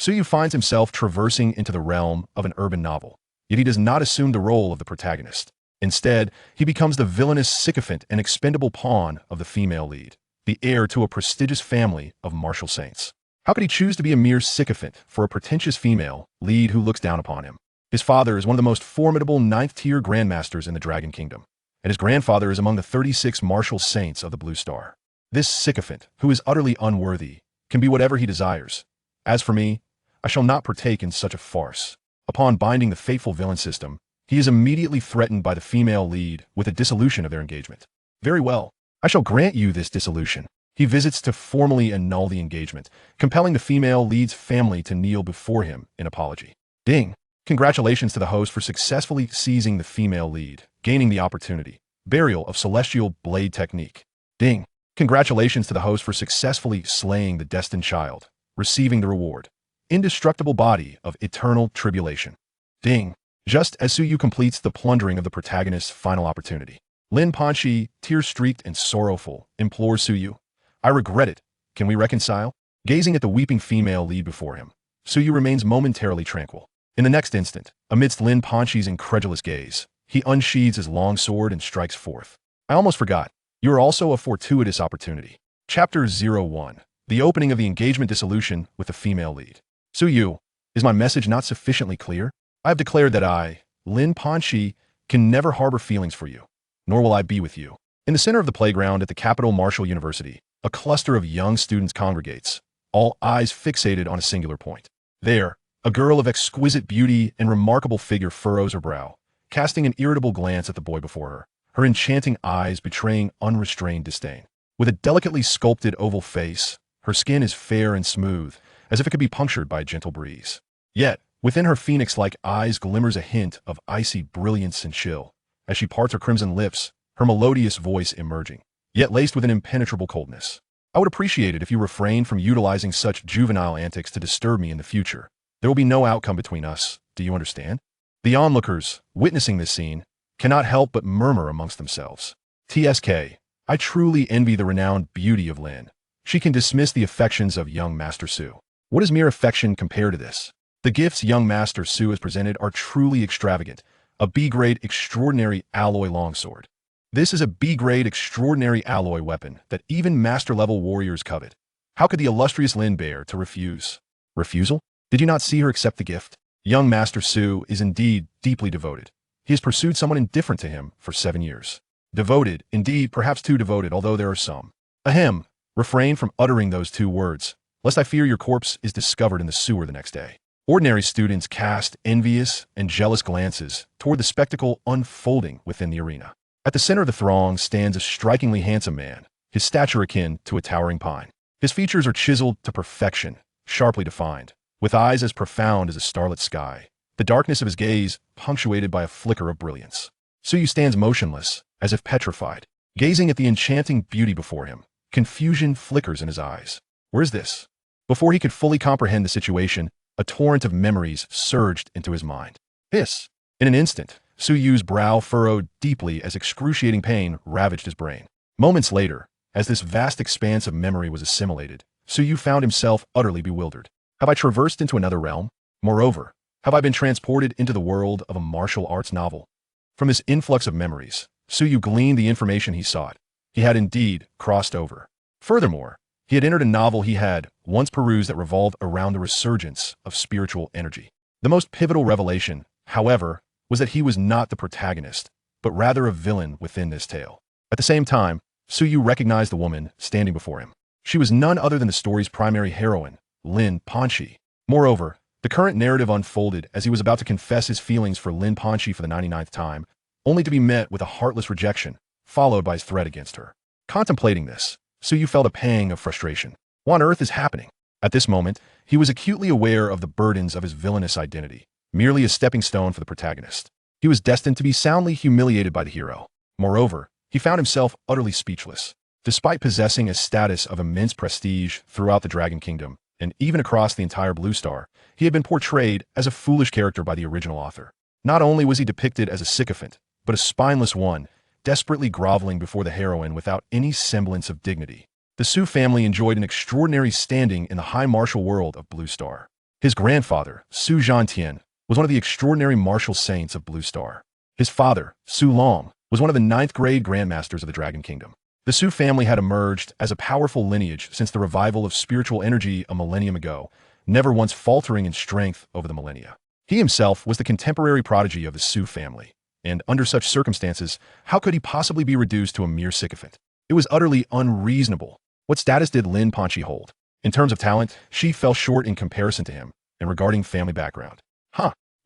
Suyu finds himself traversing into the realm of an urban novel, yet he does not assume the role of the protagonist. Instead, he becomes the villainous sycophant and expendable pawn of the female lead, the heir to a prestigious family of martial saints. How could he choose to be a mere sycophant for a pretentious female lead who looks down upon him? His father is one of the most formidable 9th-tier Grandmasters in the Dragon Kingdom, and his grandfather is among the 36 martial saints of the Blue Star. This sycophant, who is utterly unworthy, can be whatever he desires. As for me, I shall not partake in such a farce. Upon binding the fateful villain system, he is immediately threatened by the female lead with a dissolution of their engagement. Very well, I shall grant you this dissolution. He visits to formally annul the engagement, compelling the female lead's family to kneel before him in apology. Ding! Congratulations to the host for successfully seizing the female lead, gaining the opportunity. Burial of Celestial Blade Technique. Ding! Congratulations to the host for successfully slaying the destined child, receiving the reward. Indestructible body of eternal tribulation. Ding! Just as Suyu completes the plundering of the protagonist's final opportunity, Lin Panxi, tear-streaked and sorrowful, implores Suyu, I regret it. Can we reconcile? Gazing at the weeping female lead before him, Suyu remains momentarily tranquil. In the next instant, amidst Lin Panxi's incredulous gaze, he unsheathes his long sword and strikes forth. I almost forgot. You are also a fortuitous opportunity. Chapter 01. The opening of the engagement dissolution with the female lead. Suyu, is my message not sufficiently clear? I have declared that I, Lin Panxi, can never harbor feelings for you, nor will I be with you. In the center of the playground at the capital Martial University, a cluster of young students congregates, all eyes fixated on a singular point. There, a girl of exquisite beauty and remarkable figure furrows her brow, casting an irritable glance at the boy before her, her enchanting eyes betraying unrestrained disdain. With a delicately sculpted oval face, her skin is fair and smooth, as if it could be punctured by a gentle breeze. Yet, within her phoenix-like eyes glimmers a hint of icy brilliance and chill, as she parts her crimson lips, her melodious voice emerging, yet laced with an impenetrable coldness. I would appreciate it if you refrained from utilizing such juvenile antics to disturb me in the future. There will be no outcome between us, do you understand? The onlookers, witnessing this scene, cannot help but murmur amongst themselves. TSK, I truly envy the renowned beauty of Lin. She can dismiss the affections of young Master Su. What is mere affection compared to this? The gifts young Master Su has presented are truly extravagant. A B-grade extraordinary alloy longsword. This is a B-grade extraordinary alloy weapon that even master-level warriors covet. How could the illustrious Lin bear to refuse? Refusal? Did you not see her accept the gift? Young Master Su is indeed deeply devoted. He has pursued someone indifferent to him for 7 years. Devoted, indeed, perhaps too devoted, although there are some. Ahem, refrain from uttering those 2 words, lest I fear your corpse is discovered in the sewer the next day. Ordinary students cast envious and jealous glances toward the spectacle unfolding within the arena. At the center of the throng stands a strikingly handsome man, his stature akin to a towering pine. His features are chiseled to perfection, sharply defined, with eyes as profound as a starlit sky, the darkness of his gaze punctuated by a flicker of brilliance. Suyu stands motionless, as if petrified, gazing at the enchanting beauty before him. Confusion flickers in his eyes. Where is this? Before he could fully comprehend the situation, a torrent of memories surged into his mind. Hiss! In an instant, Suyu's brow furrowed deeply as excruciating pain ravaged his brain. Moments later, as this vast expanse of memory was assimilated, Suyu found himself utterly bewildered. Have I traversed into another realm? Moreover, have I been transported into the world of a martial arts novel? From this influx of memories, Suyu gleaned the information he sought. He had indeed crossed over. Furthermore, he had entered a novel he had once perused that revolved around the resurgence of spiritual energy. The most pivotal revelation, however, was that he was not the protagonist, but rather a villain within this tale. At the same time, Suyu recognized the woman standing before him. She was none other than the story's primary heroine, Lin Panxi. Moreover, the current narrative unfolded as he was about to confess his feelings for Lin Panxi for the 99th time, only to be met with a heartless rejection, followed by his threat against her. Contemplating this, Suyu felt a pang of frustration. What on earth is happening? At this moment, he was acutely aware of the burdens of his villainous identity, merely a stepping stone for the protagonist. He was destined to be soundly humiliated by the hero. Moreover, he found himself utterly speechless. Despite possessing a status of immense prestige throughout the Dragon Kingdom, and even across the entire Blue Star, he had been portrayed as a foolish character by the original author. Not only was he depicted as a sycophant, but a spineless one, desperately groveling before the heroine without any semblance of dignity. The Su family enjoyed an extraordinary standing in the high martial world of Blue Star. His grandfather, Su Zhantian, was one of the extraordinary martial saints of Blue Star. His father, Su Long, was one of the ninth-grade Grandmasters of the Dragon Kingdom. The Su family had emerged as a powerful lineage since the revival of spiritual energy a millennium ago, never once faltering in strength over the millennia. He himself was the contemporary prodigy of the Su family, and under such circumstances, how could he possibly be reduced to a mere sycophant? It was utterly unreasonable. What status did Lin Panxi hold? In terms of talent, she fell short in comparison to him, and regarding family background.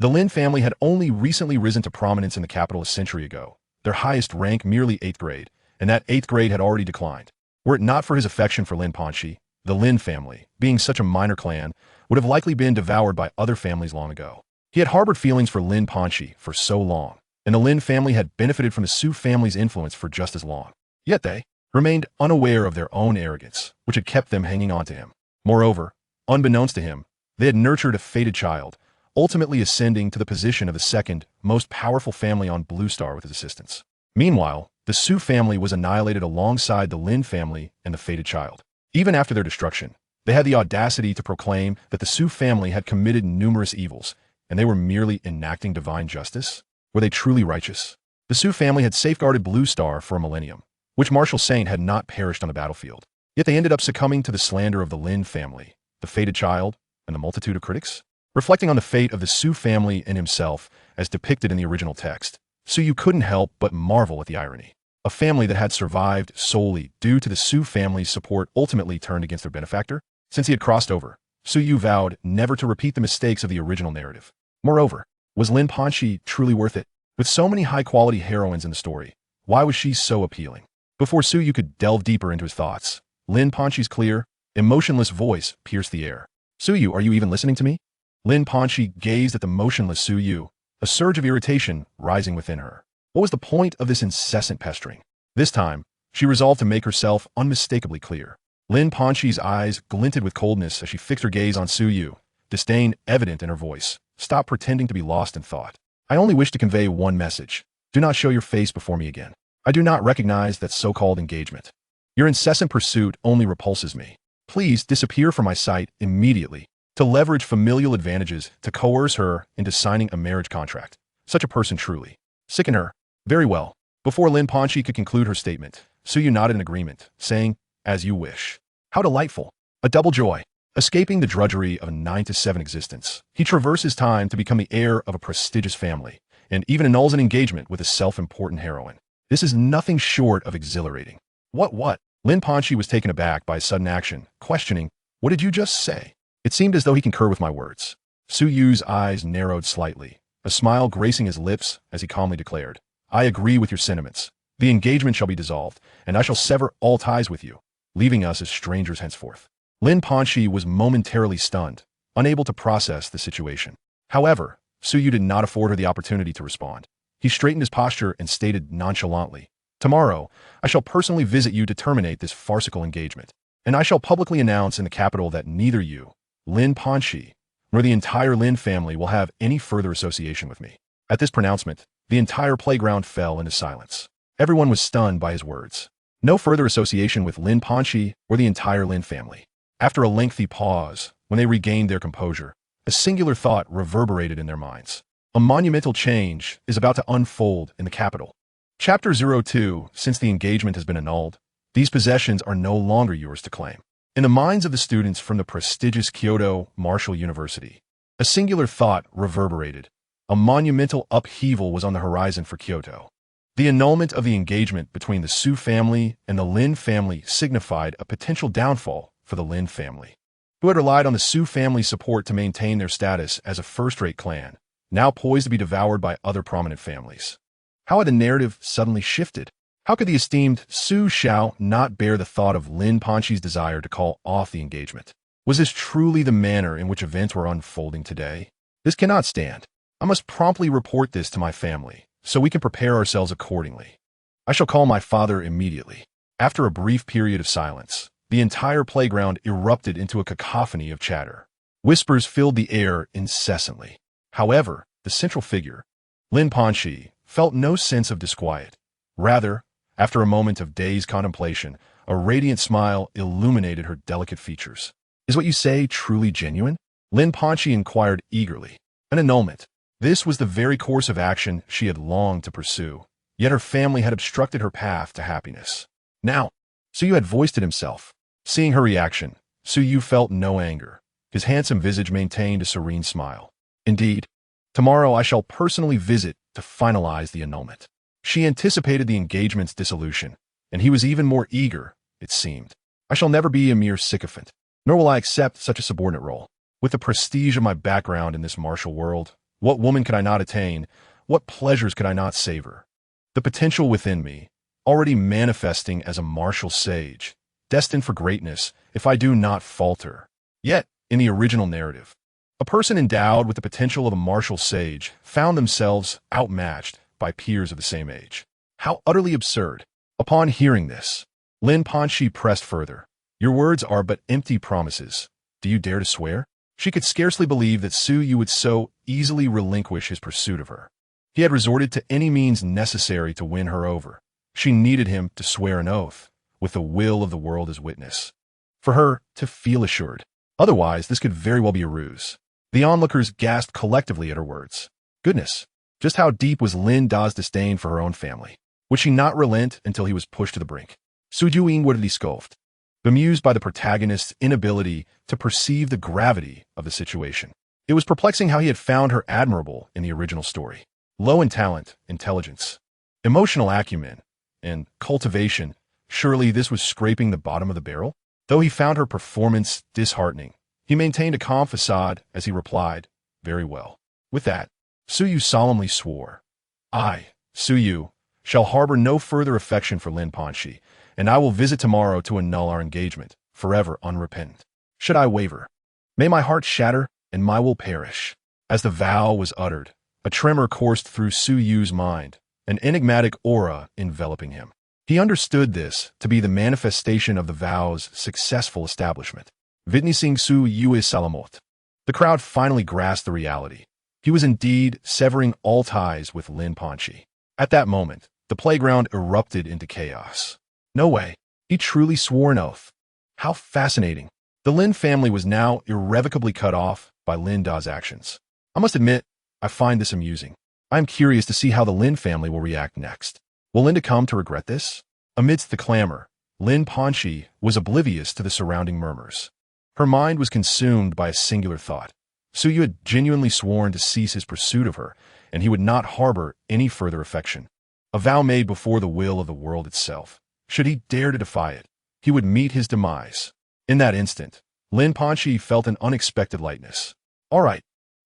The Lin family had only recently risen to prominence in the capital a century ago, their highest rank merely 8th grade, and that 8th grade had already declined. Were it not for his affection for Lin Panxi, the Lin family, being such a minor clan, would have likely been devoured by other families long ago. He had harbored feelings for Lin Panxi for so long, and the Lin family had benefited from the Su family's influence for just as long. Yet they remained unaware of their own arrogance, which had kept them hanging on to him. Moreover, unbeknownst to him, they had nurtured a fated child, ultimately ascending to the position of the second most powerful family on Blue Star with his assistance. Meanwhile, the Su family was annihilated alongside the Lin family and the fated child. Even after their destruction, they had the audacity to proclaim that the Su family had committed numerous evils, and they were merely enacting divine justice? Were they truly righteous? The Su family had safeguarded Blue Star for a millennium, which martial saint had not perished on the battlefield. Yet they ended up succumbing to the slander of the Lin family, the fated child, and the multitude of critics? Reflecting on the fate of the Su family and himself, as depicted in the original text, Su couldn't help but marvel at the irony. A family that had survived solely due to the Su family's support ultimately turned against their benefactor? Since he had crossed over, Su vowed never to repeat the mistakes of the original narrative. Moreover, was Lin Panxi truly worth it? With so many high-quality heroines in the story, why was she so appealing? Before Su could delve deeper into his thoughts, Lin Panxi's clear, emotionless voice pierced the air. Su, are you even listening to me? Lin Panxi gazed at the motionless Su, a surge of irritation rising within her. What was the point of this incessant pestering? This time, she resolved to make herself unmistakably clear. Lin Panxi's eyes glinted with coldness as she fixed her gaze on Su, disdain evident in her voice. Stop pretending to be lost in thought. I only wish to convey one message. Do not show your face before me again. I do not recognize that so-called engagement. Your incessant pursuit only repulses me. Please disappear from my sight immediately. To leverage familial advantages to coerce her into signing a marriage contract. Such a person truly sicken her. Very well. Before Lin Panxi could conclude her statement, Su nodded in agreement, saying, as you wish. How delightful. A double joy. Escaping the drudgery of a 9-to-7 existence, he traverses time to become the heir of a prestigious family, and even annuls an engagement with a self-important heroine. This is nothing short of exhilarating. What? Lin Panxi was taken aback by his sudden action, questioning, what did you just say? It seemed as though he concurred with my words. Su's eyes narrowed slightly, a smile gracing his lips as he calmly declared, I agree with your sentiments. The engagement shall be dissolved, and I shall sever all ties with you, leaving us as strangers henceforth. Lin Panxi was momentarily stunned, unable to process the situation. However, Su did not afford her the opportunity to respond. He straightened his posture and stated nonchalantly, tomorrow, I shall personally visit you to terminate this farcical engagement, and I shall publicly announce in the capital that neither you, Lin Panxi, nor the entire Lin family will have any further association with me. At this pronouncement, the entire playground fell into silence. Everyone was stunned by his words. No further association with Lin Panxi or the entire Lin family. After a lengthy pause, when they regained their composure, a singular thought reverberated in their minds. A monumental change is about to unfold in the capital. Chapter 02. Since the engagement has been annulled, these possessions are no longer yours to claim. In the minds of the students from the prestigious Kyoto Martial University, a singular thought reverberated. A monumental upheaval was on the horizon for Kyoto. The annulment of the engagement between the Su family and the Lin family signified a potential downfall for the Lin family, who had relied on the Su family's support to maintain their status as a first-rate clan, now poised to be devoured by other prominent families. How had the narrative suddenly shifted? How could the esteemed Su Xiao not bear the thought of Lin Panxi's desire to call off the engagement? Was this truly the manner in which events were unfolding today? This cannot stand. I must promptly report this to my family, so we can prepare ourselves accordingly. I shall call my father immediately. After a brief period of silence, the entire playground erupted into a cacophony of chatter. Whispers filled the air incessantly. However, the central figure, Lin Panxi, felt no sense of disquiet. Rather, after a moment of dazed contemplation, a radiant smile illuminated her delicate features. Is what you say truly genuine? Lin Panxi inquired eagerly. An annulment. This was the very course of action she had longed to pursue, yet her family had obstructed her path to happiness. Now, Suyu had voiced it himself. Seeing her reaction, Suyu felt no anger. His handsome visage maintained a serene smile. Indeed, tomorrow I shall personally visit to finalize the annulment. She anticipated the engagement's dissolution, and he was even more eager, it seemed. I shall never be a mere sycophant, nor will I accept such a subordinate role. With the prestige of my background in this martial world, what woman could I not attain? What pleasures could I not savor? The potential within me, already manifesting as a martial sage, destined for greatness if I do not falter. Yet, in the original narrative, a person endowed with the potential of a martial sage found themselves outmatched by peers of the same age. How utterly absurd. Upon hearing this, Lin Panxi pressed further. Your words are but empty promises. Do you dare to swear? She could scarcely believe that Suyu would so easily relinquish his pursuit of her. He had resorted to any means necessary to win her over. She needed him to swear an oath, with the will of the world as witness, for her to feel assured. Otherwise, this could very well be a ruse. The onlookers gasped collectively at her words. Goodness, just how deep was Lin Da's disdain for her own family? Would she not relent until he was pushed to the brink? Sujuing would have scoffed, bemused by the protagonist's inability to perceive the gravity of the situation. It was perplexing how he had found her admirable in the original story. Low in talent, intelligence, emotional acumen, and cultivation, surely this was scraping the bottom of the barrel? Though he found her performance disheartening, he maintained a calm facade as he replied, very well. With that, Suyu solemnly swore, I, Suyu, shall harbor no further affection for Lin Panxi, and I will visit tomorrow to annul our engagement, forever unrepentant. Should I waver, may my heart shatter and my will perish. As the vow was uttered, a tremor coursed through Suyu's mind, an enigmatic aura enveloping him. He understood this to be the manifestation of the vow's successful establishment. Witnessing Suyu's salamot, the crowd finally grasped the reality. He was indeed severing all ties with Lin Panxi. At that moment, the playground erupted into chaos. No way. He truly swore an oath. How fascinating. The Lin family was now irrevocably cut off by Lin Da's actions. I must admit, I find this amusing. I am curious to see how the Lin family will react next. Will Linda come to regret this? Amidst the clamor, Lin Panxi was oblivious to the surrounding murmurs. Her mind was consumed by a singular thought. Suyu had genuinely sworn to cease his pursuit of her, and he would not harbor any further affection. A vow made before the will of the world itself. Should he dare to defy it, he would meet his demise. In that instant, Lin Panxi felt an unexpected lightness. All right,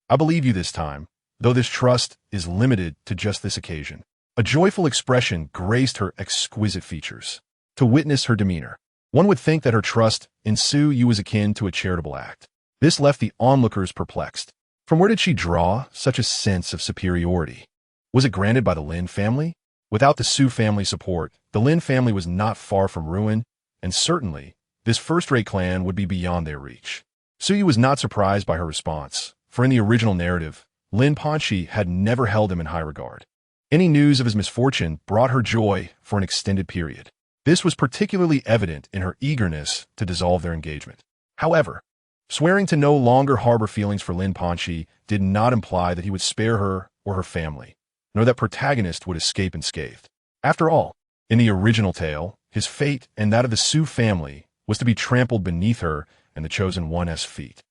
I believe you this time, though this trust is limited to just this occasion. A joyful expression graced her exquisite features. To witness her demeanor, one would think that her trust in Suyu was akin to a charitable act. This left the onlookers perplexed. From where did she draw such a sense of superiority? Was it granted by the Lin family? Without the Su family support, the Lin family was not far from ruin, and certainly, this first-rate clan would be beyond their reach. Suyu was not surprised by her response, for in the original narrative, Lin Panxi had never held him in high regard. Any news of his misfortune brought her joy for an extended period. This was particularly evident in her eagerness to dissolve their engagement. However, swearing to no longer harbor feelings for Lin Panxi did not imply that he would spare her or her family, nor that protagonist would escape unscathed. After all, in the original tale, his fate and that of the Su family was to be trampled beneath her and the Chosen One's feet.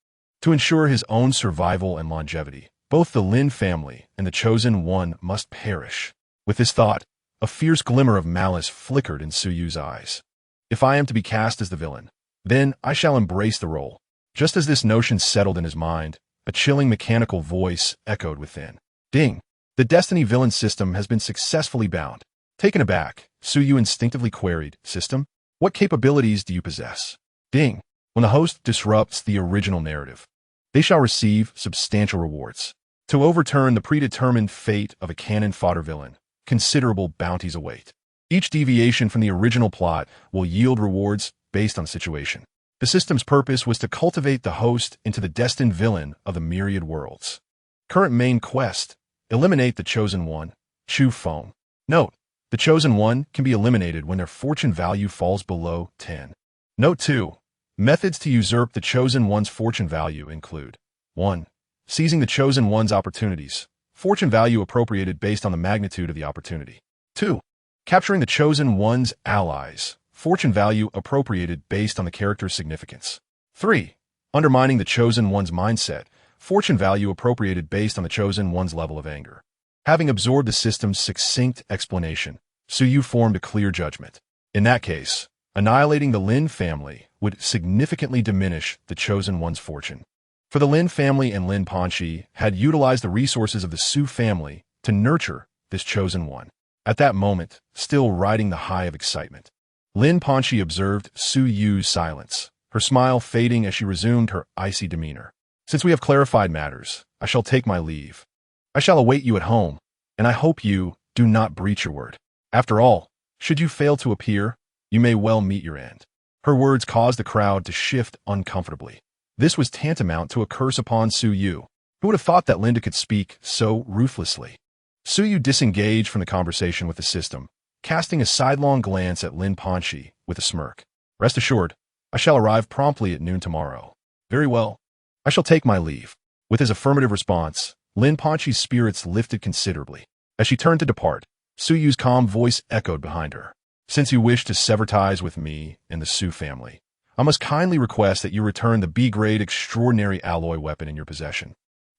To ensure his own survival and longevity, both the Lin family and the Chosen One must perish. With this thought, a fierce glimmer of malice flickered in Suyu's eyes. If I am to be cast as the villain, then I shall embrace the role. Just as this notion settled in his mind, a chilling mechanical voice echoed within. Ding! The Destiny villain system has been successfully bound. Taken aback, Suyu instinctively queried, System? What capabilities do you possess? Ding! When the host disrupts the original narrative, they shall receive substantial rewards. To overturn the predetermined fate of a cannon fodder villain, considerable bounties await. Each deviation from the original plot will yield rewards based on the situation. The system's purpose was to cultivate the host into the destined villain of the myriad worlds. Current main quest: eliminate the Chosen One, Chu Feng. Note: the Chosen One can be eliminated when their fortune value falls below 10. Note 2. Methods to usurp the Chosen One's fortune value include 1. Seizing the chosen one's opportunities. Fortune value appropriated based on the magnitude of the opportunity. 2. Capturing the chosen one's allies. Fortune value appropriated based on the character's significance. 3. Undermining the chosen one's mindset. Fortune value appropriated based on the chosen one's level of anger. Having absorbed the system's succinct explanation, Suyu formed a clear judgment. In that case, annihilating the Lin family would significantly diminish the chosen one's fortune. For the Lin family and Lin Panxi had utilized the resources of the Su family to nurture this chosen one. At that moment, still riding the high of excitement, Lin Panxi observed Su Yu's silence, her smile fading as she resumed her icy demeanor. Since we have clarified matters, I shall take my leave. I shall await you at home, and I hope you do not breach your word. After all, should you fail to appear, you may well meet your end. Her words caused the crowd to shift uncomfortably. This was tantamount to a curse upon Su Yu. Who would have thought that Linda could speak so ruthlessly? Su Yu disengaged from the conversation with the system, casting a sidelong glance at Lin Panxi with a smirk. Rest assured, I shall arrive promptly at noon tomorrow. Very well. I shall take my leave. With his affirmative response, Lin Panxi's spirits lifted considerably. As she turned to depart, Su Yu's calm voice echoed behind her. Since you wish to sever ties with me and the Su family, I must kindly request that you return the B-grade extraordinary alloy weapon in your possession,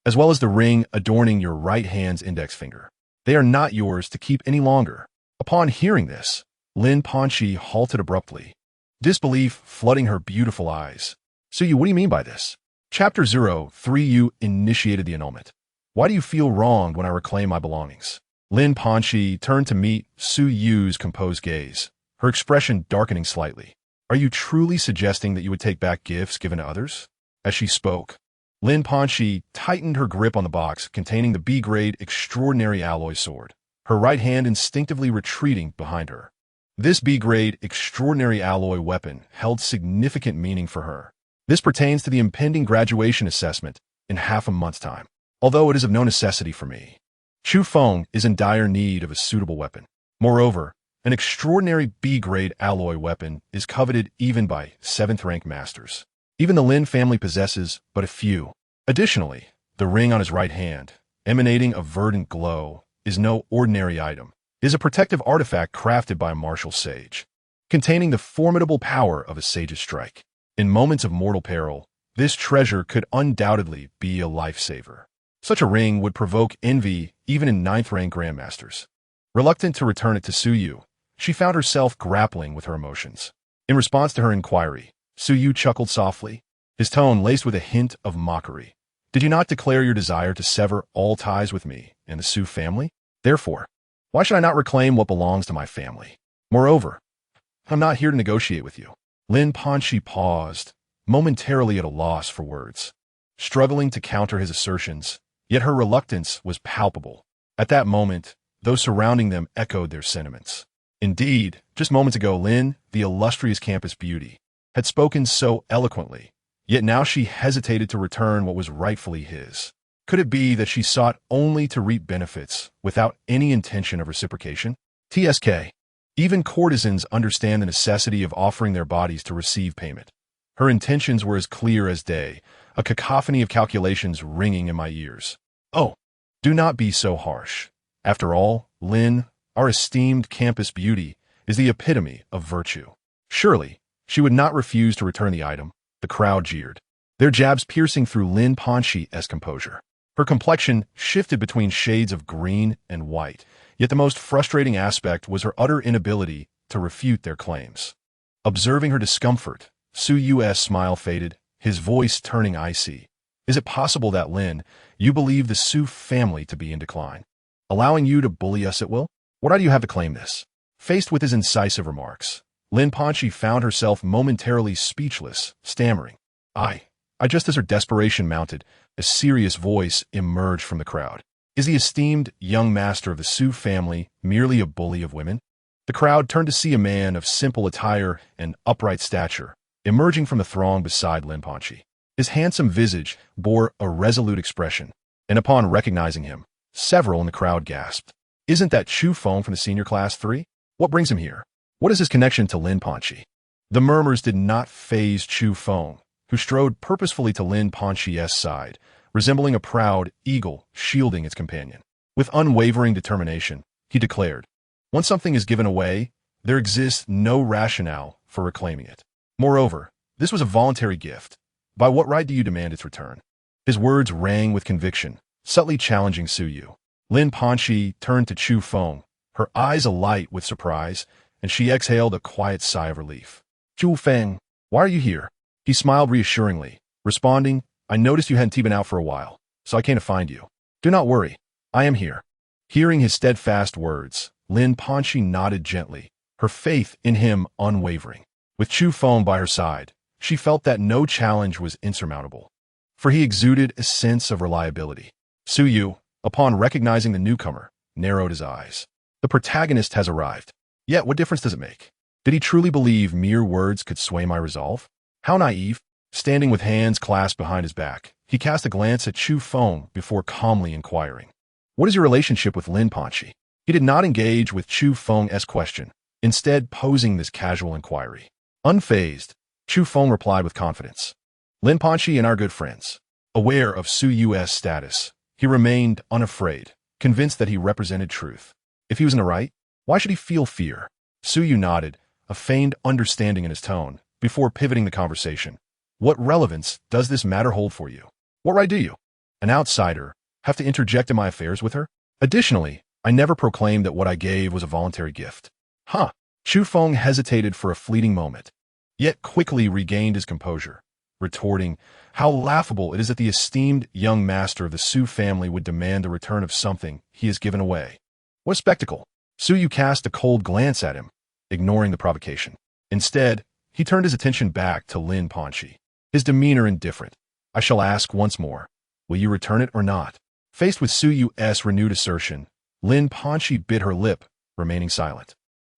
as well as the ring adorning your right hand's index finger. They are not yours to keep any longer. Upon hearing this, Lin Panxi halted abruptly, disbelief flooding her beautiful eyes. Suyu, what do you mean by this? Chapter 03. You initiated the annulment. Why do you feel wronged when I reclaim my belongings? Lin Panxi turned to meet Su Yu's composed gaze, her expression darkening slightly. Are you truly suggesting that you would take back gifts given to others? As she spoke, Lin Panxi tightened her grip on the box containing the B-grade extraordinary alloy sword, her right hand instinctively retreating behind her. This B-grade extraordinary alloy weapon held significant meaning for her. This pertains to the impending graduation assessment in half a month's time. Although it is of no necessity for me, Chu Feng is in dire need of a suitable weapon. Moreover, an extraordinary B-grade alloy weapon is coveted even by 7th-rank masters. Even the Lin family possesses but a few. Additionally, the ring on his right hand, emanating a verdant glow, is no ordinary item. It is a protective artifact crafted by a martial sage, containing the formidable power of a sage's strike. In moments of mortal peril, this treasure could undoubtedly be a lifesaver. Such a ring would provoke envy even in 9th-rank Grandmasters. Reluctant to return it to Su Yu, she found herself grappling with her emotions. In response to her inquiry, Su Yu chuckled softly, his tone laced with a hint of mockery. Did you not declare your desire to sever all ties with me and the Su family? Therefore, why should I not reclaim what belongs to my family? Moreover, I'm not here to negotiate with you. Lin Panxi paused, momentarily at a loss for words, struggling to counter his assertions, yet her reluctance was palpable. At that moment, those surrounding them echoed their sentiments. Indeed, just moments ago, Lin, the illustrious campus beauty, had spoken so eloquently, yet now she hesitated to return what was rightfully his. Could it be that she sought only to reap benefits without any intention of reciprocation? TSK. Even courtesans understand the necessity of offering their bodies to receive payment. Her intentions were as clear as day, a cacophony of calculations ringing in my ears. Oh, do not be so harsh. After all, Lin, our esteemed campus beauty, is the epitome of virtue. Surely, she would not refuse to return the item. The crowd jeered, their jabs piercing through Lin Panxi's composure. Her complexion shifted between shades of green and white, yet the most frustrating aspect was her utter inability to refute their claims. Observing her discomfort, Su Yu's smile faded, his voice turning icy. Is it possible that, Lin, you believe the Su family to be in decline, allowing you to bully us at will? What right do you have to claim this? Faced with his incisive remarks, Lin Panxi found herself momentarily speechless, stammering. Just as her desperation mounted, a serious voice emerged from the crowd. Is the esteemed young master of the Su family merely a bully of women? The crowd turned to see a man of simple attire and upright stature emerging from the throng beside Lin Panxi. His handsome visage bore a resolute expression, and upon recognizing him, several in the crowd gasped. Isn't that Chu Feng from the senior class 3? What brings him here? What is his connection to Lin Panxi? The murmurs did not faze Chu Feng, who strode purposefully to Lin Panxi's side, resembling a proud eagle shielding its companion. With unwavering determination, he declared, "Once something is given away, there exists no rationale for reclaiming it. Moreover, this was a voluntary gift. By what right do you demand its return?" His words rang with conviction, subtly challenging Suyu. Lin Panxi turned to Chu Feng, her eyes alight with surprise, and she exhaled a quiet sigh of relief. "Chu Feng, why are you here?" He smiled reassuringly, responding, "I noticed you hadn't been out for a while, so I came to find you. Do not worry, I am here." Hearing his steadfast words, Lin Panxi nodded gently, her faith in him unwavering. With Chu Feng by her side, she felt that no challenge was insurmountable, for he exuded a sense of reliability. Suyu, upon recognizing the newcomer, narrowed his eyes. The protagonist has arrived. Yet what difference does it make? Did he truly believe mere words could sway my resolve? How naive. Standing with hands clasped behind his back, he cast a glance at Chu Feng before calmly inquiring, "What is your relationship with Lin Panxi?" He did not engage with Chu Feng's question, instead posing this casual inquiry. Unfazed, Chu Feng replied with confidence, "Lin Panxi and I are good friends." Aware of Suyu's status, he remained unafraid, convinced that he represented truth. If he was in the right, why should he feel fear? Suyu nodded, a feigned understanding in his tone, before pivoting the conversation. "What relevance does this matter hold for you? What right do you, an outsider, have to interject in my affairs with her? Additionally, I never proclaimed that what I gave was a voluntary gift." Huh. Chu Feng hesitated for a fleeting moment, yet quickly regained his composure, retorting, "How laughable it is that the esteemed young master of the Su family would demand the return of something he has given away. What a spectacle." Suyu cast a cold glance at him, ignoring the provocation. Instead, he turned his attention back to Lin Panxi, his demeanor indifferent. "I shall ask once more, will you return it or not?" Faced with Suyu's renewed assertion, Lin Panxi bit her lip, remaining silent.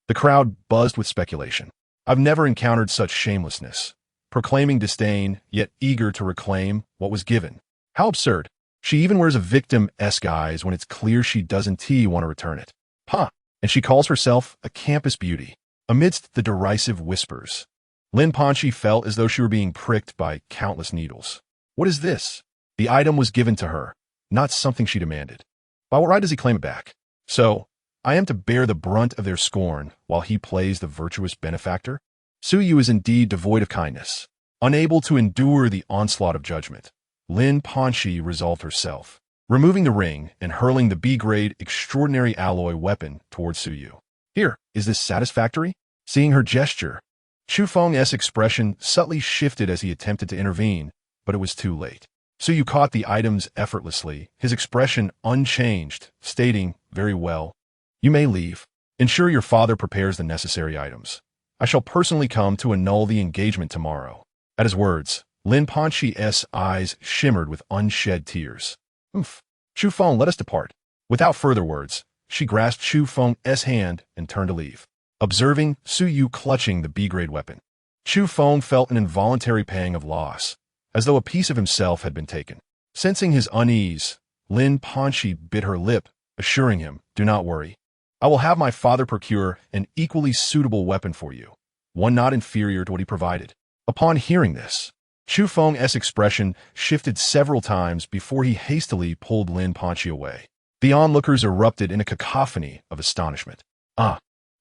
The crowd buzzed with speculation. "I've never encountered such shamelessness. Proclaiming disdain, yet eager to reclaim what was given. How absurd. She even wears a victim-esque guise when it's clear she doesn't want to return it. Huh. And she calls herself a campus beauty." Amidst the derisive whispers, Lin Panxi felt as though she were being pricked by countless needles. What is this? The item was given to her, not something she demanded. By what right does he claim it back? So, I am to bear the brunt of their scorn while he plays the virtuous benefactor? Suyu is indeed devoid of kindness. Unable to endure the onslaught of judgment, Lin Panxi resolved herself, removing the ring and hurling the B-grade extraordinary alloy weapon towards Suyu. "Here, is this satisfactory?" Seeing her gesture, Chu Feng's expression subtly shifted as he attempted to intervene, but it was too late. Suyu caught the items effortlessly, his expression unchanged, stating, "Very well. You may leave. Ensure your father prepares the necessary items. I shall personally come to annul the engagement tomorrow." At his words, Lin Panxi's eyes shimmered with unshed tears. "Oof. Chu Feng, let us depart." Without further words, she grasped Chu Feng's hand and turned to leave, observing Suyu clutching the B-grade weapon. Chu Feng felt an involuntary pang of loss, as though a piece of himself had been taken. Sensing his unease, Lin Panxi bit her lip, assuring him, "Do not worry. I will have my father procure an equally suitable weapon for you, one not inferior to what he provided." Upon hearing this, Chu Feng's expression shifted several times before he hastily pulled Lin Panxi away. The onlookers erupted in a cacophony of astonishment.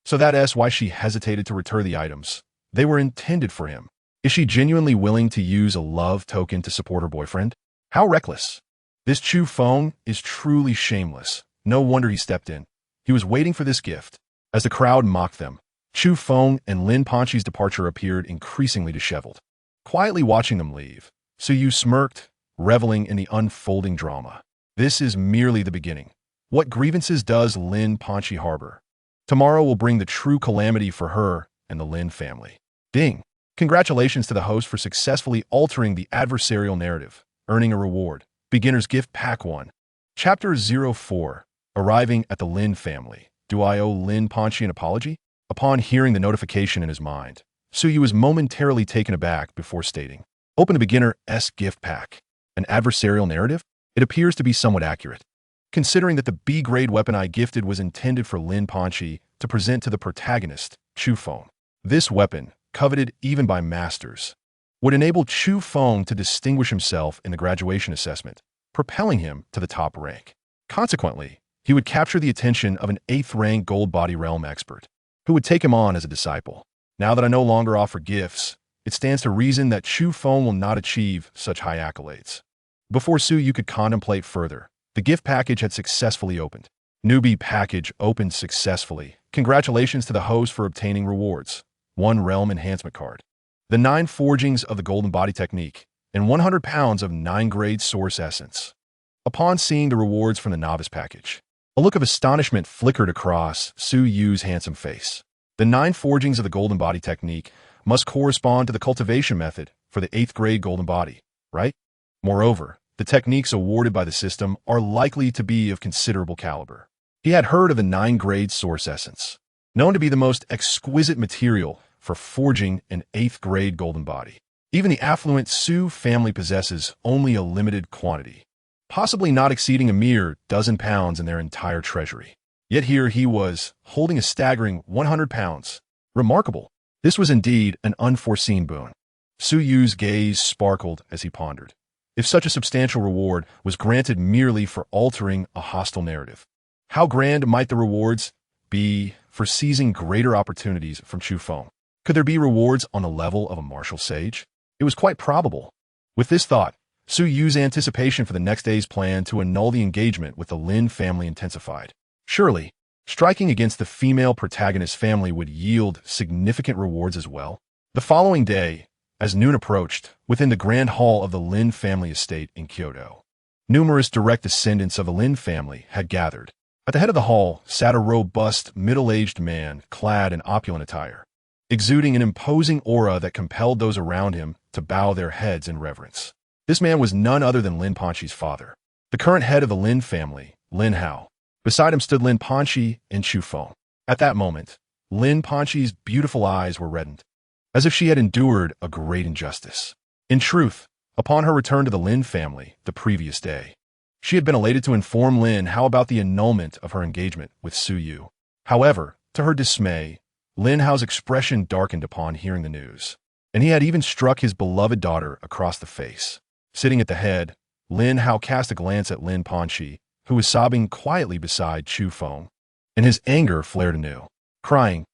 So that's why she hesitated to return the items. They were intended for him. Is she genuinely willing to use a love token to support her boyfriend? How reckless. This Chu Feng is truly shameless. No wonder he stepped in. He was waiting for this gift. As the crowd mocked them, Chu Feng and Lin Panxi's departure appeared increasingly disheveled. Quietly watching them leave, Suyu smirked, reveling in the unfolding drama. This is merely the beginning. What grievances does Lin Panxi harbor? Tomorrow will bring the true calamity for her and the Lin family. Ding! Congratulations to the host for successfully altering the adversarial narrative, earning a reward. Beginner's Gift Pack 1. Chapter 04. Arriving at the Lin family. Do I owe Lin Panxi an apology? Upon hearing the notification in his mind, Suyu was momentarily taken aback before stating, "Open a Beginner's Gift Pack. An adversarial narrative? It appears to be somewhat accurate. Considering that the B-grade weapon I gifted was intended for Lin Panxi to present to the protagonist, Chu Feng. This weapon, coveted even by masters, would enable Chu Feng to distinguish himself in the graduation assessment, propelling him to the top rank. Consequently, he would capture the attention of an 8th rank gold body realm expert, who would take him on as a disciple. Now that I no longer offer gifts, it stands to reason that Chu Feng will not achieve such high accolades. Before Su Yu could contemplate further, the gift package had successfully opened. Newbie package opened successfully. Congratulations to the host for obtaining rewards. 1 realm enhancement card, the 9 forgings of the golden body technique, and 100 pounds of 9-grade source essence. Upon seeing the rewards from the novice package, a look of astonishment flickered across Su Yu's handsome face. The 9 forgings of the golden body technique must correspond to the cultivation method for the 8th grade golden body, right? Moreover, the techniques awarded by the system are likely to be of considerable caliber. He had heard of the 9-grade source essence, known to be the most exquisite material for forging an 8th grade golden body. Even the affluent Su family possesses only a limited quantity, possibly not exceeding a mere dozen pounds in their entire treasury. Yet here he was, holding a staggering 100 pounds. Remarkable. This was indeed an unforeseen boon. Su Yu's gaze sparkled as he pondered. If such a substantial reward was granted merely for altering a hostile narrative, how grand might the rewards be for seizing greater opportunities from Chu Feng? Could there be rewards on the level of a martial sage? It was quite probable. With this thought, Su Yu's anticipation for the next day's plan to annul the engagement with the Lin family intensified. Surely, striking against the female protagonist family would yield significant rewards as well. The following day, as noon approached, within the grand hall of the Lin family estate in Kyoto, numerous direct descendants of the Lin family had gathered. At the head of the hall sat a robust, middle-aged man clad in opulent attire, exuding an imposing aura that compelled those around him to bow their heads in reverence. This man was none other than Lin Panxi's father, the current head of the Lin family, Lin Hao. Beside him stood Lin Panxi and Chu Feng. At that moment, Lin Panxi's beautiful eyes were reddened, as if she had endured a great injustice. In truth, upon her return to the Lin family the previous day, she had been elated to inform Lin Hao about the annulment of her engagement with Su Yu. However, to her dismay, Lin Hao's expression darkened upon hearing the news, and he had even struck his beloved daughter across the face. Sitting at the head, Lin Hao cast a glance at Lin Panxi, who was sobbing quietly beside Chu Feng, and his anger flared anew. Crying,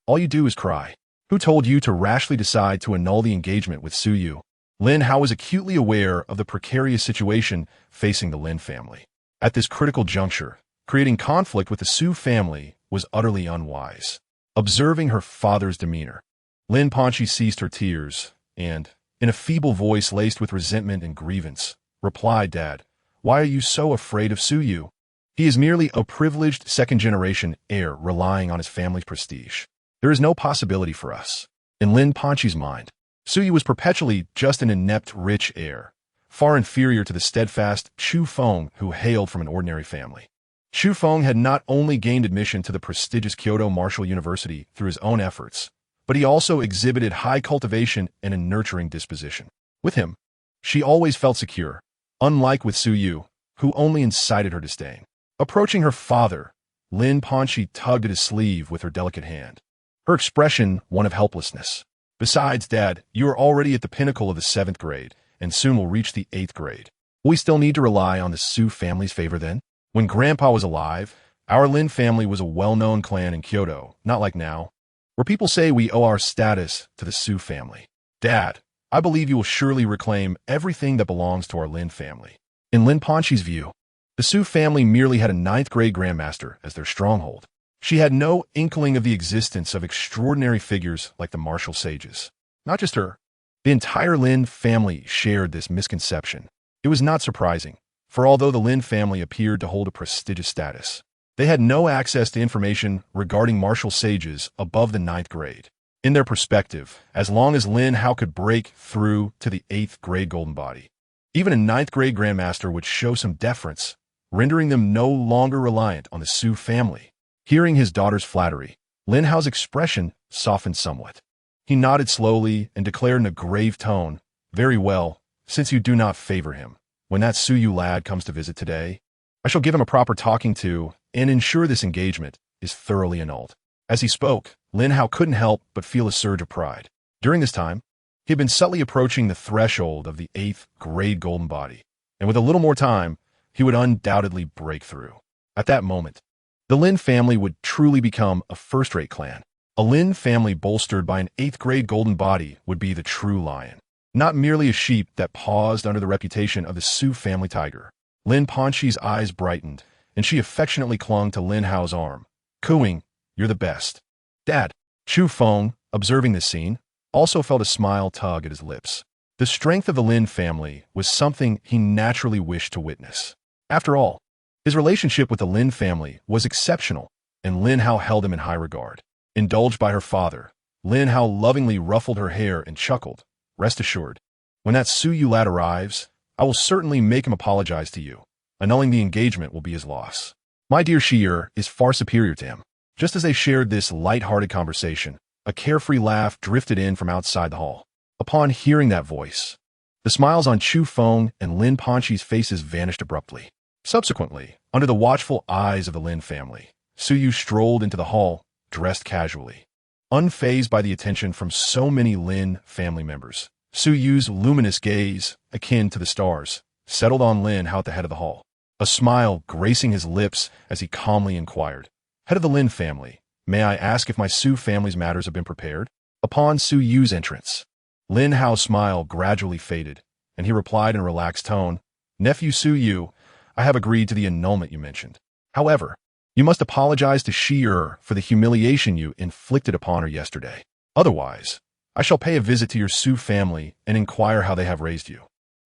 all you do is cry. Who told you to rashly decide to annul the engagement with Su Yu? Lin Hao was acutely aware of the precarious situation facing the Lin family. At this critical juncture, creating conflict with the Su family was utterly unwise. Observing her father's demeanor, Lin Panxi ceased her tears and, in a feeble voice laced with resentment and grievance, replied, "Dad, why are you so afraid of Su Yu? He is merely a privileged second-generation heir relying on his family's prestige. There is no possibility for us." In Lin Panxi's mind, Su Yu was perpetually just an inept rich heir, far inferior to the steadfast Chu Feng who hailed from an ordinary family. Chu Feng had not only gained admission to the prestigious Kyoto Martial University through his own efforts, but he also exhibited high cultivation and a nurturing disposition. With him, she always felt secure, unlike with Su Yu, who only incited her disdain. Approaching her father, Lin Panxi tugged at his sleeve with her delicate hand, her expression one of helplessness. "Besides, Dad, you are already at the pinnacle of the 7th grade, and soon will reach the 8th grade. Will we still need to rely on the Su family's favor then? When Grandpa was alive, our Lin family was a well-known clan in Kyoto, not like now, where people say we owe our status to the Su family. Dad, I believe you will surely reclaim everything that belongs to our Lin family." In Lin Panxi's view, the Su family merely had a 9th grade Grandmaster as their stronghold. She had no inkling of the existence of extraordinary figures like the martial sages. Not just her. The entire Lin family shared this misconception. It was not surprising, for although the Lin family appeared to hold a prestigious status, they had no access to information regarding martial sages above the 9th grade. In their perspective, as long as Lin Hao could break through to the 8th grade golden body, even a 9th grade Grandmaster would show some deference, rendering them no longer reliant on the Su family. Hearing his daughter's flattery, Lin Hao's expression softened somewhat. He nodded slowly and declared in a grave tone, "Very well, since you do not favor him. When that Su Yu lad comes to visit today, I shall give him a proper talking to and ensure this engagement is thoroughly annulled." As he spoke, Lin Hao couldn't help but feel a surge of pride. During this time, he had been subtly approaching the threshold of the 8th grade golden body, and with a little more time, he would undoubtedly break through. At that moment, the Lin family would truly become a first-rate clan. A Lin family bolstered by an 8th-grade golden body would be the true lion, not merely a sheep that paused under the reputation of the Su family tiger. Lin Panxi's eyes brightened, and she affectionately clung to Lin Hao's arm, cooing, "You're the best." "Dad." Chu Feng, observing this scene, also felt a smile tug at his lips. The strength of the Lin family was something he naturally wished to witness. After all, his relationship with the Lin family was exceptional, and Lin Hao held him in high regard. Indulged by her father, Lin Hao lovingly ruffled her hair and chuckled, "Rest assured, when that Su Yu lad arrives, I will certainly make him apologize to you. Annulling the engagement will be his loss. My dear Sheer is far superior to him." Just as they shared this light-hearted conversation, a carefree laugh drifted in from outside the hall. Upon hearing that voice, the smiles on Chu Feng and Lin Panxi's faces vanished abruptly. Subsequently, under the watchful eyes of the Lin family, Su Yu strolled into the hall, dressed casually. Unfazed by the attention from so many Lin family members, Su Yu's luminous gaze, akin to the stars, settled on Lin Hao at the head of the hall. A smile gracing his lips as he calmly inquired, "Head of the Lin family, may I ask if my Su family's matters have been prepared?" Upon Su Yu's entrance, Lin Hao's smile gradually faded, and he replied in a relaxed tone, "Nephew Su Yu, I have agreed to the annulment you mentioned. However, you must apologize to Sheer for the humiliation you inflicted upon her yesterday. Otherwise, I shall pay a visit to your Su family and inquire how they have raised you."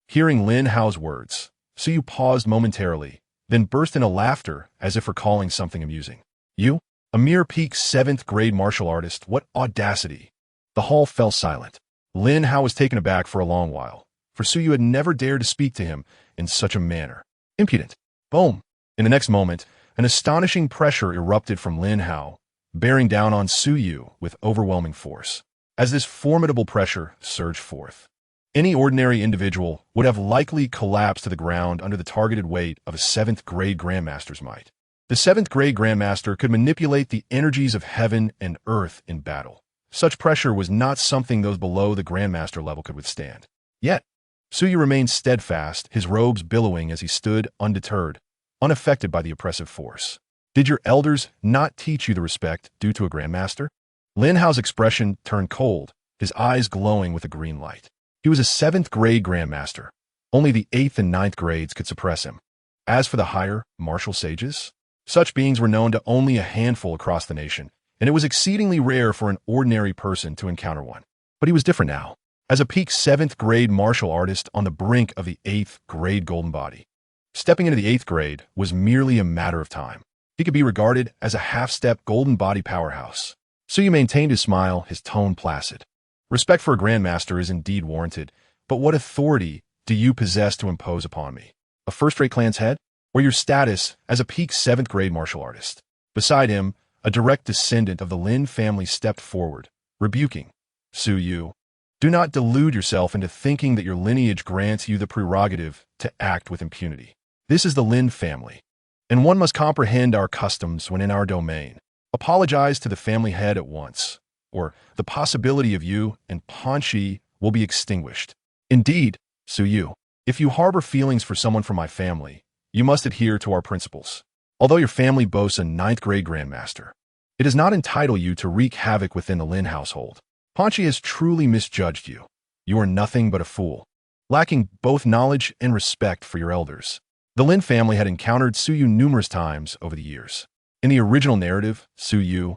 Hearing Lin Hao's words, Su Yu paused momentarily, then burst into laughter as if recalling something amusing. "You? A mere peak 7th-grade martial artist? What audacity!" The hall fell silent. Lin Hao was taken aback for a long while, for Su Yu had never dared to speak to him in such a manner. Impudent. Boom! In the next moment, an astonishing pressure erupted from Lin Hao, bearing down on Su Yu with overwhelming force. As this formidable pressure surged forth, any ordinary individual would have likely collapsed to the ground under the targeted weight of a 7th-grade Grandmaster's might. The 7th-grade Grandmaster could manipulate the energies of heaven and earth in battle. Such pressure was not something those below the Grandmaster level could withstand. Yet, Su Yu remained steadfast, his robes billowing as he stood undeterred, unaffected by the oppressive force. "Did your elders not teach you the respect due to a Grandmaster?" Lin Hao's expression turned cold, his eyes glowing with a green light. He was a 7th-grade Grandmaster. Only the 8th and 9th grades could suppress him. As for the higher martial sages, such beings were known to only a handful across the nation, and it was exceedingly rare for an ordinary person to encounter one. But he was different now. As a peak 7th-grade martial artist on the brink of the 8th-grade golden body, stepping into the 8th grade was merely a matter of time. He could be regarded as a half-step golden body powerhouse. Su Yu maintained his smile, his tone placid. "Respect for a Grandmaster is indeed warranted, but what authority do you possess to impose upon me? A first-rate clan's head? Or your status as a peak 7th-grade martial artist?" Beside him, a direct descendant of the Lin family stepped forward, rebuking, "Su Yu, do not delude yourself into thinking that your lineage grants you the prerogative to act with impunity. This is the Lin family, and one must comprehend our customs when in our domain. Apologize to the family head at once, or the possibility of you and Panxi will be extinguished. Indeed, Su Yu, if you harbor feelings for someone from my family, you must adhere to our principles. Although your family boasts a 9th-grade Grandmaster, it does not entitle you to wreak havoc within the Lin household. Panxi has truly misjudged you. You are nothing but a fool, lacking both knowledge and respect for your elders." The Lin family had encountered Su Yu numerous times over the years. In the original narrative, Su Yu,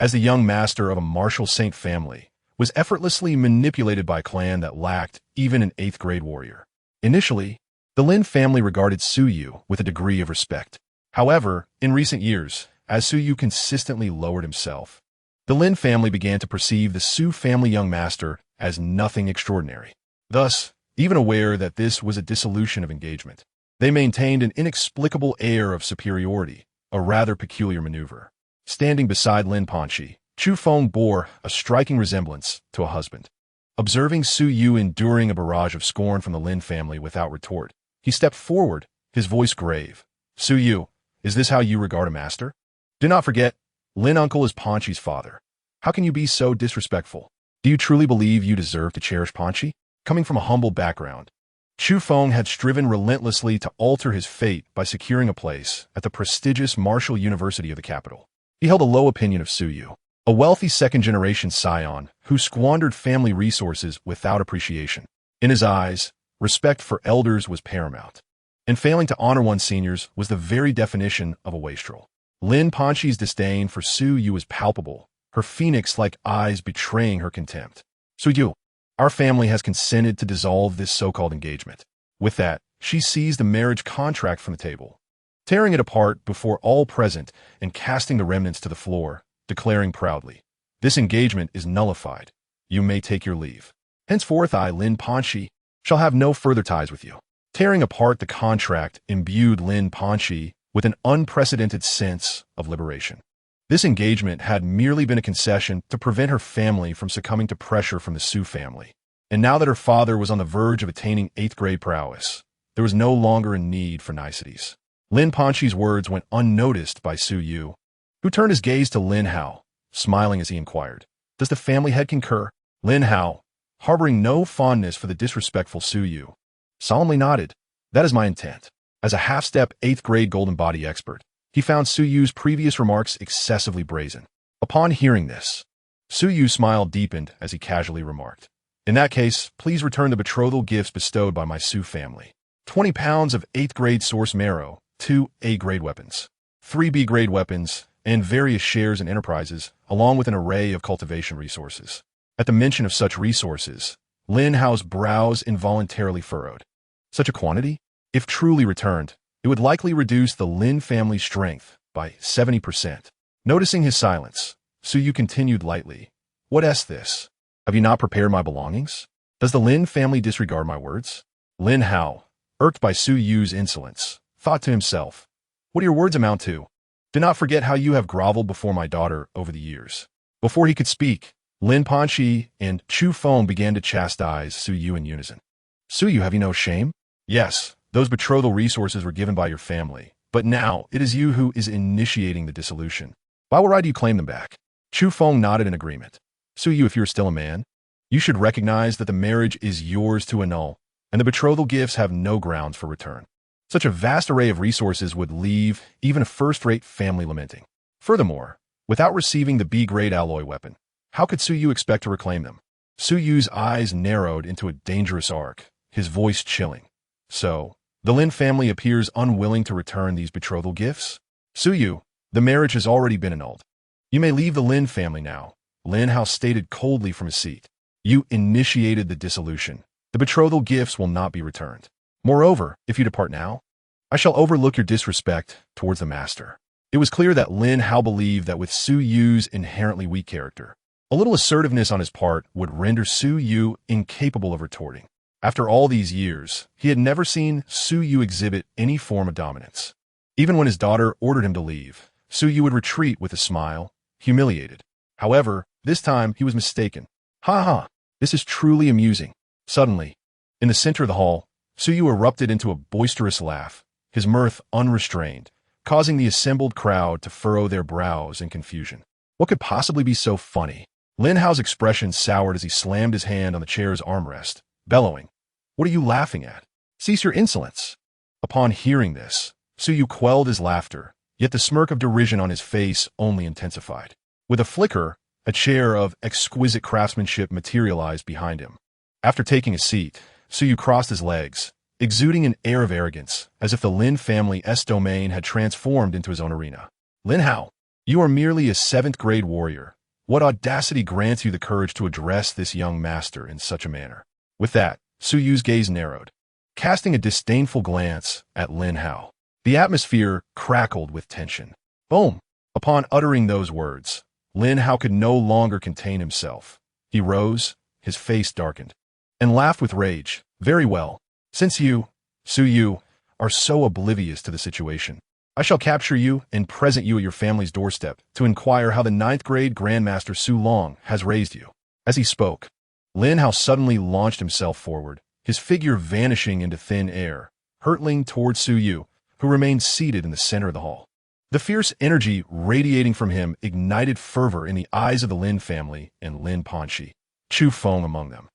as the young master of a martial saint family, was effortlessly manipulated by a clan that lacked even an 8th-grade warrior. Initially, the Lin family regarded Su Yu with a degree of respect. However, in recent years, as Su Yu consistently lowered himself, the Lin family began to perceive the Su family young master as nothing extraordinary. Thus, even aware that this was a dissolution of engagement, they maintained an inexplicable air of superiority, a rather peculiar maneuver. Standing beside Lin Panxi, Chu Feng bore a striking resemblance to a husband. Observing Su Yu enduring a barrage of scorn from the Lin family without retort, he stepped forward, his voice grave. "Su Yu, is this how you regard a master? Do not forget, Lin Uncle is Panxi's father. How can you be so disrespectful? Do you truly believe you deserve to cherish Panxi? Coming from a humble background, Chu Feng had striven relentlessly to alter his fate by securing a place at the prestigious Martial University of the capital. He held a low opinion of Su Yu, a wealthy second-generation scion who squandered family resources without appreciation. In his eyes, respect for elders was paramount, and failing to honor one's seniors was the very definition of a wastrel. Lin Panxi's disdain for Su Yu was palpable, her phoenix-like eyes betraying her contempt. Su Yu, our family has consented to dissolve this so-called engagement. With that, she seized the marriage contract from the table, tearing it apart before all present and casting the remnants to the floor, declaring proudly, "This engagement is nullified. You may take your leave. Henceforth I, Lin Panxi, shall have no further ties with you." Tearing apart the contract imbued Lin Panxi with an unprecedented sense of liberation. This engagement had merely been a concession to prevent her family from succumbing to pressure from the Su family. And now that her father was on the verge of attaining 8th grade prowess, there was no longer a need for niceties. Lin Panxi's words went unnoticed by Su Yu, who turned his gaze to Lin Hao, smiling as he inquired, "Does the family head concur?" Lin Hao, harboring no fondness for the disrespectful Su Yu, solemnly nodded. "That is my intent." As a half-step 8th grade golden body expert, he found Su Yu's previous remarks excessively brazen. Upon hearing this, Su Yu's smile deepened as he casually remarked, "In that case, please return the betrothal gifts bestowed by my Su family. 20 pounds of 8th grade source marrow, 2 A-grade weapons, 3 B-grade weapons, and various shares in enterprises, along with an array of cultivation resources." At the mention of such resources, Lin Hao's brows involuntarily furrowed. Such a quantity? If truly returned, it would likely reduce the Lin family's strength by 70%. Noticing his silence, Su Yu continued lightly, "What is this? Have you not prepared my belongings? Does the Lin family disregard my words?" Lin Hao, irked by Su Yu's insolence, thought to himself, "What do your words amount to? Do not forget how you have groveled before my daughter over the years." Before he could speak, Lin Panxi and Chu Feng began to chastise Su Yu in unison. "Su Yu, have you no shame? Yes, those betrothal resources were given by your family, but now it is you who is initiating the dissolution. By what right do you claim them back?" Chu Feng nodded in agreement. "Su Yu, if you are still a man, you should recognize that the marriage is yours to annul, and the betrothal gifts have no grounds for return. Such a vast array of resources would leave even a first-rate family lamenting. Furthermore, without receiving the B-grade alloy weapon, how could Su Yu expect to reclaim them?" Su Yu's eyes narrowed into a dangerous arc, his voice chilling. "So, the Lin family appears unwilling to return these betrothal gifts? Su Yu, the marriage has already been annulled. You may leave the Lin family now," Lin Hao stated coldly from his seat. "You initiated the dissolution. The betrothal gifts will not be returned. Moreover, if you depart now, I shall overlook your disrespect towards the master." It was clear that Lin Hao believed that with Su Yu's inherently weak character, a little assertiveness on his part would render Su Yu incapable of retorting. After all these years, he had never seen Su Yu exhibit any form of dominance. Even when his daughter ordered him to leave, Su Yu would retreat with a smile, humiliated. However, this time he was mistaken. "Ha ha, this is truly amusing." Suddenly, in the center of the hall, Su Yu erupted into a boisterous laugh, his mirth unrestrained, causing the assembled crowd to furrow their brows in confusion. What could possibly be so funny? Lin Hao's expression soured as he slammed his hand on the chair's armrest, bellowing, "What are you laughing at? Cease your insolence." Upon hearing this, Su Yu quelled his laughter, yet the smirk of derision on his face only intensified. With a flicker, a chair of exquisite craftsmanship materialized behind him. After taking a seat, Su Yu crossed his legs, exuding an air of arrogance, as if the Lin family's domain had transformed into his own arena. "Lin Hao, you are merely a 7th grade warrior. What audacity grants you the courage to address this young master in such a manner?" With that, Su Yu's gaze narrowed, casting a disdainful glance at Lin Hao. The atmosphere crackled with tension. Boom! Upon uttering those words, Lin Hao could no longer contain himself. He rose, his face darkened, and laughed with rage. "Very well. Since you, Su Yu, are so oblivious to the situation, I shall capture you and present you at your family's doorstep to inquire how the 9th grade Grandmaster Su Long has raised you." As he spoke, Lin Hao suddenly launched himself forward, his figure vanishing into thin air, hurtling towards Su Yu, who remained seated in the center of the hall. The fierce energy radiating from him ignited fervor in the eyes of the Lin family and Lin Panxi, Chu Feng among them.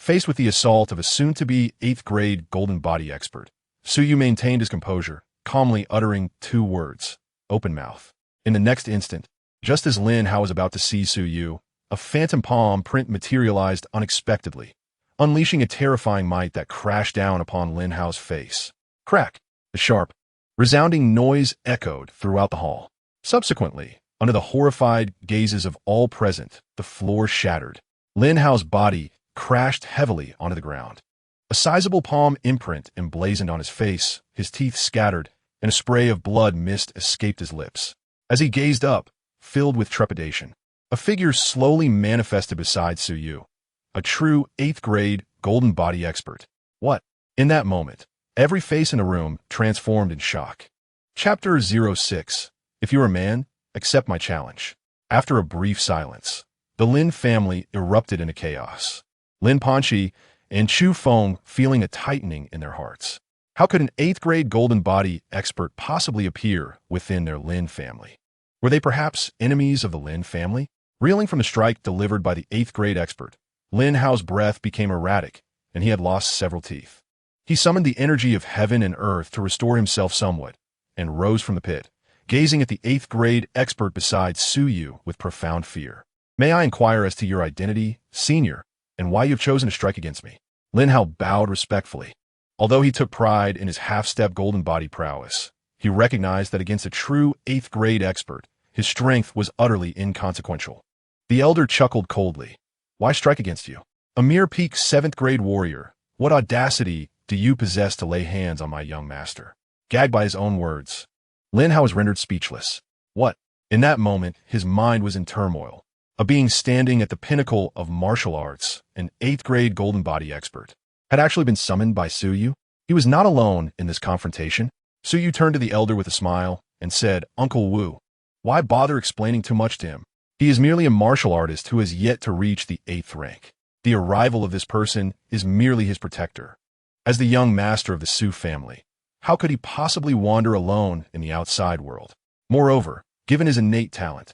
Faced with the assault of a soon-to-be 8th-grade golden body expert, Suyu maintained his composure, calmly uttering 2 words, open mouth. In the next instant, just as Lin Hao was about to seize Suyu, a phantom palm print materialized unexpectedly, unleashing a terrifying might that crashed down upon Lin Hao's face. Crack! A sharp, resounding noise echoed throughout the hall. Subsequently, under the horrified gazes of all present, the floor shattered. Lin Hao's body crashed heavily onto the ground. A sizable palm imprint emblazoned on his face, his teeth scattered, and a spray of blood mist escaped his lips. As he gazed up, filled with trepidation, a figure slowly manifested beside Suyu, a true 8th-grade golden body expert. What? In that moment, every face in the room transformed in shock. Chapter 06. If you're a man, accept my challenge. After a brief silence, the Lin family erupted into chaos. Lin Panxi and Chu Feng feeling a tightening in their hearts. How could an 8th-grade golden body expert possibly appear within their Lin family? Were they perhaps enemies of the Lin family? Reeling from the strike delivered by the 8th-grade expert, Lin Hao's breath became erratic, and he had lost several teeth. He summoned the energy of heaven and earth to restore himself somewhat, and rose from the pit, gazing at the 8th-grade expert beside Suyu with profound fear. May I inquire as to your identity, senior, and why you have chosen to strike against me? Lin Hao bowed respectfully. Although he took pride in his half-step golden body prowess, he recognized that against a true 8th-grade expert, his strength was utterly inconsequential. The elder chuckled coldly. Why strike against you? A mere peak 7th-grade warrior. What audacity do you possess to lay hands on my young master? Gagged by his own words, Lin Hao was rendered speechless. What? In that moment, his mind was in turmoil. A being standing at the pinnacle of martial arts, an 8th-grade golden body expert, had actually been summoned by Suyu. He was not alone in this confrontation. Suyu turned to the elder with a smile and said, Uncle Wu, why bother explaining too much to him? He is merely a martial artist who has yet to reach the 8th rank. The arrival of this person is merely his protector. As the young master of the Su family, how could he possibly wander alone in the outside world? Moreover, given his innate talent,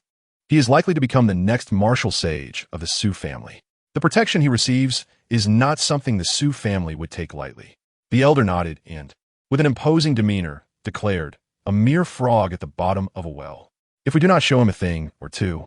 he is likely to become the next martial sage of the Su family. The protection he receives is not something the Su family would take lightly. The elder nodded and, with an imposing demeanor, declared, a mere frog at the bottom of a well. If we do not show him a thing or two,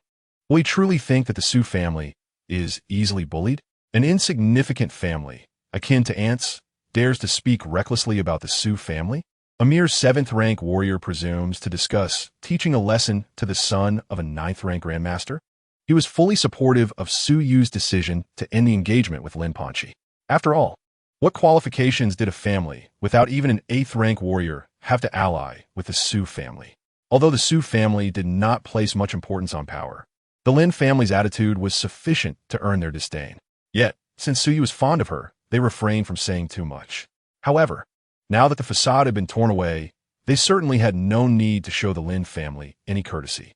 will he truly think that the Su family is easily bullied? An insignificant family, akin to ants, dares to speak recklessly about the Su family? A mere 7th-rank warrior presumes to discuss teaching a lesson to the son of a 9th-rank Grandmaster? He was fully supportive of Su Yu's decision to end the engagement with Lin Panxi. After all, what qualifications did a family without even an 8th-rank warrior have to ally with the Su family? Although the Su family did not place much importance on power, the Lin family's attitude was sufficient to earn their disdain. Yet, since Suyu was fond of her, they refrained from saying too much. However, now that the facade had been torn away, they certainly had no need to show the Lin family any courtesy.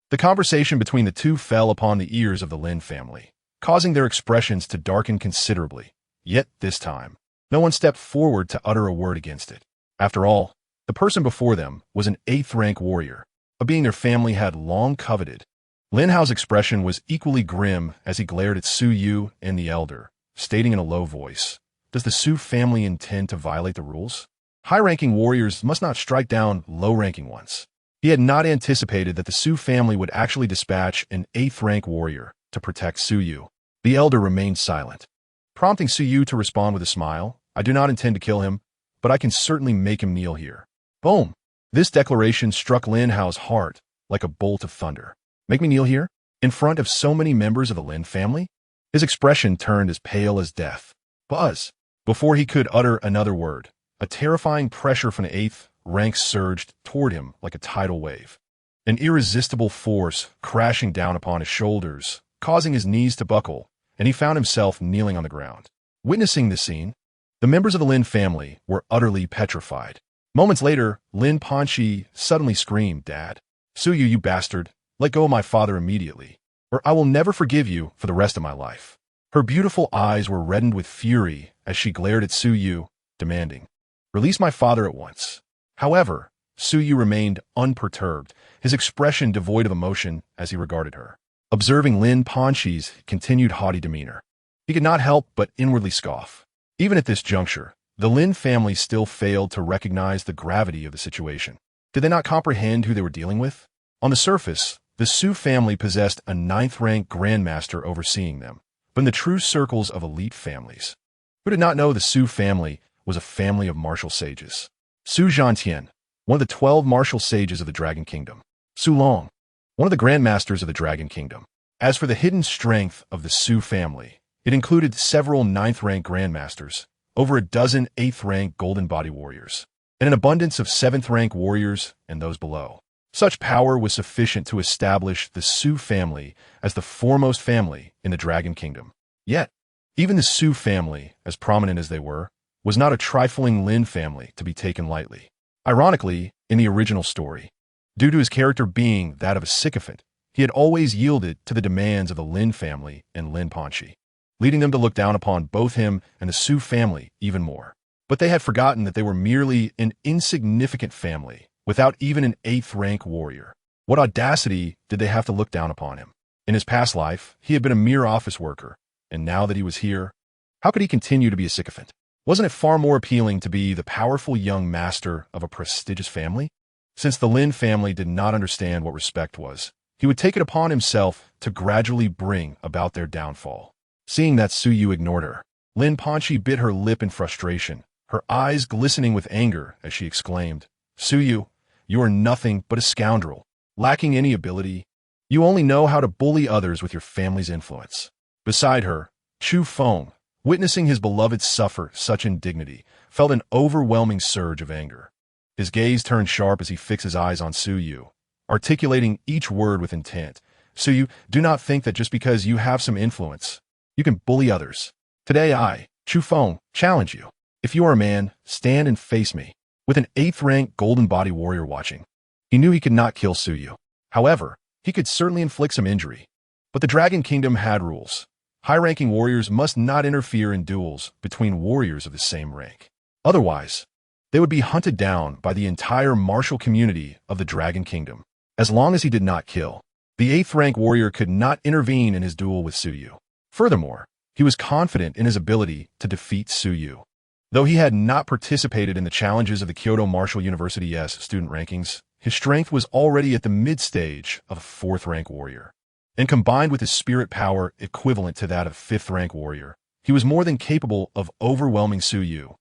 The conversation between the two fell upon the ears of the Lin family, causing their expressions to darken considerably. Yet this time, no one stepped forward to utter a word against it. After all, the person before them was an 8th-rank warrior, a being their family had long coveted. Lin Hao's expression was equally grim as he glared at Su Yu and the elder, stating in a low voice, does the Su family intend to violate the rules? High-ranking warriors must not strike down low-ranking ones. He had not anticipated that the Su family would actually dispatch an 8th-rank warrior to protect Su Yu. The elder remained silent, prompting Su Yu to respond with a smile. I do not intend to kill him, but I can certainly make him kneel here. Boom! This declaration struck Lin Hao's heart like a bolt of thunder. Make me kneel here? In front of so many members of the Lin family? His expression turned as pale as death. Buzz! Before he could utter another word, a terrifying pressure from the 8th rank surged toward him like a tidal wave. An irresistible force crashing down upon his shoulders, causing his knees to buckle, and he found himself kneeling on the ground. Witnessing this scene, the members of the Lin family were utterly petrified. Moments later, Lin Panxi suddenly screamed, Dad, Suyu, you bastard, let go of my father immediately, or I will never forgive you for the rest of my life. Her beautiful eyes were reddened with fury as she glared at Suyu, demanding, release my father at once. However, Suyu remained unperturbed, his expression devoid of emotion as he regarded her. Observing Lin Panxi's continued haughty demeanor, He could not help but inwardly scoff. Even at this juncture, the Lin family still failed to recognize the gravity of the situation. Did they not comprehend who they were dealing with? On the surface, the Su family possessed a 9th-rank grandmaster overseeing them, but in the true circles of elite families. Who did not know the Su family was a family of martial sages? Su Zhantian, one of the 12 martial sages of the Dragon Kingdom. Su Long, one of the Grandmasters of the Dragon Kingdom. As for the hidden strength of the Su family, it included several 9th-rank Grandmasters, over a dozen 8th-rank Golden Body Warriors, and an abundance of 7th-rank warriors and those below. Such power was sufficient to establish the Su family as the foremost family in the Dragon Kingdom. Yet, even the Su family, as prominent as they were, was not a trifling Lin family to be taken lightly. Ironically, in the original story, due to his character being that of a sycophant, he had always yielded to the demands of the Lin family and Lin Panxi, leading them to look down upon both him and the Su family even more. But they had forgotten that they were merely an insignificant family, without even an 8th-rank warrior. What audacity did they have to look down upon him? In his past life, he had been a mere office worker, and now that he was here, how could he continue to be a sycophant? Wasn't it far more appealing to be the powerful young master of a prestigious family? Since the Lin family did not understand what respect was, he would take it upon himself to gradually bring about their downfall. Seeing that Su Yu ignored her, Lin Panxi bit her lip in frustration, her eyes glistening with anger as she exclaimed, "Su Yu, you are nothing but a scoundrel, lacking any ability. You only know how to bully others with your family's influence." Beside her, Chu Feng, witnessing his beloved suffer such indignity, felt an overwhelming surge of anger. His gaze turned sharp as he fixed his eyes on Su Yu, articulating each word with intent. "Su Yu, do not think that just because you have some influence, you can bully others. Today I, Chu Feng, challenge you. If you are a man, stand and face me." With an 8th-rank Golden Body Warrior watching, he knew he could not kill Su Yu. However, he could certainly inflict some injury. But the Dragon Kingdom had rules. High-ranking warriors must not interfere in duels between warriors of the same rank. Otherwise, they would be hunted down by the entire martial community of the Dragon Kingdom. As long as he did not kill, the 8th-rank warrior could not intervene in his duel with Su Yu. Furthermore, he was confident in his ability to defeat Su Yu. Though he had not participated in the challenges of the Kyoto Martial University's student rankings, his strength was already at the mid-stage of a 4th-rank warrior. And combined with his spirit power equivalent to that of a 5th-rank warrior, he was more than capable of overwhelming Su Yu,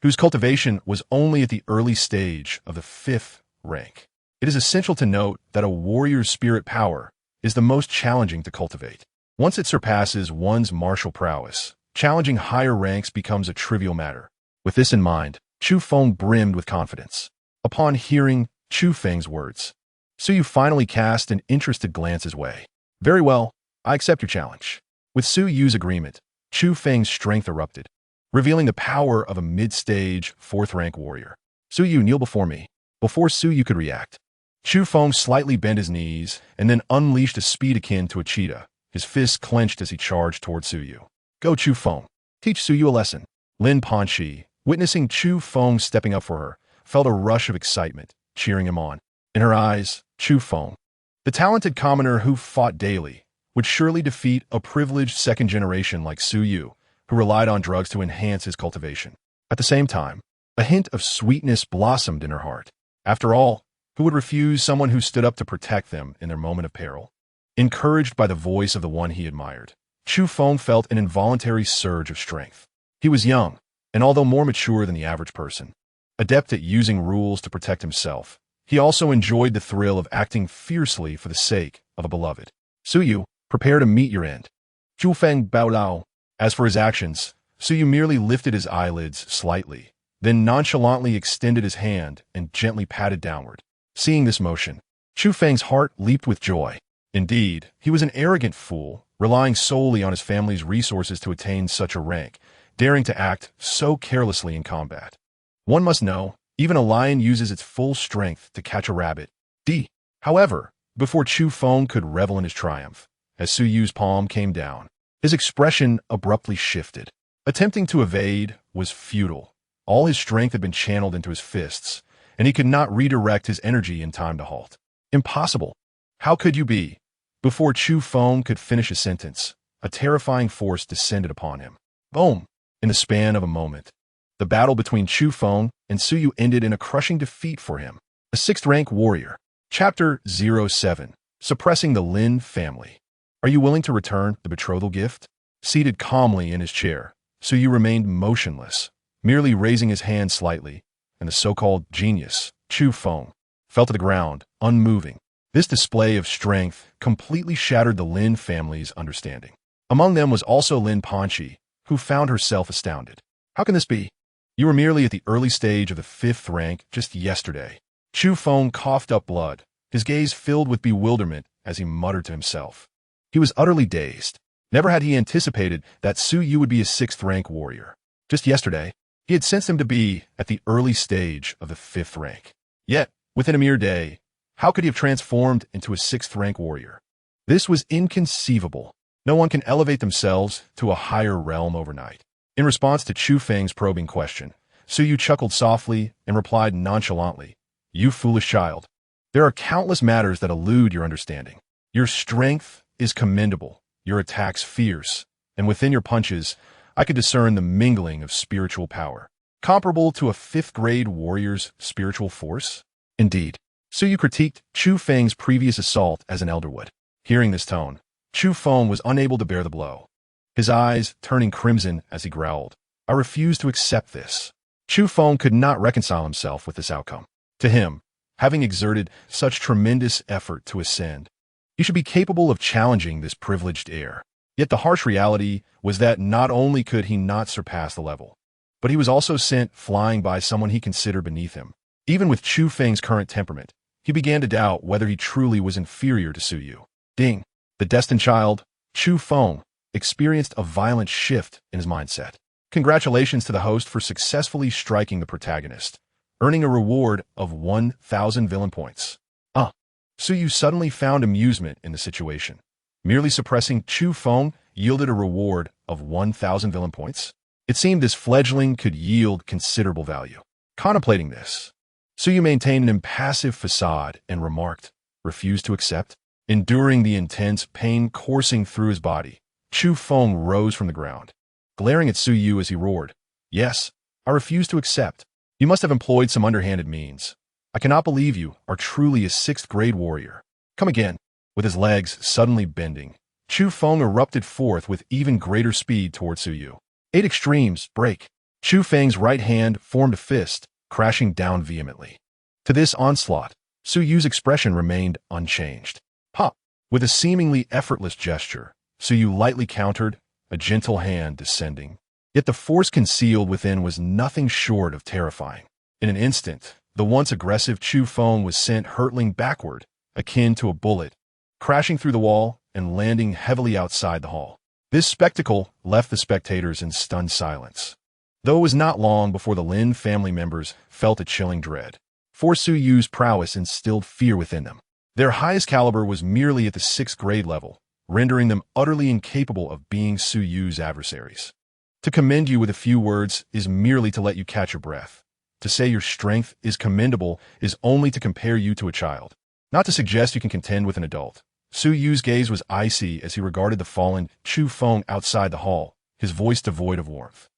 whose cultivation was only at the early stage of the 5th rank. It is essential to note that a warrior's spirit power is the most challenging to cultivate. Once it surpasses one's martial prowess, challenging higher ranks becomes a trivial matter. With this in mind, Chu Feng brimmed with confidence. Upon hearing Chu Feng's words, Su Yu finally cast an interested glance his way. "Very well, I accept your challenge." With Su Yu's agreement, Chu Feng's strength erupted, revealing the power of a mid-stage 4th-rank warrior. "Su Yu, kneel before me." Before Su Yu could react, Chu Feng slightly bent his knees and then unleashed a speed akin to a cheetah, his fists clenched as he charged toward Su Yu. "Go, Chu Feng. Teach Su Yu a lesson." Lin Panxi, witnessing Chu Feng stepping up for her, felt a rush of excitement, cheering him on. In her eyes, Chu Feng, the talented commoner who fought daily, would surely defeat a privileged second generation like Su Yu, who relied on drugs to enhance his cultivation. At the same time, a hint of sweetness blossomed in her heart. After all, who would refuse someone who stood up to protect them in their moment of peril? Encouraged by the voice of the one he admired, Chu Feng felt an involuntary surge of strength. He was young, and although more mature than the average person, adept at using rules to protect himself, he also enjoyed the thrill of acting fiercely for the sake of a beloved. "Su Yu, prepare to meet your end." Chu Feng bowed low. As for his actions, Su Yu merely lifted his eyelids slightly, then nonchalantly extended his hand and gently patted downward. Seeing this motion, Chu Feng's heart leaped with joy. Indeed, he was an arrogant fool, relying solely on his family's resources to attain such a rank, daring to act so carelessly in combat. One must know, even a lion uses its full strength to catch a rabbit. However, before Chu Feng could revel in his triumph, as Su Yu's palm came down, his expression abruptly shifted. Attempting to evade was futile. All his strength had been channeled into his fists, and he could not redirect his energy in time to halt. "Impossible. How could you be?" Before Chu Feng could finish his sentence, a terrifying force descended upon him. Boom! In the span of a moment, the battle between Chu Feng and Suyu ended in a crushing defeat for him. A 6th-rank warrior. Chapter 07. Suppressing the Lin family. Are you willing to return the betrothal gift? Seated calmly in his chair, Suyu remained motionless, merely raising his hand slightly, and the so-called genius, Chu Feng, fell to the ground, unmoving. This display of strength completely shattered the Lin family's understanding. Among them was also Lin Panxi, who found herself astounded. How can this be? You were merely at the early stage of the 5th rank just yesterday. Chu Feng coughed up blood, his gaze filled with bewilderment as he muttered to himself. He was utterly dazed. Never had he anticipated that Suyu would be a 6th-rank warrior. Just yesterday, he had sensed him to be at the early stage of the 5th rank. Yet, within a mere day, how could he have transformed into a 6th-rank warrior? This was inconceivable. No one can elevate themselves to a higher realm overnight. In response to Chu Feng's probing question, Suyu chuckled softly and replied nonchalantly, "You foolish child. There are countless matters that elude your understanding. Your strength is commendable, your attacks fierce, and within your punches, I could discern the mingling of spiritual power, comparable to a 5th-grade warrior's spiritual force." Indeed, Suyu critiqued Chu Feng's previous assault as an elderwood. Hearing this tone, Chu Feng was unable to bear the blow, his eyes turning crimson as he growled, "I refuse to accept this." Chu Feng could not reconcile himself with this outcome. To him, having exerted such tremendous effort to ascend, he should be capable of challenging this privileged heir. Yet the harsh reality was that not only could he not surpass the level, but he was also sent flying by someone he considered beneath him. Even with Chu Feng's current temperament, he began to doubt whether he truly was inferior to Suyu. Ding! The destined child, Chu Feng, experienced a violent shift in his mindset. Congratulations to the host for successfully striking the protagonist, earning a reward of 1,000 villain points. Suyu suddenly found amusement in the situation. Merely suppressing Chu Feng yielded a reward of 1,000 villain points. It seemed this fledgling could yield considerable value. Contemplating this, Suyu maintained an impassive facade and remarked, "Refuse to accept?" Enduring the intense pain coursing through his body, Chu Feng rose from the ground, glaring at Suyu as he roared, "Yes, I refuse to accept. You must have employed some underhanded means. I cannot believe you are truly a 6th-grade warrior. Come again." With his legs suddenly bending, Chu Feng erupted forth with even greater speed toward Suyu. 8 extremes, break. Chu Feng's right hand formed a fist, crashing down vehemently. To this onslaught, Suyu's expression remained unchanged. Pop! With a seemingly effortless gesture, Suyu lightly countered, a gentle hand descending. Yet the force concealed within was nothing short of terrifying. In an instant, the once aggressive Chu Feng was sent hurtling backward, akin to a bullet, crashing through the wall and landing heavily outside the hall. This spectacle left the spectators in stunned silence. Though it was not long before the Lin family members felt a chilling dread, for Suyu's prowess instilled fear within them. Their highest caliber was merely at the 6th-grade level, rendering them utterly incapable of being Suyu's adversaries. To commend you with a few words is merely to let you catch your breath. To say your strength is commendable is only to compare you to a child, not to suggest you can contend with an adult. Suyu's gaze was icy as he regarded the fallen Chu Feng outside the hall, his voice devoid of warmth.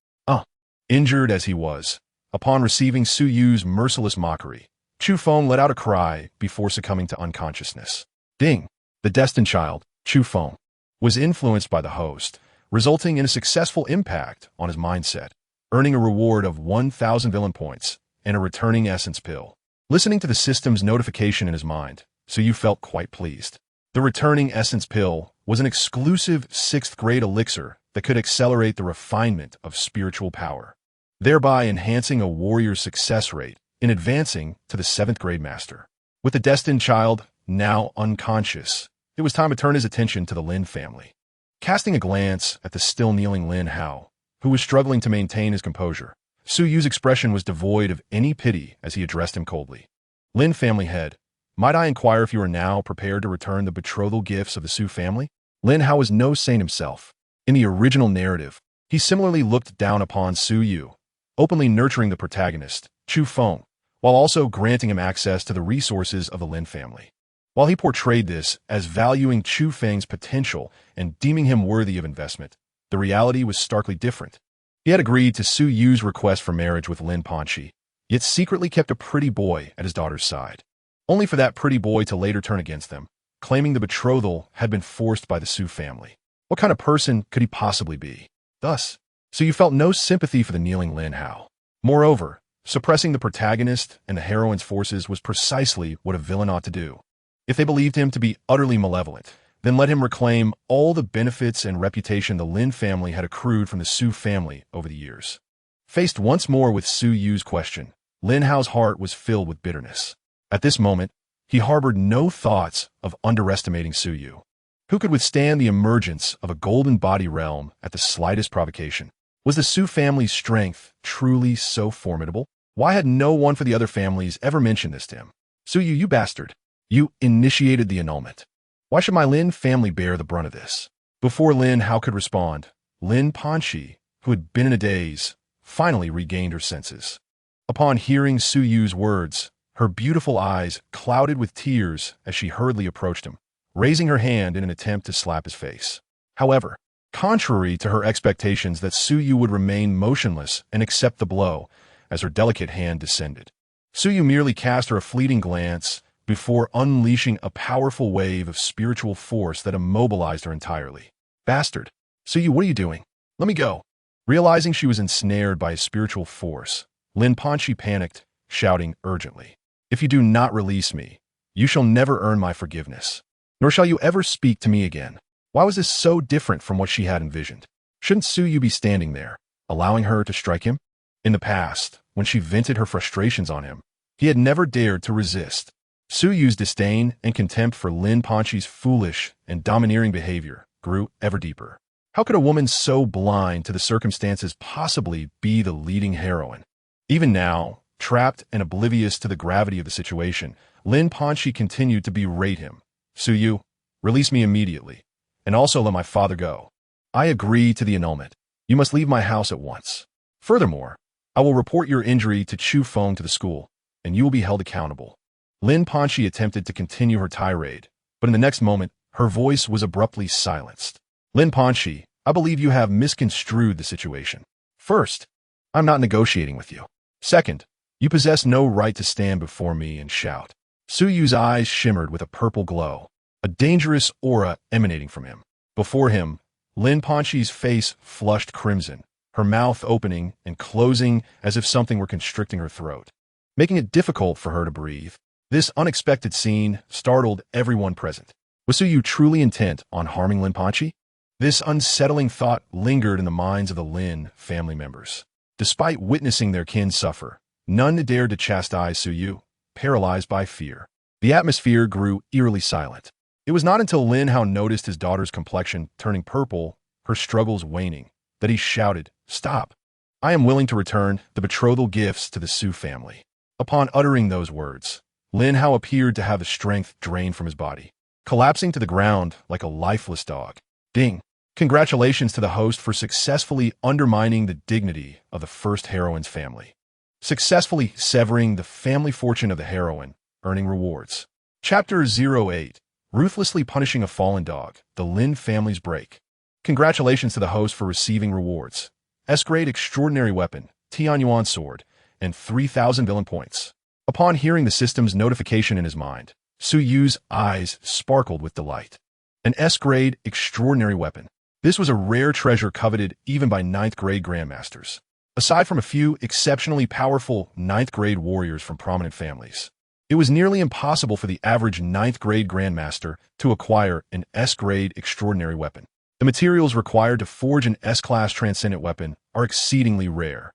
Injured as he was, upon receiving Suyu's merciless mockery, Chu Feng let out a cry before succumbing to unconsciousness. Ding! The destined child, Chu Feng, was influenced by the host, resulting in a successful impact on his mindset, earning a reward of 1,000 villain points and a returning essence pill. Listening to the system's notification in his mind, Suyu felt quite pleased. The returning essence pill was an exclusive 6th-grade elixir that could accelerate the refinement of spiritual power, thereby enhancing a warrior's success rate in advancing to the 7th-grade master. With the destined child now unconscious, it was time to turn his attention to the Lin family. Casting a glance at the still-kneeling Lin Hao, who was struggling to maintain his composure, Suyu's expression was devoid of any pity as he addressed him coldly. "Lin family head, might I inquire if you are now prepared to return the betrothal gifts of the Su family?" Lin Hao was no saint himself. In the original narrative, he similarly looked down upon Suyu, openly nurturing the protagonist, Chu Feng, while also granting him access to the resources of the Lin family. While he portrayed this as valuing Chu Feng's potential and deeming him worthy of investment, the reality was starkly different. He had agreed to Su Yu's request for marriage with Lin Panxi, yet secretly kept a pretty boy at his daughter's side, only for that pretty boy to later turn against them, claiming the betrothal had been forced by the Su family. What kind of person could he possibly be? Thus, Su Yu felt no sympathy for the kneeling Lin Hao. Moreover, suppressing the protagonist and the heroine's forces was precisely what a villain ought to do. If they believed him to be utterly malevolent, then let him reclaim all the benefits and reputation the Lin family had accrued from the Su family over the years. Faced once more with Su Yu's question, Lin Hao's heart was filled with bitterness. At this moment, he harbored no thoughts of underestimating Su Yu. Who could withstand the emergence of a golden body realm at the slightest provocation? Was the Su family's strength truly so formidable? Why had no one for the other families ever mentioned this to him? Su Yu, you bastard. You initiated the annulment. Why should my Lin family bear the brunt of this? Before Lin Hao could respond, Lin Panxi, who had been in a daze, finally regained her senses. Upon hearing Su Yu's words, her beautiful eyes clouded with tears as she hurriedly approached him, raising her hand in an attempt to slap his face. However, contrary to her expectations that Su Yu would remain motionless and accept the blow as her delicate hand descended, Su Yu merely cast her a fleeting glance before unleashing a powerful wave of spiritual force that immobilized her entirely. Bastard! Su Yu, what are you doing? Let me go! Realizing she was ensnared by a spiritual force, Lin Panxi panicked, shouting urgently, If you do not release me, you shall never earn my forgiveness, nor shall you ever speak to me again. Why was this so different from what she had envisioned? Shouldn't Su Yu be standing there, allowing her to strike him? In the past, when she vented her frustrations on him, he had never dared to resist. Su Yu's disdain and contempt for Lin Panxi's foolish and domineering behavior grew ever deeper. How could a woman so blind to the circumstances possibly be the leading heroine? Even now, trapped and oblivious to the gravity of the situation, Lin Panxi continued to berate him. Su Yu, release me immediately, and also let my father go. I agree to the annulment. You must leave my house at once. Furthermore, I will report your injury to Chu Feng to the school, and you will be held accountable. Lin Panxi attempted to continue her tirade, but in the next moment, her voice was abruptly silenced. Lin Panxi, I believe you have misconstrued the situation. First, I'm not negotiating with you. Second, you possess no right to stand before me and shout. Su Yu's eyes shimmered with a purple glow, a dangerous aura emanating from him. Before him, Lin Panxi's face flushed crimson, her mouth opening and closing as if something were constricting her throat, making it difficult for her to breathe. This unexpected scene startled everyone present. Was Su Yu truly intent on harming Lin Panxi? This unsettling thought lingered in the minds of the Lin family members. Despite witnessing their kin suffer, none dared to chastise Su Yu, paralyzed by fear. The atmosphere grew eerily silent. It was not until Lin Hao noticed his daughter's complexion turning purple, her struggles waning, that he shouted, Stop! I am willing to return the betrothal gifts to the Su family. Upon uttering those words, Lin Hao appeared to have the strength drained from his body, collapsing to the ground like a lifeless dog. Ding! Congratulations to the host for successfully undermining the dignity of the first heroine's family. Successfully severing the family fortune of the heroine, earning rewards. Chapter 08. Ruthlessly punishing a fallen dog, the Lin family's break. Congratulations to the host for receiving rewards. S-grade extraordinary weapon, Tianyuan sword, and 3,000 villain points. Upon hearing the system's notification in his mind, Su Yu's eyes sparkled with delight. An S-grade extraordinary weapon. This was a rare treasure coveted even by 9th grade Grandmasters. Aside from a few exceptionally powerful 9th grade warriors from prominent families, it was nearly impossible for the average 9th grade Grandmaster to acquire an S-grade extraordinary weapon. The materials required to forge an S-class transcendent weapon are exceedingly rare,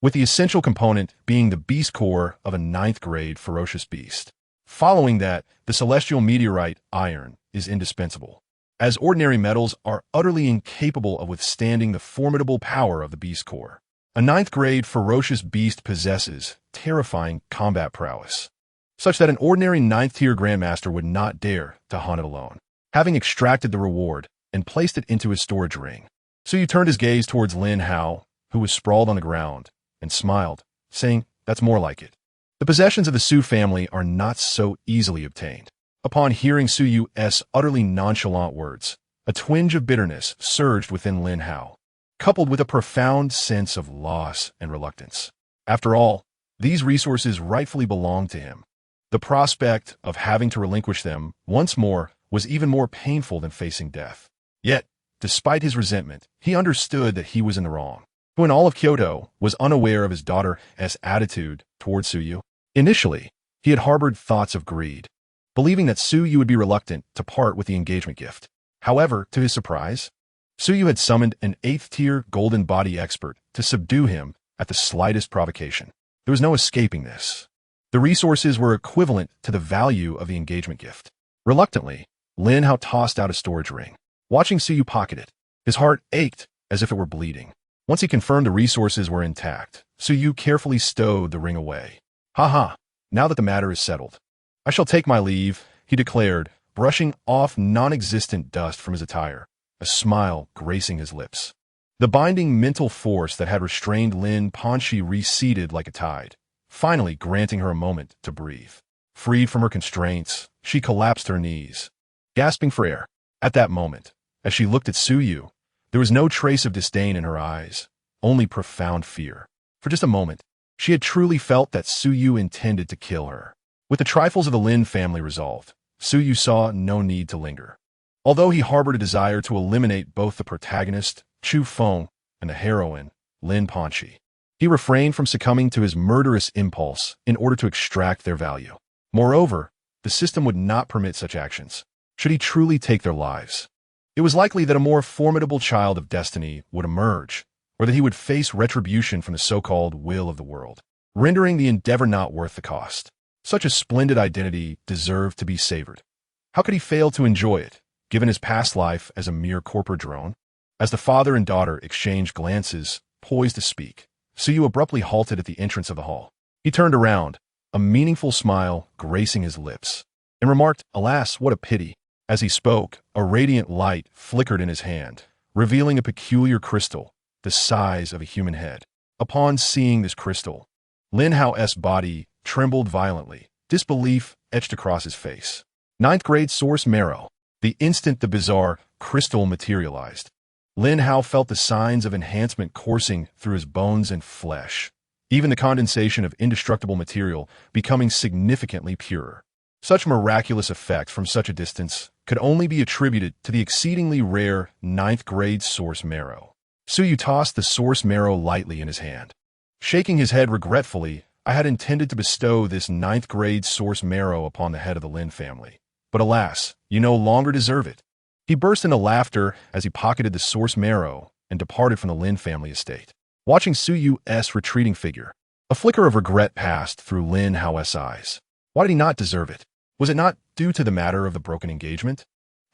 with the essential component being the beast core of a 9th grade ferocious beast. Following that, the celestial meteorite iron is indispensable, as ordinary metals are utterly incapable of withstanding the formidable power of the beast core. A 9th grade ferocious beast possesses terrifying combat prowess, such that an ordinary 9th tier Grandmaster would not dare to hunt it alone. Having extracted the reward and placed it into his storage ring, Su Yu turned his gaze towards Lin Hao, who was sprawled on the ground, and smiled, saying, That's more like it. The possessions of the Su family are not so easily obtained. Upon hearing Su Yu's utterly nonchalant words, a twinge of bitterness surged within Lin Hao, coupled with a profound sense of loss and reluctance. After all, these resources rightfully belonged to him. The prospect of having to relinquish them once more was even more painful than facing death. Yet, despite his resentment, he understood that he was in the wrong. Who in all of Kyoto was unaware of his daughter's attitude towards Suyu? Initially, he had harbored thoughts of greed, believing that Suyu would be reluctant to part with the engagement gift. However, to his surprise, Suyu had summoned an 8th-tier golden body expert to subdue him at the slightest provocation. There was no escaping this. The resources were equivalent to the value of the engagement gift. Reluctantly, Lin Hao tossed out a storage ring. Watching Suyu pocket it, his heart ached as if it were bleeding. Once he confirmed the resources were intact, Suyu carefully stowed the ring away. "Ha, now that the matter is settled, I shall take my leave," he declared, brushing off non-existent dust from his attire, a smile gracing his lips. The binding mental force that had restrained Lin Panxi receded like a tide, finally granting her a moment to breathe. Freed from her constraints, she collapsed to her knees, gasping for air. At that moment, as she looked at Suyu, there was no trace of disdain in her eyes, only profound fear. For just a moment, she had truly felt that Suyu intended to kill her. With the trifles of the Lin family resolved, Suyu saw no need to linger. Although he harbored a desire to eliminate both the protagonist, Chu Feng, and the heroine, Lin Panxi, he refrained from succumbing to his murderous impulse in order to extract their value. Moreover, the system would not permit such actions, should he truly take their lives. It was likely that a more formidable child of destiny would emerge, or that he would face retribution from the so-called will of the world, rendering the endeavor not worth the cost. Such a splendid identity deserved to be savored. How could he fail to enjoy it, given his past life as a mere corporate drone? As the father and daughter exchanged glances, poised to speak, Suyu abruptly halted at the entrance of the hall. He turned around, a meaningful smile gracing his lips, and remarked, "Alas, what a pity." As he spoke, a radiant light flickered in his hand, revealing a peculiar crystal, the size of a human head. Upon seeing this crystal, Lin Hao's body trembled violently, disbelief etched across his face. 9th grade source marrow. The instant the bizarre crystal materialized, Lin Hao felt the signs of enhancement coursing through his bones and flesh, even the condensation of indestructible material becoming significantly purer. Such miraculous effect from such a distance could only be attributed to the exceedingly rare 9th grade source marrow. Suyu tossed the source marrow lightly in his hand. Shaking his head regretfully, "I had intended to bestow this 9th grade source marrow upon the head of the Lin family. But alas, you no longer deserve it." He burst into laughter as he pocketed the source marrow and departed from the Lin family estate. Watching Suyu's retreating figure, a flicker of regret passed through Lin Hao's eyes. Why did he not deserve it? Was it not due to the matter of the broken engagement?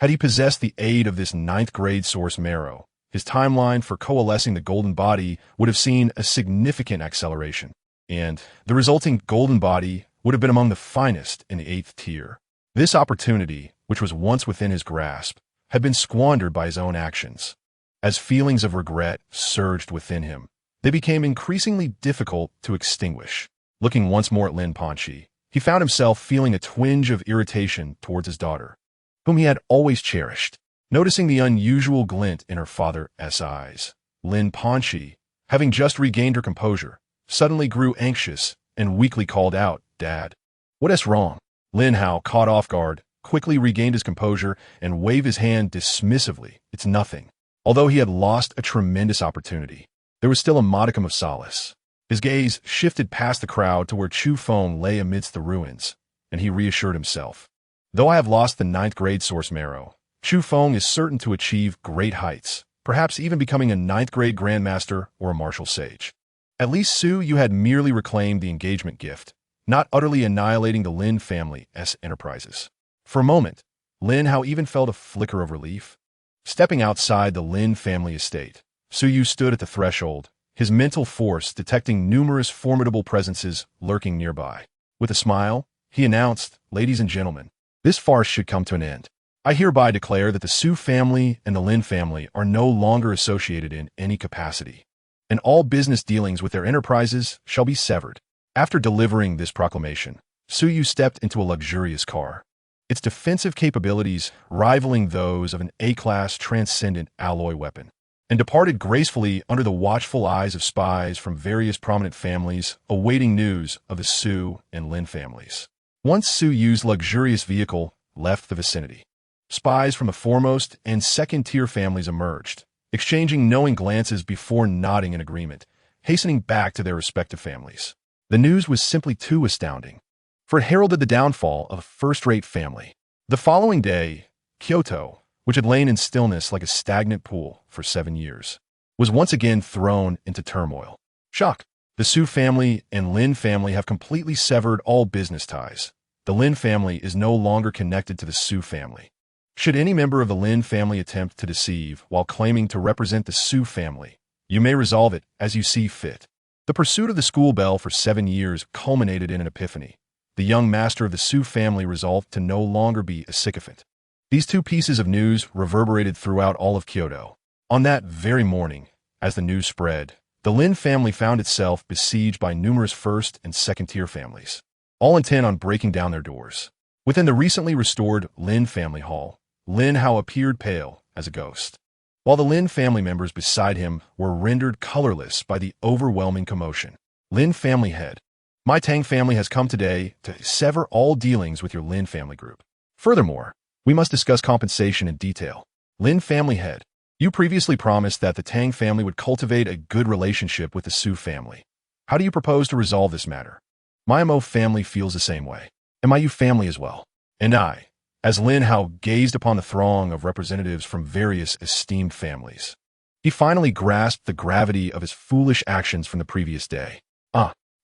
Had he possessed the aid of this 9th grade source marrow, his timeline for coalescing the golden body would have seen a significant acceleration, and the resulting golden body would have been among the finest in the 8th tier. This opportunity, which was once within his grasp, had been squandered by his own actions. As feelings of regret surged within him, they became increasingly difficult to extinguish. Looking once more at Lin Panxi, he found himself feeling a twinge of irritation towards his daughter, whom he had always cherished. Noticing the unusual glint in her father's eyes, Lin Panxi, having just regained her composure, suddenly grew anxious and weakly called out, "Dad, what is wrong?" Lin Hao, caught off guard, quickly regained his composure and waved his hand dismissively. "It's nothing." Although he had lost a tremendous opportunity, there was still a modicum of solace. His gaze shifted past the crowd to where Chu Feng lay amidst the ruins, and he reassured himself. "Though I have lost the 9th grade source marrow, Chu Feng is certain to achieve great heights, perhaps even becoming a 9th grade Grandmaster or a martial sage. At least Su had merely reclaimed the engagement gift, not utterly annihilating the Lin family's enterprises." For a moment, Lin Hao even felt a flicker of relief. Stepping outside the Lin family estate, Suyu stood at the threshold, his mental force detecting numerous formidable presences lurking nearby. With a smile, he announced, "Ladies and gentlemen, this farce should come to an end. I hereby declare that the Su family and the Lin family are no longer associated in any capacity, and all business dealings with their enterprises shall be severed." After delivering this proclamation, Suyu stepped into a luxurious car. its defensive capabilities rivaling those of an A-class transcendent alloy weapon, and departed gracefully under the watchful eyes of spies from various prominent families awaiting news of the Su and Lin families. Once Su Yu's luxurious vehicle left the vicinity, spies from the foremost and second-tier families emerged, exchanging knowing glances before nodding in agreement, hastening back to their respective families. The news was simply too astounding, for it heralded the downfall of a first-rate family. The following day, Kyoto, which had lain in stillness like a stagnant pool for 7 years, was once again thrown into turmoil. Shock! The Su family and Lin family have completely severed all business ties. The Lin family is no longer connected to the Su family. Should any member of the Lin family attempt to deceive while claiming to represent the Su family, you may resolve it as you see fit. The pursuit of the school bell for 7 years culminated in an epiphany. The young master of the Su family resolved to no longer be a sycophant. These two pieces of news reverberated throughout all of Kyoto. On that very morning, as the news spread, the Lin family found itself besieged by numerous first- and second-tier families, all intent on breaking down their doors. Within the recently restored Lin family hall, Lin Hao appeared pale as a ghost, while the Lin family members beside him were rendered colorless by the overwhelming commotion. Lin family head, my Tang family has come today to sever all dealings with your Lin family group. Furthermore, we must discuss compensation in detail. Lin family head, you previously promised that the Tang family would cultivate a good relationship with the Su family. How do you propose to resolve this matter? My Mo family feels the same way, and my Yu family as well. And I, as Lin Hao gazed upon the throng of representatives from various esteemed families, he finally grasped the gravity of his foolish actions from the previous day.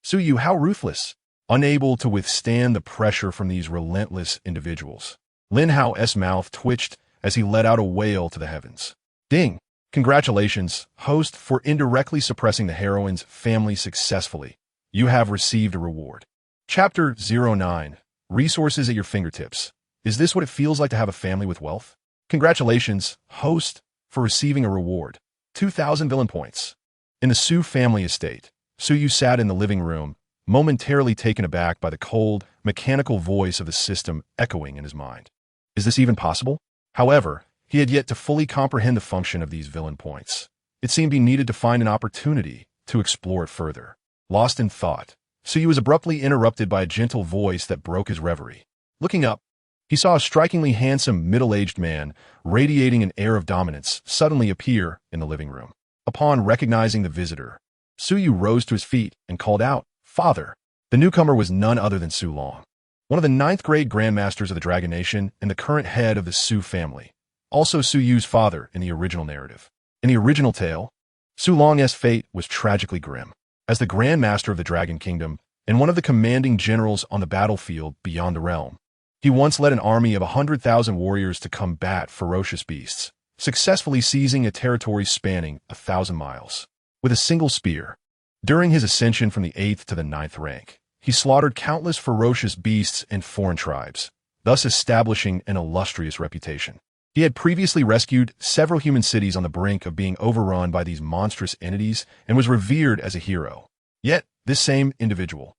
Su Yu, how ruthless! Unable to withstand the pressure from these relentless individuals, Lin Hao's mouth twitched as he let out a wail to the heavens. Ding! Congratulations, host, for indirectly suppressing the heroine's family successfully. You have received a reward. Chapter 09. Resources at your fingertips. Is this what it feels like to have a family with wealth? Congratulations, host, for receiving a reward. 2,000 villain points. In the Su family estate, Su Yu sat in the living room, momentarily taken aback by the cold, mechanical voice of the system echoing in his mind. Is this even possible? However, he had yet to fully comprehend the function of these villain points. It seemed he needed to find an opportunity to explore it further. Lost in thought, Su Yu was abruptly interrupted by a gentle voice that broke his reverie. Looking up, he saw a strikingly handsome middle-aged man, radiating an air of dominance, suddenly appear in the living room. Upon recognizing the visitor, Su Yu rose to his feet and called out, "Father!" The newcomer was none other than Su Long, one of the 9th-grade Grandmasters of the Dragon Nation and the current head of the Su family, also Su Yu's father in the original narrative. In the original tale, Su Long's fate was tragically grim. As the Grandmaster of the Dragon Kingdom and one of the commanding generals on the battlefield beyond the realm, he once led an army of 100,000 warriors to combat ferocious beasts, successfully seizing a territory spanning 1,000 miles. With a single spear, during his ascension from the 8th to the 9th rank, he slaughtered countless ferocious beasts and foreign tribes, thus establishing an illustrious reputation. He had previously rescued several human cities on the brink of being overrun by these monstrous entities and was revered as a hero. Yet, this same individual,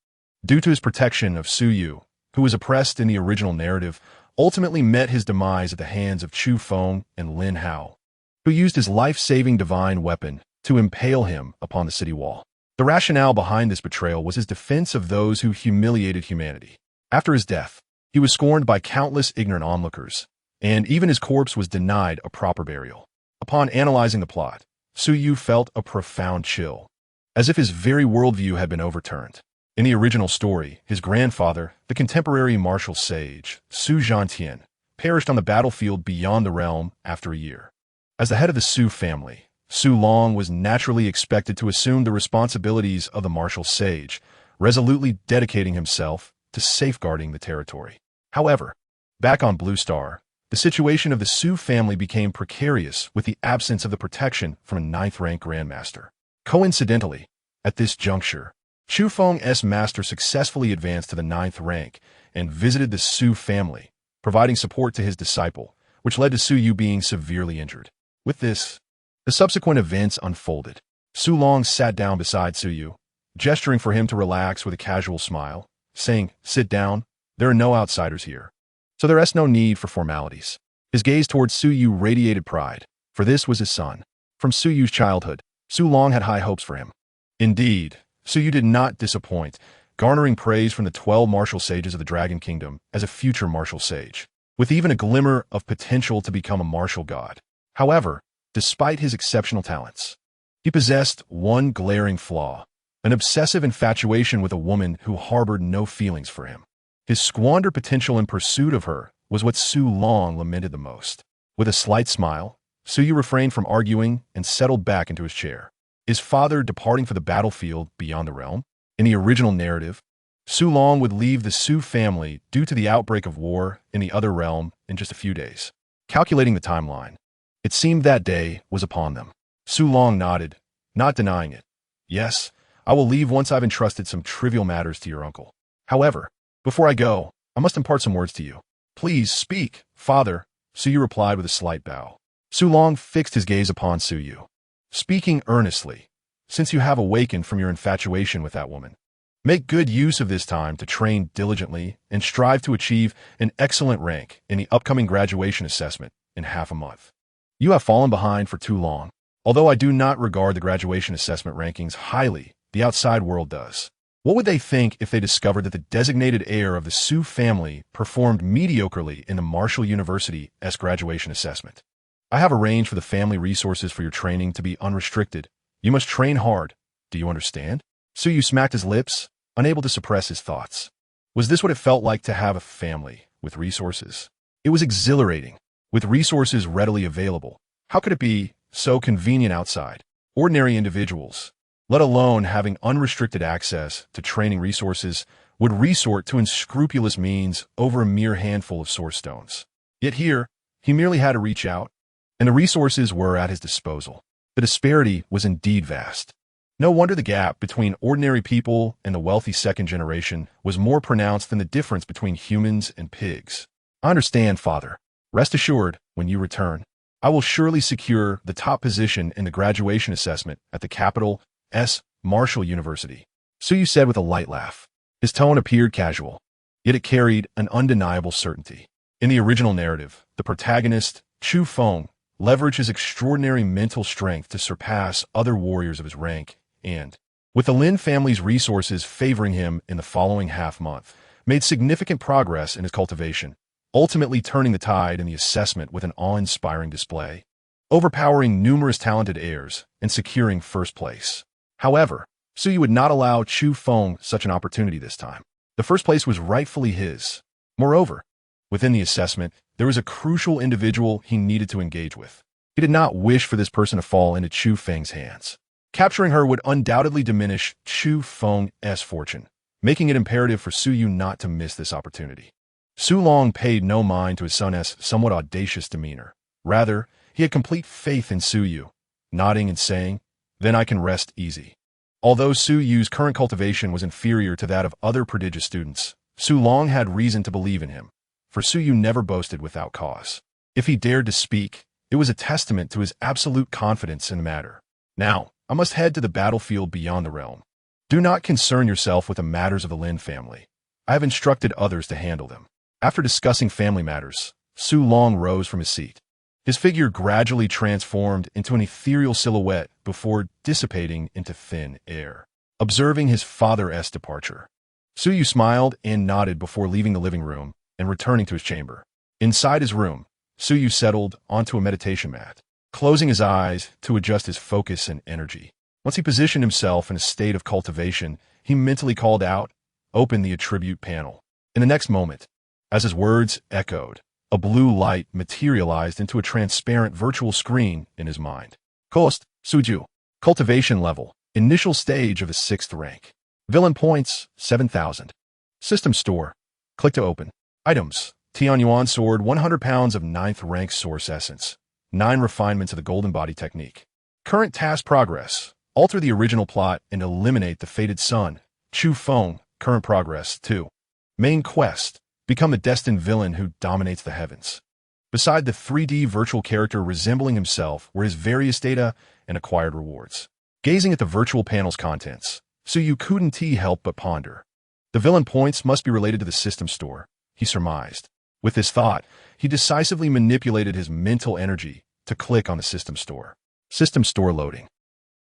due to his protection of Su Yu, who was oppressed in the original narrative, ultimately met his demise at the hands of Chu Feng and Lin Hao, who used his life-saving divine weapon to impale him upon the city wall. The rationale behind this betrayal was his defense of those who humiliated humanity. After his death, he was scorned by countless ignorant onlookers, and even his corpse was denied a proper burial. Upon analyzing the plot, Su Yu felt a profound chill, as if his very worldview had been overturned. In the original story, his grandfather, the contemporary martial sage, Su Zhantian, perished on the battlefield beyond the realm after a year. As the head of the Su family, Su Long was naturally expected to assume the responsibilities of the martial sage, resolutely dedicating himself to safeguarding the territory. However, back on Blue Star, the situation of the Su family became precarious with the absence of the protection from a 9th-rank Grandmaster. Coincidentally, at this juncture, Chu Feng's master successfully advanced to the 9th rank and visited the Su family, providing support to his disciple, which led to Su Yu being severely injured. With this, the subsequent events unfolded. Su Long sat down beside Su Yu, gesturing for him to relax with a casual smile, saying, "Sit down, there are no outsiders here." so there is no need for formalities. His gaze towards Su Yu radiated pride, for this was his son. From Su Yu's childhood, Su Long had high hopes for him. Indeed, Su Yu did not disappoint, garnering praise from the 12 martial sages of the Dragon Kingdom as a future martial sage, with even a glimmer of potential to become a martial god. However, despite his exceptional talents, he possessed one glaring flaw, an obsessive infatuation with a woman who harbored no feelings for him. His squandered potential in pursuit of her was what Su Long lamented the most. With a slight smile, Su Yu refrained from arguing and settled back into his chair. His father departing for the battlefield beyond the realm? In the original narrative, Su Long would leave the Su family due to the outbreak of war in the other realm in just a few days. Calculating the timeline, it seemed that day was upon them. Su Long nodded, not denying it. Yes, I will leave once I've entrusted some trivial matters to your uncle. However, before I go, I must impart some words to you. Please speak, father, Su Yu replied with a slight bow. Su Long fixed his gaze upon Su Yu, speaking earnestly, since you have awakened from your infatuation with that woman. Make good use of this time to train diligently and strive to achieve an excellent rank in the upcoming graduation assessment in half a month. You have fallen behind for too long. Although I do not regard the graduation assessment rankings highly, the outside world does. What would they think if they discovered that the designated heir of the Su family performed mediocrely in the Martial University's graduation assessment? I have arranged for the family resources for your training to be unrestricted. You must train hard. Do you understand? Su Yu smacked his lips, unable to suppress his thoughts. Was this what it felt like to have a family with resources? It was exhilarating. With resources readily available, how could it be so convenient outside? Ordinary individuals, let alone having unrestricted access to training resources, would resort to unscrupulous means over a mere handful of source stones. Yet here, he merely had to reach out, and the resources were at his disposal. The disparity was indeed vast. No wonder the gap between ordinary people and the wealthy second generation was more pronounced than the difference between humans and pigs. I understand, father. Rest assured, when you return, I will surely secure the top position in the graduation assessment at the capital's Martial University, Su Yu said with a light laugh. His tone appeared casual, yet it carried an undeniable certainty. In the original narrative, the protagonist, Chu Feng, leveraged his extraordinary mental strength to surpass other warriors of his rank and, with the Lin family's resources favoring him in the following half-month, made significant progress in his cultivation, ultimately turning the tide in the assessment with an awe-inspiring display, overpowering numerous talented heirs and securing first place. However, Su Yu would not allow Chu Feng such an opportunity this time. The first place was rightfully his. Moreover, within the assessment, there was a crucial individual he needed to engage with. He did not wish for this person to fall into Chu Feng's hands. Capturing her would undoubtedly diminish Chu Feng's fortune, making it imperative for Su Yu not to miss this opportunity. Su Long paid no mind to his son's somewhat audacious demeanor. Rather, he had complete faith in Su Yu, nodding and saying, "Then I can rest easy." Although Su Yu's current cultivation was inferior to that of other prodigious students, Su Long had reason to believe in him, for Su Yu never boasted without cause. If he dared to speak, it was a testament to his absolute confidence in the matter. Now, I must head to the battlefield beyond the realm. Do not concern yourself with the matters of the Lin family. I have instructed others to handle them. After discussing family matters, Su Long rose from his seat. His figure gradually transformed into an ethereal silhouette before dissipating into thin air. Observing his father's departure, Su Yu smiled and nodded before leaving the living room and returning to his chamber. Inside his room, Su Yu settled onto a meditation mat, closing his eyes to adjust his focus and energy. Once he positioned himself in a state of cultivation, he mentally called out, "Open the attribute panel." In the next moment, as his words echoed, a blue light materialized into a transparent virtual screen in his mind. Cost, Suju. Cultivation level, initial stage of the 6th rank. Villain points, 7,000. System store. Click to open. Items. Tian Yuan sword, 100 pounds of 9th rank source essence. 9 refinements of the golden body technique. Current task progress. Alter the original plot and eliminate the fated son. Chu Feng. Current progress, 2. Main quest. Become a destined villain who dominates the heavens. Beside the 3D virtual character resembling himself were his various data and acquired rewards. Gazing at the virtual panel's contents, Su Yu couldn't help but ponder. The villain points must be related to the system store, he surmised. With this thought, he decisively manipulated his mental energy to click on the system store. System store loading.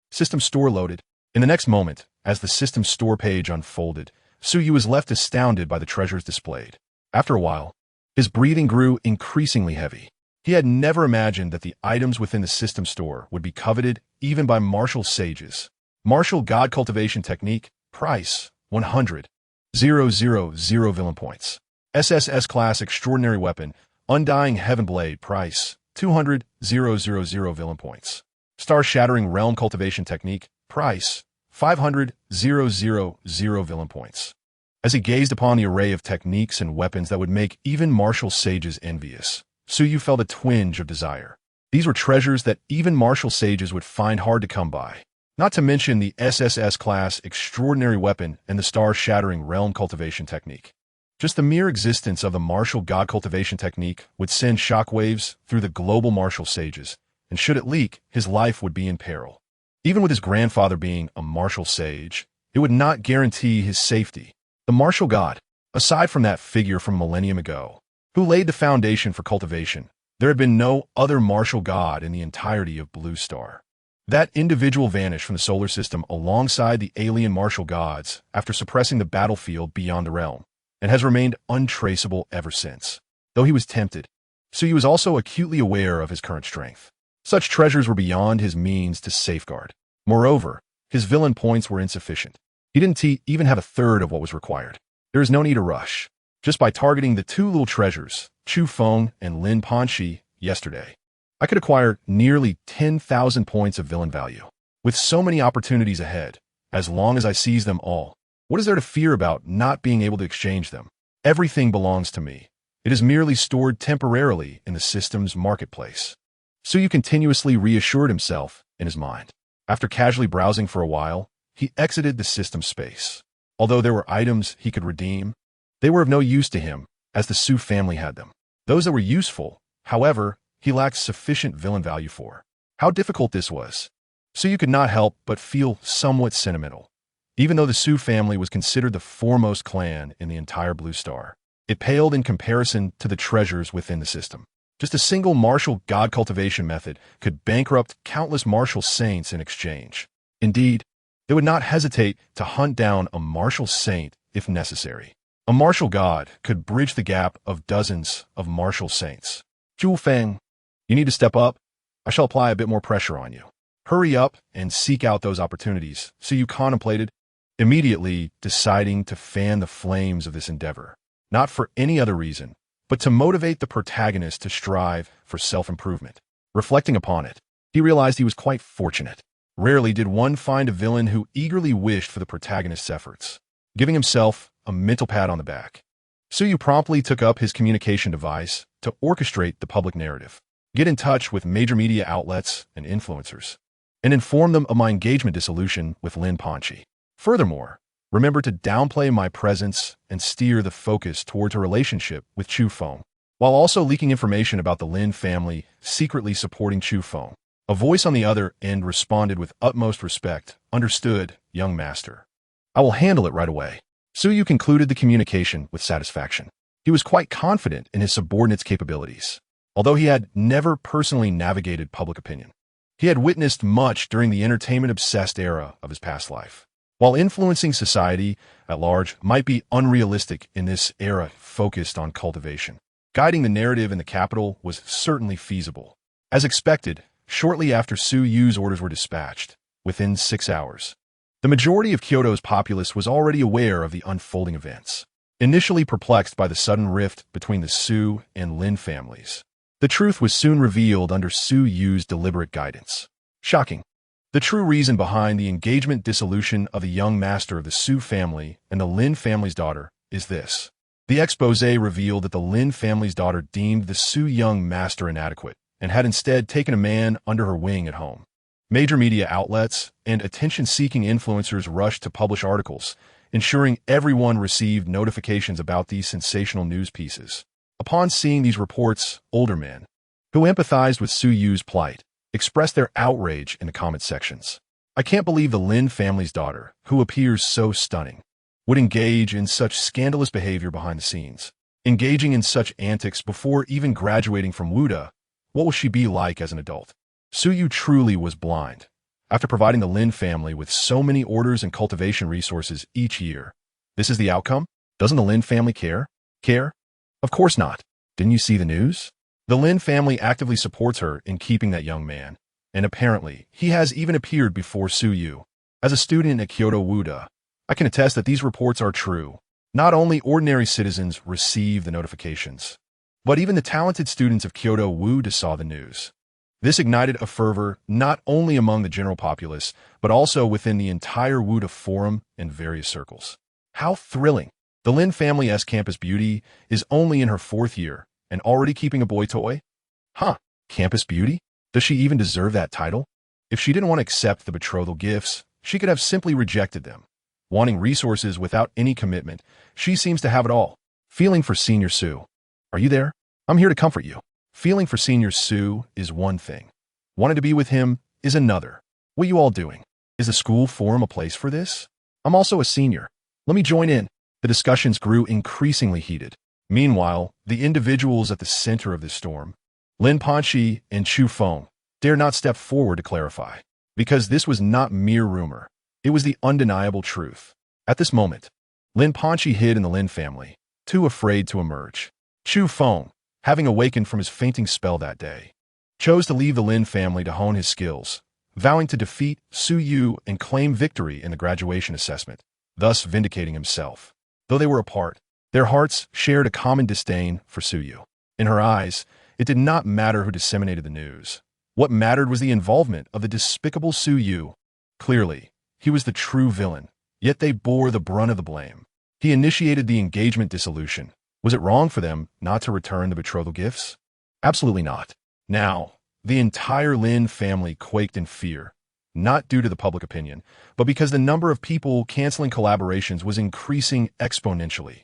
System store loaded. In the next moment, as the system store page unfolded, Suyu was left astounded by the treasures displayed. After a while, his breathing grew increasingly heavy. He had never imagined that the items within the system store would be coveted even by martial sages. Martial God Cultivation Technique, price, 100,000 villain points. SSS Class Extraordinary Weapon, Undying Heaven Blade, price, 200,000 villain points. Star-Shattering Realm Cultivation Technique, price, 500,000 villain points. As he gazed upon the array of techniques and weapons that would make even martial sages envious, Suyu felt a twinge of desire. These were treasures that even martial sages would find hard to come by. Not to mention the SSS Class Extraordinary Weapon and the Star-Shattering Realm Cultivation Technique. Just the mere existence of the martial God Cultivation Technique would send shockwaves through the global martial sages, and should it leak, his life would be in peril. Even with his grandfather being a martial sage, it would not guarantee his safety. The martial god, aside from that figure from a millennium ago, who laid the foundation for cultivation, there had been no other martial god in the entirety of Blue Star. That individual vanished from the solar system alongside the alien martial gods after suppressing the battlefield beyond the realm, and has remained untraceable ever since. Though he was tempted, Suyu was also acutely aware of his current strength. Such treasures were beyond his means to safeguard. Moreover, his villain points were insufficient. He didn't even have a third of what was required. There is no need to rush. Just by targeting the two little treasures, Chu Feng and Lin Panxi, yesterday, I could acquire nearly 10,000 points of villain value. With so many opportunities ahead, as long as I seize them all, what is there to fear about not being able to exchange them? Everything belongs to me. It is merely stored temporarily in the system's marketplace. Suyu continuously reassured himself in his mind. After casually browsing for a while, he exited the system space. Although there were items he could redeem, they were of no use to him, as the Su family had them. Those that were useful, however, he lacked sufficient villain value for. How difficult this was. Suyu could not help but feel somewhat sentimental. Even though the Su family was considered the foremost clan in the entire Blue Star, it paled in comparison to the treasures within the system. Just a single martial god cultivation method could bankrupt countless martial saints in exchange. Indeed, they would not hesitate to hunt down a martial saint if necessary. A martial god could bridge the gap of dozens of martial saints. Zhu Feng, you need to step up. I shall apply a bit more pressure on you. Hurry up and seek out those opportunities. Suyu contemplated, immediately deciding to fan the flames of this endeavor, not for any other reason, but to motivate the protagonist to strive for self-improvement. Reflecting upon it, he realized he was quite fortunate. Rarely did one find a villain who eagerly wished for the protagonist's efforts. Giving himself a mental pat on the back, Suyu promptly took up his communication device to orchestrate the public narrative, get in touch with major media outlets and influencers, and inform them of my engagement dissolution with Lin Panxi. Furthermore, remember to downplay my presence and steer the focus towards a relationship with Chu Feng, while also leaking information about the Lin family secretly supporting Chu Feng. A voice on the other end responded with utmost respect. Understood, young master. I will handle it right away. Suyu concluded the communication with satisfaction. He was quite confident in his subordinate's capabilities. Although he had never personally navigated public opinion, he had witnessed much during the entertainment-obsessed era of his past life. While influencing society at large might be unrealistic in this era focused on cultivation, guiding the narrative in the capital was certainly feasible. As expected, shortly after Suyu's orders were dispatched, within 6 hours, the majority of Kyoto's populace was already aware of the unfolding events. Initially perplexed by the sudden rift between the Su and Lin families, the truth was soon revealed under Suyu's deliberate guidance. Shocking. The true reason behind the engagement dissolution of the young master of the Su family and the Lin family's daughter is this. The exposé revealed that the Lin family's daughter deemed the Su young master inadequate and had instead taken a man under her wing at home. Major media outlets and attention-seeking influencers rushed to publish articles, ensuring everyone received notifications about these sensational news pieces. Upon seeing these reports, older men, who empathized with Suyu's plight, expressed their outrage in the comment sections. I can't believe the Lin family's daughter, who appears so stunning, would engage in such scandalous behavior behind the scenes. Engaging in such antics before even graduating from Wuda, what will she be like as an adult? Suyu truly was blind. After providing the Lin family with so many orders and cultivation resources each year, this is the outcome? Doesn't the Lin family care? Care? Of course not. Didn't you see the news? The Lin family actively supports her in keeping that young man, and apparently, he has even appeared before Suyu. As a student at Kyoto Wuda, I can attest that these reports are true. Not only ordinary citizens receive the notifications, but even the talented students of Kyoto Wuda saw the news. This ignited a fervor not only among the general populace, but also within the entire Wuda forum and various circles. How thrilling! The Lin family's campus beauty is only in her 4th year and already keeping a boy toy? Huh, campus beauty? Does she even deserve that title? If she didn't want to accept the betrothal gifts, she could have simply rejected them. Wanting resources without any commitment, she seems to have it all. Feeling for Senior Sue. Are you there? I'm here to comfort you. Feeling for Senior Sue is one thing. Wanting to be with him is another. What are you all doing? Is the school forum a place for this? I'm also a senior. Let me join in. The discussions grew increasingly heated. Meanwhile, the individuals at the center of this storm, Lin Panxi and Chu Feng, dared not step forward to clarify. Because this was not mere rumor. It was the undeniable truth. At this moment, Lin Panxi hid in the Lin family, too afraid to emerge. Chu Feng, having awakened from his fainting spell that day, chose to leave the Lin family to hone his skills, vowing to defeat Su Yu and claim victory in the graduation assessment, thus vindicating himself. Though they were apart, their hearts shared a common disdain for Su Yu. In her eyes, it did not matter who disseminated the news. What mattered was the involvement of the despicable Su Yu. Clearly, he was the true villain, yet they bore the brunt of the blame. He initiated the engagement dissolution. Was it wrong for them not to return the betrothal gifts? Absolutely not. Now, the entire Lin family quaked in fear, not due to the public opinion, but because the number of people canceling collaborations was increasing exponentially.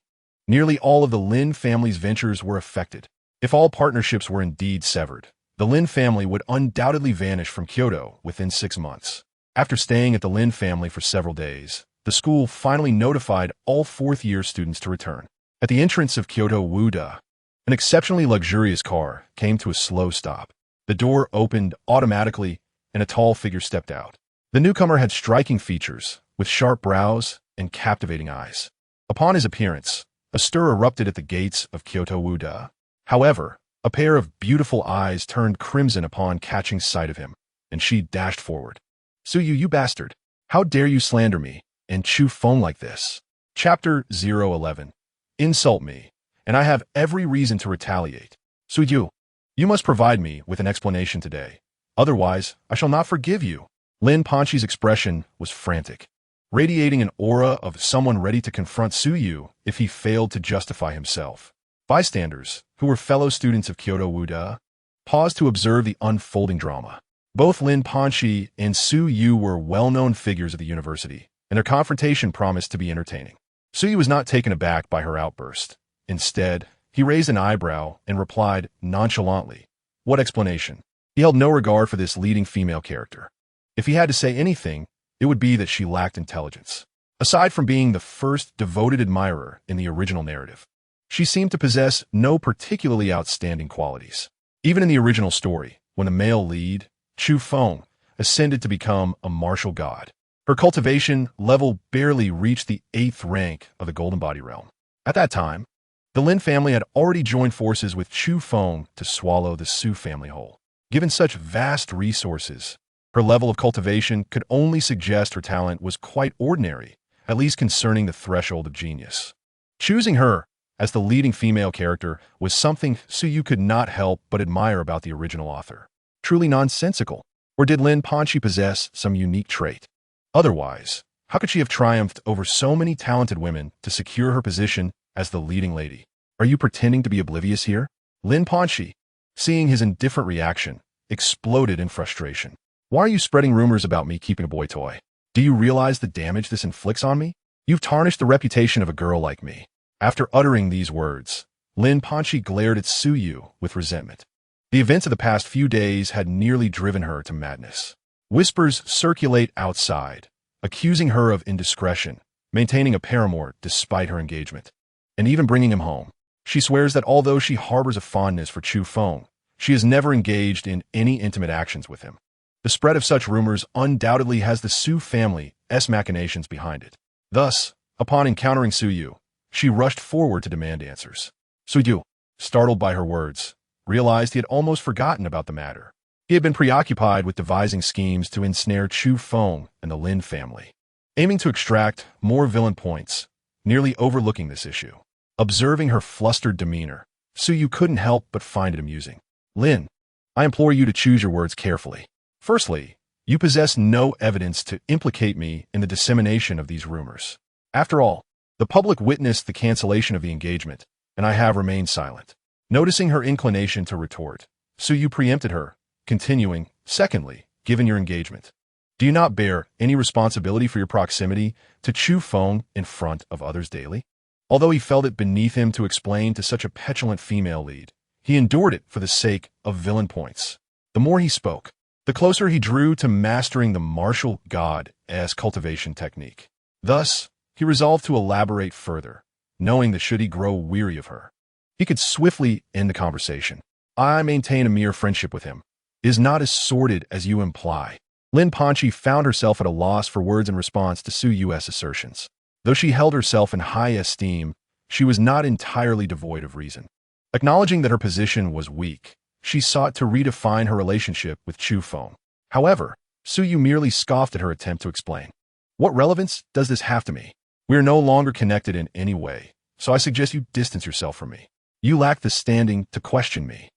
Nearly all of the Lin family's ventures were affected. If all partnerships were indeed severed, the Lin family would undoubtedly vanish from Kyoto within 6 months. After staying at the Lin family for several days, the school finally notified all 4th-year students to return. At the entrance of Kyoto Wuda, an exceptionally luxurious car came to a slow stop. The door opened automatically, and a tall figure stepped out. The newcomer had striking features, with sharp brows and captivating eyes. Upon his appearance, a stir erupted at the gates of Kyoto Wuda. However, a pair of beautiful eyes turned crimson upon catching sight of him, and she dashed forward. Suyu, you bastard! How dare you slander me and Chu Feng like this? Chapter 011. Insult me, and I have every reason to retaliate. Suyu, you must provide me with an explanation today. Otherwise, I shall not forgive you. Lin Panxi's expression was frantic, radiating an aura of someone ready to confront Suyu if he failed to justify himself. Bystanders, who were fellow students of Kyoto Wuda, paused to observe the unfolding drama. Both Lin Panxi and Su Yu were well-known figures at the university, and their confrontation promised to be entertaining. Su Yu was not taken aback by her outburst. Instead, he raised an eyebrow and replied nonchalantly, "What explanation?" He held no regard for this leading female character. If he had to say anything, it would be that she lacked intelligence. Aside from being the first devoted admirer in the original narrative, she seemed to possess no particularly outstanding qualities. Even in the original story, when the male lead, Chu Feng, ascended to become a martial god, her cultivation level barely reached the 8th rank of the Golden Body realm. At that time, the Lin family had already joined forces with Chu Feng to swallow the Su family whole. Given such vast resources, her level of cultivation could only suggest her talent was quite ordinary, at least concerning the threshold of genius. Choosing her as the leading female character was something Su Yu could not help but admire about the original author. Truly nonsensical, or did Lin Panxi possess some unique trait? Otherwise, how could she have triumphed over so many talented women to secure her position as the leading lady? Are you pretending to be oblivious here? Lin Panxi, seeing his indifferent reaction, exploded in frustration. Why are you spreading rumors about me keeping a boy toy? Do you realize the damage this inflicts on me? You've tarnished the reputation of a girl like me. After uttering these words, Lin Panxi glared at Su Yu with resentment. The events of the past few days had nearly driven her to madness. Whispers circulate outside, accusing her of indiscretion, maintaining a paramour despite her engagement, and even bringing him home. She swears that although she harbors a fondness for Chu Feng, she has never engaged in any intimate actions with him. The spread of such rumors undoubtedly has the Su family's machinations behind it. Thus, upon encountering Su Yu, she rushed forward to demand answers. Su Yu, startled by her words, realized he had almost forgotten about the matter. He had been preoccupied with devising schemes to ensnare Chu Feng and the Lin family, aiming to extract more villain points, nearly overlooking this issue. Observing her flustered demeanor, Su Yu couldn't help but find it amusing. Lin, I implore you to choose your words carefully. Firstly, you possess no evidence to implicate me in the dissemination of these rumors. After all, the public witnessed the cancellation of the engagement, and I have remained silent. Noticing her inclination to retort, Su Yu preempted her, continuing, secondly, given your engagement, do you not bear any responsibility for your proximity to Chu Feng in front of others daily? Although he felt it beneath him to explain to such a petulant female lead, he endured it for the sake of villain points. The more he spoke, the closer he drew to mastering the martial god-esque cultivation technique. Thus, he resolved to elaborate further, knowing that should he grow weary of her, he could swiftly end the conversation. I maintain a mere friendship with him. It is not as sordid as you imply. Lin Panxi found herself at a loss for words in response to Su Yu's assertions. Though she held herself in high esteem, she was not entirely devoid of reason. Acknowledging that her position was weak, she sought to redefine her relationship with Chu Feng. However, Su Yu merely scoffed at her attempt to explain. What relevance does this have to me? We are no longer connected in any way, so I suggest you distance yourself from me. You lack the standing to question me.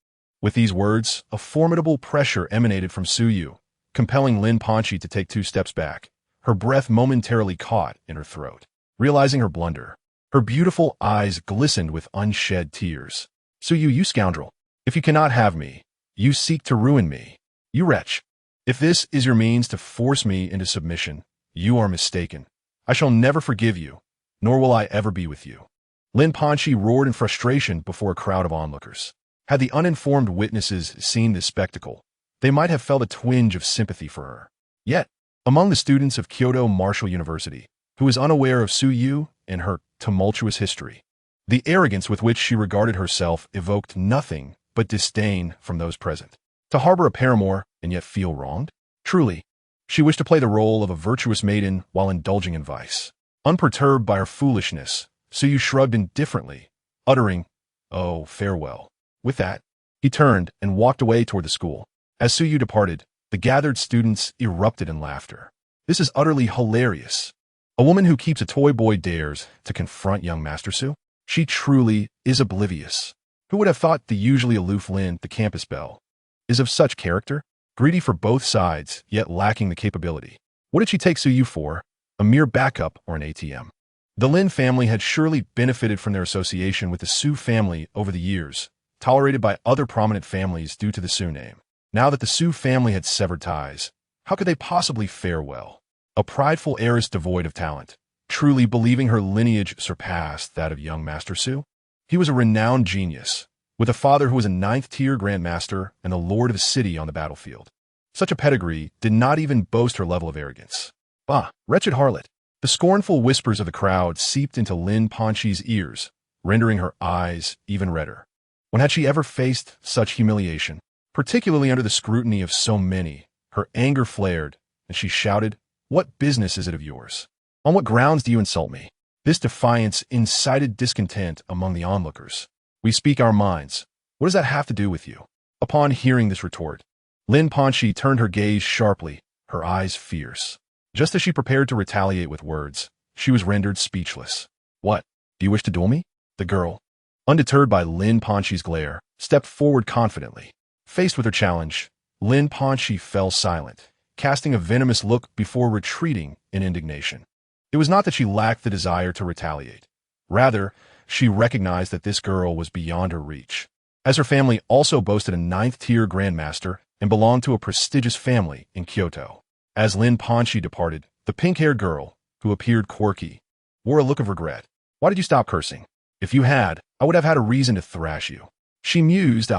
With these words, a formidable pressure emanated from Su Yu, compelling Lin Panxi to take 2 steps back, her breath momentarily caught in her throat. Realizing her blunder, her beautiful eyes glistened with unshed tears. Su Yu, you scoundrel! If you cannot have me, you seek to ruin me. You wretch! If this is your means to force me into submission, you are mistaken. I shall never forgive you, nor will I ever be with you. Lin Panxi roared in frustration before a crowd of onlookers. Had the uninformed witnesses seen this spectacle, they might have felt a twinge of sympathy for her. Yet, among the students of Kyoto Martial University, who was unaware of Su Yu and her tumultuous history, the arrogance with which she regarded herself evoked nothing but disdain from those present. To harbor a paramour and yet feel wronged? Truly, she wished to play the role of a virtuous maiden while indulging in vice. Unperturbed by her foolishness, Su Yu shrugged indifferently, uttering, "Oh, farewell." With that, he turned and walked away toward the school. As Su Yu departed, the gathered students erupted in laughter. This is utterly hilarious. A woman who keeps a toy boy dares to confront young Master Su? She truly is oblivious. Who would have thought the usually aloof Lin, the campus belle, is of such character? Greedy for both sides, yet lacking the capability. What did she take Su Yu for? A mere backup or an ATM? The Lin family had surely benefited from their association with the Su family over the years, tolerated by other prominent families due to the Su name. Now that the Su family had severed ties, how could they possibly fare well? A prideful heiress devoid of talent, truly believing her lineage surpassed that of young Master Su? He was a renowned genius, with a father who was a 9th-tier Grandmaster and the lord of a city on the battlefield. Such a pedigree did not even boast her level of arrogance. Bah, wretched harlot! The scornful whispers of the crowd seeped into Lin Panxi's ears, rendering her eyes even redder. When had she ever faced such humiliation? Particularly under the scrutiny of so many, her anger flared, and she shouted, "What business is it of yours? On what grounds do you insult me?" This defiance incited discontent among the onlookers. "We speak our minds. What does that have to do with you?" Upon hearing this retort, Lin Panxi turned her gaze sharply, her eyes fierce. Just as she prepared to retaliate with words, she was rendered speechless. "What? Do you wish to duel me?" The girl, undeterred by Lin Panxi's glare, stepped forward confidently. Faced with her challenge, Lin Panxi fell silent, casting a venomous look before retreating in indignation. It was not that she lacked the desire to retaliate. Rather, she recognized that this girl was beyond her reach, as her family also boasted a 9th-tier Grandmaster and belonged to a prestigious family in Kyoto. As Lin Panxi departed, the pink-haired girl, who appeared quirky, wore a look of regret. "Why did you stop cursing? If you had, I would have had a reason to thrash you." She mused,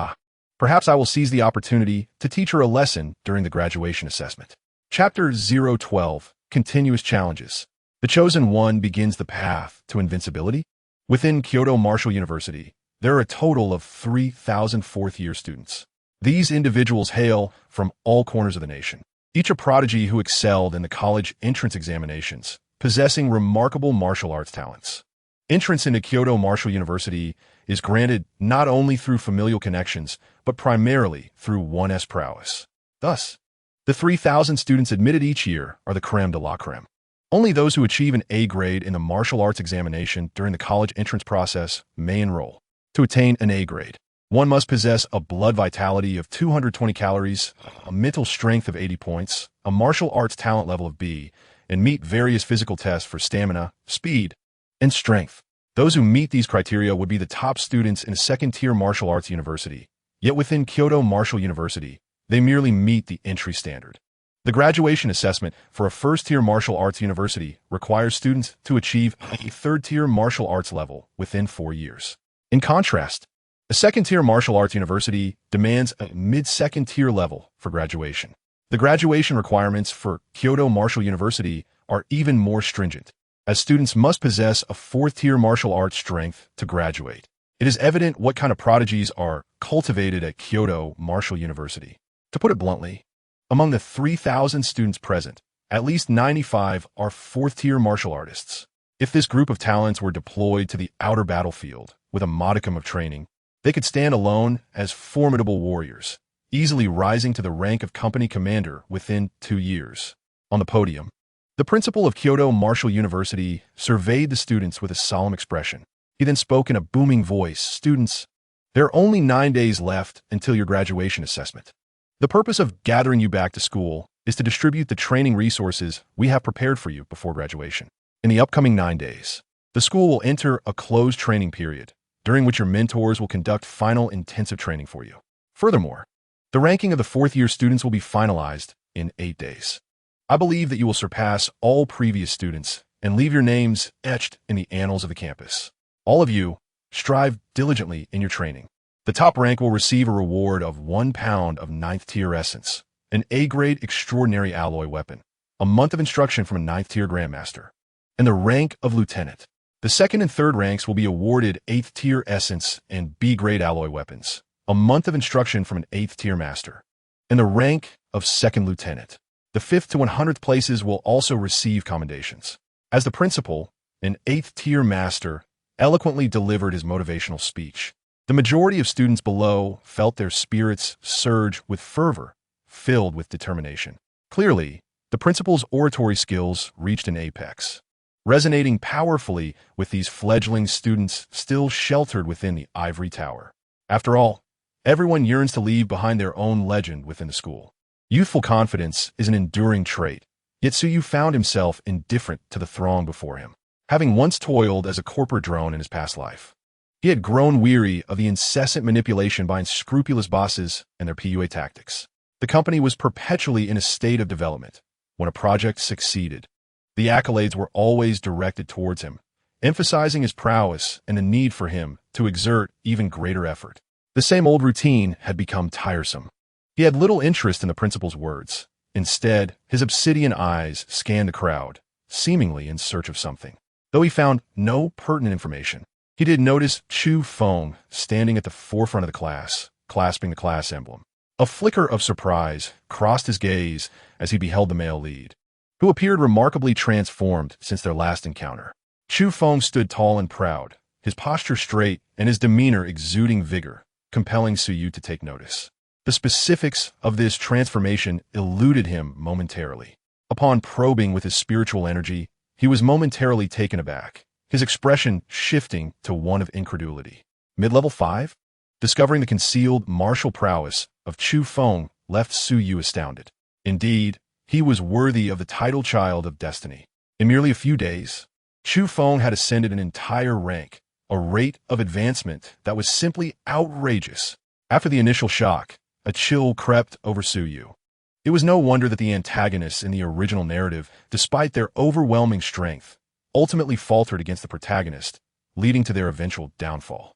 perhaps I will seize the opportunity to teach her a lesson during the graduation assessment. Chapter 012, Continuous Challenges. The Chosen One begins the path to invincibility. Within Kyoto Martial University, There are a total of 3,000 fourth-year students. These individuals hail from all corners of the nation, each a prodigy who excelled in the college entrance examinations, possessing remarkable martial arts talents. Entrance into Kyoto Martial University is granted not only through familial connections, but primarily through one's prowess. Thus, the 3,000 students admitted each year are the creme de la creme. Only those who achieve an A grade in the martial arts examination during the college entrance process may enroll. To attain an A grade, one must possess a blood vitality of 220 calories, a mental strength of 80 points, a martial arts talent level of B, and meet various physical tests for stamina, speed, and strength. Those who meet these criteria would be the top students in a second-tier martial arts university. Yet within Kyoto Martial University, they merely meet the entry standard. The graduation assessment for a first-tier martial arts university requires students to achieve a third-tier martial arts level within 4 years. In contrast, a second-tier martial arts university demands a mid-second-tier level for graduation. The graduation requirements for Kyoto Martial University are even more stringent, as students must possess a fourth-tier martial arts strength to graduate. It is evident what kind of prodigies are cultivated at Kyoto Martial University. To put it bluntly, among the 3,000 students present, at least 95 are fourth-tier martial artists. If this group of talents were deployed to the outer battlefield with a modicum of training, they could stand alone as formidable warriors, easily rising to the rank of company commander within 2 years. On the podium, the principal of Kyoto Martial University surveyed the students with a solemn expression. He then spoke in a booming voice, "Students, there are only 9 days left until your graduation assessment. The purpose of gathering you back to school is to distribute the training resources we have prepared for you before graduation. In the upcoming 9 days, the school will enter a closed training period, during which your mentors will conduct final intensive training for you. Furthermore, the ranking of the fourth-year students will be finalized in 8 days. I believe that you will surpass all previous students and leave your names etched in the annals of the campus. All of you, strive diligently in your training. The top rank will receive a reward of 1 pound of 9th-tier essence, an A-grade extraordinary alloy weapon, a month of instruction from a 9th-tier Grandmaster, and the rank of lieutenant. The second and third ranks will be awarded 8th-tier essence and B-grade alloy weapons, a month of instruction from an 8th-tier master, and the rank of second lieutenant. The 5th to 100th places will also receive commendations. As the principal, an 8th-tier master, eloquently delivered his motivational speech, the majority of students below felt their spirits surge with fervor, filled with determination. Clearly, the principal's oratory skills reached an apex, resonating powerfully with these fledgling students still sheltered within the ivory tower. After all, everyone yearns to leave behind their own legend within the school. Youthful confidence is an enduring trait, yet Suyu found himself indifferent to the throng before him. Having once toiled as a corporate drone in his past life, he had grown weary of the incessant manipulation by unscrupulous bosses and their PUA tactics. The company was perpetually in a state of development. When a project succeeded, the accolades were always directed towards him, emphasizing his prowess and the need for him to exert even greater effort. The same old routine had become tiresome. He had little interest in the principal's words. Instead, his obsidian eyes scanned the crowd, seemingly in search of something. Though he found no pertinent information, he did notice Chu Feng standing at the forefront of the class, clasping the class emblem. A flicker of surprise crossed his gaze as he beheld the male lead, who appeared remarkably transformed since their last encounter. Chu Feng stood tall and proud, his posture straight and his demeanor exuding vigor, compelling Suyu to take notice. The specifics of this transformation eluded him momentarily. Upon probing with his spiritual energy, he was momentarily taken aback, his expression shifting to one of incredulity. Mid-level 5? Discovering the concealed martial prowess of Chu Feng left Suyu astounded. Indeed, he was worthy of the title child of destiny. In merely a few days, Chu Feng had ascended an entire rank, a rate of advancement that was simply outrageous. After the initial shock, a chill crept over Suyu. It was no wonder that the antagonists in the original narrative, despite their overwhelming strength, ultimately faltered against the protagonist, leading to their eventual downfall.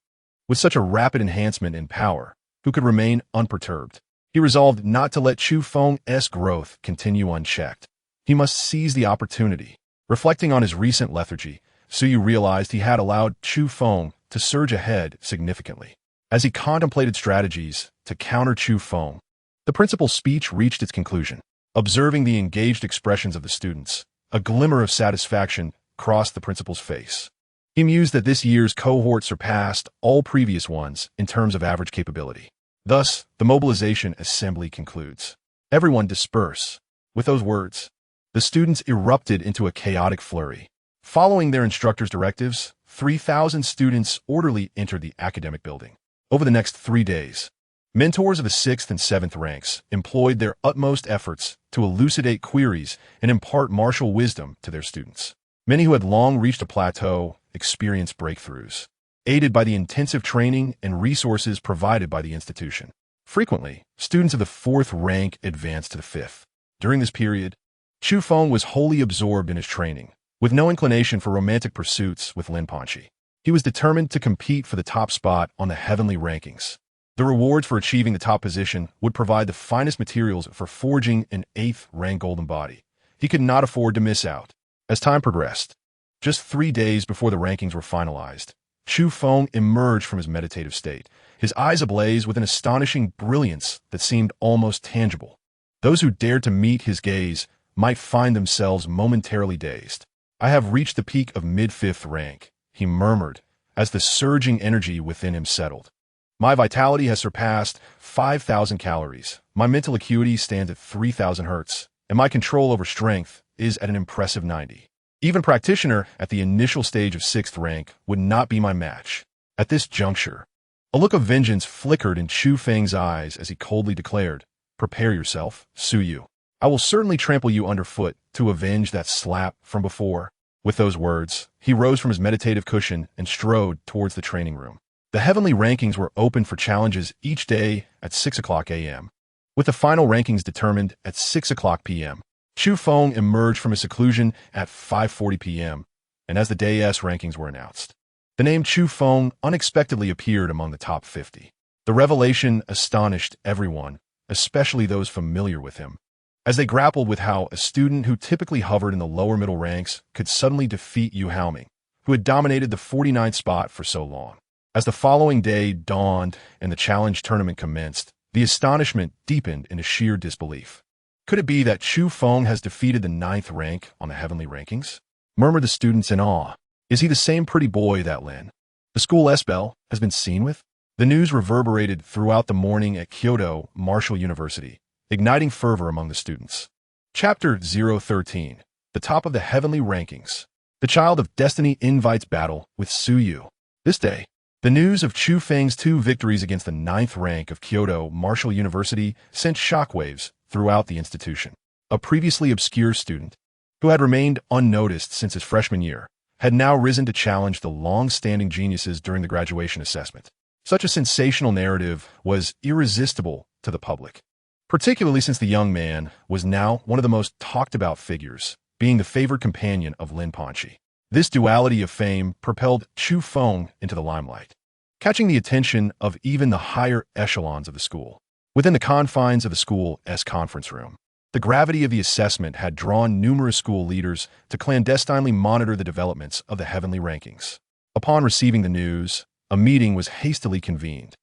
With such a rapid enhancement in power, who could remain unperturbed? He resolved not to let Chu Feng's growth continue unchecked. He must seize the opportunity. Reflecting on his recent lethargy, Suyu realized he had allowed Chu Feng to surge ahead significantly. As he contemplated strategies to counter Chu Feng, the principal's speech reached its conclusion. Observing the engaged expressions of the students, a glimmer of satisfaction crossed the principal's face. He mused that this year's cohort surpassed all previous ones in terms of average capability. Thus, the mobilization assembly concludes. Everyone disperse. With those words, the students erupted into a chaotic flurry. Following their instructor's directives, 3,000 students orderly entered the academic building. Over the next 3 days, mentors of the 6th and 7th ranks employed their utmost efforts to elucidate queries and impart martial wisdom to their students. Many who had long reached a plateau experienced breakthroughs, aided by the intensive training and resources provided by the institution. Frequently, students of the 4th rank advanced to the 5th. During this period, Chu Feng was wholly absorbed in his training, with no inclination for romantic pursuits with Lin Panxi. He was determined to compete for the top spot on the heavenly rankings. The rewards for achieving the top position would provide the finest materials for forging an 8th rank golden body. He could not afford to miss out. As time progressed, just 3 days before the rankings were finalized, Chu Feng emerged from his meditative state, his eyes ablaze with an astonishing brilliance that seemed almost tangible. Those who dared to meet his gaze might find themselves momentarily dazed. "I have reached the peak of mid-5th rank," he murmured, as the surging energy within him settled. "My vitality has surpassed 5,000 calories, my mental acuity stands at 3,000 hertz, and my control over strength is at an impressive 90. Even practitioner at the initial stage of 6th rank would not be my match." At this juncture, a look of vengeance flickered in Chu Feng's eyes as he coldly declared, "Prepare yourself, Su Yu. I will certainly trample you underfoot to avenge that slap from before." With those words, he rose from his meditative cushion and strode towards the training room. The heavenly rankings were open for challenges each day at 6 o'clock a.m., with the final rankings determined at 6 o'clock p.m. Chu Feng emerged from his seclusion at 5:40 p.m., and as the day's rankings were announced, the name Chu Feng unexpectedly appeared among the top 50. The revelation astonished everyone, especially those familiar with him, as they grappled with how a student who typically hovered in the lower middle ranks could suddenly defeat Yu Haoming, who had dominated the 49th spot for so long. As the following day dawned and the challenge tournament commenced, the astonishment deepened into sheer disbelief. "Could it be that Chu Feng has defeated the 9th rank on the heavenly rankings?" murmured the students in awe. "Is he the same pretty boy that Lin, the school S-Belle, has been seen with?" The news reverberated throughout the morning at Kyoto Martial University, igniting fervor among the students. Chapter 013, The Top of the Heavenly Rankings. The Child of Destiny invites battle with Su Yu. This day, the news of Chu Feng's 2 victories against the 9th rank of Kyoto Martial University sent shockwaves throughout the institution. A previously obscure student, who had remained unnoticed since his freshman year, had now risen to challenge the long-standing geniuses during the graduation assessment. Such a sensational narrative was irresistible to the public, particularly since the young man was now one of the most talked-about figures, being the favored companion of Lin Panxi. This duality of fame propelled Chu Feng into the limelight, catching the attention of even the higher echelons of the school. Within the confines of the school's conference room, the gravity of the assessment had drawn numerous school leaders to clandestinely monitor the developments of the heavenly rankings. Upon receiving the news, a meeting was hastily convened.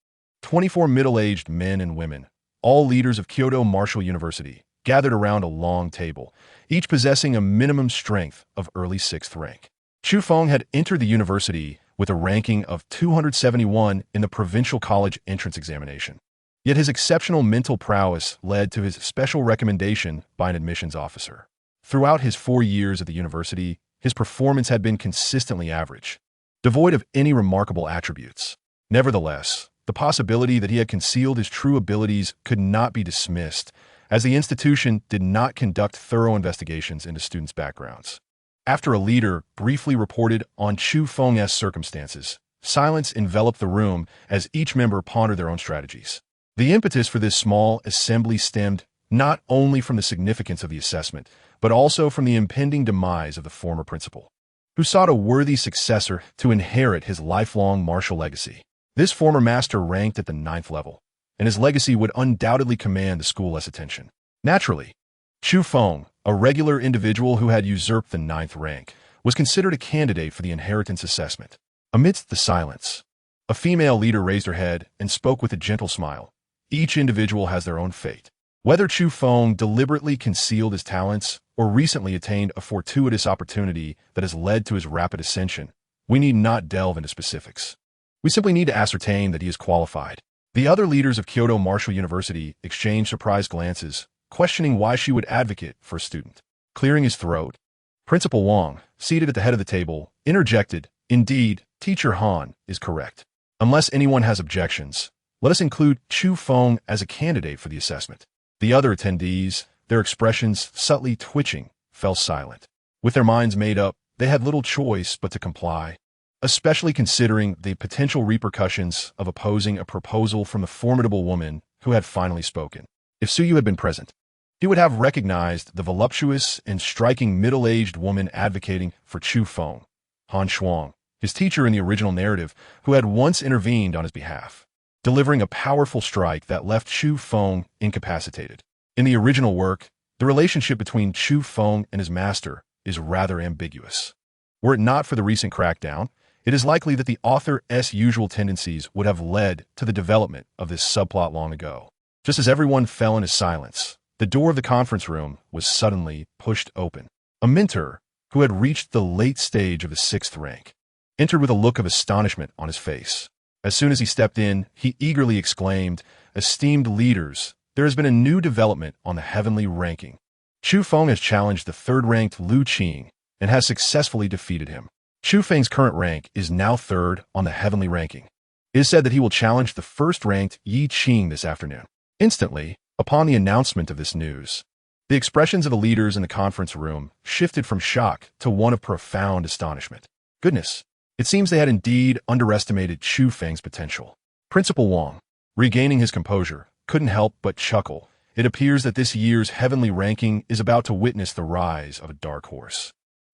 24 middle-aged men and women, all leaders of Kyoto Martial University, gathered around a long table, each possessing a minimum strength of early 6th rank. Chu Feng had entered the university with a ranking of 271 in the provincial college entrance examination. Yet his exceptional mental prowess led to his special recommendation by an admissions officer. Throughout his 4 years at the university, his performance had been consistently average, devoid of any remarkable attributes. Nevertheless, the possibility that he had concealed his true abilities could not be dismissed, as the institution did not conduct thorough investigations into students' backgrounds. After a leader briefly reported on Chu Feng's circumstances, silence enveloped the room as each member pondered their own strategies. The impetus for this small assembly stemmed not only from the significance of the assessment, but also from the impending demise of the former principal, who sought a worthy successor to inherit his lifelong martial legacy. This former master ranked at the 9th level, and his legacy would undoubtedly command the school's attention. Naturally, Chu Feng, a regular individual who had usurped the 9th rank, was considered a candidate for the inheritance assessment. Amidst the silence, a female leader raised her head and spoke with a gentle smile. Each individual has their own fate. Whether Chu Feng deliberately concealed his talents or recently attained a fortuitous opportunity that has led to his rapid ascension, we need not delve into specifics. We simply need to ascertain that he is qualified. The other leaders of Kyoto Martial University exchanged surprised glances, questioning why she would advocate for a student. Clearing his throat, Principal Wang, seated at the head of the table, interjected, "Indeed, Teacher Han is correct. Unless anyone has objections, let us include Chu Feng as a candidate for the assessment." The other attendees, their expressions subtly twitching, fell silent. With their minds made up, they had little choice but to comply, especially considering the potential repercussions of opposing a proposal from the formidable woman who had finally spoken. If Suyu had been present, he would have recognized the voluptuous and striking middle-aged woman advocating for Chu Feng, Han Shuang, his teacher in the original narrative, who had once intervened on his behalf, delivering a powerful strike that left Chu Feng incapacitated. In the original work, the relationship between Chu Feng and his master is rather ambiguous. Were it not for the recent crackdown, it is likely that the author's usual tendencies would have led to the development of this subplot long ago. Just as everyone fell into silence, the door of the conference room was suddenly pushed open. A mentor, who had reached the late stage of his 6th rank, entered with a look of astonishment on his face. As soon as he stepped in, he eagerly exclaimed, "Esteemed leaders, there has been a new development on the heavenly ranking. Chu Feng has challenged the 3rd-ranked Lu Qing and has successfully defeated him. Chu Feng's current rank is now 3rd on the heavenly ranking. It is said that he will challenge the 1st-ranked Yi Qing this afternoon." Instantly, upon the announcement of this news, the expressions of the leaders in the conference room shifted from shock to one of profound astonishment. Goodness, it seems they had indeed underestimated Chu Feng's potential. Principal Wang, regaining his composure, couldn't help but chuckle. It appears that this year's heavenly ranking is about to witness the rise of a dark horse.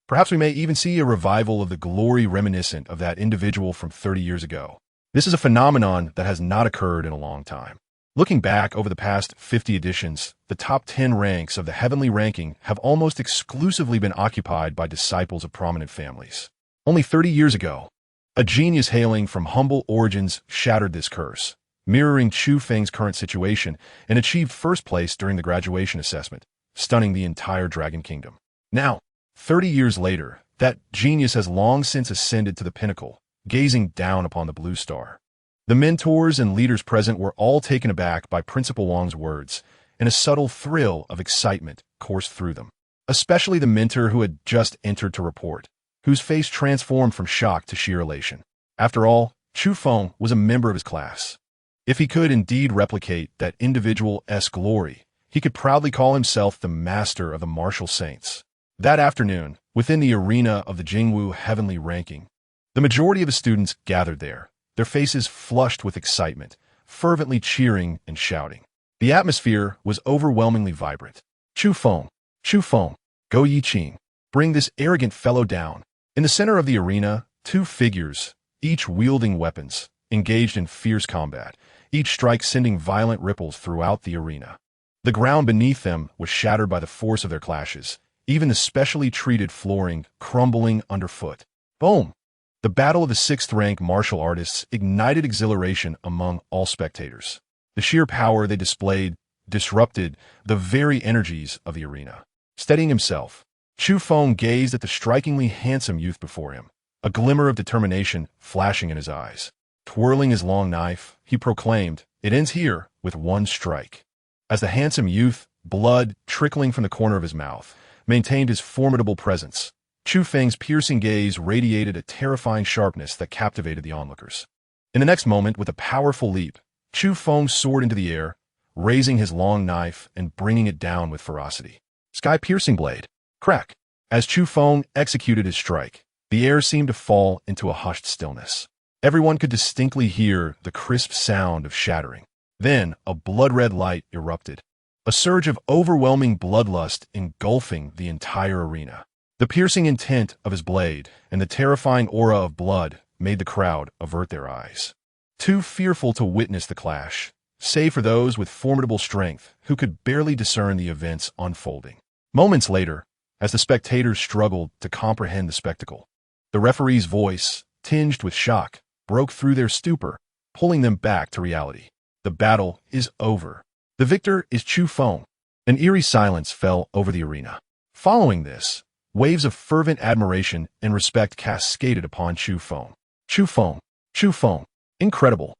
Perhaps we may even see a revival of the glory reminiscent of that individual from 30 years ago. This is a phenomenon that has not occurred in a long time. Looking back over the past 50 editions, the top 10 ranks of the heavenly ranking have almost exclusively been occupied by disciples of prominent families. Only 30 years ago, a genius hailing from humble origins shattered this curse, mirroring Chu Feng's current situation, and achieved 1st place during the graduation assessment, stunning the entire Dragon Kingdom. Now, 30 years later, that genius has long since ascended to the pinnacle, gazing down upon the blue star. The mentors and leaders present were all taken aback by Principal Wang's words, and a subtle thrill of excitement coursed through them, especially the mentor who had just entered to report, whose face transformed from shock to sheer elation. After all, Chu Feng was a member of his class. If he could indeed replicate that individual's glory, he could proudly call himself the master of the martial saints. That afternoon, within the arena of the Jingwu heavenly ranking, the majority of the students gathered there, their faces flushed with excitement, fervently cheering and shouting. The atmosphere was overwhelmingly vibrant. Chu Feng, go Yi Qing, bring this arrogant fellow down." In the center of the arena, 2 figures, each wielding weapons, engaged in fierce combat, each strike sending violent ripples throughout the arena. The ground beneath them was shattered by the force of their clashes, even the specially treated flooring crumbling underfoot. Boom! The battle of the 6th-rank martial artists ignited exhilaration among all spectators. The sheer power they displayed disrupted the very energies of the arena. Steadying himself, Chu Feng gazed at the strikingly handsome youth before him, a glimmer of determination flashing in his eyes. Twirling his long knife, he proclaimed, "It ends here with 1 strike." As the handsome youth, blood trickling from the corner of his mouth, maintained his formidable presence, Chu Feng's piercing gaze radiated a terrifying sharpness that captivated the onlookers. In the next moment, with a powerful leap, Chu Feng soared into the air, raising his long knife and bringing it down with ferocity. Sky-piercing blade. Crack! As Chu Feng executed his strike, the air seemed to fall into a hushed stillness. Everyone could distinctly hear the crisp sound of shattering. Then a blood-red light erupted, a surge of overwhelming bloodlust engulfing the entire arena. The piercing intent of his blade and the terrifying aura of blood made the crowd avert their eyes, too fearful to witness the clash, save for those with formidable strength who could barely discern the events unfolding. Moments later, as the spectators struggled to comprehend the spectacle, the referee's voice, tinged with shock, broke through their stupor, pulling them back to reality. The battle is over. The victor is Chu Feng. An eerie silence fell over the arena. Following this, waves of fervent admiration and respect cascaded upon Chu Feng. Chu Feng. Chu Feng. Incredible.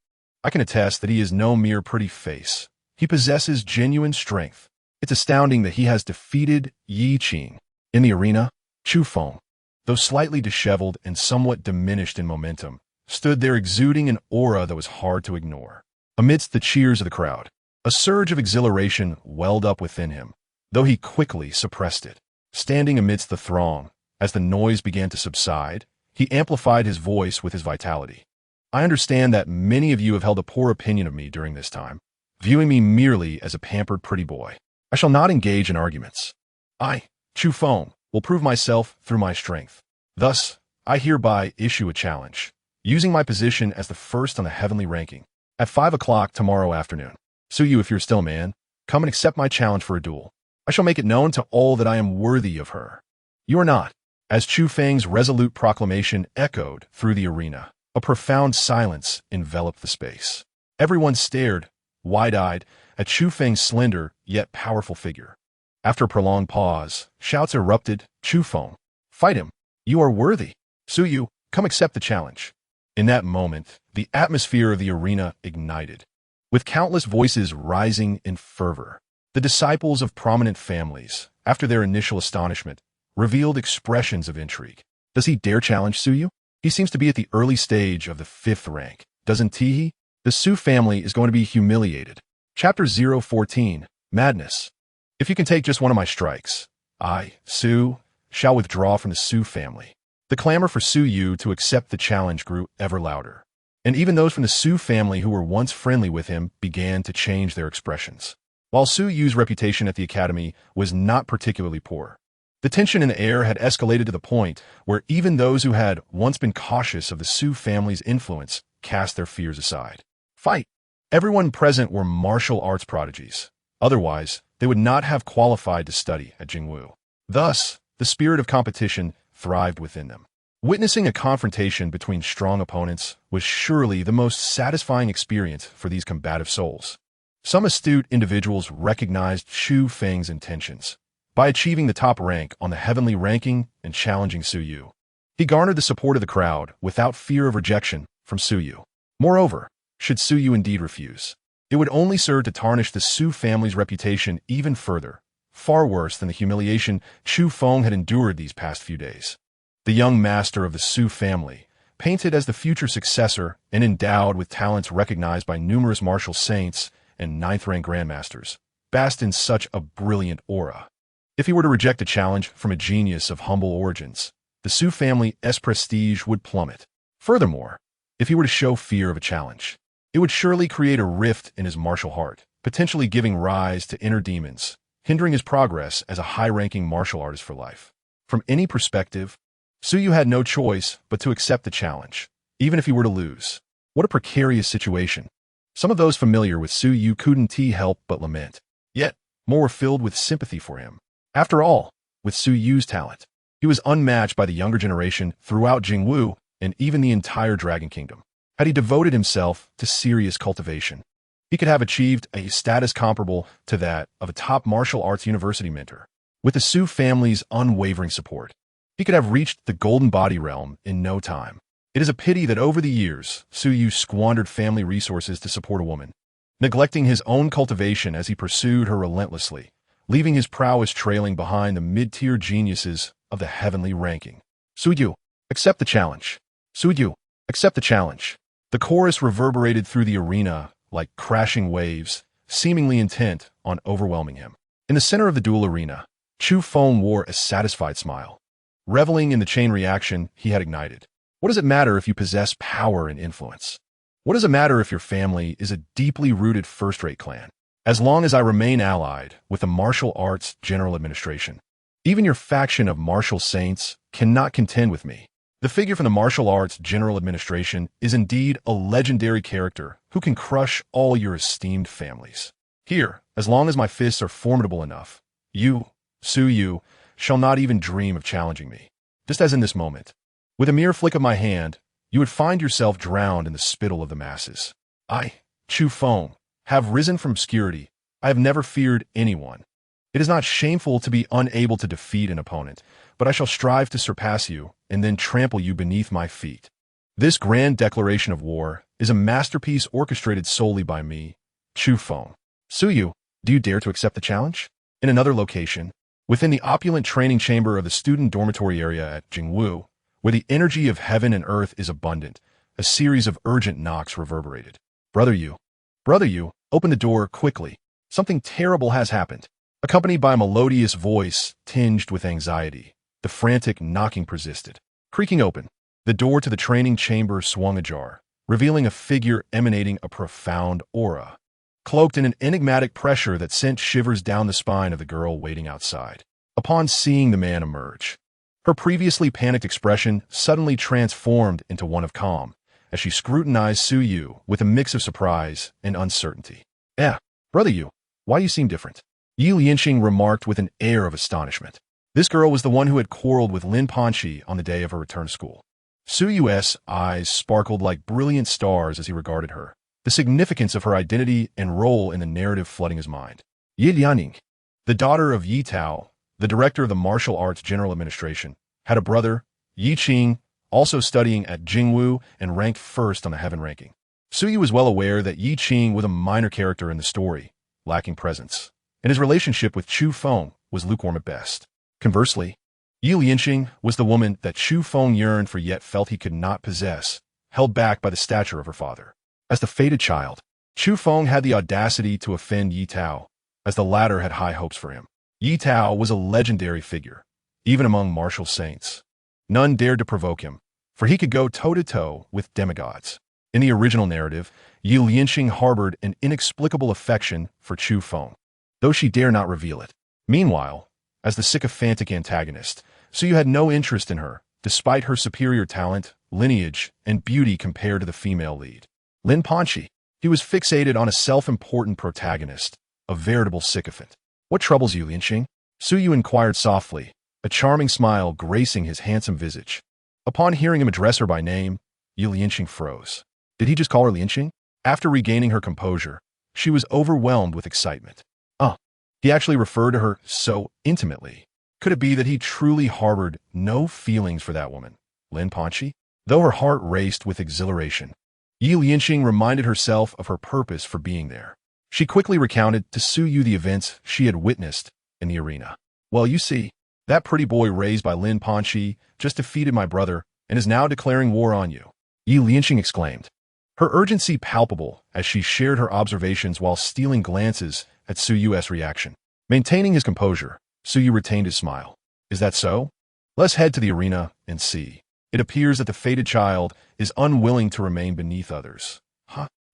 I can attest that he is no mere pretty face. He possesses genuine strength. It's astounding that he has defeated Yi Qing. In the arena, Chu Feng, though slightly disheveled and somewhat diminished in momentum, stood there exuding an aura that was hard to ignore. Amidst the cheers of the crowd, a surge of exhilaration welled up within him, though he quickly suppressed it. Standing amidst the throng, as the noise began to subside, he amplified his voice with his vitality. I understand that many of you have held a poor opinion of me during this time, viewing me merely as a pampered pretty boy. I shall not engage in arguments. I, Chu Feng, will prove myself through my strength. Thus, I hereby issue a challenge, using my position as the first on the heavenly ranking. At 5 o'clock tomorrow afternoon, Suyu, if you're still a man, come and accept my challenge for a duel. I shall make it known to all that I am worthy of her. You are not. As Chu Feng's resolute proclamation echoed through the arena, a profound silence enveloped the space. Everyone stared, wide-eyed, at Chu Feng's slender yet powerful figure. After a prolonged pause, shouts erupted. Chu Feng, fight him. You are worthy. Suyu, come accept the challenge. In that moment, the atmosphere of the arena ignited. With countless voices rising in fervor, the disciples of prominent families, after their initial astonishment, revealed expressions of intrigue. Does he dare challenge Suyu? He seems to be at the early stage of the 5th rank. Doesn't he? The Su family is going to be humiliated. Chapter 014, Madness. If you can take just one of my strikes, I, Su, shall withdraw from the Su family. The clamor for Suyu to accept the challenge grew ever louder, and even those from the Su family who were once friendly with him began to change their expressions. While Suyu's reputation at the academy was not particularly poor, the tension in the air had escalated to the point where even those who had once been cautious of the Su family's influence cast their fears aside. Fight! Everyone present were martial arts prodigies. Otherwise, they would not have qualified to study at Jingwu. Thus, the spirit of competition thrived within them. Witnessing a confrontation between strong opponents was surely the most satisfying experience for these combative souls. Some astute individuals recognized Chu Feng's intentions by achieving the top rank on the heavenly ranking and challenging Suyu. He garnered the support of the crowd without fear of rejection from Suyu. Moreover, should Suyu indeed refuse, it would only serve to tarnish the Su family's reputation even further, far worse than the humiliation Chu Feng had endured these past few days. The young master of the Su family, painted as the future successor and endowed with talents recognized by numerous martial saints and 9th-rank Grandmasters, basked in such a brilliant aura. If he were to reject a challenge from a genius of humble origins, the Su family's prestige would plummet. Furthermore, if he were to show fear of a challenge, it would surely create a rift in his martial heart, potentially giving rise to inner demons, hindering his progress as a high-ranking martial artist for life. From any perspective, Suyu had no choice but to accept the challenge, even if he were to lose. What a precarious situation. Some of those familiar with Suyu couldn't help but lament. Yet, more were filled with sympathy for him. After all, with Suyu's talent, he was unmatched by the younger generation throughout Jingwu and even the entire Dragon Kingdom. Had he devoted himself to serious cultivation, he could have achieved a status comparable to that of a top martial arts university mentor. With the Su family's unwavering support, he could have reached the golden body realm in no time. It is a pity that over the years, Suyu squandered family resources to support a woman, neglecting his own cultivation as he pursued her relentlessly, leaving his prowess trailing behind the mid-tier geniuses of the heavenly ranking. Suyu, accept the challenge. Suyu, accept the challenge. The chorus reverberated through the arena like crashing waves, seemingly intent on overwhelming him. In the center of the duel arena, Chu Feng wore a satisfied smile, reveling in the chain reaction he had ignited. What does it matter if you possess power and influence? What does it matter if your family is a deeply rooted first-rate clan? As long as I remain allied with the martial arts general administration, even your faction of martial saints cannot contend with me. The figure from the martial arts general administration is indeed a legendary character who can crush all your esteemed families. Here, as long as my fists are formidable enough, you, Suyu, shall not even dream of challenging me. Just as in this moment, with a mere flick of my hand, you would find yourself drowned in the spittle of the masses. I, Chu Feng, have risen from obscurity. I have never feared anyone. It is not shameful to be unable to defeat an opponent, but I shall strive to surpass you and then trample you beneath my feet. This grand declaration of war is a masterpiece orchestrated solely by me, Chu Feng. Suyu, do you dare to accept the challenge? In another location, within the opulent training chamber of the student dormitory area at Jingwu, where the energy of heaven and earth is abundant, a series of urgent knocks reverberated. Brother Yu, open the door quickly. Something terrible has happened. Accompanied by a melodious voice tinged with anxiety, the frantic knocking persisted. Creaking open, the door to the training chamber swung ajar, revealing a figure emanating a profound aura, cloaked in an enigmatic pressure that sent shivers down the spine of the girl waiting outside. Upon seeing the man emerge, her previously panicked expression suddenly transformed into one of calm, as she scrutinized Su Yu with a mix of surprise and uncertainty. Brother Yu, why you seem different? Yi Lianxing remarked with an air of astonishment. This girl was the one who had quarreled with Lin Panxi on the day of her return to school. Su Yu's eyes sparkled like brilliant stars as he regarded her, the significance of her identity and role in the narrative flooding his mind. Yi Lianing, the daughter of Yi Tao, the director of the Martial Arts General Administration, had a brother, Yi Qing, also studying at Jingwu and ranked first on the heaven ranking. Su Yu was well aware that Yi Qing was a minor character in the story, lacking presence, and his relationship with Chu Feng was lukewarm at best. Conversely, Yi Lianxing was the woman that Chu Feng yearned for yet felt he could not possess, held back by the stature of her father. As the fated child, Chu Feng had the audacity to offend Yi Tao, as the latter had high hopes for him. Yi Tao was a legendary figure, even among martial saints. None dared to provoke him, for he could go toe-to-toe with demigods. In the original narrative, Yi Lianxing harbored an inexplicable affection for Chu Feng, though she dare not reveal it. Meanwhile, as the sycophantic antagonist, Suyu had no interest in her, despite her superior talent, lineage, and beauty compared to the female lead. Lin Panxi, he was fixated on a self-important protagonist, a veritable sycophant. What troubles you, Lianxing? Suyu inquired softly, a charming smile gracing his handsome visage. Upon hearing him address her by name, Yi Lianxing froze. Did he just call her Lianxing? After regaining her composure, she was overwhelmed with excitement. He actually referred to her so intimately. Could it be that he truly harbored no feelings for that woman, Lin Panxi? Though her heart raced with exhilaration, Yi Lianxing reminded herself of her purpose for being there. She quickly recounted to Su Yu the events she had witnessed in the arena. Well, you see, that pretty boy raised by Lin Panxi just defeated my brother and is now declaring war on you, Yi Lianxing exclaimed, her urgency palpable as she shared her observations while stealing glances at Su Yu's reaction. Maintaining his composure, Su Yu retained his smile. Is that so? Let's head to the arena and see. It appears that the fated child is unwilling to remain beneath others.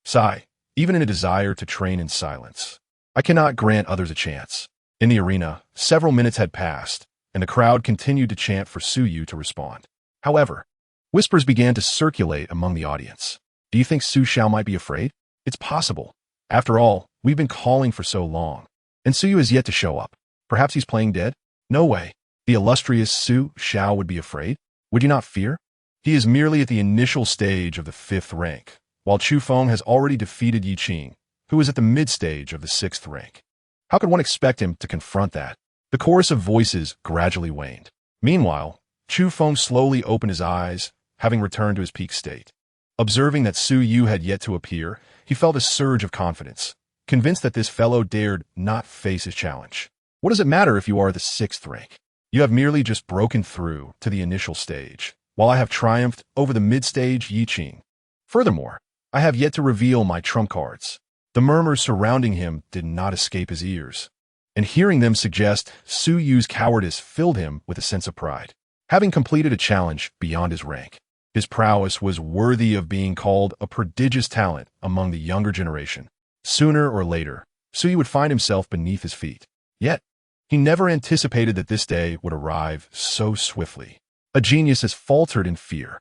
Sigh, even in a desire to train in silence. I cannot grant others a chance. In the arena, several minutes had passed, and the crowd continued to chant for Su Yu to respond. However, whispers began to circulate among the audience. Do you think Su Xiao might be afraid? It's possible. After all, we've been calling for so long, and Su Yu has yet to show up. Perhaps he's playing dead? No way. The illustrious Su Xiao would be afraid. Would you not fear? He is merely at the initial stage of the 5th rank, while Chu Feng has already defeated Yi Qing, who is at the mid-stage of the 6th rank. How could one expect him to confront that? The chorus of voices gradually waned. Meanwhile, Chu Feng slowly opened his eyes, having returned to his peak state. Observing that Su Yu had yet to appear, he felt a surge of confidence, convinced that this fellow dared not face his challenge. What does it matter if you are the 6th rank? You have merely just broken through to the initial stage, while I have triumphed over the mid-stage Yi Qing. Furthermore, I have yet to reveal my trump cards. The murmurs surrounding him did not escape his ears, and hearing them suggest Su Yu's cowardice filled him with a sense of pride. Having completed a challenge beyond his rank, his prowess was worthy of being called a prodigious talent among the younger generation. Sooner or later, Su Yu would find himself beneath his feet. Yet, he never anticipated that this day would arrive so swiftly. A genius has faltered in fear.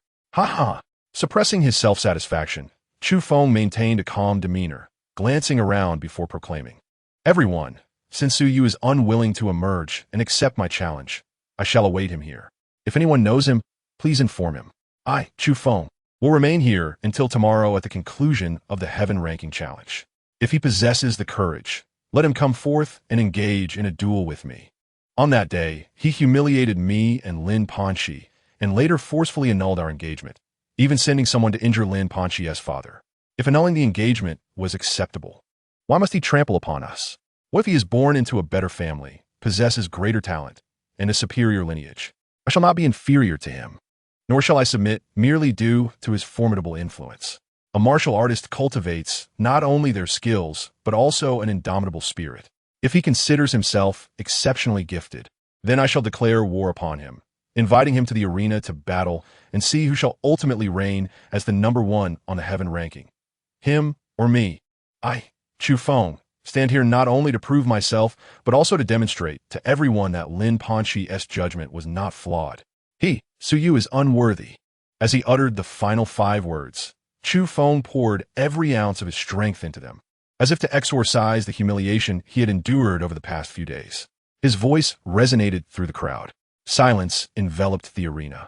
Suppressing his self-satisfaction, Chu Feng maintained a calm demeanor, glancing around before proclaiming, Everyone, since Su Yu is unwilling to emerge and accept my challenge, I shall await him here. If anyone knows him, please inform him. I, Chu Feng, will remain here until tomorrow at the conclusion of the heaven ranking challenge. If he possesses the courage, let him come forth and engage in a duel with me. On that day, he humiliated me and Lin Panxi, and later forcefully annulled our engagement, even sending someone to injure Lin Panxi's father. If annulling the engagement was acceptable, why must he trample upon us? What if he is born into a better family, possesses greater talent, and a superior lineage? I shall not be inferior to him, nor shall I submit merely due to his formidable influence. A martial artist cultivates not only their skills, but also an indomitable spirit. If he considers himself exceptionally gifted, then I shall declare war upon him, inviting him to the arena to battle and see who shall ultimately reign as the #1 on the heaven ranking. Him or me? I, Chu Feng, stand here not only to prove myself, but also to demonstrate to everyone that Lin Panxi's judgment was not flawed. He, Suyu, is unworthy. As he uttered the final 5 words, Chu Feng poured every ounce of his strength into them, as if to exorcise the humiliation he had endured over the past few days. His voice resonated through the crowd. Silence enveloped the arena,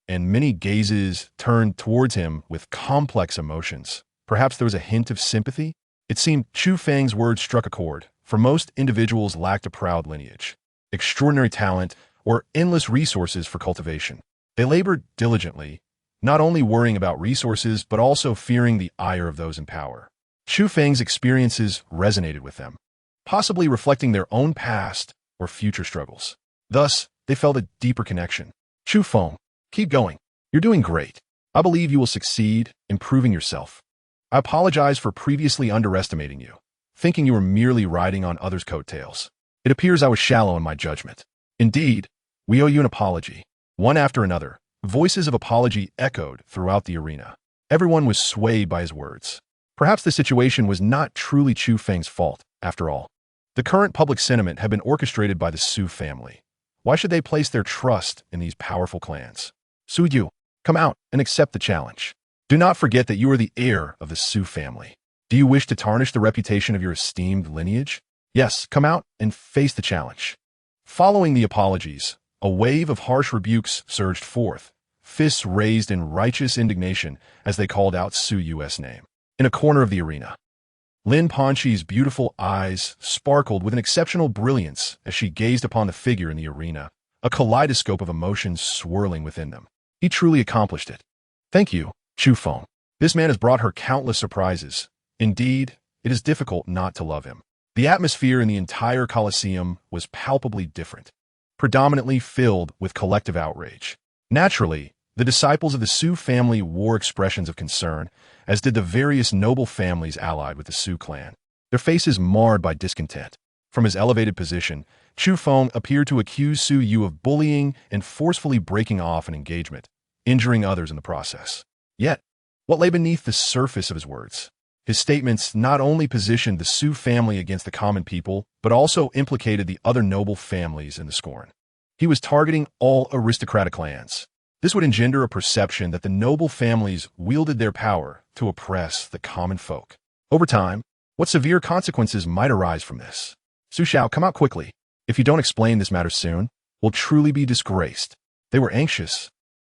and many gazes turned towards him with complex emotions. Perhaps there was a hint of sympathy? It seemed Chu Feng's words struck a chord, for most individuals lacked a proud lineage, extraordinary talent, or endless resources for cultivation. They labored diligently, not only worrying about resources, but also fearing the ire of those in power. Chu Feng's experiences resonated with them, possibly reflecting their own past or future struggles. Thus, they felt a deeper connection. Chu Feng, keep going. You're doing great. I believe you will succeed in proving yourself. I apologize for previously underestimating you, thinking you were merely riding on others' coattails. It appears I was shallow in my judgment. Indeed, we owe you an apology. One after another, voices of apology echoed throughout the arena. Everyone was swayed by his words. Perhaps the situation was not truly Chu Feng's fault, after all. The current public sentiment had been orchestrated by the Su family. Why should they place their trust in these powerful clans? Su Yu, come out and accept the challenge. Do not forget that you are the heir of the Su family. Do you wish to tarnish the reputation of your esteemed lineage? Yes, come out and face the challenge. Following the apologies, a wave of harsh rebukes surged forth, fists raised in righteous indignation as they called out Su Yu's name. In a corner of the arena, Lin Panxi's beautiful eyes sparkled with an exceptional brilliance as she gazed upon the figure in the arena, a kaleidoscope of emotions swirling within them. He truly accomplished it. Thank you, Chu Feng. This man has brought her countless surprises. Indeed, it is difficult not to love him. The atmosphere in the entire Colosseum was palpably different, predominantly filled with collective outrage. Naturally, the disciples of the Su family wore expressions of concern, as did the various noble families allied with the Su clan, their faces marred by discontent. From his elevated position, Chu Feng appeared to accuse Su Yu of bullying and forcefully breaking off an engagement, injuring others in the process. Yet, what lay beneath the surface of his words? His statements not only positioned the Su family against the common people, but also implicated the other noble families in the scorn. He was targeting all aristocratic clans. This would engender a perception that the noble families wielded their power to oppress the common folk. Over time, what severe consequences might arise from this? Su Xiao, come out quickly. If you don't explain this matter soon, we'll truly be disgraced. They were anxious,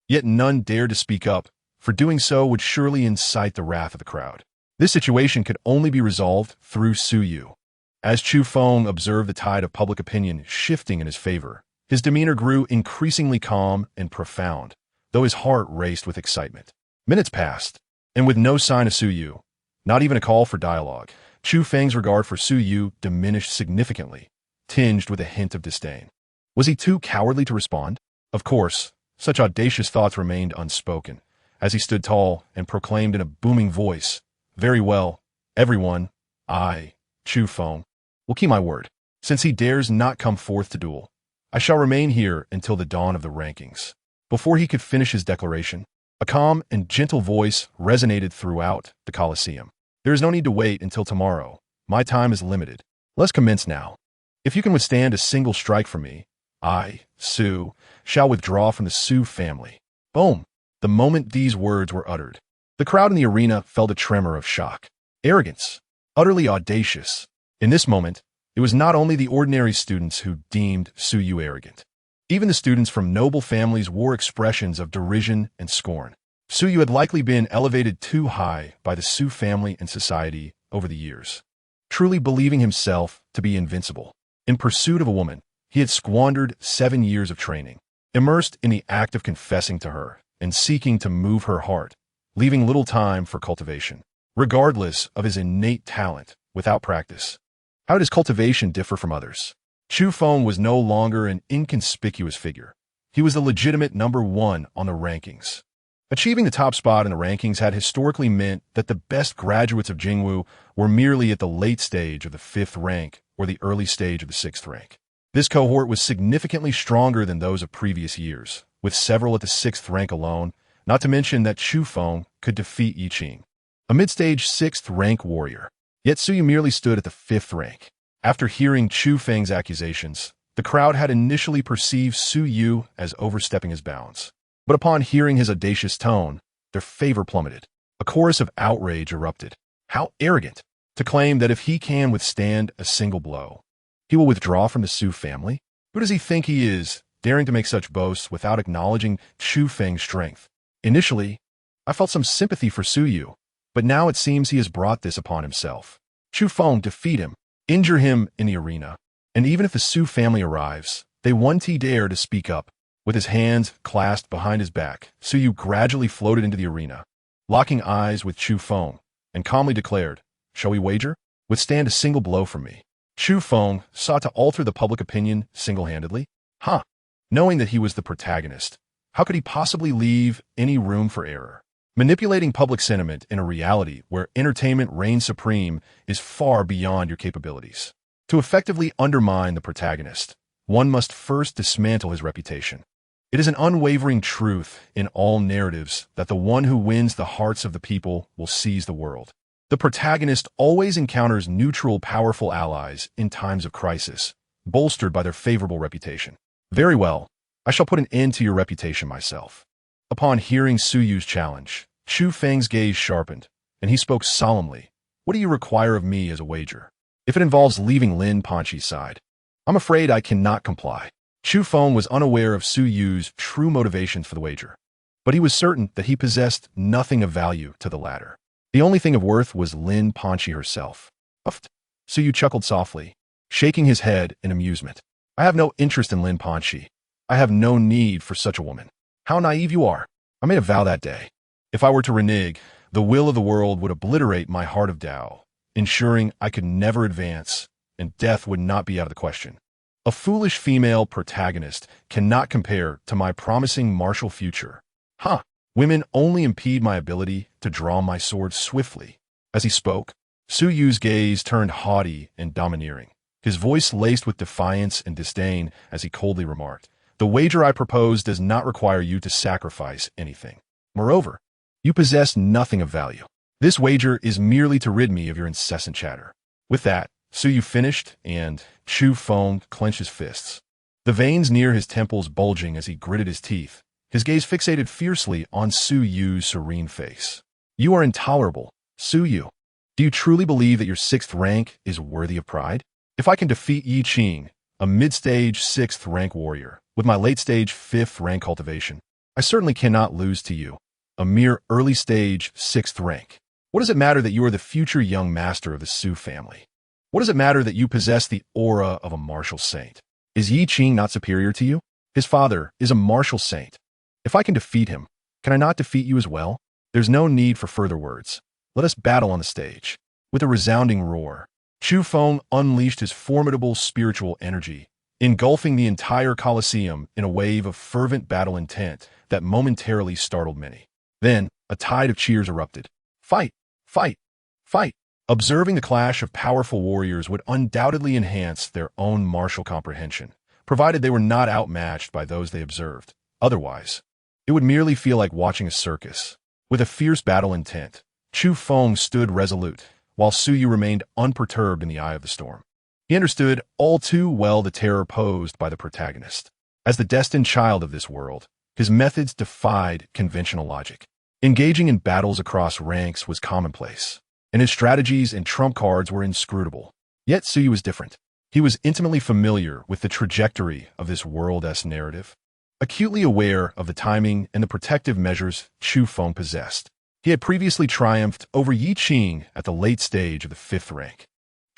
yet none dared to speak up, for doing so would surely incite the wrath of the crowd. This situation could only be resolved through Su Yu. As Chu Feng observed the tide of public opinion shifting in his favor, his demeanor grew increasingly calm and profound, though his heart raced with excitement. Minutes passed, and with no sign of Su Yu, not even a call for dialogue, Chu Feng's regard for Su Yu diminished significantly, tinged with a hint of disdain. Was he too cowardly to respond? Of course, such audacious thoughts remained unspoken, as he stood tall and proclaimed in a booming voice, "Very well, everyone, I, Chu Feng, will keep my word. Since he dares not come forth to duel, I shall remain here until the dawn of the rankings." Before he could finish his declaration, a calm and gentle voice resonated throughout the Colosseum. "There is no need to wait until tomorrow. My time is limited. Let's commence now. If you can withstand a single strike from me, I, Su, shall withdraw from the Su family." Boom! The moment these words were uttered, the crowd in the arena felt a tremor of shock. Arrogance. Utterly audacious. In this moment, it was not only the ordinary students who deemed Su Yu arrogant. Even the students from noble families wore expressions of derision and scorn. Suyu had likely been elevated too high by the Su family and society over the years, truly believing himself to be invincible. In pursuit of a woman, he had squandered 7 years of training, immersed in the act of confessing to her and seeking to move her heart, leaving little time for cultivation. Regardless of his innate talent, without practice, how does cultivation differ from others? Chu Feng was no longer an inconspicuous figure. He was the legitimate #1 on the rankings. Achieving the top spot in the rankings had historically meant that the best graduates of Jingwu were merely at the late stage of the 5th rank or the early stage of the 6th rank. This cohort was significantly stronger than those of previous years, with several at the 6th rank alone, not to mention that Chu Feng could defeat Yi Qing, a mid-stage 6th rank warrior. Yet Suyu merely stood at the 5th rank. After hearing Chu Feng's accusations, the crowd had initially perceived Su Yu as overstepping his bounds. But upon hearing his audacious tone, their favor plummeted. A chorus of outrage erupted. How arrogant! To claim that if he can withstand a single blow, he will withdraw from the Su family? Who does he think he is, daring to make such boasts without acknowledging Chu Feng's strength? Initially, I felt some sympathy for Su Yu, but now it seems he has brought this upon himself. Chu Feng defeat him, injure him in the arena, and even if the Su family arrives, they won't dare to speak up. With his hands clasped behind his back, Su Yu gradually floated into the arena, locking eyes with Chu Feng, and calmly declared, "Shall we wager? Withstand a single blow from me." Chu Feng sought to alter the public opinion single-handedly? Knowing that he was the protagonist, how could he possibly leave any room for error? Manipulating public sentiment in a reality where entertainment reigns supreme is far beyond your capabilities. To effectively undermine the protagonist, one must first dismantle his reputation. It is an unwavering truth in all narratives that the one who wins the hearts of the people will seize the world. The protagonist always encounters neutral, powerful allies in times of crisis, bolstered by their favorable reputation. Very well, I shall put an end to your reputation myself. Upon hearing Su Yu's challenge, Chu Feng's gaze sharpened, and he spoke solemnly. What do you require of me as a wager? If it involves leaving Lin Panxi's side, I'm afraid I cannot comply. Chu Feng was unaware of Su Yu's true motivations for the wager, but he was certain that he possessed nothing of value to the latter. The only thing of worth was Lin Panxi herself. Su Yu chuckled softly, shaking his head in amusement. I have no interest in Lin Panxi. I have no need for such a woman. How naive you are. I made a vow that day. If I were to renege, the will of the world would obliterate my heart of Tao, ensuring I could never advance, and death would not be out of the question. A foolish female protagonist cannot compare to my promising martial future. Women only impede my ability to draw my sword swiftly. As he spoke, Su Yu's gaze turned haughty and domineering, his voice laced with defiance and disdain as he coldly remarked, "The wager I propose does not require you to sacrifice anything. Moreover, you possess nothing of value. This wager is merely to rid me of your incessant chatter." With that, Su Yu finished, and Chu Feng clenched his fists, the veins near his temples bulging as he gritted his teeth, his gaze fixated fiercely on Su Yu's serene face. You are intolerable, Su Yu. Do you truly believe that your 6th rank is worthy of pride? If I can defeat Yi Qing, a mid-stage 6th rank warrior, with my late-stage 5th rank cultivation, I certainly cannot lose to you, a mere early-stage 6th rank. What does it matter that you are the future young master of the Su family? What does it matter that you possess the aura of a martial saint? Is Yi Qing not superior to you? His father is a martial saint. If I can defeat him, can I not defeat you as well? There's no need for further words. Let us battle on the stage. With a resounding roar, Chu Feng unleashed his formidable spiritual energy, engulfing the entire Colosseum in a wave of fervent battle intent that momentarily startled many. Then, a tide of cheers erupted. Fight! Fight! Fight! Observing the clash of powerful warriors would undoubtedly enhance their own martial comprehension, provided they were not outmatched by those they observed. Otherwise, it would merely feel like watching a circus. With a fierce battle intent, Chu Feng stood resolute, while Su Yu remained unperturbed in the eye of the storm. He understood all too well the terror posed by the protagonist. As the destined child of this world, his methods defied conventional logic. Engaging in battles across ranks was commonplace, and his strategies and trump cards were inscrutable. Yet Su Yu was different. He was intimately familiar with the trajectory of this world-esque narrative. acutely aware of the timing and the protective measures Chu Feng possessed. He had previously triumphed over Yi Qing at the late stage of the 5th rank,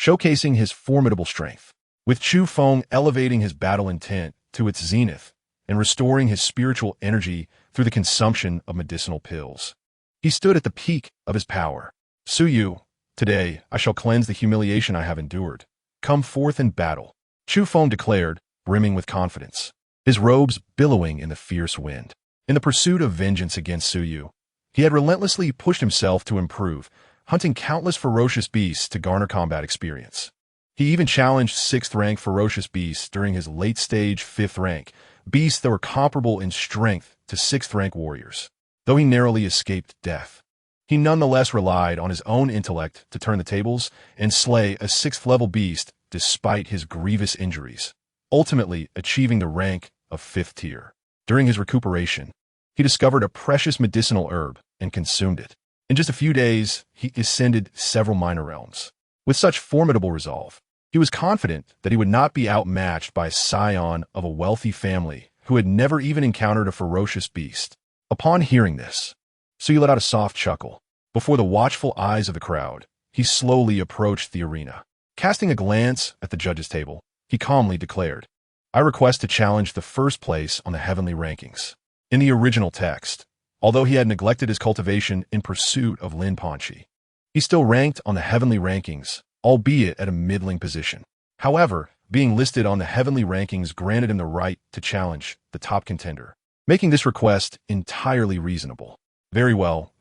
showcasing his formidable strength, with Chu Feng elevating his battle intent to its zenith and restoring his spiritual energy through the consumption of medicinal pills. He stood at the peak of his power. Suyu, today I shall cleanse the humiliation I have endured. Come forth in battle, Chu Feng declared, brimming with confidence, his robes billowing in the fierce wind. In the pursuit of vengeance against Suyu, he had relentlessly pushed himself to improve, hunting countless ferocious beasts to garner combat experience. He even challenged 6th rank ferocious beasts during his late-stage 5th rank, beasts that were comparable in strength to 6th rank warriors. Though he narrowly escaped death, he nonetheless relied on his own intellect to turn the tables and slay a 6th level beast despite his grievous injuries, ultimately achieving the rank of 5th tier. During his recuperation, he discovered a precious medicinal herb and consumed it. In just a few days, he ascended several minor realms. With such formidable resolve, he was confident that he would not be outmatched by a scion of a wealthy family who had never even encountered a ferocious beast. Upon hearing this, Suyu let out a soft chuckle. Before the watchful eyes of the crowd, he slowly approached the arena. Casting a glance at the judges' table, he calmly declared, I request to challenge the first place on the heavenly rankings. In the original text, although he had neglected his cultivation in pursuit of Lin Panxi, he still ranked on the heavenly rankings, albeit at a middling position. However, being listed on the heavenly rankings granted him the right to challenge the top contender, making this request entirely reasonable. Very well,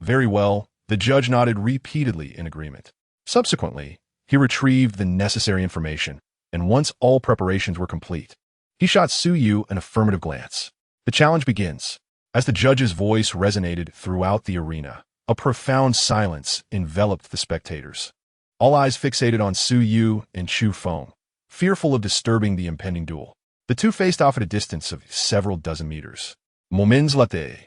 the judge nodded repeatedly in agreement. Subsequently, he retrieved the necessary information, and once all preparations were complete, he shot Suyu an affirmative glance. The challenge begins. As the judge's voice resonated throughout the arena, a profound silence enveloped the spectators. All eyes fixated on Suyu and Chu Feng, fearful of disturbing the impending duel. The two faced off at a distance of several dozen meters. Moments later,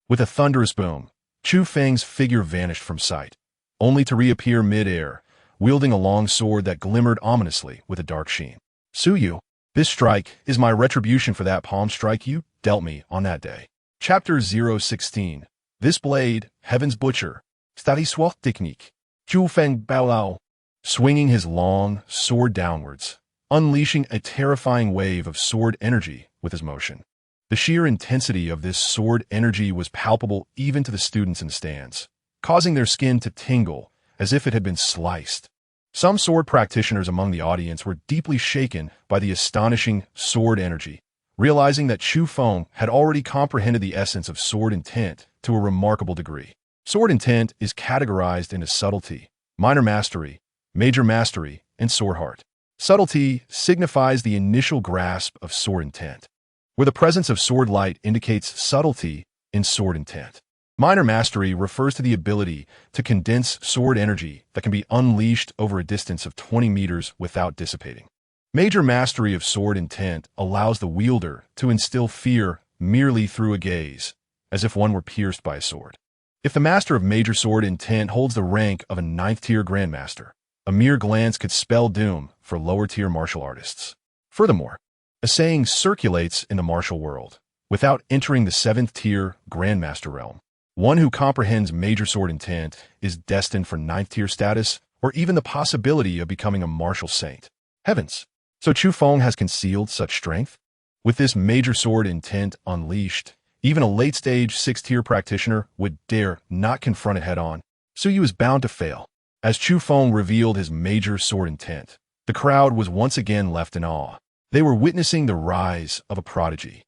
with a thunderous boom, Chu Feng's figure vanished from sight, only to reappear mid-air, wielding a long sword that glimmered ominously with a dark sheen. Suyu, this strike is my retribution for that palm strike you dealt me on that day. Chapter 016. This blade, Heaven's Butcher, Statiswach Technique. Chu Feng Baolao, swinging his long sword downwards, unleashing a terrifying wave of sword energy with his motion. The sheer intensity of this sword energy was palpable even to the students in the stands, causing their skin to tingle as if it had been sliced. Some sword practitioners among the audience were deeply shaken by the astonishing sword energy, realizing that Chu Feng had already comprehended the essence of sword intent to a remarkable degree. Sword intent is categorized into subtlety, minor mastery, major mastery, and sword heart. Subtlety signifies the initial grasp of sword intent, where the presence of sword light indicates subtlety in sword intent. Minor mastery refers to the ability to condense sword energy that can be unleashed over a distance of 20 meters without dissipating. Major mastery of sword intent allows the wielder to instill fear merely through a gaze, as if one were pierced by a sword. If the master of major sword intent holds the rank of a 9th-tier Grandmaster, a mere glance could spell doom for lower-tier martial artists. Furthermore, a saying circulates in the martial world, without entering the 7th-tier Grandmaster realm. One who comprehends major sword intent is destined for 9th-tier status or even the possibility of becoming a martial saint. Heavens! So Chu Feng has concealed such strength? With this major sword intent unleashed, even a late-stage 6th-tier practitioner would dare not confront it head-on. Suyu is bound to fail. As Chu Feng revealed his major sword intent, the crowd was once again left in awe. They were witnessing the rise of a prodigy.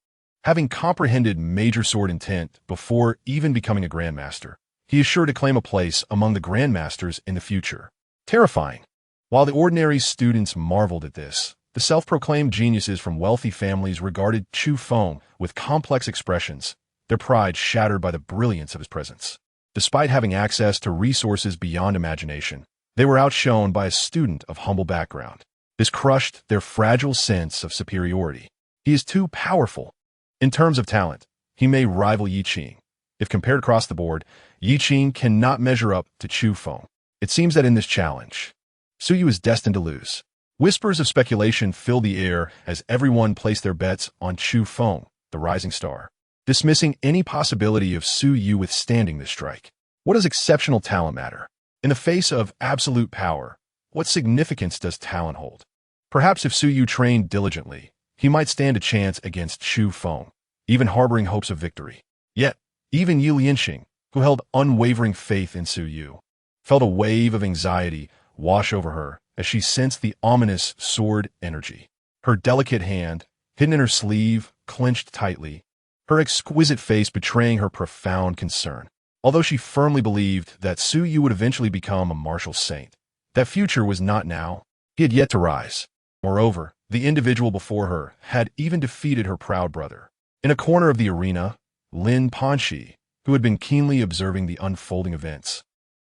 Having comprehended major sword intent before even becoming a Grandmaster, he is sure to claim a place among the Grandmasters in the future. Terrifying. While the ordinary students marveled at this, the self-proclaimed geniuses from wealthy families regarded Chu Feng with complex expressions, their pride shattered by the brilliance of his presence. Despite having access to resources beyond imagination, they were outshone by a student of humble background. This crushed their fragile sense of superiority. He is too powerful. In terms of talent, he may rival Yi Qing. If compared across the board, Yi Qing cannot measure up to Chu Feng. It seems that in this challenge, Suyu is destined to lose. Whispers of speculation fill the air as everyone placed their bets on Chu Feng, the rising star, dismissing any possibility of Su Yu withstanding this strike. What does exceptional talent matter? In the face of absolute power, what significance does talent hold? Perhaps if Su Yu trained diligently, he might stand a chance against Chu Feng, even harboring hopes of victory. Yet, even Yu Lianxing, who held unwavering faith in Su Yu, felt a wave of anxiety wash over her as she sensed the ominous sword energy. Her delicate hand, hidden in her sleeve, clenched tightly, her exquisite face betraying her profound concern. Although she firmly believed that Su Yu would eventually become a martial saint, that future was not now. He had yet to rise. Moreover, the individual before her had even defeated her proud brother. In a corner of the arena, Lin Panxi, who had been keenly observing the unfolding events,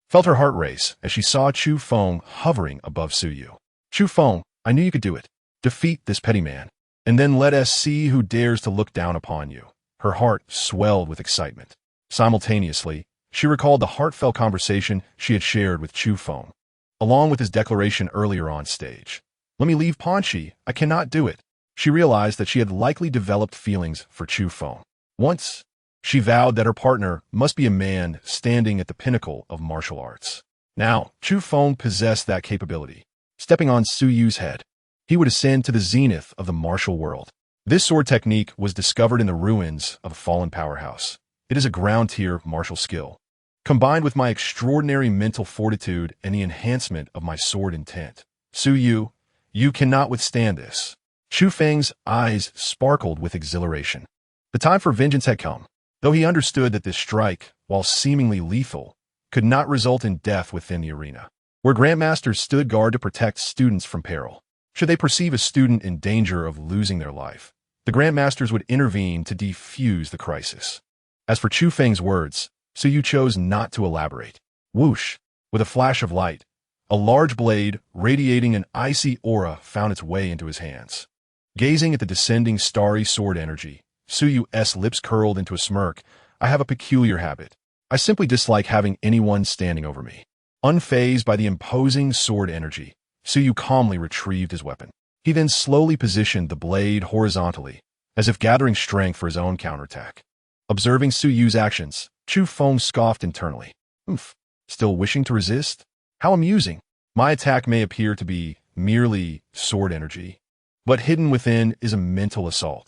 felt her heart race as she saw Chu Feng hovering above Su Yu. Chu Feng, I knew you could do it. Defeat this petty man, and then let us see who dares to look down upon you. Her heart swelled with excitement. Simultaneously, she recalled the heartfelt conversation she had shared with Chu Feng, along with his declaration earlier on stage. Let me leave Panxi, I cannot do it. She realized that she had likely developed feelings for Chu Feng. Once, she vowed that her partner must be a man standing at the pinnacle of martial arts. Now, Chu Feng possessed that capability. Stepping on Su Yu's head, he would ascend to the zenith of the martial world. This sword technique was discovered in the ruins of a fallen powerhouse. It is a ground-tier martial skill, combined with my extraordinary mental fortitude and the enhancement of my sword intent. Su Yu, you cannot withstand this. Chu Feng's eyes sparkled with exhilaration. The time for vengeance had come, though he understood that this strike, while seemingly lethal, could not result in death within the arena, where Grandmasters stood guard to protect students from peril. Should they perceive a student in danger of losing their life, the Grandmasters would intervene to defuse the crisis. As for Chu Feng's words, Su Yu chose not to elaborate. Whoosh! With a flash of light, a large blade, radiating an icy aura, found its way into his hands. Gazing at the descending starry sword energy, Su Yu's lips curled into a smirk. I have a peculiar habit. I simply dislike having anyone standing over me. Unfazed by the imposing sword energy, Su Yu calmly retrieved his weapon. He then slowly positioned the blade horizontally, as if gathering strength for his own counterattack. Observing Su Yu's actions, Chu Feng scoffed internally. Still wishing to resist? How amusing. My attack may appear to be merely sword energy, but hidden within is a mental assault.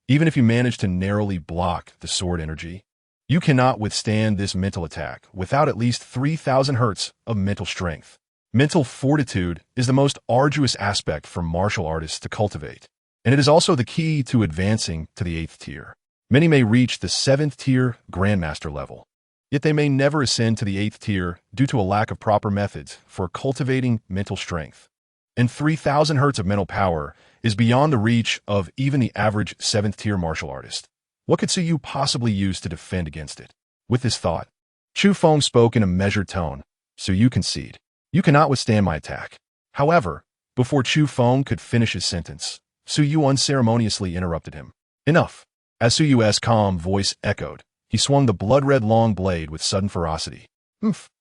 Even if you manage to narrowly block the sword energy, you cannot withstand this mental attack without at least 3,000 hertz of mental strength. Mental fortitude is the most arduous aspect for martial artists to cultivate, and it is also the key to advancing to the 8th tier. Many may reach the 7th tier Grandmaster level, yet they may never ascend to the 8th tier due to a lack of proper methods for cultivating mental strength. And 3,000 hertz of mental power is beyond the reach of even the average 7th tier martial artist. What could Su Yu possibly use to defend against it? With this thought, Chu Feng spoke in a measured tone. Su Yu concede. You cannot withstand my attack. However, before Chu Feng could finish his sentence, Su Yu unceremoniously interrupted him. Enough. As Su Yu's calm voice echoed, he swung the blood-red long blade with sudden ferocity.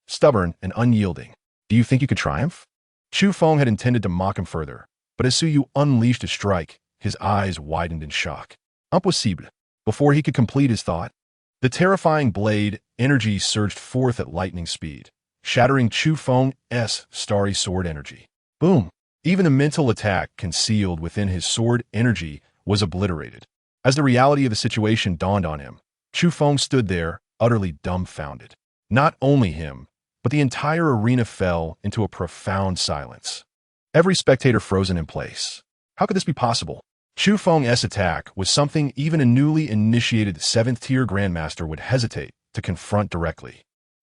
Stubborn and unyielding. Do you think you could triumph? Chu Feng had intended to mock him further, but as Su Yu unleashed a strike, his eyes widened in shock. Impossible. Before he could complete his thought, the terrifying blade energy surged forth at lightning speed, shattering Chu Feng's starry sword energy. Boom! Even the mental attack concealed within his sword energy was obliterated. As the reality of the situation dawned on him, Chu Feng stood there, utterly dumbfounded. Not only him, but the entire arena fell into a profound silence. Every spectator frozen in place. How could this be possible? Chu Feng's attack was something even a newly initiated 7th tier Grandmaster would hesitate to confront directly.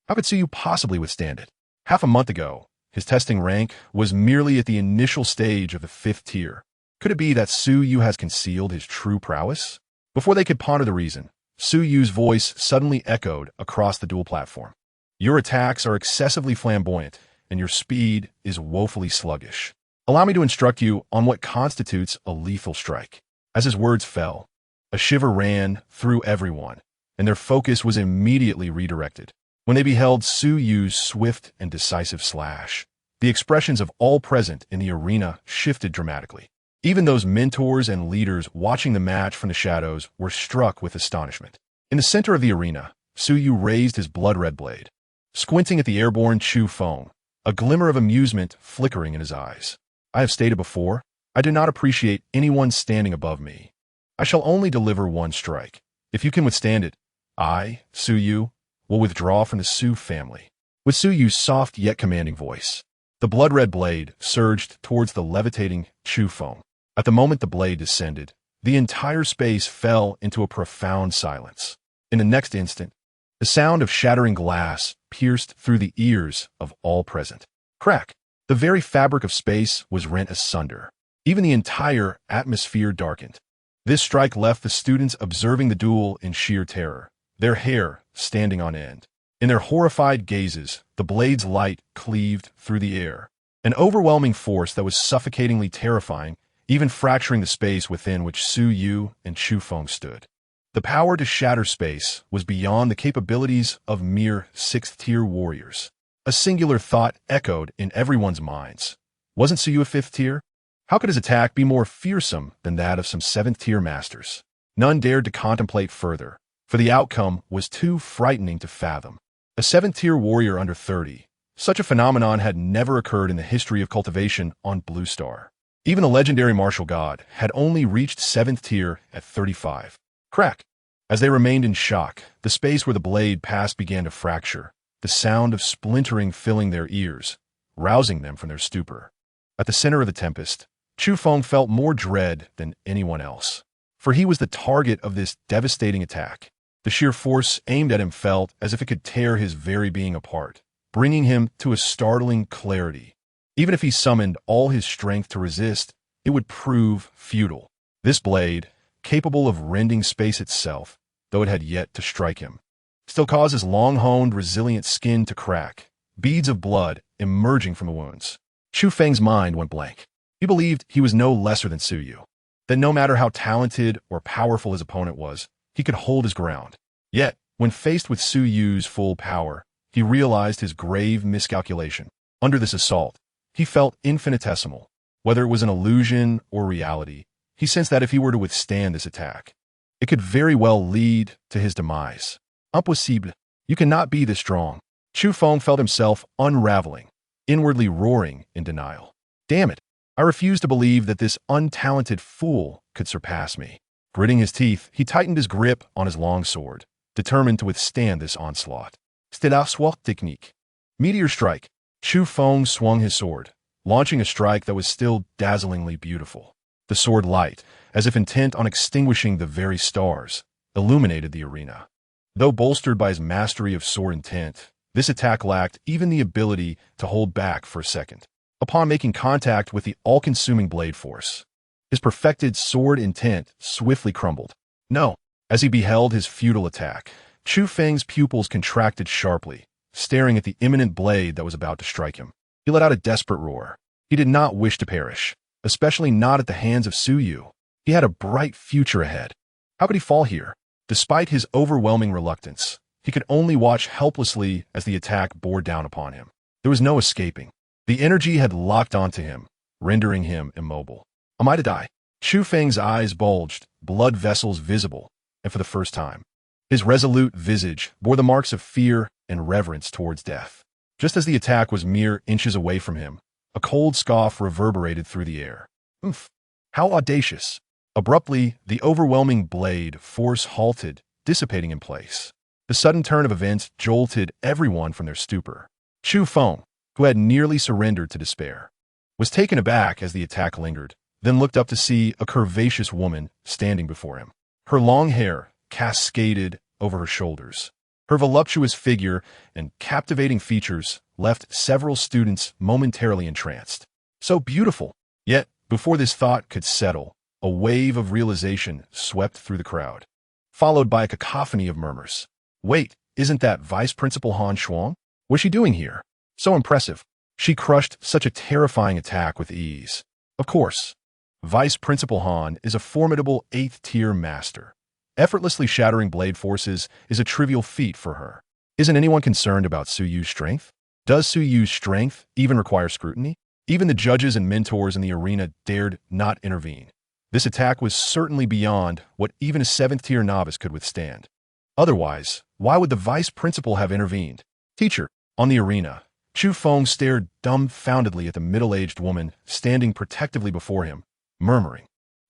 How could Su Yu possibly withstand it? Half a month ago, his testing rank was merely at the initial stage of the 5th tier. Could it be that Su Yu has concealed his true prowess? Before they could ponder the reason, Su Yu's voice suddenly echoed across the duel platform. Your attacks are excessively flamboyant, and your speed is woefully sluggish. Allow me to instruct you on what constitutes a lethal strike. As his words fell, a shiver ran through everyone, and their focus was immediately redirected. When they beheld Su Yu's swift and decisive slash, the expressions of all present in the arena shifted dramatically. Even those mentors and leaders watching the match from the shadows were struck with astonishment. In the center of the arena, Suyu raised his blood-red blade, squinting at the airborne Chu Feng, a glimmer of amusement flickering in his eyes. I have stated before, I do not appreciate anyone standing above me. I shall only deliver one strike. If you can withstand it, I, Suyu, will withdraw from the Su family. With Suyu's soft yet commanding voice, the blood-red blade surged towards the levitating Chu Feng. At the moment the blade descended, the entire space fell into a profound silence. In the next instant, the sound of shattering glass pierced through the ears of all present. Crack! The very fabric of space was rent asunder. Even the entire atmosphere darkened. This strike left the students observing the duel in sheer terror, their hair standing on end. In their horrified gazes, the blade's light cleaved through the air, an overwhelming force that was suffocatingly terrifying, even fracturing the space within which Su Yu and Chu Feng stood. The power to shatter space was beyond the capabilities of mere sixth-tier warriors. A singular thought echoed in everyone's minds. Wasn't Su Yu a fifth tier? How could his attack be more fearsome than that of some seventh-tier masters? None dared to contemplate further, for the outcome was too frightening to fathom. A seventh-tier warrior under 30. Such a phenomenon had never occurred in the history of cultivation on Blue Star. Even the legendary martial god had only reached 7th tier at 35. Crack! As they remained in shock, the space where the blade passed began to fracture, the sound of splintering filling their ears, rousing them from their stupor. At the center of the tempest, Chu Feng felt more dread than anyone else, for he was the target of this devastating attack. The sheer force aimed at him felt as if it could tear his very being apart, bringing him to a startling clarity. Even if he summoned all his strength to resist, it would prove futile. This blade, capable of rending space itself, though it had yet to strike him, still caused his long-honed, resilient skin to crack, beads of blood emerging from the wounds. Chu Feng's mind went blank. He believed he was no lesser than Su Yu, that no matter how talented or powerful his opponent was, he could hold his ground. Yet, when faced with Su Yu's full power, he realized his grave miscalculation. Under this assault, he felt infinitesimal. Whether it was an illusion or reality, he sensed that if he were to withstand this attack, it could very well lead to his demise. Impossible. You cannot be this strong. Chu Feng felt himself unraveling, inwardly roaring in denial. Damn it. I refuse to believe that this untalented fool could surpass me. Gritting his teeth, he tightened his grip on his long sword, determined to withstand this onslaught. C'était la sword technique. Meteor strike. Chu Feng swung his sword, launching a strike that was still dazzlingly beautiful. The sword light, as if intent on extinguishing the very stars, illuminated the arena. Though bolstered by his mastery of sword intent, this attack lacked even the ability to hold back for a second. Upon making contact with the all-consuming blade force, his perfected sword intent swiftly crumbled. No, as he beheld his futile attack, Chu Feng's pupils contracted sharply, staring at the imminent blade that was about to strike him. He let out a desperate roar. He did not wish to perish, especially not at the hands of Su Yu. He had a bright future ahead. How could he fall here? Despite his overwhelming reluctance, he could only watch helplessly as the attack bore down upon him. There was no escaping. The energy had locked onto him, rendering him immobile. Am I to die? Chu Feng's eyes bulged, blood vessels visible, and for the first time, his resolute visage bore the marks of fear and reverence towards death. Just as the attack was mere inches away from him, a cold scoff reverberated through the air. Oomph! How audacious! Abruptly, the overwhelming blade force halted, dissipating in place. The sudden turn of events jolted everyone from their stupor. Chu Feng, who had nearly surrendered to despair, was taken aback as the attack lingered, then looked up to see a curvaceous woman standing before him. Her long hair cascaded over her shoulders. Her voluptuous figure and captivating features left several students momentarily entranced. So beautiful! Yet, before this thought could settle, a wave of realization swept through the crowd, followed by a cacophony of murmurs. Wait, isn't that Vice Principal Han Shuang? What's she doing here? So impressive. She crushed such a terrifying attack with ease. Of course, Vice Principal Han is a formidable 8th-tier master. Effortlessly shattering blade forces is a trivial feat for her. Isn't anyone concerned about Su Yu's strength? Does Su Yu's strength even require scrutiny? Even the judges and mentors in the arena dared not intervene. This attack was certainly beyond what even a 7th-tier novice could withstand. Otherwise, why would the vice principal have intervened? Teacher. On the arena, Chu Feng stared dumbfoundedly at the middle-aged woman standing protectively before him, murmuring.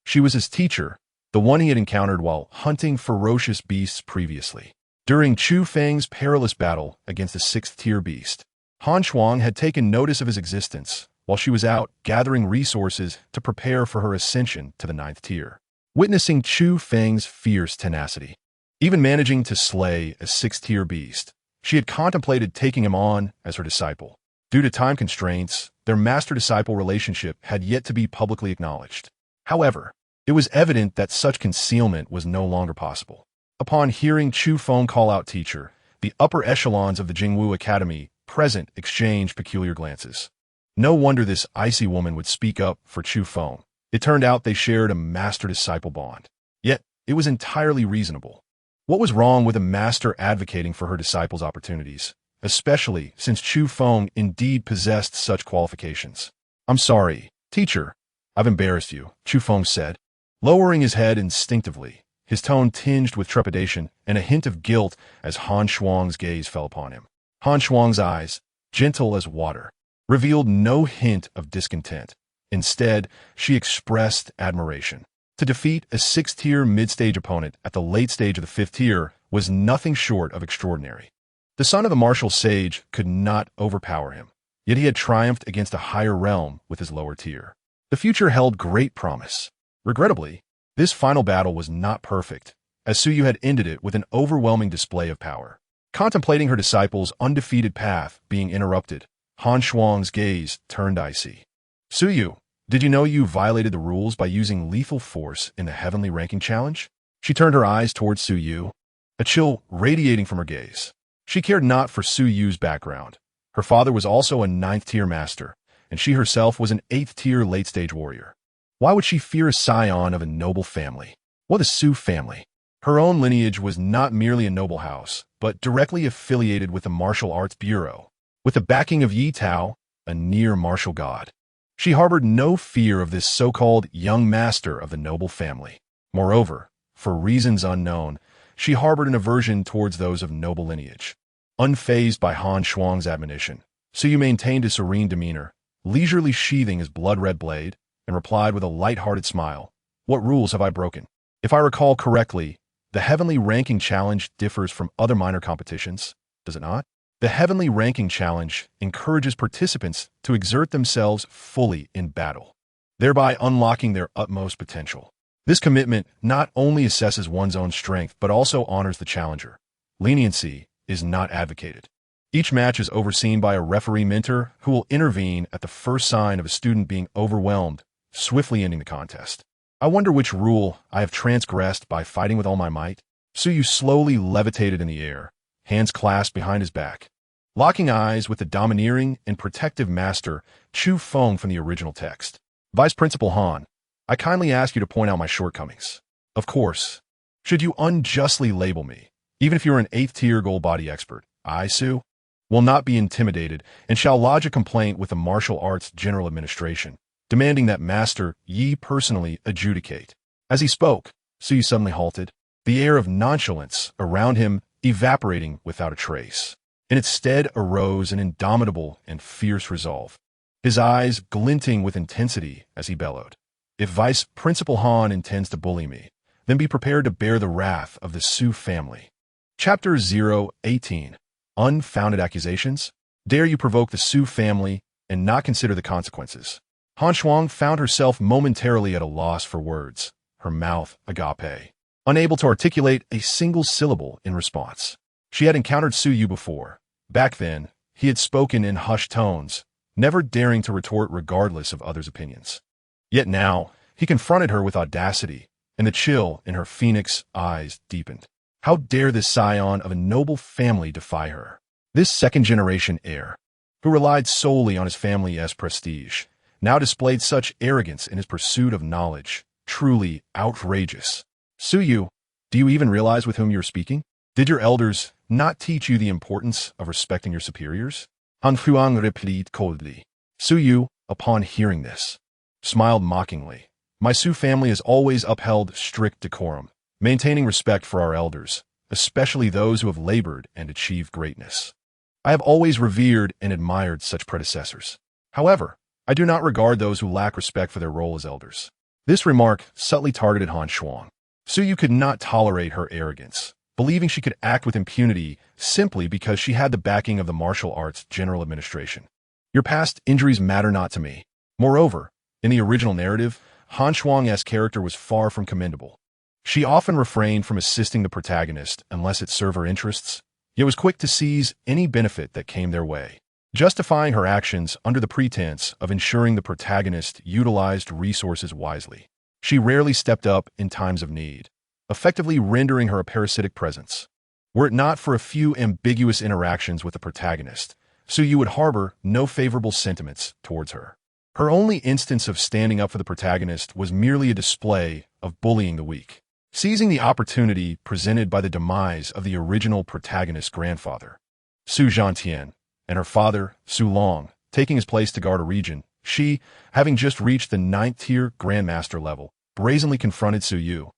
She was his teacher, the one he had encountered while hunting ferocious beasts previously. During Chu Feng's perilous battle against the 6th-tier beast, Han Shuang had taken notice of his existence while she was out gathering resources to prepare for her ascension to the 9th tier. Witnessing Chu Feng's fierce tenacity, even managing to slay a 6th-tier beast, she had contemplated taking him on as her disciple. Due to time constraints, their master-disciple relationship had yet to be publicly acknowledged. However, it was evident that such concealment was no longer possible. Upon hearing Chu Feng call out teacher, the upper echelons of the Jingwu Academy present exchanged peculiar glances. No wonder this icy woman would speak up for Chu Feng. It turned out they shared a master-disciple bond. Yet, it was entirely reasonable. What was wrong with a master advocating for her disciples' opportunities, especially since Chu Feng indeed possessed such qualifications? I'm sorry, teacher. I've embarrassed you, Chu Feng said, lowering his head instinctively, his tone tinged with trepidation and a hint of guilt as Han Shuang's gaze fell upon him. Han Shuang's eyes, gentle as water, revealed no hint of discontent. Instead, she expressed admiration. To defeat a 6th-tier mid-stage opponent at the late stage of the 5th tier was nothing short of extraordinary. The son of the martial sage could not overpower him, yet he had triumphed against a higher realm with his lower tier. The future held great promise. Regrettably, this final battle was not perfect, as Suyu had ended it with an overwhelming display of power. Contemplating her disciple's undefeated path being interrupted, Han Shuang's gaze turned icy. Suyu, did you know you violated the rules by using lethal force in the heavenly ranking challenge? She turned her eyes towards Suyu, a chill radiating from her gaze. She cared not for Suyu's background. Her father was also a 9th-tier master, and she herself was an 8th-tier late-stage warrior. Why would she fear a scion of a noble family? What a Su family! Her own lineage was not merely a noble house, but directly affiliated with the Martial Arts Bureau, with the backing of Yi Tao, a near martial god. She harbored no fear of this so-called young master of the noble family. Moreover, for reasons unknown, she harbored an aversion towards those of noble lineage. Unfazed by Han Shuang's admonition, Suyu maintained a serene demeanor, leisurely sheathing his blood-red blade, and replied with a light-hearted smile, "What rules have I broken? If I recall correctly, the Heavenly Ranking Challenge differs from other minor competitions, does it not? The Heavenly Ranking Challenge encourages participants to exert themselves fully in battle, thereby unlocking their utmost potential. This commitment not only assesses one's own strength but also honors the challenger. Leniency is not advocated. Each match is overseen by a referee mentor who will intervene at the first sign of a student being overwhelmed, swiftly ending the contest. I wonder which rule I have transgressed by fighting with all my might." Suyu slowly levitated in the air, hands clasped behind his back, locking eyes with the domineering and protective master Chu Feng from the original text. "Vice Principal Han, I kindly ask you to point out my shortcomings. Of course, should you unjustly label me, even if you're an 8th-tier gold body expert, I, Su, will not be intimidated and shall lodge a complaint with the Martial Arts General Administration, demanding that Master Yi personally adjudicate." As he spoke, Suyu suddenly halted, the air of nonchalance around him evaporating without a trace. In its stead arose an indomitable and fierce resolve, his eyes glinting with intensity as he bellowed, "If Vice Principal Han intends to bully me, then be prepared to bear the wrath of the Su family." Chapter 018. Unfounded Accusations? Dare you provoke the Su family and not consider the consequences? Han Shuang found herself momentarily at a loss for words, her mouth agape, unable to articulate a single syllable in response. She had encountered Suyu before. Back then, he had spoken in hushed tones, never daring to retort regardless of others' opinions. Yet now, he confronted her with audacity, and the chill in her phoenix eyes deepened. How dare this scion of a noble family defy her? This second-generation heir, who relied solely on his family's prestige, now displayed such arrogance in his pursuit of knowledge. Truly outrageous. "Suyu, do you even realize with whom you are speaking? Did your elders not teach you the importance of respecting your superiors?" Han Huang replied coldly. Suyu, upon hearing this, smiled mockingly. My Su family has always upheld strict decorum, maintaining respect for our elders, especially those who have labored and achieved greatness. I have always revered and admired such predecessors. However, I do not regard those who lack respect for their role as elders. This remark subtly targeted Han Shuang. Suyu could not tolerate her arrogance, believing she could act with impunity simply because she had the backing of the martial arts general administration. Your past injuries matter not to me. Moreover, in the original narrative, Han Shuang's character was far from commendable. She often refrained from assisting the protagonist unless it served her interests, yet was quick to seize any benefit that came their way, justifying her actions under the pretense of ensuring the protagonist utilized resources wisely. She rarely stepped up in times of need, effectively rendering her a parasitic presence. Were it not for a few ambiguous interactions with the protagonist, Suyu would harbor no favorable sentiments towards her. Her only instance of standing up for the protagonist was merely a display of bullying the weak, seizing the opportunity presented by the demise of the original protagonist's grandfather, Su Zhantian, and her father, Su Long, taking his place to guard a region. She, having just reached the 9th-tier Grandmaster level, brazenly confronted Su Yu,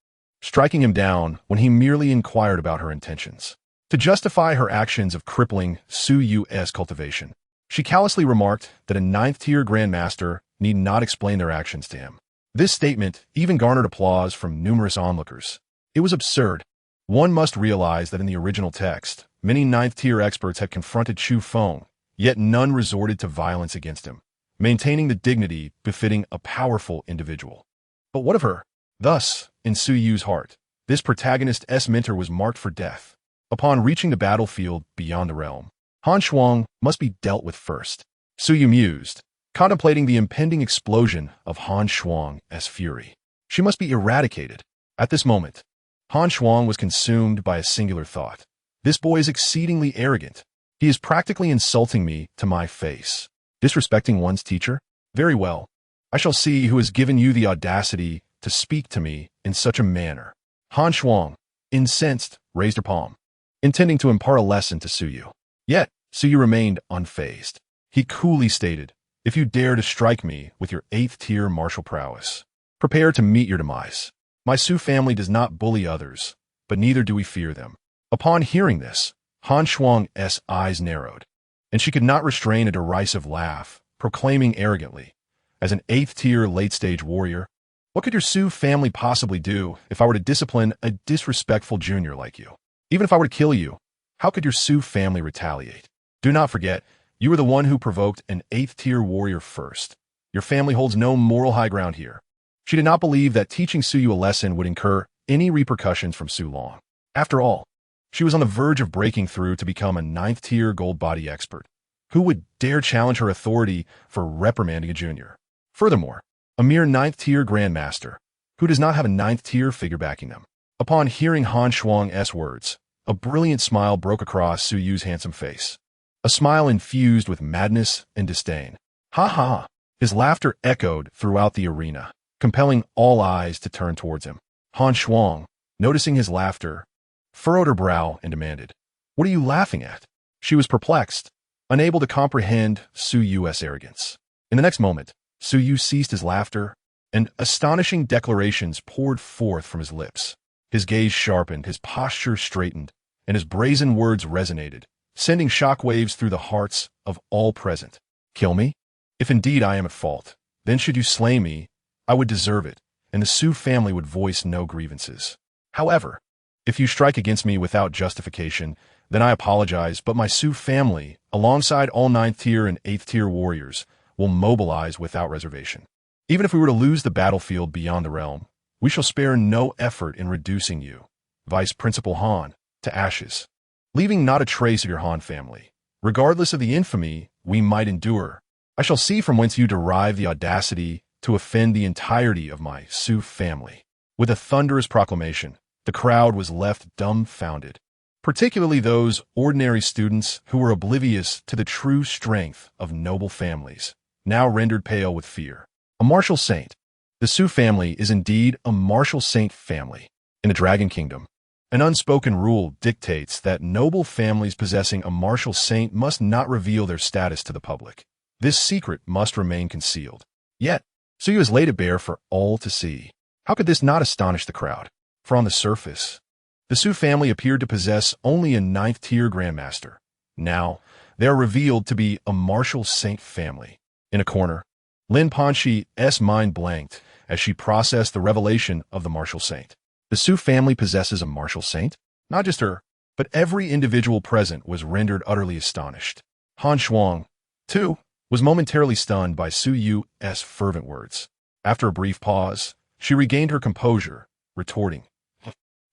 striking him down when he merely inquired about her intentions. To justify her actions of crippling Su Yu's cultivation, she callously remarked that a 9th-tier Grandmaster need not explain their actions to him. This statement even garnered applause from numerous onlookers. It was absurd. One must realize that in the original text, many 9th-tier experts had confronted Chu Feng, yet none resorted to violence against him, maintaining the dignity befitting a powerful individual. But what of her? Thus, in Su Yu's heart, this protagonist's mentor was marked for death. Upon reaching the battlefield beyond the realm, Han Shuang must be dealt with first. Su Yu mused, contemplating the impending explosion of Han Shuang's fury. She must be eradicated. At this moment, Han Shuang was consumed by a singular thought. This boy is exceedingly arrogant. He is practically insulting me to my face. Disrespecting one's teacher? Very well. I shall see who has given you the audacity to speak to me in such a manner. Han Shuang, incensed, raised her palm, intending to impart a lesson to Su Yu. Yet, Su Yu remained unfazed. He coolly stated, "If you dare to strike me with your 8th-tier martial prowess, prepare to meet your demise. My Su family does not bully others, but neither do we fear them." Upon hearing this, Han Shuang's eyes narrowed, and she could not restrain a derisive laugh, proclaiming arrogantly, "As an 8th-tier late-stage warrior, what could your Su family possibly do if I were to discipline a disrespectful junior like you? Even if I were to kill you, how could your Su family retaliate? Do not forget, you were the one who provoked an 8th-tier warrior first. Your family holds no moral high ground here." She did not believe that teaching Su Yu a lesson would incur any repercussions from Su Long. After all, she was on the verge of breaking through to become a 9th-tier gold body expert. Who would dare challenge her authority for reprimanding a junior? Furthermore, a mere 9th-tier Grandmaster, who does not have a 9th-tier figure backing them. Upon hearing Han Shuang's words, a brilliant smile broke across Su Yu's handsome face. A smile infused with madness and disdain. Ha ha! His laughter echoed throughout the arena, compelling all eyes to turn towards him. Han Shuang, noticing his laughter, furrowed her brow and demanded, "What are you laughing at?" She was perplexed, unable to comprehend Su Yu's arrogance. In the next moment, Su Yu ceased his laughter, and astonishing declarations poured forth from his lips. His gaze sharpened, his posture straightened, and his brazen words resonated, sending shockwaves through the hearts of all present. "Kill me? If indeed I am at fault, then should you slay me, I would deserve it, and the Su family would voice no grievances. However, if you strike against me without justification, then I apologize, but my Su family, alongside all 9th-tier and 8th-tier warriors, will mobilize without reservation. Even if we were to lose the battlefield beyond the realm, we shall spare no effort in reducing you, Vice Principal Han, to ashes, leaving not a trace of your Han family. Regardless of the infamy we might endure, I shall see from whence you derive the audacity to offend the entirety of my Su family." With a thunderous proclamation, the crowd was left dumbfounded, particularly those ordinary students who were oblivious to the true strength of noble families, now rendered pale with fear. A martial saint. The Su family is indeed a martial saint family. In the Dragon Kingdom, an unspoken rule dictates that noble families possessing a martial saint must not reveal their status to the public. This secret must remain concealed. Yet, Suyu has laid it bare for all to see. How could this not astonish the crowd? For on the surface, the Su family appeared to possess only a 9th-tier Grandmaster. Now, they are revealed to be a martial saint family. In a corner, Lin Panxi's mind blanked as she processed the revelation of the martial saint. The Su family possesses a martial saint? Not just her, but every individual present was rendered utterly astonished. Han Shuang, too, was momentarily stunned by Su Yu's fervent words. After a brief pause, she regained her composure, retorting,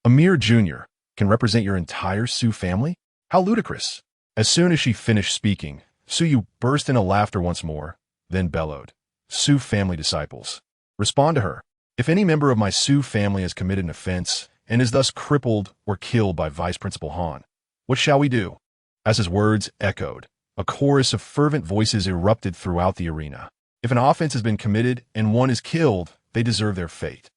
"A mere junior can represent your entire Su family? How ludicrous!" As soon as she finished speaking, Su Yu burst into laughter once more, then bellowed, "Su family disciples, respond to her. If any member of my Su family has committed an offense and is thus crippled or killed by Vice Principal Han, what shall we do?" As his words echoed, a chorus of fervent voices erupted throughout the arena. If an offense has been committed and one is killed, they deserve their fate.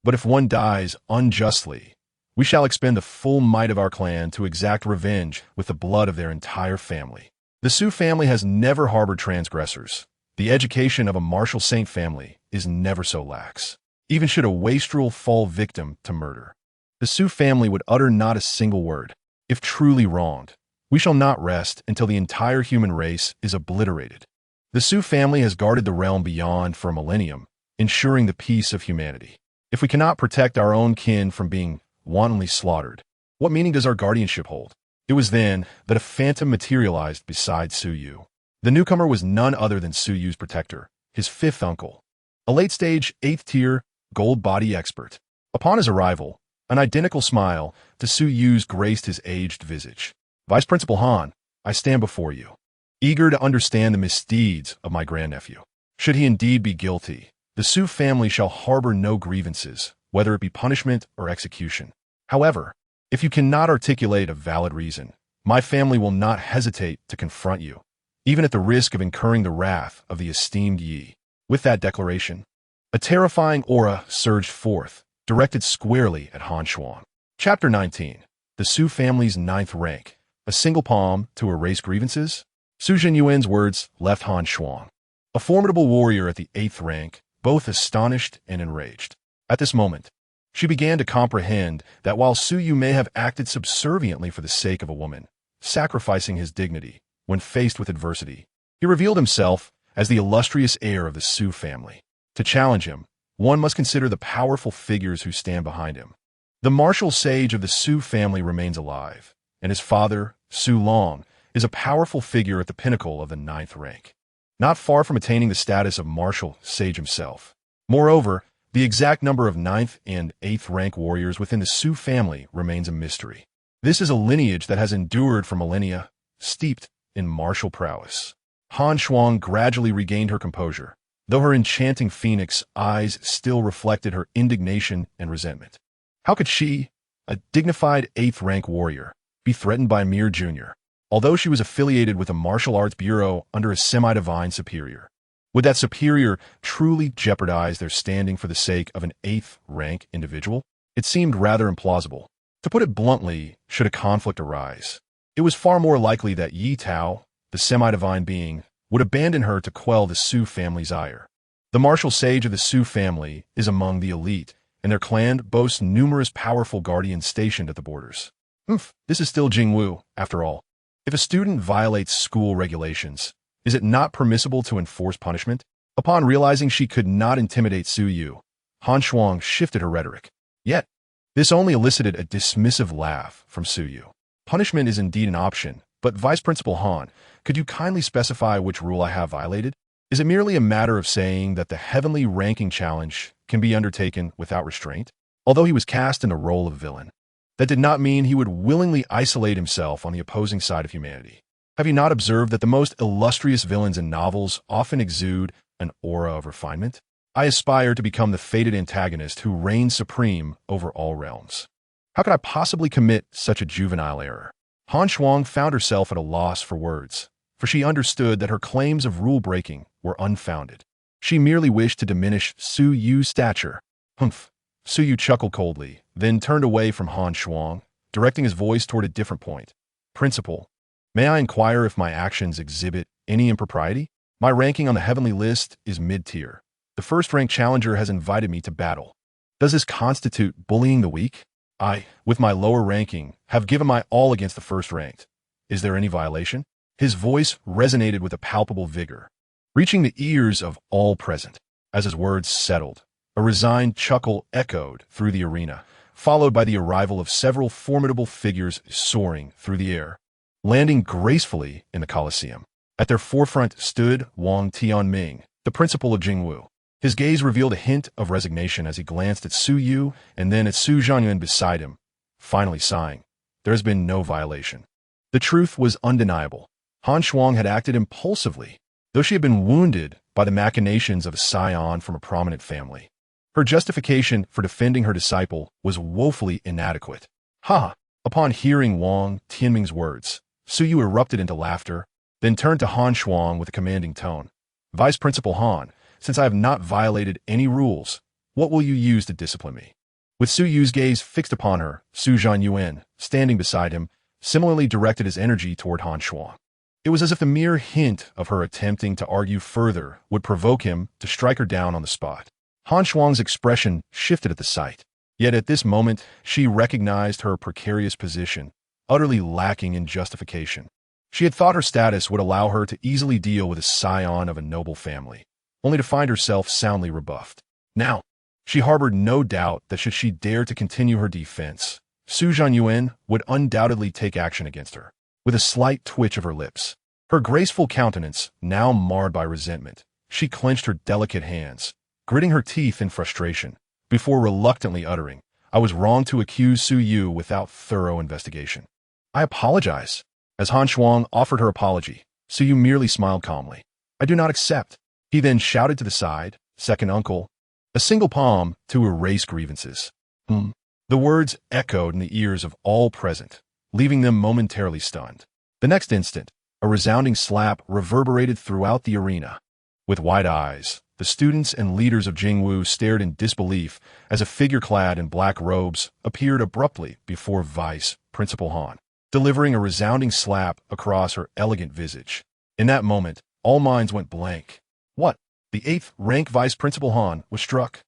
But if one dies unjustly, we shall expend the full might of our clan to exact revenge with the blood of their entire family. The Su family has never harbored transgressors. The education of a martial saint family is never so lax. Even should a wastrel fall victim to murder, the Su family would utter not a single word. If truly wronged, we shall not rest until the entire human race is obliterated. The Su family has guarded the realm beyond for a millennium, ensuring the peace of humanity. If we cannot protect our own kin from being wantonly slaughtered, what meaning does our guardianship hold? It was then that a phantom materialized beside Su Yu. The newcomer was none other than Su Yu's protector, his 5th uncle, a late-stage 8th-tier gold body expert. Upon his arrival, an identical smile to Su Yu's graced his aged visage. "Vice Principal Han, I stand before you, eager to understand the misdeeds of my grandnephew. Should he indeed be guilty, the Su family shall harbor no grievances, whether it be punishment or execution. However, if you cannot articulate a valid reason, my family will not hesitate to confront you, even at the risk of incurring the wrath of the esteemed Yi." With that declaration, a terrifying aura surged forth, directed squarely at Han Shuang. Chapter 19. The Su family's 9th rank. A single palm to erase grievances? Su Zhenyuan's words left Han Shuang, a formidable warrior at the 8th rank, both astonished and enraged. At this moment, she began to comprehend that while Su Yu may have acted subserviently for the sake of a woman, sacrificing his dignity when faced with adversity, he revealed himself as the illustrious heir of the Su family. To challenge him, one must consider the powerful figures who stand behind him. The martial sage of the Su family remains alive, and his father, Su Long, is a powerful figure at the pinnacle of the 9th rank, not far from attaining the status of martial sage himself. Moreover, the exact number of 9th and 8th rank warriors within the Su family remains a mystery. This is a lineage that has endured for millennia, steeped in martial prowess. Han Shuang gradually regained her composure, though her enchanting phoenix eyes still reflected her indignation and resentment. How could she, a dignified 8th rank warrior, be threatened by a mere junior, although she was affiliated with a martial arts bureau under a semi-divine superior? Would that superior truly jeopardize their standing for the sake of an 8th rank individual? It seemed rather implausible. To put it bluntly, should a conflict arise, it was far more likely that Yi Tao, the semi-divine being, would abandon her to quell the Su family's ire. The martial sage of the Su family is among the elite, and their clan boasts numerous powerful guardians stationed at the borders. This is still Jingwu, after all. If a student violates school regulations, is it not permissible to enforce punishment? Upon realizing she could not intimidate Su Yu, Han Shuang shifted her rhetoric. Yet, this only elicited a dismissive laugh from Su Yu. Punishment is indeed an option, but Vice Principal Han, could you kindly specify which rule I have violated? Is it merely a matter of saying that the heavenly ranking challenge can be undertaken without restraint? Although he was cast in the role of villain, that did not mean he would willingly isolate himself on the opposing side of humanity. Have you not observed that the most illustrious villains in novels often exude an aura of refinement? I aspire to become the fated antagonist who reigns supreme over all realms. How could I possibly commit such a juvenile error? Han Shuang found herself at a loss for words, for she understood that her claims of rule-breaking were unfounded. She merely wished to diminish Su Yu's stature. Humph. Su Yu chuckled coldly, then turned away from Han Shuang, directing his voice toward a different point. Principal, may I inquire if my actions exhibit any impropriety? My ranking on the heavenly list is mid-tier. The first-ranked challenger has invited me to battle. Does this constitute bullying the weak? I, with my lower ranking, have given my all against the first-ranked. Is there any violation? His voice resonated with a palpable vigor, reaching the ears of all present. As his words settled, a resigned chuckle echoed through the arena, followed by the arrival of several formidable figures soaring through the air, landing gracefully in the Colosseum. At their forefront stood Wang Tianming, the principal of Jingwu. His gaze revealed a hint of resignation as he glanced at Su Yu and then at Su Zhanyuan beside him, finally sighing. There has been no violation. The truth was undeniable. Han Shuang had acted impulsively, though she had been wounded by the machinations of a scion from a prominent family. Her justification for defending her disciple was woefully inadequate. Ha! Upon hearing Wang Tianming's words, Su Yu erupted into laughter, then turned to Han Shuang with a commanding tone. Vice Principal Han, since I have not violated any rules, what will you use to discipline me? With Su Yu's gaze fixed upon her, Su Zhanyuan, standing beside him, similarly directed his energy toward Han Shuang. It was as if the mere hint of her attempting to argue further would provoke him to strike her down on the spot. Han Shuang's expression shifted at the sight. Yet at this moment, she recognized her precarious position, utterly lacking in justification. She had thought her status would allow her to easily deal with a scion of a noble family, only to find herself soundly rebuffed. Now, she harbored no doubt that should she dare to continue her defense, Su Zhanyuan would undoubtedly take action against her. With a slight twitch of her lips, her graceful countenance now marred by resentment, she clenched her delicate hands, gritting her teeth in frustration, before reluctantly uttering, I was wrong to accuse Su Yu without thorough investigation. I apologize. As Han Shuang offered her apology, Su Yu merely smiled calmly. I do not accept. He then shouted to the side, second uncle, a single palm to erase grievances. The words echoed in the ears of all present, leaving them momentarily stunned. The next instant, a resounding slap reverberated throughout the arena. With wide eyes, the students and leaders of Jingwu stared in disbelief as a figure clad in black robes appeared abruptly before Vice Principal Han, delivering a resounding slap across her elegant visage. In that moment, all minds went blank. What? The 8th rank Vice Principal Han was struck.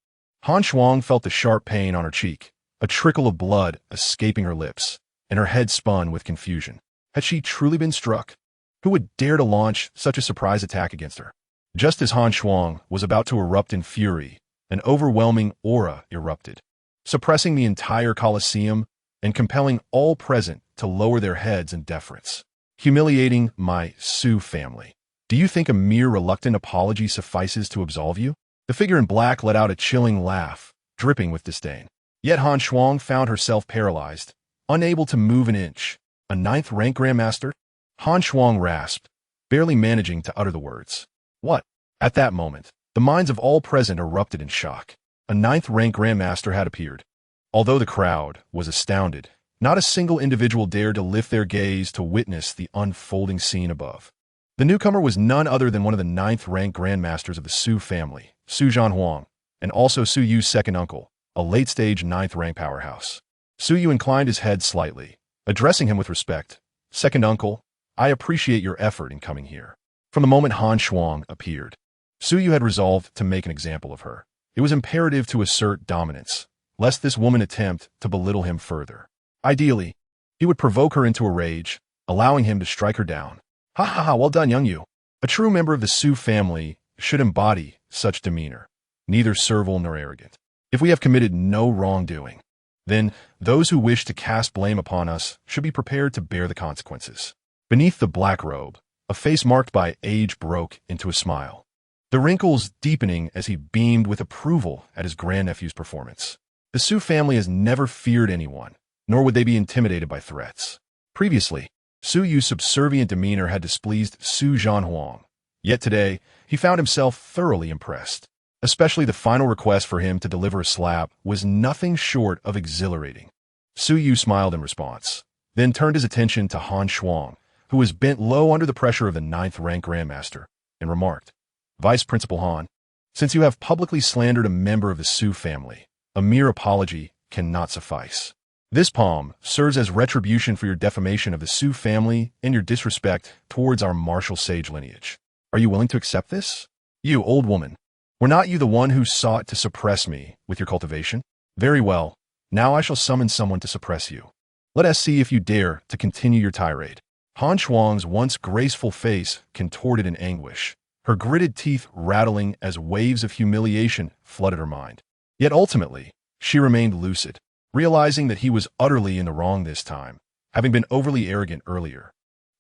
Han Shuang felt the sharp pain on her cheek, a trickle of blood escaping her lips, and her head spun with confusion. Had she truly been struck? Who would dare to launch such a surprise attack against her? Just as Han Shuang was about to erupt in fury, an overwhelming aura erupted, suppressing the entire Colosseum and compelling all present to lower their heads in deference. Humiliating my Su family. Do you think a mere reluctant apology suffices to absolve you? The figure in black let out a chilling laugh, dripping with disdain. Yet Han Shuang found herself paralyzed, unable to move an inch. A 9th rank Grandmaster? Han Shuang rasped, barely managing to utter the words. What? At that moment, the minds of all present erupted in shock. A 9th rank Grandmaster had appeared. Although the crowd was astounded, not a single individual dared to lift their gaze to witness the unfolding scene above. The newcomer was none other than one of the 9th rank Grandmasters of the Su family, Su Zhanhuang, and also Su Yu's second uncle, a late-stage 9th rank powerhouse. Su Yu inclined his head slightly, addressing him with respect. Second uncle, I appreciate your effort in coming here. From the moment Han Shuang appeared, Su Yu had resolved to make an example of her. It was imperative to assert dominance, lest this woman attempt to belittle him further. Ideally, he would provoke her into a rage, allowing him to strike her down. Ha ha ha, well done, young Yu. A true member of the Su family should embody such demeanor, neither servile nor arrogant. If we have committed no wrongdoing, then those who wish to cast blame upon us should be prepared to bear the consequences. Beneath the black robe, a face marked by age broke into a smile, the wrinkles deepening as he beamed with approval at his grandnephew's performance. The Su family has never feared anyone, nor would they be intimidated by threats. Previously, Su Yu's subservient demeanor had displeased Su Zhanhuang, yet today he found himself thoroughly impressed. Especially the final request for him to deliver a slap was nothing short of exhilarating. Su Yu smiled in response, then turned his attention to Han Shuang, who was bent low under the pressure of the 9th rank Grandmaster, and remarked, Vice Principal Han, since you have publicly slandered a member of the Su family, a mere apology cannot suffice. This palm serves as retribution for your defamation of the Su family and your disrespect towards our martial sage lineage. Are you willing to accept this? You, old woman, were not you the one who sought to suppress me with your cultivation? Very well. Now I shall summon someone to suppress you. Let us see if you dare to continue your tirade. Han Shuang's once graceful face contorted in anguish, her gritted teeth rattling as waves of humiliation flooded her mind. Yet ultimately, she remained lucid, realizing that he was utterly in the wrong this time, having been overly arrogant earlier.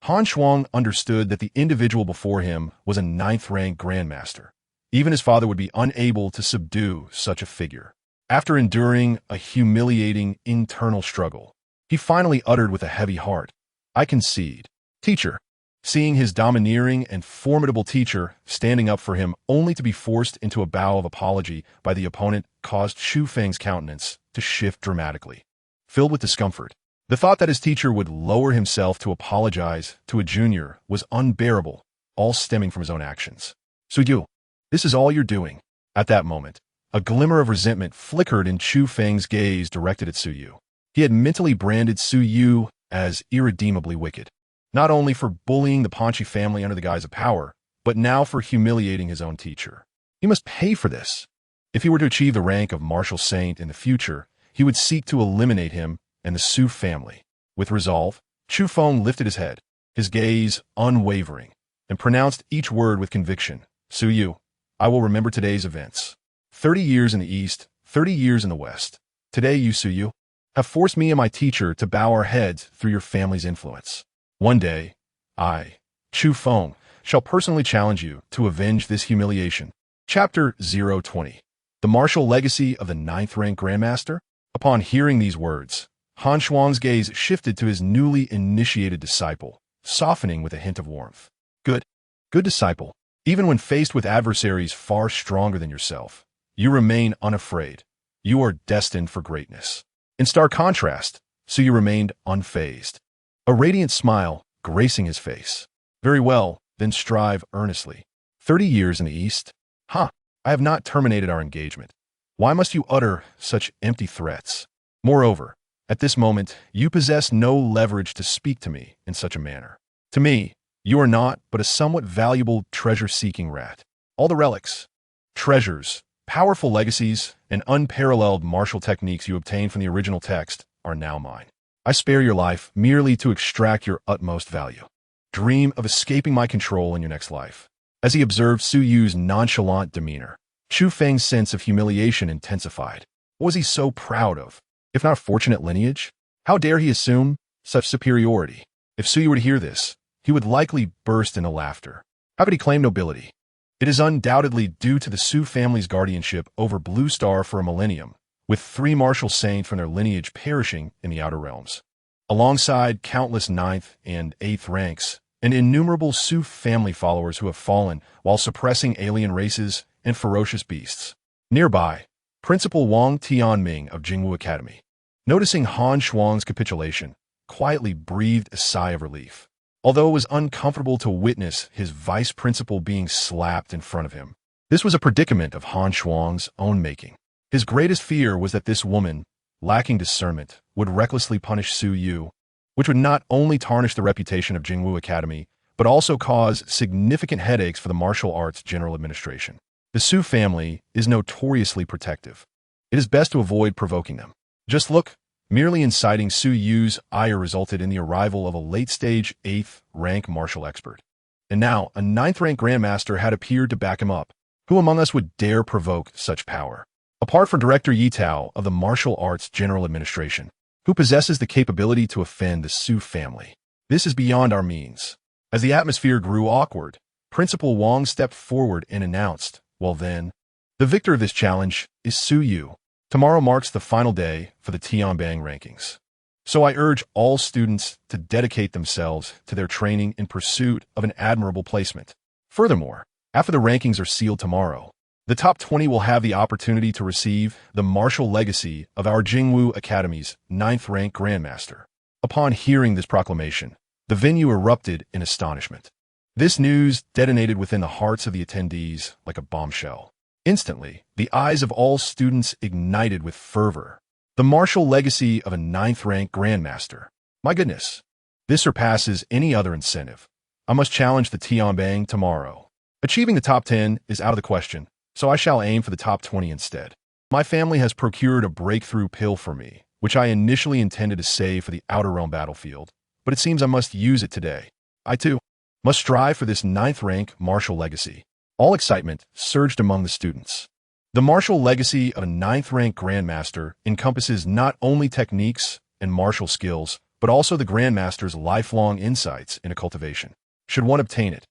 Han Shuang understood that the individual before him was a 9th-rank Grandmaster. Even his father would be unable to subdue such a figure. After enduring a humiliating internal struggle, he finally uttered with a heavy heart, "I concede." Teacher. Seeing his domineering and formidable teacher standing up for him only to be forced into a bow of apology by the opponent caused Xu Feng's countenance to shift dramatically. Filled with discomfort, the thought that his teacher would lower himself to apologize to a junior was unbearable, all stemming from his own actions. "Suyu, this is all you're doing." At that moment, a glimmer of resentment flickered in Xu Feng's gaze directed at Suyu. He had mentally branded Suyu as irredeemably wicked, not only for bullying the Panxi family under the guise of power, but now for humiliating his own teacher. He must pay for this. If he were to achieve the rank of martial saint in the future, he would seek to eliminate him and the Su family. With resolve, Xu Feng lifted his head, his gaze unwavering, and pronounced each word with conviction. "Suyu, I will remember today's events. 30 years in the East, 30 years in the West. Today you, Suyu, have forced me and my teacher to bow our heads through your family's influence. One day, I, Xu Feng, shall personally challenge you to avenge this humiliation." Chapter 020. The Martial Legacy of the 9th-rank Grandmaster? Upon hearing these words, Han Shuang's gaze shifted to his newly initiated disciple, softening with a hint of warmth. Good disciple. Even when faced with adversaries far stronger than yourself, you remain unafraid. You are destined for greatness. In stark contrast, Suyu remained unfazed, a radiant smile gracing his face. "Very well, then strive earnestly. 30 years in the East? I have not terminated our engagement. Why must you utter such empty threats? Moreover, at this moment, you possess no leverage to speak to me in such a manner. To me, you are not but a somewhat valuable treasure-seeking rat. All the relics, treasures, powerful legacies, and unparalleled martial techniques you obtained from the original text are now mine. I spare your life merely to extract your utmost value. Dream of escaping my control in your next life." As he observed Suyu's nonchalant demeanor, Xu Feng's sense of humiliation intensified. What was he so proud of? If not fortunate lineage? How dare he assume such superiority? If Suyu were to hear this, he would likely burst into laughter. How could he claim nobility? It is undoubtedly due to the Su family's guardianship over Blue Star for a millennium, with 3 martial saints from their lineage perishing in the Outer Realms. Alongside countless 9th and 8th ranks, and innumerable Su family followers who have fallen while suppressing alien races and ferocious beasts. Nearby, Principal Wang Tianming of Jingwu Academy, noticing Han Shuang's capitulation, quietly breathed a sigh of relief. Although it was uncomfortable to witness his vice principal being slapped in front of him, this was a predicament of Han Shuang's own making. His greatest fear was that this woman, lacking discernment, would recklessly punish Suyu, which would not only tarnish the reputation of Jingwu Academy, but also cause significant headaches for the martial arts general administration. The Su family is notoriously protective. It is best to avoid provoking them. Just look, merely inciting Suyu's ire resulted in the arrival of a late-stage 8th-rank martial expert. And now, a 9th-rank Grandmaster had appeared to back him up. Who among us would dare provoke such power? Apart from Director Yitao of the Martial Arts General Administration, who possesses the capability to offend the Su family. This is beyond our means. As the atmosphere grew awkward, Principal Wang stepped forward and announced, "Well then, the victor of this challenge is Suyu. Tomorrow marks the final day for the Tianbang rankings. So I urge all students to dedicate themselves to their training in pursuit of an admirable placement. Furthermore, after the rankings are sealed tomorrow, the top 20 will have the opportunity to receive the martial legacy of our Jingwu Academy's 9th-rank Grandmaster." Upon hearing this proclamation, the venue erupted in astonishment. This news detonated within the hearts of the attendees like a bombshell. Instantly, the eyes of all students ignited with fervor. The martial legacy of a 9th-rank Grandmaster. My goodness, this surpasses any other incentive. I must challenge the Tianbang tomorrow. Achieving the top 10 is out of the question, so I shall aim for the top 20 instead. My family has procured a breakthrough pill for me, which I initially intended to save for the Outer Realm battlefield, but it seems I must use it today. I, too, must strive for this 9th rank martial legacy. All excitement surged among the students. The martial legacy of a 9th rank Grandmaster encompasses not only techniques and martial skills, but also the Grandmaster's lifelong insights into cultivation. Should one obtain it,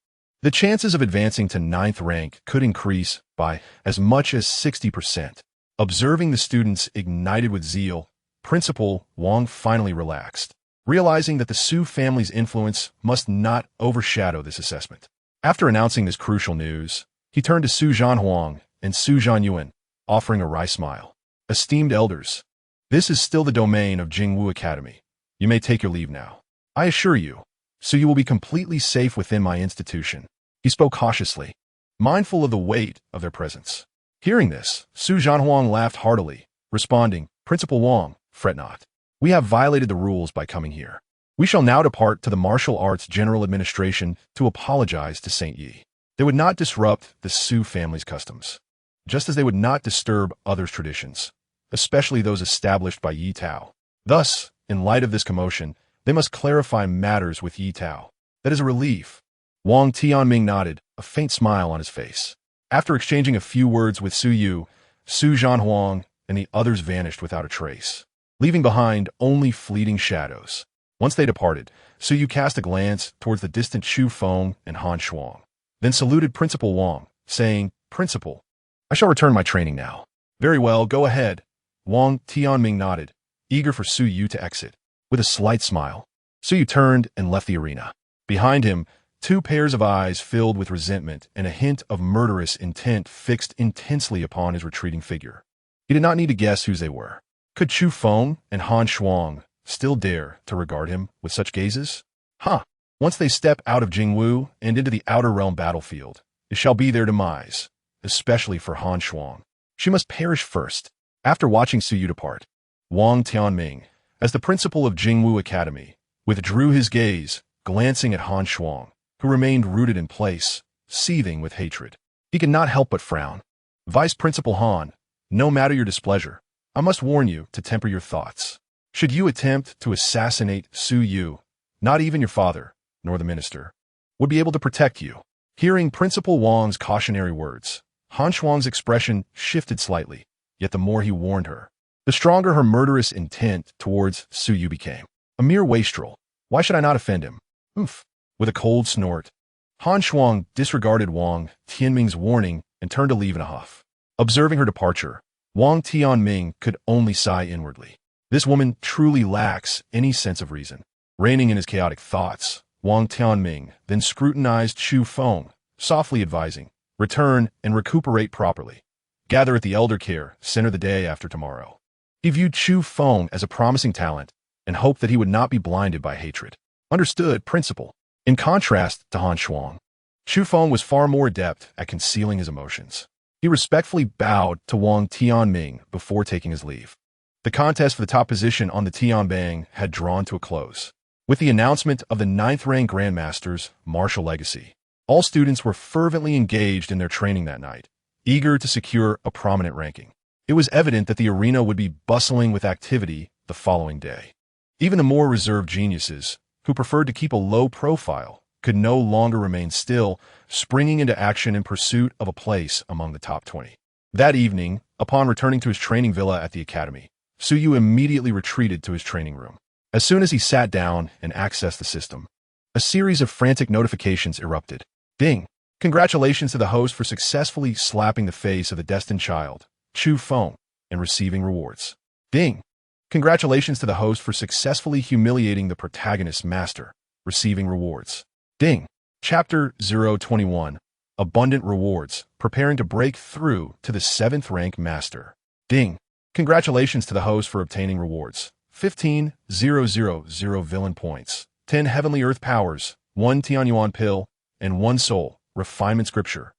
the chances of advancing to 9th rank could increase by as much as 60%. Observing the students ignited with zeal, Principal Wang finally relaxed, realizing that the Su family's influence must not overshadow this assessment. After announcing this crucial news, he turned to Su Zhanhuang and Su Zhanyuan, offering a wry smile. Esteemed elders, this is still the domain of Jingwu Academy. You may take your leave now. I assure you, so you will be completely safe within my institution. He spoke cautiously, mindful of the weight of their presence. Hearing this, Su Zhanhuang laughed heartily, responding, Principal Wang, fret not. We have violated the rules by coming here. We shall now depart to the Martial Arts General Administration to apologize to Saint Yi. They would not disrupt the Su family's customs, just as they would not disturb others' traditions, especially those established by Yi Tao. Thus, in light of this commotion, they must clarify matters with Yi Tao. That is a relief. Wang Tianming nodded, a faint smile on his face. After exchanging a few words with Su Yu, Su Zhanhuang and the others vanished without a trace, leaving behind only fleeting shadows. Once they departed, Su Yu cast a glance towards the distant Chu Feng and Han Shuang, then saluted Principal Wang, saying, Principal, I shall return my training now. Very well, go ahead. Wang Tianming nodded, eager for Su Yu to exit. With a slight smile, Su Yu turned and left the arena. Behind him, 2 pairs of eyes filled with resentment and a hint of murderous intent fixed intensely upon his retreating figure. He did not need to guess whose they were. Could Chu Feng and Han Shuang still dare to regard him with such gazes? Once they step out of Jingwu and into the Outer Realm battlefield, it shall be their demise, especially for Han Shuang. She must perish first. After watching Su Yu depart, Wang Tianming, as the principal of Jingwu Academy, withdrew his gaze, glancing at Han Shuang, who remained rooted in place, seething with hatred. He could not help but frown. Vice Principal Han, no matter your displeasure, I must warn you to temper your thoughts. Should you attempt to assassinate Su Yu, not even your father, nor the minister, would be able to protect you. Hearing Principal Wang's cautionary words, Han Shuang's expression shifted slightly, yet the more he warned her, the stronger her murderous intent towards Su Yu became. A mere wastrel. Why should I not offend him? Oof. With a cold snort, Han Shuang disregarded Wang Tianming's warning and turned to leave in a huff. Observing her departure, Wang Tianming could only sigh inwardly. This woman truly lacks any sense of reason. Reining in his chaotic thoughts, Wang Tianming then scrutinized Chu Feng, softly advising, return and recuperate properly. Gather at the elder care center the day after tomorrow. He viewed Chu Feng as a promising talent and hoped that he would not be blinded by hatred. Understood, Principal. In contrast to Han Shuang, Chu Feng was far more adept at concealing his emotions. He respectfully bowed to Wang Tianming before taking his leave. The contest for the top position on the Tianbang had drawn to a close. With the announcement of the 9th rank Grandmasters' martial legacy, all students were fervently engaged in their training that night, eager to secure a prominent ranking. It was evident that the arena would be bustling with activity the following day. Even the more reserved geniuses, who preferred to keep a low profile, could no longer remain still, springing into action in pursuit of a place among the top 20. That evening, upon returning to his training villa at the academy, Su Yu immediately retreated to his training room. As soon as he sat down and accessed the system, a series of frantic notifications erupted. Ding! Congratulations to the host for successfully slapping the face of the destined child, Chu Feng, and receiving rewards. Ding! Congratulations to the host for successfully humiliating the protagonist's master, receiving rewards. Ding! Chapter 021, Abundant Rewards, preparing to break through to the 7th rank master. Ding! Congratulations to the host for obtaining rewards. 15,000 villain points, 10 heavenly earth powers, 1 Tianyuan pill, and 1 soul, refinement scripture.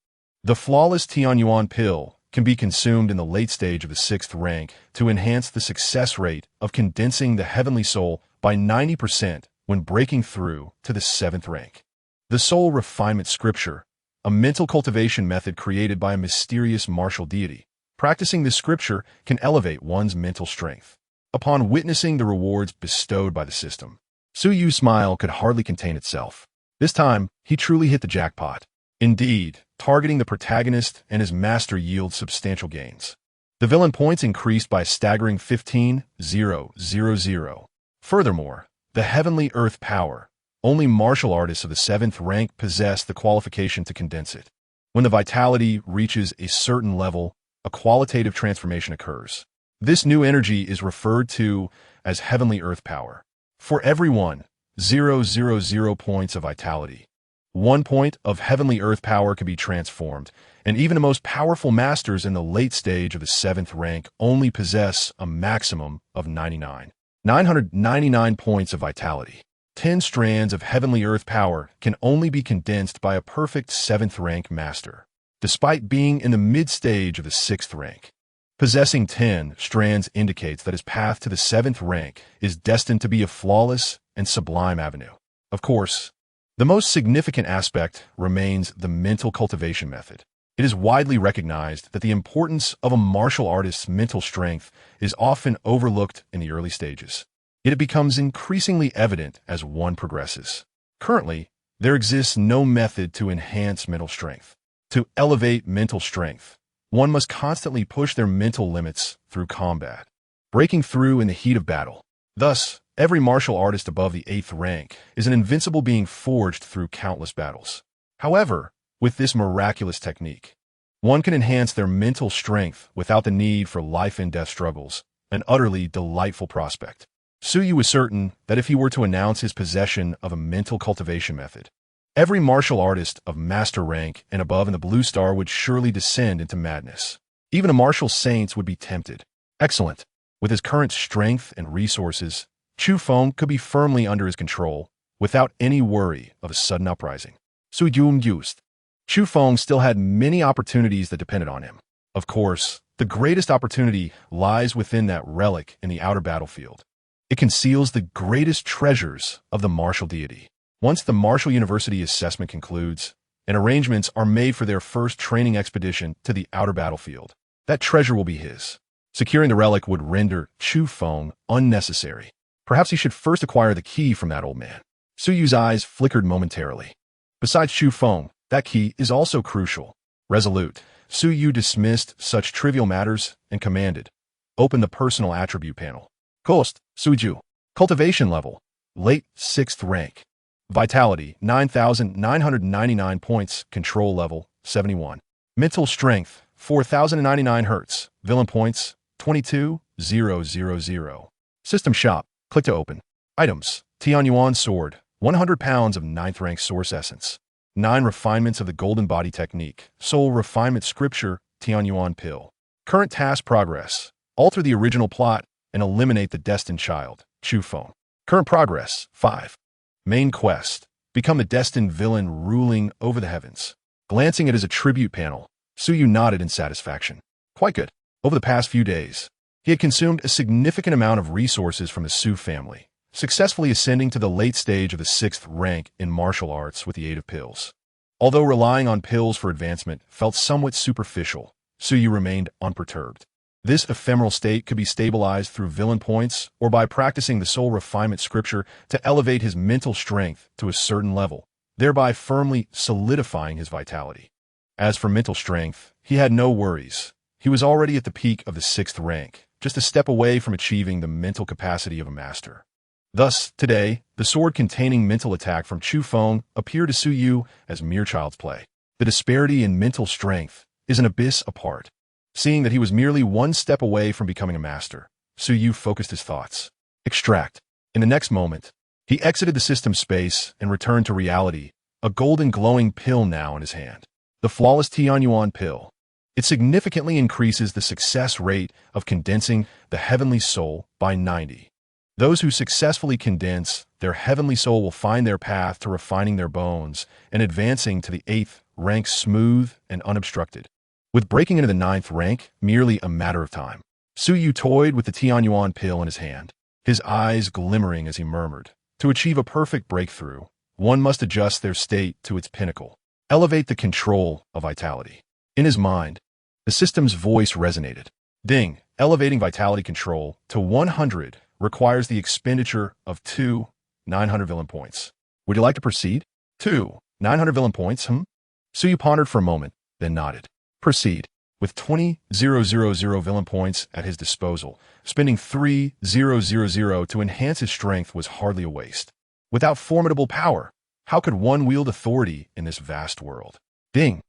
The flawless Tianyuan pill can be consumed in the late stage of the 6th rank to enhance the success rate of condensing the heavenly soul by 90% when breaking through to the 7th rank. The soul refinement scripture, a mental cultivation method created by a mysterious martial deity. Practicing this scripture can elevate one's mental strength. Upon witnessing the rewards bestowed by the system, Suyu's smile could hardly contain itself. This time, he truly hit the jackpot. Indeed, targeting the protagonist and his master yields substantial gains. The villain points increased by a staggering 15,000. Furthermore, the heavenly earth power, only martial artists of the 7th rank possess the qualification to condense it. When the vitality reaches a certain level, a qualitative transformation occurs. This new energy is referred to as heavenly earth power. For every 1,000 points of vitality, 1 point of heavenly earth power can be transformed, and even the most powerful masters in the late stage of the 7th rank only possess a maximum of 999 points of vitality. 10 strands of heavenly earth power can only be condensed by a perfect 7th rank master, despite being in the mid-stage of the 6th rank. Possessing 10 strands indicates that his path to the 7th rank is destined to be a flawless and sublime avenue. Of course, the most significant aspect remains the mental cultivation method. It is widely recognized that the importance of a martial artist's mental strength is often overlooked in the early stages. Yet it becomes increasingly evident as one progresses. Currently, there exists no method to enhance mental strength. To elevate mental strength, one must constantly push their mental limits through combat, breaking through in the heat of battle. Thus, every martial artist above the 8th rank is an invincible being forged through countless battles. However, with this miraculous technique, one can enhance their mental strength without the need for life-and-death struggles, an utterly delightful prospect. Suyu was certain that if he were to announce his possession of a mental cultivation method, every martial artist of master rank and above in the Blue Star would surely descend into madness. Even a martial saint would be tempted. Excellent. With his current strength and resources, Chu Feng could be firmly under his control, without any worry of a sudden uprising. Suyu used. Chu Feng still had many opportunities that depended on him. Of course, the greatest opportunity lies within that relic in the outer battlefield. It conceals the greatest treasures of the martial deity. Once the martial university assessment concludes, and arrangements are made for their first training expedition to the outer battlefield, that treasure will be his. Securing the relic would render Chu Feng unnecessary. Perhaps he should first acquire the key from that old man. Suyu's eyes flickered momentarily. Besides Chu Feng, that key is also crucial. Resolute, Suyu dismissed such trivial matters and commanded, "Open the personal attribute panel." Cost, Suju. Cultivation level, late 6th rank. Vitality, 9,999 points. Control level, 71. Mental strength, 4,099 Hz. Villain points, 22,000. System shop, click to open. Items, Tianyuan sword, 100 pounds of 9th rank source essence. 9 refinements of the golden body technique. Soul refinement scripture, Tianyuan pill. Current task progress, alter the original plot and eliminate the destined child, Chu Feng. Current progress, 5. Main quest, become the destined villain ruling over the heavens. Glancing at his attribute panel, Suyu nodded in satisfaction. Quite good. Over the past few days, he had consumed a significant amount of resources from the Su family, successfully ascending to the late stage of the 6th rank in martial arts with the aid of pills. Although relying on pills for advancement felt somewhat superficial, Suyu remained unperturbed. This ephemeral state could be stabilized through villain points or by practicing the soul refinement scripture to elevate his mental strength to a certain level, thereby firmly solidifying his vitality. As for mental strength, he had no worries. He was already at the peak of the 6th rank, just a step away from achieving the mental capacity of a master. Thus, today, the sword containing mental attack from Chu Feng appeared to Suyu as mere child's play. The disparity in mental strength is an abyss apart. Seeing that he was merely one step away from becoming a master, Suyu focused his thoughts. Extract. In the next moment, he exited the system space and returned to reality, a golden glowing pill now in his hand. The flawless Tianyuan pill. It significantly increases the success rate of condensing the heavenly soul by 90. Those who successfully condense their heavenly soul will find their path to refining their bones and advancing to the 8th rank smooth and unobstructed. With breaking into the 9th rank merely a matter of time, Suyu toyed with the Tianyuan pill in his hand, his eyes glimmering as he murmured, "To achieve a perfect breakthrough, one must adjust their state to its pinnacle. Elevate the control of vitality. In his mind, the system's voice resonated. Ding, elevating vitality control to 100 requires the expenditure of 900 villain points. Would you like to proceed? 900 villain points, Suyu pondered for a moment, then nodded. Proceed. With 20,000 villain points at his disposal, spending 3,000 to enhance his strength was hardly a waste. Without formidable power, how could one wield authority in this vast world? Ding.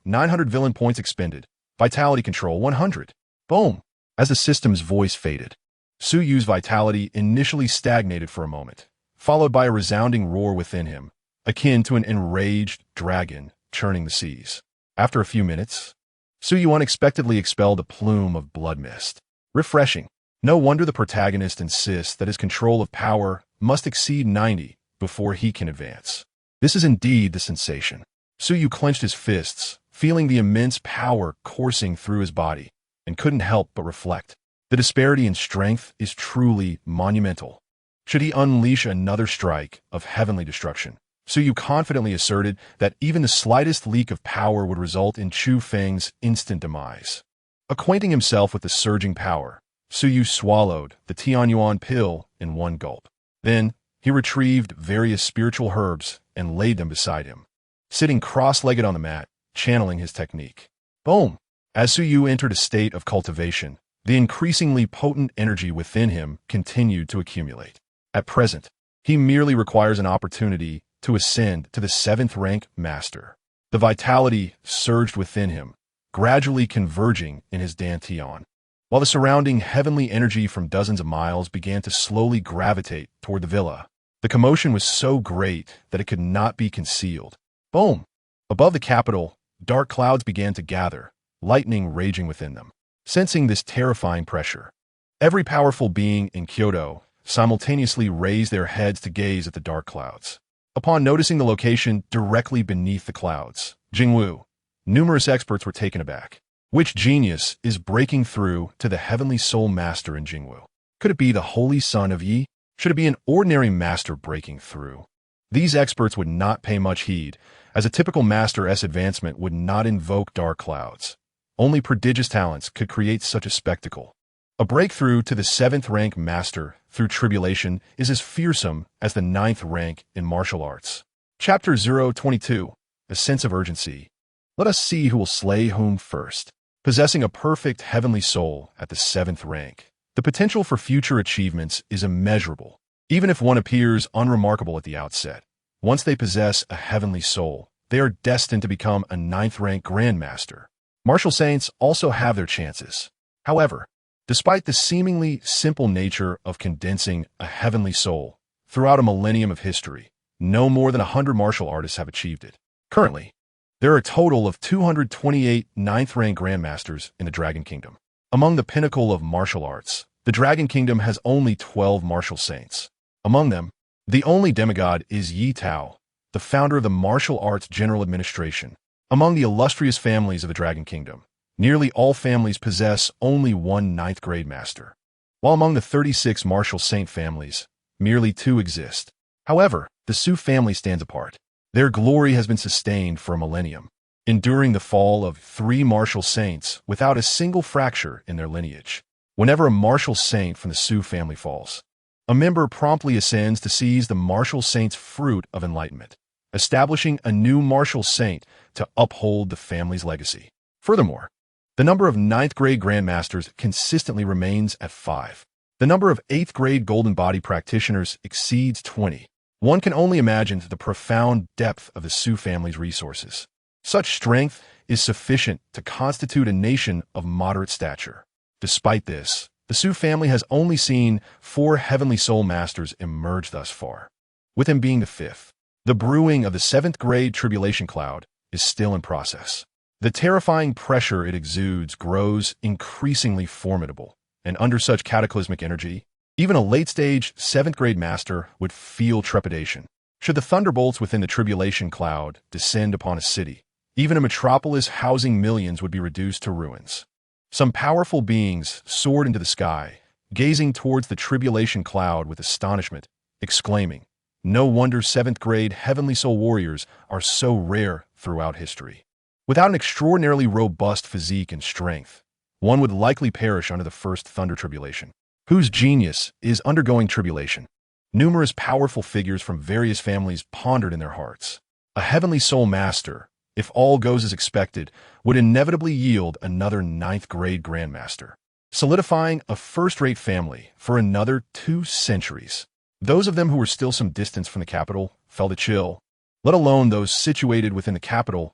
900 villain points expended. Vitality control 100. Boom. As the system's voice faded, Suyu's vitality initially stagnated for a moment, followed by a resounding roar within him, akin to an enraged dragon churning the seas. After a few minutes, Suyu unexpectedly expelled a plume of blood mist. Refreshing. No wonder the protagonist insists that his control of power must exceed 90 before he can advance. This is indeed the sensation. Suyu clenched his fists, feeling the immense power coursing through his body, and couldn't help but reflect. The disparity in strength is truly monumental. Should he unleash another strike of heavenly destruction, Suyu confidently asserted that even the slightest leak of power would result in Chu Feng's instant demise. Acquainting himself with the surging power, Suyu swallowed the Tianyuan pill in one gulp. Then, he retrieved various spiritual herbs and laid them beside him, sitting cross-legged on the mat, channeling his technique. Boom! As Suyu entered a state of cultivation, the increasingly potent energy within him continued to accumulate. At present, he merely requires an opportunity to ascend to the 7th rank master. The vitality surged within him, gradually converging in his dantian, while the surrounding heavenly energy from dozens of miles began to slowly gravitate toward the villa. The commotion was so great that it could not be concealed. Boom! Above the capital, dark clouds began to gather, lightning raging within them. Sensing this terrifying pressure, every powerful being in Kyoto simultaneously raised their heads to gaze at the dark clouds. Upon noticing the location directly beneath the clouds, Jingwu, numerous experts were taken aback. Which genius is breaking through to the heavenly soul master in Jingwu? Could it be the holy son of Yi? Should it be an ordinary master breaking through? These experts would not pay much heed, as a typical Master S advancement would not invoke dark clouds. Only prodigious talents could create such a spectacle. A breakthrough to the 7th rank master through tribulation is as fearsome as the 9th rank in martial arts. Chapter 022. A sense of urgency. Let us see who will slay whom first. Possessing a perfect heavenly soul at the 7th rank, the potential for future achievements is immeasurable. Even if one appears unremarkable at the outset, once they possess a heavenly soul, they are destined to become a 9th rank Grandmaster. Martial saints also have their chances. However, despite the seemingly simple nature of condensing a heavenly soul throughout a millennium of history, no more than 100 martial artists have achieved it. Currently, there are a total of 228 9th rank Grandmasters in the Dragon Kingdom. Among the pinnacle of martial arts, the Dragon Kingdom has only 12 martial saints. Among them, the only demigod is Yi Tao, the founder of the Martial Arts General Administration. Among the illustrious families of the Dragon Kingdom, nearly all families possess only one 9th grade master, while among the 36 martial saint families, merely 2 exist. However, the Su family stands apart. Their glory has been sustained for a millennium, enduring the fall of 3 martial saints without a single fracture in their lineage. Whenever a martial saint from the Su family falls, a member promptly ascends to seize the martial saint's fruit of enlightenment, establishing a new martial saint to uphold the family's legacy. Furthermore, the number of 9th grade Grandmasters consistently remains at 5. The number of 8th grade Golden Body practitioners exceeds 20. One can only imagine the profound depth of the Su family's resources. Such strength is sufficient to constitute a nation of moderate stature. Despite this, the Su family has only seen 4 heavenly soul masters emerge thus far, with him being the 5th. The brewing of the 7th grade tribulation cloud is still in process. The terrifying pressure it exudes grows increasingly formidable, and under such cataclysmic energy, even a late-stage 7th grade master would feel trepidation. Should the thunderbolts within the tribulation cloud descend upon a city, even a metropolis housing millions would be reduced to ruins. Some powerful beings soared into the sky, gazing towards the tribulation cloud with astonishment, exclaiming, "No wonder 7th grade heavenly soul warriors are so rare throughout history. Without an extraordinarily robust physique and strength, one would likely perish under the first thunder tribulation. Whose genius is undergoing tribulation? Numerous powerful figures from various families pondered in their hearts. A heavenly soul master, if all goes as expected, would inevitably yield another ninth-grade grandmaster, solidifying a first-rate family for another 2 centuries. Those of them who were still some distance from the capital felt a chill, let alone those situated within the capital's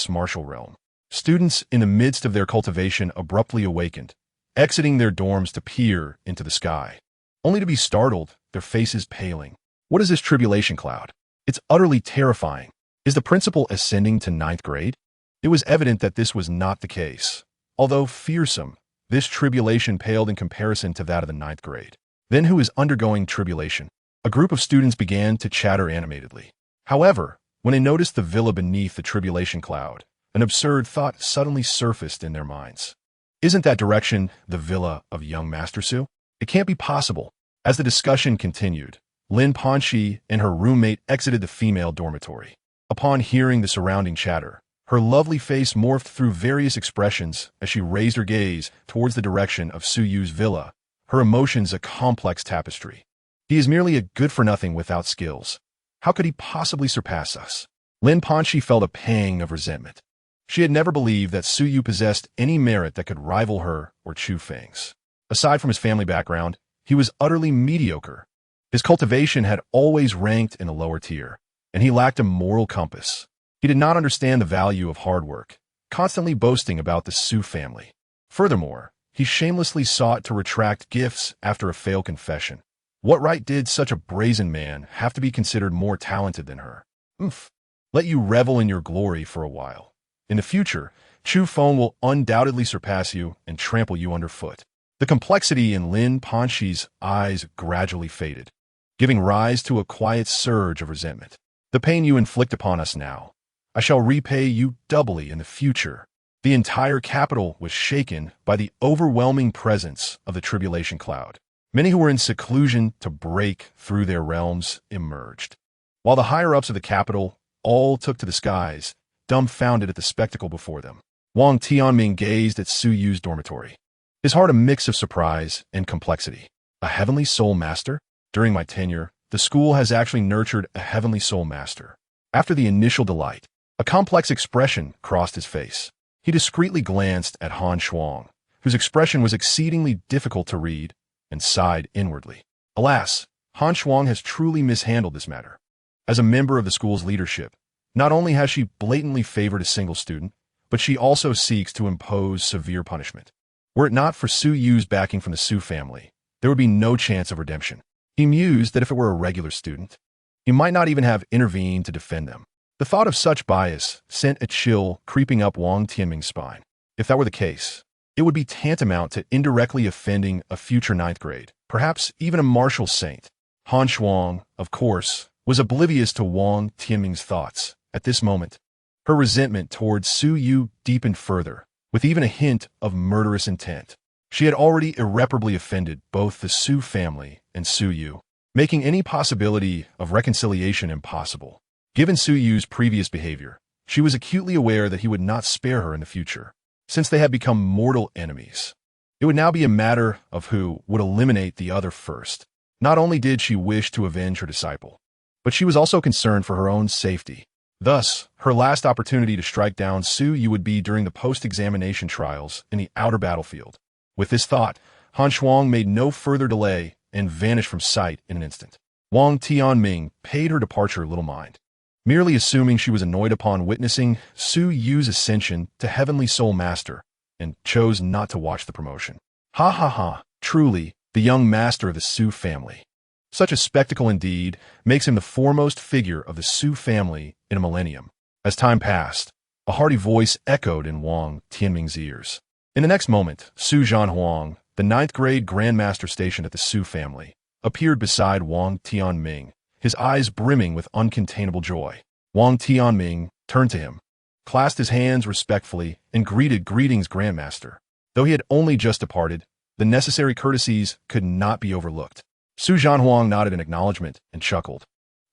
martial realm. Students in the midst of their cultivation abruptly awakened, exiting their dorms to peer into the sky, only to be startled, their faces paling. What is this tribulation cloud? It's utterly terrifying. Is the principal ascending to 9th grade? It was evident that this was not the case. Although fearsome, this tribulation paled in comparison to that of the 9th grade. Then who is undergoing tribulation? A group of students began to chatter animatedly. However, when they noticed the villa beneath the tribulation cloud, an absurd thought suddenly surfaced in their minds. Isn't that direction the villa of young Master Su? It can't be possible. As the discussion continued, Lin Panxi and her roommate exited the female dormitory. Upon hearing the surrounding chatter, her lovely face morphed through various expressions as she raised her gaze towards the direction of Su Yu's villa, her emotions a complex tapestry. He is merely a good-for-nothing without skills. How could he possibly surpass us? Lin Panxi felt a pang of resentment. She had never believed that Su Yu possessed any merit that could rival her or Chu Feng's. Aside from his family background, he was utterly mediocre. His cultivation had always ranked in a lower tier, and he lacked a moral compass. He did not understand the value of hard work, constantly boasting about the Su family. Furthermore, he shamelessly sought to retract gifts after a failed confession. What right did such a brazen man have to be considered more talented than her? Let you revel in your glory for a while. In the future, Chu Feng will undoubtedly surpass you and trample you underfoot. The complexity in Lin Panxi's eyes gradually faded, giving rise to a quiet surge of resentment. The pain you inflict upon us now, I shall repay you doubly in the future. The entire capital was shaken by the overwhelming presence of the tribulation cloud. Many who were in seclusion to break through their realms emerged, while the higher-ups of the capital all took to the skies, dumbfounded at the spectacle before them. Wang Tianming gazed at Su Yu's dormitory, his heart a mix of surprise and complexity. A heavenly soul master? During my tenure, the school has actually nurtured a heavenly soul master. After the initial delight, a complex expression crossed his face. He discreetly glanced at Han Shuang, whose expression was exceedingly difficult to read, and sighed inwardly. Alas, Han Shuang has truly mishandled this matter. As a member of the school's leadership, not only has she blatantly favored a single student, but she also seeks to impose severe punishment. Were it not for Su Yu's backing from the Su family, there would be no chance of redemption. He mused that if it were a regular student, he might not even have intervened to defend them. The thought of such bias sent a chill creeping up Wang Tianming's spine. If that were the case, it would be tantamount to indirectly offending a future 9th grade, perhaps even a martial saint. Han Shuang, of course, was oblivious to Wang Tianming's thoughts. At this moment, her resentment towards Su Yu deepened further, with even a hint of murderous intent. She had already irreparably offended both the Su family and Su Yu, making any possibility of reconciliation impossible. Given Su Yu's previous behavior, she was acutely aware that he would not spare her in the future, since they had become mortal enemies. It would now be a matter of who would eliminate the other first. Not only did she wish to avenge her disciple, but she was also concerned for her own safety. Thus, her last opportunity to strike down Su Yu would be during the post-examination trials in the outer battlefield. With this thought, Han Shuang made no further delay and vanished from sight in an instant. Wang Tianming paid her departure little mind, merely assuming she was annoyed upon witnessing Su Yu's ascension to Heavenly Soul Master, and chose not to watch the promotion. Ha ha ha, truly, the young master of the Su family. Such a spectacle indeed makes him the foremost figure of the Su family in a millennium. As time passed, a hearty voice echoed in Wang Tianming's ears. In the next moment, Su Zhanhuang, the 9th grade Grandmaster stationed at the Su family, appeared beside Wang Tianming, his eyes brimming with uncontainable joy. Wang Tianming turned to him, clasped his hands respectfully, and greetings Grandmaster. Though he had only just departed, the necessary courtesies could not be overlooked. Su Zhanhuang nodded in acknowledgement and chuckled.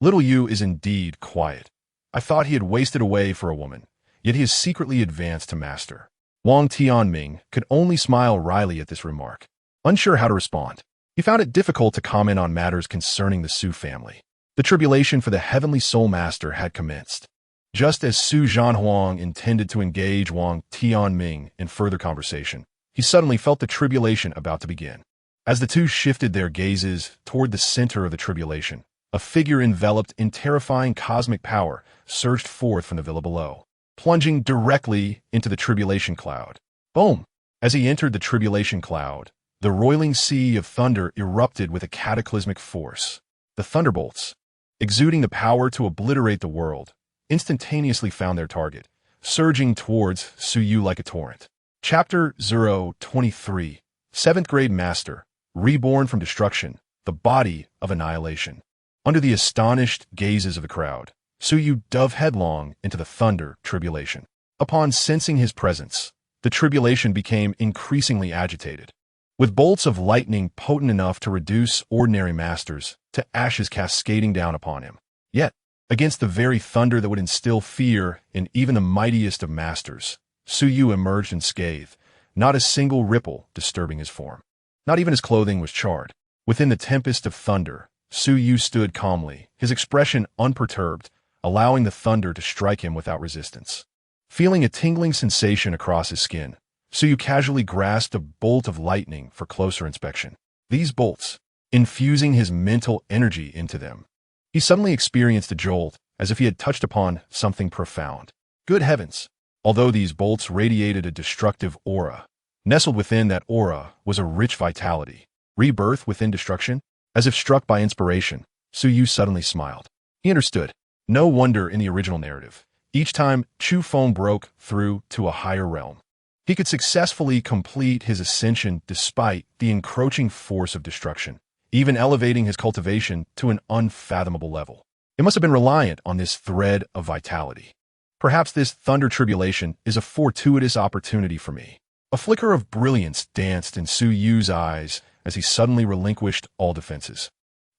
Little Yu is indeed quiet. I thought he had wasted away for a woman, yet he has secretly advanced to master. Wang Tianming could only smile wryly at this remark, unsure how to respond. He found it difficult to comment on matters concerning the Su family. The tribulation for the heavenly soul master had commenced. Just as Su Zhanhuang intended to engage Wang Tianming in further conversation, he suddenly felt the tribulation about to begin. As the two shifted their gazes toward the center of the tribulation, a figure enveloped in terrifying cosmic power surged forth from the villa below, plunging directly into the tribulation cloud. Boom! As he entered the tribulation cloud, the roiling sea of thunder erupted with a cataclysmic force. The thunderbolts, exuding the power to obliterate the world, instantaneously found their target, surging towards Su Yu like a torrent. Chapter 023, 7th Grade Master, Reborn from Destruction, the Body of Annihilation. Under the astonished gazes of the crowd, Su Yu dove headlong into the thunder tribulation. Upon sensing his presence, the tribulation became increasingly agitated. With bolts of lightning potent enough to reduce ordinary masters to ashes cascading down upon him. Yet, against the very thunder that would instill fear in even the mightiest of masters, Su Yu emerged unscathed, not a single ripple disturbing his form. Not even his clothing was charred. Within the tempest of thunder, Su Yu stood calmly, his expression unperturbed, allowing the thunder to strike him without resistance. Feeling a tingling sensation across his skin, Su Yu casually grasped a bolt of lightning for closer inspection. These bolts, infusing his mental energy into them, he suddenly experienced a jolt as if he had touched upon something profound. Good heavens! Although these bolts radiated a destructive aura, nestled within that aura was a rich vitality. Rebirth within destruction? As if struck by inspiration, Su Yu suddenly smiled. He understood. No wonder in the original narrative, each time Chu Feng broke through to a higher realm, he could successfully complete his ascension despite the encroaching force of destruction, even elevating his cultivation to an unfathomable level. It must have been reliant on this thread of vitality. Perhaps this thunder tribulation is a fortuitous opportunity for me. A flicker of brilliance danced in Su Yu's eyes as he suddenly relinquished all defenses,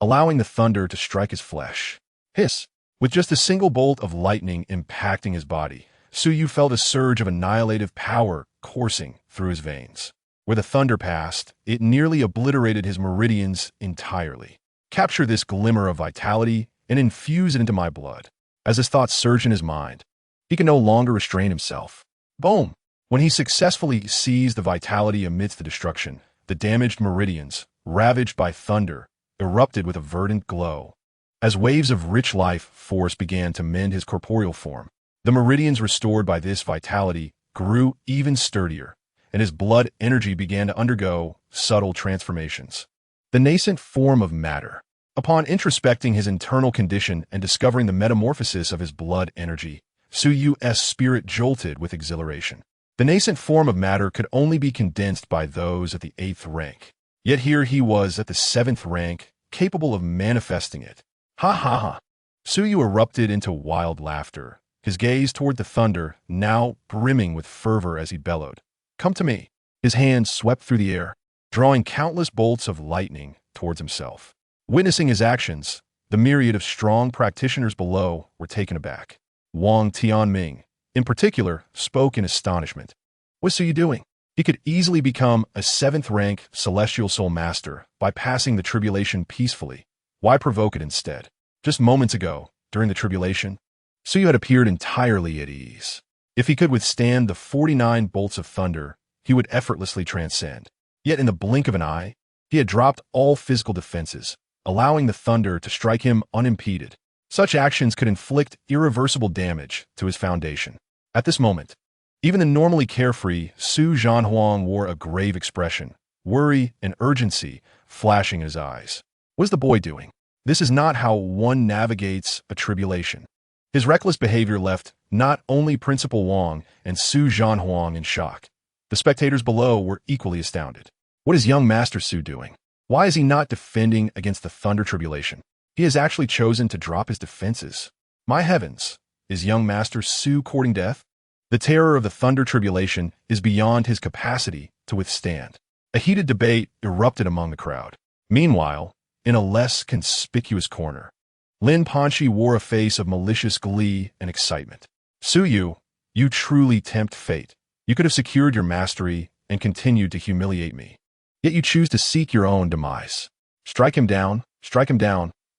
allowing the thunder to strike his flesh. Hiss! With just a single bolt of lightning impacting his body, Su Yu felt a surge of annihilative power coursing through his veins. Where the thunder passed, it nearly obliterated his meridians entirely. Capture this glimmer of vitality and infuse it into my blood. As his thoughts surged in his mind, he could no longer restrain himself. Boom! When he successfully seized the vitality amidst the destruction, the damaged meridians, ravaged by thunder, erupted with a verdant glow. As waves of rich life force began to mend his corporeal form, the meridians restored by this vitality grew even sturdier, and his blood energy began to undergo subtle transformations. The nascent form of matter. Upon introspecting his internal condition and discovering the metamorphosis of his blood energy, Su Yu's spirit jolted with exhilaration. The nascent form of matter could only be condensed by those at the 8th rank. Yet here he was at the 7th rank, capable of manifesting it. Ha ha ha! Su Yu erupted into wild laughter, his gaze toward the thunder now brimming with fervor as he bellowed, "Come to me!" His hand swept through the air, drawing countless bolts of lightning towards himself. Witnessing his actions, the myriad of strong practitioners below were taken aback. Wang Tianming, in particular, spoke in astonishment. What's Su Yu doing? He could easily become a 7th rank celestial soul master by passing the tribulation peacefully. Why provoke it instead? Just moments ago, during the tribulation, Su Yu had appeared entirely at ease. If he could withstand the 49 bolts of thunder, he would effortlessly transcend. Yet in the blink of an eye, he had dropped all physical defenses, allowing the thunder to strike him unimpeded. Such actions could inflict irreversible damage to his foundation. At this moment, even the normally carefree Su Zhanhuang wore a grave expression, worry and urgency flashing in his eyes. What is the boy doing? This is not how one navigates a tribulation. His reckless behavior left not only Principal Wang and Su Zhanhuang in shock. The spectators below were equally astounded. What is young Master Su doing? Why is he not defending against the thunder tribulation? He has actually chosen to drop his defenses. My heavens, is young Master Su courting death? The terror of the thunder tribulation is beyond his capacity to withstand. A heated debate erupted among the crowd. Meanwhile, in a less conspicuous corner, Lin Panxi wore a face of malicious glee and excitement. Suyu, you truly tempt fate. You could have secured your mastery and continued to humiliate me. Yet you choose to seek your own demise. Strike him down,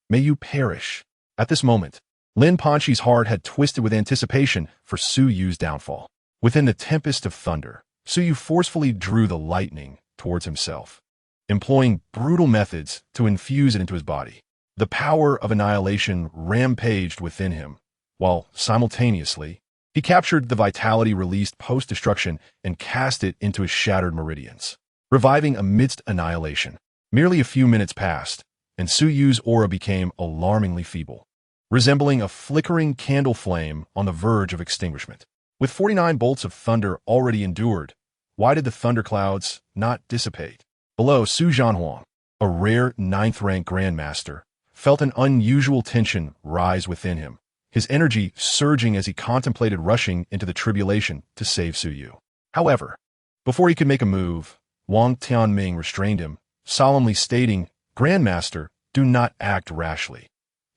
may you perish. At this moment, Lin Panxi's heart had twisted with anticipation for Suyu's downfall. Within the tempest of thunder, Suyu forcefully drew the lightning towards himself, employing brutal methods to infuse it into his body. The power of annihilation rampaged within him, while simultaneously, he captured the vitality released post-destruction and cast it into his shattered meridians, reviving amidst annihilation. Merely a few minutes passed, and Suyu's aura became alarmingly feeble, resembling a flickering candle flame on the verge of extinguishment. With 49 bolts of thunder already endured, why did the thunderclouds not dissipate? Below, Su Zhanhuang, a rare 9th-rank Grandmaster, felt an unusual tension rise within him, his energy surging as he contemplated rushing into the tribulation to save Suyu. However, before he could make a move, Wang Tianming restrained him, solemnly stating, "Grandmaster, do not act rashly.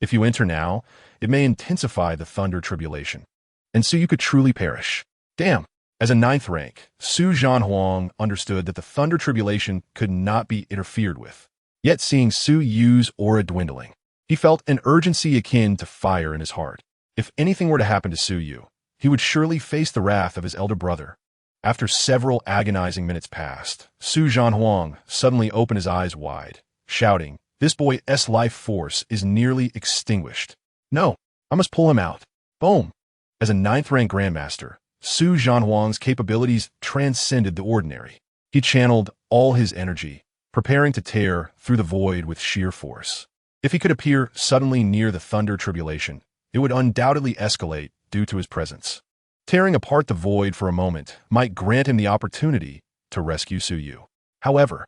If you enter now, it may intensify the thunder tribulation, and Suyu could truly perish." Damn! As a 9th rank, Su Zhanhuang understood that the thunder tribulation could not be interfered with. Yet seeing Suyu's aura dwindling, he felt an urgency akin to fire in his heart. If anything were to happen to Suyu, he would surely face the wrath of his elder brother. After several agonizing minutes passed, Su Zhanhuang suddenly opened his eyes wide, shouting, "This boy's life force is nearly extinguished. No, I must pull him out." Boom! As a 9th-rank Grandmaster, Su Zhanhuang's capabilities transcended the ordinary. He channeled all his energy, preparing to tear through the void with sheer force. If he could appear suddenly near the thunder tribulation, it would undoubtedly escalate due to his presence. Tearing apart the void for a moment might grant him the opportunity to rescue Suyu. However,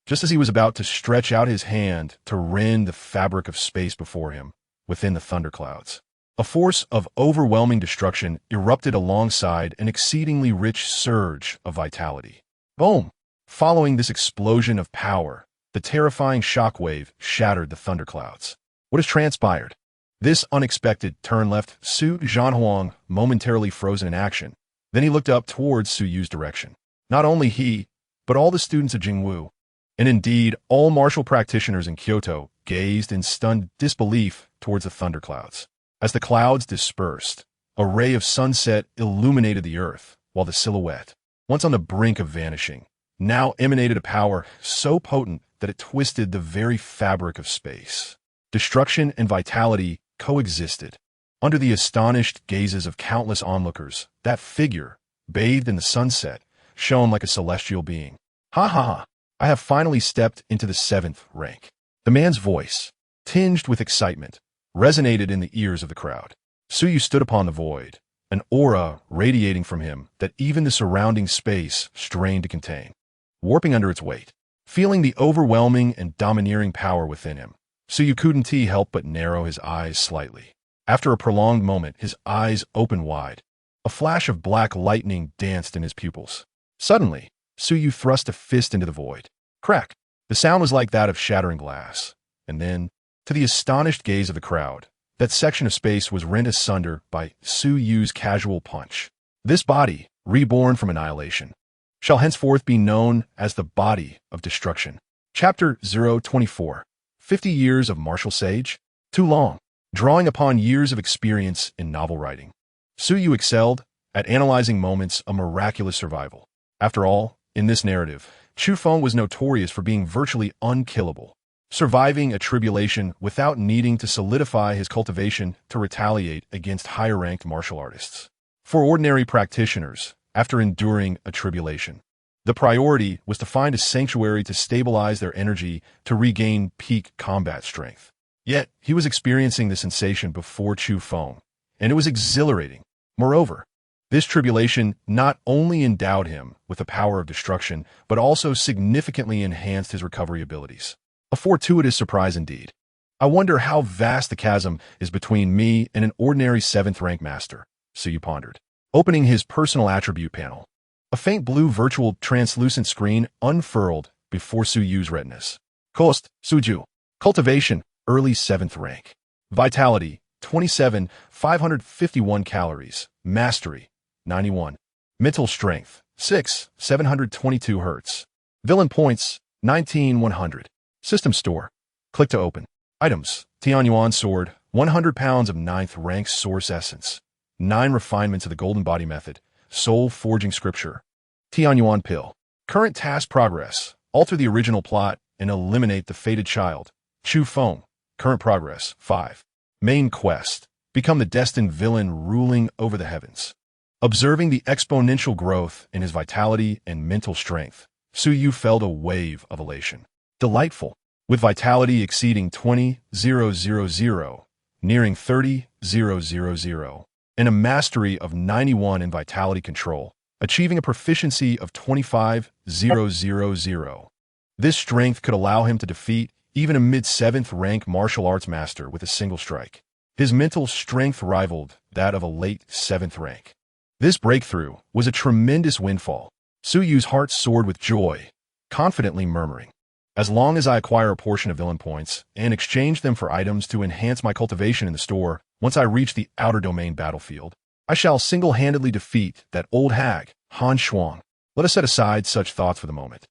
just as he was about to stretch out his hand to rend the fabric of space before him, within the thunderclouds, a force of overwhelming destruction erupted alongside an exceedingly rich surge of vitality. Boom! Following this explosion of power, the terrifying shockwave shattered the thunderclouds. What has transpired? This unexpected turn left Su Zhanhuang momentarily frozen in action. Then he looked up towards Suyu's direction. Not only he, but all the students of Jingwu, and indeed all martial practitioners in Kyoto, gazed in stunned disbelief towards the thunderclouds. As the clouds dispersed, a ray of sunset illuminated the earth, while the silhouette, once on the brink of vanishing, now emanated a power so potent that it twisted the very fabric of space. Destruction and vitality coexisted. Under the astonished gazes of countless onlookers, that figure, bathed in the sunset, shone like a celestial being. "Ha ha ha! I have finally stepped into the 7th rank." The man's voice, tinged with excitement, resonated in the ears of the crowd. Suyu stood upon the void, an aura radiating from him that even the surrounding space strained to contain. Warping under its weight, feeling the overwhelming and domineering power within him, Suyu couldn't help but narrow his eyes slightly. After a prolonged moment, his eyes opened wide. A flash of black lightning danced in his pupils. Suddenly, Suyu thrust a fist into the void. Crack! The sound was like that of shattering glass. And then, to the astonished gaze of the crowd, that section of space was rent asunder by Suyu's casual punch. This body, reborn from annihilation, shall henceforth be known as the body of destruction. Chapter 024. 50 years of martial sage? Too long. Drawing upon years of experience in novel writing, Suyu excelled at analyzing moments of miraculous survival. After all, in this narrative, Chu Feng was notorious for being virtually unkillable, surviving a tribulation without needing to solidify his cultivation to retaliate against higher-ranked martial artists. For ordinary practitioners, after enduring a tribulation, the priority was to find a sanctuary to stabilize their energy to regain peak combat strength. Yet, he was experiencing the sensation before Chu Feng, and it was exhilarating. Moreover, this tribulation not only endowed him with the power of destruction, but also significantly enhanced his recovery abilities. A fortuitous surprise indeed. I wonder how vast the chasm is between me and an ordinary 7th-rank master, Suyu pondered. Opening his personal attribute panel, a faint blue virtual translucent screen unfurled before Suyu's retinas. Cost, Suju. Cultivation, early 7th rank. Vitality, 27, 551 calories. Mastery, 91. Mental strength, 6, 722 Hz. Villain points, 19, 100. System store. Click to open. Items, Tianyuan sword, 100 pounds of 9th rank source essence. 9 refinements of the golden body method, soul forging scripture. Tianyuan pill. Current task progress, alter the original plot and eliminate the fated child. Chu Feng. Current progress, 5. Main quest, become the destined villain ruling over the heavens. Observing the exponential growth in his vitality and mental strength, Su Yu felt a wave of elation. Delightful. With vitality exceeding 20,000, nearing 30,000, and a mastery of 91 in vitality control, achieving a proficiency of 25,000. This strength could allow him to defeat even a mid-7th rank martial arts master with a single strike. His mental strength rivaled that of a late 7th rank. This breakthrough was a tremendous windfall. Su Yu's heart soared with joy, confidently murmuring, "As long as I acquire a portion of villain points and exchange them for items to enhance my cultivation in the store, once I reach the outer domain battlefield, I shall single-handedly defeat that old hag, Han Shuang." Let us set aside such thoughts for the moment.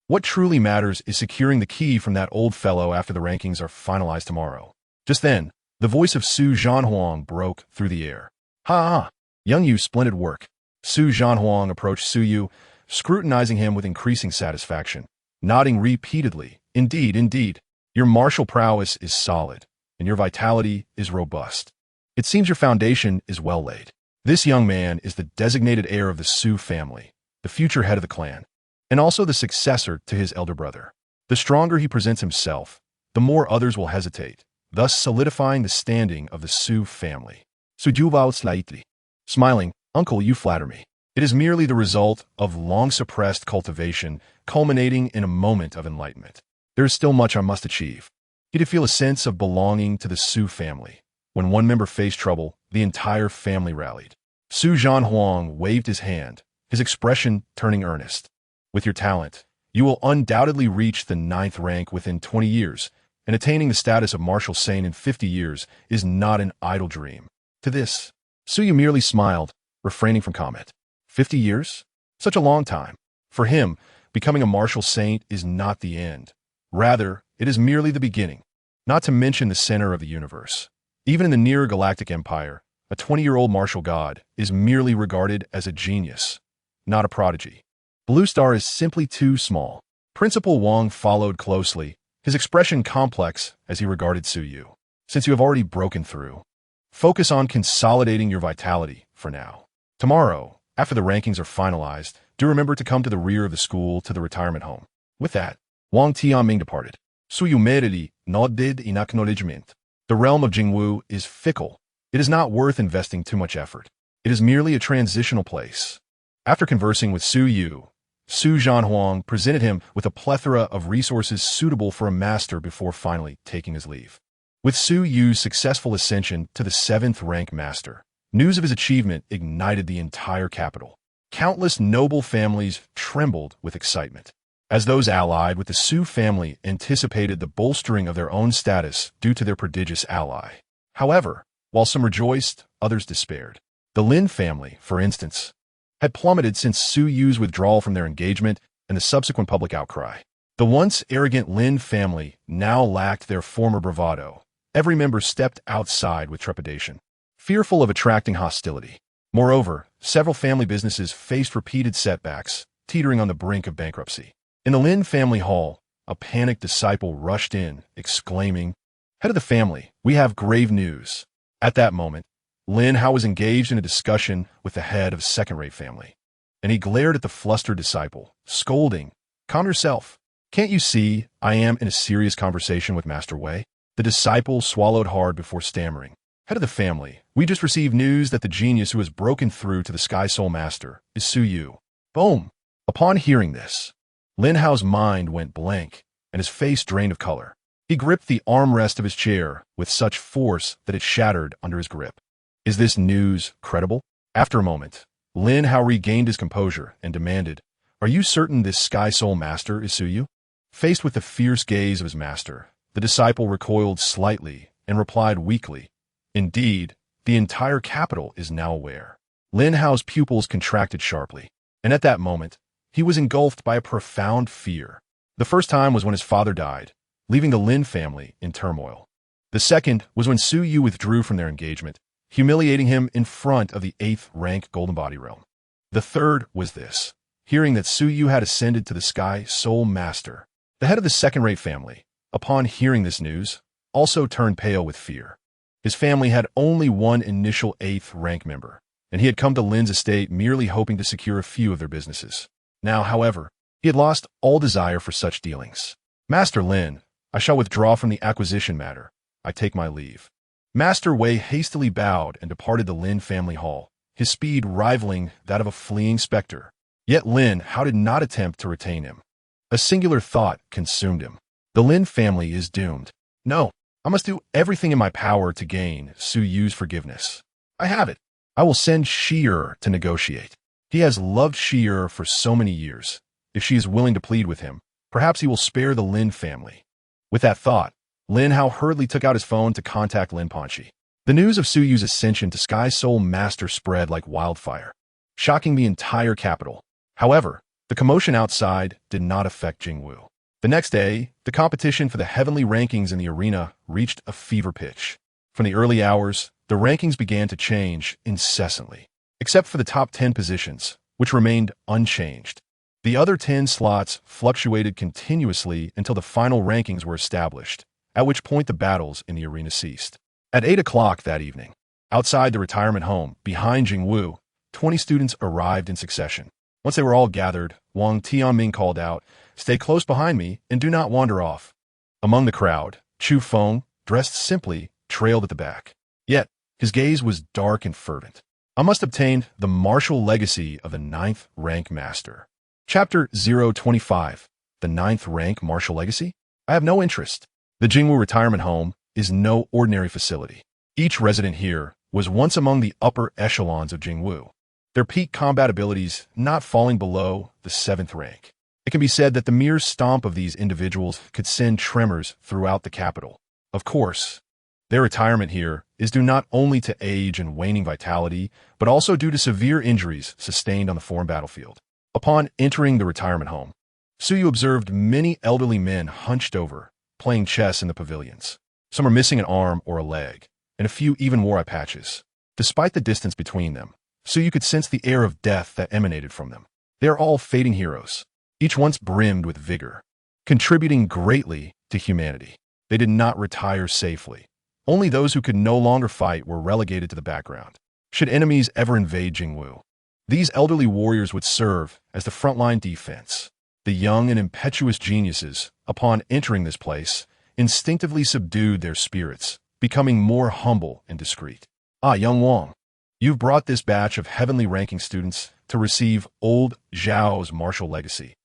What truly matters is securing the key from that old fellow after the rankings are finalized tomorrow. Just then, the voice of Su Zhanhuang broke through the air. "Ha! Young Yu, splendid work." Su Zhanhuang approached Su Yu, scrutinizing him with increasing satisfaction, nodding repeatedly. Indeed, your martial prowess is solid, and your vitality is robust. It seems your foundation is well laid. This young man is the designated heir of the Su family, the future head of the clan, and also the successor to his elder brother. The stronger he presents himself, the more others will hesitate, thus solidifying the standing of the Su family. Su Ju bowed slightly. Smiling, "Uncle, you flatter me. It is merely the result of long-suppressed cultivation, culminating in a moment of enlightenment. There is still much I must achieve." He did feel a sense of belonging to the Su family. When one member faced trouble, the entire family rallied. Su Zhanhuang waved his hand, his expression turning earnest. "With your talent, you will undoubtedly reach the 9th rank within 20 years, and attaining the status of martial saint in 50 years is not an idle dream." To this, Su Yu merely smiled, refraining from comment. 50 years? Such a long time. For him, becoming a martial saint is not the end. Rather, it is merely the beginning, not to mention the center of the universe. Even in the near galactic empire, a 20-year-old martial god is merely regarded as a genius, not a prodigy. Blue Star is simply too small. Principal Wang followed closely, his expression complex as he regarded Su Yu. "Since you have already broken through, focus on consolidating your vitality for now. Tomorrow, after the rankings are finalized, do remember to come to the rear of the school to the retirement home." With that, Wang Tianming departed. Su Yu merely nodded in acknowledgement. The realm of Jingwu is fickle. It is not worth investing too much effort. It is merely a transitional place. After conversing with Su Yu, Su Zhanhuang presented him with a plethora of resources suitable for a master before finally taking his leave. With Su Yu's successful ascension to the 7th rank master, news of his achievement ignited the entire capital. Countless noble families trembled with excitement, as those allied with the Su family anticipated the bolstering of their own status due to their prodigious ally. However, while some rejoiced, others despaired. The Lin family, for instance, had plummeted since Su Yu's withdrawal from their engagement and the subsequent public outcry. The once arrogant Lin family now lacked their former bravado. Every member stepped outside with trepidation, fearful of attracting hostility. Moreover, several family businesses faced repeated setbacks, teetering on the brink of bankruptcy. In the Lin family hall, a panicked disciple rushed in, exclaiming, "Head of the family, we have grave news." At that moment, Lin Hao was engaged in a discussion with the head of a second-rate family, and he glared at the flustered disciple, scolding, "Calm yourself. Can't you see I am in a serious conversation with Master Wei?" The disciple swallowed hard before stammering, "Head of the family, we just received news that the genius who has broken through to the Sky Soul Master is Su Yu." Boom! Upon hearing this, Lin Hao's mind went blank, and his face drained of color. He gripped the armrest of his chair with such force that it shattered under his grip. Is this news credible? After a moment, Lin Hao regained his composure and demanded, "Are you certain this Sky Soul Master is Su Yu?" Faced with the fierce gaze of his master, the disciple recoiled slightly and replied weakly, "Indeed, the entire capital is now aware." Lin Hao's pupils contracted sharply, and at that moment, he was engulfed by a profound fear. The first time was when his father died, leaving the Lin family in turmoil. The second was when Su Yu withdrew from their engagement, humiliating him in front of the 8th rank Golden Body Realm. The third was this, hearing that Su Yu had ascended to the Sky Soul Master. The head of the second-rate family, upon hearing this news, also turned pale with fear. His family had only one initial 8th rank member, and he had come to Lin's estate merely hoping to secure a few of their businesses. Now, however, he had lost all desire for such dealings. "Master Lin, I shall withdraw from the acquisition matter. I take my leave." Master Wei hastily bowed and departed the Lin family hall, his speed rivaling that of a fleeing specter. Yet Lin Hao did not attempt to retain him. A singular thought consumed him. The Lin family is doomed. No, I must do everything in my power to gain Su Yu's forgiveness. I have it. I will send Sheer to negotiate. He has loved Sheer for so many years. If she is willing to plead with him, perhaps he will spare the Lin family. With that thought, Lin Hao hurriedly took out his phone to contact Lin Panxi. The news of Su Yu's ascension to Sky Soul Master spread like wildfire, shocking the entire capital. However, the commotion outside did not affect Jingwu. The next day, the competition for the heavenly rankings in the arena reached a fever pitch. From the early hours, the rankings began to change incessantly, except for the top 10 positions, which remained unchanged. The other 10 slots fluctuated continuously until the final rankings were established, at which point the battles in the arena ceased. At 8 o'clock that evening, outside the retirement home, behind Jingwu, 20 students arrived in succession. Once they were all gathered, Wang Tianming called out, "Stay close behind me and do not wander off." Among the crowd, Chu Feng, dressed simply, trailed at the back. Yet, his gaze was dark and fervent. "I must obtain the martial legacy of the 9th rank master." Chapter 025, The 9th rank martial legacy? I have no interest. The Jingwu retirement home is no ordinary facility. Each resident here was once among the upper echelons of Jingwu, their peak combat abilities not falling below the 7th rank. It can be said that the mere stomp of these individuals could send tremors throughout the capital. Of course, their retirement here is due not only to age and waning vitality, but also due to severe injuries sustained on the foreign battlefield. Upon entering the retirement home, Su Yu observed many elderly men hunched over, playing chess in the pavilions. Some are missing an arm or a leg, and a few even wore eye patches. Despite the distance between them, Su Yu could sense the air of death that emanated from them. They are all fading heroes, each once brimmed with vigor, contributing greatly to humanity. They did not retire safely. Only those who could no longer fight were relegated to the background. Should enemies ever invade Jingwu, these elderly warriors would serve as the frontline defense. The young and impetuous geniuses, upon entering this place, instinctively subdued their spirits, becoming more humble and discreet. "Ah, young Wang, you've brought this batch of heavenly ranking students to receive old Zhao's martial legacy.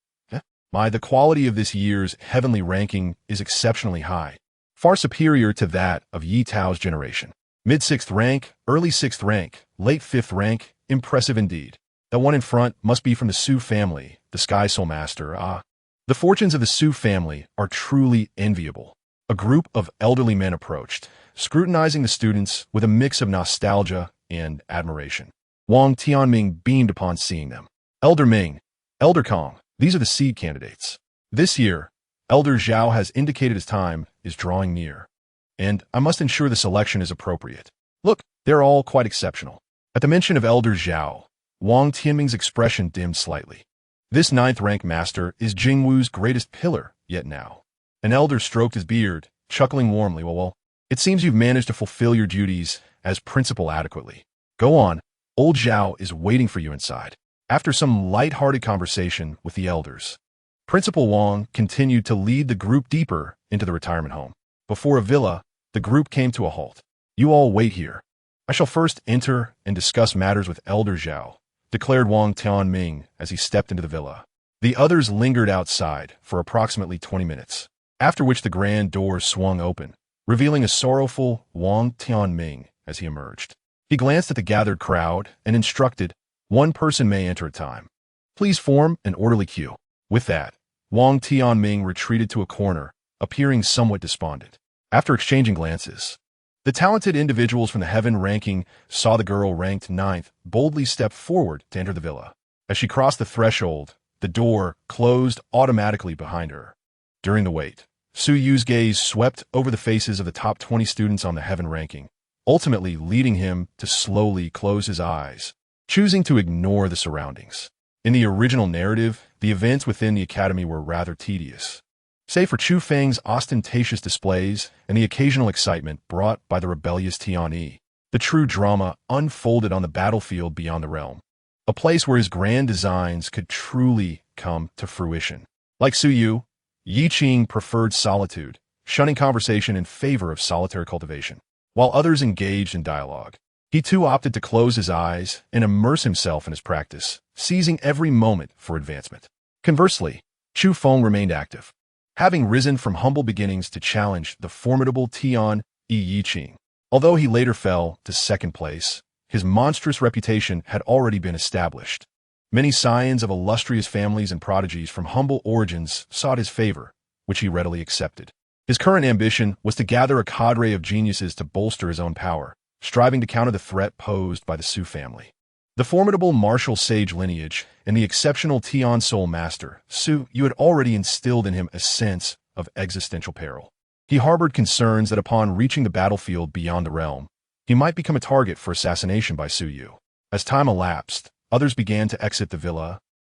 The quality of this year's heavenly ranking is exceptionally high, far superior to that of Yi Tao's generation. Mid-6th rank, early 6th rank, late 5th rank, impressive indeed. The one in front must be from the Su family, the Sky Soul Master. The fortunes of the Su family are truly enviable." A group of elderly men approached, scrutinizing the students with a mix of nostalgia and admiration. Wang Tianming beamed upon seeing them. "Elder Ming, Elder Kong, these are the seed candidates. This year, Elder Zhao has indicated his time is drawing near, and I must ensure the selection is appropriate. Look, they're all quite exceptional." At the mention of Elder Zhao, Wang Tianming's expression dimmed slightly. This 9th rank master is Jingwu's greatest pillar yet now. An elder stroked his beard, chuckling warmly. Well, it seems you've managed to fulfill your duties as principal adequately. Go on, old Zhao is waiting for you inside. After some light-hearted conversation with the elders, Principal Wang continued to lead the group deeper into the retirement home. Before a villa, the group came to a halt. "You all wait here. I shall first enter and discuss matters with Elder Zhao," declared Wang Tianming as he stepped into the villa. The others lingered outside for approximately 20 minutes, after which the grand doors swung open, revealing a sorrowful Wang Tianming as he emerged. He glanced at the gathered crowd and instructed, "One person may enter at a time. Please form an orderly queue." With that, Wang Tianming retreated to a corner, appearing somewhat despondent. After exchanging glances, The talented individuals from the heaven ranking saw the girl ranked ninth boldly step forward to enter the villa. As she crossed the threshold, the door closed automatically behind her. During the wait, Su Yu's gaze swept over the faces of the top 20 students on the heaven ranking, ultimately leading him to slowly close his eyes, choosing to ignore the surroundings. In the original narrative, the events within the academy were rather tedious. Save for Chu Feng's ostentatious displays and the occasional excitement brought by the rebellious Tian, the true drama unfolded on the battlefield beyond the realm, a place where his grand designs could truly come to fruition. Like Su Yu, Yi Qing preferred solitude, shunning conversation in favor of solitary cultivation. While others engaged in dialogue, he too opted to close his eyes and immerse himself in his practice, seizing every moment for advancement. Conversely, Chu Feng remained active, having risen from humble beginnings to challenge the formidable Tian Yi Qing. Although he later fell to second place, his monstrous reputation had already been established. Many scions of illustrious families and prodigies from humble origins sought his favor, which he readily accepted. His current ambition was to gather a cadre of geniuses to bolster his own power, striving to counter the threat posed by the Su family. The formidable martial sage lineage and the exceptional Tian soul master, Su Yu, had already instilled in him a sense of existential peril. He harbored concerns that upon reaching the battlefield beyond the realm, he might become a target for assassination by Su Yu. As time elapsed, others began to exit the villa,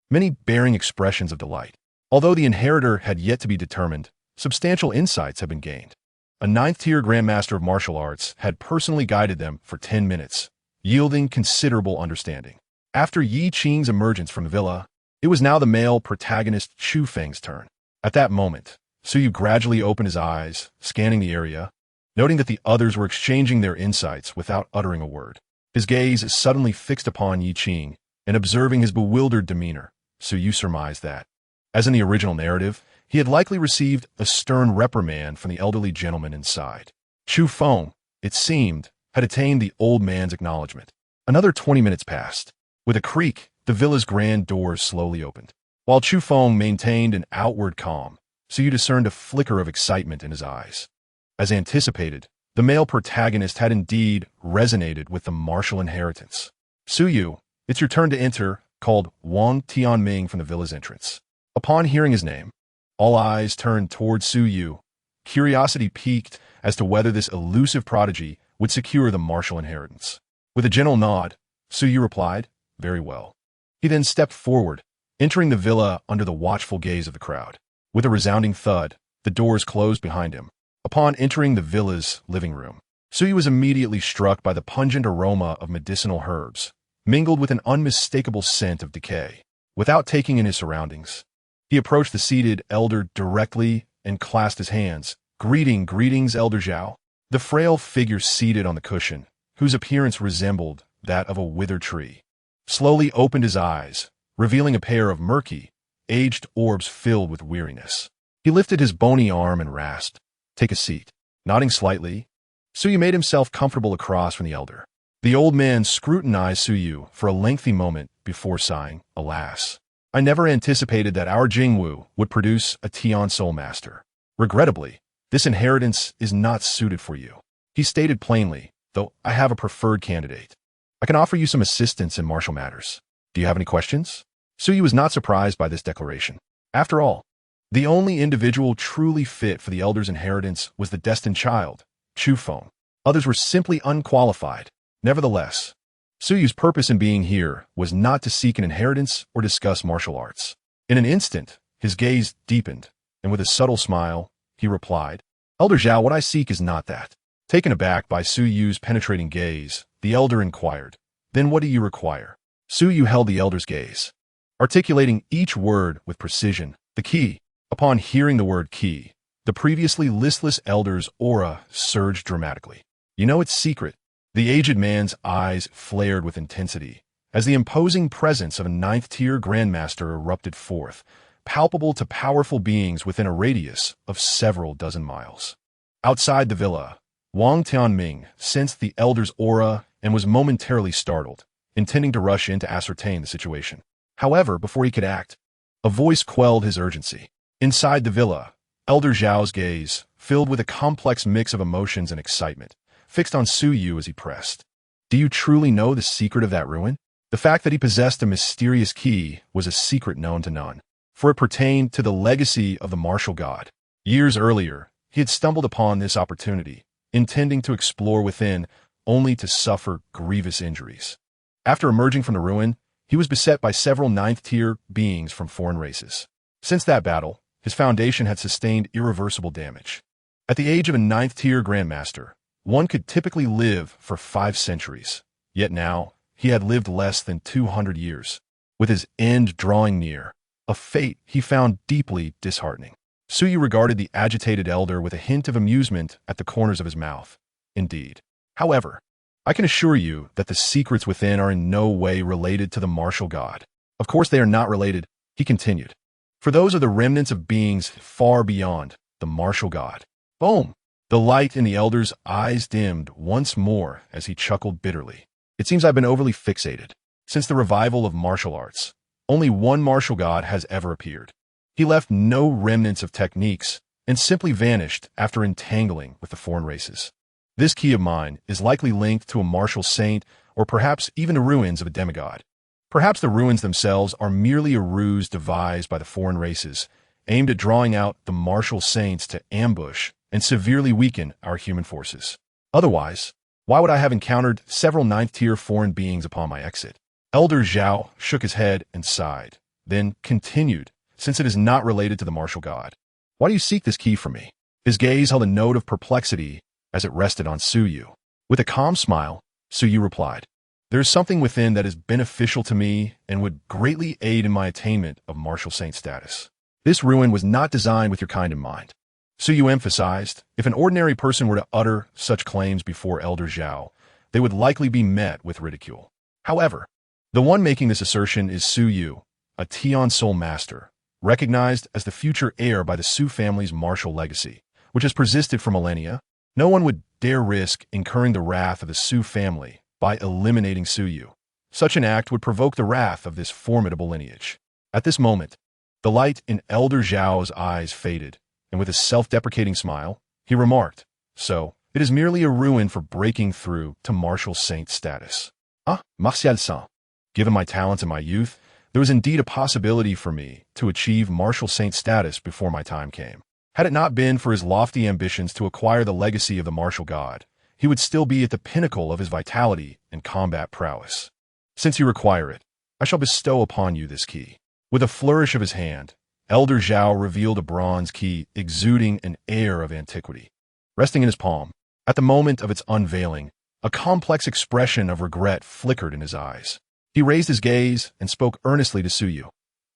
many bearing expressions of delight. Although the inheritor had yet to be determined, substantial insights had been gained. A ninth-tier Grandmaster of martial arts had personally guided them for 10 minutes, yielding considerable understanding. After Yi Qing's emergence from the villa, it was now the male protagonist Chu Feng's turn. At that moment, Su Yu gradually opened his eyes, scanning the area, noting that the others were exchanging their insights without uttering a word. His gaze suddenly fixed upon Yi Qing, and observing his bewildered demeanor, Su Yu surmised that, as in the original narrative, he had likely received a stern reprimand from the elderly gentleman inside. Chu Feng, it seemed, had attained the old man's acknowledgement. Another 20 minutes passed. With a creak, the villa's grand doors slowly opened. While Chu Feng maintained an outward calm, Su Yu discerned a flicker of excitement in his eyes. As anticipated, the male protagonist had indeed resonated with the martial inheritance. Su Yu, it's your turn to enter, called Wang Tianming from the villa's entrance. Upon hearing his name, all eyes turned toward Su Yu, curiosity piqued as to whether this elusive prodigy would secure the martial inheritance. With a gentle nod, Su Yu replied, "Very well." He then stepped forward, entering the villa under the watchful gaze of the crowd. With a resounding thud, the doors closed behind him. Upon entering the villa's living room, Su Yu was immediately struck by the pungent aroma of medicinal herbs, mingled with an unmistakable scent of decay. Without taking in his surroundings, he approached the seated elder directly and clasped his hands. Greetings, Elder Zhao." The frail figure seated on the cushion, whose appearance resembled that of a withered tree, slowly opened his eyes, revealing a pair of murky, aged orbs filled with weariness. He lifted his bony arm and rasped, "Take a seat." Nodding slightly, Su Yu made himself comfortable across from the elder. The old man scrutinized Su Yu for a lengthy moment before sighing, "Alas, I never anticipated that our Jingwu would produce a Tian soul master. Regrettably, this inheritance is not suited for you." He stated plainly, "Though I have a preferred candidate. I can offer you some assistance in martial matters. Do you have any questions?" Su Yu was not surprised by this declaration. After all, the only individual truly fit for the elder's inheritance was the destined child, Chu Feng. Others were simply unqualified. Nevertheless, Su Yu's purpose in being here was not to seek an inheritance or discuss martial arts. In an instant, his gaze deepened, and with a subtle smile, he replied, "Elder Zhao, what I seek is not that." Taken aback by Su Yu's penetrating gaze, the elder inquired, "Then what do you require?" Su Yu held the elder's gaze, articulating each word with precision. The key. Upon hearing the word key, the previously listless elder's aura surged dramatically. "You know its secret." The aged man's eyes flared with intensity as the imposing presence of a ninth-tier Grandmaster erupted forth, palpable to powerful beings within a radius of several dozen miles. Outside the villa, Wang Tianming sensed the elder's aura and was momentarily startled, intending to rush in to ascertain the situation. However, before he could act, a voice quelled his urgency. Inside the villa, Elder Zhao's gaze, filled with a complex mix of emotions and excitement, fixed on Suyu as he pressed. Do you truly know the secret of that ruin? The fact that he possessed a mysterious key was a secret known to none, for it pertained to the legacy of the martial god. Years earlier, he had stumbled upon this opportunity, intending to explore within, only to suffer grievous injuries. After emerging from the ruin, he was beset by several ninth-tier beings from foreign races. Since that battle, his foundation had sustained irreversible damage. At the age of a ninth-tier Grandmaster, one could typically live for 5 centuries. Yet now, he had lived less than 200 years, with his end drawing near, a fate he found deeply disheartening. Suyu regarded the agitated elder with a hint of amusement at the corners of his mouth. Indeed. However, I can assure you that the secrets within are in no way related to the martial god. Of course they are not related, he continued. For those are the remnants of beings far beyond the martial god. Boom! The light in the elder's eyes dimmed once more as he chuckled bitterly. It seems I've been overly fixated. Since the revival of martial arts, only one martial god has ever appeared. He left no remnants of techniques and simply vanished after entangling with the foreign races. This key of mine is likely linked to a martial saint or perhaps even the ruins of a demigod. Perhaps the ruins themselves are merely a ruse devised by the foreign races, aimed at drawing out the martial saints to ambush and severely weaken our human forces. Otherwise, why would I have encountered several ninth-tier foreign beings upon my exit? Elder Zhao shook his head and sighed, then continued, since it is not related to the martial god. Why do you seek this key from me? His gaze held a note of perplexity as it rested on Suyu. With a calm smile, Suyu replied, There is something within that is beneficial to me and would greatly aid in my attainment of martial saint status. This ruin was not designed with your kind in mind. Suyu emphasized, if an ordinary person were to utter such claims before Elder Zhao, they would likely be met with ridicule. However, the one making this assertion is Suyu, a Tian Soul master, recognized as the future heir by the Su family's martial legacy, which has persisted for millennia. No one would dare risk incurring the wrath of the Su family by eliminating Suyu. Such an act would provoke the wrath of this formidable lineage. At this moment, the light in Elder Zhao's eyes faded, and with a self-deprecating smile, he remarked, So, it is merely a ruin for breaking through to martial saint status. Ah, Martial-san. Given my talents in my youth, there was indeed a possibility for me to achieve martial saint status before my time came. Had it not been for his lofty ambitions to acquire the legacy of the martial god, he would still be at the pinnacle of his vitality and combat prowess. Since you require it, I shall bestow upon you this key. With a flourish of his hand, Elder Zhao revealed a bronze key exuding an air of antiquity. Resting in his palm, at the moment of its unveiling, a complex expression of regret flickered in his eyes. He raised his gaze and spoke earnestly to Suyu.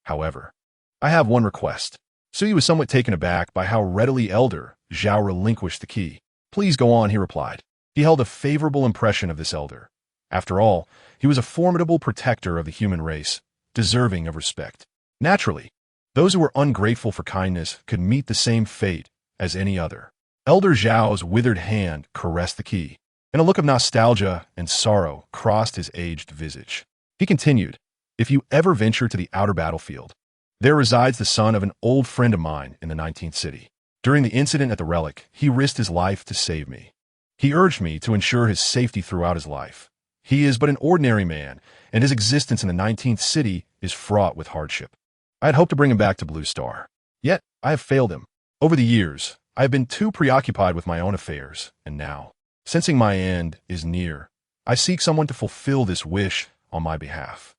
However, I have one request. Suyu was somewhat taken aback by how readily Elder Zhao relinquished the key. Please go on, he replied. He held a favorable impression of this elder. After all, he was a formidable protector of the human race, deserving of respect. Naturally, those who were ungrateful for kindness could meet the same fate as any other. Elder Zhao's withered hand caressed the key, and a look of nostalgia and sorrow crossed his aged visage. He continued, If you ever venture to the outer battlefield, there resides the son of an old friend of mine in the 19th city. During the incident at the relic, he risked his life to save me. He urged me to ensure his safety throughout his life. He is but an ordinary man, and his existence in the 19th city is fraught with hardship. I had hoped to bring him back to Blue Star. Yet, I have failed him. Over the years, I have been too preoccupied with my own affairs, and now, sensing my end is near, I seek someone to fulfill this wish on my behalf.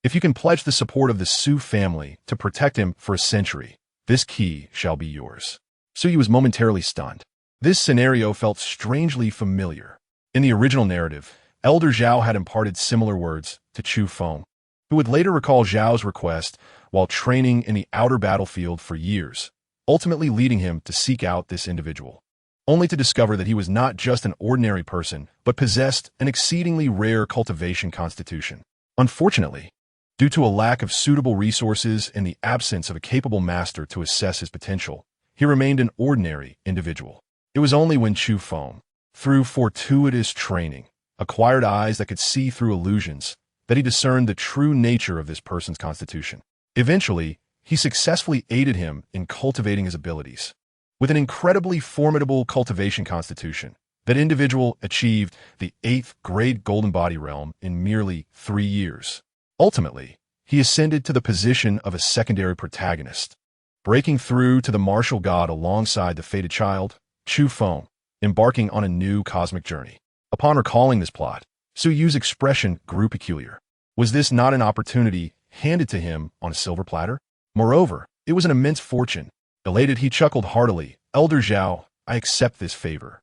If you can pledge the support of the Su family to protect him for a century, this key shall be yours. Suyu was momentarily stunned. This scenario felt strangely familiar. In the original narrative, Elder Zhao had imparted similar words to Chu Feng, who would later recall Zhao's request while training in the outer battlefield for years, ultimately leading him to seek out this individual, only to discover that he was not just an ordinary person, but possessed an exceedingly rare cultivation constitution. Unfortunately, due to a lack of suitable resources and the absence of a capable master to assess his potential, he remained an ordinary individual. It was only when Chu Feng, through fortuitous training, acquired eyes that could see through illusions, that he discerned the true nature of this person's constitution. Eventually, he successfully aided him in cultivating his abilities. With an incredibly formidable cultivation constitution, That individual achieved the 8th grade golden body realm in merely 3 years. Ultimately, he ascended to the position of a secondary protagonist, breaking through to the martial god alongside the fated child, Chu Feng, embarking on a new cosmic journey. Upon recalling this plot, Su Yu's expression grew peculiar. Was this not an opportunity handed to him on a silver platter? Moreover, it was an immense fortune. Elated, he chuckled heartily. Elder Zhao, I accept this favor.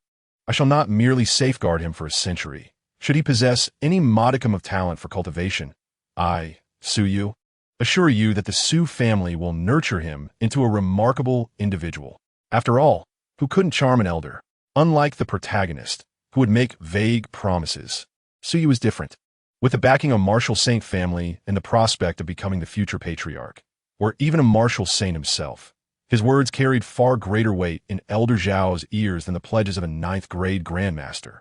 I shall not merely safeguard him for a century. Should he possess any modicum of talent for cultivation, I, Su Yu, assure you that the Su family will nurture him into a remarkable individual. After all, who couldn't charm an elder? Unlike the protagonist, who would make vague promises, Su Yu is different. With the backing of a martial saint family and the prospect of becoming the future patriarch, or even a martial saint himself, his words carried far greater weight in Elder Zhao's ears than the pledges of a 9th grade Grandmaster.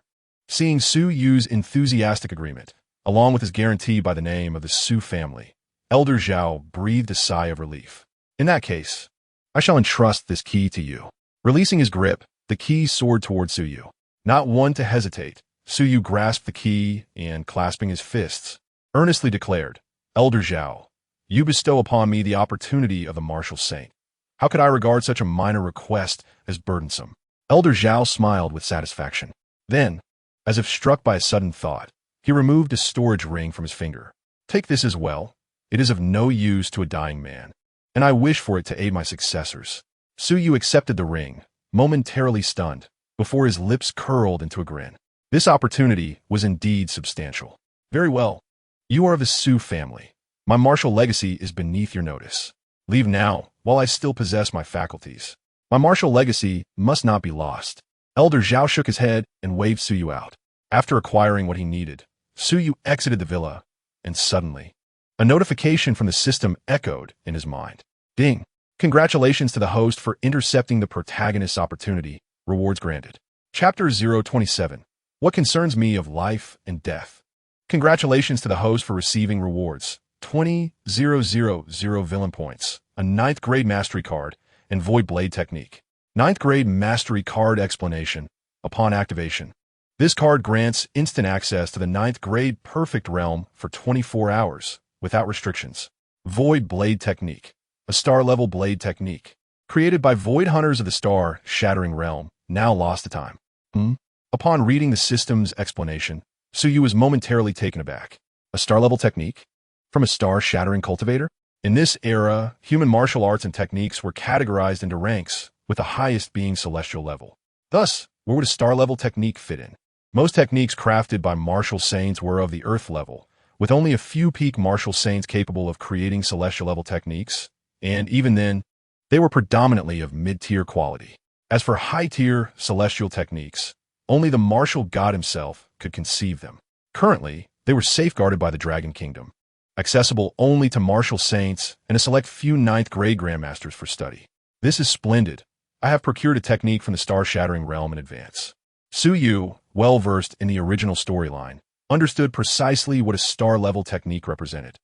Seeing Su Yu's enthusiastic agreement, along with his guarantee by the name of the Su family, Elder Zhao breathed a sigh of relief. In that case, I shall entrust this key to you. Releasing his grip, the key soared toward Su Yu. Not one to hesitate, Su Yu grasped the key and, clasping his fists, earnestly declared, Elder Zhao, you bestow upon me the opportunity of the martial saint. How could I regard such a minor request as burdensome? Elder Zhao smiled with satisfaction. Then, as if struck by a sudden thought, he removed a storage ring from his finger. Take this as well. It is of no use to a dying man, and I wish for it to aid my successors. Su Yu accepted the ring, momentarily stunned, before his lips curled into a grin. This opportunity was indeed substantial. Very well. You are of the Su family. My martial legacy is beneath your notice. Leave now, while I still possess my faculties. My martial legacy must not be lost. Elder Zhao shook his head and waved Su Yu out. After acquiring what he needed, Su Yu exited the villa, and suddenly, a notification from the system echoed in his mind. Ding! Congratulations to the host for intercepting the protagonist's opportunity. Rewards granted. Chapter 027. What concerns me of life and death. Congratulations to the host for receiving rewards. 20,000 villain points, a 9th grade mastery card, and void blade technique. 9th grade mastery card explanation. Upon activation, this card grants instant access to the 9th grade perfect realm for 24 hours, without restrictions. Void blade technique. A star-level blade technique. Created by void hunters of the star-shattering realm, now lost to time. Upon reading the system's explanation, Su Yu was momentarily taken aback. A star-level technique? From a star-shattering cultivator? In this era, human martial arts and techniques were categorized into ranks, with the highest being celestial level. Thus, where would a star-level technique fit in? Most techniques crafted by martial saints were of the earth level, with only a few peak martial saints capable of creating celestial-level techniques, and even then, they were predominantly of mid-tier quality. As for high-tier celestial techniques, only the martial god himself could conceive them. Currently, they were safeguarded by the Dragon Kingdom, accessible only to martial saints and a select few 9th grade Grandmasters for study. This is splendid. I have procured a technique from the star-shattering realm in advance. Su Yu, well-versed in the original storyline, understood precisely what a star-level technique represented.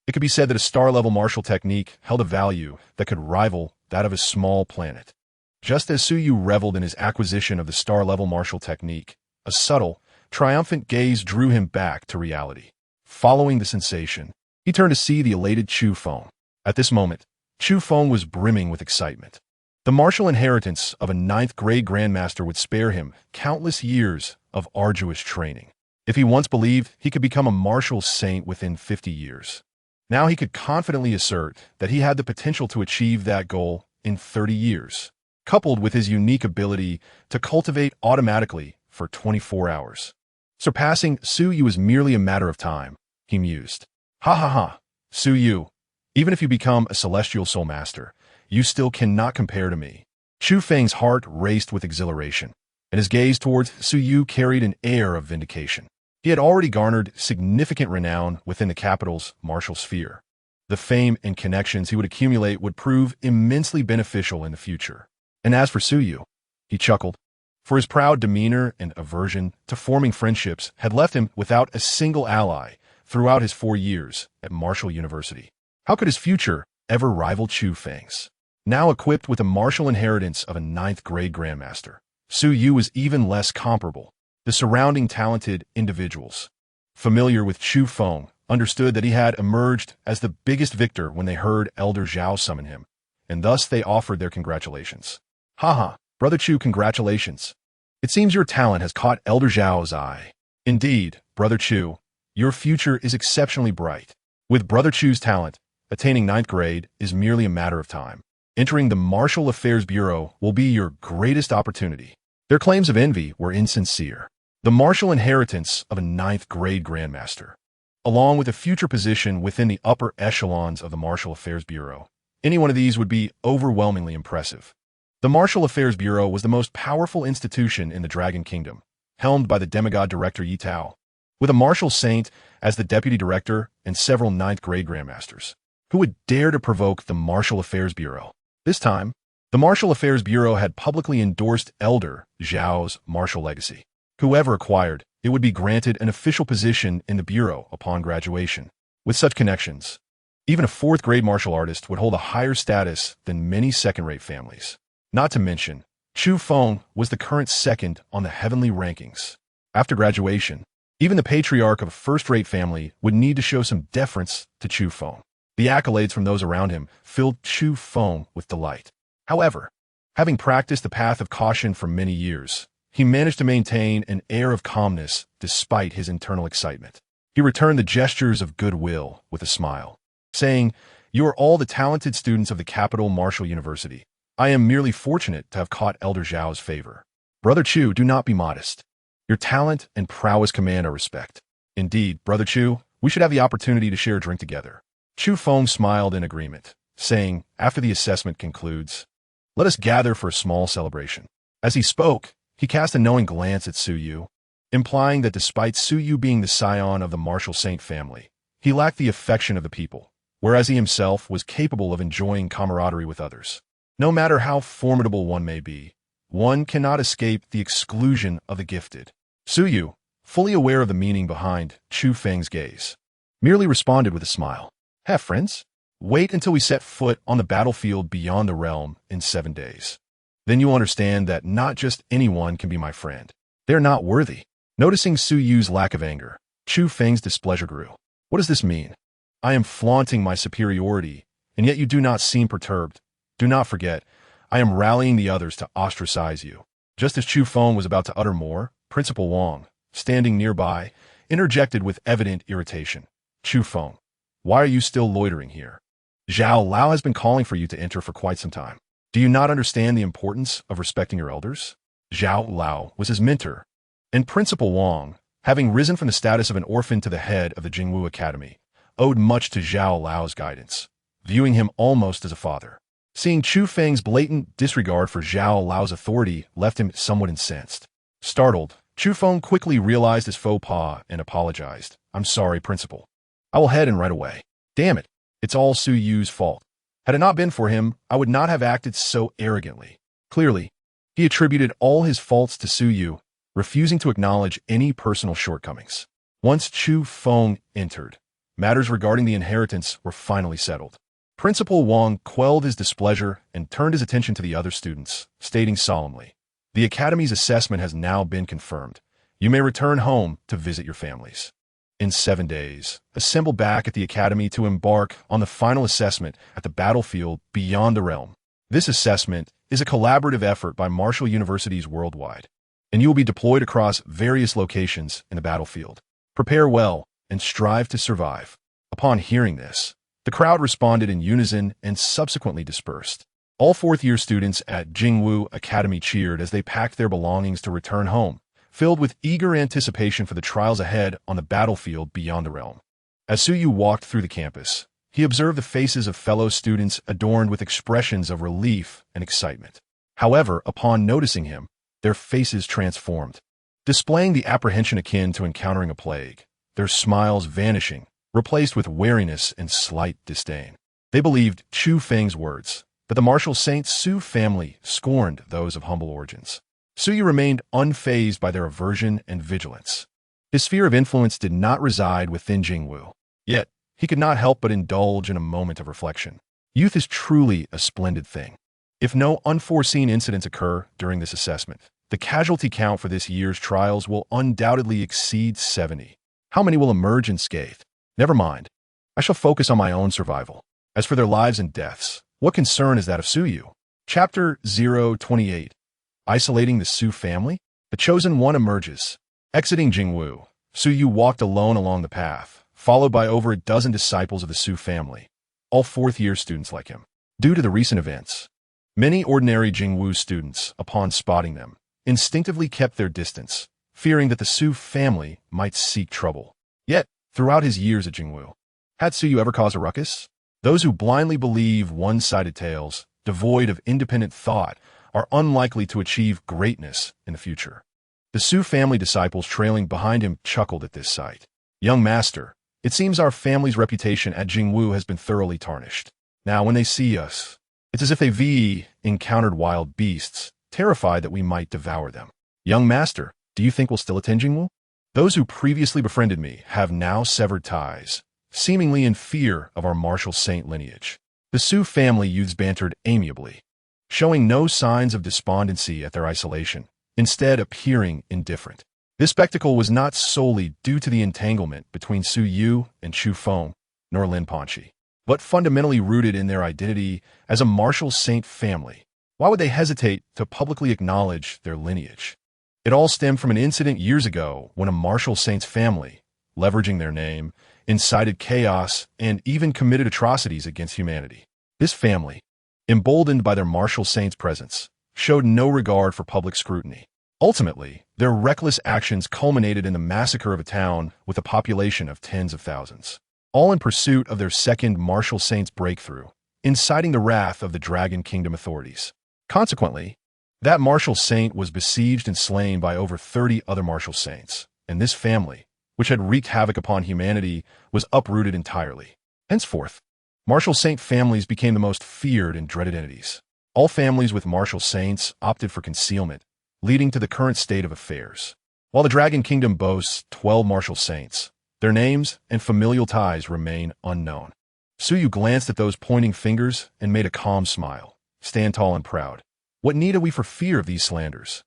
It could be said that a star-level martial technique held a value that could rival that of a small planet. Just as Su Yu reveled in his acquisition of the star-level martial technique, a subtle, triumphant gaze drew him back to reality. Following the sensation, he turned to see the elated Chu Feng. At this moment, Chu Feng was brimming with excitement. The martial inheritance of a 9th grade Grandmaster would spare him countless years of arduous training. If he once believed he could become a martial saint within 50 years, now he could confidently assert that he had the potential to achieve that goal in 30 years, coupled with his unique ability to cultivate automatically for 24 hours. Surpassing Su Yu is merely a matter of time, he mused. Ha ha ha, Su Yu, even if you become a celestial soul master, you still cannot compare to me. Chu Feng's heart raced with exhilaration, and his gaze towards Su Yu carried an air of vindication. He had already garnered significant renown within the capital's martial sphere. The fame and connections he would accumulate would prove immensely beneficial in the future. And as for Su Yu, he chuckled, for his proud demeanor and aversion to forming friendships had left him without a single ally throughout his 4 years at Martial University. How could his future ever rival Chu Feng's? Now equipped with the martial inheritance of a 9th grade Grandmaster, Su Yu was even less comparable. The surrounding talented individuals, familiar with Chu Feng, understood that he had emerged as the biggest victor when they heard Elder Zhao summon him, and thus they offered their congratulations. Haha, Brother Chu, congratulations. It seems your talent has caught Elder Zhao's eye. Indeed, Brother Chu, your future is exceptionally bright. With Brother Chu's talent, attaining 9th grade is merely a matter of time. Entering the Martial Affairs Bureau will be your greatest opportunity. Their claims of envy were insincere. The martial inheritance of a 9th grade Grandmaster, along with a future position within the upper echelons of the Martial Affairs Bureau. Any one of these would be overwhelmingly impressive. The Martial Affairs Bureau was the most powerful institution in the Dragon Kingdom, helmed by the demigod director Yi Tao, with a martial saint as the deputy director and several 9th grade Grandmasters. Who would dare to provoke the Martial Affairs Bureau? This time, the Martial Affairs Bureau had publicly endorsed Elder Zhao's martial legacy. Whoever acquired it would be granted an official position in the Bureau upon graduation. With such connections, even a 4th grade martial artist would hold a higher status than many second-rate families. Not to mention, Chu Feng was the current second on the heavenly rankings. After graduation, even the patriarch of a first-rate family would need to show some deference to Chu Feng. The accolades from those around him filled Chu Feng with delight. However, having practiced the path of caution for many years, he managed to maintain an air of calmness despite his internal excitement. He returned the gestures of goodwill with a smile, saying, "You are all the talented students of the Capital Martial University. I am merely fortunate to have caught Elder Zhao's favor. Brother Chu, do not be modest. Your talent and prowess command our respect. Indeed, Brother Chu, we should have the opportunity to share a drink together." Chu Feng smiled in agreement, saying, "After the assessment concludes, let us gather for a small celebration." As he spoke, he cast a knowing glance at Su Yu, implying that despite Su Yu being the scion of the martial saint family, he lacked the affection of the people, whereas he himself was capable of enjoying camaraderie with others. No matter how formidable one may be, one cannot escape the exclusion of the gifted. Su Yu, fully aware of the meaning behind Chu Feng's gaze, merely responded with a smile. "Have friends? Wait until we set foot on the battlefield beyond the realm in 7 days. Then you'll understand that not just anyone can be my friend. They're not worthy." Noticing Su Yu's lack of anger, Chu Feng's displeasure grew. "What does this mean? I am flaunting my superiority, and yet you do not seem perturbed. Do not forget, I am rallying the others to ostracize you." Just as Chu Feng was about to utter more, Principal Wang, standing nearby, interjected with evident irritation. "Chu Feng, why are you still loitering here? Zhao Lao has been calling for you to enter for quite some time. Do you not understand the importance of respecting your elders?" Zhao Lao was his mentor, and Principal Wang, having risen from the status of an orphan to the head of the Jingwu Academy, owed much to Zhao Lao's guidance, viewing him almost as a father. Seeing Chu Feng's blatant disregard for Zhao Lao's authority left him somewhat incensed. Startled, Chu Feng quickly realized his faux pas and apologized. "I'm sorry, Principal. I will head in right away. Damn it, it's all Su Yu's fault. Had it not been for him, I would not have acted so arrogantly." Clearly, he attributed all his faults to Su Yu, refusing to acknowledge any personal shortcomings. Once Chu Feng entered, matters regarding the inheritance were finally settled. Principal Wang quelled his displeasure and turned his attention to the other students, stating solemnly, "The Academy's assessment has now been confirmed. You may return home to visit your families. In 7 days, assemble back at the Academy to embark on the final assessment at the battlefield beyond the realm. This assessment is a collaborative effort by martial universities worldwide, and you will be deployed across various locations in the battlefield. Prepare well and strive to survive." Upon hearing this, the crowd responded in unison and subsequently dispersed. All 4th-year students at Jingwu Academy cheered as they packed their belongings to return home, filled with eager anticipation for the trials ahead on the battlefield beyond the realm. As Su Yu walked through the campus, he observed the faces of fellow students adorned with expressions of relief and excitement. However, upon noticing him, their faces transformed, displaying the apprehension akin to encountering a plague, their smiles vanishing, replaced with wariness and slight disdain. They believed Chu Feng's words, that the martial Saint Su family scorned those of humble origins. Su Yu remained unfazed by their aversion and vigilance. His sphere of influence did not reside within Jingwu. Yet, he could not help but indulge in a moment of reflection. Youth is truly a splendid thing. If no unforeseen incidents occur during this assessment, The casualty count for this year's trials will undoubtedly exceed 70. How many will emerge unscathed? Never mind. I shall focus on my own survival. As for their lives and deaths, what concern is that of Suyu? Chapter 028. Isolating the Su family? The chosen one emerges. Exiting Jingwu, Suyu walked alone along the path, followed by over a dozen disciples of the Su family, all fourth-year students like him. Due to the recent events, many ordinary Jingwu students, upon spotting them, instinctively kept their distance, fearing that the Su family might seek trouble. Yet, throughout his years at Jingwu, had Suyu ever caused a ruckus? Those who blindly believe one-sided tales, devoid of independent thought, are unlikely to achieve greatness in the future. The Su family disciples trailing behind him chuckled at this sight. Young master, it seems our family's reputation at Jingwu has been thoroughly tarnished. Now when they see us, it's as if they've encountered wild beasts, terrified that we might devour them. Young master, do you think we'll still attend Jingwu? Those who previously befriended me have now severed ties, seemingly in fear of our martial saint lineage. The Su family youths bantered amiably, showing no signs of despondency at their isolation, instead appearing indifferent. This spectacle was not solely due to the entanglement between Su Yu and Chu Feng, nor Lin Panxi, but fundamentally rooted in their identity as a martial saint family. Why would they hesitate to publicly acknowledge their lineage? It all stemmed from an incident years ago when a martial saint's family, leveraging their name, incited chaos and even committed atrocities against humanity. This family, emboldened by their martial saint's presence, showed no regard for public scrutiny. Ultimately, their reckless actions culminated in the massacre of a town with a population of tens of thousands, all in pursuit of their second martial saint's breakthrough, inciting the wrath of the Dragon Kingdom authorities. Consequently, that martial saint was besieged and slain by over 30 other martial saints, and this family, which had wreaked havoc upon humanity, was uprooted entirely. Henceforth, martial saint families became the most feared and dreaded entities. All families with martial saints opted for concealment, leading to the current state of affairs. While the Dragon Kingdom boasts 12 martial saints, their names and familial ties remain unknown. Suyu glanced at those pointing fingers and made a calm smile. Stand tall and proud. What need have we for fear of these slanders?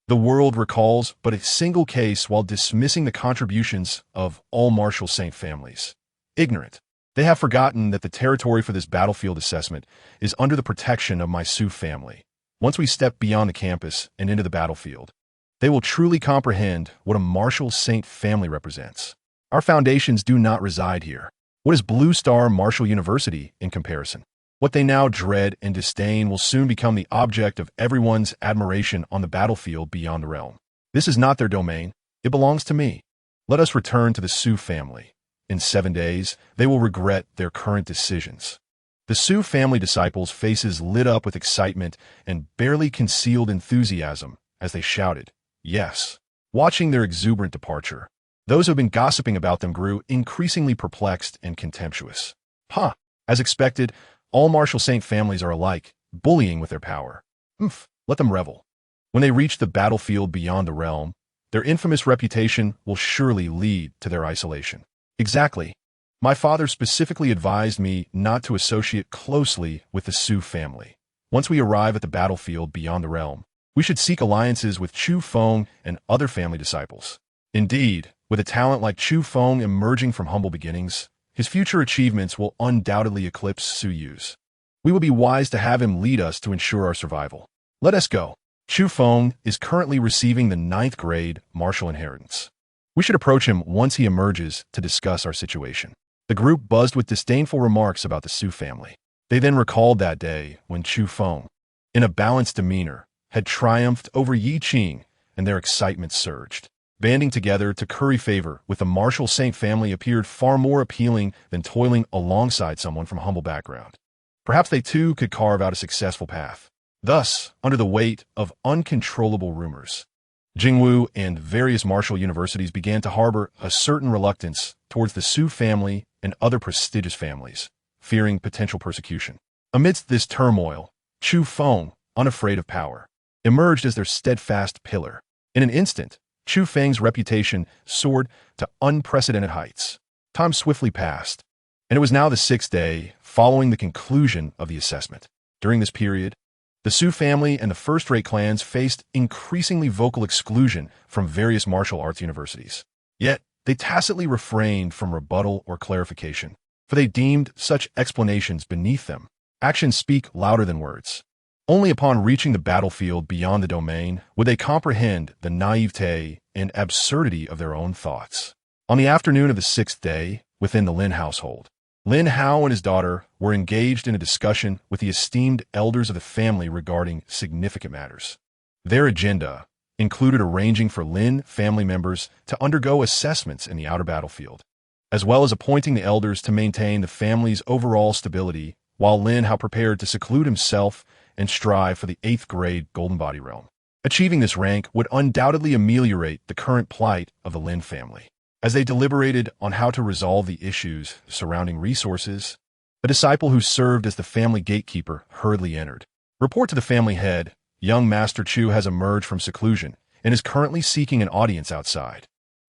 The world recalls but a single case while dismissing the contributions of all martial saint families. Ignorant. They have forgotten that the territory for this battlefield assessment is under the protection of my Su family. Once we step beyond the campus and into the battlefield, they will truly comprehend what a martial saint family represents. Our foundations do not reside here. What is Blue Star Martial University in comparison? What they now dread and disdain will soon become the object of everyone's admiration on the battlefield beyond the realm. This is not their domain. It belongs to me. Let us return to the Su family. In 7 days, they will regret their current decisions. The Su family disciples' faces lit up with excitement and barely concealed enthusiasm as they shouted, "Yes!" Watching their exuberant departure, those who had been gossiping about them grew increasingly perplexed and contemptuous. As expected, all martial saint families are alike, bullying with their power. Let them revel. When they reach the battlefield beyond the realm, their infamous reputation will surely lead to their isolation. Exactly. My father specifically advised me not to associate closely with the Su family. Once we arrive at the battlefield beyond the realm, we should seek alliances with Chu Feng and other family disciples. Indeed, with a talent like Chu Feng emerging from humble beginnings, his future achievements will undoubtedly eclipse Su Yu's. We will be wise to have him lead us to ensure our survival. Let us go. Chu Feng is currently receiving the 9th grade martial inheritance. We should approach him once he emerges to discuss our situation. The group buzzed with disdainful remarks about the Su family. They then recalled that day when Chu Feng, in a balanced demeanor, had triumphed over Yi Qing, and their excitement surged. Banding together to curry favor with the martial saint family appeared far more appealing than toiling alongside someone from a humble background. Perhaps they too could carve out a successful path. Thus, under the weight of uncontrollable rumors, Jingwu and various martial universities began to harbor a certain reluctance towards the Su family and other prestigious families, fearing potential persecution. Amidst this turmoil, Chu Feng, unafraid of power, emerged as their steadfast pillar. In an instant, Chu Feng's reputation soared to unprecedented heights. Time swiftly passed, and it was now the 6th day following the conclusion of the assessment. During this period, The Su family and the first-rate clans faced increasingly vocal exclusion from various martial arts universities. Yet, they tacitly refrained from rebuttal or clarification, for they deemed such explanations beneath them. Actions speak louder than words. Only upon reaching the battlefield beyond the domain would they comprehend the naivete and absurdity of their own thoughts. On the afternoon of the 6th day, within the Lin household, Lin Hao and his daughter were engaged in a discussion with the esteemed elders of the family regarding significant matters. Their agenda included arranging for Lin family members to undergo assessments in the outer battlefield, as well as appointing the elders to maintain the family's overall stability, while Lin Hao prepared to seclude himself and strive for the 8th grade Golden Body realm. Achieving this rank would undoubtedly ameliorate the current plight of the Lin family. As they deliberated on how to resolve the issues surrounding resources, a disciple who served as the family gatekeeper hurriedly entered. Report to the family head, young Master Chu has emerged from seclusion and is currently seeking an audience outside.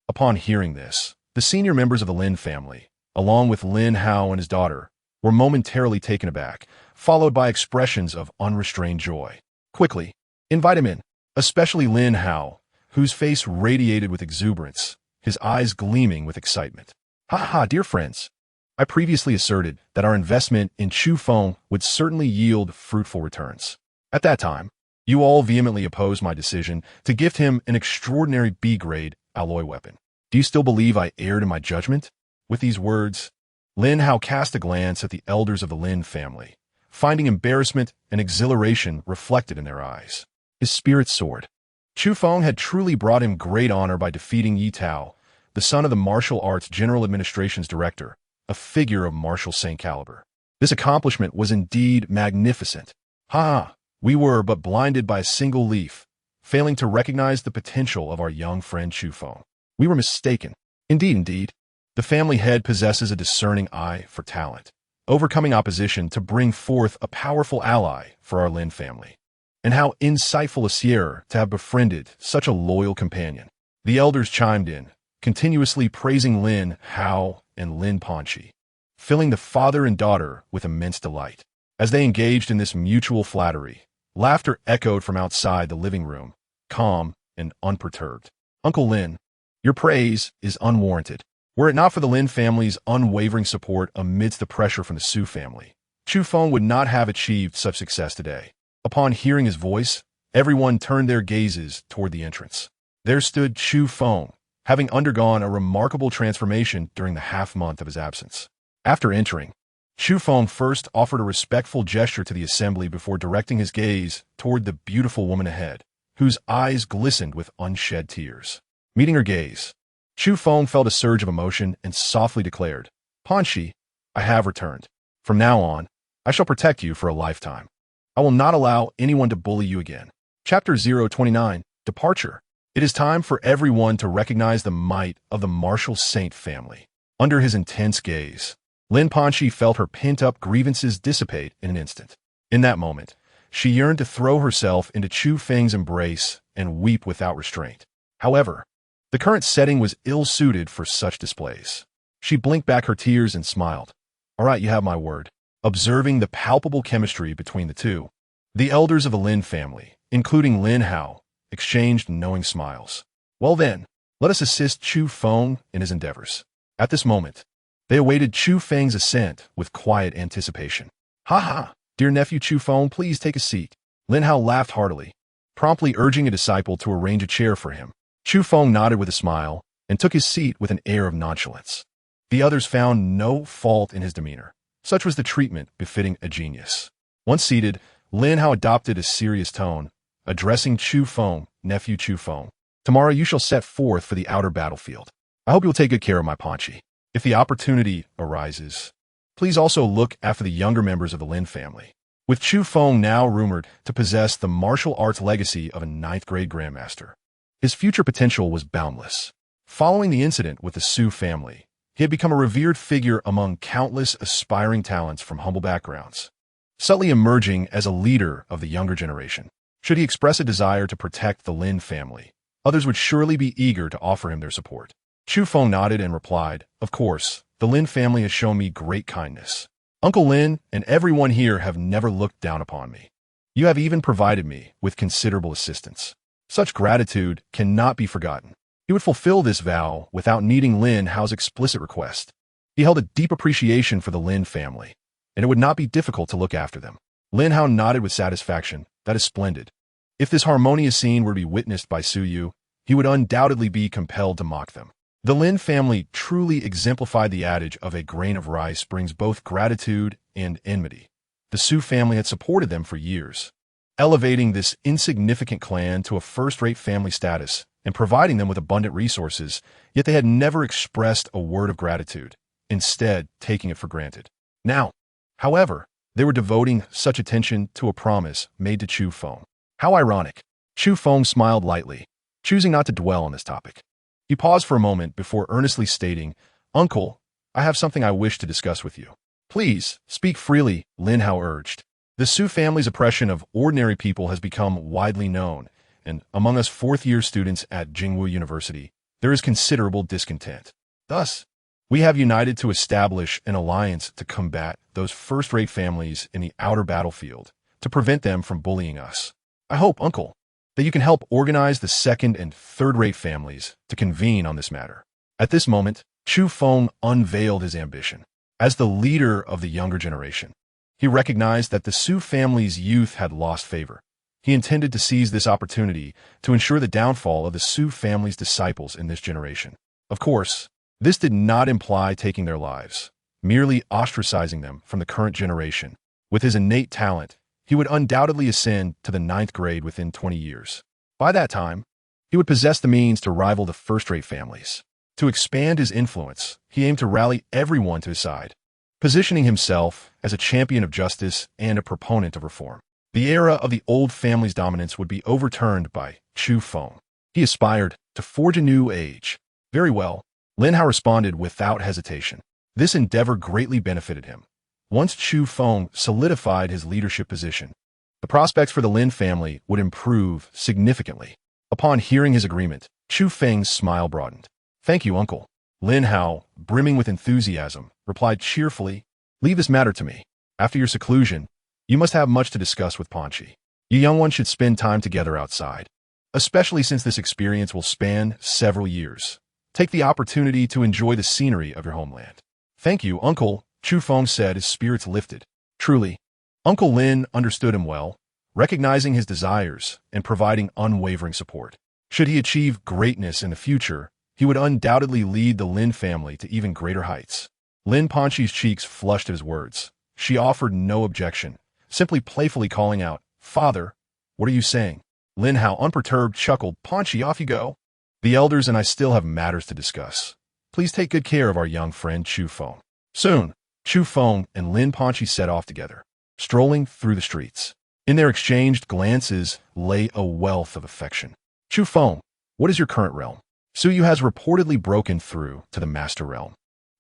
Upon hearing this, the senior members of the Lin family, along with Lin Hao and his daughter, were momentarily taken aback, followed by expressions of unrestrained joy. Quickly, invite him in, especially Lin Hao, whose face radiated with exuberance, his eyes gleaming with excitement. Ha ha, dear friends. I previously asserted that our investment in Chu Feng would certainly yield fruitful returns. At that time, you all vehemently opposed my decision to gift him an extraordinary B-grade alloy weapon. Do you still believe I erred in my judgment? With these words, Lin Hao cast a glance at the elders of the Lin family, finding embarrassment and exhilaration reflected in their eyes. His spirit soared. Chu Feng had truly brought him great honor by defeating Yi Tao, the son of the Martial Arts General Administration's director, a figure of martial saint caliber. This accomplishment was indeed magnificent. Ha! We were but blinded by a single leaf, failing to recognize the potential of our young friend Chu Feng. We were mistaken. Indeed. The family head possesses a discerning eye for talent, overcoming opposition to bring forth a powerful ally for our Lin family. And how insightful a Sierra to have befriended such a loyal companion. The elders chimed in, continuously praising Lin Hao and Lin Panxi, filling the father and daughter with immense delight. As they engaged in this mutual flattery, laughter echoed from outside the living room, calm and unperturbed. Uncle Lin, your praise is unwarranted. Were it not for the Lin family's unwavering support amidst the pressure from the Su family, Chu Feng would not have achieved such success today. Upon hearing his voice, everyone turned their gazes toward the entrance. There stood Chu Feng, having undergone a remarkable transformation during the half-month of his absence. After entering, Chu Feng first offered a respectful gesture to the assembly before directing his gaze toward the beautiful woman ahead, whose eyes glistened with unshed tears. Meeting her gaze, Chu Feng felt a surge of emotion and softly declared, Panxi, I have returned. From now on, I shall protect you for a lifetime. I will not allow anyone to bully you again. Chapter 029, Departure. It is time for everyone to recognize the might of the martial saint family. Under his intense gaze, Lin Panxi felt her pent-up grievances dissipate in an instant. In that moment, she yearned to throw herself into Chu Feng's embrace and weep without restraint. However, the current setting was ill-suited for such displays. She blinked back her tears and smiled. All right, you have my word. Observing the palpable chemistry between the two, the elders of the Lin family, including Lin Hao, exchanged knowing smiles. Well then, let us assist Chu Feng in his endeavors. At this moment, they awaited Chu Feng's ascent with quiet anticipation. Ha ha, dear nephew Chu Feng, please take a seat. Lin Hao laughed heartily, promptly urging a disciple to arrange a chair for him. Chu Feng nodded with a smile and took his seat with an air of nonchalance. The others found no fault in his demeanor. Such was the treatment befitting a genius. Once seated, Lin Hao adopted a serious tone, addressing Chu Feng, nephew Chu Feng. Tomorrow you shall set forth for the outer battlefield. I hope you'll take good care of my Panxi. If the opportunity arises, please also look after the younger members of the Lin family. With Chu Feng now rumored to possess the martial arts legacy of a 9th grade Grandmaster, his future potential was boundless. Following the incident with the Su family, he had become a revered figure among countless aspiring talents from humble backgrounds, subtly emerging as a leader of the younger generation. Should he express a desire to protect the Lin family, others would surely be eager to offer him their support. Chu Feng nodded and replied, Of course, the Lin family has shown me great kindness. Uncle Lin and everyone here have never looked down upon me. You have even provided me with considerable assistance. Such gratitude cannot be forgotten. He would fulfill this vow without needing Lin Hao's explicit request. He held a deep appreciation for the Lin family, and it would not be difficult to look after them. Lin Hao nodded with satisfaction. That is splendid. If this harmonious scene were to be witnessed by Su Yu, he would undoubtedly be compelled to mock them. The Lin family truly exemplified the adage of a grain of rice brings both gratitude and enmity. The Su family had supported them for years, elevating this insignificant clan to a first-rate family status and providing them with abundant resources, yet they had never expressed a word of gratitude, instead taking it for granted. Now, however, they were devoting such attention to a promise made to Chu Feng. How ironic. Chu Feng smiled lightly, choosing not to dwell on this topic. He paused for a moment before earnestly stating, "Uncle, I have something I wish to discuss with you." "Please, speak freely," Lin Hao urged. The Su family's oppression of ordinary people has become widely known, and among us fourth-year students at Jingwu University, there is considerable discontent. Thus, we have united to establish an alliance to combat those first-rate families in the outer battlefield, to prevent them from bullying us. I hope, Uncle, that you can help organize the second- and third-rate families to convene on this matter. At this moment, Chu Feng unveiled his ambition. As the leader of the younger generation, he recognized that the Su family's youth had lost favor. He intended to seize this opportunity to ensure the downfall of the Su family's disciples in this generation. Of course, this did not imply taking their lives, merely ostracizing them from the current generation. With his innate talent, he would undoubtedly ascend to the 9th grade within 20 years. By that time, he would possess the means to rival the first-rate families. To expand his influence, he aimed to rally everyone to his side, positioning himself as a champion of justice and a proponent of reform. The era of the old family's dominance would be overturned by Chu Feng. He aspired to forge a new age. Very well, Lin Hao responded without hesitation. This endeavor greatly benefited him. Once Chu Feng solidified his leadership position, the prospects for the Lin family would improve significantly. Upon hearing his agreement, Chu Feng's smile broadened. "Thank you, Uncle." Lin Hao, brimming with enthusiasm, replied cheerfully, "Leave this matter to me. After your seclusion, you must have much to discuss with Panxi. You young ones should spend time together outside, especially since this experience will span several years. Take the opportunity to enjoy the scenery of your homeland." "Thank you, Uncle," Chu Feng said, his spirits lifted. Truly, Uncle Lin understood him well, recognizing his desires and providing unwavering support. Should he achieve greatness in the future, he would undoubtedly lead the Lin family to even greater heights. Lin Panxi's cheeks flushed at his words. She offered no objection, simply playfully calling out, "Father, what are you saying?" Lin Hao, unperturbed, chuckled, "Panxi, off you go. The elders and I still have matters to discuss. Please take good care of our young friend Chu Feng." Soon, Chu Feng and Lin Panxi set off together, strolling through the streets. In their exchanged glances lay a wealth of affection. "Chu Feng, what is your current realm?" "Su Yu has reportedly broken through to the master realm.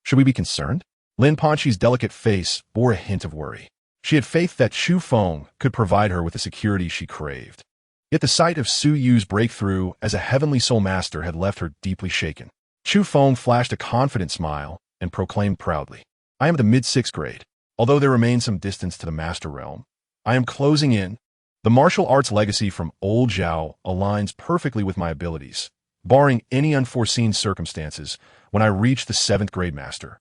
Should we be concerned?" Lin Panxi's delicate face bore a hint of worry. She had faith that Chu Feng could provide her with the security she craved. Yet the sight of Su Yu's breakthrough as a heavenly soul master had left her deeply shaken. Chu Feng flashed a confident smile and proclaimed proudly, "I am at the mid-6th grade. Although there remains some distance to the master realm, I am closing in. The martial arts legacy from old Zhao aligns perfectly with my abilities, barring any unforeseen circumstances. When I reach the 7th grade master,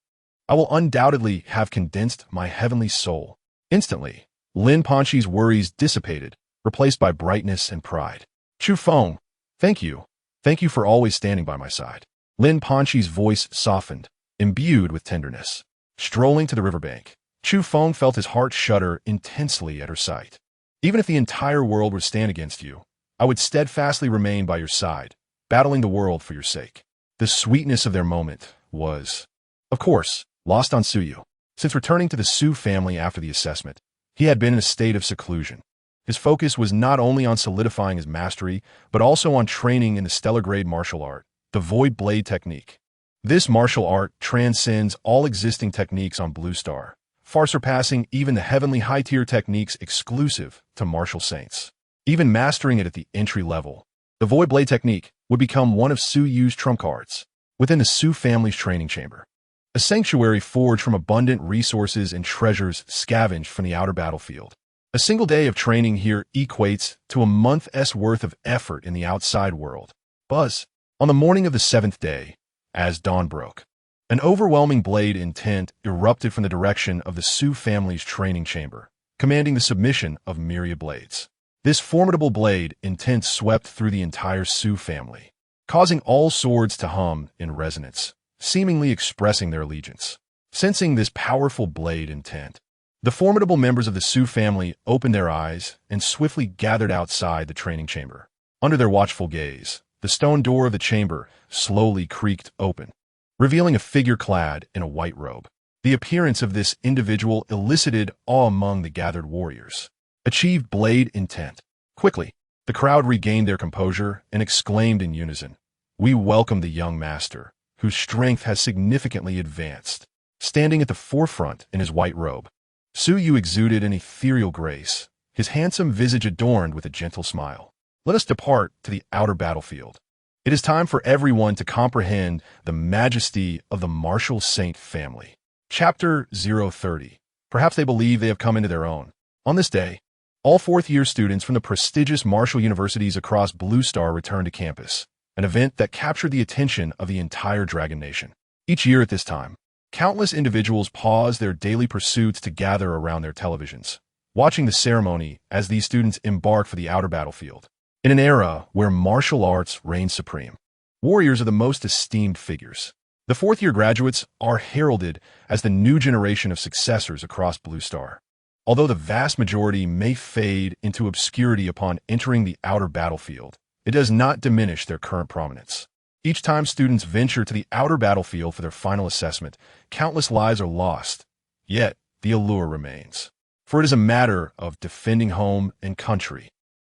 I will undoubtedly have condensed my heavenly soul." Instantly, Lin Panxi's worries dissipated, replaced by brightness and pride. "Chu Feng, thank you. Thank you for always standing by my side." Lin Panxi's voice softened, imbued with tenderness. Strolling to the riverbank, Chu Feng felt his heart shudder intensely at her sight. "Even if the entire world were to stand against you, I would steadfastly remain by your side, battling the world for your sake." The sweetness of their moment was, of course, lost on Su Yu. Since returning to the Su family after the assessment, he had been in a state of seclusion. His focus was not only on solidifying his mastery, but also on training in the stellar grade martial art, the Void Blade technique. This martial art transcends all existing techniques on Blue Star, far surpassing even the heavenly high-tier techniques exclusive to martial saints. Even mastering it at the entry level, the Void Blade technique would become one of Su Yu's trump cards within the Su family's training chamber. A sanctuary forged from abundant resources and treasures scavenged from the outer battlefield. A single day of training here equates to a month's worth of effort in the outside world. Buzz. On the morning of the 7th day, as dawn broke, an overwhelming blade intent erupted from the direction of the Su family's training chamber, commanding the submission of myriad blades. This formidable blade intent swept through the entire Su family, causing all swords to hum in resonance, seemingly expressing their allegiance. Sensing this powerful blade intent, the formidable members of the Su family opened their eyes and swiftly gathered outside the training chamber. Under their watchful gaze, the stone door of the chamber slowly creaked open, revealing a figure clad in a white robe. The appearance of this individual elicited awe among the gathered warriors. Achieved blade intent. Quickly, the crowd regained their composure and exclaimed in unison, "We welcome the young master, whose strength has significantly advanced." Standing at the forefront in his white robe, Su Yu exuded an ethereal grace, his handsome visage adorned with a gentle smile. Let us depart to the outer battlefield. It is time for everyone to comprehend the majesty of the martial saint family. Chapter 030. Perhaps they believe they have come into their own. On this day, all fourth-year students from the prestigious martial universities across Blue Star returned to campus, an event that captured the attention of the entire Dragon Nation. Each year at this time, countless individuals pause their daily pursuits to gather around their televisions, watching the ceremony as these students embark for the outer battlefield. In an era where martial arts reign supreme, warriors are the most esteemed figures. The fourth-year graduates are heralded as the new generation of successors across Blue Star. Although the vast majority may fade into obscurity upon entering the outer battlefield, it does not diminish their current prominence. Each time students venture to the outer battlefield for their final assessment, countless lives are lost, yet the allure remains. For it is a matter of defending home and country.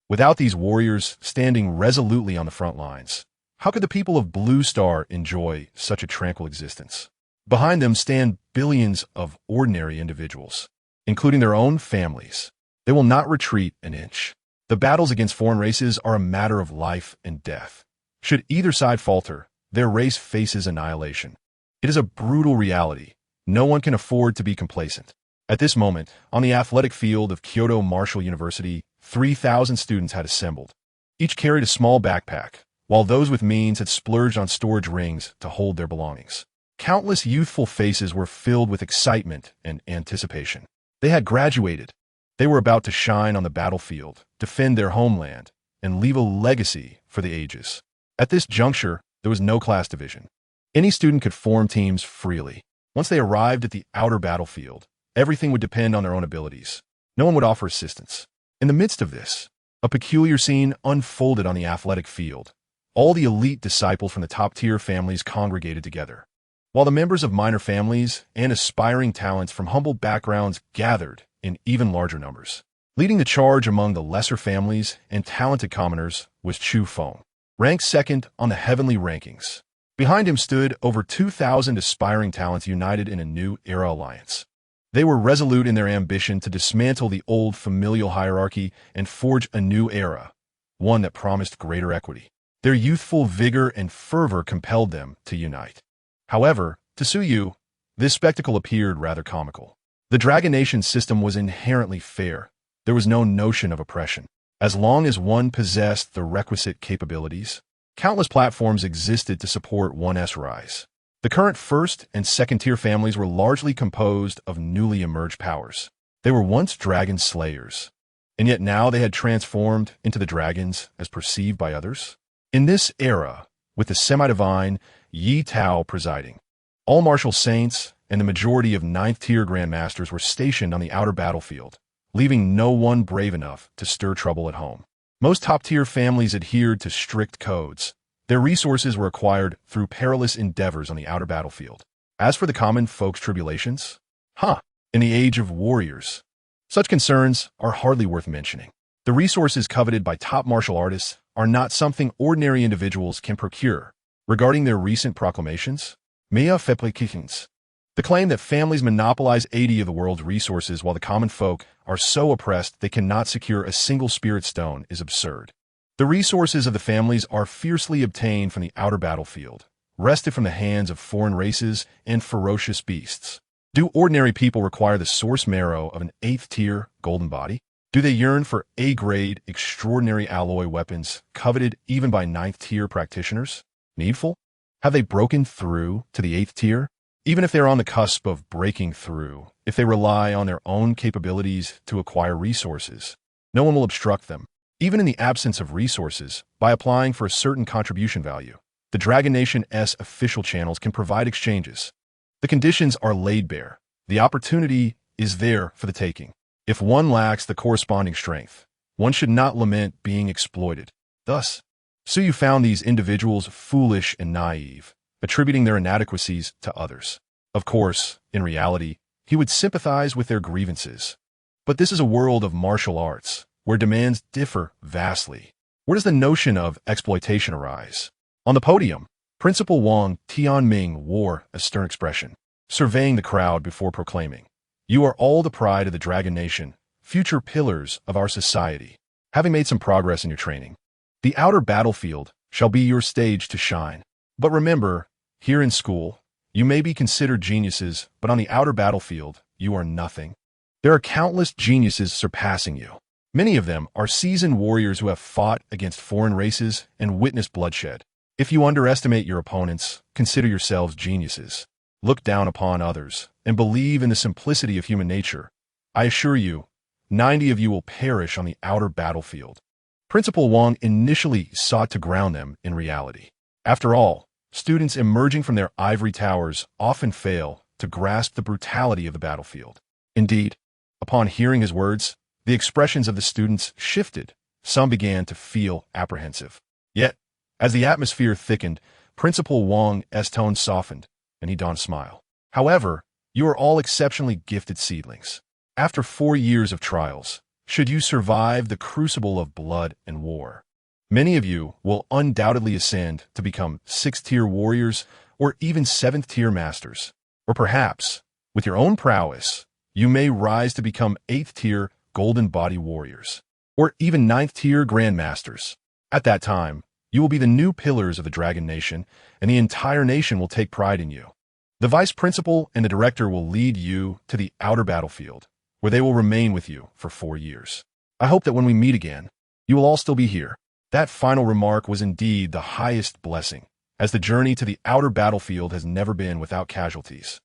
Without these warriors standing resolutely on the front lines, how could the people of Blue Star enjoy such a tranquil existence? Behind them stand billions of ordinary individuals, including their own families. They will not retreat an inch. The battles against foreign races are a matter of life and death. Should either side falter, their race faces annihilation. It is a brutal reality. No one can afford to be complacent. At this moment, on the athletic field of Kyoto Martial University, 3,000 students had assembled. Each carried a small backpack, while those with means had splurged on storage rings to hold their belongings. Countless youthful faces were filled with excitement and anticipation. They had graduated. They were about to shine on the battlefield, defend their homeland, and leave a legacy for the ages. At this juncture, there was no class division. Any student could form teams freely. Once they arrived at the outer battlefield, everything would depend on their own abilities. No one would offer assistance. In the midst of this, a peculiar scene unfolded on the athletic field. All the elite disciples from the top-tier families congregated together, while the members of minor families and aspiring talents from humble backgrounds gathered in even larger numbers. Leading the charge among the lesser families and talented commoners was Chu Feng, ranked second on the heavenly rankings. Behind him stood over 2,000 aspiring talents united in a new era alliance. They were resolute in their ambition to dismantle the old familial hierarchy and forge a new era, one that promised greater equity. Their youthful vigor and fervor compelled them to unite. However, to Su Yu, this spectacle appeared rather comical. The Dragon Nation system was inherently fair. There was no notion of oppression. As long as one possessed the requisite capabilities, countless platforms existed to support one's rise. The current first and second-tier families were largely composed of newly emerged powers. They were once dragon slayers, and yet now they had transformed into the dragons as perceived by others. In this era, with the semi-divine Yi Tao presiding, all martial saints and the majority of ninth-tier Grandmasters were stationed on the outer battlefield, leaving no one brave enough to stir trouble at home. Most top-tier families adhered to strict codes. Their resources were acquired through perilous endeavors on the outer battlefield. As for the common folks' tribulations, in the age of warriors, such concerns are hardly worth mentioning. The resources coveted by top martial artists are not something ordinary individuals can procure. Regarding their recent proclamations, fanfictionaudiobook, the claim that families monopolize 80 of the world's resources while the common folk are so oppressed they cannot secure a single spirit stone is absurd. The resources of the families are fiercely obtained from the outer battlefield, wrested from the hands of foreign races and ferocious beasts. Do ordinary people require the source marrow of an 8th-tier golden body? Do they yearn for A-grade, extraordinary alloy weapons, coveted even by 9th-tier practitioners? Needful? Have they broken through to the 8th tier? Even if they're on the cusp of breaking through, if they rely on their own capabilities to acquire resources, no one will obstruct them, even in the absence of resources, by applying for a certain contribution value. The Dragon Nation's official channels can provide exchanges. The conditions are laid bare. The opportunity is there for the taking. If one lacks the corresponding strength, one should not lament being exploited. Thus, Suyu found these individuals foolish and naive, attributing their inadequacies to others. Of course, in reality, he would sympathize with their grievances. But this is a world of martial arts, where demands differ vastly. Where does the notion of exploitation arise? On the podium, Principal Wang Tianming wore a stern expression, surveying the crowd before proclaiming, "You are all the pride of the Dragon Nation, future pillars of our society. Having made some progress in your training, the outer battlefield shall be your stage to shine. But remember, here in school, you may be considered geniuses, but on the outer battlefield, you are nothing. There are countless geniuses surpassing you. Many of them are seasoned warriors who have fought against foreign races and witnessed bloodshed. If you underestimate your opponents, consider yourselves geniuses. Look down upon others and believe in the simplicity of human nature. I assure you, 90 of you will perish on the outer battlefield." Principal Wang initially sought to ground them in reality. After all, students emerging from their ivory towers often fail to grasp the brutality of the battlefield. Indeed, upon hearing his words, the expressions of the students shifted. Some began to feel apprehensive. Yet, as the atmosphere thickened, Principal Wang's tone softened, and he donned a smile. "However, you are all exceptionally gifted seedlings. After 4 years of trials, should you survive the crucible of blood and war, many of you will undoubtedly ascend to become 6th-tier warriors or even 7th-tier masters. Or perhaps, with your own prowess, you may rise to become 8th-tier golden body warriors, or even 9th-tier grandmasters. At that time, you will be the new pillars of the Dragon Nation, and the entire nation will take pride in you. The vice principal and the director will lead you to the outer battlefield, where they will remain with you for 4 years. I hope that when we meet again, you will all still be here." That final remark was indeed the highest blessing, as the journey to the outer battlefield has never been without casualties.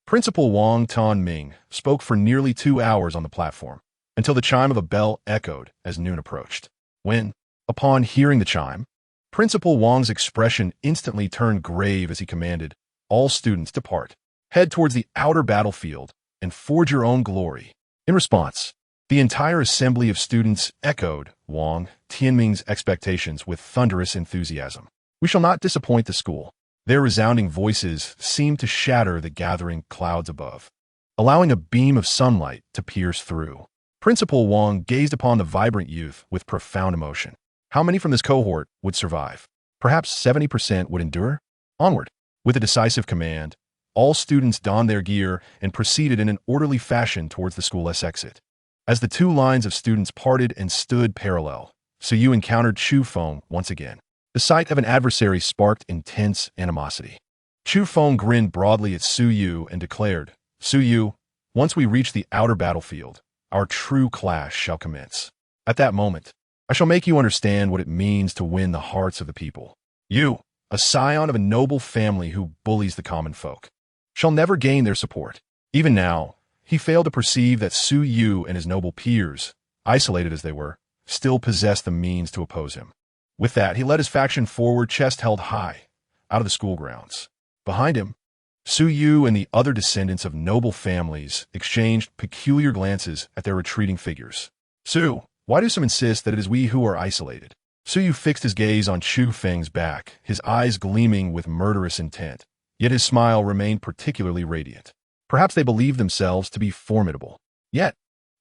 Principal Wang Tianming spoke for nearly 2 hours on the platform, until the chime of a bell echoed as noon approached. When, upon hearing the chime, Principal Wang's expression instantly turned grave as he commanded, "All students depart. Head towards the outer battlefield and forge your own glory." In response, the entire assembly of students echoed Wang Tianming's expectations with thunderous enthusiasm. "We shall not disappoint the school." Their resounding voices seemed to shatter the gathering clouds above, allowing a beam of sunlight to pierce through. Principal Wang gazed upon the vibrant youth with profound emotion. How many from this cohort would survive? Perhaps 70% would endure? Onward! With a decisive command, all students donned their gear and proceeded in an orderly fashion towards the school's exit. As the 2 lines of students parted and stood parallel, Suyu encountered Chu Feng once again. The sight of an adversary sparked intense animosity. Chu Feng grinned broadly at Suyu and declared, "Suyu, once we reach the outer battlefield, our true clash shall commence. At that moment, I shall make you understand what it means to win the hearts of the people. You, a scion of a noble family who bullies the common folk, shall never gain their support." Even now, he failed to perceive that Suyu and his noble peers, isolated as they were, still possessed the means to oppose him. With that, he led his faction forward, chest held high, out of the school grounds. Behind him, Suyu and the other descendants of noble families exchanged peculiar glances at their retreating figures. "Su, why do some insist that it is we who are isolated?" Suyu fixed his gaze on Chu Feng's back, his eyes gleaming with murderous intent, yet his smile remained particularly radiant. Perhaps they believed themselves to be formidable. Yet,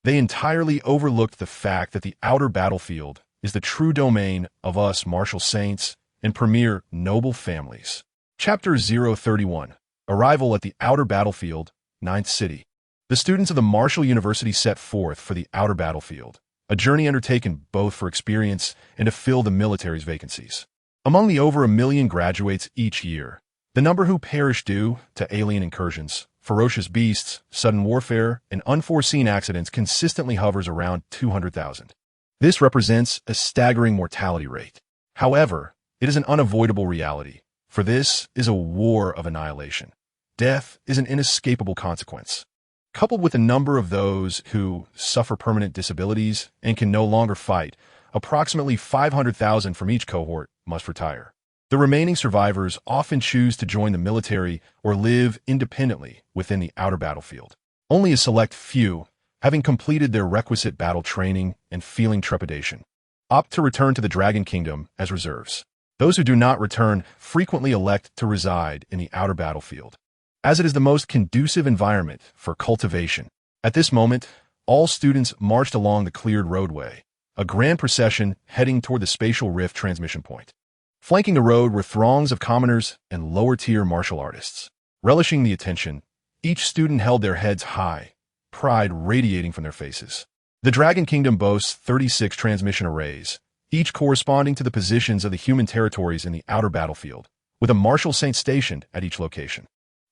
they entirely overlooked the fact that the outer battlefield is the true domain of us martial saints and premier noble families. Chapter 031, Arrival at the Outer Battlefield, 9th City. The students of the Martial University set forth for the outer battlefield, a journey undertaken both for experience and to fill the military's vacancies. Among the over 1 million graduates each year, the number who perish due to alien incursions ferocious beasts, sudden warfare, and unforeseen accidents consistently hovers around 200,000. This represents a staggering mortality rate. However, it is an unavoidable reality, for this is a war of annihilation. Death is an inescapable consequence. Coupled with a number of those who suffer permanent disabilities and can no longer fight, approximately 500,000 from each cohort must retire. The remaining survivors often choose to join the military or live independently within the outer battlefield. Only a select few, having completed their requisite battle training and feeling trepidation, opt to return to the Dragon Kingdom as reserves. Those who do not return frequently elect to reside in the outer battlefield, as it is the most conducive environment for cultivation. At this moment, all students marched along the cleared roadway, a grand procession heading toward the spatial rift transmission point. Flanking the road were throngs of commoners and lower-tier martial artists. Relishing the attention, each student held their heads high, pride radiating from their faces. The Dragon Kingdom boasts 36 transmission arrays, each corresponding to the positions of the human territories in the outer battlefield, with a martial saint stationed at each location.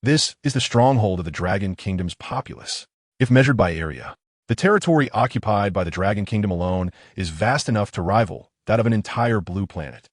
This is the stronghold of the Dragon Kingdom's populace. If measured by area, the territory occupied by the Dragon Kingdom alone is vast enough to rival that of an entire blue planet.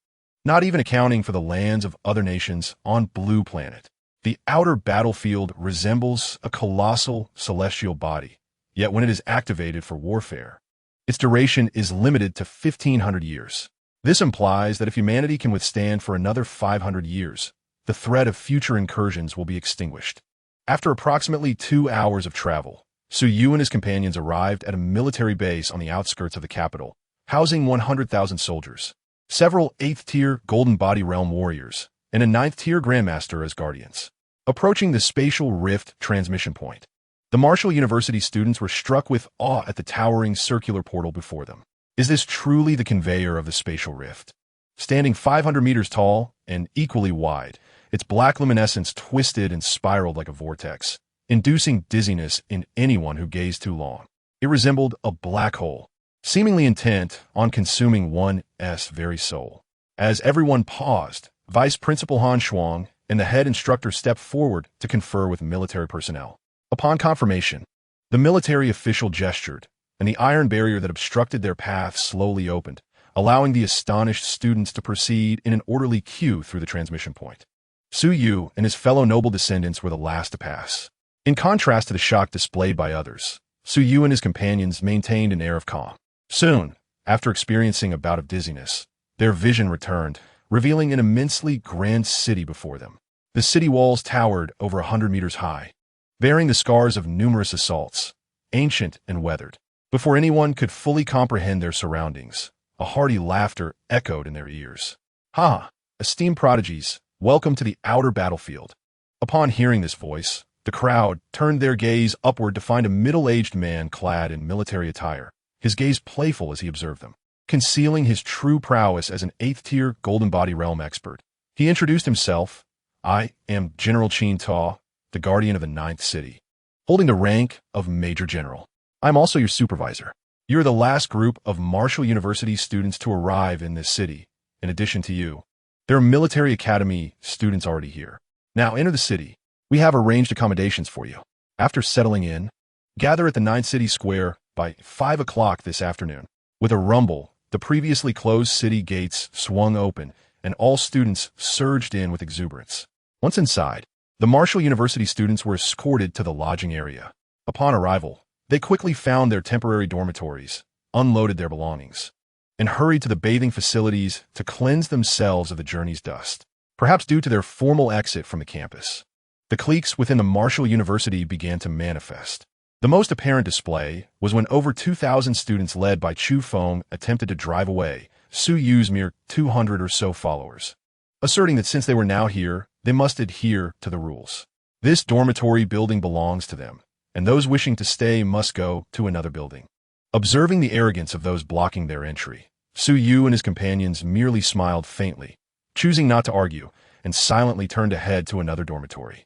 Not even accounting for the lands of other nations on Blue Planet. The outer battlefield resembles a colossal celestial body, yet when it is activated for warfare, its duration is limited to 1,500 years. This implies that if humanity can withstand for another 500 years, the threat of future incursions will be extinguished. After approximately 2 hours of travel, Su Yu and his companions arrived at a military base on the outskirts of the capital, housing 100,000 soldiers, several 8th-tier Golden Body Realm warriors, and a 9th-tier Grandmaster as guardians. Approaching the spatial rift transmission point, the Marshall University students were struck with awe at the towering circular portal before them. Is this truly the conveyor of the spatial rift? Standing 500 meters tall and equally wide, its black luminescence twisted and spiraled like a vortex, inducing dizziness in anyone who gazed too long. It resembled a black hole, seemingly intent on consuming one's very soul. As everyone paused, Vice Principal Han Shuang and the head instructor stepped forward to confer with military personnel. Upon confirmation, the military official gestured, and the iron barrier that obstructed their path slowly opened, allowing the astonished students to proceed in an orderly queue through the transmission point. Su Yu and his fellow noble descendants were the last to pass. In contrast to the shock displayed by others, Su Yu and his companions maintained an air of calm. Soon, after experiencing a bout of dizziness, their vision returned, revealing an immensely grand city before them. The city walls towered over 100 meters high, bearing the scars of numerous assaults, ancient and weathered. Before anyone could fully comprehend their surroundings, a hearty laughter echoed in their ears. "Ha! Esteemed prodigies, welcome to the outer battlefield." Upon hearing this voice, the crowd turned their gaze upward to find a middle-aged man clad in military attire, his gaze playful as he observed them. Concealing his true prowess as an 8th-tier Golden Body Realm expert, he introduced himself. "I am General Qin Ta, the guardian of the 9th city, holding the rank of Major General. I'm also your supervisor. You're the last group of Marshall University students to arrive in this city. In addition to you, there are military academy students already here. Now enter the city. We have arranged accommodations for you. After settling in, gather at the 9th City Square by 5 o'clock this afternoon." With a rumble, the previously closed city gates swung open, and all students surged in with exuberance. Once inside, the Marshall University students were escorted to the lodging area. Upon arrival, they quickly found their temporary dormitories, unloaded their belongings, and hurried to the bathing facilities to cleanse themselves of the journey's dust. Perhaps due to their formal exit from the campus, the cliques within the Marshall University began to manifest. The most apparent display was when over 2,000 students led by Chu Feng attempted to drive away Su Yu's mere 200 or so followers, asserting that since they were now here, they must adhere to the rules. This dormitory building belongs to them, and those wishing to stay must go to another building. Observing the arrogance of those blocking their entry, Su Yu and his companions merely smiled faintly, choosing not to argue, and silently turned ahead to another dormitory.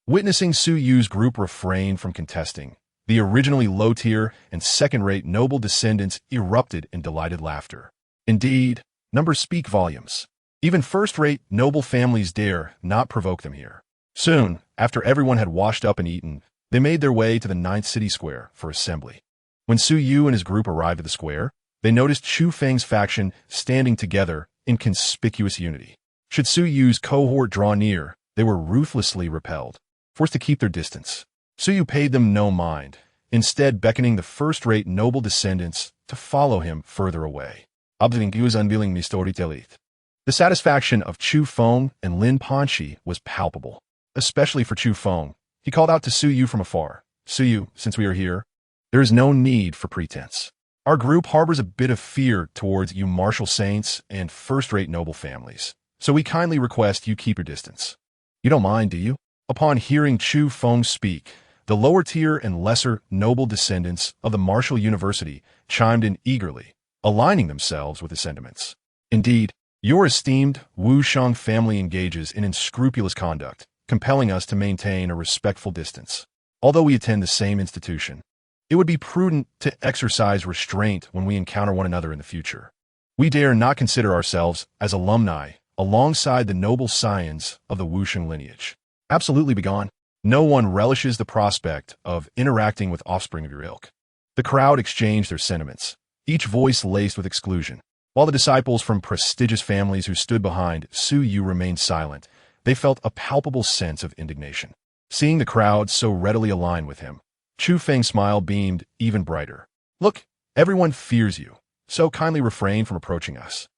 Witnessing Su Yu's group refrain from contesting, the originally low-tier and second-rate noble descendants erupted in delighted laughter. Indeed, numbers speak volumes. Even first-rate noble families dare not provoke them here. Soon, after everyone had washed up and eaten, they made their way to the ninth city square for assembly. When Su Yu and his group arrived at the square, they noticed Chu Feng's faction standing together in conspicuous unity. Should Su Yu's cohort draw near, they were ruthlessly repelled, forced to keep their distance. Su Yu paid them no mind, instead beckoning the first-rate noble descendants to follow him further away. The satisfaction of Chu Feng and Lin Panxi was palpable, especially for Chu Feng. He called out to Su Yu from afar. Su Yu, since we are here, there is no need for pretense. Our group harbors a bit of fear towards you martial saints and first-rate noble families, so we kindly request you keep your distance. You don't mind, do you? Upon hearing Chu Feng speak, the lower tier and lesser noble descendants of the martial university chimed in eagerly, aligning themselves with his sentiments. Indeed, your esteemed Wu Shang family engages in unscrupulous conduct, compelling us to maintain a respectful distance. Although we attend the same institution, it would be prudent to exercise restraint when we encounter one another in the future. We dare not consider ourselves as alumni alongside the noble scions of the Wusheng lineage. Absolutely begone. No one relishes the prospect of interacting with offspring of your ilk. The crowd exchanged their sentiments, each voice laced with exclusion. While the disciples from prestigious families who stood behind Su Yu remained silent, they felt a palpable sense of indignation. Seeing the crowd so readily align with him, Chu Feng's smile beamed even brighter. Look, everyone fears you, so kindly refrain from approaching us.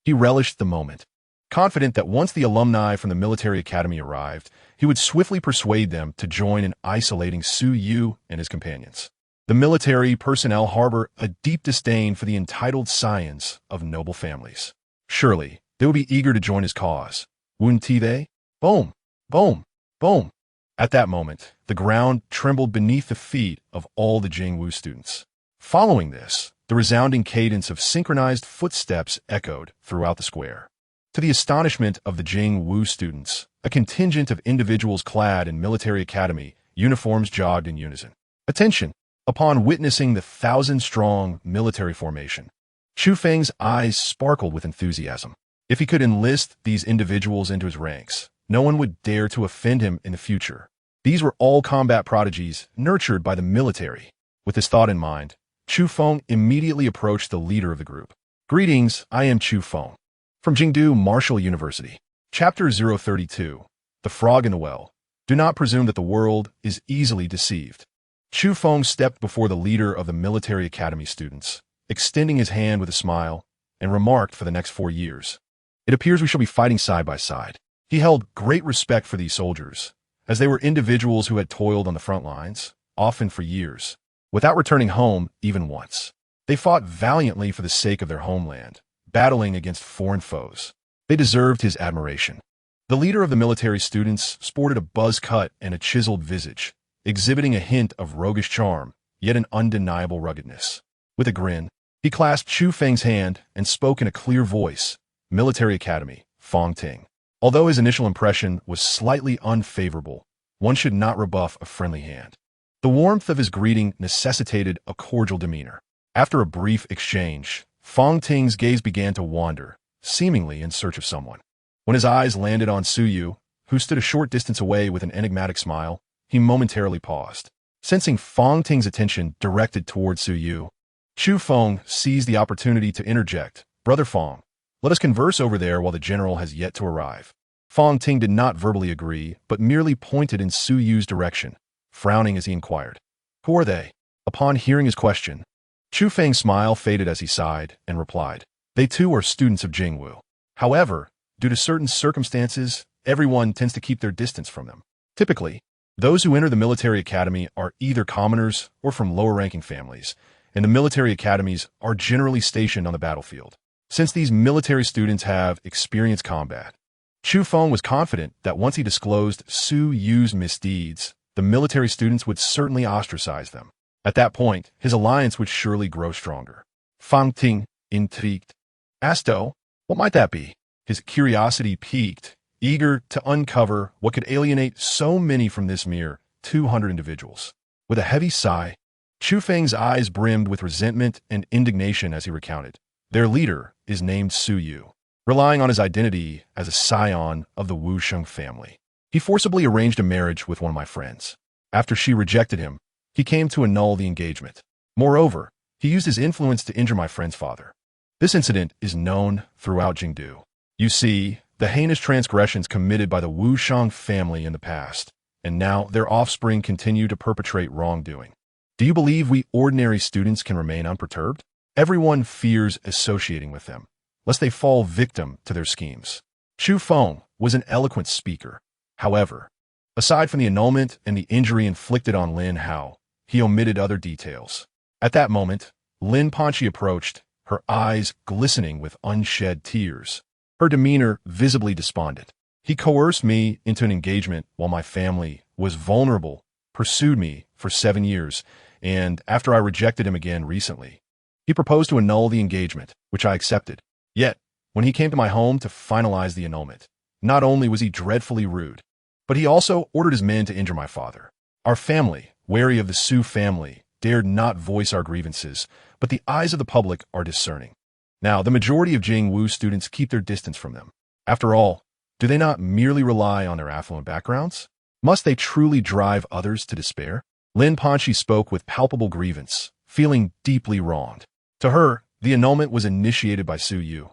He relished the moment, confident that once the alumni from the military academy arrived, he would swiftly persuade them to join in isolating Su Yu and his companions. The military personnel harbor a deep disdain for the entitled scions of noble families. Surely, they would be eager to join his cause. Wouldn't they? Boom! Boom! Boom! At that moment, the ground trembled beneath the feet of all the Jingwu students. Following this, the resounding cadence of synchronized footsteps echoed throughout the square. To the astonishment of the Jingwu students, a contingent of individuals clad in military academy uniforms jogged in unison. Attention! Upon witnessing the 1,000-strong military formation, Chu Feng's eyes sparkled with enthusiasm. If he could enlist these individuals into his ranks, no one would dare to offend him in the future. These were all combat prodigies nurtured by the military. With this thought in mind, Chu Feng immediately approached the leader of the group. Greetings, I am Chu Feng, from Jingdu Martial University. Chapter 032, The Frog in the Well. Do not presume that the world is easily deceived. Chu Feng stepped before the leader of the military academy students, extending his hand with a smile, and remarked for the next 4 years. It appears we shall be fighting side by side. He held great respect for these soldiers, as they were individuals who had toiled on the front lines, often for years, without returning home even once. They fought valiantly for the sake of their homeland, battling against foreign foes. They deserved his admiration. The leader of the military students sported a buzz cut and a chiseled visage, exhibiting a hint of roguish charm, yet an undeniable ruggedness. With a grin, he clasped Chu Feng's hand and spoke in a clear voice. Military Academy, Fong Ting. Although his initial impression was slightly unfavorable, one should not rebuff a friendly hand. The warmth of his greeting necessitated a cordial demeanor. After a brief exchange, Fong Ting's gaze began to wander, seemingly in search of someone. When his eyes landed on Su Yu, who stood a short distance away with an enigmatic smile, he momentarily paused. Sensing Fong Ting's attention directed toward Su Yu, Chu Feng seized the opportunity to interject. Brother Fong, let us converse over there while the general has yet to arrive. Fong Ting did not verbally agree, but merely pointed in Su Yu's direction, frowning as he inquired. Who are they? Upon hearing his question, Chu Feng's smile faded as he sighed and replied. They too are students of Jingwu. However, due to certain circumstances, everyone tends to keep their distance from them. Typically, those who enter the military academy are either commoners or from lower-ranking families, and the military academies are generally stationed on the battlefield. Since these military students have experienced combat, Chu Feng was confident that once he disclosed Su Yu's misdeeds, the military students would certainly ostracize them. At that point, his alliance would surely grow stronger. Fong Ting, intrigued, asked, "Oh, what might that be?" His curiosity piqued, eager to uncover what could alienate so many from this mere 200 individuals. With a heavy sigh, Chu Feng's eyes brimmed with resentment and indignation as he recounted. Their leader is named Su Yu, relying on his identity as a scion of the Wusheng family. He forcibly arranged a marriage with one of my friends. After she rejected him, he came to annul the engagement. Moreover, he used his influence to injure my friend's father. This incident is known throughout Jingdu. You see, the heinous transgressions committed by the Wuxiang family in the past, and now their offspring continue to perpetrate wrongdoing. Do you believe we ordinary students can remain unperturbed? Everyone fears associating with them, lest they fall victim to their schemes. Chu Feng was an eloquent speaker. However, aside from the annulment and the injury inflicted on Lin Hao, he omitted other details. At that moment, Lin Panxi approached, her eyes glistening with unshed tears, her demeanor visibly despondent. He coerced me into an engagement while my family was vulnerable, pursued me for 7 years, and after I rejected him again recently, he proposed to annul the engagement, which I accepted. Yet, when he came to my home to finalize the annulment, not only was he dreadfully rude, but he also ordered his men to injure my father. Our family, wary of the Su family, dared not voice our grievances, but the eyes of the public are discerning. Now, the majority of Jingwu students keep their distance from them. After all, do they not merely rely on their affluent backgrounds? Must they truly drive others to despair? Lin Panxi spoke with palpable grievance, feeling deeply wronged. To her, the annulment was initiated by Su Yu.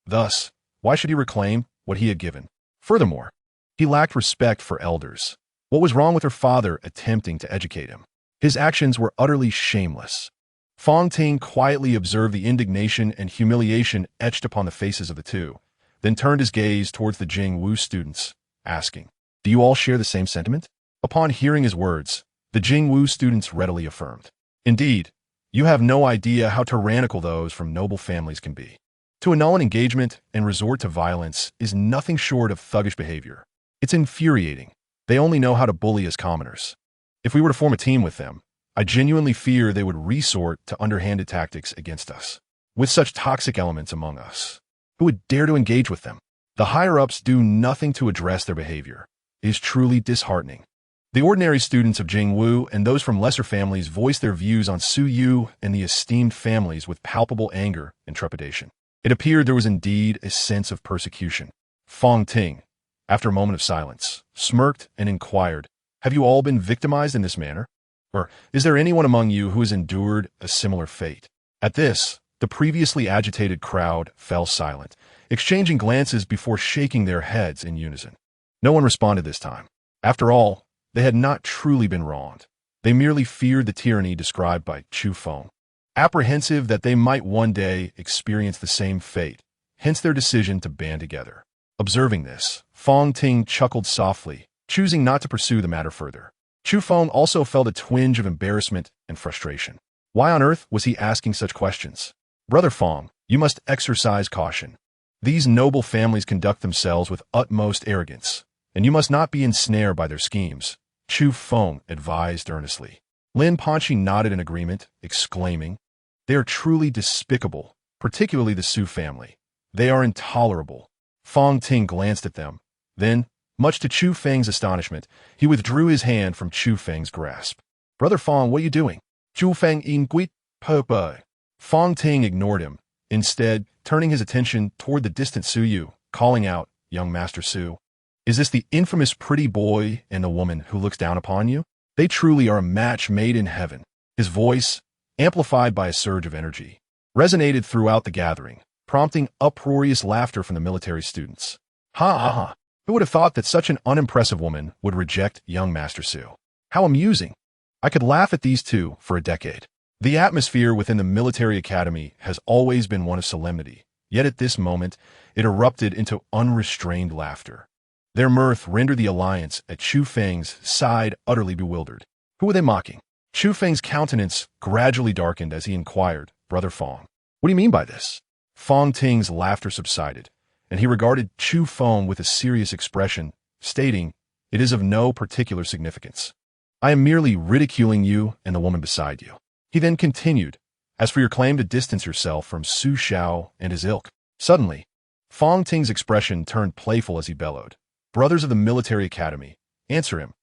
Thus, why should he reclaim what he had given? Furthermore, he lacked respect for elders. What was wrong with her father attempting to educate him? His actions were utterly shameless. Fong Ting quietly observed the indignation and humiliation etched upon the faces of the two, then turned his gaze towards the Jingwu students, asking, "Do you all share the same sentiment?" Upon hearing his words, the Jingwu students readily affirmed, "Indeed, you have no idea how tyrannical those from noble families can be. To annul an engagement and resort to violence is nothing short of thuggish behavior. It's infuriating. They only know how to bully us commoners. If we were to form a team with them, I genuinely fear they would resort to underhanded tactics against us. With such toxic elements among us, who would dare to engage with them? The higher-ups do nothing to address their behavior. It is truly disheartening." The ordinary students of Jingwu and those from lesser families voiced their views on Su Yu and the esteemed families with palpable anger and trepidation. It appeared there was indeed a sense of persecution. Fong Ting, after a moment of silence, smirked and inquired, "Have you all been victimized in this manner? Or is there anyone among you who has endured a similar fate?" At this, the previously agitated crowd fell silent, exchanging glances before shaking their heads in unison. No one responded this time. After all, they had not truly been wronged. They merely feared the tyranny described by Chu Feng, apprehensive that they might one day experience the same fate, hence their decision to band together. Observing this, Fong Ting chuckled softly, choosing not to pursue the matter further. Chu Feng also felt a twinge of embarrassment and frustration. Why on earth was he asking such questions? "Brother Fong, you must exercise caution. These noble families conduct themselves with utmost arrogance, and you must not be ensnared by their schemes," Chu Feng advised earnestly. Lin Panxi nodded in agreement, exclaiming, "They are truly despicable, particularly the Su family. They are intolerable." Fong Ting glanced at them. Then, much to Chu Feng's astonishment, he withdrew his hand from Chu Feng's grasp. "Brother Fong, what are you doing?" Chu Feng inquit, "Papa." Fong Ting ignored him, instead turning his attention toward the distant Su Yu, calling out, "Young Master Su, is this the infamous pretty boy and the woman who looks down upon you? They truly are a match made in heaven." His voice, amplified by a surge of energy, resonated throughout the gathering, prompting uproarious laughter from the military students. "Ha ha ha! Who would have thought that such an unimpressive woman would reject young Master Su? How amusing! I could laugh at these two for a decade." The atmosphere within the military academy has always been one of solemnity, yet at this moment it erupted into unrestrained laughter. Their mirth rendered the alliance at Chu Feng's side utterly bewildered. Who were they mocking? Chu Feng's countenance gradually darkened as he inquired, "Brother Fong, what do you mean by this?" Fong Ting's laughter subsided, and he regarded Chu Feng with a serious expression, stating, "It is of no particular significance. I am merely ridiculing you and the woman beside you." He then continued, "As for your claim to distance yourself from Su Xiao and his ilk." Suddenly, Fong Ting's expression turned playful as he bellowed, "Brothers of the military academy, answer him.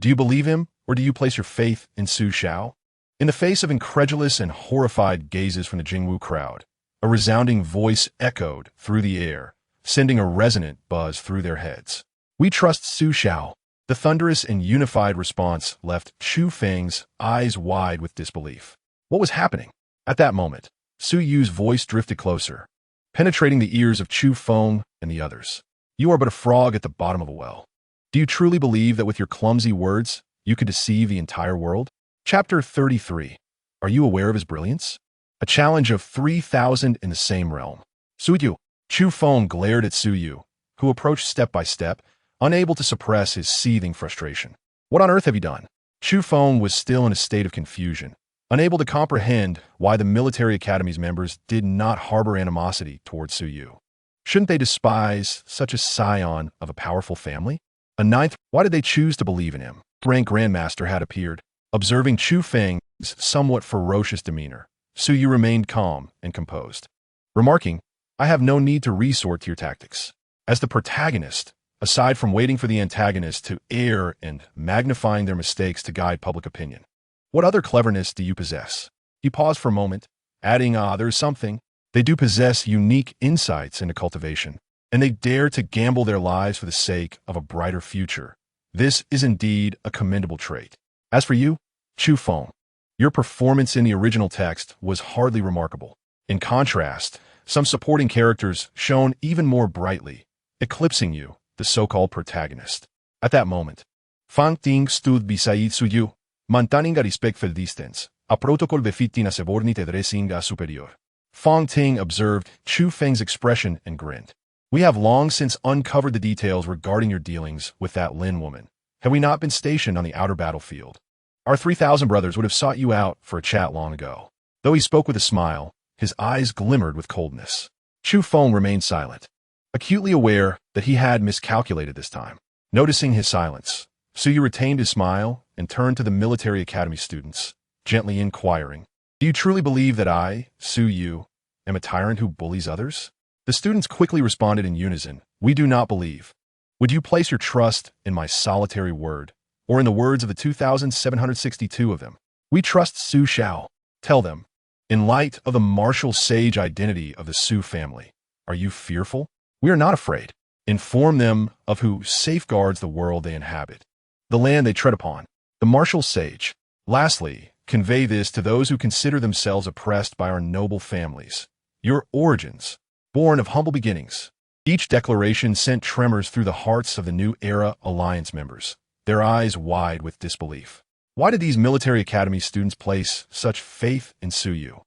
Do you believe him, or do you place your faith in Su Xiao?" In the face of incredulous and horrified gazes from the Jingwu crowd, a resounding voice echoed through the air, sending a resonant buzz through their heads. "We trust Su Xiao." The thunderous and unified response left Chu Feng's eyes wide with disbelief. What was happening? At that moment, Su Yu's voice drifted closer, penetrating the ears of Chu Feng and the others. You are but a frog at the bottom of a well. Do you truly believe that with your clumsy words, you could deceive the entire world? Chapter 33. Are you aware of his brilliance? A challenge of 3,000 in the same realm. Su Yu. Chu Feng glared at Su Yu, who approached step by step, unable to suppress his seething frustration. What on earth have you done? Chu Feng was still in a state of confusion, unable to comprehend why the military academy's members did not harbor animosity towards Su Yu. Shouldn't they despise such a scion of a powerful family? A ninth, why did they choose to believe in him? Rank Grandmaster had appeared. Observing Chu Feng's somewhat ferocious demeanor, Su Yu remained calm and composed, remarking, I have no need to resort to your tactics. As the protagonist, aside from waiting for the antagonist to err and magnifying their mistakes to guide public opinion, what other cleverness do you possess? He paused for a moment, adding, there's something. They do possess unique insights into cultivation, and they dare to gamble their lives for the sake of a brighter future. This is indeed a commendable trait. As for you, Chu Feng, your performance in the original text was hardly remarkable. In contrast, some supporting characters shone even more brightly, eclipsing you, the so-called protagonist. At that moment, Fang Ting stood beside Su Yu, maintaining a respectful distance, a protocol befitting a subordinate addressing a superior. Fang Ting observed Chu Feng's expression and grinned. We have long since uncovered the details regarding your dealings with that Lin woman. Had we not been stationed on the outer battlefield, our 3,000 brothers would have sought you out for a chat long ago. Though he spoke with a smile, his eyes glimmered with coldness. Chu Feng remained silent, acutely aware that he had miscalculated this time. Noticing his silence, Su Yu retained his smile and turned to the military academy students, gently inquiring, do you truly believe that I, Su Yu, am a tyrant who bullies others? The students quickly responded in unison, we do not believe. Would you place your trust in my solitary word, or in the words of the 2,762 of them? We trust Su Shao. Tell them, in light of the martial sage identity of the Su family, are you fearful? We are not afraid. Inform them of who safeguards the world they inhabit, the land they tread upon, the martial sage. Lastly, convey this to those who consider themselves oppressed by our noble families. Your origins, born of humble beginnings. Each declaration sent tremors through the hearts of the New Era Alliance members, their eyes wide with disbelief. Why did these military academy students place such faith in Su Yu?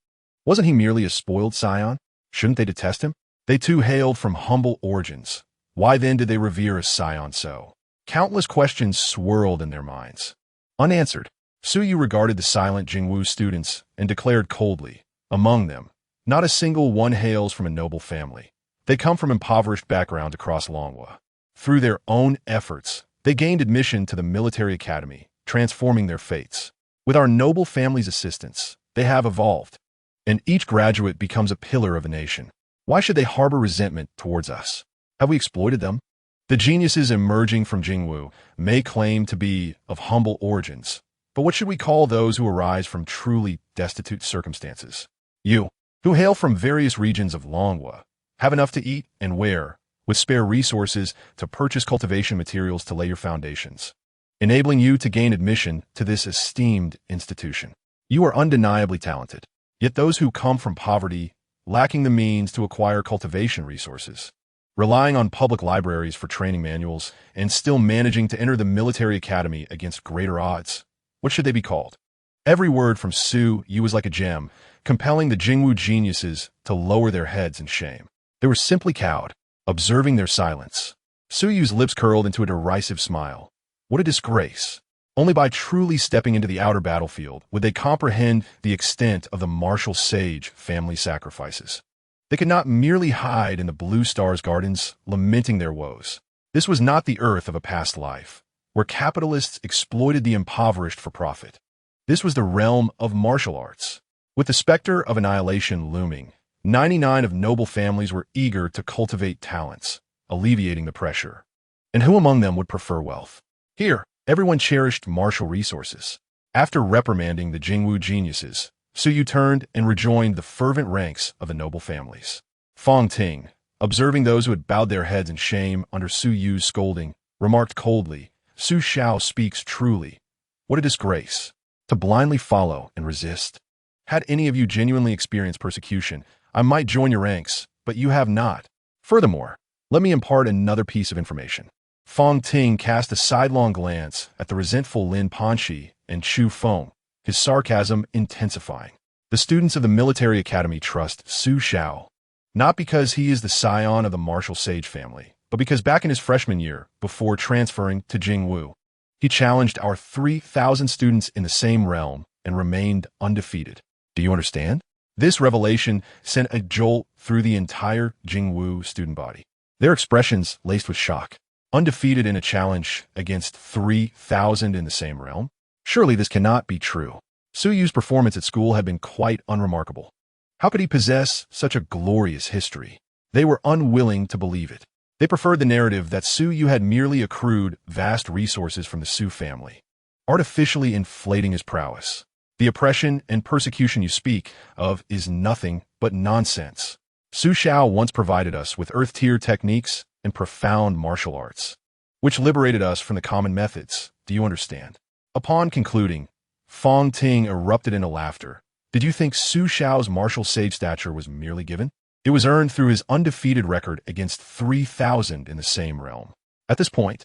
Wasn't he merely a spoiled scion? Shouldn't they detest him? They too hailed from humble origins. Why then did they revere a scion so? Countless questions swirled in their minds. Unanswered, Su Yu regarded the silent Jingwu students and declared coldly, among them, not a single one hails from a noble family. They come from impoverished backgrounds across Manhwa. Through their own efforts, they gained admission to the military academy, transforming their fates. With our noble family's assistance, they have evolved, and each graduate becomes a pillar of a nation. Why should they harbor resentment towards us? Have we exploited them? The geniuses emerging from Jingwu may claim to be of humble origins, but what should we call those who arise from truly destitute circumstances? You, who hail from various regions of Manhwa, have enough to eat and wear, with spare resources to purchase cultivation materials to lay your foundations, enabling you to gain admission to this esteemed institution. You are undeniably talented, yet those who come from poverty, lacking the means to acquire cultivation resources, relying on public libraries for training manuals, and still managing to enter the military academy against greater odds, what should they be called? Every word from Su Yu was like a gem, compelling the Jingwu geniuses to lower their heads in shame. They were simply cowed, observing their silence. Su Yu's lips curled into a derisive smile. What a disgrace! Only by truly stepping into the outer battlefield would they comprehend the extent of the martial sage family sacrifices. They could not merely hide in the Blue Star's gardens, lamenting their woes. This was not the earth of a past life, where capitalists exploited the impoverished for profit. This was the realm of martial arts. With the specter of annihilation looming, 99 of noble families were eager to cultivate talents, alleviating the pressure. And who among them would prefer wealth? Here, everyone cherished martial resources. After reprimanding the Jingwu geniuses, Su Yu turned and rejoined the fervent ranks of the noble families. Fang Ting, observing those who had bowed their heads in shame under Su Yu's scolding, remarked coldly, Su Xiao speaks truly. What a disgrace. To blindly follow and resist. Had any of you genuinely experienced persecution, I might join your ranks, but you have not. Furthermore, let me impart another piece of information. Fong Ting cast a sidelong glance at the resentful Lin Panxi and Chu Feng, his sarcasm intensifying. The students of the military academy trust Su Xiao, not because he is the scion of the martial sage family, but because back in his freshman year, before transferring to Jingwu, he challenged our 3,000 students in the same realm and remained undefeated. Do you understand? This revelation sent a jolt through the entire Jingwu student body. Their expressions laced with shock. Undefeated in a challenge against 3,000 in the same realm? Surely this cannot be true. Su Yu's performance at school had been quite unremarkable. How could he possess such a glorious history? They were unwilling to believe it. They preferred the narrative that Su Yu had merely accrued vast resources from the Su family, artificially inflating his prowess. The oppression and persecution you speak of is nothing but nonsense. Su Xiao once provided us with earth-tier techniques and profound martial arts, which liberated us from the common methods. Do you understand? Upon concluding, Fong Ting erupted into laughter. Did you think Su Xiao's martial sage stature was merely given? It was earned through his undefeated record against 3,000 in the same realm. At this point,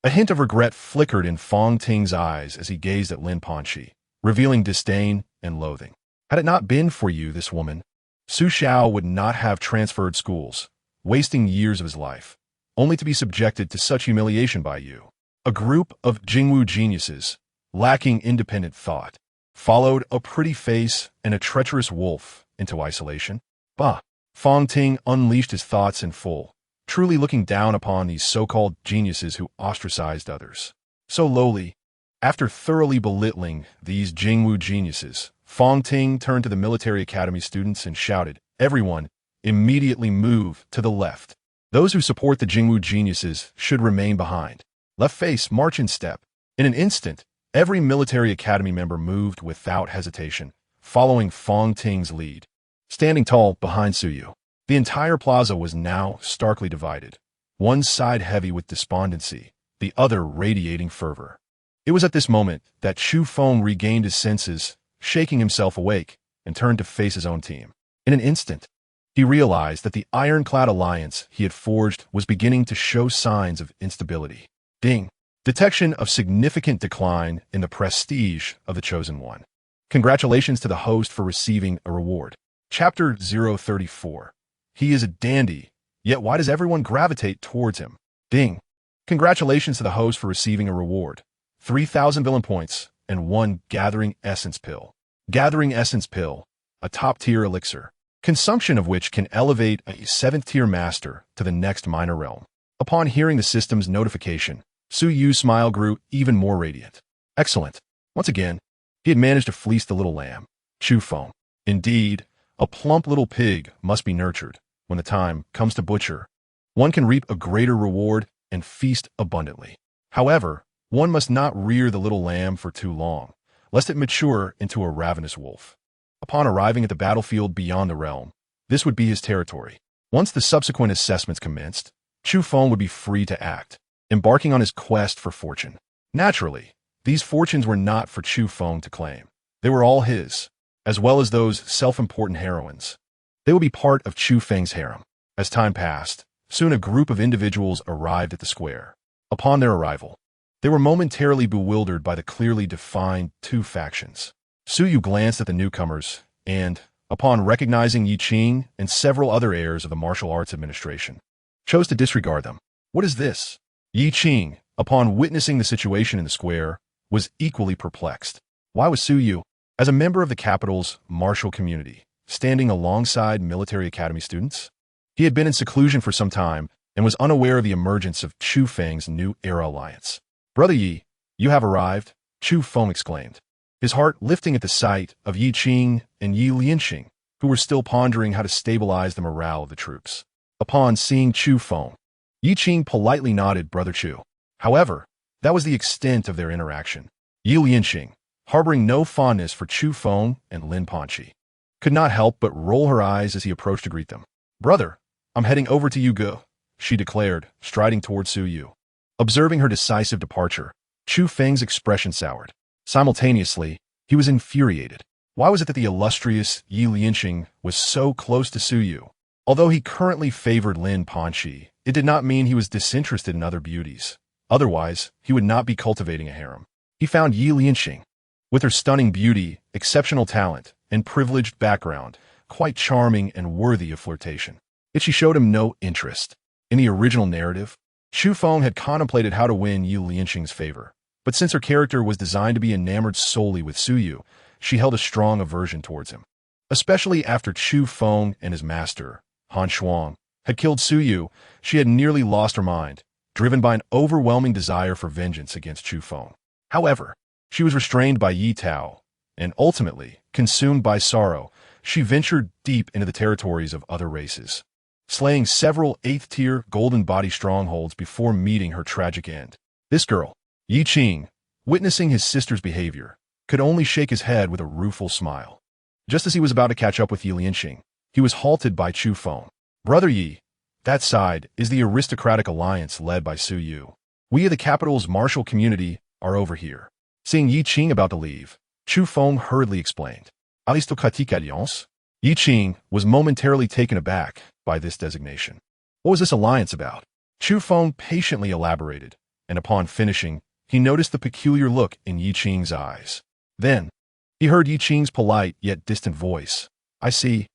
a hint of regret flickered in Fong Ting's eyes as he gazed at Lin Panxi, revealing disdain and loathing. Had it not been for you, this woman, Su Xiao would not have transferred schools, wasting years of his life, only to be subjected to such humiliation by you. A group of Jingwu geniuses, lacking independent thought, followed a pretty face and a treacherous wolf into isolation. Bah! Fong Ting unleashed his thoughts in full, truly looking down upon these so-called geniuses who ostracized others. So lowly, after thoroughly belittling these Jingwu geniuses, Fong Ting turned to the military academy students and shouted, "Everyone, immediately move to the left. Those who support the Jingwu geniuses should remain behind. Left face, march in step." In an instant, every military academy member moved without hesitation, following Fong Ting's lead. Standing tall behind Su Yu, the entire plaza was now starkly divided, one side heavy with despondency, the other radiating fervor. It was at this moment that Chu Feng regained his senses, shaking himself awake, and turned to face his own team. In an instant, he realized that the ironclad alliance he had forged was beginning to show signs of instability. Ding! Detection of significant decline in the prestige of the Chosen One. Congratulations to the host for receiving a reward. Chapter 034. He is a dandy, yet why does everyone gravitate towards him? Ding! Congratulations to the host for receiving a reward. 3,000 villain points and 1 Gathering Essence Pill. Gathering Essence Pill, a top-tier elixir, consumption of which can elevate a 7th-tier master to the next minor realm. Upon hearing the system's notification, Su Yu's smile grew even more radiant. Excellent. Once again, he had managed to fleece the little lamb, Chu Feng. Indeed, a plump little pig must be nurtured. When the time comes to butcher, one can reap a greater reward and feast abundantly. However, one must not rear the little lamb for too long, lest it mature into a ravenous wolf. Upon arriving at the battlefield beyond the realm, this would be his territory. Once the subsequent assessments commenced, Chu Feng would be free to act, embarking on his quest for fortune. Naturally, these fortunes were not for Chu Feng to claim. They were all his, as well as those self-important heroines. They would be part of Chu Feng's harem. As time passed, soon a group of individuals arrived at the square. Upon their arrival, they were momentarily bewildered by the clearly defined 2 factions. Su Yu glanced at the newcomers and, upon recognizing Yi Qing and several other heirs of the martial arts administration, chose to disregard them. What is this? Yi Qing, upon witnessing the situation in the square, was equally perplexed. Why was Su Yu, as a member of the capital's martial community, standing alongside military academy students? He had been in seclusion for some time and was unaware of the emergence of Chu Feng's new era alliance. "Brother Yi, you have arrived," Chu Feng exclaimed, his heart lifting at the sight of Yi Qing and Yi Lianxing, who were still pondering how to stabilize the morale of the troops. Upon seeing Chu Feng, Yi Qing politely nodded, "Brother Chu." However, that was the extent of their interaction. Yi Lianxing, harboring no fondness for Chu Feng and Lin Panxi, could not help but roll her eyes as he approached to greet them. "Brother, I'm heading over to Yugo," she declared, striding towards Su Yu. Observing her decisive departure, Chu Feng's expression soured. Simultaneously, he was infuriated. Why was it that the illustrious Yi Lianxing was so close to Su Yu? Although he currently favored Lin Panxi, it did not mean he was disinterested in other beauties. Otherwise, he would not be cultivating a harem. He found Yi Lianxing, with her stunning beauty, exceptional talent, and privileged background, quite charming and worthy of flirtation. Yet she showed him no interest. In the original narrative, Chu Feng had contemplated how to win Yi Lianxing's favor, but since her character was designed to be enamored solely with Su Yu, she held a strong aversion towards him. Especially after Chu Feng and his master, Han Shuang, had killed Su Yu, she had nearly lost her mind, driven by an overwhelming desire for vengeance against Chu Feng. However, she was restrained by Yi Tao, and ultimately, consumed by sorrow, she ventured deep into the territories of other races, slaying several 8th-tier golden body strongholds before meeting her tragic end. This girl, Yi Qing, witnessing his sister's behavior, could only shake his head with a rueful smile. Just as he was about to catch up with Yi Lianxing, he was halted by Chu Feng. Brother Yi, that side is the aristocratic alliance led by Su Yu. We of the capital's martial community are over here. Seeing Yi Qing about to leave, Chu Feng hurriedly explained. Aristocratique alliance? Yi Qing was momentarily taken aback by this designation. What was this alliance about? Chu Feng patiently elaborated, and upon finishing, he noticed the peculiar look in Yi Qing's eyes. Then, he heard Yi Qing's polite yet distant voice. I see.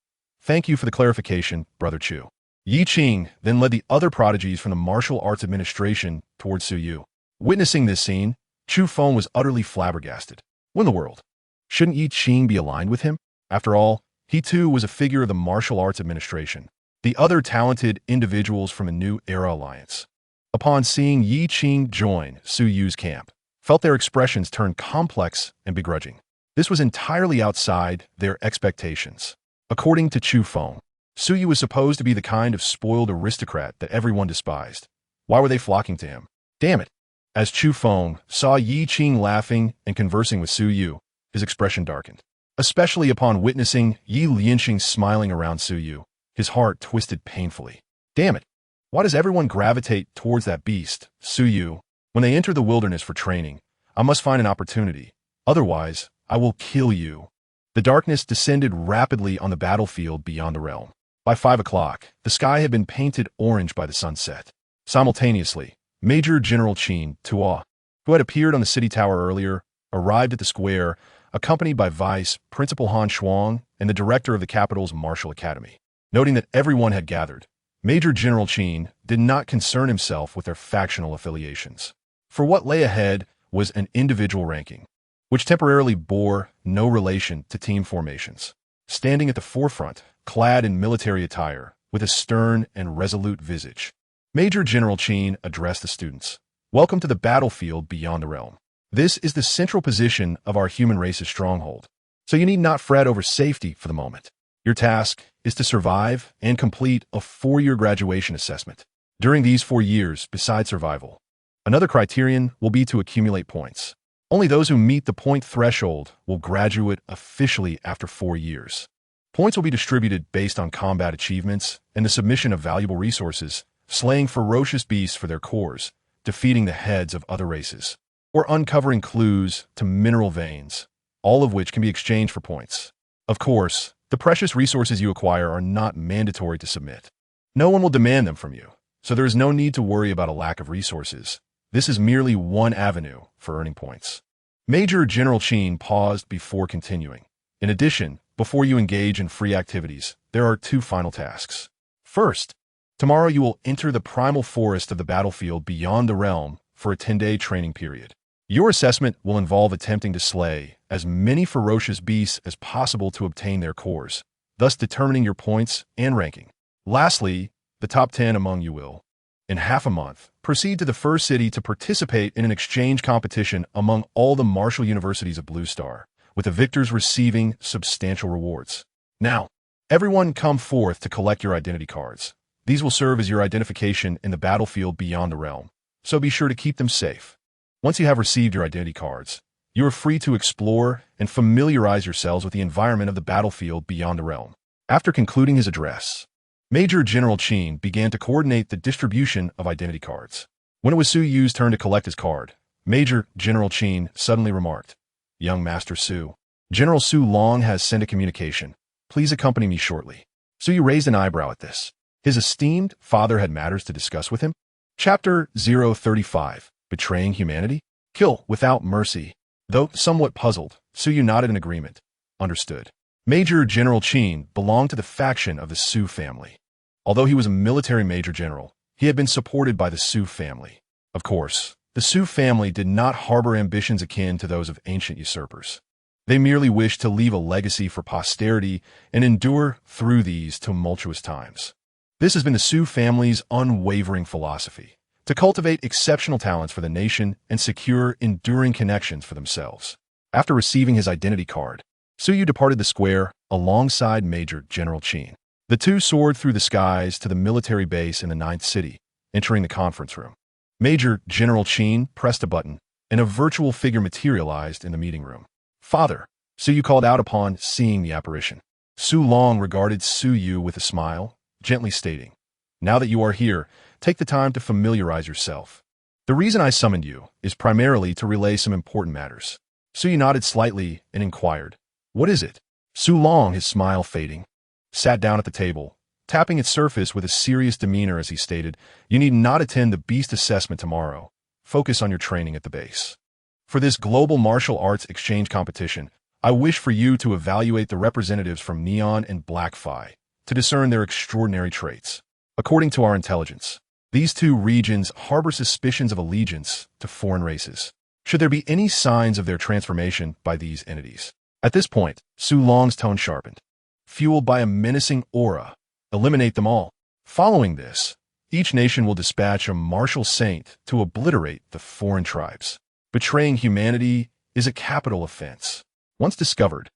Thank you for the clarification, Brother Chu. Yi Qing then led the other prodigies from the martial arts administration towards Su Yu. Witnessing this scene, Chu Feng was utterly flabbergasted. What in the world? Shouldn't Yi Qing be aligned with him? After all, he too was a figure of the martial arts administration, the other talented individuals from a new era alliance. Upon seeing Yi Qing join Su Yu's camp, felt their expressions turn complex and begrudging. This was entirely outside their expectations. According to Chu Feng, Su Yu was supposed to be the kind of spoiled aristocrat that everyone despised. Why were they flocking to him? Damn it! As Chu Feng saw Yi Qing laughing and conversing with Su Yu, his expression darkened. Especially upon witnessing Yi Lianxing smiling around Su Yu, his heart twisted painfully. Damn it! Why does everyone gravitate towards that beast, Su Yu? When they enter the wilderness for training, I must find an opportunity. Otherwise, I will kill you. The darkness descended rapidly on the battlefield beyond the realm. By 5 o'clock, the sky had been painted orange by the sunset. Simultaneously, Major General Qin Tua, who had appeared on the city tower earlier, arrived at the square, accompanied by Vice Principal Han Shuang and the director of the capital's martial academy. Noting that everyone had gathered, Major General Qin did not concern himself with their factional affiliations. For what lay ahead was an individual ranking, which temporarily bore no relation to team formations. Standing at the forefront, clad in military attire, with a stern and resolute visage, Major General Qin addressed the students. Welcome to the battlefield beyond the realm. This is the central position of our human race's stronghold, so you need not fret over safety for the moment. Your task is to survive and complete a 4-year graduation assessment. During these 4 years, besides survival, another criterion will be to accumulate points. Only those who meet the point threshold will graduate officially after 4 years. Points will be distributed based on combat achievements and the submission of valuable resources, slaying ferocious beasts for their cores, defeating the heads of other races, or uncovering clues to mineral veins, all of which can be exchanged for points. Of course, the precious resources you acquire are not mandatory to submit. No one will demand them from you, so there is no need to worry about a lack of resources. This is merely one avenue for earning points. Major General Qin paused before continuing. In addition, before you engage in free activities, there are 2 final tasks. First, tomorrow you will enter the primal forest of the battlefield beyond the realm for a 10-day training period. Your assessment will involve attempting to slay as many ferocious beasts as possible to obtain their cores, thus determining your points and ranking. Lastly, the top 10 among you will, in half a month, proceed to the first city to participate in an exchange competition among all the martial universities of Blue Star, with the victors receiving substantial rewards. Now, everyone come forth to collect your identity cards. These will serve as your identification in the battlefield beyond the realm, so be sure to keep them safe. Once you have received your identity cards, you are free to explore and familiarize yourselves with the environment of the battlefield beyond the realm. After concluding his address, Major General Qin began to coordinate the distribution of identity cards. When it was Su Yu's turn to collect his card, Major General Qin suddenly remarked, "Young Master Su, General Su Long has sent a communication. Please accompany me shortly." Su Yu raised an eyebrow at this. His esteemed father had matters to discuss with him? Chapter 035, Betraying Humanity? Kill without mercy. Though somewhat puzzled, Su Yu nodded in agreement. Understood. Major General Qin belonged to the faction of the Su family. Although he was a military major general, he had been supported by the Su family. Of course, the Su family did not harbor ambitions akin to those of ancient usurpers. They merely wished to leave a legacy for posterity and endure through these tumultuous times. This has been the Su family's unwavering philosophy, to cultivate exceptional talents for the nation and secure enduring connections for themselves. After receiving his identity card, Su Yu departed the square alongside Major General Qin. The two soared through the skies to the military base in the 9th city, entering the conference room. Major General Qin pressed a button, and a virtual figure materialized in the meeting room. "Father," Su Yu called out upon seeing the apparition. Su Long regarded Su Yu with a smile, gently stating, "Now that you are here, take the time to familiarize yourself. The reason I summoned you is primarily to relay some important matters." Su Yu nodded slightly and inquired, "What is it?" Su Long, his smile fading, sat down at the table, tapping its surface with a serious demeanor as he stated, "You need not attend the beast assessment tomorrow. Focus on your training at the base. For this global martial arts exchange competition, I wish for you to evaluate the representatives from Neon and Black Phi to discern their extraordinary traits. According to our intelligence, these two regions harbor suspicions of allegiance to foreign races. Should there be any signs of their transformation by these entities?" At this point, Su Long's tone sharpened. "Fueled by a menacing aura, eliminate them all. Following this, each nation will dispatch a martial saint to obliterate the foreign tribes. Betraying humanity is a capital offense. Once discovered,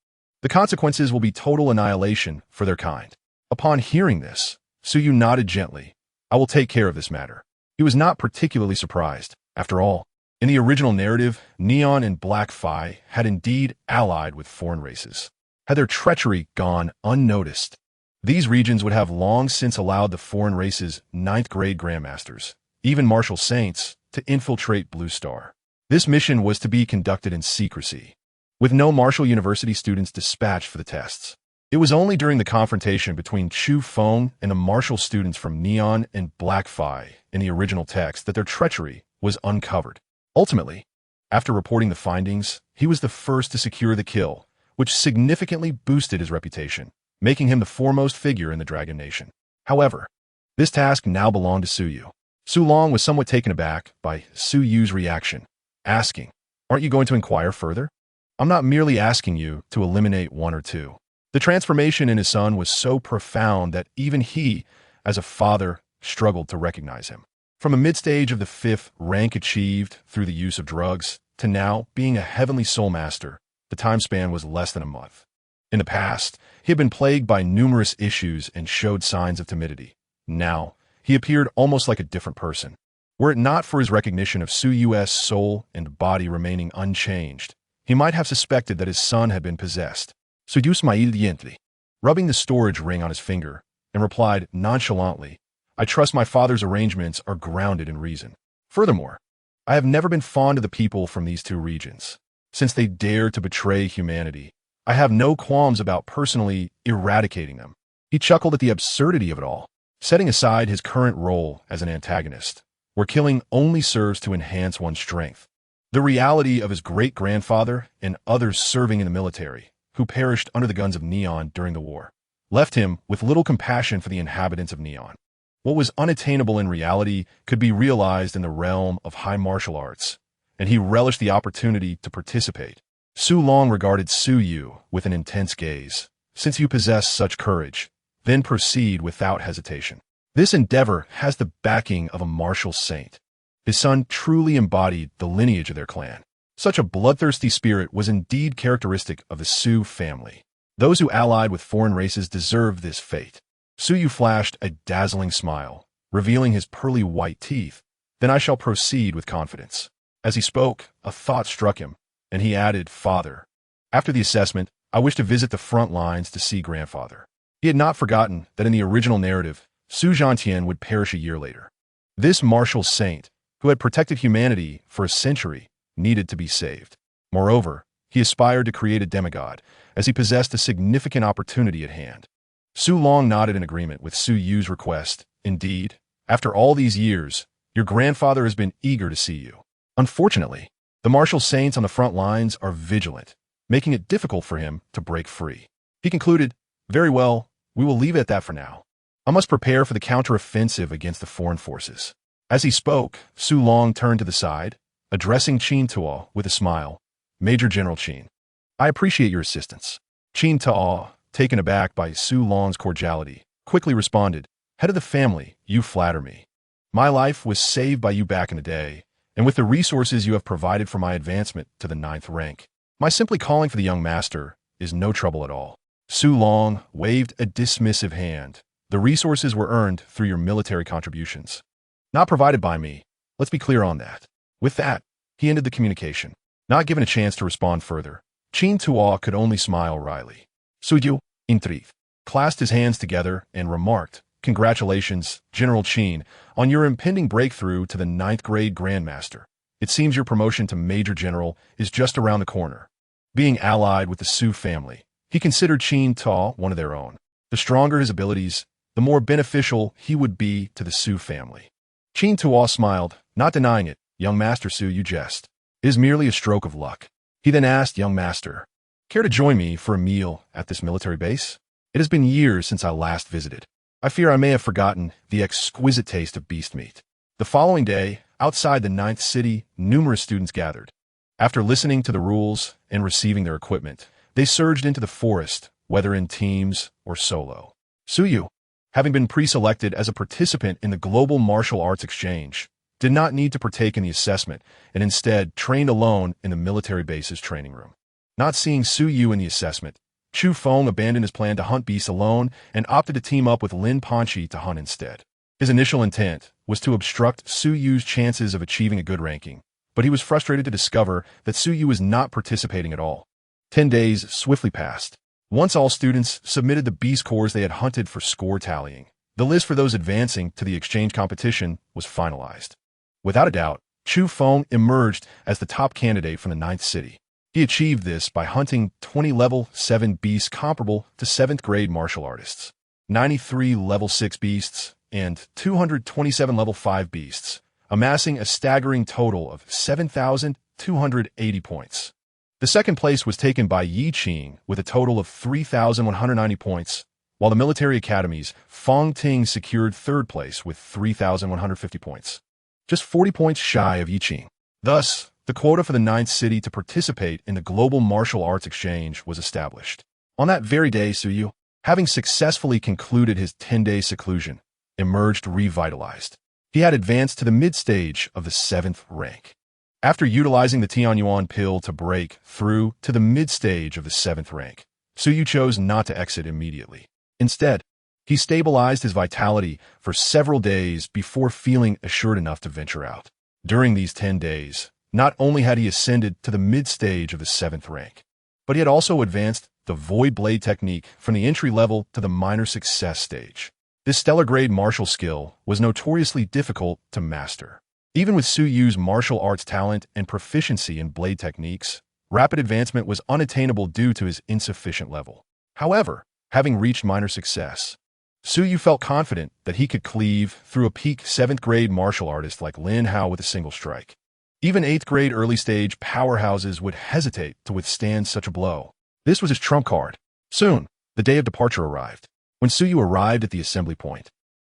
the consequences will be total annihilation for their kind." Upon hearing this, Su Yu nodded gently. "I will take care of this matter." He was not particularly surprised. After all, in the original narrative, Neon and Black Phi had indeed allied with foreign races. Had their treachery gone unnoticed, these regions would have long since allowed the foreign race's 9th-grade Grandmasters, even martial saints, to infiltrate Blue Star. This mission was to be conducted in secrecy, with no martial university students dispatched for the tests. It was only during the confrontation between Chu Feng and the martial students from Neon and Black Phi in the original text that their treachery was uncovered. Ultimately, after reporting the findings, he was the first to secure the kill, which significantly boosted his reputation, making him the foremost figure in the Dragon Nation. However, this task now belonged to Su Yu. Su Long was somewhat taken aback by Su Yu's reaction, asking, "Aren't you going to inquire further?" "I'm not merely asking you to eliminate one or two." The transformation in his son was so profound that even he, as a father, struggled to recognize him. From a mid-stage of the 5th rank achieved through the use of drugs, to now being a heavenly soul master, the time span was less than a month. In the past, he had been plagued by numerous issues and showed signs of timidity. Now, he appeared almost like a different person. Were it not for his recognition of Su Yu's soul and body remaining unchanged, he might have suspected that his son had been possessed. Su Yu smiled gently, rubbing the storage ring on his finger, and replied nonchalantly, "I trust my father's arrangements are grounded in reason. Furthermore, I have never been fond of the people from these two regions. Since they dare to betray humanity, I have no qualms about personally eradicating them." He chuckled at the absurdity of it all, setting aside his current role as an antagonist, where killing only serves to enhance one's strength. The reality of his great-grandfather and others serving in the military, who perished under the guns of Neon during the war, left him with little compassion for the inhabitants of Neon. What was unattainable in reality could be realized in the realm of high martial arts, and he relished the opportunity to participate. Su Long regarded Su Yu with an intense gaze. "Since you possess such courage, then proceed without hesitation. This endeavor has the backing of a martial saint." His son truly embodied the lineage of their clan. Such a bloodthirsty spirit was indeed characteristic of the Su family. Those who allied with foreign races deserved this fate. Su Yu flashed a dazzling smile, revealing his pearly white teeth. "Then I shall proceed with confidence." As he spoke, a thought struck him, and he added, "Father, after the assessment, I wish to visit the front lines to see grandfather." He had not forgotten that in the original narrative, Su Zhantian would perish a year later. This martial saint, who had protected humanity for a century, needed to be saved. Moreover, he aspired to create a demigod, as he possessed a significant opportunity at hand. Su Long nodded in agreement with Su Yu's request. Indeed, after all these years, your grandfather has been eager to see you. Unfortunately, the martial saints on the front lines are vigilant, making it difficult for him to break free. He concluded, "Very well, we will leave it at that for now. I must prepare for the counter-offensive against the foreign forces." As he spoke, Su Long turned to the side, addressing Qin Tuo with a smile. "Major General Qin, I appreciate your assistance." Qin Tuo, taken aback by Su Long's cordiality, quickly responded, "Head of the family, you flatter me. My life was saved by you back in the day, and with the resources you have provided for my advancement to the 9th rank, my simply calling for the young master is no trouble at all." Su Long waved a dismissive hand. "The resources were earned through your military contributions, not provided by me. Let's be clear on that." With that, he ended the communication. Not given a chance to respond further, Qin Tuo could only smile wryly. Su Yu, intrigued, clasped his hands together and remarked, "Congratulations, General Qin, on your impending breakthrough to the 9th grade Grandmaster. It seems your promotion to Major General is just around the corner." Being allied with the Su family, he considered Qin Tuo one of their own. The stronger his abilities, the more beneficial he would be to the Su family. Qin Tuo smiled, not denying it. "Young Master Su, you jest. It is merely a stroke of luck." He then asked, "Young Master, care to join me for a meal at this military base? It has been years since I last visited. I fear I may have forgotten the exquisite taste of beast meat." The following day, outside the 9th city, numerous students gathered. After listening to the rules and receiving their equipment, they surged into the forest, whether in teams or solo. Su Yu, having been pre-selected as a participant in the Global Martial Arts Exchange, did not need to partake in the assessment and instead trained alone in the military base's training room. Not seeing Su Yu in the assessment, Chu Feng abandoned his plan to hunt beasts alone and opted to team up with Lin Panxi to hunt instead. His initial intent was to obstruct Su Yu's chances of achieving a good ranking, but he was frustrated to discover that Su Yu was not participating at all. 10 days swiftly passed. Once all students submitted the beast cores they had hunted for score tallying, the list for those advancing to the exchange competition was finalized. Without a doubt, Chu Feng emerged as the top candidate from the 9th city. He achieved this by hunting 20 level 7 beasts comparable to 7th grade martial artists, 93 level 6 beasts, and 227 level 5 beasts, amassing a staggering total of 7,280 points. The second place was taken by Yi Qing with a total of 3,190 points, while the military academies Fong Ting secured third place with 3,150 points, just 40 points shy of Yi Qing. Thus, the quota for the 9th city to participate in the Global Martial Arts Exchange was established. On that very day, Su Yu, having successfully concluded his 10-day seclusion, emerged revitalized. He had advanced to the mid-stage of the 7th rank. After utilizing the Tianyuan pill to break through to the mid-stage of the 7th rank, Su Yu chose not to exit immediately. Instead, he stabilized his vitality for several days before feeling assured enough to venture out. During these 10 days, not only had he ascended to the mid-stage of the 7th rank, but he had also advanced the Void Blade technique from the entry level to the minor success stage. This stellar grade martial skill was notoriously difficult to master. Even with Su Yu's martial arts talent and proficiency in blade techniques, rapid advancement was unattainable due to his insufficient level. However, having reached minor success, Su Yu felt confident that he could cleave through a peak 7th grade martial artist like Lin Hao with a single strike. Even 8th grade early stage powerhouses would hesitate to withstand such a blow. This was his trump card. Soon, the day of departure arrived. When Su Yu arrived at the assembly point,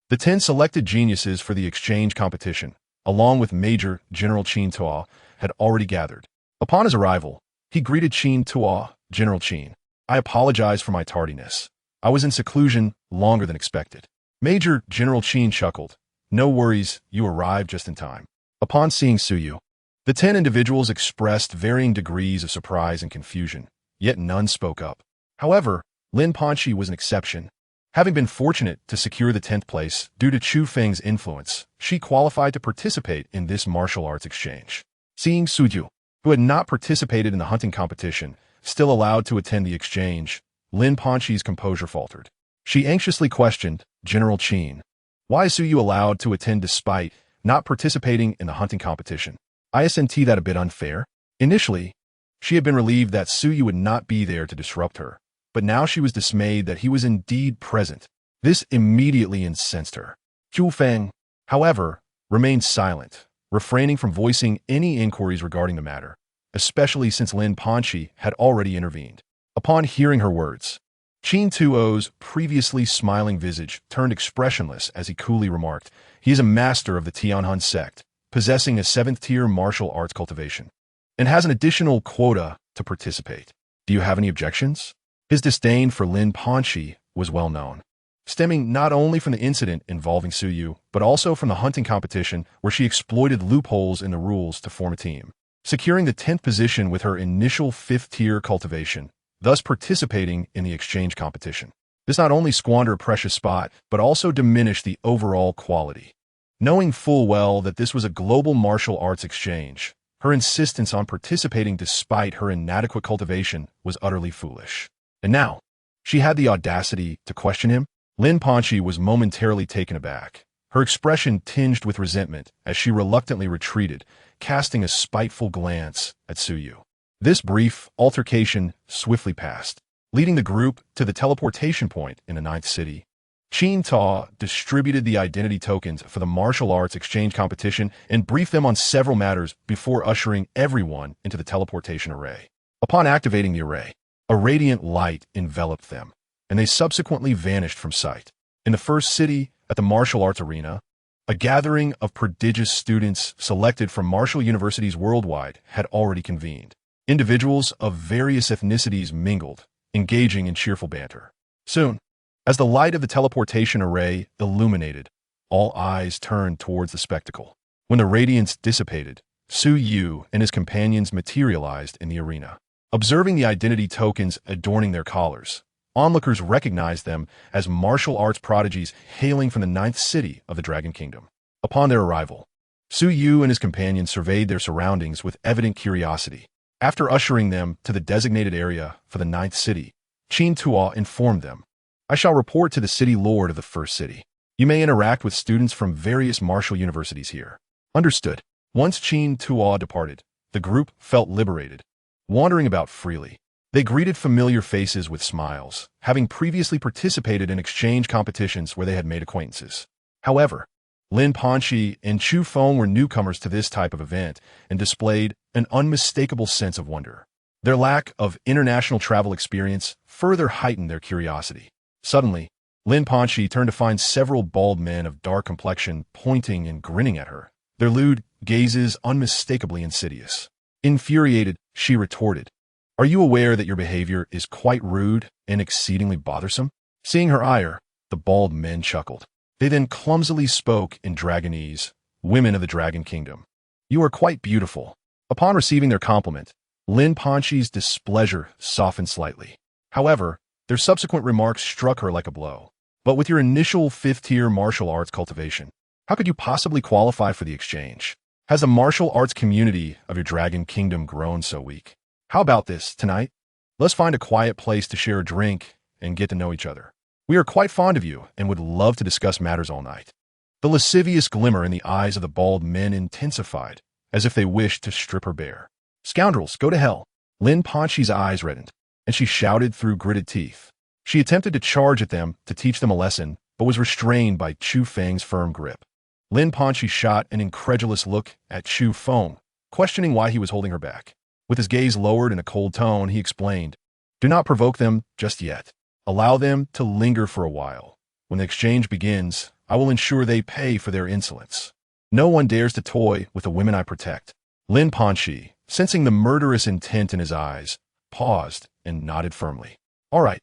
the 10 selected geniuses for the exchange competition, along with Major General Qin Tuo, had already gathered. Upon his arrival, he greeted Qin Tuo, "General Qin, I apologize for my tardiness. I was in seclusion longer than expected." Major General Qin chuckled. "No worries, you arrived just in time." Upon seeing Su Yu, the 10 individuals expressed varying degrees of surprise and confusion, yet none spoke up. However, Lin Panxi was an exception. Having been fortunate to secure the 10th place due to Chu Feng's influence, she qualified to participate in this martial arts exchange. Seeing Su Yu, who had not participated in the hunting competition, still allowed to attend the exchange, Lin Panxi's composure faltered. She anxiously questioned, "General Qin, why is Su Yu allowed to attend despite not participating in the hunting competition. Isn't that a bit unfair? Initially, she had been relieved that Suyu would not be there to disrupt her, but now she was dismayed that he was indeed present. This immediately incensed her. Zhu Feng, however, remained silent, refraining from voicing any inquiries regarding the matter, especially since Lin Panxi had already intervened. Upon hearing her words, Qin Tuo's previously smiling visage turned expressionless as he coolly remarked, "He is a master of the Tianhun sect, possessing a 7th-tier martial arts cultivation, and has an additional quota to participate. Do you have any objections?" His disdain for Lin Panxi was well known, stemming not only from the incident involving Suyu, but also from the hunting competition where she exploited loopholes in the rules to form a team, securing the 10th position with her initial 5th-tier cultivation, thus participating in the exchange competition. This not only squandered a precious spot, but also diminished the overall quality. Knowing full well that this was a global martial arts exchange, her insistence on participating despite her inadequate cultivation was utterly foolish. And now, she had the audacity to question him? Lin Panxi was momentarily taken aback, her expression tinged with resentment as she reluctantly retreated, casting a spiteful glance at Suyu. This brief altercation swiftly passed, leading the group to the teleportation point in the 9th city. Qin Ta distributed the identity tokens for the martial arts exchange competition and briefed them on several matters before ushering everyone into the teleportation array. Upon activating the array, a radiant light enveloped them, and they subsequently vanished from sight. In the first city, at the martial arts arena, a gathering of prodigious students selected from martial universities worldwide had already convened. Individuals of various ethnicities mingled, engaging in cheerful banter. Soon, as the light of the teleportation array illuminated, all eyes turned towards the spectacle. When the radiance dissipated, Suyu and his companions materialized in the arena. Observing the identity tokens adorning their collars, onlookers recognized them as martial arts prodigies hailing from the 9th city of the Dragon Kingdom. Upon their arrival, Suyu and his companions surveyed their surroundings with evident curiosity. After ushering them to the designated area for the 9th city, Qin Tuo informed them, "I shall report to the city lord of the first city. You may interact with students from various martial universities here." Understood. Once Qin Tuo departed, the group felt liberated, wandering about freely. They greeted familiar faces with smiles, having previously participated in exchange competitions where they had made acquaintances. However, Lin Panxi and Chu Feng were newcomers to this type of event and displayed an unmistakable sense of wonder. Their lack of international travel experience further heightened their curiosity. Suddenly, Lin Panxi turned to find several bald men of dark complexion pointing and grinning at her, their lewd gazes unmistakably insidious. Infuriated, she retorted, "Are you aware that your behavior is quite rude and exceedingly bothersome?" Seeing her ire, the bald men chuckled. They then clumsily spoke in Dragonese, "Women of the Dragon Kingdom, you are quite beautiful." Upon receiving their compliment, Lin Panxi's displeasure softened slightly. However, their subsequent remarks struck her like a blow. "But with your initial 5th-tier martial arts cultivation, how could you possibly qualify for the exchange? Has the martial arts community of your Dragon Kingdom grown so weak? How about this, tonight? Let's find a quiet place to share a drink and get to know each other. We are quite fond of you and would love to discuss matters all night." The lascivious glimmer in the eyes of the bald men intensified, as if they wished to strip her bare. "Scoundrels, go to hell!" Lin Panxi's eyes reddened, and she shouted through gritted teeth. She attempted to charge at them to teach them a lesson, but was restrained by Chu Feng's firm grip. Lin Panxi shot an incredulous look at Chu Feng, questioning why he was holding her back. With his gaze lowered in a cold tone, he explained, "Do not provoke them just yet. Allow them to linger for a while. When the exchange begins, I will ensure they pay for their insolence. No one dares to toy with the women I protect." Lin Panxi, sensing the murderous intent in his eyes, paused and nodded firmly. All right.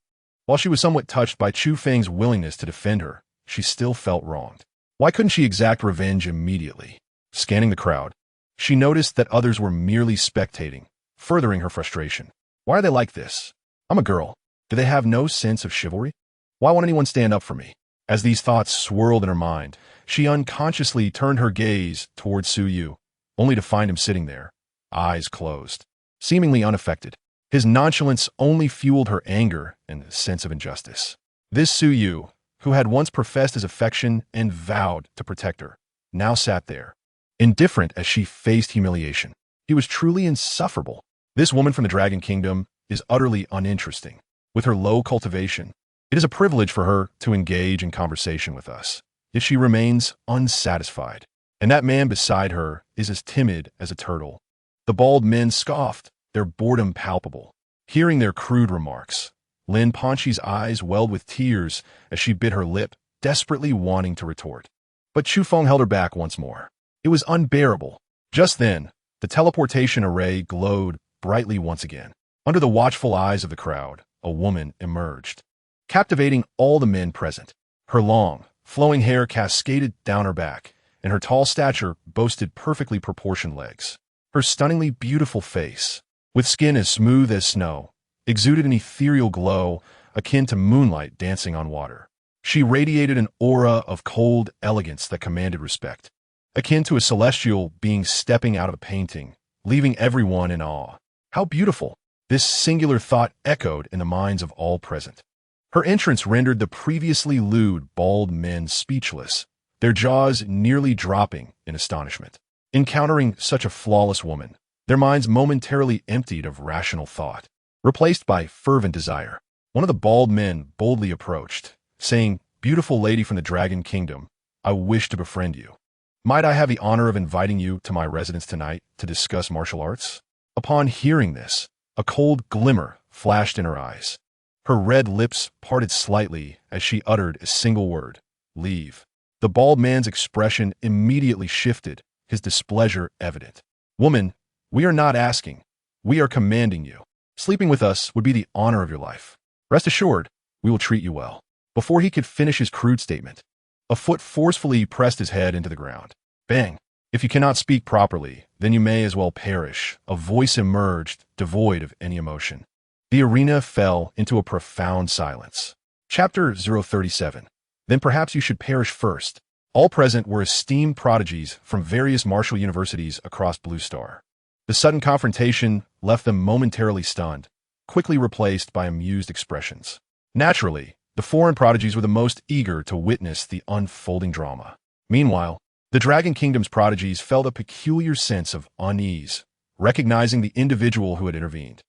While she was somewhat touched by Chu Feng's willingness to defend her, she still felt wronged. Why couldn't she exact revenge immediately? Scanning the crowd, she noticed that others were merely spectating, furthering her frustration. Why are they like this? I'm a girl. Do they have no sense of chivalry? Why won't anyone stand up for me? As these thoughts swirled in her mind, she unconsciously turned her gaze towards Suyu, only to find him sitting there, eyes closed, seemingly unaffected. His nonchalance only fueled her anger and a sense of injustice. This Suyu, who had once professed his affection and vowed to protect her, now sat there, indifferent as she faced humiliation. He was truly insufferable. This woman from the Dragon Kingdom is utterly uninteresting. With her low cultivation, it is a privilege for her to engage in conversation with us. Yet she remains unsatisfied, and that man beside her is as timid as a turtle. The bald men scoffed, their boredom palpable. Hearing their crude remarks, Lin Panxi's eyes welled with tears as she bit her lip, desperately wanting to retort. But Chufeng held her back once more. It was unbearable. Just then, the teleportation array glowed brightly once again. Under the watchful eyes of the crowd, a woman emerged, captivating all the men present. Her long, flowing hair cascaded down her back, and her tall stature boasted perfectly proportioned legs. Her stunningly beautiful face, with skin as smooth as snow, exuded an ethereal glow akin to moonlight dancing on water. She radiated an aura of cold elegance that commanded respect, akin to a celestial being stepping out of a painting, leaving everyone in awe. How beautiful! This singular thought echoed in the minds of all present. Her entrance rendered the previously lewd, bald men speechless, their jaws nearly dropping in astonishment. Encountering such a flawless woman, their minds momentarily emptied of rational thought, replaced by fervent desire. One of the bald men boldly approached, saying, "Beautiful lady from the Dragon Kingdom, I wish to befriend you. Might I have the honor of inviting you to my residence tonight to discuss martial arts?" Upon hearing this, a cold glimmer flashed in her eyes. Her red lips parted slightly as she uttered a single word, "Leave." The bald man's expression immediately shifted, his displeasure evident. "Woman, we are not asking. We are commanding you. Sleeping with us would be the honor of your life. Rest assured, we will treat you well." Before he could finish his crude statement, a foot forcefully pressed his head into the ground. Bang! "If you cannot speak properly, then you may as well perish." A voice emerged, devoid of any emotion. The arena fell into a profound silence. Chapter 037. Then perhaps you should perish first. All present were esteemed prodigies from various martial universities across Blue Star. The sudden confrontation left them momentarily stunned, quickly replaced by amused expressions. Naturally, the foreign prodigies were the most eager to witness the unfolding drama. Meanwhile, the Dragon Kingdom's prodigies felt a peculiar sense of unease, recognizing the individual who had intervened.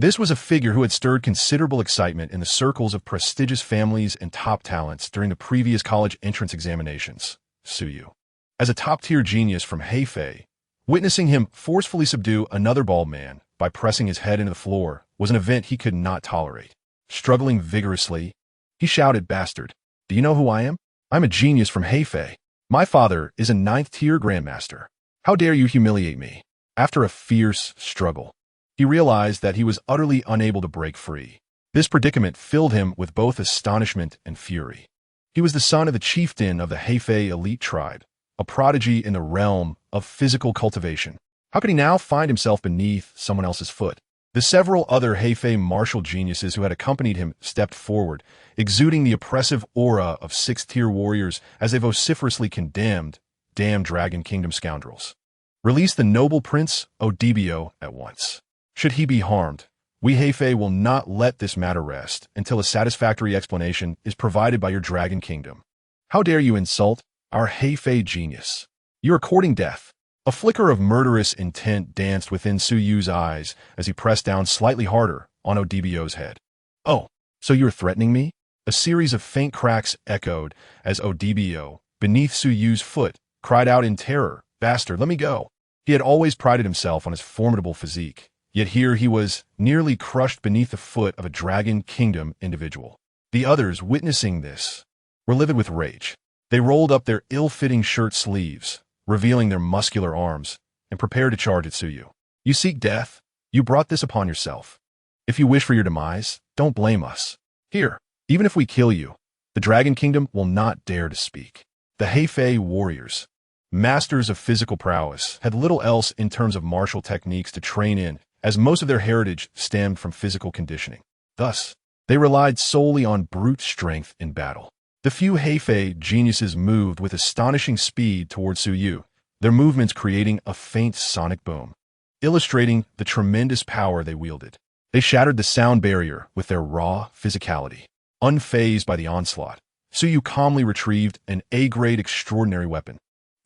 This was a figure who had stirred considerable excitement in the circles of prestigious families and top talents during the previous college entrance examinations, Suyu. As a top-tier genius from Hefei, witnessing him forcefully subdue another bald man by pressing his head into the floor was an event he could not tolerate. Struggling vigorously, he shouted, "Bastard, do you know who I am? I'm a genius from Hefei. My father is a 9th-tier Grandmaster. How dare you humiliate me?" After a fierce struggle, he realized that he was utterly unable to break free. This predicament filled him with both astonishment and fury. He was the son of the chieftain of the Hefei elite tribe, a prodigy in the realm of physical cultivation. How could he now find himself beneath someone else's foot? The several other Hefei martial geniuses who had accompanied him stepped forward, exuding the oppressive aura of 6th-tier warriors as they vociferously condemned damned Dragon Kingdom scoundrels. "Release the noble Prince Odibio at once. Should he be harmed, we Hefei will not let this matter rest until a satisfactory explanation is provided by your Dragon Kingdom. How dare you insult our Hefei genius? You are courting death." A flicker of murderous intent danced within Suyu's eyes as he pressed down slightly harder on Odibio's head. "Oh, so you're threatening me?" A series of faint cracks echoed as Odibio, beneath Suyu's foot, cried out in terror, "Bastard, let me go." He had always prided himself on his formidable physique, yet here he was nearly crushed beneath the foot of a Dragon Kingdom individual. The others, witnessing this, were livid with rage. They rolled up their ill-fitting shirt sleeves, revealing their muscular arms, and prepared to charge at Suyu. "You seek death? You brought this upon yourself. If you wish for your demise, don't blame us. Here, even if we kill you, the Dragon Kingdom will not dare to speak." The Hefei warriors, masters of physical prowess, had little else in terms of martial techniques to train in, as most of their heritage stemmed from physical conditioning. Thus, they relied solely on brute strength in battle. The few Hefei geniuses moved with astonishing speed towards Suyu, their movements creating a faint sonic boom, illustrating the tremendous power they wielded. They shattered the sound barrier with their raw physicality. Unfazed by the onslaught, Suyu calmly retrieved an A-grade extraordinary weapon.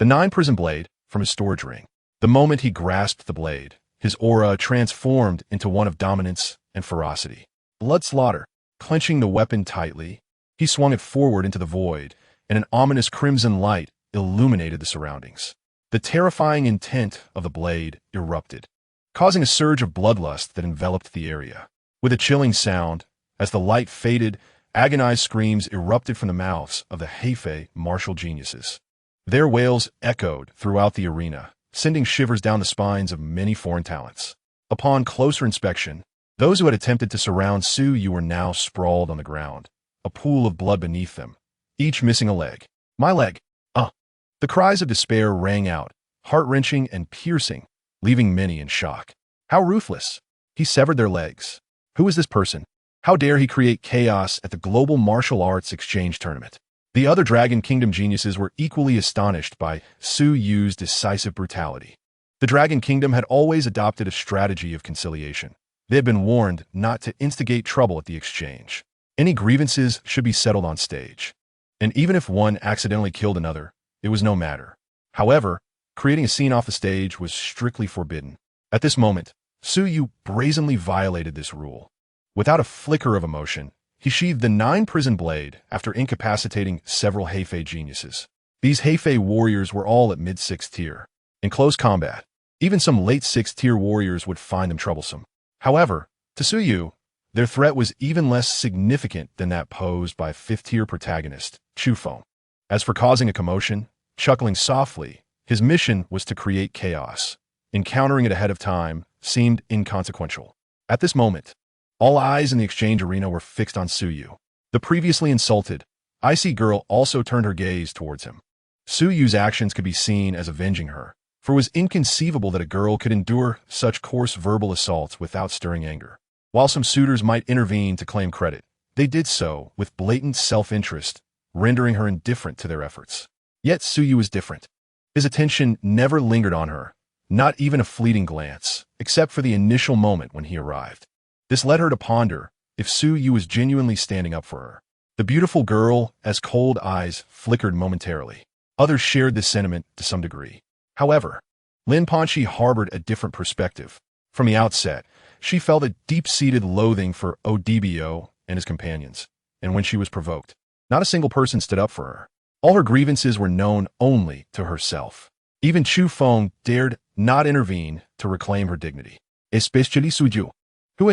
the 9 prison blade from his storage ring. The moment he grasped the blade, his aura transformed into one of dominance and ferocity. Blood slaughter. Clenching the weapon tightly, he swung it forward into the void, and an ominous crimson light illuminated the surroundings. The terrifying intent of the blade erupted, causing a surge of bloodlust that enveloped the area. With a chilling sound, as the light faded, agonized screams erupted from the mouths of the Heifei martial geniuses. Their wails echoed throughout the arena, sending shivers down the spines of many foreign talents. Upon closer inspection, those who had attempted to surround Su Yu were now sprawled on the ground, a pool of blood beneath them, each missing a leg. My leg! The cries of despair rang out, heart-wrenching and piercing, leaving many in shock. How ruthless! He severed their legs. Who is this person? How dare he create chaos at the Global Martial Arts Exchange Tournament? The other Dragon Kingdom geniuses were equally astonished by Su Yu's decisive brutality. The Dragon Kingdom had always adopted a strategy of conciliation. They had been warned not to instigate trouble at the exchange. Any grievances should be settled on stage. And even if one accidentally killed another, it was no matter. However, creating a scene off the stage was strictly forbidden. At this moment, Su Yu brazenly violated this rule. Without a flicker of emotion, he sheathed the 9 prison blade after incapacitating several Heifei geniuses. These Heifei warriors were all at mid-6th tier. In close combat, even some late 6th tier warriors would find them troublesome. However, to Su Yu, their threat was even less significant than that posed by 5th tier protagonist, Chu Feng. As for causing a commotion, chuckling softly, his mission was to create chaos. Encountering it ahead of time seemed inconsequential. At this moment, all eyes in the exchange arena were fixed on Su Yu. The previously insulted, icy girl also turned her gaze towards him. Su Yu's actions could be seen as avenging her, for it was inconceivable that a girl could endure such coarse verbal assaults without stirring anger. While some suitors might intervene to claim credit, they did so with blatant self-interest, rendering her indifferent to their efforts. Yet Su Yu was different. His attention never lingered on her, not even a fleeting glance, except for the initial moment when he arrived. This led her to ponder if Su Yu was genuinely standing up for her. The beautiful girl, as cold eyes flickered momentarily. Others shared this sentiment to some degree. However, Lin Panxi harbored a different perspective. From the outset, she felt a deep-seated loathing for Odbo and his companions, and when she was provoked, not a single person stood up for her. All her grievances were known only to herself. Even Chu Feng dared not intervene to reclaim her dignity. Especially Su Yu, who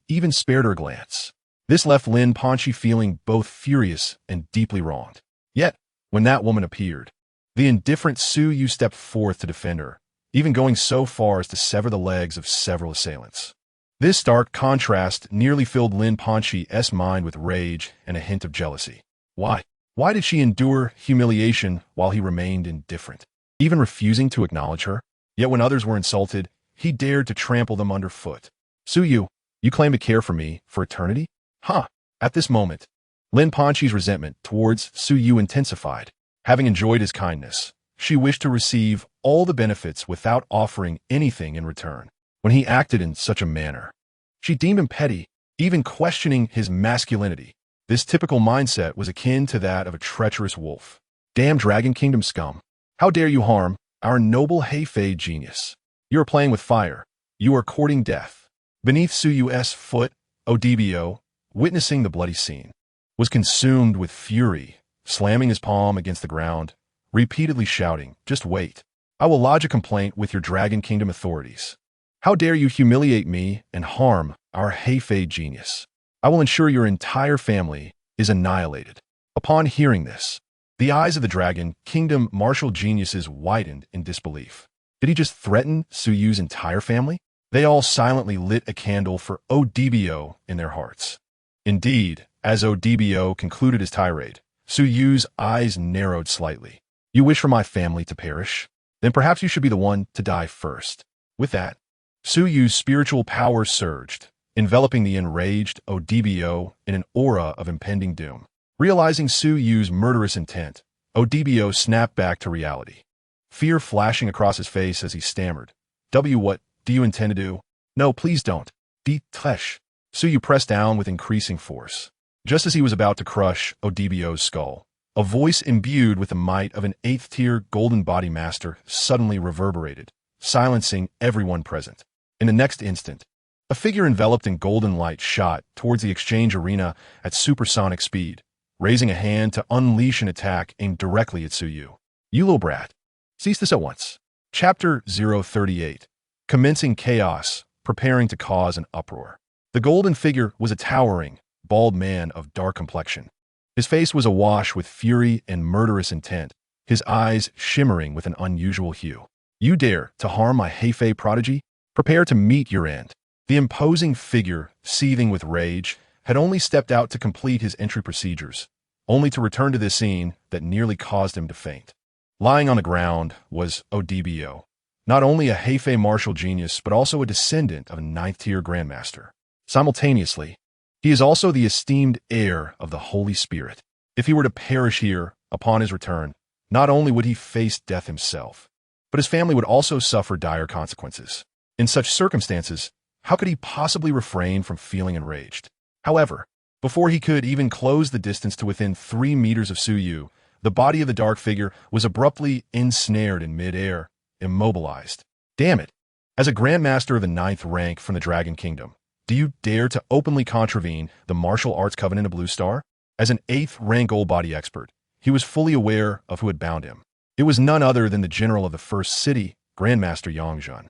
even spared her a glance. This left Lin Panxi feeling both furious and deeply wronged. Yet, when that woman appeared, the indifferent Su Yu stepped forth to defend her, even going so far as to sever the legs of several assailants. This stark contrast nearly filled Lin Panxi's mind with rage and a hint of jealousy. Why? Why did she endure humiliation while he remained indifferent, even refusing to acknowledge her? Yet when others were insulted, he dared to trample them underfoot. Su Yu, you claim to care for me for eternity? Huh. At this moment, Lin Panxi's resentment towards Su Yu intensified. Having enjoyed his kindness, she wished to receive all the benefits without offering anything in return. When he acted in such a manner, she deemed him petty, even questioning his masculinity. This typical mindset was akin to that of a treacherous wolf. Damn Dragon Kingdom scum. How dare you harm our noble Heifei genius? You are playing with fire. You are courting death. Beneath Su Yu's foot, Odbo, witnessing the bloody scene, was consumed with fury, slamming his palm against the ground, repeatedly shouting, "Just wait. I will lodge a complaint with your Dragon Kingdom authorities. How dare you humiliate me and harm our Heifei genius? I will ensure your entire family is annihilated." Upon hearing this, the eyes of the Dragon Kingdom martial geniuses widened in disbelief. Did he just threaten Su Yu's entire family? They all silently lit a candle for Odbo in their hearts. Indeed, as Odbo concluded his tirade, Su Yu's eyes narrowed slightly. You wish for my family to perish? Then perhaps you should be the one to die first. With that, Su Yu's spiritual power surged, enveloping the enraged Odbo in an aura of impending doom. Realizing Su Yu's murderous intent, Odbo snapped back to reality, fear flashing across his face as he stammered. What do you intend to do? No, please don't. Tesh. Su Yu pressed down with increasing force. Just as he was about to crush Odbo's skull, A voice imbued with the might of an 8th-tier golden body master suddenly reverberated, silencing everyone present. In the next instant, a figure enveloped in golden light shot towards the exchange arena at supersonic speed, raising a hand to unleash an attack aimed directly at Suyu. You little brat. Cease this at once. Chapter 038. Commencing chaos, preparing to cause an uproar. The golden figure was a towering, bald man of dark complexion. His face was awash with fury and murderous intent, his eyes shimmering with an unusual hue. You dare to harm my Heifei prodigy? Prepare to meet your end. The imposing figure, seething with rage, had only stepped out to complete his entry procedures, only to return to the scene that nearly caused him to faint. Lying on the ground was Odbo, not only a Heifei martial genius but also a descendant of a 9th-tier Grandmaster. Simultaneously, he is also the esteemed heir of the Holy Spirit. If he were to perish here upon his return, not only would he face death himself, but his family would also suffer dire consequences. In such circumstances, how could he possibly refrain from feeling enraged? However, before he could even close the distance to within 3 meters of Suyu, the body of the dark figure was abruptly ensnared in mid-air, immobilized. Damn it! As a Grandmaster of the 9th rank from the Dragon Kingdom, do you dare to openly contravene the martial arts covenant of Blue Star? As an 8th rank gold body expert, he was fully aware of who had bound him. It was none other than the general of the first city, Grandmaster Yangzhen.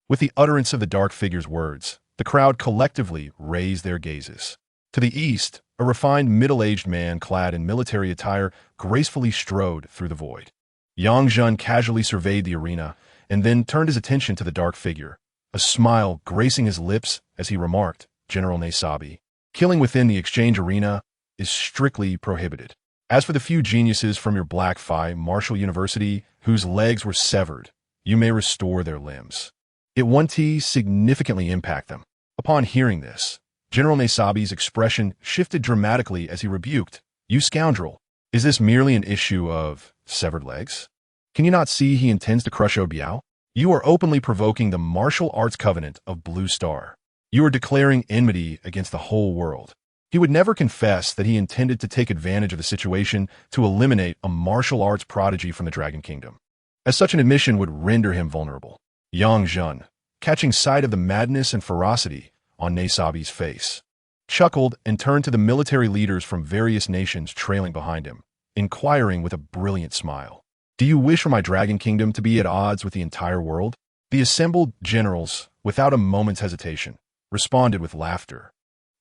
With the utterance of the dark figure's words, the crowd collectively raised their gazes. To the east, a refined middle-aged man clad in military attire gracefully strode through the void. Yangzhen casually surveyed the arena and then turned his attention to the dark figure, a smile gracing his lips as he remarked, General Nesabi, killing within the exchange arena is strictly prohibited. As for the few geniuses from your Black Phi Martial University whose legs were severed, you may restore their limbs. It won't significantly impact them. Upon hearing this, General Nesabi's expression shifted dramatically as he rebuked, You scoundrel, is this merely an issue of severed legs? Can you not see he intends to crush Odbo? You are openly provoking the martial arts covenant of Blue Star. You are declaring enmity against the whole world. He would never confess that he intended to take advantage of the situation to eliminate a martial arts prodigy from the Dragon Kingdom, as such an admission would render him vulnerable. Yangzhen, catching sight of the madness and ferocity on Nesabi's face, chuckled and turned to the military leaders from various nations trailing behind him, inquiring with a brilliant smile. Do you wish for my Dragon Kingdom to be at odds with the entire world? The assembled generals, without a moment's hesitation, responded with laughter.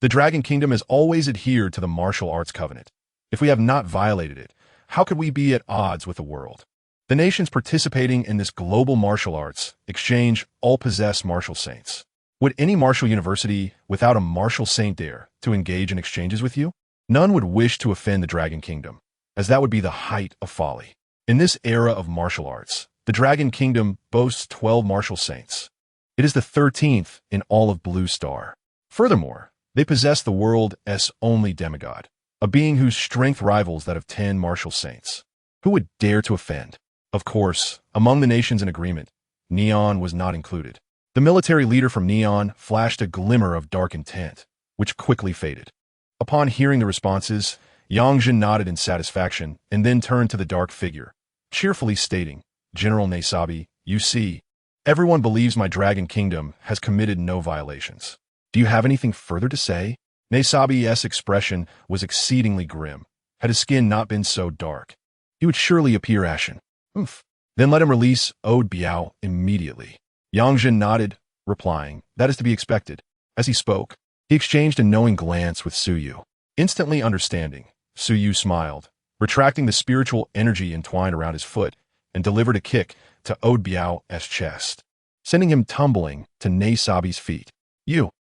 The Dragon Kingdom has always adhered to the martial arts covenant. If we have not violated it, how could we be at odds with the world? The nations participating in this global martial arts exchange all possess martial saints. Would any martial university without a martial saint dare to engage in exchanges with you? None would wish to offend the Dragon Kingdom, as that would be the height of folly. In this era of martial arts, the Dragon Kingdom boasts 12 martial saints. It is the 13th in all of Blue Star. Furthermore, they possess the world's only demigod, a being whose strength rivals that of 10 martial saints. Who would dare to offend? Of course, among the nations in agreement, Neon was not included. The military leader from Neon flashed a glimmer of dark intent, which quickly faded. Upon hearing the responses, Yangzhen nodded in satisfaction and then turned to the dark figure, cheerfully stating, General Nesabi, you see, everyone believes my Dragon Kingdom has committed no violations. Do you have anything further to say? Nesabi's expression was exceedingly grim. Had his skin not been so dark, he would surely appear ashen. Oof. Then let him release Odbo immediately. Yangzhen nodded, replying, That is to be expected. As he spoke, he exchanged a knowing glance with Suyu. Instantly understanding, Suyu smiled, retracting the spiritual energy entwined around his foot, and delivered a kick to Odbo's chest, sending him tumbling to Nesabi's feet.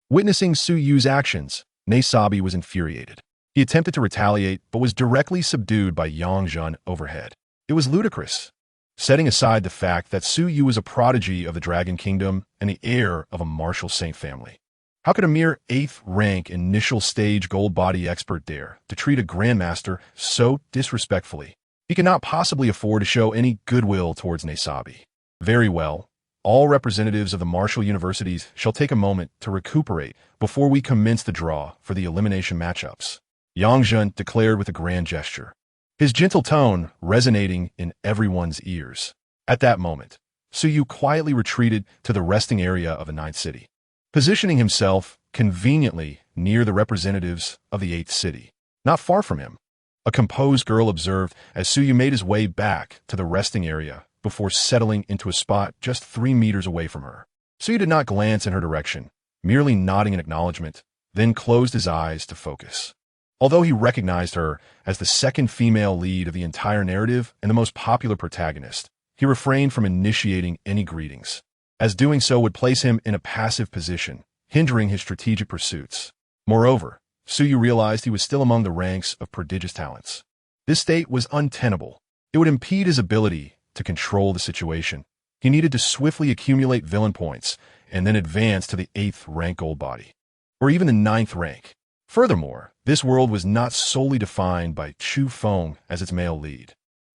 Witnessing Suyu's actions, Nesabi was infuriated. He attempted to retaliate, but was directly subdued by Yangzhen overhead. It was ludicrous. Setting aside the fact that Suyu was a prodigy of the Dragon Kingdom and the heir of a martial saint family, how could a mere 8th rank initial stage gold body expert dare to treat a Grandmaster so disrespectfully? He cannot possibly afford to show any goodwill towards Nesabi. Very well. All representatives of the martial universities shall take a moment to recuperate before we commence the draw for the elimination matchups. Yangzhen declared with a grand gesture. his gentle tone resonating in everyone's ears. At that moment, Suyu quietly retreated to the resting area of the ninth city, positioning himself conveniently near the representatives of the eighth city. Not far from him, a composed girl observed as Suyu made his way back to the resting area before settling into a spot just 3 meters away from her. Suyu did not glance in her direction, merely nodding in acknowledgement, then closed his eyes to focus. Although he recognized her as the second female lead of the entire narrative and the most popular protagonist, he refrained from initiating any greetings, as doing so would place him in a passive position, hindering his strategic pursuits. Moreover, Suyu realized he was still among the ranks of prodigious talents. This state was untenable. It would impede his ability to control the situation. He needed to swiftly accumulate villain points and then advance to the 8th rank gold body, or even the 9th rank. Furthermore, this world was not solely defined by Chu Feng as its male lead.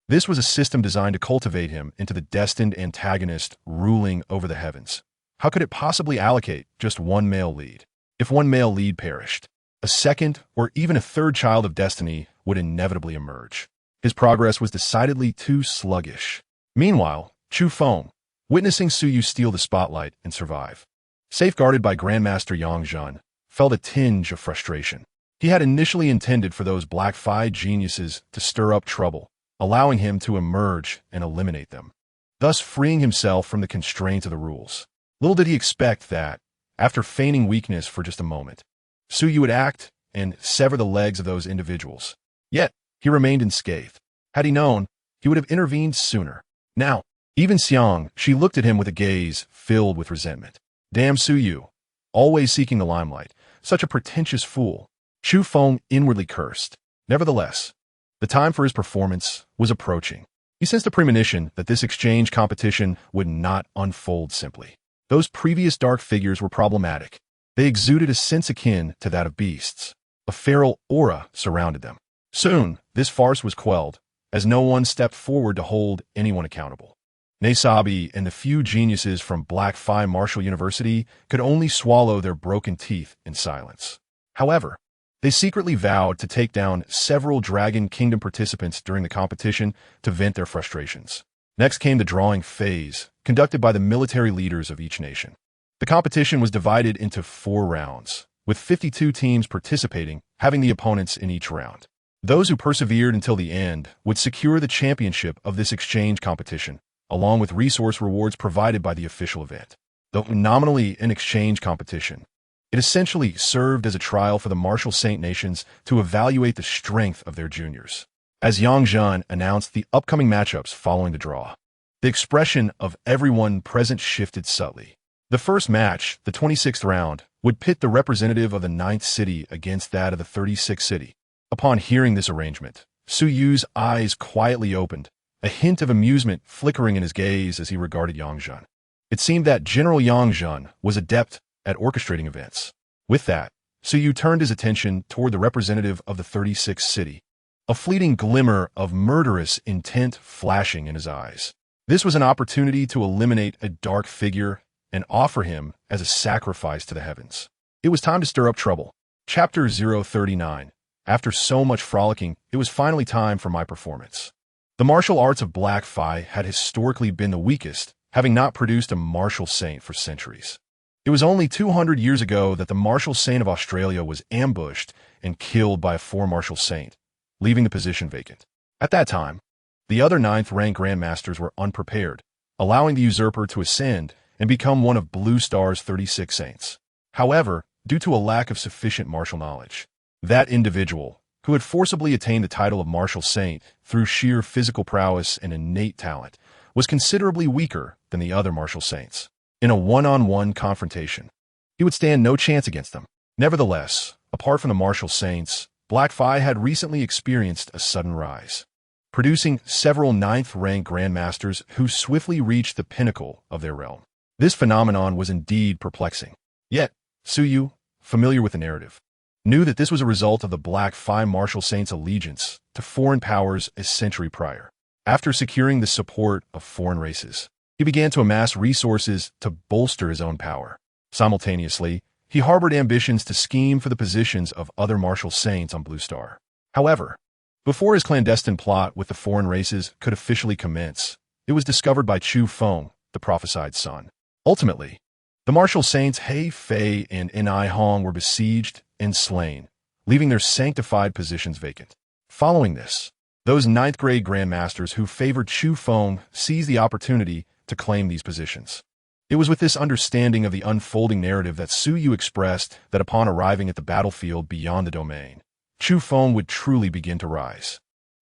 This was a system designed to cultivate him into the destined antagonist ruling over the heavens. How could it possibly allocate just one male lead? If one male lead perished, a second or even a third child of destiny would inevitably emerge. His progress was decidedly too sluggish. Meanwhile, Chu Feng, witnessing Suyu steal the spotlight and survive, safeguarded by Grandmaster Yang Zhan, felt a tinge of frustration. He had initially intended for those Black Phi geniuses to stir up trouble, allowing him to emerge and eliminate them, thus freeing himself from the constraints of the rules. Little did he expect that, after feigning weakness for just a moment, Suyu would act and sever the legs of those individuals. Yet, he remained unscathed. Had he known, he would have intervened sooner. Now, even Xiang, she looked at him with a gaze filled with resentment. Damn Suyu, always seeking the limelight, such a pretentious fool. Chu Feng inwardly cursed. Nevertheless, the time for his performance was approaching. He sensed a premonition that this exchange competition would not unfold simply. Those previous dark figures were problematic. They exuded a sense akin to that of beasts. A feral aura surrounded them. Soon, this farce was quelled, as no one stepped forward to hold anyone accountable. Naisabi and the few geniuses from Black Phi Martial University could only swallow their broken teeth in silence. However, they secretly vowed to take down several Dragon Kingdom participants during the competition to vent their frustrations. Next came the drawing phase, conducted by the military leaders of each nation. The competition was divided into 4 rounds, with 52 teams participating, having the opponents in each round. Those who persevered until the end would secure the championship of this exchange competition, along with resource rewards provided by the official event. Though nominally an exchange competition, it essentially served as a trial for the martial saint nations to evaluate the strength of their juniors. As Yang Zhan announced the upcoming matchups following the draw, the expression of everyone present shifted subtly. The first match, the 26th round, would pit the representative of the 9th city against that of the 36th city. Upon hearing this arrangement, Suyu's eyes quietly opened, a hint of amusement flickering in his gaze as he regarded Yang Zhan. It seemed that General Yang Zhan was adept at orchestrating events. With that, Suyu turned his attention toward the representative of the 36th city, a fleeting glimmer of murderous intent flashing in his eyes. This was an opportunity to eliminate a dark figure and offer him as a sacrifice to the heavens. It was time to stir up trouble. Chapter 039. After so much frolicking, it was finally time for my performance. The martial arts of Black Phi had historically been the weakest, having not produced a martial saint for centuries. It was only 200 years ago that the martial saint of Australia was ambushed and killed by a 4 martial saint, leaving the position vacant. At that time, the other 9th rank Grandmasters were unprepared, allowing the usurper to ascend and become one of Blue Star's 36 saints. However, due to a lack of sufficient martial knowledge, that individual, who had forcibly attained the title of martial saint through sheer physical prowess and innate talent, was considerably weaker than the other martial saints. In a one-on-one confrontation, he would stand no chance against them. Nevertheless, apart from the martial saints, Black Phi had recently experienced a sudden rise, producing several 9th rank Grandmasters who swiftly reached the pinnacle of their realm. This phenomenon was indeed perplexing. Yet, Suyu, familiar with the narrative, knew that this was a result of the Black Phi martial saints' allegiance to foreign powers a century prior. After securing the support of foreign races, he began to amass resources to bolster his own power. Simultaneously, he harbored ambitions to scheme for the positions of other martial saints on Blue Star. However, Before his clandestine plot with the foreign races could officially commence, it was discovered by Chu Feng, the prophesied son. Ultimately, the martial saints He Fei and Ni Hong were besieged and slain, leaving their sanctified positions vacant. Following this, those ninth-grade grandmasters who favored Chu Feng seized the opportunity to claim these positions. It was with this understanding of the unfolding narrative that Su Yu expressed that upon arriving at the battlefield beyond the domain, Chu Feng would truly begin to rise.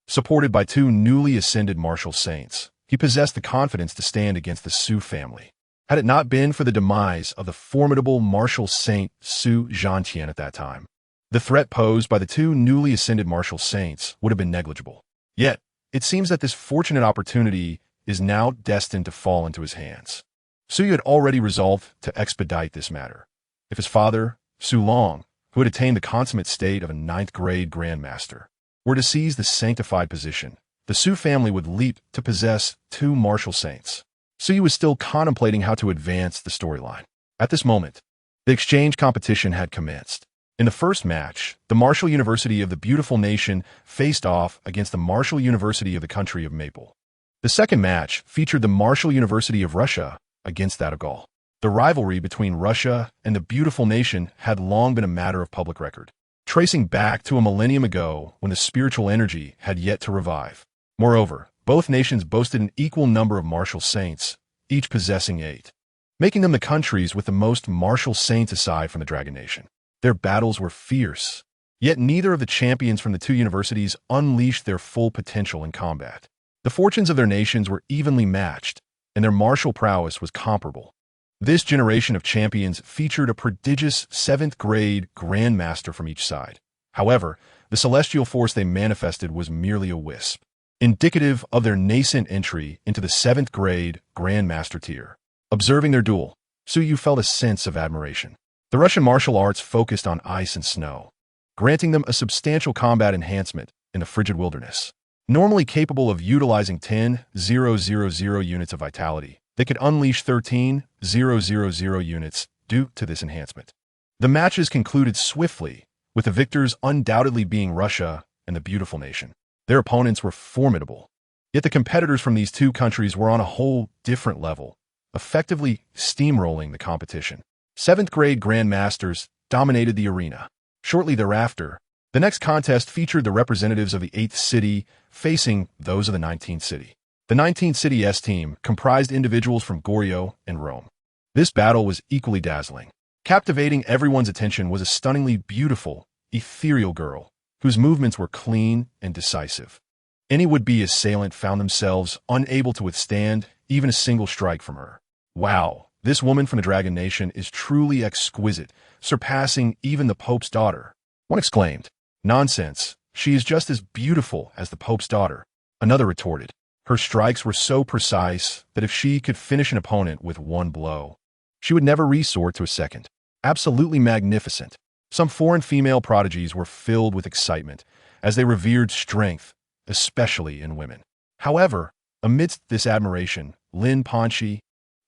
Supported by two newly ascended martial saints, he possessed the confidence to stand against the Su family. Had it not been for the demise of the formidable martial saint Su Zhantian at that time, the threat posed by the two newly ascended martial saints would have been negligible. Yet, it seems that this fortunate opportunity is now destined to fall into his hands. Su Yu had already resolved to expedite this matter. If his father, Su Long, who had attained the consummate state of a ninth-grade grandmaster, were to seize the sanctified position, the Su family would leap to possess two martial saints. Su Yu was still contemplating how to advance the storyline. At this moment, the exchange competition had commenced. In the first match, the Martial University of the Beautiful Nation faced off against the Martial University of the Country of Maple. The second match featured the Martial University of Russia against that of Gaul. The rivalry between Russia and the Beautiful Nation had long been a matter of public record, tracing back to a millennium ago when the spiritual energy had yet to revive. Moreover, both nations boasted an equal number of martial saints, each possessing 8, making them the countries with the most martial saints aside from the Dragon Nation. Their battles were fierce, yet neither of the champions from the two universities unleashed their full potential in combat. The fortunes of their nations were evenly matched, and their martial prowess was comparable. This generation of champions featured a prodigious 7th-grade grandmaster from each side. However, the celestial force they manifested was merely a wisp, indicative of their nascent entry into the 7th-grade grandmaster tier. Observing their duel, Su Yu felt a sense of admiration. The Russian martial arts focused on ice and snow, granting them a substantial combat enhancement in the frigid wilderness. Normally capable of utilizing 10,000 units of vitality, they could unleash 13,000 units due to this enhancement. The matches concluded swiftly, with the victors undoubtedly being Russia and the Beautiful Nation. Their opponents were formidable, yet the competitors from these two countries were on a whole different level, effectively steamrolling the competition. 7th-grade grandmasters dominated the arena. Shortly thereafter, the next contest featured the representatives of the 8th city facing those of the 19th city. The 19th city S team comprised individuals from Goryeo and Rome. This battle was equally dazzling. Captivating everyone's attention was a stunningly beautiful, ethereal girl, whose movements were clean and decisive. Any would-be assailant found themselves unable to withstand even a single strike from her. Wow, this woman from the Dragon Nation is truly exquisite, surpassing even the Pope's daughter. One exclaimed. Nonsense, she is just as beautiful as the Pope's daughter. Another retorted. Her strikes were so precise that if she could finish an opponent with one blow, she would never resort to a second. Absolutely magnificent. Some foreign female prodigies were filled with excitement as they revered strength, especially in women. However, amidst this admiration, Lin Panxi,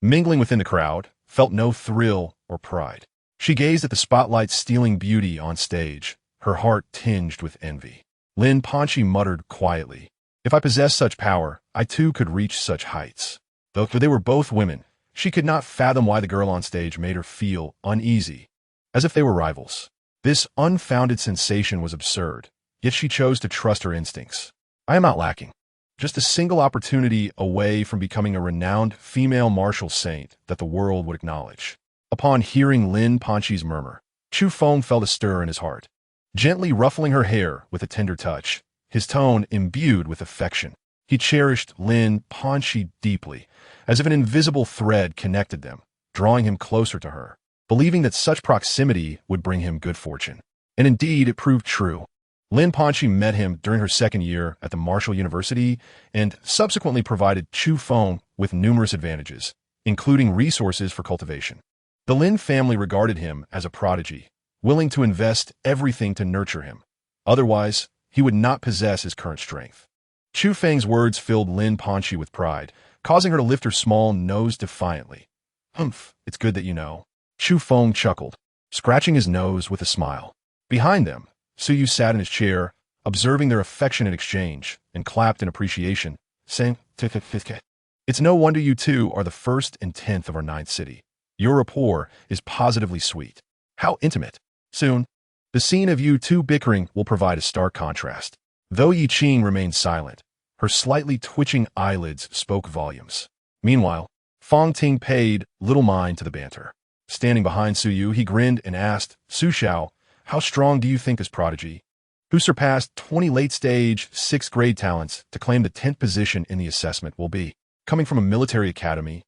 mingling within the crowd, felt no thrill or pride. She gazed at the spotlight's stealing beauty on stage, her heart tinged with envy. Lin Panxi muttered quietly, If I possessed such power, I too could reach such heights. Though they were both women, she could not fathom why the girl on stage made her feel uneasy, as if they were rivals. This unfounded sensation was absurd, yet she chose to trust her instincts. I am not lacking. Just a single opportunity away from becoming a renowned female martial saint that the world would acknowledge. Upon hearing Lin Panxi's murmur, Chu Feng felt a stir in his heart. Gently ruffling her hair with a tender touch, his tone imbued with affection, he cherished Lin Panxi deeply, as if an invisible thread connected them, drawing him closer to her, believing that such proximity would bring him good fortune. And indeed, it proved true. Lin Panxi met him during her second year at the Martial University and subsequently provided Chu Feng with numerous advantages, including resources for cultivation. The Lin family regarded him as a prodigy, willing to invest everything to nurture him. Otherwise, he would not possess his current strength. Chu Feng's words filled Lin Panxi with pride, causing her to lift her small nose defiantly. Humph, it's good that you know. Chu Feng chuckled, scratching his nose with a smile. Behind them, Su Yu sat in his chair, observing their affectionate exchange, and clapped in appreciation, saying, "It's no wonder you two are the first and 10th of our 9th city. Your rapport is positively sweet. How intimate. Soon, the scene of you two bickering will provide a stark contrast." Though Yi Qing remained silent, her slightly twitching eyelids spoke volumes. Meanwhile, Fong Ting paid little mind to the banter. Standing behind Su Yu, he grinned and asked, "Su Xiao, how strong do you think this prodigy, who surpassed 20 late-stage, 6th-grade talents to claim the 10th position in the assessment, will be?" Coming from a military academy,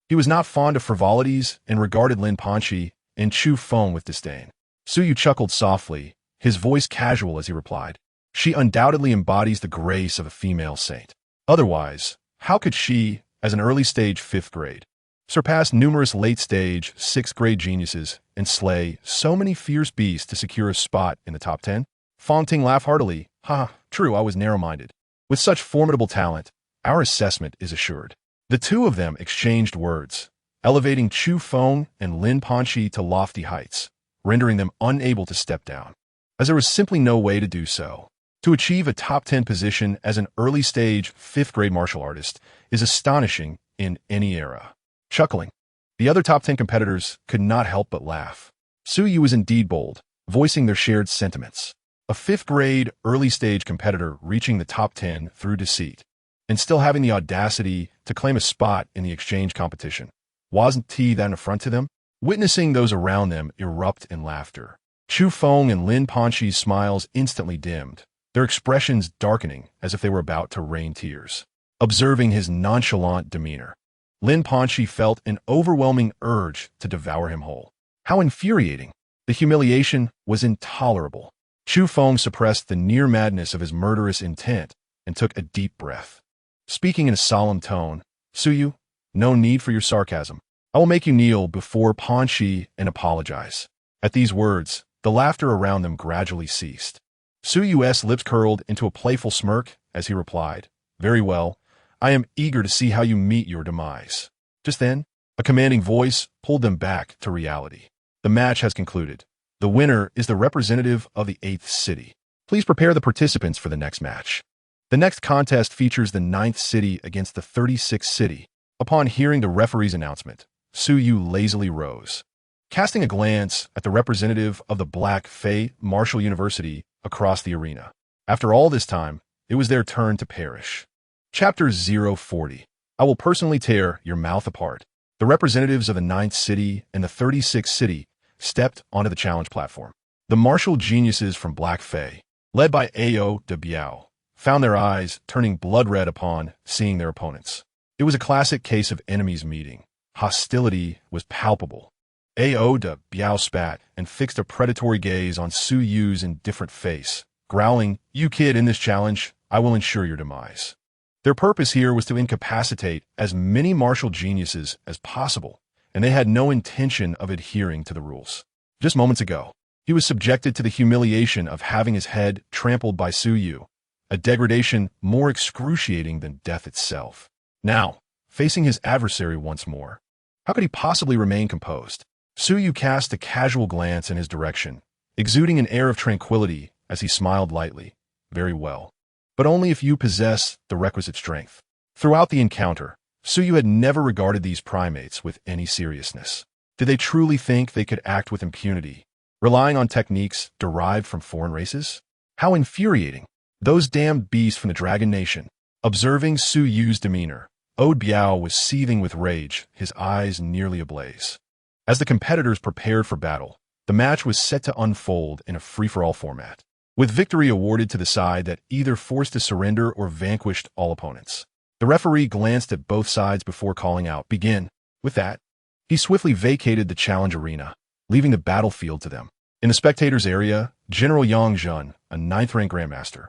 he was not fond of frivolities and regarded Lin Panxi and Chu Feng with disdain. Su Yu chuckled softly, his voice casual as he replied, "She undoubtedly embodies the grace of a female saint. Otherwise, how could she, as an early-stage 5th grade, surpass numerous late-stage 6th-grade geniuses and slay so many fierce beasts to secure a spot in the top 10? Fong Ting laughed heartily. "Ha, true, I was narrow-minded. With such formidable talent, our assessment is assured." The two of them exchanged words, elevating Chu Feng and Lin Panxi to lofty heights, rendering them unable to step down, as there was simply no way to do so. To achieve a top 10 position as an early-stage 5th-grade martial artist is astonishing in any era. Chuckling, the other top 10 competitors could not help but laugh. Su Yu was indeed bold, voicing their shared sentiments. A 5th-grade early-stage competitor reaching the top 10 through deceit, and still having the audacity to claim a spot in the exchange competition. Wasn't that an affront to them? Witnessing those around them erupt in laughter, Chu Feng and Lin Panxi's smiles instantly dimmed, their expressions darkening as if they were about to rain tears. Observing his nonchalant demeanor, Lin Panxi felt an overwhelming urge to devour him whole. How infuriating! The humiliation was intolerable. Chu Feng suppressed the near madness of his murderous intent and took a deep breath. Speaking in a solemn tone, "Su Yu, no need for your sarcasm. I will make you kneel before Panxi and apologize." At these words, the laughter around them gradually ceased. Su Yu's lips curled into a playful smirk as he replied, "Very well, I am eager to see how you meet your demise." Just then, a commanding voice pulled them back to reality. "The match has concluded. The winner is the representative of the 8th city. Please prepare the participants for the next match." The next contest features the 9th city against the 36th city. Upon hearing the referee's announcement, Su Yu lazily rose. Casting a glance at the representative of the Black Fey Martial University across the arena. After all this time, it was their turn to perish. Chapter 040. I will personally tear your mouth apart. The representatives of the 9th city and the 36th city stepped onto the challenge platform. The martial geniuses from Black Fey, led by Ao de Biao, found their eyes turning blood red upon seeing their opponents. It was a classic case of enemies meeting. Hostility was palpable. Ao de Biao spat and fixed a predatory gaze on Su Yu's indifferent face, growling, "You kid, in this challenge, I will ensure your demise." Their purpose here was to incapacitate as many martial geniuses as possible, and they had no intention of adhering to the rules. Just moments ago, he was subjected to the humiliation of having his head trampled by Su Yu, a degradation more excruciating than death itself. Now, facing his adversary once more, how could he possibly remain composed? Su Yu cast a casual glance in his direction, exuding an air of tranquility as he smiled lightly. "Very well, but only if you possess the requisite strength." Throughout the encounter, Su Yu had never regarded these primates with any seriousness. Did they truly think they could act with impunity, relying on techniques derived from foreign races? How infuriating! Those damned beasts from the Dragon Nation. Observing Su Yu's demeanor, Ode Biao was seething with rage, his eyes nearly ablaze. As the competitors prepared for battle, the match was set to unfold in a free-for-all format, with victory awarded to the side that either forced to surrender or vanquished all opponents. The referee glanced at both sides before calling out, "Begin." With that, he swiftly vacated the challenge arena, leaving the battlefield to them. In the spectators' area, General Yang Zhen, a 9th-rank Grandmaster,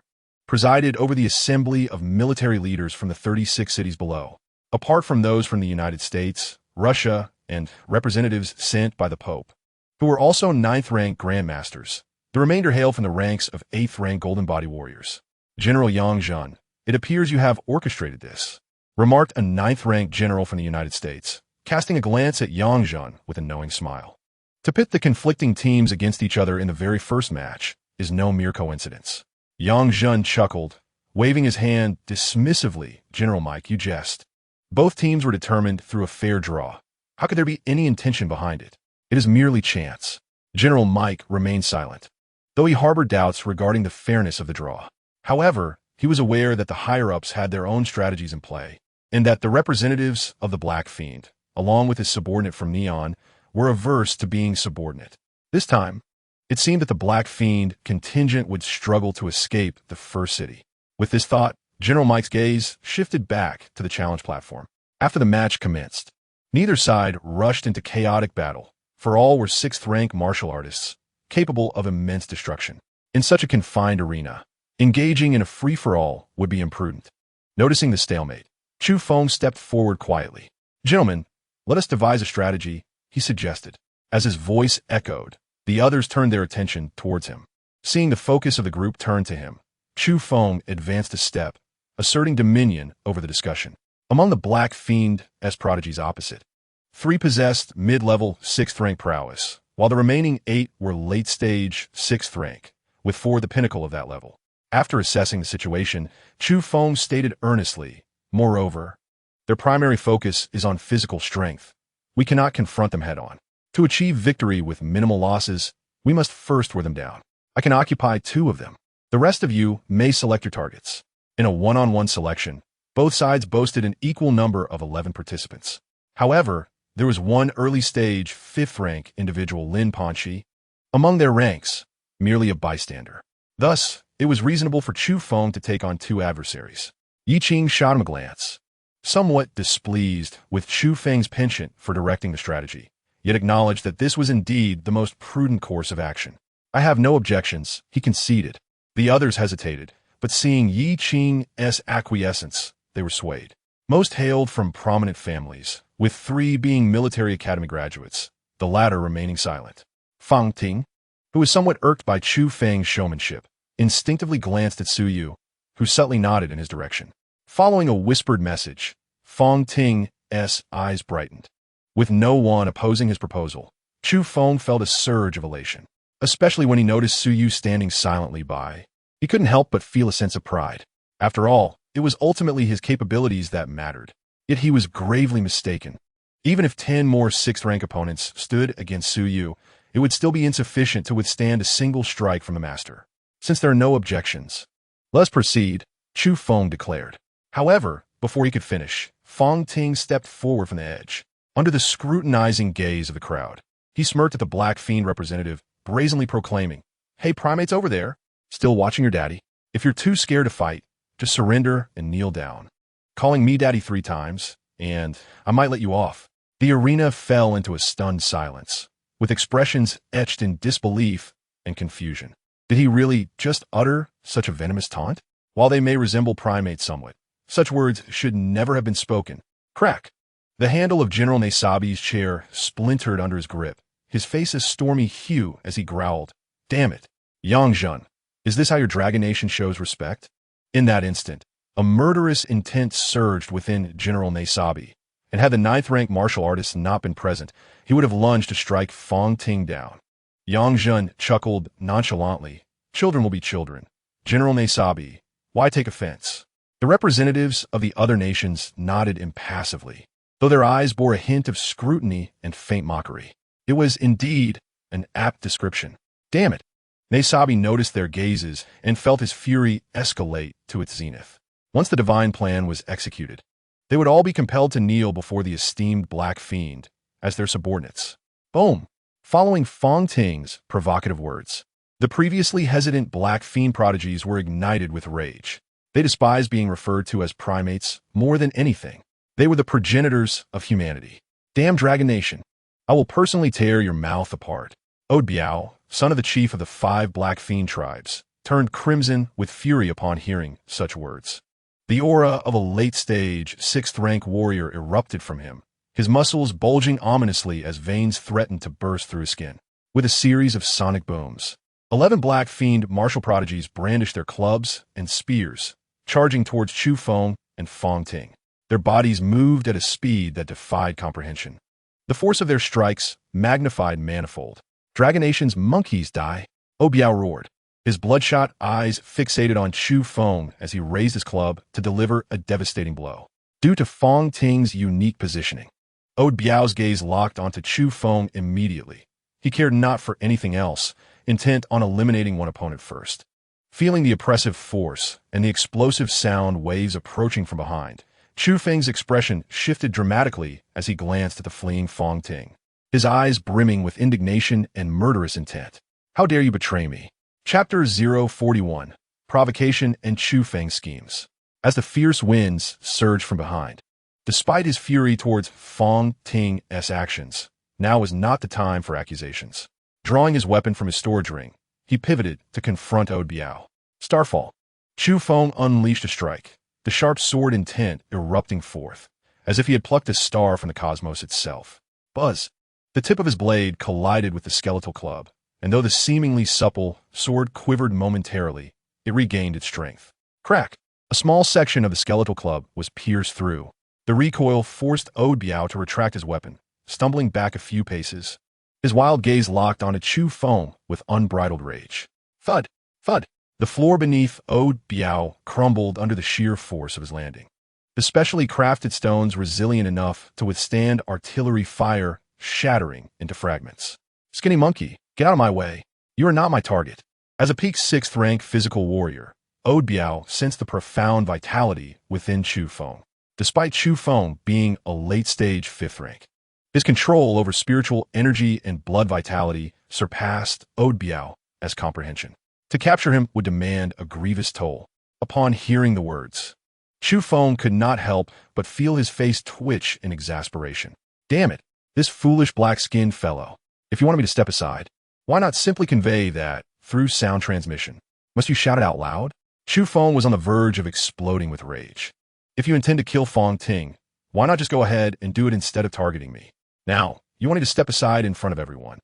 presided over the assembly of military leaders from the 36 cities below. Apart from those from the United States, Russia, and representatives sent by the Pope, who were also 9th-rank Grandmasters, the remainder hail from the ranks of 8th-rank Golden Body Warriors. "General Yang Zhen, it appears you have orchestrated this," remarked a 9th-rank general from the United States, casting a glance at Yang Zhen with a knowing smile. To pit the conflicting teams against each other in the very first match is no mere coincidence. Yang Zhen chuckled, waving his hand dismissively. General Mike, you jest. Both teams were determined through a fair draw. How could there be any intention behind it? It is merely chance. General Mike remained silent, though he harbored doubts regarding the fairness of the draw. However, he was aware that the higher-ups had their own strategies in play, and that the representatives of the Black Fiend, along with his subordinate from Neon, were averse to being subordinate. This time, it seemed that the Black Fiend contingent would struggle to escape the First City. With this thought, General Mike's gaze shifted back to the challenge platform. After the match commenced, neither side rushed into chaotic battle, for all were 6th-rank martial artists, capable of immense destruction. In such a confined arena, engaging in a free-for-all would be imprudent. Noticing the stalemate, Chu Feng stepped forward quietly. "Gentlemen, let us devise a strategy," he suggested. As his voice echoed, the others turned their attention towards him. Seeing the focus of the group turn to him, Chu Feng advanced a step, asserting dominion over the discussion. Among the Black Fiend-s prodigies opposite, 3 possessed mid-level 6th-rank prowess, while the remaining 8 were late-stage 6th rank, with 4 the pinnacle of that level. After assessing the situation, Chu Feng stated earnestly, "Moreover, their primary focus is on physical strength. We cannot confront them head-on. To achieve victory with minimal losses, we must first wear them down. I can occupy 2 of them. The rest of you may select your targets." In a one-on-one selection, both sides boasted an equal number of 11 participants. However, there was one early-stage 5th-rank individual, Lin Panxi, among their ranks, merely a bystander. Thus, it was reasonable for Chu Feng to take on 2 adversaries. Yi Qing shot him a glance, somewhat displeased with Chu Feng's penchant for directing the strategy, yet acknowledged that this was indeed the most prudent course of action. "I have no objections," he conceded. The others hesitated, but seeing Yi Qing's acquiescence, they were swayed. Most hailed from prominent families, with 3 being military academy graduates, the latter remaining silent. Fang Ting, who was somewhat irked by Chu Feng's showmanship, instinctively glanced at Su Yu, who subtly nodded in his direction. Following a whispered message, Fang Ting's eyes brightened. With no one opposing his proposal, Chu Feng felt a surge of elation, especially when he noticed Su Yu standing silently by. He couldn't help but feel a sense of pride. After all, it was ultimately his capabilities that mattered. Yet he was gravely mistaken. Even if 10 more 6th-rank opponents stood against Su Yu, it would still be insufficient to withstand a single strike from the master. Since there are no objections, "Let's proceed," Chu Feng declared. However, before he could finish, Fang Ting stepped forward from the edge. Under the scrutinizing gaze of the crowd, he smirked at the Black Fiend representative, brazenly proclaiming, "Hey, primates over there, still watching your daddy? If you're too scared to fight, just surrender and kneel down. Calling me daddy 3 times, and I might let you off." The arena fell into a stunned silence, with expressions etched in disbelief and confusion. Did he really just utter such a venomous taunt? While they may resemble primates somewhat, such words should never have been spoken. Crack! The handle of General Nesabi's chair splintered under his grip, his face a stormy hue as he growled, "Damn it! Yang Zhen, is this how your Dragon Nation shows respect?" In that instant, a murderous intent surged within General Nesabi, and had the 9th-rank martial artist not been present, he would have lunged to strike Fang Ting down. Yang Zhen chuckled nonchalantly. "Children will be children. General Nesabi, why take offense?" The representatives of the other nations nodded impassively, though their eyes bore a hint of scrutiny and faint mockery. It was indeed an apt description. Damn it! Nesabi noticed their gazes and felt his fury escalate to its zenith. Once the divine plan was executed, they would all be compelled to kneel before the esteemed Black Fiend as their subordinates. Boom! Following Fang Ting's provocative words, the previously hesitant Black Fiend prodigies were ignited with rage. They despised being referred to as primates more than anything. They were the progenitors of humanity. "Damn Dragon Nation! I will personally tear your mouth apart." Ode Biao, son of the chief of the 5 Black Fiend tribes, turned crimson with fury upon hearing such words. The aura of a late-stage 6th-rank warrior erupted from him, his muscles bulging ominously as veins threatened to burst through his skin. With a series of sonic booms, 11 Black Fiend martial prodigies brandished their clubs and spears, charging towards Chu Feng and Fang Ting. Their bodies moved at a speed that defied comprehension. The force of their strikes magnified manifold. "Dragon Nation's monkeys die!" Obiao roared. his bloodshot eyes fixated on Chu Feng as he raised his club to deliver a devastating blow. Due to Fong Ting's unique positioning, Ode Biao's gaze locked onto Chu Feng immediately. He cared not for anything else, intent on eliminating one opponent first. Feeling the oppressive force and the explosive sound waves approaching from behind, Chu Feng's expression shifted dramatically as he glanced at the fleeing Fong Ting, his eyes brimming with indignation and murderous intent. How dare you betray me? Chapter 041, Provocation and Chu Feng Schemes. As the fierce winds surged from behind, despite his fury towards Fong Ting's actions, now was not the time for accusations. Drawing his weapon from his storage ring, he pivoted to confront Ode Biao. Starfall. Chu Feng unleashed a strike, the sharp sword intent erupting forth, as if he had plucked a star from the cosmos itself. Buzz. The tip of his blade collided with the skeletal club, and though the seemingly supple sword quivered momentarily, it regained its strength. Crack! A small section of the skeletal club was pierced through. The recoil forced Ode Biao to retract his weapon, stumbling back a few paces. His wild gaze locked onto Chu Feng with unbridled rage. Thud! Thud! The floor beneath Ode Biao crumbled under the sheer force of his landing. The specially crafted stones resilient enough to withstand artillery fire shattering into fragments. Skinny monkey, get out of my way. You are not my target. As a peak 6th rank physical warrior, Ode Biao sensed the profound vitality within Chu Feng, despite Chu Feng being a late-stage 5th rank. His control over spiritual energy and blood vitality surpassed Ode Biao's comprehension. To capture him would demand a grievous toll. Upon hearing the words, Chu Feng could not help but feel his face twitch in exasperation. Damn it, this foolish black-skinned fellow. If you wanted me to step aside, why not simply convey that through sound transmission? Must you shout it out loud? Chu Feng was on the verge of exploding with rage. If you intend to kill Fong Ting, why not just go ahead and do it instead of targeting me? Now, you want me to step aside in front of everyone.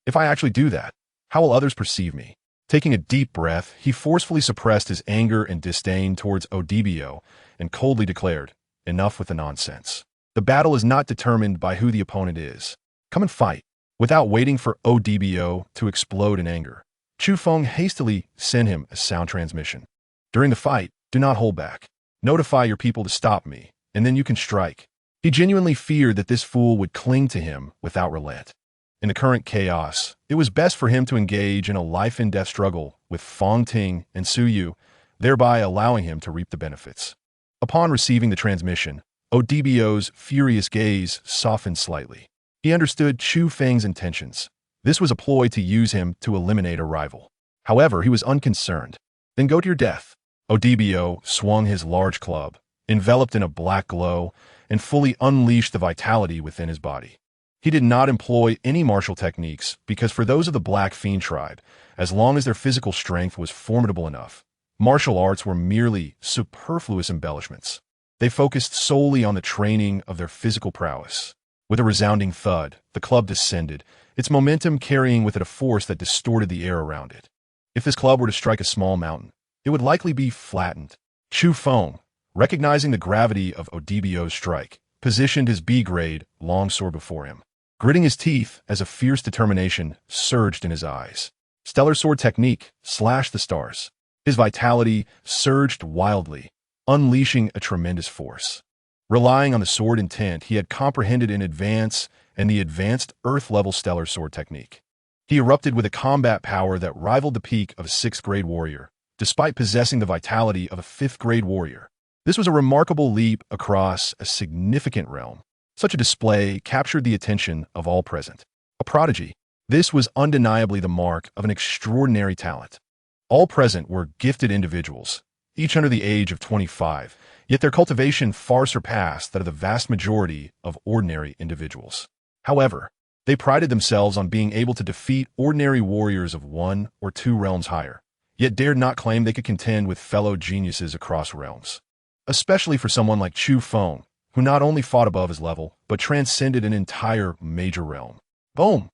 If I actually do that, how will others perceive me? Taking a deep breath, he forcefully suppressed his anger and disdain towards Odibio and coldly declared, enough with the nonsense. The battle is not determined by who the opponent is. Come and fight. Without waiting for Odibio to explode in anger, Chu Feng hastily sent him a sound transmission. During the fight, do not hold back. Notify your people to stop me, and then you can strike. He genuinely feared that this fool would cling to him without relent. In the current chaos, it was best for him to engage in a life-and-death struggle with Fong Ting and Su Yu, thereby allowing him to reap the benefits. Upon receiving the transmission, Odibio's furious gaze softened slightly. He understood Chu Feng's intentions. This was a ploy to use him to eliminate a rival. However, he was unconcerned. Then go to your death. Odibio swung his large club, enveloped in a black glow, and fully unleashed the vitality within his body. He did not employ any martial techniques because for those of the Black Fiend tribe, as long as their physical strength was formidable enough, martial arts were merely superfluous embellishments. They focused solely on the training of their physical prowess. With a resounding thud, the club descended, its momentum carrying with it a force that distorted the air around it. If this club were to strike a small mountain, it would likely be flattened. Chu Feng, recognizing the gravity of Odibio's strike, positioned his B-grade longsword before him. Gritting his teeth as a fierce determination surged in his eyes. Stellar sword technique slashed the stars. His vitality surged wildly, unleashing a tremendous force. Relying on the sword intent he had comprehended in advance and the advanced Earth-level stellar sword technique. He erupted with a combat power that rivaled the peak of a 6th-grade warrior, despite possessing the vitality of a 5th-grade warrior. This was a remarkable leap across a significant realm. Such a display captured the attention of all present. A prodigy. This was undeniably the mark of an extraordinary talent. All present were gifted individuals, each under the age of 25, yet their cultivation far surpassed that of the vast majority of ordinary individuals. However, they prided themselves on being able to defeat ordinary warriors of 1 or 2 realms higher, yet dared not claim they could contend with fellow geniuses across realms. Especially for someone like Chu Feng, who not only fought above his level, but transcended an entire major realm. Boom!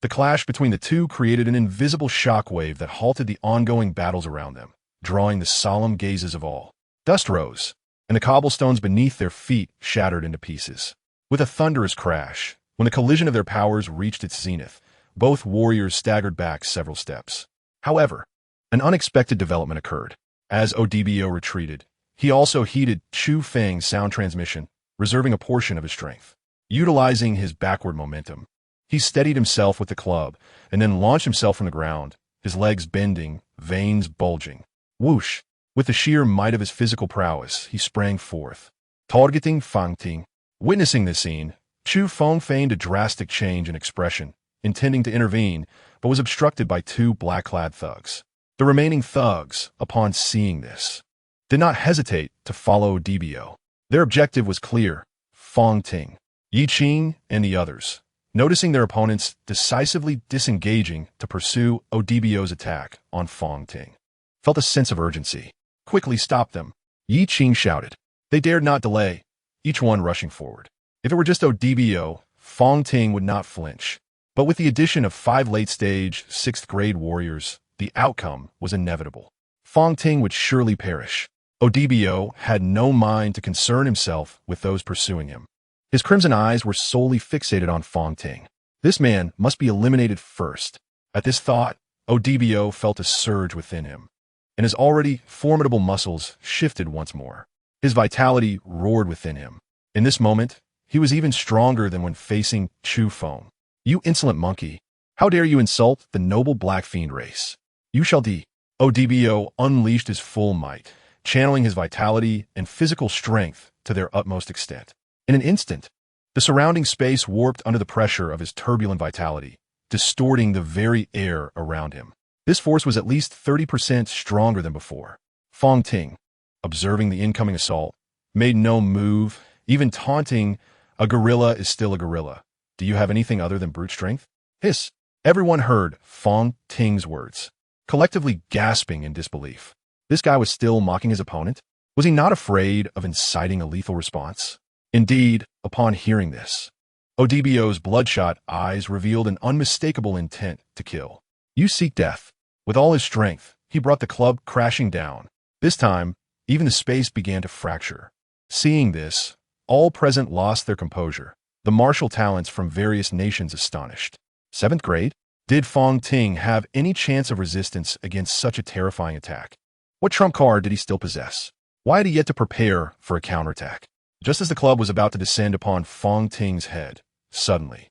The clash between the two created an invisible shockwave that halted the ongoing battles around them, drawing the solemn gazes of all. Dust rose, and the cobblestones beneath their feet shattered into pieces. With a thunderous crash, when the collision of their powers reached its zenith, both warriors staggered back several steps. However, An unexpected development occurred. As ODBO retreated, he also heeded Chu Feng's sound transmission, reserving a portion of his strength. Utilizing his backward momentum, he steadied himself with the club and then launched himself from the ground, his legs bending, veins bulging. Whoosh! With the sheer might of his physical prowess, he sprang forth, targeting Fang Ting. Witnessing this scene, Chu Feng feigned a drastic change in expression, intending to intervene, but was obstructed by two black-clad thugs. The remaining thugs, upon seeing this, did not hesitate to follow DBO. Their objective was clear: Fang Ting, Yi Qing, and the others, noticing their opponents decisively disengaging to pursue ODBO's attack on Fang Ting, felt a sense of urgency. Quickly stop them, Yi Qing shouted. They dared not delay, each one rushing forward. If it were just ODBO, Fang Ting would not flinch. But with the addition of 5 late-stage, 6th-grade warriors, the outcome was inevitable. Fang Ting would surely perish. ODBO had no mind to concern himself with those pursuing him. His crimson eyes were solely fixated on Fang Ting. This man must be eliminated first. At this thought, ODBO felt a surge within him, and his already formidable muscles shifted once more. His vitality roared within him. In this moment, he was even stronger than when facing Chu Feng. You insolent monkey! How dare you insult the noble black fiend race? You shall die. ODBO unleashed his full might, channeling his vitality and physical strength to their utmost extent. In an instant, the surrounding space warped under the pressure of his turbulent vitality, distorting the very air around him. This force was at least 30% stronger than before. Fang Ting, observing the incoming assault, made no move, even taunting, "A gorilla is still a gorilla. Do you have anything other than brute strength?" Hiss! Everyone heard Fang Ting's words, collectively gasping in disbelief. This guy was still mocking his opponent? Was he not afraid of inciting a lethal response? Indeed, upon hearing this, ODBO's bloodshot eyes revealed an unmistakable intent to kill. You seek death. With all his strength, he brought the club crashing down. This time, even the space began to fracture. Seeing this, all present lost their composure, the martial talents from various nations astonished. 7th grade? Did Fang Ting have any chance of resistance against such a terrifying attack? What trump card did he still possess? Why had he yet to prepare for a counterattack? Just as the club was about to descend upon Fang Ting's head, suddenly,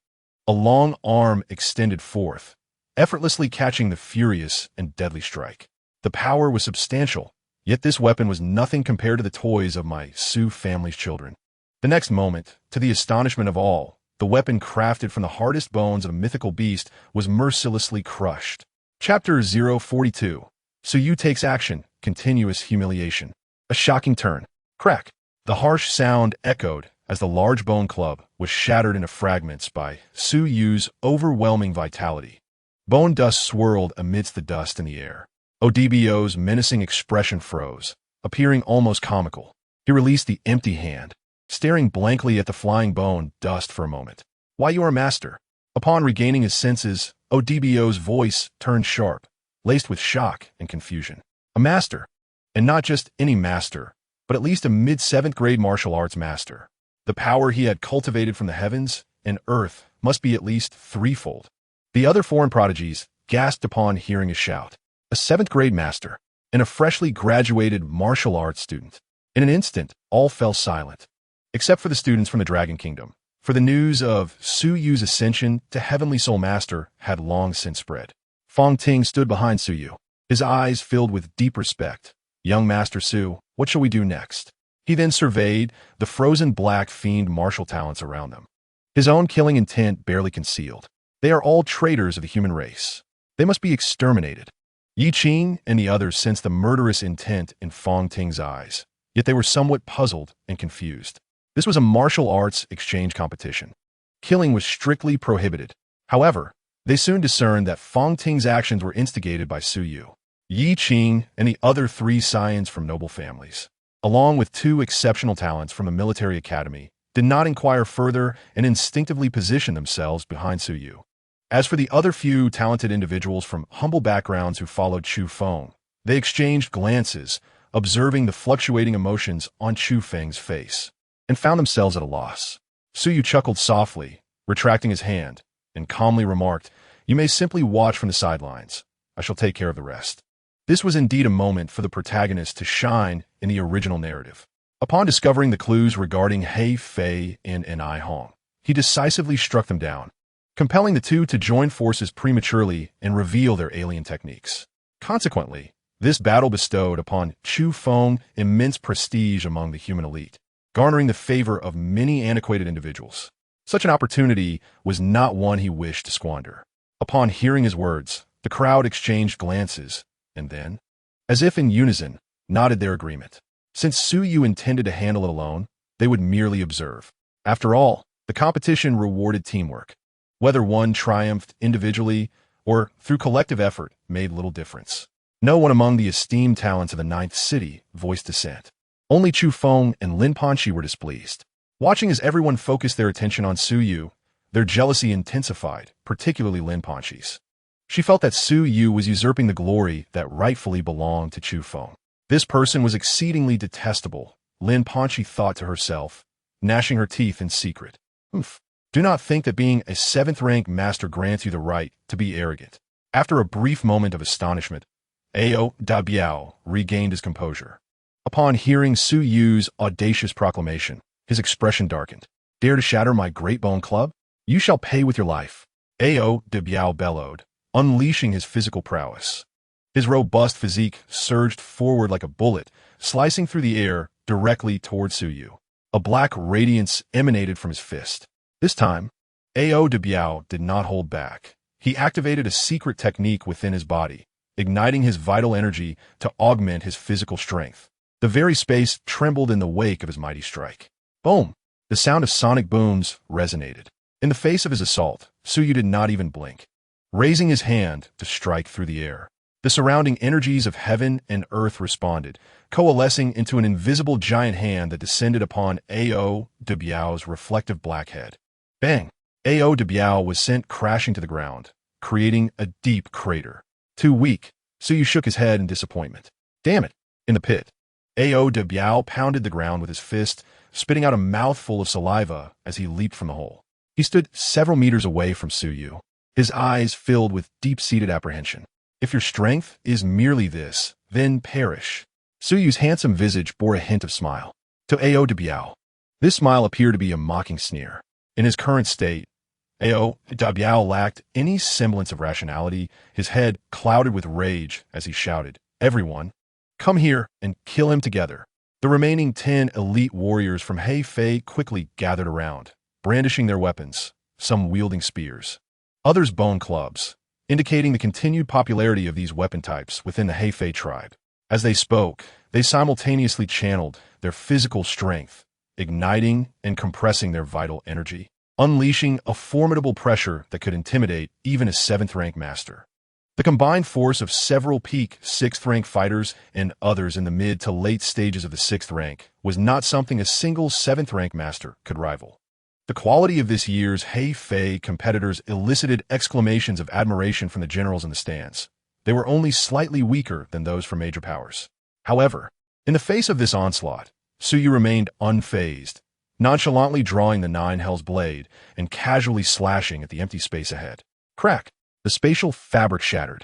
a long arm extended forth, effortlessly catching the furious and deadly strike. The power was substantial, yet this weapon was nothing compared to the toys of my Su family's children. The next moment, to the astonishment of all, the weapon crafted from the hardest bones of a mythical beast was mercilessly crushed. Chapter 042. Su takes action, continuous humiliation. A shocking turn. Crack. The harsh sound echoed as the large bone club was shattered into fragments by Su overwhelming vitality. Bone dust swirled amidst the dust in the air. ODBO's menacing expression froze, appearing almost comical. He released the empty hand, staring blankly at the flying bone dust for a moment. Why, you are a master. Upon regaining his senses, ODBO's voice turned sharp, laced with shock and confusion. A master. And not just any master, but at least a mid-7th grade martial arts master. The power he had cultivated from the heavens and earth must be at least threefold. The other foreign prodigies gasped upon hearing his shout. A 7th grade master, and a freshly graduated martial arts student. In an instant, all fell silent, except for the students from the Dragon Kingdom, for the news of Su-Yu's ascension to Heavenly Soul Master had long since spread. Fang Ting stood behind Su-Yu, his eyes filled with deep respect. Young Master Su, what shall we do next? He then surveyed the frozen black fiend martial talents around them, his own killing intent barely concealed. They are all traitors of the human race. They must be exterminated. Yi Qing and the others sensed the murderous intent in Fang Ting's eyes, yet they were somewhat puzzled and confused. This was a martial arts exchange competition. Killing was strictly prohibited. However, they soon discerned that Fang Ting's actions were instigated by Su-Yu, Yi Qing, and the other 3 scions from noble families, along with 2 exceptional talents from a military academy, did not inquire further and instinctively positioned themselves behind Su-Yu. As for the other few talented individuals from humble backgrounds who followed Chu Feng, they exchanged glances, observing the fluctuating emotions on Chu Feng's face, and found themselves at a loss. Su-Yu chuckled softly, retracting his hand, and calmly remarked, "You may simply watch from the sidelines. I shall take care of the rest." This was indeed a moment for the protagonist to shine in the original narrative. Upon discovering the clues regarding He Fei and I Hong, he decisively struck them down, compelling the two to join forces prematurely and reveal their alien techniques. Consequently, this battle bestowed upon Chu Feng immense prestige among the human elite, garnering the favor of many antiquated individuals. Such an opportunity was not one he wished to squander. Upon hearing his words, the crowd exchanged glances, and then, as if in unison, nodded their agreement. Since Su Yu intended to handle it alone, they would merely observe. After all, the competition rewarded teamwork. Whether one triumphed individually or through collective effort made little difference. No one among the esteemed talents of the Ninth City voiced dissent. Only Chu Feng and Lin Panxi were displeased. Watching as everyone focused their attention on Su Yu, their jealousy intensified, particularly Lin Panxi's. She felt that Su Yu was usurping the glory that rightfully belonged to Chu Feng. This person was exceedingly detestable, Lin Panxi thought to herself, gnashing her teeth in secret. Oof. Do not think that being a 7th-rank master grants you the right to be arrogant. After a brief moment of astonishment, Ao Da Biao regained his composure. Upon hearing Su Yu's audacious proclamation, his expression darkened. Dare to shatter my great bone club? You shall pay with your life. Ao Da Biao bellowed, unleashing his physical prowess. His robust physique surged forward like a bullet, slicing through the air directly toward Su Yu. A black radiance emanated from his fist. This time, Ao Da Biao did not hold back. He activated a secret technique within his body, igniting his vital energy to augment his physical strength. The very space trembled in the wake of his mighty strike. Boom! The sound of sonic booms resonated. In the face of his assault, Su Yu did not even blink, raising his hand to strike through the air. The surrounding energies of heaven and earth responded, coalescing into an invisible giant hand that descended upon Ao Da Biao's reflective black head. Bang! Ao Da Biao was sent crashing to the ground, creating a deep crater. Too weak, Su Yu shook his head in disappointment. Damn it! In the pit, Ao Da Biao pounded the ground with his fist, spitting out a mouthful of saliva as he leaped from the hole. He stood several meters away from Su Yu, his eyes filled with deep-seated apprehension. If your strength is merely this, then perish. Su Yu's handsome visage bore a hint of smile. To Ao Da Biao, this smile appeared to be a mocking sneer. In his current state, Ao Da Biao lacked any semblance of rationality, his head clouded with rage as he shouted, "Everyone, come here and kill him together." The remaining 10 elite warriors from He Fei quickly gathered around, brandishing their weapons, some wielding spears, others bone clubs, indicating the continued popularity of these weapon types within the He Fei tribe. As they spoke, they simultaneously channeled their physical strength, igniting and compressing their vital energy, unleashing a formidable pressure that could intimidate even a 7th-rank master. The combined force of several peak 6th-rank fighters and others in the mid to late stages of the 6th rank was not something a single 7th-rank master could rival. The quality of this year's He Fei competitors elicited exclamations of admiration from the generals in the stands. They were only slightly weaker than those from major powers. However, in the face of this onslaught, Su Yu remained unfazed, nonchalantly drawing the Nine Hells blade and casually slashing at the empty space ahead. Crack! The spatial fabric shattered,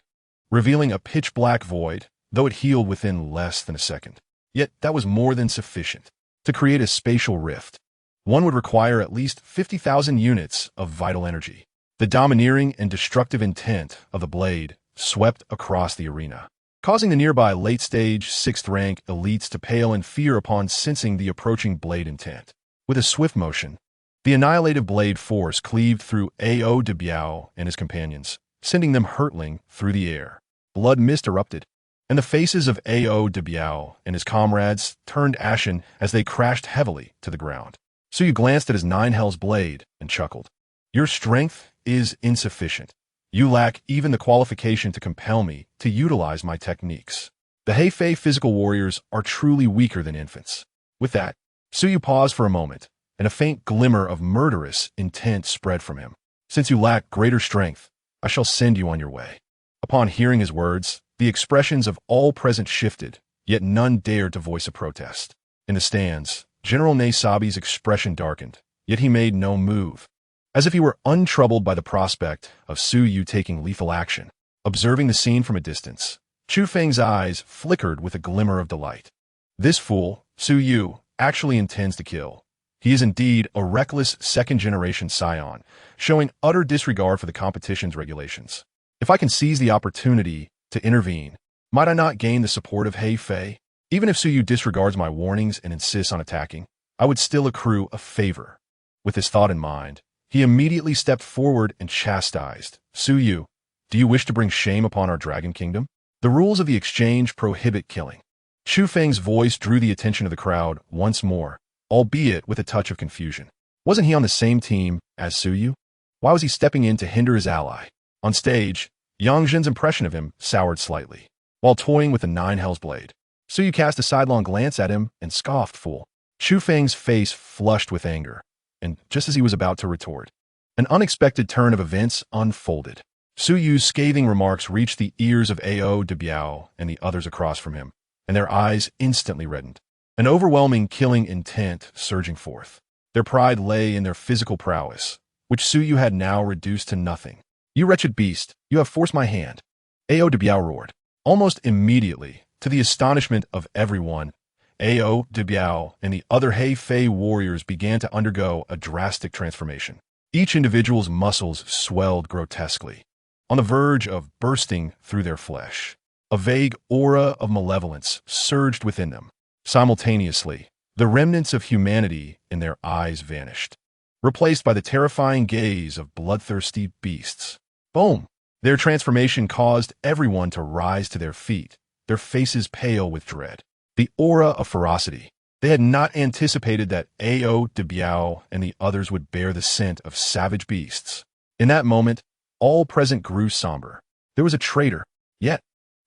revealing a pitch-black void, though it healed within less than a second. Yet that was more than sufficient. To create a spatial rift, one would require at least 50,000 units of vital energy. The domineering and destructive intent of the blade swept across the arena, causing the nearby late-stage 6th-rank elites to pale in fear upon sensing the approaching blade intent. With a swift motion, the annihilative blade force cleaved through Ao Da Biao and his companions, sending them hurtling through the air. Blood mist erupted, and the faces of Ao Da Biao and his comrades turned ashen as they crashed heavily to the ground. Su Yu glanced at his Nine Hells blade and chuckled. Your strength is insufficient. You lack even the qualification to compel me to utilize my techniques. The He Fei physical warriors are truly weaker than infants. With that, Su Yu paused for a moment, and a faint glimmer of murderous intent spread from him. Since you lack greater strength, I shall send you on your way. Upon hearing his words, the expressions of all present shifted, yet none dared to voice a protest. In the stands, General Neisabi's expression darkened, yet he made no move, as if he were untroubled by the prospect of Su Yu taking lethal action. Observing the scene from a distance, Chu Feng's eyes flickered with a glimmer of delight. This fool, Su Yu, actually intends to kill. He is indeed a reckless second-generation scion, showing utter disregard for the competition's regulations. If I can seize the opportunity to intervene, might I not gain the support of He Fei? Even if Su Yu disregards my warnings and insists on attacking, I would still accrue a favor. With this thought in mind, he immediately stepped forward and chastised. Su Yu, do you wish to bring shame upon our Dragon Kingdom? The rules of the exchange prohibit killing. Chu Feng's voice drew the attention of the crowd once more, albeit with a touch of confusion. Wasn't he on the same team as Su Yu? Why was he stepping in to hinder his ally? On stage, Yang Zhen's impression of him soured slightly. While toying with the Nine Hells blade, Su Yu cast a sidelong glance at him and scoffed, "Fool." Chu Feng's face flushed with anger, and just as he was about to retort, an unexpected turn of events unfolded. Su Yu's scathing remarks reached the ears of Ao de Biao and the others across from him, and their eyes instantly reddened. An overwhelming killing intent surging forth. Their pride lay in their physical prowess, which Su Yu had now reduced to nothing. "You wretched beast, you have forced my hand," Ao de Biao roared. Almost immediately, to the astonishment of everyone, Ao de Biao and the other He Fei warriors began to undergo a drastic transformation. Each individual's muscles swelled grotesquely, on the verge of bursting through their flesh. A vague aura of malevolence surged within them. Simultaneously, the remnants of humanity in their eyes vanished, replaced by the terrifying gaze of bloodthirsty beasts. Boom! Their transformation caused everyone to rise to their feet, their faces pale with dread. The aura of ferocity. They had not anticipated that Ao de Biao and the others would bear the scent of savage beasts. In that moment, all present grew somber. There was a traitor. Yet,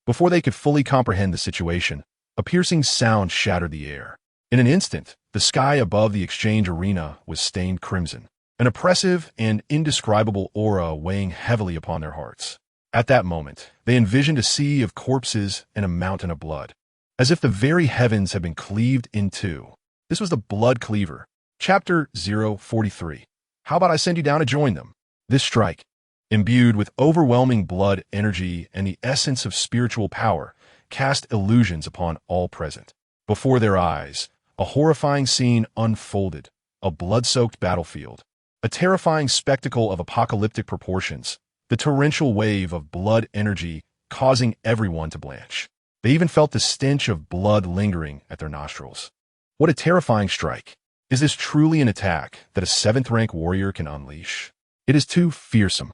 before they could fully comprehend the situation, a piercing sound shattered the air. In an instant, the sky above the exchange arena was stained crimson, an oppressive and indescribable aura weighing heavily upon their hearts. At that moment, they envisioned a sea of corpses and a mountain of blood, as if the very heavens had been cleaved in two. This was the Blood Cleaver. Chapter 043. How about I send you down to join them? This strike, imbued with overwhelming blood energy and the essence of spiritual power, cast illusions upon all present. Before their eyes, a horrifying scene unfolded, a blood-soaked battlefield, a terrifying spectacle of apocalyptic proportions, the torrential wave of blood energy causing everyone to blanch. They even felt the stench of blood lingering at their nostrils. What a terrifying strike. Is this truly an attack that a 7th-rank warrior can unleash? It is too fearsome.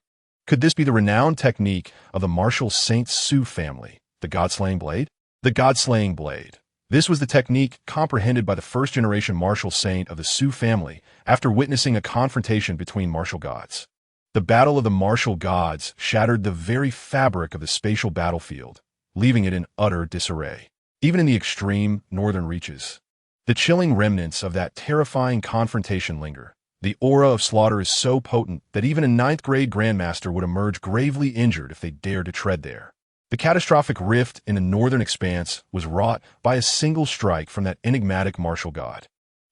Could this be the renowned technique of the martial Saint Su family, the God-slaying blade? The God-slaying blade. This was the technique comprehended by the first-generation martial saint of the Su family after witnessing a confrontation between martial gods. The battle of the martial gods shattered the very fabric of the spatial battlefield, leaving it in utter disarray. Even in the extreme northern reaches, the chilling remnants of that terrifying confrontation linger. The aura of slaughter is so potent that even a 9th-grade Grandmaster would emerge gravely injured if they dared to tread there. The catastrophic rift in the northern expanse was wrought by a single strike from that enigmatic martial god.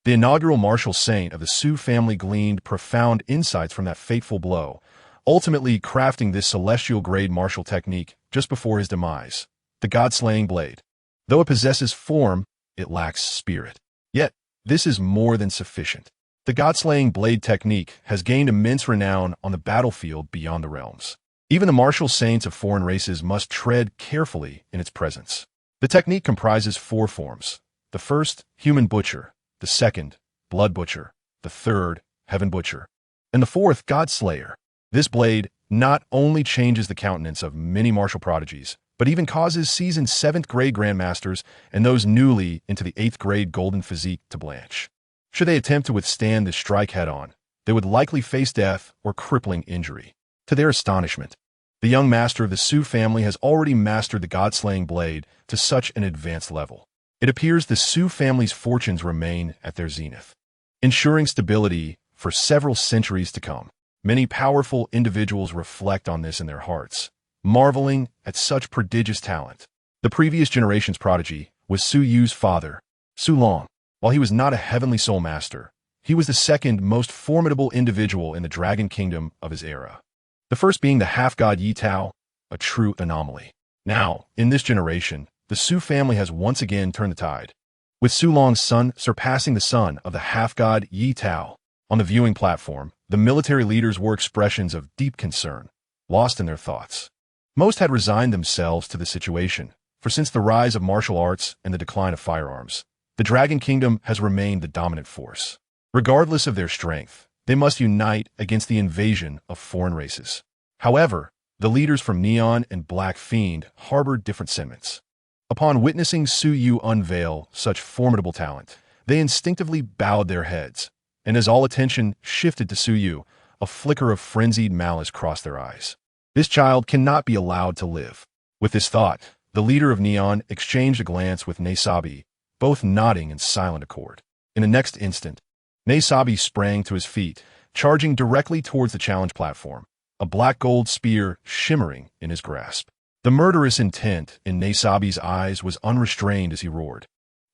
The inaugural martial saint of the Su family gleaned profound insights from that fateful blow, ultimately crafting this celestial-grade martial technique just before his demise, the God-slaying blade. Though it possesses form, it lacks spirit. Yet, this is more than sufficient. The God-slaying blade technique has gained immense renown on the battlefield beyond the realms. Even the martial saints of foreign races must tread carefully in its presence. The technique comprises 4 forms. The first, human butcher. The second, blood butcher. The third, heaven butcher. And the fourth, God slayer. This blade not only changes the countenance of many martial prodigies, but even causes seasoned 7th-grade Grandmasters and those newly into the 8th-grade golden physique to blanch. Should they attempt to withstand this strike head-on, they would likely face death or crippling injury. To their astonishment, the young master of the Su family has already mastered the God-slaying blade to such an advanced level. It appears the Su family's fortunes remain at their zenith, ensuring stability for several centuries to come. Many powerful individuals reflect on this in their hearts, marveling at such prodigious talent. The previous generation's prodigy was Su Yu's father, Su Long. While he was not a heavenly soul master, he was the second most formidable individual in the Dragon Kingdom of his era. The first being the half-god Yi Tao, a true anomaly. Now, in this generation, the Su family has once again turned the tide, with Su Long's son surpassing the son of the half-god Yi Tao. On the viewing platform, the military leaders wore expressions of deep concern, lost in their thoughts. Most had resigned themselves to the situation, for since the rise of martial arts and the decline of firearms, the Dragon Kingdom has remained the dominant force. Regardless of their strength, they must unite against the invasion of foreign races. However, the leaders from Neon and Black Fiend harbored different sentiments. Upon witnessing Su Yu unveil such formidable talent, they instinctively bowed their heads, and as all attention shifted to Su Yu, a flicker of frenzied malice crossed their eyes. This child cannot be allowed to live. With this thought, the leader of Neon exchanged a glance with Neisabi, both nodding in silent accord. In the next instant, Neisabi sprang to his feet, charging directly towards the challenge platform, a black gold spear shimmering in his grasp. The murderous intent in Neisabi's eyes was unrestrained as he roared.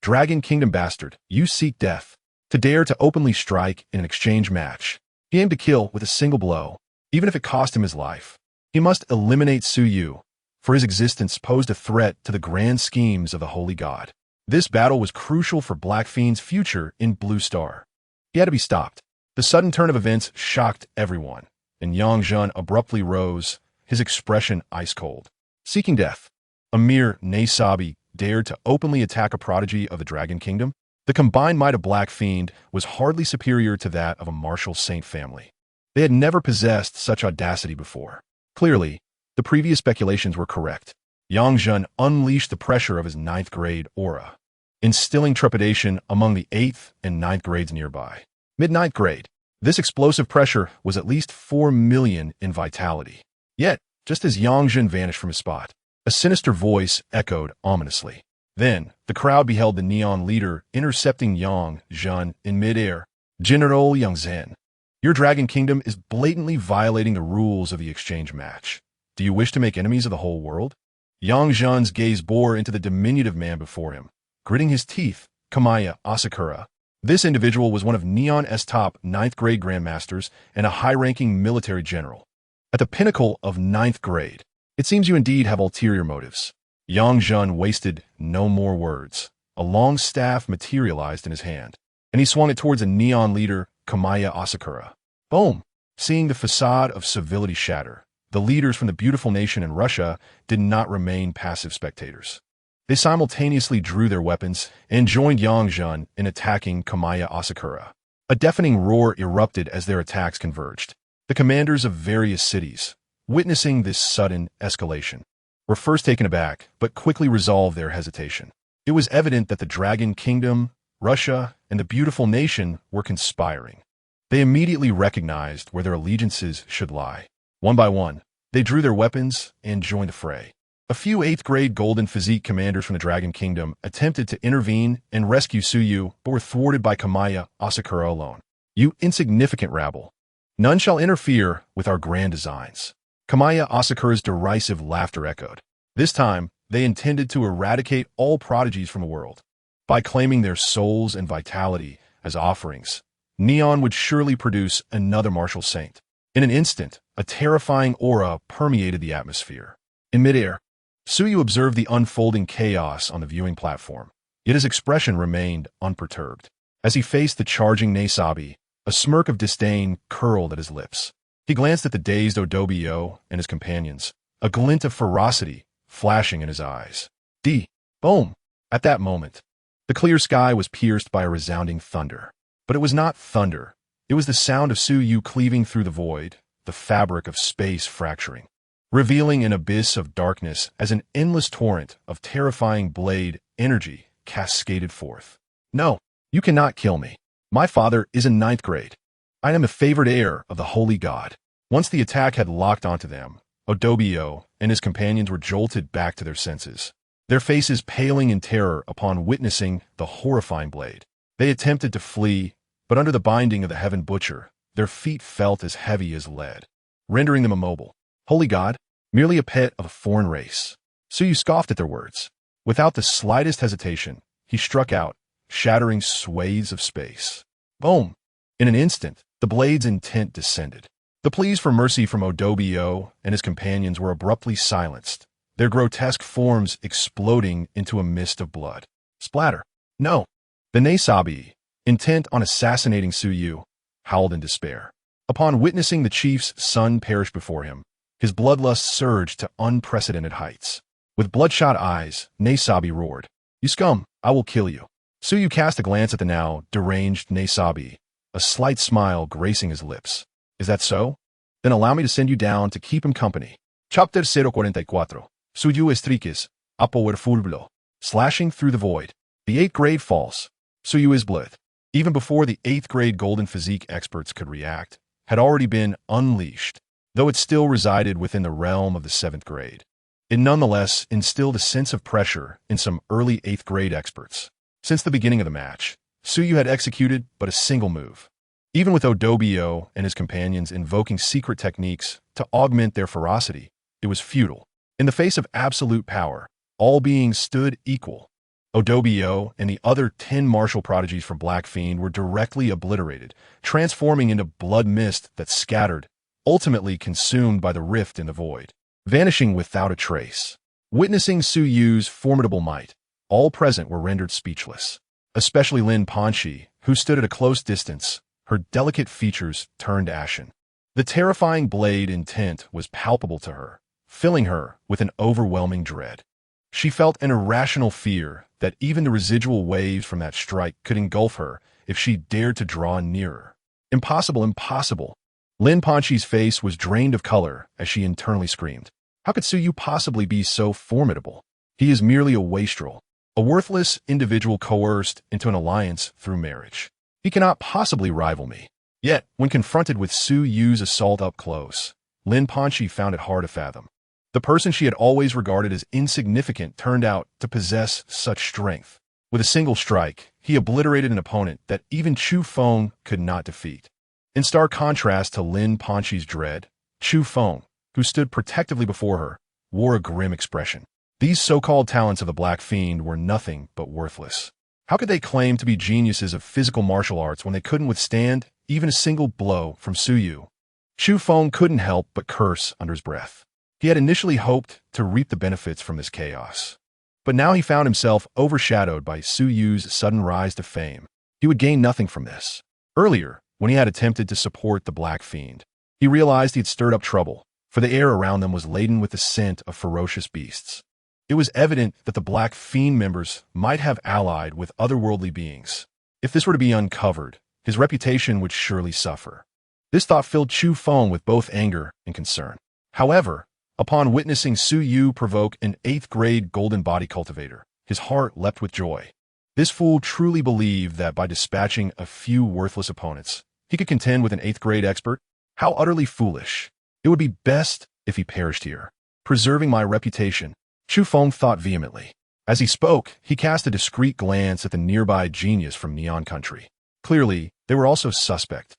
Dragon Kingdom bastard, you seek death. To dare to openly strike in an exchange match. He aimed to kill with a single blow, even if it cost him his life. He must eliminate Su Yu, for his existence posed a threat to the grand schemes of the Holy God. This battle was crucial for Black Fiend's future in Blue Star. He had to be stopped. The sudden turn of events shocked everyone, and Yang Zhen abruptly rose, his expression ice-cold. Seeking death, a mere Neisabi dared to openly attack a prodigy of the Dragon Kingdom? The combined might of Black Fiend was hardly superior to that of a martial saint family. They had never possessed such audacity before. Clearly, the previous speculations were correct. Yang Zhen unleashed the pressure of his 9th grade aura, instilling trepidation among the 8th and 9th grades nearby. Mid-9th grade, this explosive pressure was at least 4 million in vitality. Yet, just as Yang Zhen vanished from his spot, a sinister voice echoed ominously. Then, the crowd beheld the Neon leader intercepting Yang Zhen in midair. General Yang Zhen, your Dragon Kingdom is blatantly violating the rules of the exchange match. Do you wish to make enemies of the whole world? Yang Zhen's gaze bore into the diminutive man before him, gritting his teeth. Kamaya Asakura. This individual was one of Neon's top 9th grade Grandmasters and a high-ranking military general. At the pinnacle of 9th grade, it seems you indeed have ulterior motives. Yang Zhen wasted no more words. A long staff materialized in his hand, and he swung it towards a Neon leader, Kamaya Asakura. Boom! Seeing the facade of civility shatter, the leaders from the beautiful nation in Russia did not remain passive spectators. They simultaneously drew their weapons and joined Yang Zhen in attacking Kamaya Asakura. A deafening roar erupted as their attacks converged. The commanders of various cities, witnessing this sudden escalation, were first taken aback, but quickly resolved their hesitation. It was evident that the Dragon Kingdom, Russia, and the beautiful nation were conspiring. They immediately recognized where their allegiances should lie. One by one, they drew their weapons and joined the fray. A few 8th grade Golden Physique commanders from the Dragon Kingdom attempted to intervene and rescue Su Yu, but were thwarted by Kamaya Asakura alone. You insignificant rabble. None shall interfere with our grand designs. Kamaya Asakura's derisive laughter echoed. This time, they intended to eradicate all prodigies from the world. By claiming their souls and vitality as offerings, Neon would surely produce another martial saint. In an instant, a terrifying aura permeated the atmosphere. In midair, Su Yu observed the unfolding chaos on the viewing platform, yet his expression remained unperturbed. As he faced the charging Neisabi, a smirk of disdain curled at his lips. He glanced at the dazed Odobio and his companions, a glint of ferocity flashing in his eyes. Boom! At that moment, the clear sky was pierced by a resounding thunder. But it was not thunder. It was the sound of Su Yu cleaving through the void, the fabric of space fracturing, revealing an abyss of darkness as an endless torrent of terrifying blade energy cascaded forth. No, you cannot kill me. My father is in 9th grade. I am the favored heir of the Holy God. Once the attack had locked onto them, Odobio and his companions were jolted back to their senses, their faces paling in terror upon witnessing the horrifying blade. They attempted to flee, but under the binding of the Heaven Butcher, their feet felt as heavy as lead, rendering them immobile. Holy God, merely a pet of a foreign race. Su Yu scoffed at their words. Without the slightest hesitation, he struck out, shattering swathes of space. Boom! In an instant, the blade's intent descended. The pleas for mercy from Odobio and his companions were abruptly silenced, their grotesque forms exploding into a mist of blood. Splatter. No. The Nesabi, intent on assassinating Suyu, howled in despair. Upon witnessing the chief's son perish before him, his bloodlust surged to unprecedented heights. With bloodshot eyes, Nesabi roared, "You scum, I will kill you." Suyu cast a glance at the now deranged Nesabi, a slight smile gracing his lips. "Is that so? Then allow me to send you down to keep him company." Chapter 044. Suyu estriques, a powerful. Slashing through the void. The 8th grade falls. Suyu is blood. Even before the 8th grade golden physique experts could react, had already been unleashed, though it still resided within the realm of the 7th grade. It nonetheless instilled a sense of pressure in some early 8th grade experts. Since the beginning of the match, Suyu had executed but a single move. Even with Odobio and his companions invoking secret techniques to augment their ferocity, it was futile. In the face of absolute power, all beings stood equal. Odobio and the other 10 martial prodigies from Black Fiend were directly obliterated, transforming into blood mist that scattered, ultimately consumed by the rift in the void, vanishing without a trace. Witnessing Suyu's formidable might, all present were rendered speechless, especially Lin Panxi, who stood at a close distance, her delicate features turned ashen. The terrifying blade intent was palpable to her, filling her with an overwhelming dread. She felt an irrational fear that even the residual waves from that strike could engulf her if she dared to draw nearer. Impossible, impossible. Lin Panxi's face was drained of color as she internally screamed. How could Suyu possibly be so formidable? He is merely a wastrel, a worthless individual coerced into an alliance through marriage. He cannot possibly rival me. Yet, when confronted with Suyu's assault up close, Lin Panxi found it hard to fathom. The person she had always regarded as insignificant turned out to possess such strength. With a single strike, he obliterated an opponent that even Chu Feng could not defeat. In stark contrast to Lin Panxi's dread, Chu Feng, who stood protectively before her, wore a grim expression. These so-called talents of the Black Fiend were nothing but worthless. How could they claim to be geniuses of physical martial arts when they couldn't withstand even a single blow from Suyu? Chu Feng couldn't help but curse under his breath. He had initially hoped to reap the benefits from this chaos. But now he found himself overshadowed by Suyu's sudden rise to fame. He would gain nothing from this. Earlier, when he had attempted to support the Black Fiend, he realized he had stirred up trouble, for the air around them was laden with the scent of ferocious beasts. It was evident that the Black Fiend members might have allied with otherworldly beings. If this were to be uncovered, his reputation would surely suffer. This thought filled Chu Feng with both anger and concern. However, upon witnessing Suyu provoke an 8th grade golden body cultivator, his heart leapt with joy. This fool truly believed that by dispatching a few worthless opponents, he could contend with an 8th grade expert? How utterly foolish. It would be best if he perished here, preserving my reputation, Chu Feng thought vehemently. As he spoke, he cast a discreet glance at the nearby genius from Neon Country. Clearly, they were also suspect.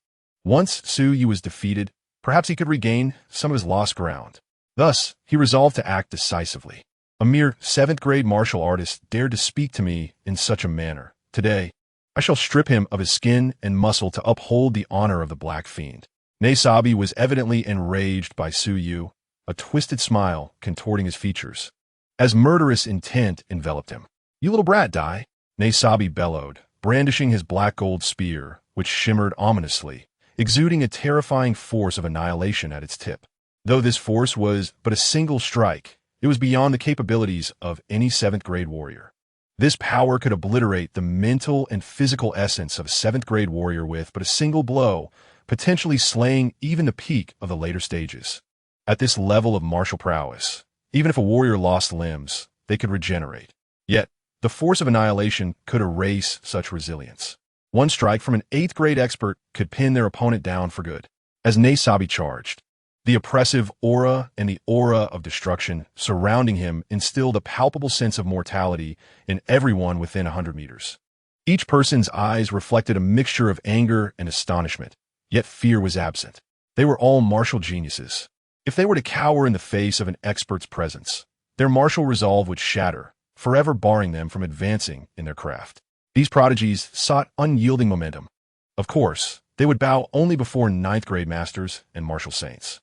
Once Suyu was defeated, perhaps he could regain some of his lost ground. Thus, he resolved to act decisively. A mere 7th grade martial artist dared to speak to me in such a manner. Today, I shall strip him of his skin and muscle to uphold the honor of the Black Fiend. Nesabi was evidently enraged by Suyu, a twisted smile contorting his features, as murderous intent enveloped him. "You little brat, die!" Nesabi bellowed, brandishing his black gold spear, which shimmered ominously, exuding a terrifying force of annihilation at its tip. Though this force was but a single strike, it was beyond the capabilities of any 7th grade warrior. This power could obliterate the mental and physical essence of a 7th grade warrior with but a single blow, potentially slaying even the peak of the later stages. At this level of martial prowess, even if a warrior lost limbs, they could regenerate. Yet, the force of annihilation could erase such resilience. One strike from an 8th grade expert could pin their opponent down for good. As Nesabi charged, the oppressive aura and the aura of destruction surrounding him instilled a palpable sense of mortality in everyone within 100 meters. Each person's eyes reflected a mixture of anger and astonishment, yet fear was absent. They were all martial geniuses. If they were to cower in the face of an expert's presence, their martial resolve would shatter, forever barring them from advancing in their craft. These prodigies sought unyielding momentum. Of course, they would bow only before 9th grade masters and martial saints.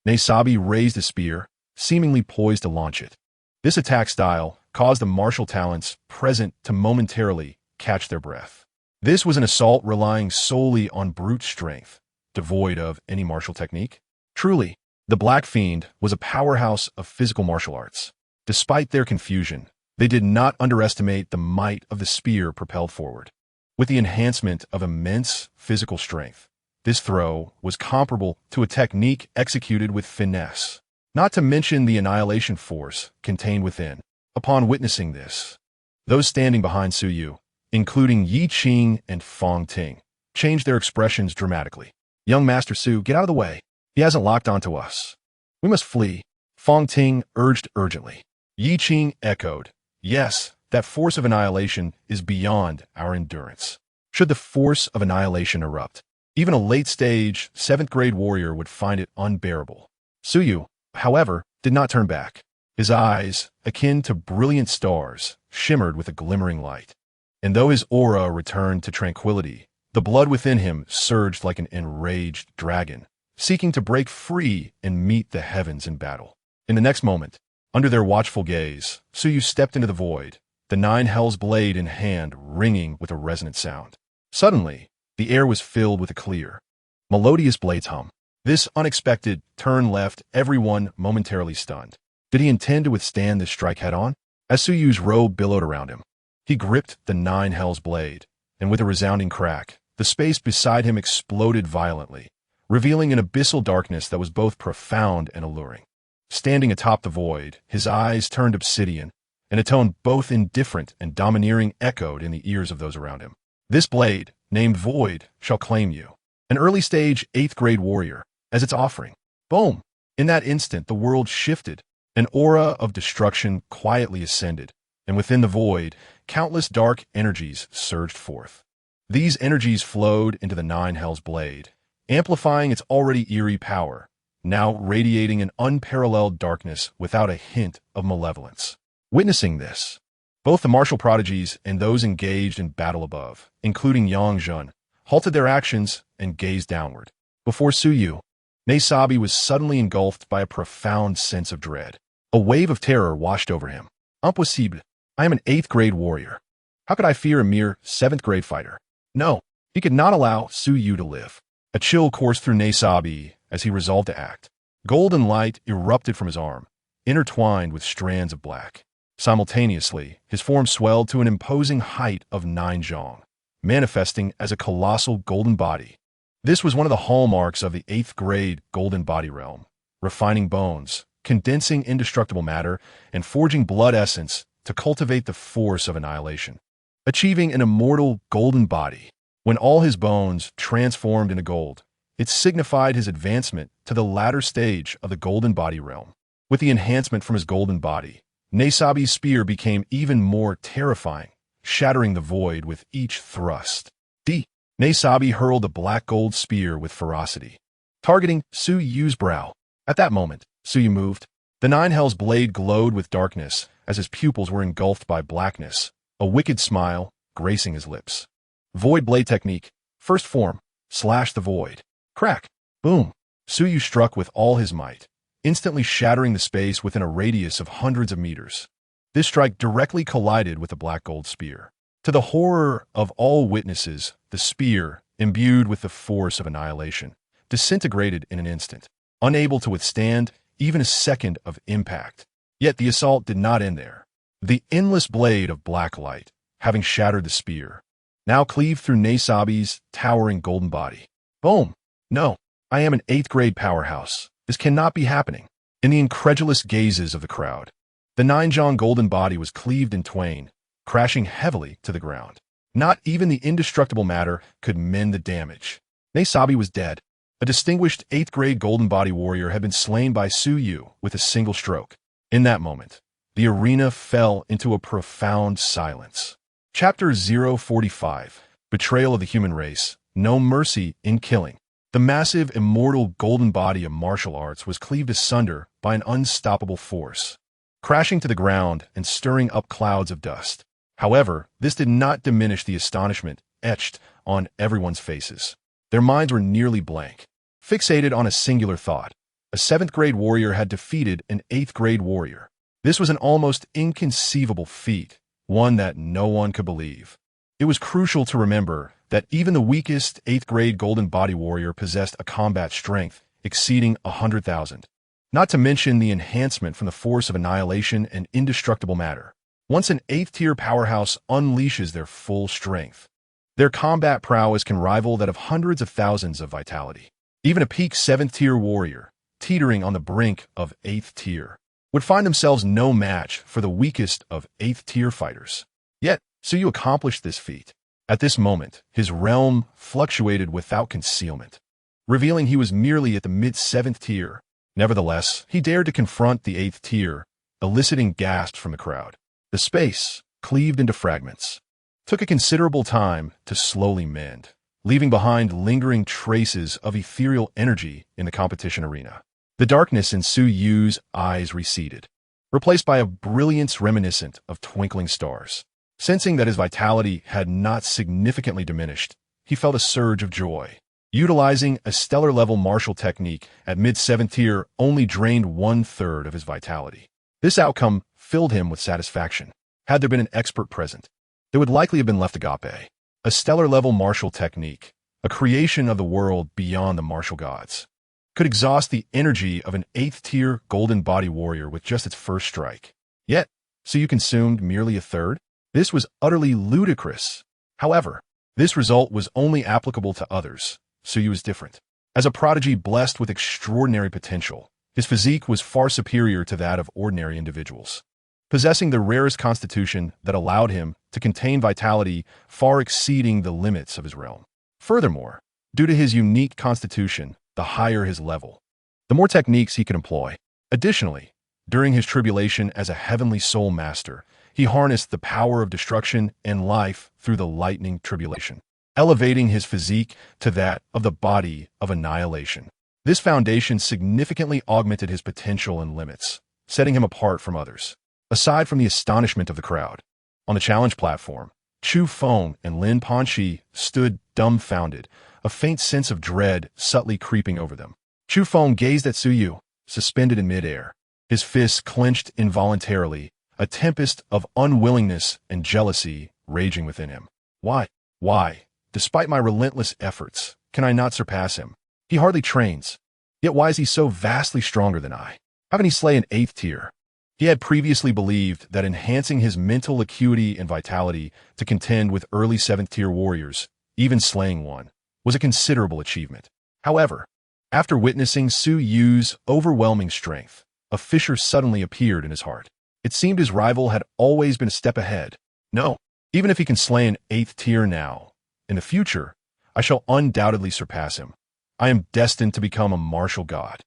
Nesabi raised his spear, seemingly poised to launch it. This attack style caused the martial talents present to momentarily catch their breath. This was an assault relying solely on brute strength, devoid of any martial technique. Truly, the Black Fiend was a powerhouse of physical martial arts. Despite their confusion, they did not underestimate the might of the spear propelled forward. With the enhancement of immense physical strength, this throw was comparable to a technique executed with finesse, not to mention the annihilation force contained within. Upon witnessing this, those standing behind Su Yu, including Yi Qing and Fong Ting, changed their expressions dramatically. "Young Master Su, get out of the way. He hasn't locked onto us. We must flee," Fong Ting urged urgently. Yi Qing echoed, "Yes, that force of annihilation is beyond our endurance. Should the force of annihilation erupt, even a late-stage, 7th-grade warrior would find it unbearable." Su Yu, however, did not turn back. His eyes, akin to brilliant stars, shimmered with a glimmering light. And though his aura returned to tranquility, the blood within him surged like an enraged dragon, seeking to break free and meet the heavens in battle. In the next moment, under their watchful gaze, Su Yu stepped into the void, the 9 Hells blade in hand ringing with a resonant sound. Suddenly, the air was filled with a clear, melodious blades hum. This unexpected turn left everyone momentarily stunned. Did he intend to withstand this strike head-on? As Su Yu's robe billowed around him, he gripped the 9 Hells blade, and with a resounding crack, the space beside him exploded violently, revealing an abyssal darkness that was both profound and alluring. Standing atop the void, his eyes turned obsidian, and a tone both indifferent and domineering echoed in the ears of those around him. "This blade, named Void, shall claim you, an early-stage 8th-grade warrior, as its offering." Boom! In that instant, the world shifted. An aura of destruction quietly ascended, and within the void, countless dark energies surged forth. These energies flowed into the 9 Hells blade, amplifying its already eerie power, now radiating an unparalleled darkness without a hint of malevolence. Witnessing this, both the martial prodigies and those engaged in battle above, including Yang Jun, halted their actions and gazed downward. Before Su Yu, Neisabi was suddenly engulfed by a profound sense of dread. A wave of terror washed over him. "Impossible. I am an 8th-grade warrior. How could I fear a mere 7th-grade fighter?" No, he could not allow Su Yu to live. A chill coursed through Neisabi as he resolved to act. Golden light erupted from his arm, intertwined with strands of black. Simultaneously, his form swelled to an imposing height of 9 zhong, manifesting as a colossal golden body. This was one of the hallmarks of the 8th-grade golden body realm, refining bones, condensing indestructible matter, and forging blood essence to cultivate the force of annihilation. Achieving an immortal golden body, when all his bones transformed into gold, it signified his advancement to the latter stage of the golden body realm. With the enhancement from his golden body, Neisabi's spear became even more terrifying, shattering the void with each thrust. Neisabi hurled the black gold spear with ferocity, targeting Su Yu's brow. At that moment, Su Yu moved. The 9 Hells blade glowed with darkness as his pupils were engulfed by blackness, a wicked smile gracing his lips. Void blade technique, first form, slash the void. Crack, boom. Su Yu struck with all his might, instantly shattering the space within a radius of hundreds of meters. This strike directly collided with the black gold spear. To the horror of all witnesses, the spear, imbued with the force of annihilation, disintegrated in an instant, unable to withstand even a second of impact. Yet the assault did not end there. The endless blade of black light, having shattered the spear, now cleaved through Neisabi's towering golden body. Boom! No, I am an 8th-grade powerhouse. This cannot be happening. In the incredulous gazes of the crowd, the 9 zhong golden body was cleaved in twain, crashing heavily to the ground. Not even the indestructible matter could mend the damage. Neisabi was dead. A distinguished 8th-grade golden body warrior had been slain by Su Yu with a single stroke. In that moment, the arena fell into a profound silence. Chapter 045, Betrayal of the Human Race, No Mercy in Killing. The massive, immortal golden body of martial arts was cleaved asunder by an unstoppable force, crashing to the ground and stirring up clouds of dust. However, this did not diminish the astonishment etched on everyone's faces. Their minds were nearly blank, fixated on a singular thought. A 7th-grade warrior had defeated an 8th-grade warrior. This was an almost inconceivable feat, one that no one could believe. It was crucial to remember that even the weakest 8th-grade golden body warrior possessed a combat strength exceeding 100,000. Not to mention the enhancement from the force of annihilation and indestructible matter. Once an 8th-tier powerhouse unleashes their full strength, their combat prowess can rival that of hundreds of thousands of vitality. Even a peak 7th-tier warrior, teetering on the brink of 8th tier, would find themselves no match for the weakest of 8th-tier fighters. Yet, Tsuyu accomplished this feat. At this moment, his realm fluctuated without concealment, revealing he was merely at the mid-7th tier. Nevertheless, he dared to confront the 8th tier, eliciting gasps from the crowd. The space, cleaved into fragments, took a considerable time to slowly mend, leaving behind lingering traces of ethereal energy in the competition arena. The darkness in Tsuyu's eyes receded, replaced by a brilliance reminiscent of twinkling stars. Sensing that his vitality had not significantly diminished, he felt a surge of joy. Utilizing a stellar-level martial technique at mid-7th tier only drained 1/3 of his vitality. This outcome filled him with satisfaction. Had there been an expert present, there would likely have been left agape. A stellar-level martial technique, a creation of the world beyond the martial gods, could exhaust the energy of an 8th-tier golden body warrior with just its first strike. Yet, Tsuyu consumed merely 1/3? This was utterly ludicrous. However, this result was only applicable to others. Tsuyu was different. As a prodigy blessed with extraordinary potential, his physique was far superior to that of ordinary individuals, possessing the rarest constitution that allowed him to contain vitality far exceeding the limits of his realm. Furthermore, due to his unique constitution, the higher his level, the more techniques he could employ. Additionally, during his tribulation as a heavenly soul master, he harnessed the power of destruction and life through the lightning tribulation, elevating his physique to that of the body of annihilation. This foundation significantly augmented his potential and limits, setting him apart from others. Aside from the astonishment of the crowd, on the challenge platform, Chu Feng and Lin Panxi stood dumbfounded, a faint sense of dread subtly creeping over them. Chu Feng gazed at Tsuyu, suspended in midair, his fists clenched involuntarily, a tempest of unwillingness and jealousy raging within him. Why, despite my relentless efforts, can I not surpass him? He hardly trains. Yet why is he so vastly stronger than I? How can he slay an 8th tier? He had previously believed that enhancing his mental acuity and vitality to contend with early 7th tier warriors, even slaying one, was a considerable achievement. However, after witnessing Tsuyu's overwhelming strength, a fissure suddenly appeared in his heart. It seemed his rival had always been a step ahead. No, even if he can slay an 8th tier now, in the future, I shall undoubtedly surpass him. I am destined to become a martial god.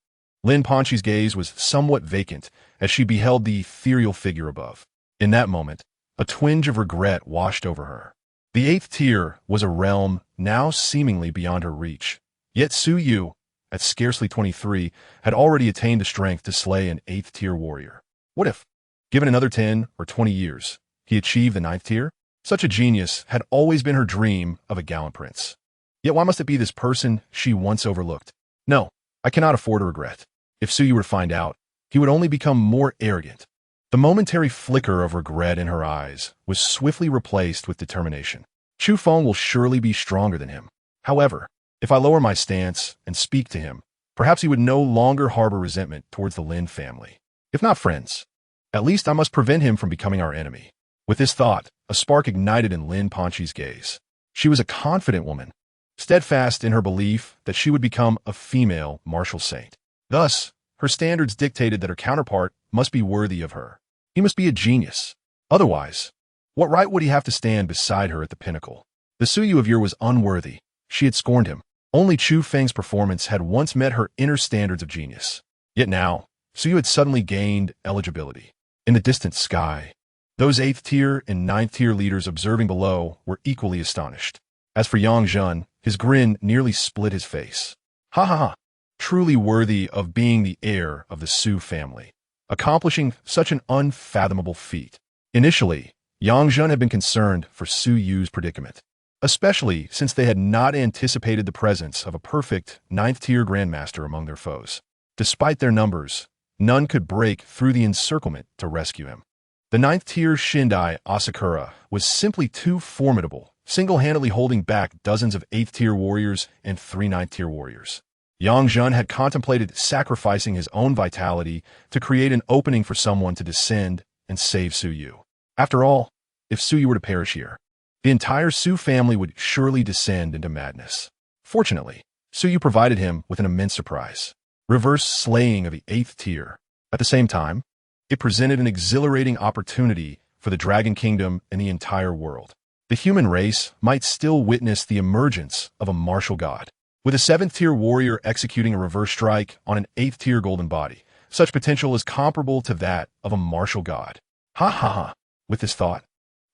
Lin Panxi's gaze was somewhat vacant as she beheld the ethereal figure above. In that moment, a twinge of regret washed over her. The 8th tier was a realm now seemingly beyond her reach. Yet Tsuyu, at scarcely 23, had already attained the strength to slay an 8th tier warrior. What if, given another 10 or 20 years, he achieved the 9th tier? Such a genius had always been her dream of a gallant prince. Yet why must it be this person she once overlooked? No, I cannot afford a regret. If Tsuyu were to find out, he would only become more arrogant. The momentary flicker of regret in her eyes was swiftly replaced with determination. Chu Feng will surely be stronger than him. However, if I lower my stance and speak to him, perhaps he would no longer harbor resentment towards the Lin family. If not friends, at least I must prevent him from becoming our enemy. With this thought, a spark ignited in Lin Panxi's gaze. She was a confident woman, steadfast in her belief that she would become a female martial saint. Thus, her standards dictated that her counterpart must be worthy of her. He must be a genius. Otherwise, what right would he have to stand beside her at the pinnacle? The Tsuyu of yore was unworthy. She had scorned him. Only Chu Feng's performance had once met her inner standards of genius. Yet now, Tsuyu had suddenly gained eligibility. In the distant sky, those 8th tier and 9th tier leaders observing below were equally astonished. As for Yang Zhen, his grin nearly split his face. Ha ha ha! Truly worthy of being the heir of the Su family, accomplishing such an unfathomable feat. Initially, Yang Zhen had been concerned for Tsuyu's predicament, especially since they had not anticipated the presence of a perfect 9th tier grandmaster among their foes. Despite their numbers, none could break through the encirclement to rescue him. The ninth tier Shindai Asakura was simply too formidable, single-handedly holding back dozens of 8th tier warriors and 3 9th tier warriors. Yang Jun had contemplated sacrificing his own vitality to create an opening for someone to descend and save Su Yu. After all, if Su Yu were to perish here, the entire Su family would surely descend into madness. Fortunately, Su Yu provided him with an immense surprise: reverse slaying of the 8th tier. At the same time, it presented an exhilarating opportunity for the Dragon Kingdom and the entire world. The human race might still witness the emergence of a martial god, with a 7th tier warrior executing a reverse strike on an 8th tier golden body. Such potential is comparable to that of a martial god. Ha ha ha. With this thought,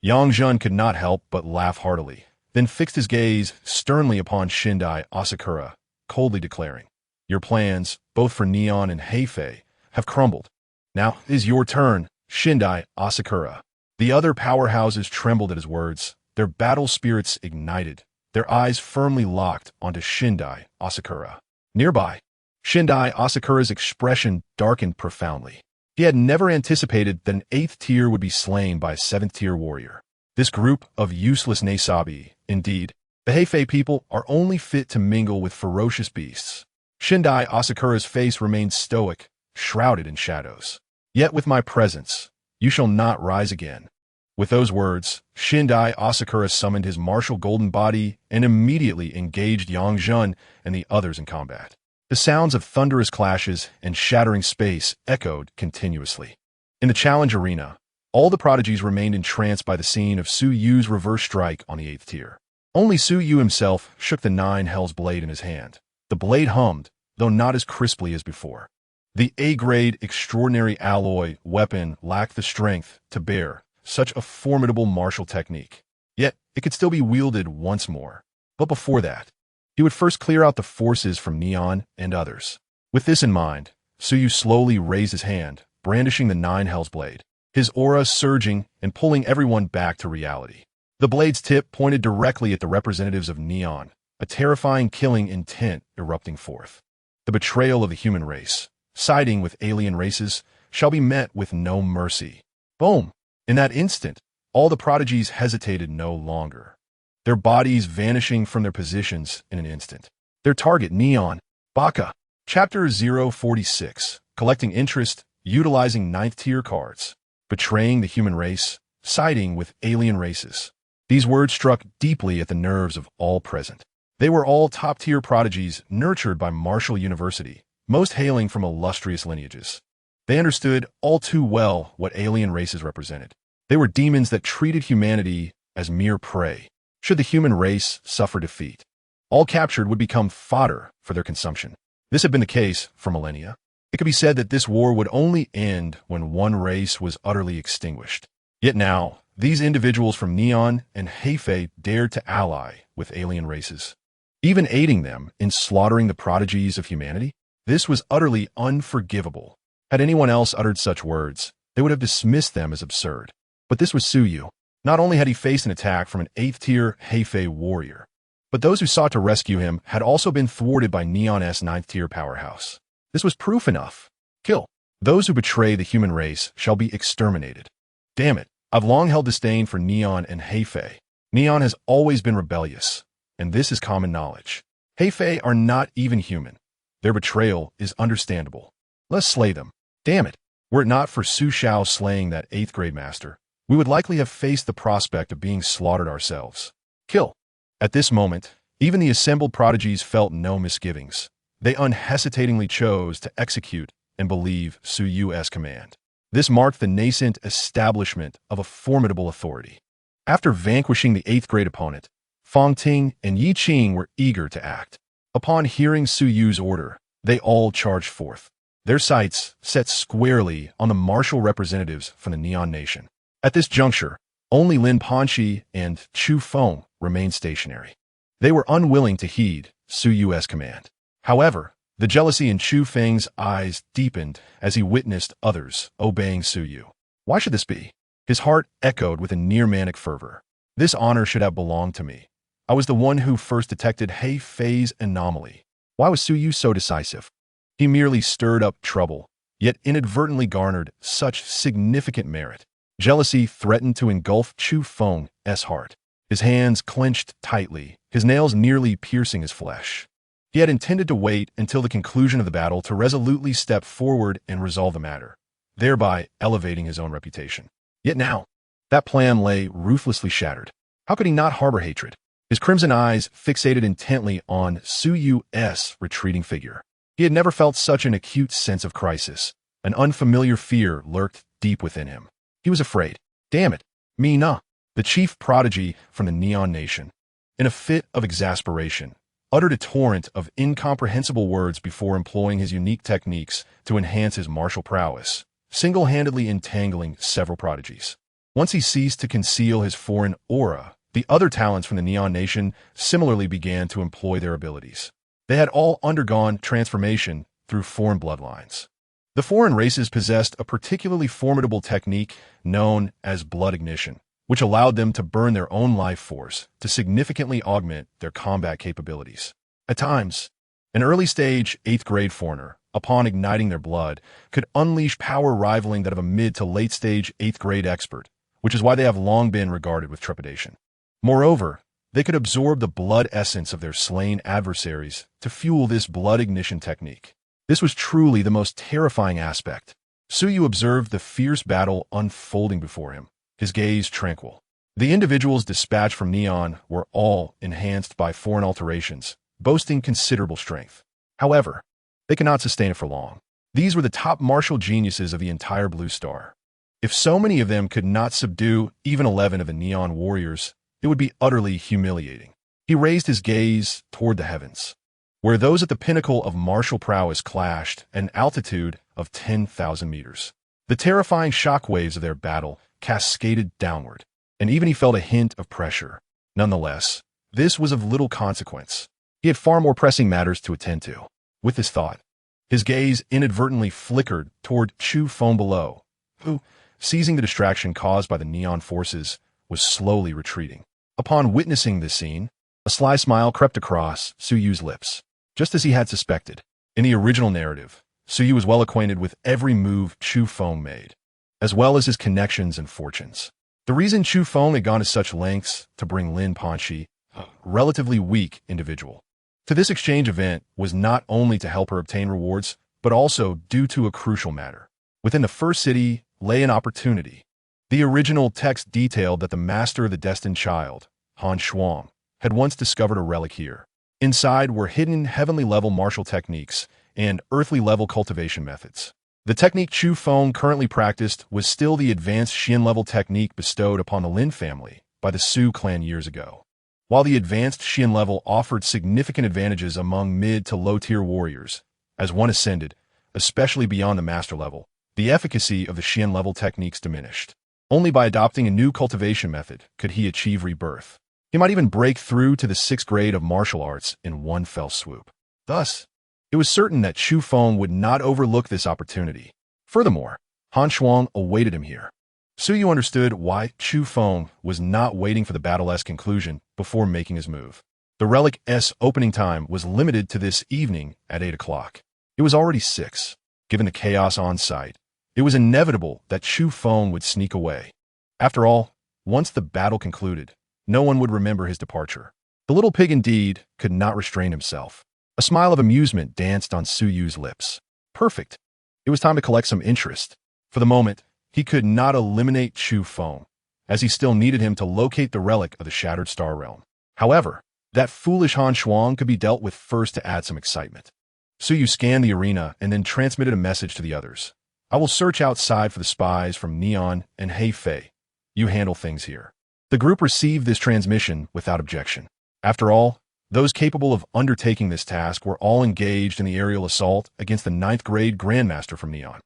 Yang Jun could not help but laugh heartily, then fixed his gaze sternly upon Shindai Asakura, coldly declaring, "Your plans, both for Neon and Heifei, have crumbled. Now is your turn, Shindai Asakura." The other powerhouses trembled at his words, their battle spirits ignited, their eyes firmly locked onto Shindai Asakura. Nearby, Shindai Asakura's expression darkened profoundly. He had never anticipated that an 8th tier would be slain by a 7th tier warrior. This group of useless Nesabi, indeed, the Heifei people are only fit to mingle with ferocious beasts. Shindai Asakura's face remained stoic, shrouded in shadows. "Yet with my presence, you shall not rise again." With those words, Shindai Asakura summoned his martial golden body and immediately engaged Yang Jun and the others in combat. The sounds of thunderous clashes and shattering space echoed continuously. In the challenge arena, all the prodigies remained entranced by the scene of Su Yu's reverse strike on the 8th tier. Only Su Yu himself shook the 9 Hells blade in his hand. The blade hummed, though not as crisply as before. The A-grade extraordinary alloy weapon lacked the strength to bear such a formidable martial technique. Yet, it could still be wielded once more. But before that, he would first clear out the forces from Neon and others. With this in mind, Su Yu slowly raised his hand, brandishing the 9 Hells blade, his aura surging and pulling everyone back to reality. The blade's tip pointed directly at the representatives of Neon, a terrifying killing intent erupting forth. The betrayal of the human race, siding with alien races, shall be met with no mercy. Boom! In that instant, all the prodigies hesitated no longer, their bodies vanishing from their positions in an instant. Their target, Neon, Baka. Chapter 046, collecting interest, utilizing 9th tier cards, betraying the human race, siding with alien races. These words struck deeply at the nerves of all present. They were all top-tier prodigies nurtured by Marshall University, most hailing from illustrious lineages. They understood all too well what alien races represented. They were demons that treated humanity as mere prey. Should the human race suffer defeat, all captured would become fodder for their consumption. This had been the case for millennia. It could be said that this war would only end when one race was utterly extinguished. Yet now, these individuals from Neon and Heifei dared to ally with alien races, even aiding them in slaughtering the prodigies of humanity. This was utterly unforgivable. Had anyone else uttered such words, they would have dismissed them as absurd. But this was Su Yu. Not only had he faced an attack from an 8th tier Heifei warrior, but those who sought to rescue him had also been thwarted by Neon's 9th tier powerhouse. This was proof enough. Kill. Those who betray the human race shall be exterminated. Damn it, I've long held disdain for Neon and Heifei. Neon has always been rebellious, and this is common knowledge. Heifei are not even human. Their betrayal is understandable. Let's slay them. Damn it. Were it not for Su Shao slaying that 8th grade master, we would likely have faced the prospect of being slaughtered ourselves. Kill. At this moment, even the assembled prodigies felt no misgivings. They unhesitatingly chose to execute and believe Su Yu's command. This marked the nascent establishment of a formidable authority. After vanquishing the 8th grade opponent, Fang Ting and Yi Qing were eager to act. Upon hearing Su Yu's order, they all charged forth, their sights set squarely on the martial representatives from the Neon Nation. At this juncture, only Lin Panxi and Chu Feng remained stationary. They were unwilling to heed Su Yu's command. However, the jealousy in Chu Feng's eyes deepened as he witnessed others obeying Su Yu. Why should this be? His heart echoed with a near-manic fervor. This honor should have belonged to me. I was the one who first detected Heifei's anomaly. Why was Su Yu so decisive? He merely stirred up trouble, yet inadvertently garnered such significant merit. Jealousy threatened to engulf Chu Feng's heart. His hands clenched tightly, his nails nearly piercing his flesh. He had intended to wait until the conclusion of the battle to resolutely step forward and resolve the matter, thereby elevating his own reputation. Yet now, that plan lay ruthlessly shattered. How could he not harbor hatred? His crimson eyes fixated intently on Su Yu's retreating figure. He had never felt such an acute sense of crisis. An unfamiliar fear lurked deep within him. He was afraid. Damn it, Mina, the chief prodigy from the Neon Nation, in a fit of exasperation, uttered a torrent of incomprehensible words before employing his unique techniques to enhance his martial prowess, single-handedly entangling several prodigies. Once he ceased to conceal his foreign aura, the other talents from the Neon Nation similarly began to employ their abilities. They had all undergone transformation through foreign bloodlines. The foreign races possessed a particularly formidable technique known as blood ignition, which allowed them to burn their own life force to significantly augment their combat capabilities. At times, an early-stage 8th grade foreigner, upon igniting their blood, could unleash power rivaling that of a mid to late-stage 8th grade expert, which is why they have long been regarded with trepidation. Moreover, they could absorb the blood essence of their slain adversaries to fuel this blood ignition technique. This was truly the most terrifying aspect. Su Yu observed the fierce battle unfolding before him, his gaze tranquil. The individuals dispatched from Neon were all enhanced by foreign alterations, boasting considerable strength. However, they could not sustain it for long. These were the top martial geniuses of the entire Blue Star. If so many of them could not subdue even 11 of the Neon warriors, it would be utterly humiliating. He raised his gaze toward the heavens, where those at the pinnacle of martial prowess clashed at an altitude of 10,000 meters. The terrifying shockwaves of their battle cascaded downward, and even he felt a hint of pressure. Nonetheless, this was of little consequence. He had far more pressing matters to attend to. With this thought, his gaze inadvertently flickered toward Chu Feng below, who, seizing the distraction caused by the Neon forces, was slowly retreating. Upon witnessing this scene, a sly smile crept across Su Yu's lips. Just as he had suspected, in the original narrative, Su Yu was well acquainted with every move Chu Feng made, as well as his connections and fortunes. The reason Chu Feng had gone to such lengths to bring Lin Panxi, a relatively weak individual, to this exchange event was not only to help her obtain rewards, but also due to a crucial matter. Within the first city lay an opportunity. The original text detailed that the master of the destined child, Han Shuang, had once discovered a relic here. Inside were hidden heavenly-level martial techniques and earthly-level cultivation methods. The technique Chu Feng currently practiced was still the advanced Xian-level technique bestowed upon the Lin family by the Su clan years ago. While the advanced Xian level offered significant advantages among mid to low-tier warriors, as one ascended, especially beyond the master level, the efficacy of the Xian-level techniques diminished. Only by adopting a new cultivation method could he achieve rebirth. He might even break through to the 6th grade of martial arts in one fell swoop. Thus, it was certain that Chu Feng would not overlook this opportunity. Furthermore, Han Shuang awaited him here. Su Yu understood why Chu Feng was not waiting for the battle's conclusion before making his move. The relic's opening time was limited to this evening at 8 o'clock. It was already 6. Given the chaos on site, it was inevitable that Chu Feng would sneak away. After all, once the battle concluded, no one would remember his departure. The little pig indeed could not restrain himself. A smile of amusement danced on Su Yu's lips. Perfect. It was time to collect some interest. For the moment, he could not eliminate Chu Feng, as he still needed him to locate the relic of the Shattered Star Realm. However, that foolish Han Shuang could be dealt with first to add some excitement. Su Yu scanned the arena and then transmitted a message to the others. I will search outside for the spies from Neon and Heifei. You handle things here. The group received this transmission without objection. After all, those capable of undertaking this task were all engaged in the aerial assault against the 9th grade Grandmaster from Neon.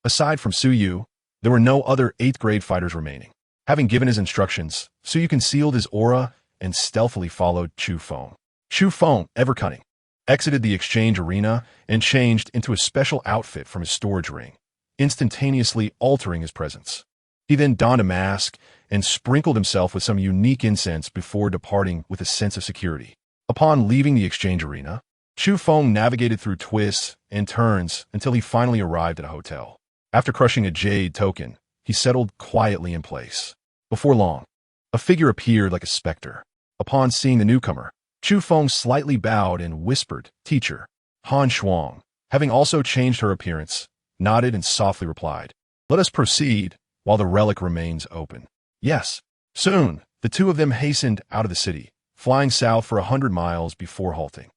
Aside from Su Yu, there were no other 8th grade fighters remaining. Having given his instructions, Su Yu concealed his aura and stealthily followed Chu Feng. Chu Feng, ever cunning, exited the exchange arena and changed into a special outfit from his storage ring, instantaneously altering his presence. He then donned a mask and sprinkled himself with some unique incense before departing with a sense of security. Upon leaving the exchange arena, Chu Feng navigated through twists and turns until he finally arrived at a hotel. After crushing a jade token, he settled quietly in place. Before long, a figure appeared like a specter. Upon seeing the newcomer, Chu Feng slightly bowed and whispered, "Teacher." Han Shuang, having also changed her appearance, nodded and softly replied, "Let us proceed while the relic remains open." Yes. Soon, the two of them hastened out of the city, flying south for 100 miles before halting.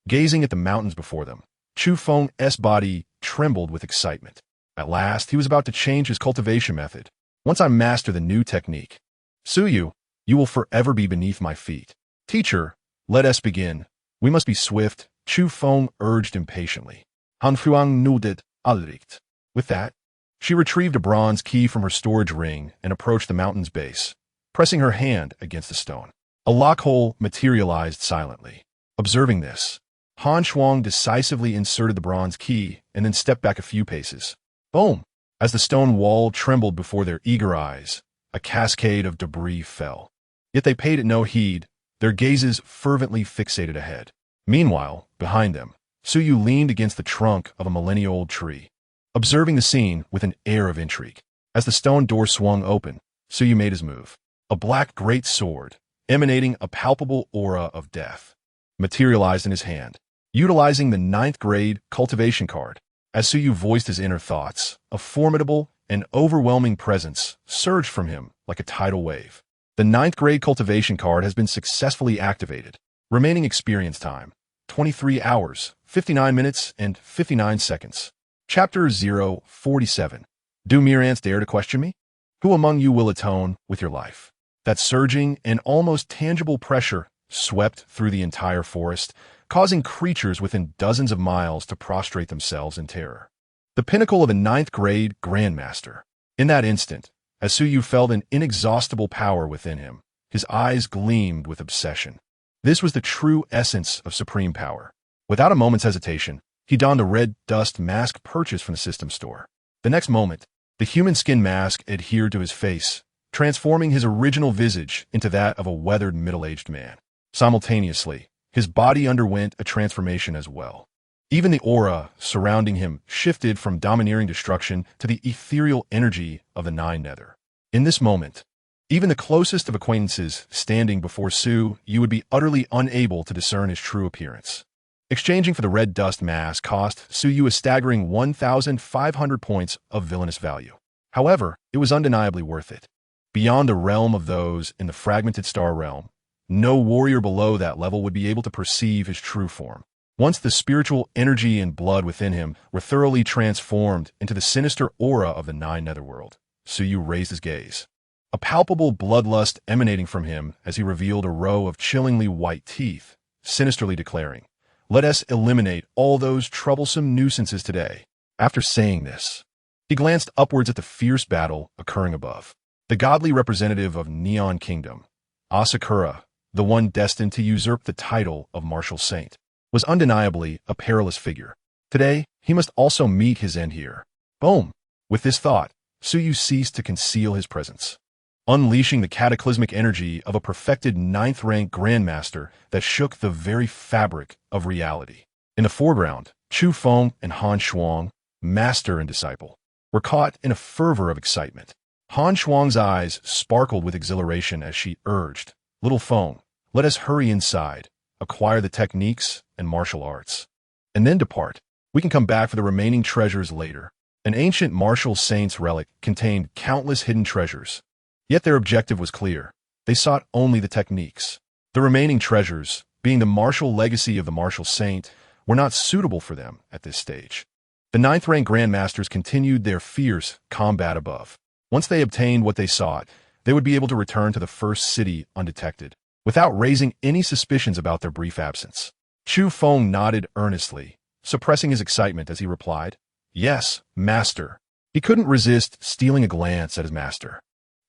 Gazing at the mountains before them, Chu Feng's body trembled with excitement. At last, he was about to change his cultivation method. "Once I master the new technique, Suyu, you will forever be beneath my feet." "Teacher, let us begin. We must be swift," Chu Feng urged impatiently. Han Fuang nudet alricht. With that, she retrieved a bronze key from her storage ring and approached the mountain's base, pressing her hand against the stone. A lock hole materialized silently. Observing this, Han Shuang decisively inserted the bronze key and then stepped back a few paces. Boom! As the stone wall trembled before their eager eyes, a cascade of debris fell. Yet they paid it no heed, their gazes fervently fixated ahead. Meanwhile, behind them, Suyu leaned against the trunk of a millennia-old tree, observing the scene with an air of intrigue. As the stone door swung open, Suyu made his move. A black great sword, emanating a palpable aura of death, materialized in his hand. Utilizing the 9th grade cultivation card, as Suyu voiced his inner thoughts, a formidable and overwhelming presence surged from him like a tidal wave. The 9th grade cultivation card has been successfully activated. Remaining experience time, 23 hours, 59 minutes, and 59 seconds. Chapter 047. Do mere ants dare to question me? Who among you will atone with your life? That surging and almost tangible pressure swept through the entire forest, causing creatures within dozens of miles to prostrate themselves in terror. The pinnacle of a 9th grade Grandmaster. In that instant, as Suyu felt an inexhaustible power within him, his eyes gleamed with obsession. This was the true essence of supreme power. Without a moment's hesitation, he donned the red dust mask purchased from the system store. The next moment, the human skin mask adhered to his face, transforming his original visage into that of a weathered middle-aged man. Simultaneously, his body underwent a transformation as well. Even the aura surrounding him shifted from domineering destruction to the ethereal energy of the Nine Nether. In this moment, even the closest of acquaintances standing before Suyu would be utterly unable to discern his true appearance. Exchanging for the red dust mask cost Suyu a staggering 1,500 points of villainous value. However, it was undeniably worth it. Beyond the realm of those in the fragmented star realm, no warrior below that level would be able to perceive his true form. Once the spiritual energy and blood within him were thoroughly transformed into the sinister aura of the Nine Netherworld, Suyu raised his gaze. A palpable bloodlust emanating from him as he revealed a row of chillingly white teeth, sinisterly declaring, "Let us eliminate all those troublesome nuisances today." After saying this, he glanced upwards at the fierce battle occurring above. The godly representative of Neon Kingdom, Asakura, the one destined to usurp the title of martial saint, was undeniably a perilous figure. Today, he must also meet his end here. Boom! With this thought, Suyu ceased to conceal his presence, unleashing the cataclysmic energy of a perfected 9th-rank Grandmaster that shook the very fabric of reality. In the foreground, Chu Feng and Han Shuang, master and disciple, were caught in a fervor of excitement. Han Shuang's eyes sparkled with exhilaration as she urged, "Little Feng, let us hurry inside, acquire the techniques and martial arts, and then depart. We can come back for the remaining treasures later." An ancient martial saint's relic contained countless hidden treasures. Yet their objective was clear. They sought only the techniques. The remaining treasures, being the martial legacy of the martial saint, were not suitable for them at this stage. The 9th-rank Grandmasters continued their fierce combat above. Once they obtained what they sought, they would be able to return to the first city undetected, without raising any suspicions about their brief absence. Chu Feng nodded earnestly, suppressing his excitement as he replied, "Yes, master." He couldn't resist stealing a glance at his master,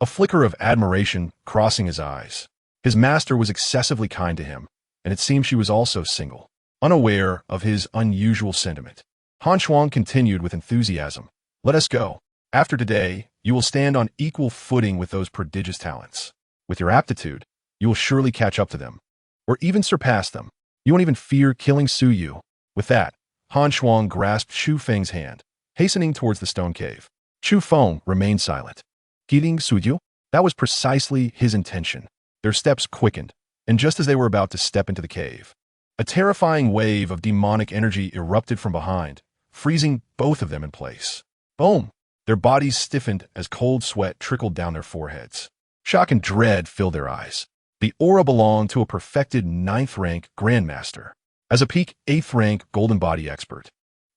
a flicker of admiration crossing his eyes. His master was excessively kind to him, and it seemed she was also single. Unaware of his unusual sentiment, Han Shuang continued with enthusiasm, "Let us go. After today, you will stand on equal footing with those prodigious talents. With your aptitude, you will surely catch up to them, or even surpass them. You won't even fear killing Suyu." With that, Han Shuang grasped Chu Feng's hand, hastening towards the stone cave. Chu Feng remained silent. Healing Suzhou? That was precisely his intention. Their steps quickened, and just as they were about to step into the cave, a terrifying wave of demonic energy erupted from behind, freezing both of them in place. Boom! Their bodies stiffened as cold sweat trickled down their foreheads. Shock and dread filled their eyes. The aura belonged to a perfected 9th-rank Grandmaster. As a peak 8th-rank Golden Body expert,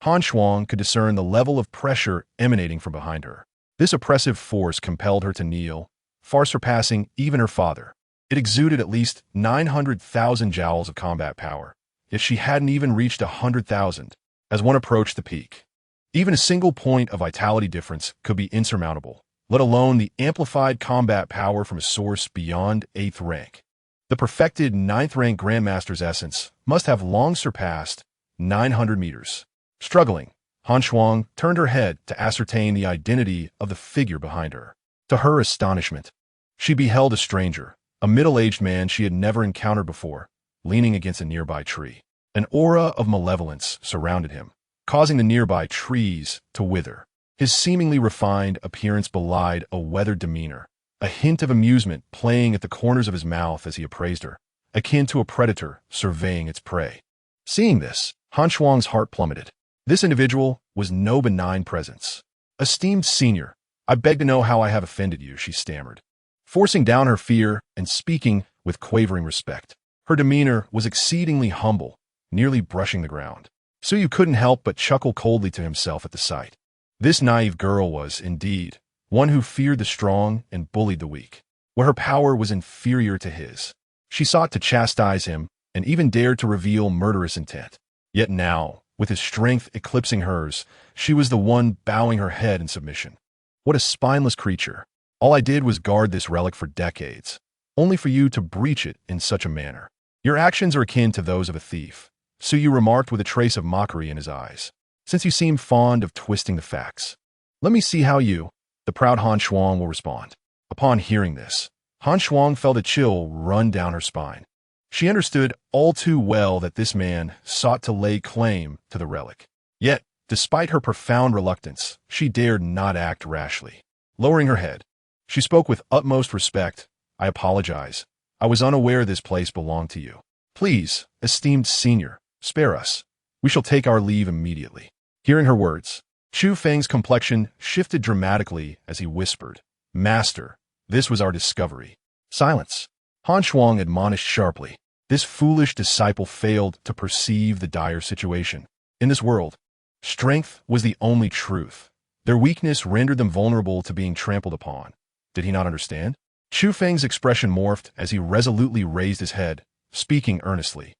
Han Shuang could discern the level of pressure emanating from behind her. This oppressive force compelled her to kneel, far surpassing even her father. It exuded at least 900,000 joules of combat power, yet she hadn't even reached 100,000 as one approached the peak. Even a single point of vitality difference could be insurmountable, let alone the amplified combat power from a source beyond 8th rank. The perfected 9th rank Grandmaster's essence must have long surpassed 900 meters. Struggling, Han Shuang turned her head to ascertain the identity of the figure behind her. To her astonishment, she beheld a stranger, a middle-aged man she had never encountered before, leaning against a nearby tree. An aura of malevolence surrounded him, causing the nearby trees to wither. His seemingly refined appearance belied a weathered demeanor, a hint of amusement playing at the corners of his mouth as he appraised her, akin to a predator surveying its prey. Seeing this, Han Shuang's heart plummeted. This individual was no benign presence. "Esteemed senior, I beg to know how I have offended you," she stammered, forcing down her fear and speaking with quavering respect. Her demeanor was exceedingly humble, nearly brushing the ground. So you couldn't help but chuckle coldly to himself at the sight. This naive girl was, indeed, one who feared the strong and bullied the weak. Where her power was inferior to his, she sought to chastise him and even dared to reveal murderous intent. Yet now, with his strength eclipsing hers, she was the one bowing her head in submission. What a spineless creature. All I did was guard this relic for decades, only for you to breach it in such a manner. Your actions are akin to those of a thief, so you remarked with a trace of mockery in his eyes, since you seem fond of twisting the facts. Let me see how you, the proud Han Shuang, will respond. Upon hearing this, Han Shuang felt a chill run down her spine. She understood all too well that this man sought to lay claim to the relic. Yet, despite her profound reluctance, she dared not act rashly. Lowering her head, she spoke with utmost respect. "I apologize. I was unaware this place belonged to you. Please, esteemed senior, spare us. We shall take our leave immediately." Hearing her words, Chu Feng's complexion shifted dramatically as he whispered, "Master, this was our discovery." Silence. Han Shuang admonished sharply. This foolish disciple failed to perceive the dire situation. In this world, strength was the only truth. Their weakness rendered them vulnerable to being trampled upon. Did he not understand? Chu Feng's expression morphed as he resolutely raised his head, speaking earnestly.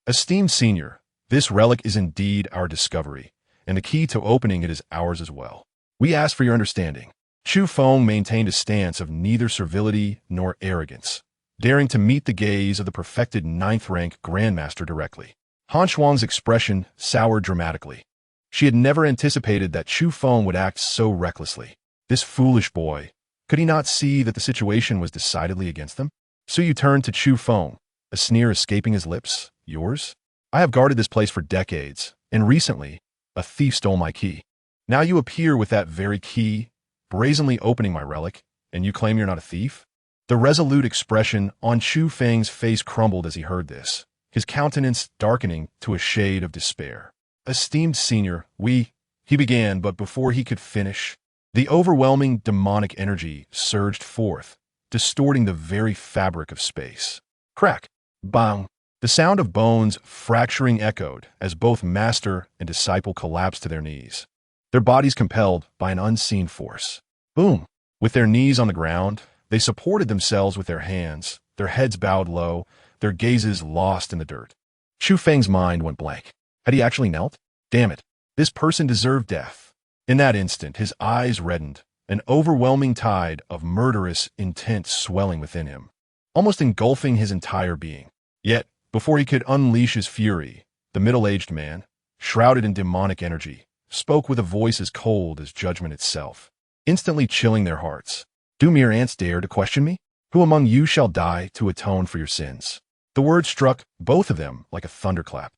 "Esteemed senior, this relic is indeed our discovery, and the key to opening it is ours as well. We ask for your understanding." Chu Feng maintained a stance of neither servility nor arrogance, daring to meet the gaze of the perfected 9th-rank Grandmaster directly. Han Shuang's expression soured dramatically. She had never anticipated that Chu Feng would act so recklessly. This foolish boy, could he not see that the situation was decidedly against them? So you turned to Chu Feng, a sneer escaping his lips. "Yours? I have guarded this place for decades, and recently, a thief stole my key. Now you appear with that very key, brazenly opening my relic, and you claim you're not a thief?" The resolute expression on Chu Feng's face crumbled as he heard this, his countenance darkening to a shade of despair. "Esteemed senior, he began, but before he could finish, the overwhelming demonic energy surged forth, distorting the very fabric of space. Crack! Bang! The sound of bones fracturing echoed as both master and disciple collapsed to their knees, their bodies compelled by an unseen force. Boom! With their knees on the ground, they supported themselves with their hands, their heads bowed low, their gazes lost in the dirt. Chu Feng's mind went blank. Had he actually knelt? Damn it, this person deserved death. In that instant, his eyes reddened, an overwhelming tide of murderous intent swelling within him, almost engulfing his entire being. Yet, before he could unleash his fury, the middle-aged man, shrouded in demonic energy, spoke with a voice as cold as judgment itself, instantly chilling their hearts. "Do mere ants dare to question me? Who among you shall die to atone for your sins?" The words struck both of them like a thunderclap.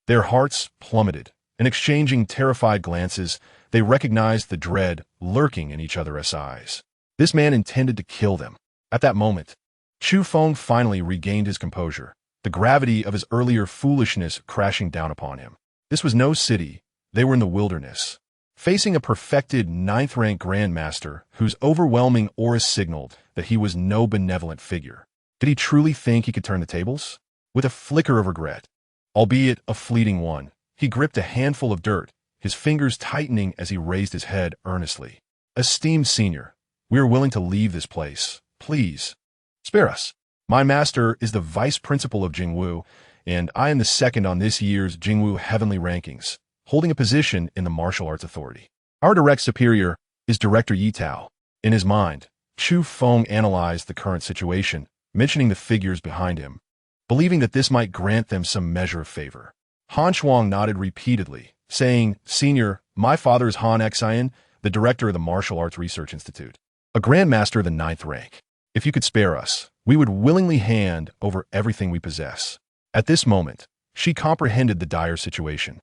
Their hearts plummeted, and exchanging terrified glances, they recognized the dread lurking in each other's eyes. This man intended to kill them. At that moment, Chu Feng finally regained his composure, the gravity of his earlier foolishness crashing down upon him. This was no city. They were in the wilderness, facing a perfected 9th-rank Grandmaster whose overwhelming aura signaled that he was no benevolent figure. Did he truly think he could turn the tables? With a flicker of regret, albeit a fleeting one, he gripped a handful of dirt, his fingers tightening as he raised his head earnestly. "Esteemed senior, we are willing to leave this place. Please, spare us. My master is the vice principal of Jingwu, and I am the second on this year's Jingwu Heavenly Rankings, holding a position in the Martial Arts Authority. Our direct superior is Director Yi Tao." In his mind, Chu Feng analyzed the current situation, mentioning the figures behind him, believing that this might grant them some measure of favor. Han Shuang nodded repeatedly, saying, "Senior, my father is Han Xian, the director of the Martial Arts Research Institute, a Grandmaster of the 9th rank. If you could spare us, we would willingly hand over everything we possess." At this moment, she comprehended the dire situation.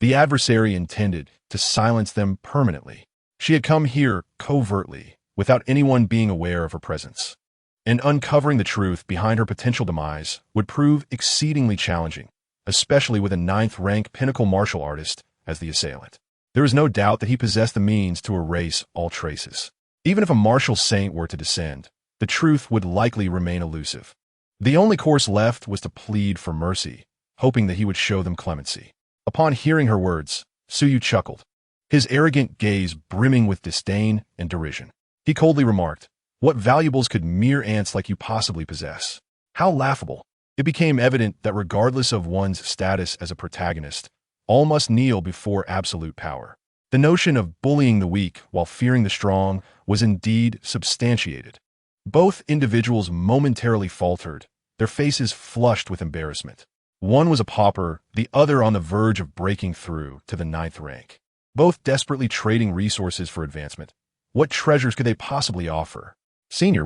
The adversary intended to silence them permanently. She had come here covertly, without anyone being aware of her presence. And uncovering the truth behind her potential demise would prove exceedingly challenging, especially with a 9th-rank pinnacle martial artist as the assailant. There is no doubt that he possessed the means to erase all traces. Even if a martial saint were to descend, the truth would likely remain elusive. The only course left was to plead for mercy, hoping that he would show them clemency. Upon hearing her words, Suyu chuckled, his arrogant gaze brimming with disdain and derision. He coldly remarked, "What valuables could mere ants like you possibly possess? How laughable." It became evident that regardless of one's status as a protagonist, all must kneel before absolute power. The notion of bullying the weak while fearing the strong was indeed substantiated. Both individuals momentarily faltered, their faces flushed with embarrassment. One was a pauper, the other on the verge of breaking through to the 9th rank. Both desperately trading resources for advancement. What treasures could they possibly offer? "Senior,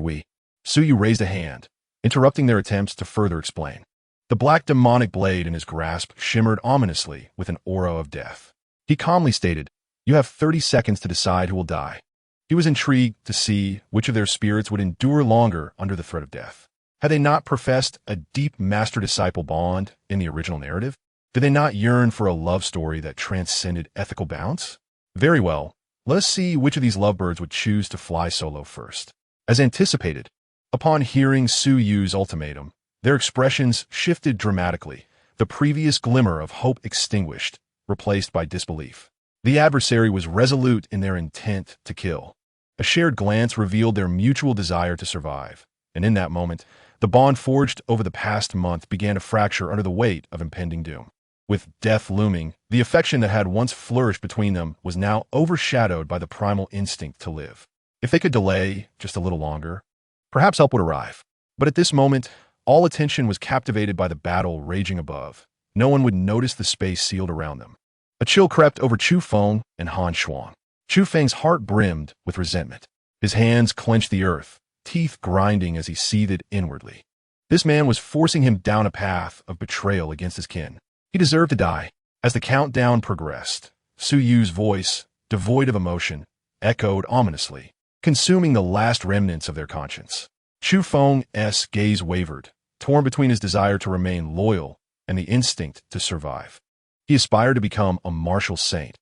Suyu raised a hand, interrupting their attempts to further explain. The black demonic blade in his grasp shimmered ominously with an aura of death. He calmly stated, "You have 30 seconds to decide who will die." He was intrigued to see which of their spirits would endure longer under the threat of death. Had they not professed a deep master-disciple bond in the original narrative? Did they not yearn for a love story that transcended ethical bounds? Very well, let us see which of these lovebirds would choose to fly solo first. As anticipated, upon hearing Su Yu's ultimatum, their expressions shifted dramatically, the previous glimmer of hope extinguished, replaced by disbelief. The adversary was resolute in their intent to kill. A shared glance revealed their mutual desire to survive, and in that moment, the bond forged over the past month began to fracture under the weight of impending doom. With death looming, the affection that had once flourished between them was now overshadowed by the primal instinct to live. If they could delay just a little longer, perhaps help would arrive. But at this moment, all attention was captivated by the battle raging above. No one would notice the space sealed around them. A chill crept over Chu Feng and Han Shuang. Chu Feng's heart brimmed with resentment. His hands clenched the earth, teeth grinding as he seethed inwardly. This man was forcing him down a path of betrayal against his kin. He deserved to die. As the countdown progressed, Su Yu's voice, devoid of emotion, echoed ominously, consuming the last remnants of their conscience. Chu Feng's gaze wavered, torn between his desire to remain loyal and the instinct to survive. He aspired to become a martial saint.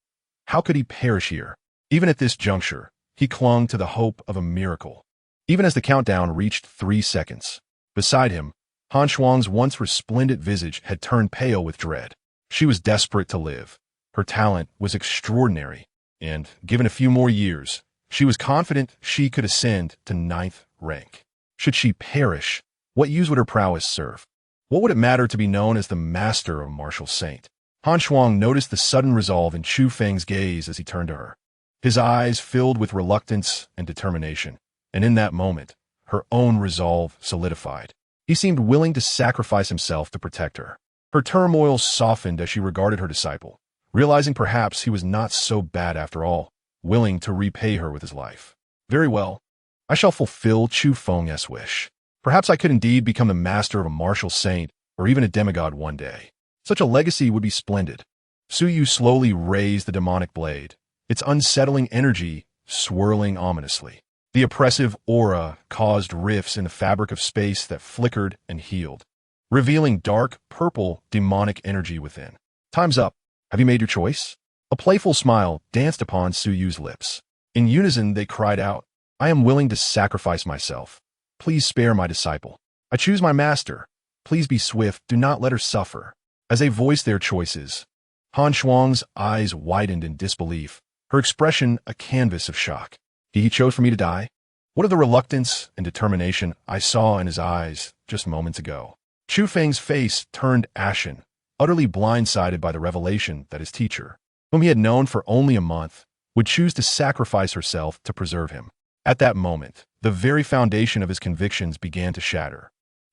How could he perish here? Even at this juncture, he clung to the hope of a miracle. Even as the countdown reached 3 seconds, beside him, Han Shuang's once resplendent visage had turned pale with dread. She was desperate to live. Her talent was extraordinary, and, given a few more years, she was confident she could ascend to 9th rank. Should she perish, what use would her prowess serve? What would it matter to be known as the master of martial saint? Han Shuang noticed the sudden resolve in Chu Feng's gaze as he turned to her. His eyes filled with reluctance and determination, and in that moment, her own resolve solidified. He seemed willing to sacrifice himself to protect her. Her turmoil softened as she regarded her disciple, realizing perhaps he was not so bad after all, willing to repay her with his life. Very well, I shall fulfill Chu Feng's wish. Perhaps I could indeed become the master of a martial saint or even a demigod one day. Such a legacy would be splendid. Suyu slowly raised the demonic blade, its unsettling energy swirling ominously. The oppressive aura caused rifts in the fabric of space that flickered and healed, revealing dark, purple, demonic energy within. Time's up. Have you made your choice? A playful smile danced upon Suyu's lips. In unison, they cried out, I am willing to sacrifice myself. Please spare my disciple. I choose my master. Please be swift. Do not let her suffer. As they voiced their choices, Han Shuang's eyes widened in disbelief, her expression a canvas of shock. He chose for me to die? What of the reluctance and determination I saw in his eyes just moments ago? Chu Feng's face turned ashen, utterly blindsided by the revelation that his teacher, whom he had known for only a month, would choose to sacrifice herself to preserve him. At that moment, the very foundation of his convictions began to shatter.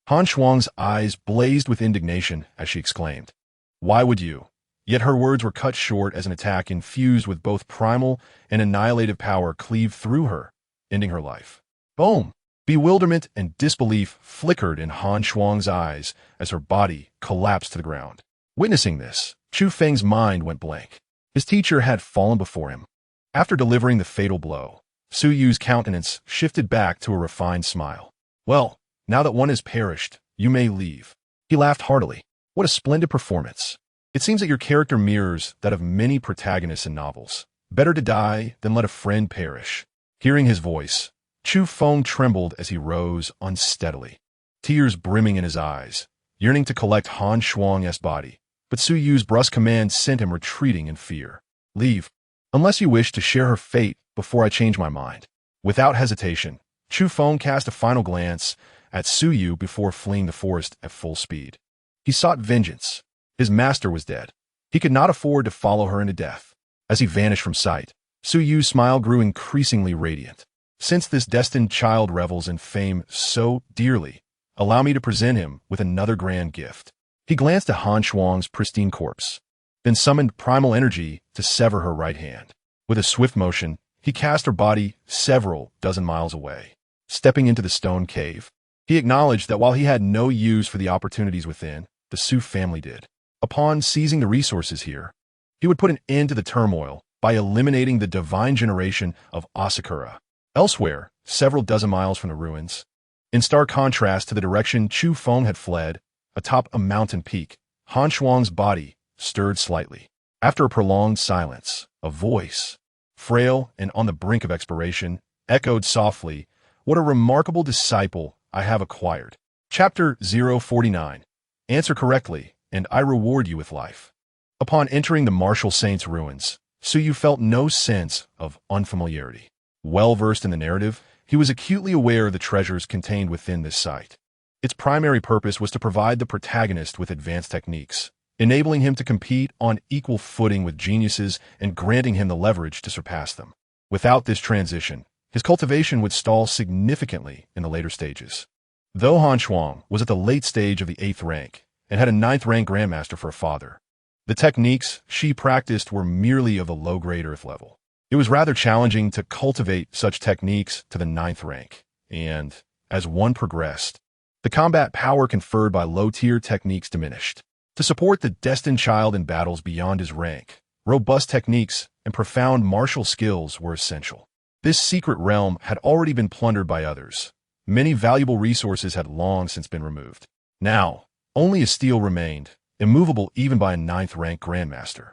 Han Shuang's eyes blazed with indignation as she exclaimed, Why would you? Yet her words were cut short as an attack infused with both primal and annihilative power cleaved through her, ending her life. Boom! Bewilderment and disbelief flickered in Han Shuang's eyes as her body collapsed to the ground. Witnessing this, Chu Feng's mind went blank. His teacher had fallen before him. After delivering the fatal blow, Suyu's countenance shifted back to a refined smile. Well, now that one has perished, you may leave. He laughed heartily. What a splendid performance. It seems that your character mirrors that of many protagonists in novels. Better to die than let a friend perish. Hearing his voice, Chu Feng trembled as he rose unsteadily, tears brimming in his eyes, yearning to collect Han Shuang's body. But Suyu's brusque command sent him retreating in fear. Leave, unless you wish to share her fate before I change my mind. Without hesitation, Chu Feng cast a final glance at Suyu before fleeing the forest at full speed. He sought vengeance. His master was dead. He could not afford to follow her into death. As he vanished from sight, Suyu's smile grew increasingly radiant. Since this destined child revels in fame so dearly, allow me to present him with another grand gift. He glanced at Han Shuang's pristine corpse, then summoned primal energy to sever her right hand. With a swift motion, he cast her body several dozen miles away. Stepping into the stone cave, he acknowledged that while he had no use for the opportunities within, the Su family did. Upon seizing the resources here, he would put an end to the turmoil by eliminating the divine generation of Asakura. Elsewhere, several dozen miles from the ruins, in stark contrast to the direction Chu Feng had fled, atop a mountain peak, Han Shuang's body stirred slightly. After a prolonged silence, a voice, frail and on the brink of expiration, echoed softly, What a remarkable disciple I have acquired. Chapter 049. Answer correctly, and I reward you with life. Upon entering the martial saint's ruins, Suyu felt no sense of unfamiliarity. Well-versed in the narrative, he was acutely aware of the treasures contained within this site. Its primary purpose was to provide the protagonist with advanced techniques, enabling him to compete on equal footing with geniuses and granting him the leverage to surpass them. Without this transition, his cultivation would stall significantly in the later stages. Though Han Shuang was at the late stage of the 8th rank and had a 9th rank Grandmaster for a father, the techniques she practiced were merely of the low-grade Earth level. It was rather challenging to cultivate such techniques to the 9th rank, and, as one progressed, the combat power conferred by low-tier techniques diminished. To support the destined child in battles beyond his rank, robust techniques and profound martial skills were essential. This secret realm had already been plundered by others. Many valuable resources had long since been removed. Now, only a steel remained, immovable even by a 9th rank Grandmaster.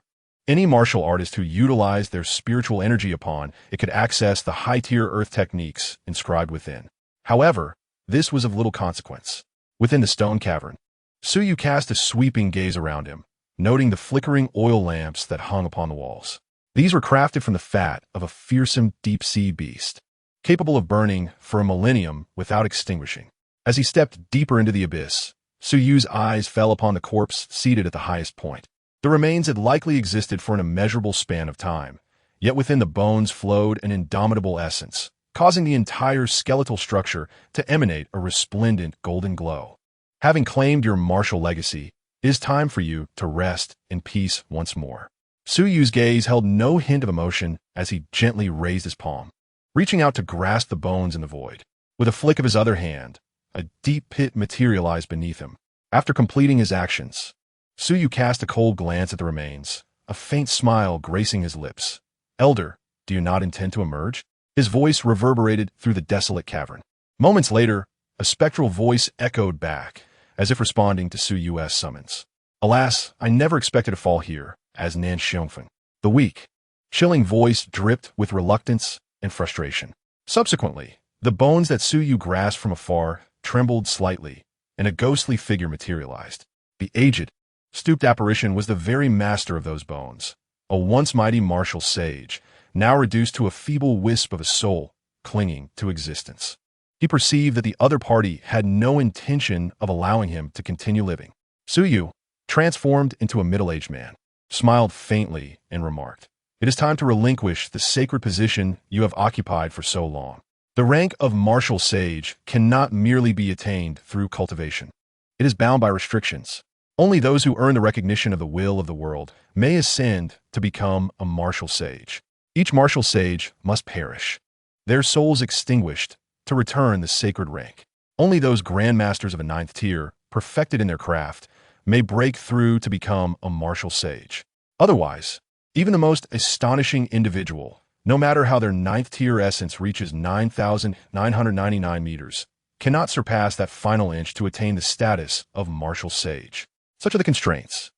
Any martial artist who utilized their spiritual energy upon it could access the high-tier earth techniques inscribed within. However, this was of little consequence. Within the stone cavern, Suyu cast a sweeping gaze around him, noting the flickering oil lamps that hung upon the walls. These were crafted from the fat of a fearsome deep-sea beast, capable of burning for a millennium without extinguishing. As he stepped deeper into the abyss, Suyu's eyes fell upon the corpse seated at the highest point. The remains had likely existed for an immeasurable span of time, yet within the bones flowed an indomitable essence, causing the entire skeletal structure to emanate a resplendent golden glow. Having claimed your martial legacy, it is time for you to rest in peace once more. Suyu's gaze held no hint of emotion as he gently raised his palm, reaching out to grasp the bones in the void. With a flick of his other hand, a deep pit materialized beneath him. After completing his actions, Suyu cast a cold glance at the remains, a faint smile gracing his lips. Elder, do you not intend to emerge? His voice reverberated through the desolate cavern. Moments later, a spectral voice echoed back, as if responding to Suyu's summons. Alas, I never expected to fall here, as Nan Xiongfeng. The weak, chilling voice dripped with reluctance and frustration. Subsequently, the bones that Suyu grasped from afar trembled slightly, and a ghostly figure materialized. The aged, stooped apparition was the very master of those bones, a once mighty martial sage, now reduced to a feeble wisp of a soul clinging to existence. He perceived that the other party had no intention of allowing him to continue living. Suyu, transformed into a middle-aged man, smiled faintly and remarked, "It is time to relinquish the sacred position you have occupied for so long. The rank of martial sage cannot merely be attained through cultivation. It is bound by restrictions. Only those who earn the recognition of the will of the world may ascend to become a martial sage. Each martial sage must perish, their souls extinguished, to return the sacred rank. Only those grandmasters of a 9th tier, perfected in their craft, may break through to become a martial sage. Otherwise, even the most astonishing individual, no matter how their 9th tier essence reaches 9,999 meters, cannot surpass that final inch to attain the status of martial sage. Such are the constraints.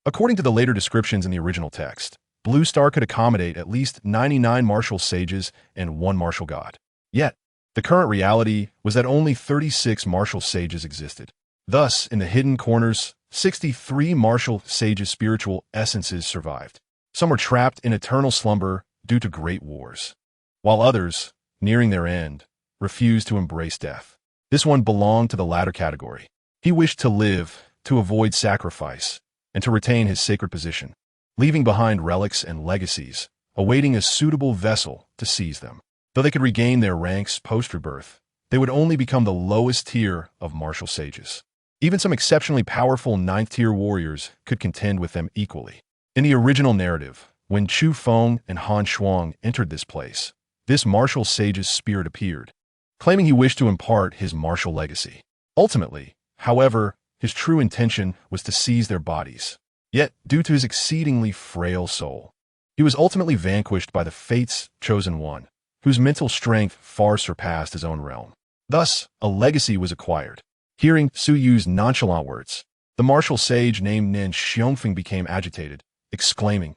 According to the later descriptions in the original text, Blue Star could accommodate at least 99 martial sages and 1 martial god. Yet, the current reality was that only 36 martial sages existed. Thus, in the hidden corners, 63 martial sages' spiritual essences survived. Some were trapped in eternal slumber due to great wars, while others, nearing their end, refused to embrace death. This one belonged to the latter category. He wished to live, to avoid sacrifice, and to retain his sacred position, leaving behind relics and legacies, awaiting a suitable vessel to seize them. Though they could regain their ranks post-rebirth, they would only become the lowest tier of martial sages. Even some exceptionally powerful 9th tier warriors could contend with them equally. In the original narrative, when Chu Feng and Han Shuang entered this place, this martial sage's spirit appeared, claiming he wished to impart his martial legacy. Ultimately, however, his true intention was to seize their bodies. Yet, due to his exceedingly frail soul, he was ultimately vanquished by the Fates' chosen one, whose mental strength far surpassed his own realm. Thus, a legacy was acquired. Hearing Suyu's nonchalant words, the martial sage named Nan Xiongfeng became agitated, exclaiming,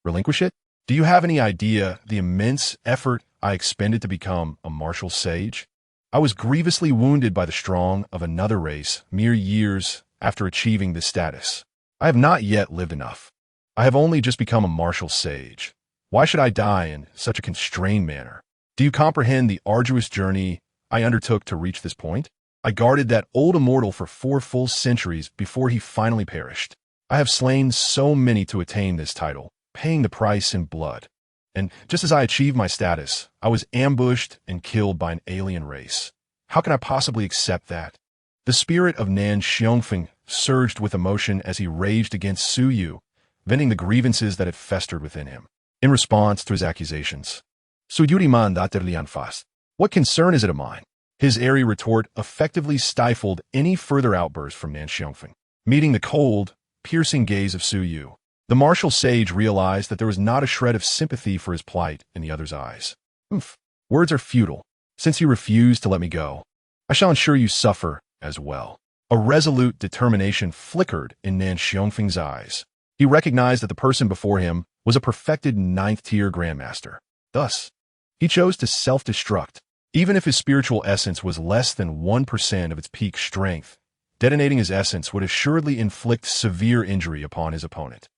"Relinquish it? Do you have any idea the immense effort I expended to become a martial sage? I was grievously wounded by the strong of another race mere years after achieving this status. I have not yet lived enough. I have only just become a martial sage. Why should I die in such a constrained manner? Do you comprehend the arduous journey I undertook to reach this point? I guarded that old immortal for 4 full centuries before he finally perished. I have slain so many to attain this title, paying the price in blood. And just as I achieved my status, I was ambushed and killed by an alien race. How can I possibly accept that?" The spirit of Nan Xiongfeng surged with emotion as he raged against Suyu, venting the grievances that had festered within him. In response to his accusations, "Suyuriman daterlian fast. What concern is it of mine?" His airy retort effectively stifled any further outburst from Nan Xiongfeng. Meeting the cold, piercing gaze of Suyu, the martial sage realized that there was not a shred of sympathy for his plight in the other's eyes. Words are futile. Since you refuse to let me go, I shall ensure you suffer as well." A resolute determination flickered in Nan Xiongfeng's eyes. He recognized that the person before him was a perfected 9th tier grandmaster. Thus, he chose to self-destruct, even if his spiritual essence was less than 1% of its peak strength. Detonating his essence would assuredly inflict severe injury upon his opponent.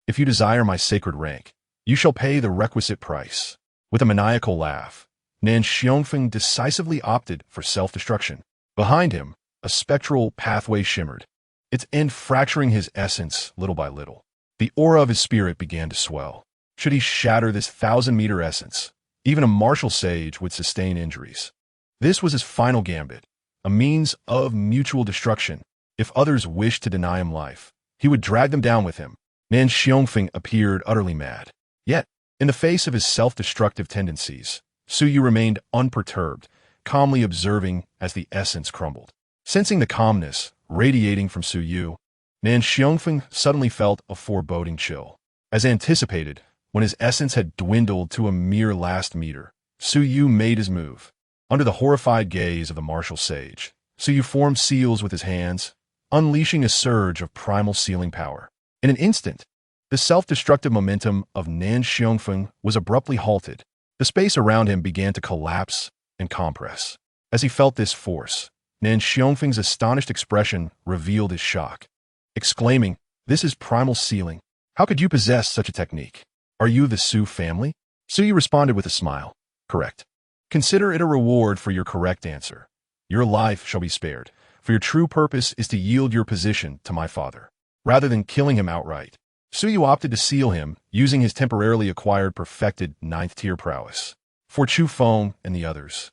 If you desire my sacred rank, you shall pay the requisite price." With a maniacal laugh, Nan Xiongfeng decisively opted for self-destruction. Behind him, a spectral pathway shimmered, its end fracturing his essence little by little. The aura of his spirit began to swell. Should he shatter this 1,000-meter essence, even a martial sage would sustain injuries. This was his final gambit, a means of mutual destruction. If others wished to deny him life, he would drag them down with him. Nan Xiongfeng appeared utterly mad. Yet, in the face of his self-destructive tendencies, Suyu remained unperturbed, calmly observing as the essence crumbled. Sensing the calmness radiating from Suyu, Nan Xiongfeng suddenly felt a foreboding chill. As anticipated, when his essence had dwindled to a mere last meter, Su Yu made his move. Under the horrified gaze of the martial sage, Su Yu formed seals with his hands, unleashing a surge of primal sealing power. In an instant, the self-destructive momentum of Nan Xiongfeng was abruptly halted. The space around him began to collapse and compress. As he felt this force, Nan Xiongfeng's astonished expression revealed his shock. Exclaiming, "This is primal sealing. How could you possess such a technique? Are you the Su family?" Su Yu responded with a smile. "Correct. Consider it a reward for your correct answer. Your life shall be spared, for your true purpose is to yield your position to my father. Rather than killing him outright, Su Yu opted to seal him using his temporarily acquired perfected 9th tier prowess. For Chu Feng and the others,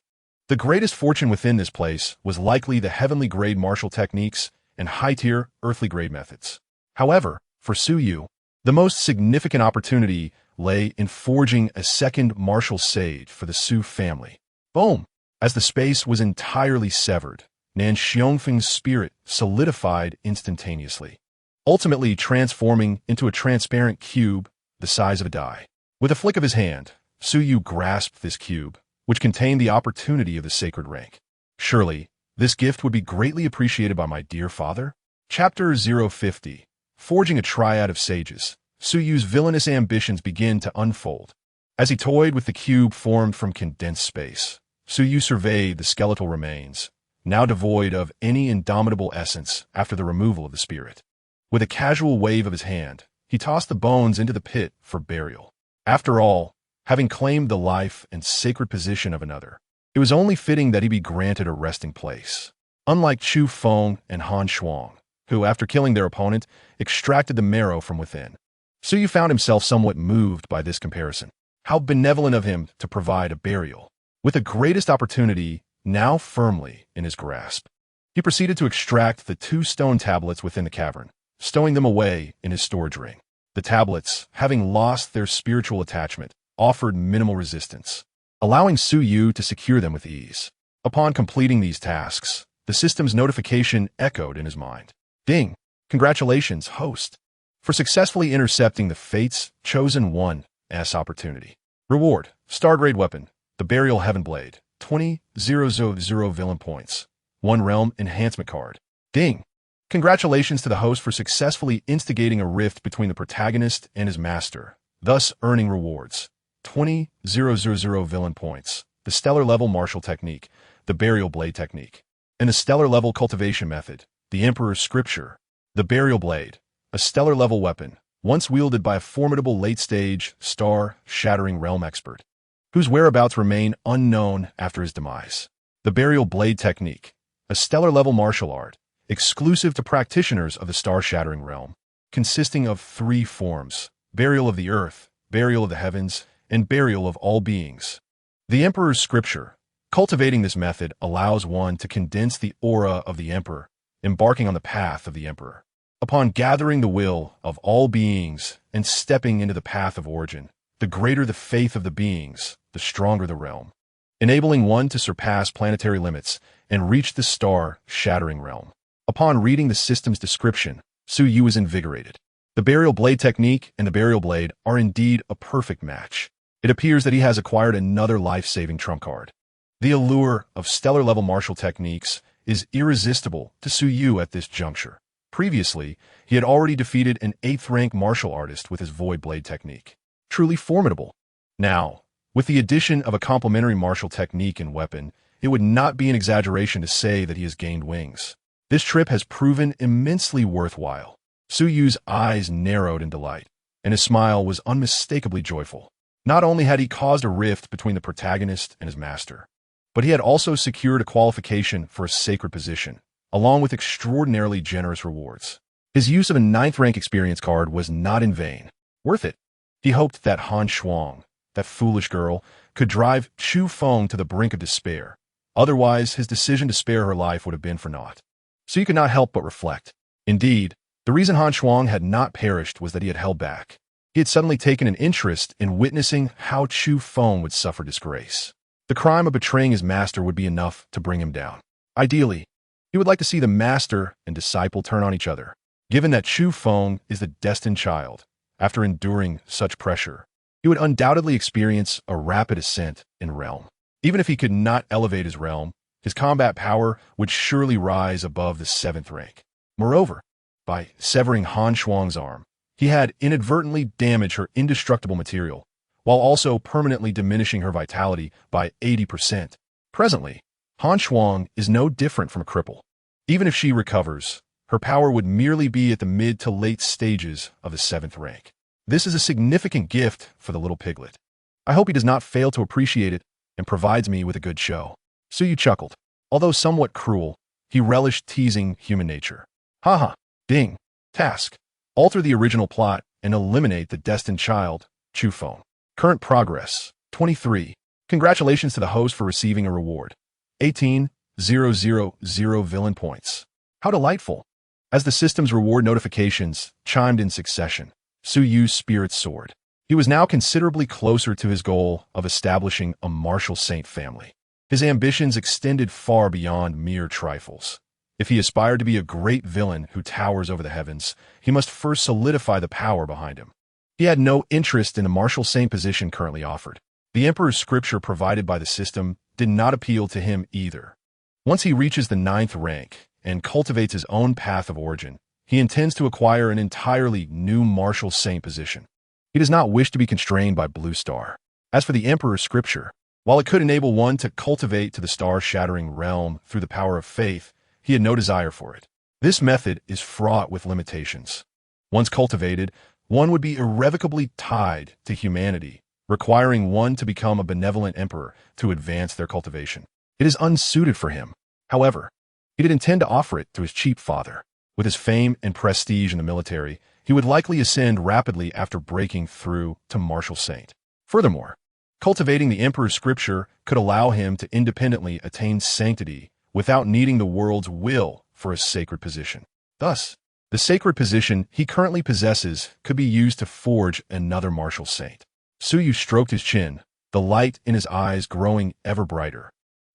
the greatest fortune within this place was likely the heavenly grade martial techniques and high-tier earthly grade methods. However, for Su Yu, the most significant opportunity lay in forging a second martial sage for the Su family. Boom! As the space was entirely severed, Nan Xiongfeng's spirit solidified instantaneously, ultimately transforming into a transparent cube the size of a die. With a flick of his hand, Su Yu grasped this cube, which contained the opportunity of the sacred rank. Surely, this gift would be greatly appreciated by my dear father? Chapter 050. Forging a triad of sages. Su Yu's villainous ambitions begin to unfold. As he toyed with the cube formed from condensed space, Su Yu surveyed the skeletal remains, now devoid of any indomitable essence after the removal of the spirit. With a casual wave of his hand, he tossed the bones into the pit for burial. After all, having claimed the life and sacred position of another, it was only fitting that he be granted a resting place. Unlike Chu Feng and Han Shuang, who, after killing their opponent, extracted the marrow from within, Su Yu found himself somewhat moved by this comparison. How benevolent of him to provide a burial. With the greatest opportunity now firmly in his grasp, he proceeded to extract the 2 stone tablets within the cavern, stowing them away in his storage ring. The tablets, having lost their spiritual attachment, offered minimal resistance, allowing Su Yu to secure them with ease. Upon completing these tasks, the system's notification echoed in his mind. Ding! Congratulations, host, for successfully intercepting the Fate's Chosen One's opportunity. Reward: Stargrade Weapon, the Burial Heaven Blade, 20,000 villain points. 1 Realm Enhancement Card. Ding! Congratulations to the host for successfully instigating a rift between the protagonist and his master, thus earning rewards. 20,000 villain points, the Stellar Level Martial Technique, the Burial Blade Technique, and the Stellar Level Cultivation Method, the Emperor's Scripture. The Burial Blade, a stellar level weapon, once wielded by a formidable late-stage, star-shattering realm expert, whose whereabouts remain unknown after his demise. The Burial Blade Technique, a stellar level martial art, exclusive to practitioners of the star-shattering realm, consisting of 3 forms: burial of the earth, burial of the heavens, and burial of all beings. The Emperor's Scripture. Cultivating this method allows one to condense the aura of the Emperor, embarking on the path of the Emperor. Upon gathering the will of all beings and stepping into the path of origin, the greater the faith of the beings, the stronger the realm, enabling one to surpass planetary limits and reach the star-shattering realm. Upon reading the system's description, Su Yu is invigorated. The Burial Blade Technique and the Burial Blade are indeed a perfect match. It appears that he has acquired another life-saving trump card. The allure of stellar-level martial techniques is irresistible to Su Yu at this juncture. Previously, he had already defeated an 8th-rank martial artist with his Void Blade technique. Truly formidable. Now, with the addition of a complementary martial technique and weapon, it would not be an exaggeration to say that he has gained wings. This trip has proven immensely worthwhile. Su Yu's eyes narrowed in delight, and his smile was unmistakably joyful. Not only had he caused a rift between the protagonist and his master, but he had also secured a qualification for a sacred position, along with extraordinarily generous rewards. His use of a 9th-rank experience card was not in vain. Worth it. He hoped that Han Shuang, that foolish girl, could drive Chu Feng to the brink of despair. Otherwise, his decision to spare her life would have been for naught. So he could not help but reflect. Indeed, the reason Han Shuang had not perished was that he had held back. He had suddenly taken an interest in witnessing how Chu Feng would suffer disgrace. The crime of betraying his master would be enough to bring him down. Ideally, he would like to see the master and disciple turn on each other. Given that Chu Feng is the destined child, after enduring such pressure, he would undoubtedly experience a rapid ascent in realm. Even if he could not elevate his realm, his combat power would surely rise above the 7th rank. Moreover, by severing Han Shuang's arm, he had inadvertently damaged her indestructible material, while also permanently diminishing her vitality by 80%. Presently, Han Shuang is no different from a cripple. Even if she recovers, her power would merely be at the mid to late stages of the 7th rank. This is a significant gift for the little piglet. I hope he does not fail to appreciate it and provides me with a good show. Suyu chuckled. Although somewhat cruel, he relished teasing human nature. Haha, ding, task. Alter the original plot and eliminate the destined child, Chu Feng. Current progress, 23. Congratulations to the host for receiving a reward. 18,000 villain points. How delightful. As the system's reward notifications chimed in succession, Suyu's spirit soared. He was now considerably closer to his goal of establishing a martial saint family. His ambitions extended far beyond mere trifles. If he aspired to be a great villain who towers over the heavens, he must first solidify the power behind him. He had no interest in the martial saint position currently offered. The Emperor's scripture provided by the system did not appeal to him either. Once he reaches the 9th rank and cultivates his own path of origin, he intends to acquire an entirely new martial saint position. He does not wish to be constrained by Blue Star. As for the Emperor's scripture, while it could enable one to cultivate to the star-shattering realm through the power of faith, he had no desire for it. This method is fraught with limitations. Once cultivated, one would be irrevocably tied to humanity, requiring one to become a benevolent emperor to advance their cultivation. It is unsuited for him. However, he did intend to offer it to his cheap father. With his fame and prestige in the military, he would likely ascend rapidly after breaking through to martial saint. Furthermore, cultivating the Emperor's scripture could allow him to independently attain sanctity without needing the world's will for a sacred position. Thus, the sacred position he currently possesses could be used to forge another martial saint. Suyu stroked his chin, the light in his eyes growing ever brighter.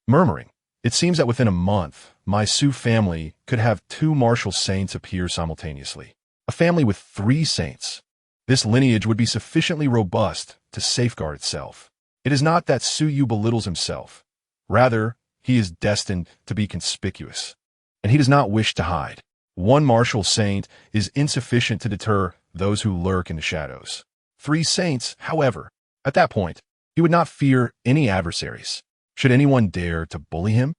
Murmuring, "It seems that within a month, my Su family could have 2 martial saints appear simultaneously. A family with 3 saints. This lineage would be sufficiently robust to safeguard itself. It is not that Suyu belittles himself. Rather, he is destined to be conspicuous, and he does not wish to hide. 1 martial saint is insufficient to deter those who lurk in the shadows. 3 saints, however, at that point, he would not fear any adversaries. Should anyone dare to bully him?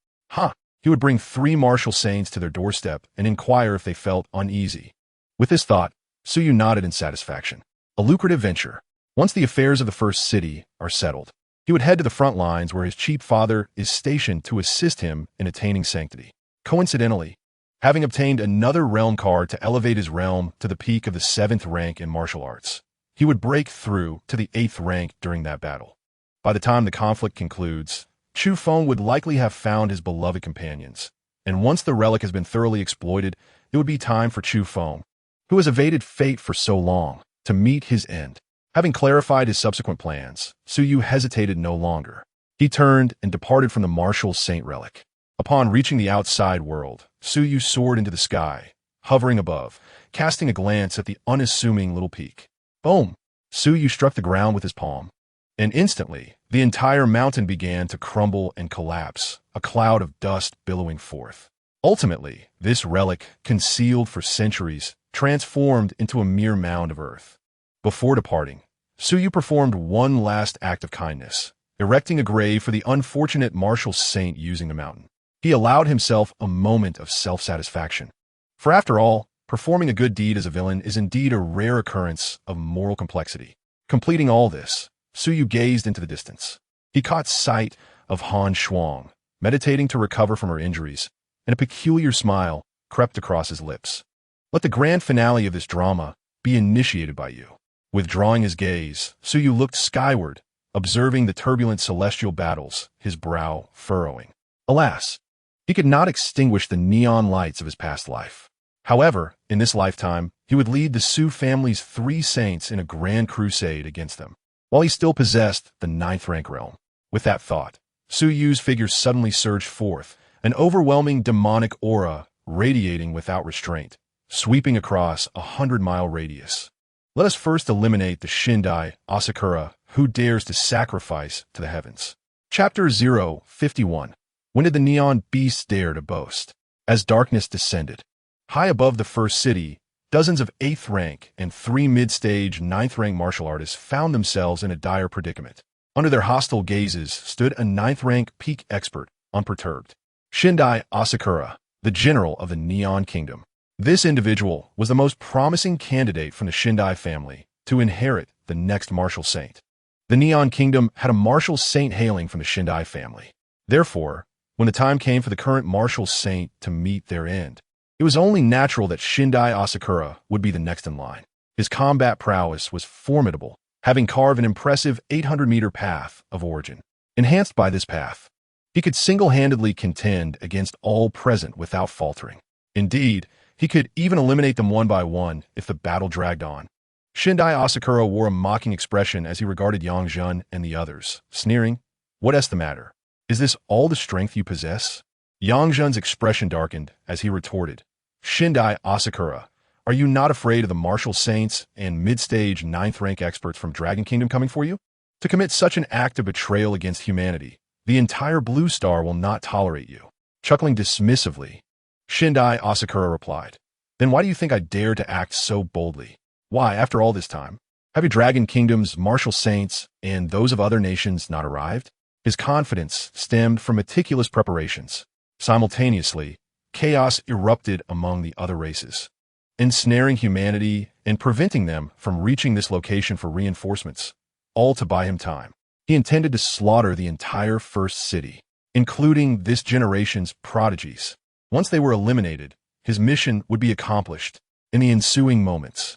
He would bring 3 martial saints to their doorstep and inquire if they felt uneasy." With this thought, Suyu nodded in satisfaction. A lucrative venture. Once the affairs of the first city are settled, he would head to the front lines where his cheap father is stationed to assist him in attaining sanctity. Coincidentally, having obtained another realm card to elevate his realm to the peak of the 7th rank in martial arts, he would break through to the 8th rank during that battle. By the time the conflict concludes, Chu Feng would likely have found his beloved companions, and once the relic has been thoroughly exploited, it would be time for Chu Feng, who has evaded fate for so long, to meet his end. Having clarified his subsequent plans, Suyu hesitated no longer. He turned and departed from the martial saint relic. Upon reaching the outside world, Suyu soared into the sky, hovering above, casting a glance at the unassuming little peak. Boom! Suyu struck the ground with his palm, and instantly, the entire mountain began to crumble and collapse, a cloud of dust billowing forth. Ultimately, this relic, concealed for centuries, transformed into a mere mound of earth. Before departing, Suyu performed one last act of kindness, erecting a grave for the unfortunate martial saint using the mountain. He allowed himself a moment of self-satisfaction. For after all, performing a good deed as a villain is indeed a rare occurrence of moral complexity. Completing all this, Suyu gazed into the distance. He caught sight of Han Shuang, meditating to recover from her injuries, and a peculiar smile crept across his lips. Let the grand finale of this drama be initiated by you. Withdrawing his gaze, Suyu looked skyward, observing the turbulent celestial battles, his brow furrowing. Alas, he could not extinguish the neon lights of his past life. However, in this lifetime, he would lead the Su family's 3 saints in a grand crusade against them, while he still possessed the 9th rank realm. With that thought, Suyu's figure suddenly surged forth, an overwhelming demonic aura radiating without restraint. sweeping across a 100-mile radius. Let us first eliminate the Shindai Asakura who dares to sacrifice to the heavens. Chapter 051. When did the neon beasts dare to boast? As darkness descended. High above the first city, dozens of 8th rank and 3 mid-stage 9th rank martial artists found themselves in a dire predicament. Under their hostile gazes stood a 9th rank peak expert, unperturbed. Shindai Asakura, the general of the Neon Kingdom. This individual was the most promising candidate from the Shindai family to inherit the next martial saint. The Neon Kingdom had a martial saint hailing from the Shindai family. Therefore, when the time came for the current martial saint to meet their end, it was only natural that Shindai Asakura would be the next in line. His combat prowess was formidable, having carved an impressive 800-meter path of origin. Enhanced by this path, he could single-handedly contend against all present without faltering. Indeed, he could even eliminate them one by one if the battle dragged on. Shindai Asakura wore a mocking expression as he regarded Yang Jun and the others, sneering, "What's the matter? Is this all the strength you possess?" Yang Jun's expression darkened as he retorted, "Shindai Asakura, are you not afraid of the martial saints and mid-stage 9th rank experts from Dragon Kingdom coming for you? To commit such an act of betrayal against humanity, the entire Blue Star will not tolerate you." Chuckling dismissively, Shindai Asakura replied, "Then why do you think I dare to act so boldly? Why, after all this time, have your Dragon Kingdom's martial saints and those of other nations not arrived?" His confidence stemmed from meticulous preparations. Simultaneously, chaos erupted among the other races, ensnaring humanity and preventing them from reaching this location for reinforcements, all to buy him time. He intended to slaughter the entire first city, including this generation's prodigies. Once they were eliminated, his mission would be accomplished in the ensuing moments.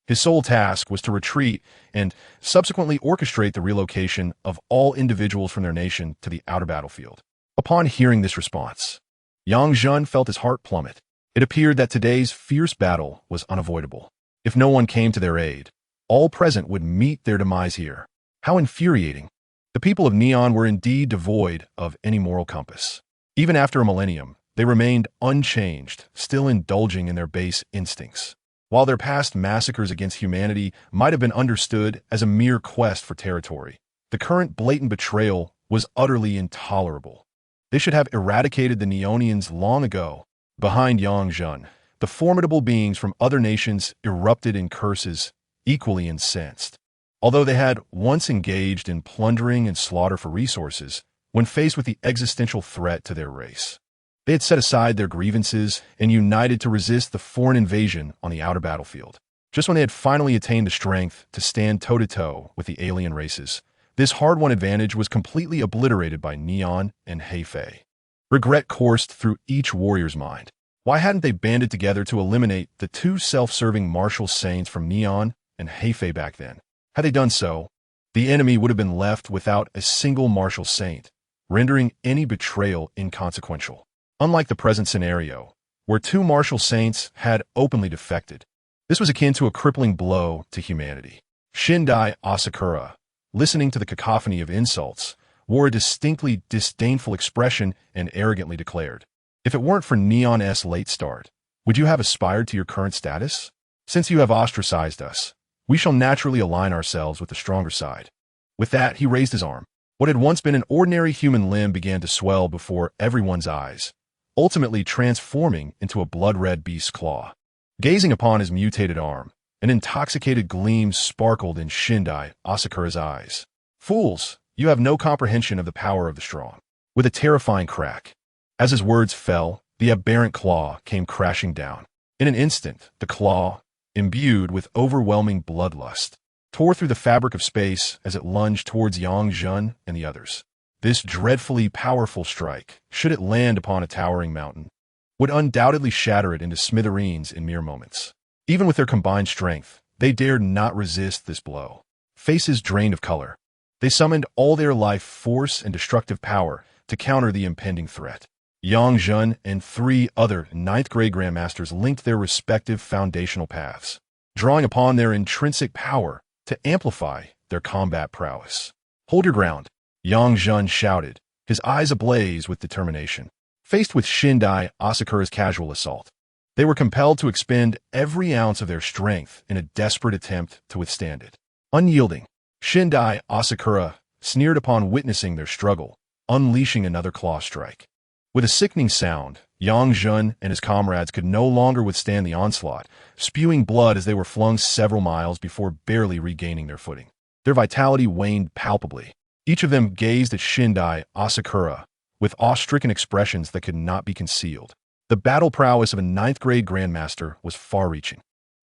His sole task was to retreat and subsequently orchestrate the relocation of all individuals from their nation to the outer battlefield. Upon hearing this response, Yang Jun felt his heart plummet. It appeared that today's fierce battle was unavoidable. If no one came to their aid, all present would meet their demise here. How infuriating! The people of Neon were indeed devoid of any moral compass. Even after a millennium, they remained unchanged, still indulging in their base instincts. While their past massacres against humanity might have been understood as a mere quest for territory, the current blatant betrayal was utterly intolerable. They should have eradicated the Neonians long ago. Behind Yang Jun, the formidable beings from other nations erupted in curses, equally incensed. Although they had once engaged in plundering and slaughter for resources, when faced with the existential threat to their race, they had set aside their grievances and united to resist the foreign invasion on the outer battlefield. Just when they had finally attained the strength to stand toe-to-toe with the alien races, this hard-won advantage was completely obliterated by Neon and Heifei. Regret coursed through each warrior's mind. Why hadn't they banded together to eliminate the 2 self-serving martial saints from Neon and Heifei back then? Had they done so, the enemy would have been left without a single martial saint, rendering any betrayal inconsequential. Unlike the present scenario, where 2 martial saints had openly defected, this was akin to a crippling blow to humanity. Shindai Asakura, listening to the cacophony of insults, wore a distinctly disdainful expression and arrogantly declared, "If it weren't for Neon's late start, would you have aspired to your current status? Since you have ostracized us, we shall naturally align ourselves with the stronger side." With that, he raised his arm. What had once been an ordinary human limb began to swell before everyone's eyes, ultimately transforming into a blood-red beast's claw. Gazing upon his mutated arm, an intoxicated gleam sparkled in Shindai Asakura's eyes. "Fools, you have no comprehension of the power of the strong." With a terrifying crack, as his words fell, the aberrant claw came crashing down. In an instant, the claw, imbued with overwhelming bloodlust, tore through the fabric of space as it lunged towards Yang Jun and the others. This dreadfully powerful strike, should it land upon a towering mountain, would undoubtedly shatter it into smithereens in mere moments. Even with their combined strength, they dared not resist this blow. Faces drained of color, they summoned all their life force and destructive power to counter the impending threat. Yang Jun and 3 other 9th-grade Grandmasters linked their respective foundational paths, drawing upon their intrinsic power to amplify their combat prowess. "Hold your ground," Yang Jun shouted, his eyes ablaze with determination. Faced with Shindai Asakura's casual assault, They were compelled to expend every ounce of their strength in a desperate attempt to withstand it. Unyielding, Shindai Asakura sneered upon witnessing their struggle, unleashing another claw strike. With a sickening sound, Yang Jun and his comrades could no longer withstand the onslaught, spewing blood as they were flung several miles before barely regaining their footing. Their vitality waned palpably. Each of them gazed at Shindai Asakura with awe-stricken expressions that could not be concealed. The battle prowess of a ninth-grade Grandmaster was far-reaching.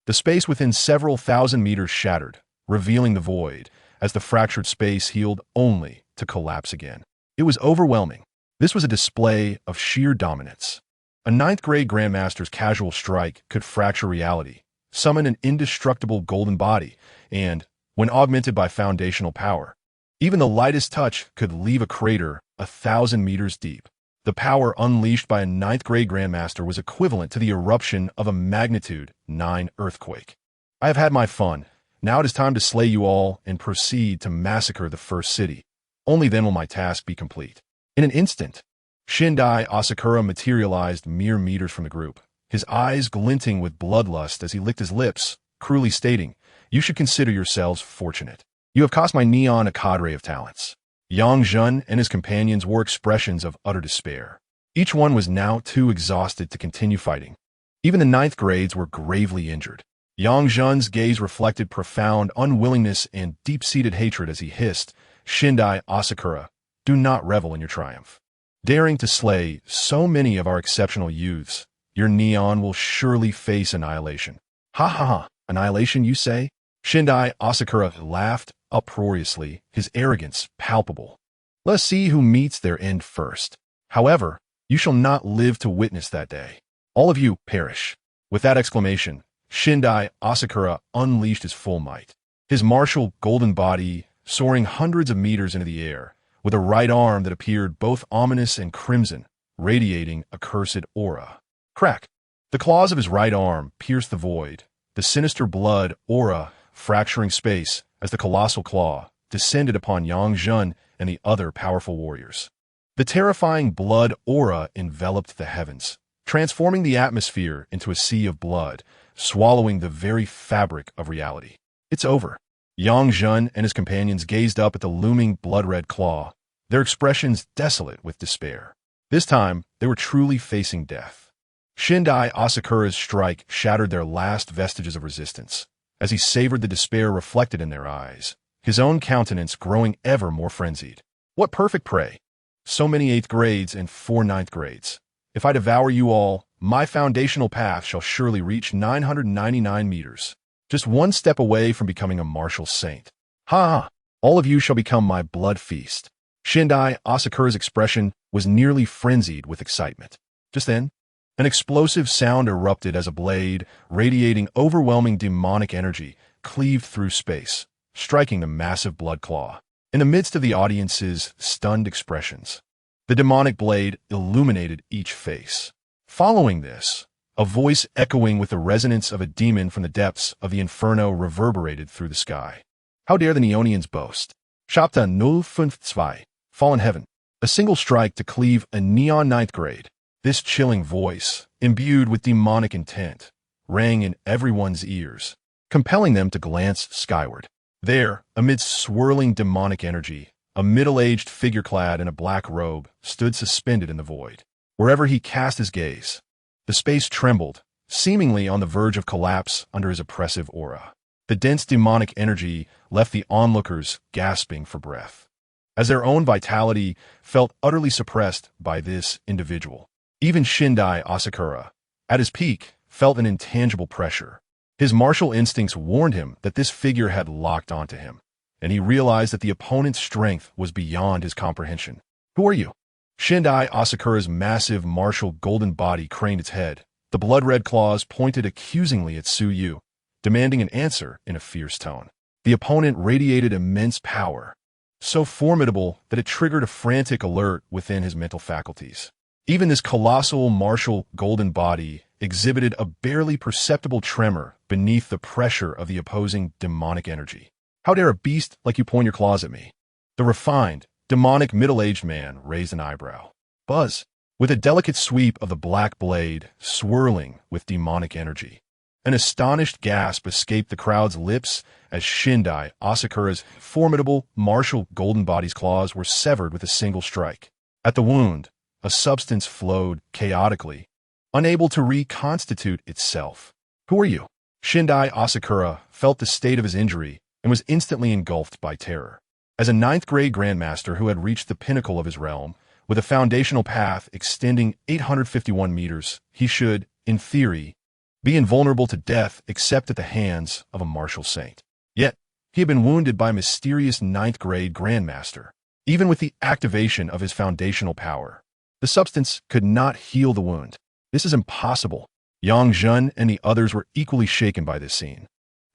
The space within several thousand meters shattered, revealing the void, as the fractured space healed only to collapse again. It was overwhelming. This was a display of sheer dominance. A ninth-grade Grandmaster's casual strike could fracture reality, summon an indestructible golden body, and, when augmented by foundational power, even the lightest touch could leave a crater 1,000 meters deep. The power unleashed by a ninth-grade Grandmaster was equivalent to the eruption of a magnitude 9 earthquake. I have had my fun. Now it is time to slay you all and proceed to massacre the first city. Only then will my task be complete. In an instant, Shindai Asakura materialized mere meters from the group, his eyes glinting with bloodlust as he licked his lips, cruelly stating, "You should consider yourselves fortunate. You have cost my neon a cadre of talents." Yang Jun and his companions wore expressions of utter despair. Each one was now too exhausted to continue fighting. Even the ninth grades were gravely injured. Yang Jun's gaze reflected profound unwillingness and deep-seated hatred as he hissed, "Shindai Asakura, do not revel in your triumph. Daring to slay so many of our exceptional youths, your neon will surely face annihilation." "Ha ha ha, annihilation, you say?" Shindai Asakura laughed uproariously, his arrogance palpable. "Let us see who meets their end first. However, you shall not live to witness that day. All of you perish." With that exclamation, Shindai Asakura unleashed his full might. His martial golden body soaring hundreds of meters into the air, with a right arm that appeared both ominous and crimson, radiating a cursed aura. Crack! The claws of his right arm pierced the void, the sinister blood aura fracturing space as the colossal claw descended upon Yang Jun and the other powerful warriors. The terrifying blood aura enveloped the heavens, transforming the atmosphere into a sea of blood, swallowing the very fabric of reality. "It's over." Yang Jun and his companions gazed up at the looming blood-red claw, their expressions desolate with despair. This time, they were truly facing death. Shindai Asakura's strike shattered their last vestiges of resistance, as he savored the despair reflected in their eyes, his own countenance growing ever more frenzied. "What perfect prey! So many 8th grades and 4 ninth grades. If I devour you all, my foundational path shall surely reach 999 meters. Just one step away from becoming a martial saint. Ha ha! All of you shall become my blood feast." Shindai Asakura's expression was nearly frenzied with excitement. Just then, an explosive sound erupted as a blade, radiating overwhelming demonic energy, cleaved through space, striking the massive blood claw. In the midst of the audience's stunned expressions, the demonic blade illuminated each face. Following this, a voice echoing with the resonance of a demon from the depths of the inferno reverberated through the sky. "How dare the Neonians boast? Chapter 052, Fallen Heaven. A single strike to cleave a neon ninth grade." This chilling voice, imbued with demonic intent, rang in everyone's ears, compelling them to glance skyward. There, amidst swirling demonic energy, a middle-aged figure clad in a black robe stood suspended in the void. Wherever he cast his gaze, the space trembled, seemingly on the verge of collapse under his oppressive aura. The dense demonic energy left the onlookers gasping for breath, as their own vitality felt utterly suppressed by this individual. Even Shindai Asakura, at his peak, felt an intangible pressure. His martial instincts warned him that this figure had locked onto him, and he realized that the opponent's strength was beyond his comprehension. "Who are you?" Shindai Asakura's massive martial golden body craned its head. The blood-red claws pointed accusingly at Suyu, demanding an answer in a fierce tone. The opponent radiated immense power, so formidable that it triggered a frantic alert within his mental faculties. Even this colossal martial golden body exhibited a barely perceptible tremor beneath the pressure of the opposing demonic energy. "How dare a beast like you point your claws at me?" The refined, demonic middle-aged man raised an eyebrow. "Buzz, with a delicate sweep of the black blade swirling with demonic energy. An astonished gasp escaped the crowd's lips as Shindai Asakura's formidable martial golden body's claws were severed with a single strike. At the wound, a substance flowed chaotically, unable to reconstitute itself. "Who are you?" Shindai Asakura felt the state of his injury and was instantly engulfed by terror. As a ninth-grade grandmaster who had reached the pinnacle of his realm, with a foundational path extending 851 meters, he should, in theory, be invulnerable to death except at the hands of a martial saint. Yet, he had been wounded by a mysterious ninth-grade grandmaster. Even with the activation of his foundational power, the substance could not heal the wound. This is impossible. Yang Zhen and the others were equally shaken by this scene.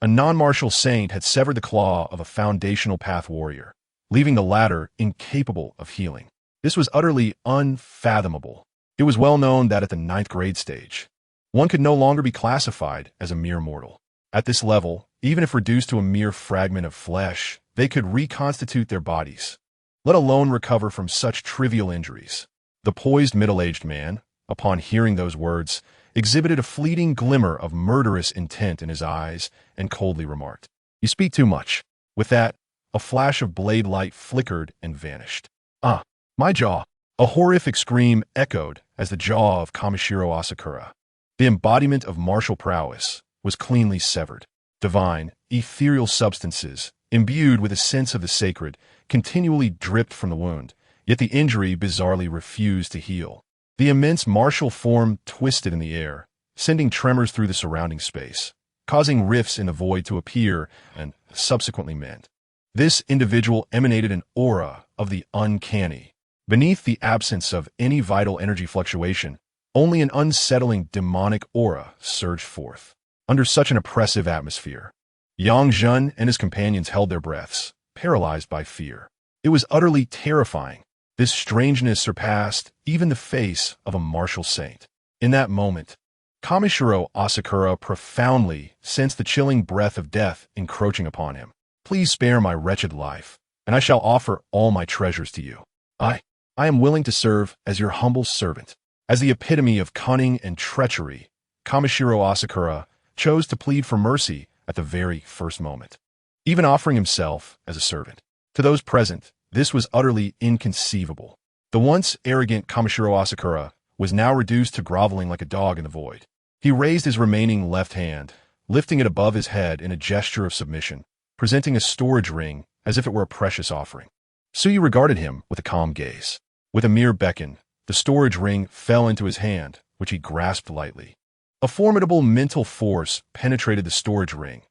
A non-martial saint had severed the claw of a foundational path warrior, leaving the latter incapable of healing. This was utterly unfathomable. It was well known that at the ninth grade stage, one could no longer be classified as a mere mortal. At this level, even if reduced to a mere fragment of flesh, they could reconstitute their bodies, let alone recover from such trivial injuries. The poised middle-aged man, upon hearing those words, exhibited a fleeting glimmer of murderous intent in his eyes and coldly remarked, "You speak too much." With that, a flash of blade light flickered and vanished. "Ah, my jaw!" A horrific scream echoed as the jaw of Kamishiro Asakura, the embodiment of martial prowess, was cleanly severed. Divine, ethereal substances, imbued with a sense of the sacred, continually dripped from the wound, yet the injury bizarrely refused to heal. The immense martial form twisted in the air, sending tremors through the surrounding space, causing rifts in the void to appear and subsequently mend. This individual emanated an aura of the uncanny. Beneath the absence of any vital energy fluctuation, only an unsettling demonic aura surged forth. Under such an oppressive atmosphere, Yang Zhen and his companions held their breaths, paralyzed by fear. It was utterly terrifying. This strangeness surpassed even the face of a martial saint. In that moment, Kamishiro Asakura profoundly sensed the chilling breath of death encroaching upon him. "Please spare my wretched life, and I shall offer all my treasures to you. I am willing to serve as your humble servant." As the epitome of cunning and treachery, Kamishiro Asakura chose to plead for mercy at the very first moment, even offering himself as a servant. To those present, this was utterly inconceivable. The once arrogant Kamishiro Asakura was now reduced to groveling like a dog in the void. He raised his remaining left hand, lifting it above his head in a gesture of submission, presenting a storage ring as if it were a precious offering. Suyu regarded him with a calm gaze. With a mere beckon, the storage ring fell into his hand, which he grasped lightly. A formidable mental force penetrated the storage ring,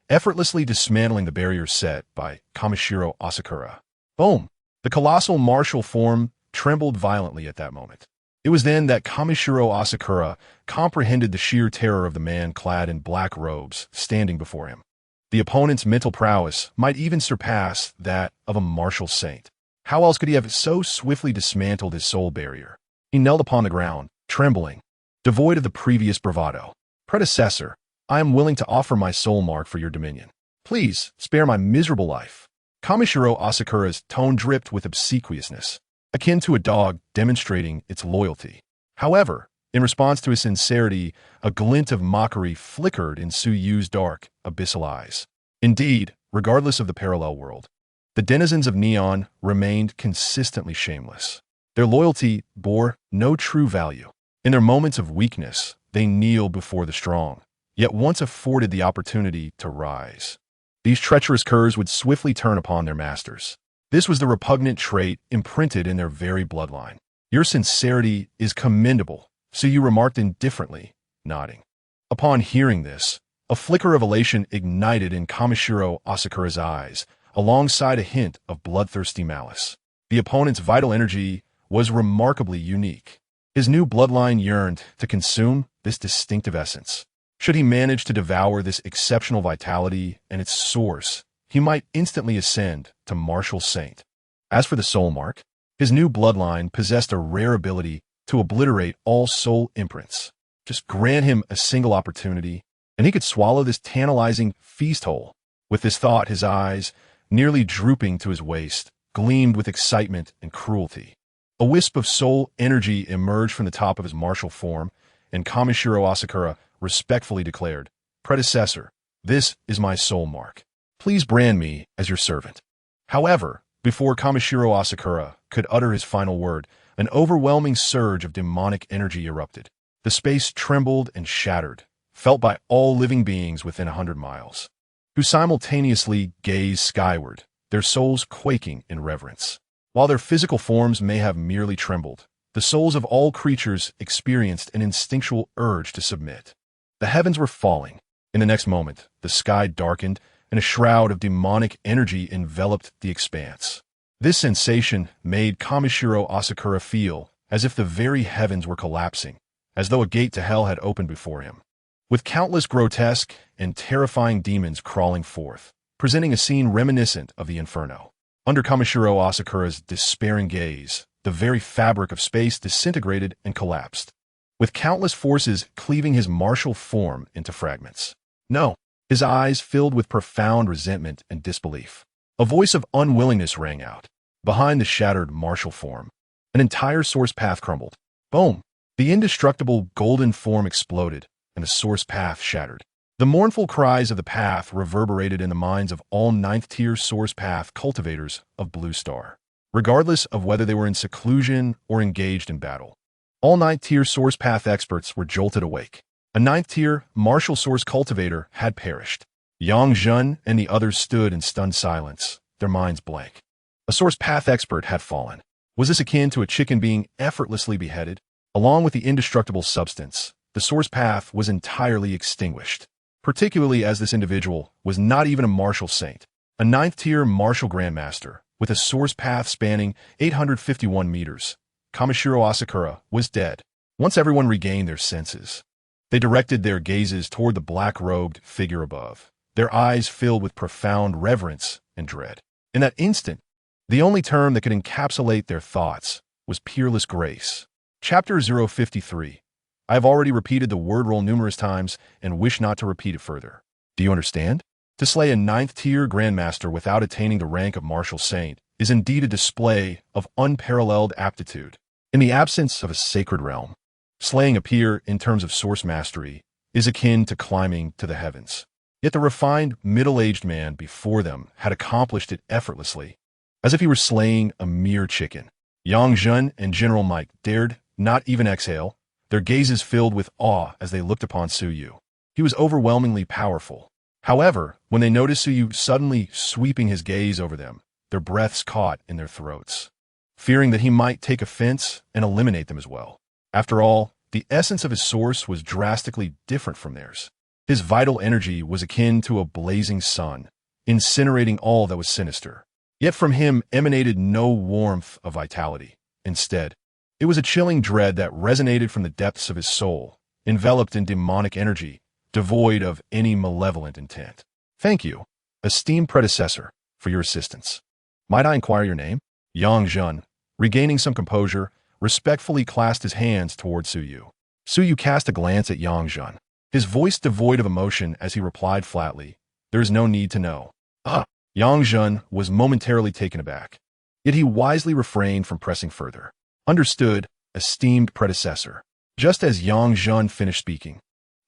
effortlessly dismantling the barrier set by Kamishiro Asakura. Boom! The colossal martial form trembled violently at that moment. It was then that Kamishiro Asakura comprehended the sheer terror of the man clad in black robes standing before him. The opponent's mental prowess might even surpass that of a martial saint. How else could he have so swiftly dismantled his soul barrier? He knelt upon the ground, trembling, devoid of the previous bravado. "Predecessor, I am willing to offer my soul mark for your dominion. Please spare my miserable life." Kamishiro Asakura's tone dripped with obsequiousness, akin to a dog demonstrating its loyalty. However, in response to his sincerity, a glint of mockery flickered in Suyu's dark, abyssal eyes. Indeed, regardless of the parallel world, the denizens of Neon remained consistently shameless. Their loyalty bore no true value. In their moments of weakness, they kneeled before the strong, yet once afforded the opportunity to rise, these treacherous curs would swiftly turn upon their masters. This was the repugnant trait imprinted in their very bloodline. "Your sincerity is commendable," Suyu remarked indifferently, nodding. Upon hearing this, a flicker of elation ignited in Kamishiro Asakura's eyes, alongside a hint of bloodthirsty malice. The opponent's vital energy was remarkably unique. His new bloodline yearned to consume this distinctive essence. Should he manage to devour this exceptional vitality and its source, he might instantly ascend to martial saint. As for the soul mark, his new bloodline possessed a rare ability to obliterate all soul imprints. Just grant him a single opportunity, and he could swallow this tantalizing feast whole. With this thought, his eyes, nearly drooping to his waist, gleamed with excitement and cruelty. A wisp of soul energy emerged from the top of his martial form, and Kamishiro Asakura respectfully declared, "Predecessor, this is my soul mark. Please brand me as your servant." However, before Kamishiro Asakura could utter his final word, an overwhelming surge of demonic energy erupted. The space trembled and shattered, felt by all living beings within 100 miles, who simultaneously gazed skyward, their souls quaking in reverence. While their physical forms may have merely trembled, the souls of all creatures experienced an instinctual urge to submit. The heavens were falling. In the next moment, the sky darkened, and a shroud of demonic energy enveloped the expanse. This sensation made Kamishiro Asakura feel as if the very heavens were collapsing, as though a gate to hell had opened before him, with countless grotesque and terrifying demons crawling forth, presenting a scene reminiscent of the Inferno. Under Kamishiro Asakura's despairing gaze, the very fabric of space disintegrated and collapsed, with countless forces cleaving his martial form into fragments. No, his eyes filled with profound resentment and disbelief. A voice of unwillingness rang out. Behind the shattered martial form, an entire source path crumbled. Boom! The indestructible golden form exploded, and the source path shattered. The mournful cries of the path reverberated in the minds of all ninth-tier source path cultivators of Blue Star, regardless of whether they were in seclusion or engaged in battle. All ninth-tier source path experts were jolted awake. A ninth-tier martial source cultivator had perished. Yang Jun and the others stood in stunned silence, their minds blank. A source path expert had fallen. Was this akin to a chicken being effortlessly beheaded? Along with the indestructible substance, the source path was entirely extinguished, particularly as this individual was not even a martial saint. A ninth-tier martial grandmaster, with a source path spanning 851 meters. Kamishiro Asakura was dead. Once everyone regained their senses, they directed their gazes toward the black-robed figure above, their eyes filled with profound reverence and dread. In that instant, the only term that could encapsulate their thoughts was peerless grace. Chapter 053. I have already repeated the word roll numerous times and wish not to repeat it further. Do you understand? To slay a ninth-tier grandmaster without attaining the rank of martial saint is indeed a display of unparalleled aptitude. In the absence of a sacred realm, slaying a peer in terms of source mastery is akin to climbing to the heavens. Yet the refined, middle-aged man before them had accomplished it effortlessly, as if he were slaying a mere chicken. Yang Jun and General Mike dared not even exhale, their gazes filled with awe as they looked upon Suyu. He was overwhelmingly powerful. However, when they noticed Suyu suddenly sweeping his gaze over them, their breaths caught in their throats, fearing that he might take offense and eliminate them as well. After all, the essence of his source was drastically different from theirs. His vital energy was akin to a blazing sun, incinerating all that was sinister. Yet from him emanated no warmth of vitality. Instead, it was a chilling dread that resonated from the depths of his soul, enveloped in demonic energy, devoid of any malevolent intent. Thank you, esteemed predecessor, for your assistance. Might I inquire your name? Yang Jun, regaining some composure, respectfully clasped his hands toward Suyu. Suyu cast a glance at Yang Jun, his voice devoid of emotion as he replied flatly, "There is no need to know." Yang Jun was momentarily taken aback, yet he wisely refrained from pressing further. Understood, esteemed predecessor. Just as Yang Jun finished speaking,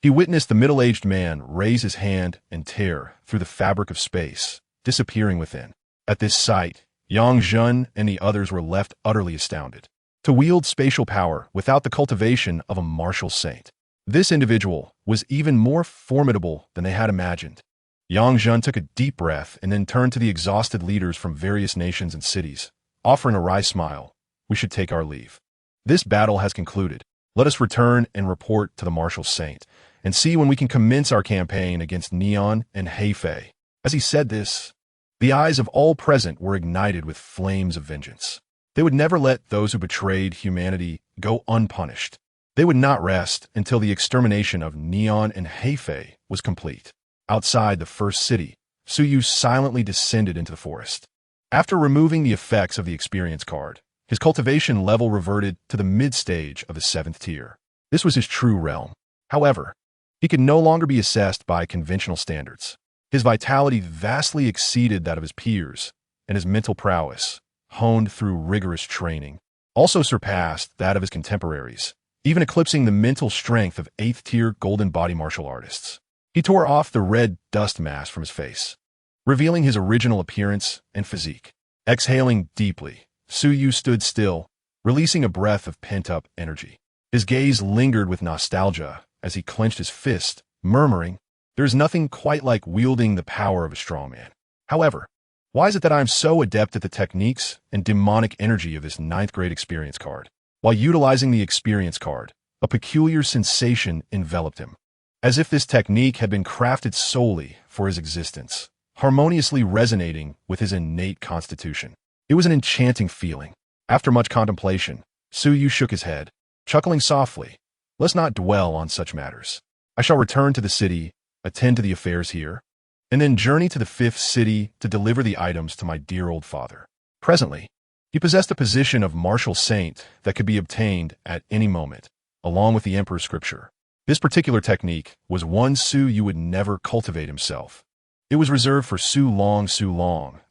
he witnessed the middle-aged man raise his hand and tear through the fabric of space, disappearing within. At this sight, Yang Jun and the others were left utterly astounded. To wield spatial power without the cultivation of a martial saint, this individual was even more formidable than they had imagined. Yang Jun took a deep breath and then turned to the exhausted leaders from various nations and cities, offering a wry smile. "We should take our leave. This battle has concluded. Let us return and report to the martial saint, and see when we can commence our campaign against Neon and Heifei." As he said this, the eyes of all present were ignited with flames of vengeance. They would never let those who betrayed humanity go unpunished. They would not rest until the extermination of Neon and Heifei was complete. Outside the first city, Suyu silently descended into the forest. After removing the effects of the experience card, his cultivation level reverted to the mid-stage of the 7th tier. This was his true realm. However, he could no longer be assessed by conventional standards. His vitality vastly exceeded that of his peers, and his mental prowess, honed through rigorous training, also surpassed that of his contemporaries, even eclipsing the mental strength of 8th-tier golden body martial artists. He tore off the red dust mask from his face, revealing his original appearance and physique. Exhaling deeply, Su Yu stood still, releasing a breath of pent-up energy. His gaze lingered with nostalgia as he clenched his fist, murmuring, "There's nothing quite like wielding the power of a strong man." However, why is it that I am so adept at the techniques and demonic energy of this 9th grade experience card? While utilizing the experience card, a peculiar sensation enveloped him, as if this technique had been crafted solely for his existence, harmoniously resonating with his innate constitution. It was an enchanting feeling. After much contemplation, Su Yu shook his head, chuckling softly. "Let's not dwell on such matters. I shall return to the city, attend to the affairs here, and then journey to the 5th city to deliver the items to my dear old father." Presently, he possessed a position of martial saint that could be obtained at any moment, along with the Emperor's scripture. This particular technique was one Su Yu would never cultivate himself. It was reserved for Su Long,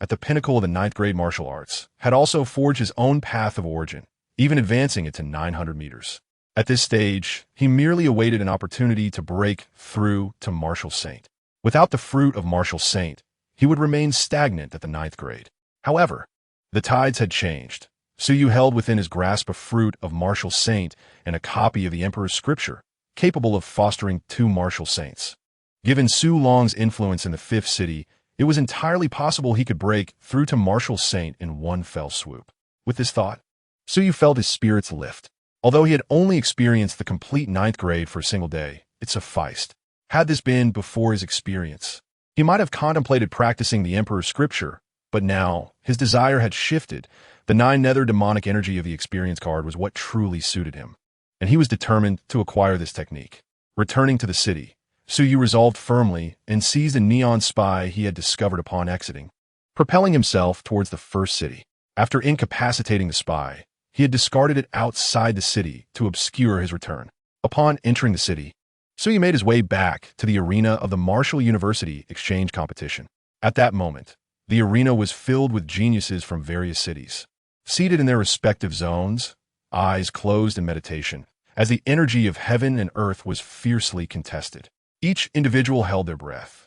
at the pinnacle of the 9th grade martial arts, had also forged his own path of origin, even advancing it to 900 meters. At this stage, he merely awaited an opportunity to break through to martial saint. Without the fruit of martial saint, he would remain stagnant at the 9th grade. However, the tides had changed. Su Yu held within his grasp a fruit of martial saint and a copy of the Emperor's scripture, capable of fostering 2 martial saints. Given Su Long's influence in the 5th city, it was entirely possible he could break through to martial saint in one fell swoop. With this thought, Su Yu felt his spirits lift. Although he had only experienced the complete 9th grade for a single day, it sufficed. Had this been before his experience, he might have contemplated practicing the Emperor's scripture, but now his desire had shifted. The 9 nether demonic energy of the experience card was what truly suited him, and he was determined to acquire this technique. Returning to the city, Su Yu resolved firmly and seized a neon spy he had discovered upon exiting, propelling himself towards the 1st city. After incapacitating the spy, he had discarded it outside the city to obscure his return. Upon entering the city, Su Yu made his way back to the arena of the Martial University exchange competition. At that moment, the arena was filled with geniuses from various cities, seated in their respective zones, eyes closed in meditation, as the energy of heaven and earth was fiercely contested. Each individual held their breath,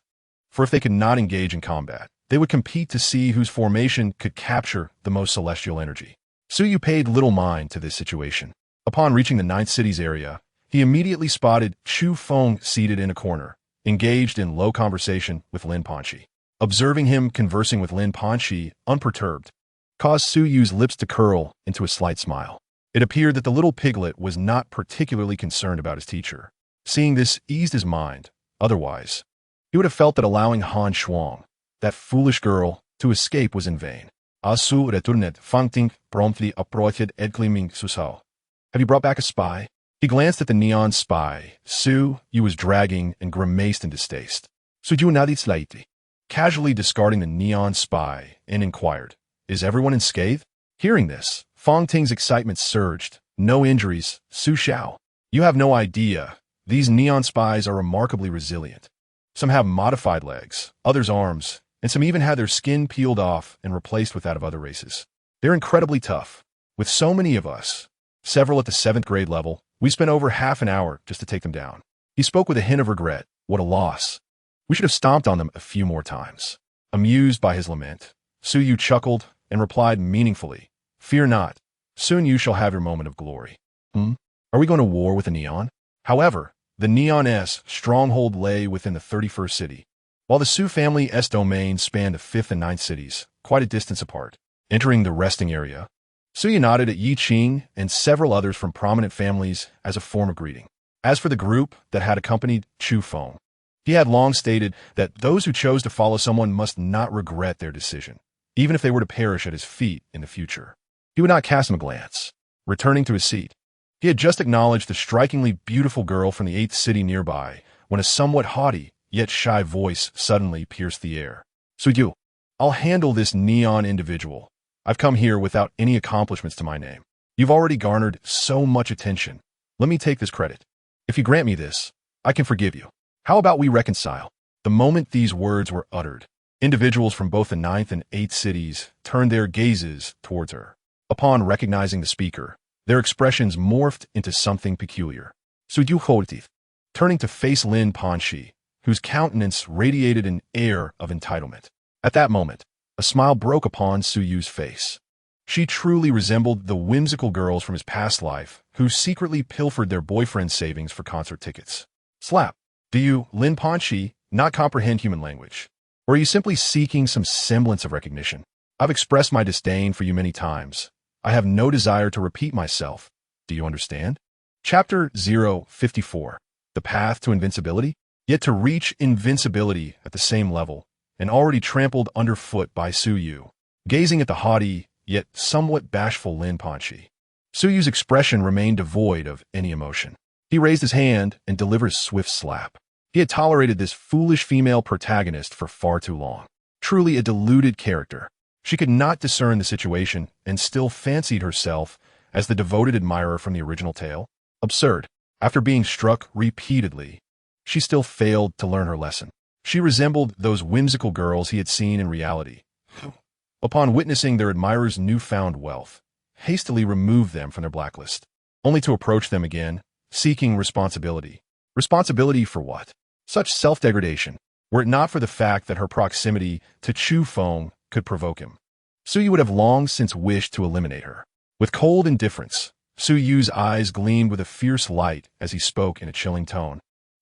for if they could not engage in combat, they would compete to see whose formation could capture the most celestial energy. Su Yu paid little mind to this situation. Upon reaching the 9th city's area, he immediately spotted Chu Feng seated in a corner, engaged in low conversation with Lin Panxi. Observing him conversing with Lin Panxi, unperturbed, caused Su Yu's lips to curl into a slight smile. It appeared that the little piglet was not particularly concerned about his teacher. Seeing this eased his mind. Otherwise, he would have felt that allowing Han Shuang, that foolish girl, to escape was in vain. Asu returnet fangting promptly approached edclaiming Susao. "Have you brought back a spy?" He glanced at the neon spy. Su Yu was dragging and grimaced in distaste. "Wuxianovel," casually discarding the neon spy, and inquired, "Is everyone unscathed?" Hearing this, Fang Ting's excitement surged. "No injuries, Su Xiao. You have no idea. These neon spies are remarkably resilient. Some have modified legs, others arms, and some even had their skin peeled off and replaced with that of other races. They're incredibly tough. With so many of us, several at the 7th grade level, we spent over half an hour just to take them down." He spoke with a hint of regret. What a loss. We should have stomped on them a few more times. Amused by his lament, Su Yu chuckled and replied meaningfully, "Fear not. Soon you shall have your moment of glory." Are we going to war with a neon? However, the Neon's stronghold lay within the 31st city, while the Su family's domain spanned the 5th and 9th cities, quite a distance apart. Entering the resting area, Su Yu nodded at Yi Qing and several others from prominent families as a form of greeting. As for the group that had accompanied Chu Feng, he had long stated that those who chose to follow someone must not regret their decision, even if they were to perish at his feet in the future. He would not cast him a glance. Returning to his seat, he had just acknowledged the strikingly beautiful girl from the 8th city nearby when a somewhat haughty, yet shy voice suddenly pierced the air. "Su Yu, I'll handle this neon individual. I've come here without any accomplishments to my name. You've already garnered so much attention. Let me take this credit. If you grant me this, I can forgive you. How about we reconcile?" The moment these words were uttered, individuals from both the 9th and 8th cities turned their gazes towards her. Upon recognizing the speaker, their expressions morphed into something peculiar. Suyu, turning to face Lin Panxi, whose countenance radiated an air of entitlement. At that moment, a smile broke upon Suyu's face. She truly resembled the whimsical girls from his past life who secretly pilfered their boyfriend's savings for concert tickets. Slap. Do you, Lin Panxi, not comprehend human language? Or are you simply seeking some semblance of recognition? I've expressed my disdain for you many times. I have no desire to repeat myself. Do you understand? Chapter 054. The Path to Invincibility? Yet to reach invincibility at the same level, and already trampled underfoot by Suyu, gazing at the haughty, yet somewhat bashful Lin Panxi. Suyu's expression remained devoid of any emotion. He raised his hand and delivered a swift slap. He had tolerated this foolish female protagonist for far too long. Truly a deluded character. She could not discern the situation and still fancied herself as the devoted admirer from the original tale. Absurd. After being struck repeatedly, she still failed to learn her lesson. She resembled those whimsical girls he had seen in reality, who, upon witnessing their admirers' newfound wealth, hastily removed them from their blacklist, only to approach them again, seeking responsibility. Responsibility for what? Such self-degradation, were it not for the fact that her proximity to Chu Feng could provoke him. Suyu would have long since wished to eliminate her. With cold indifference, Suyu's eyes gleamed with a fierce light as he spoke in a chilling tone.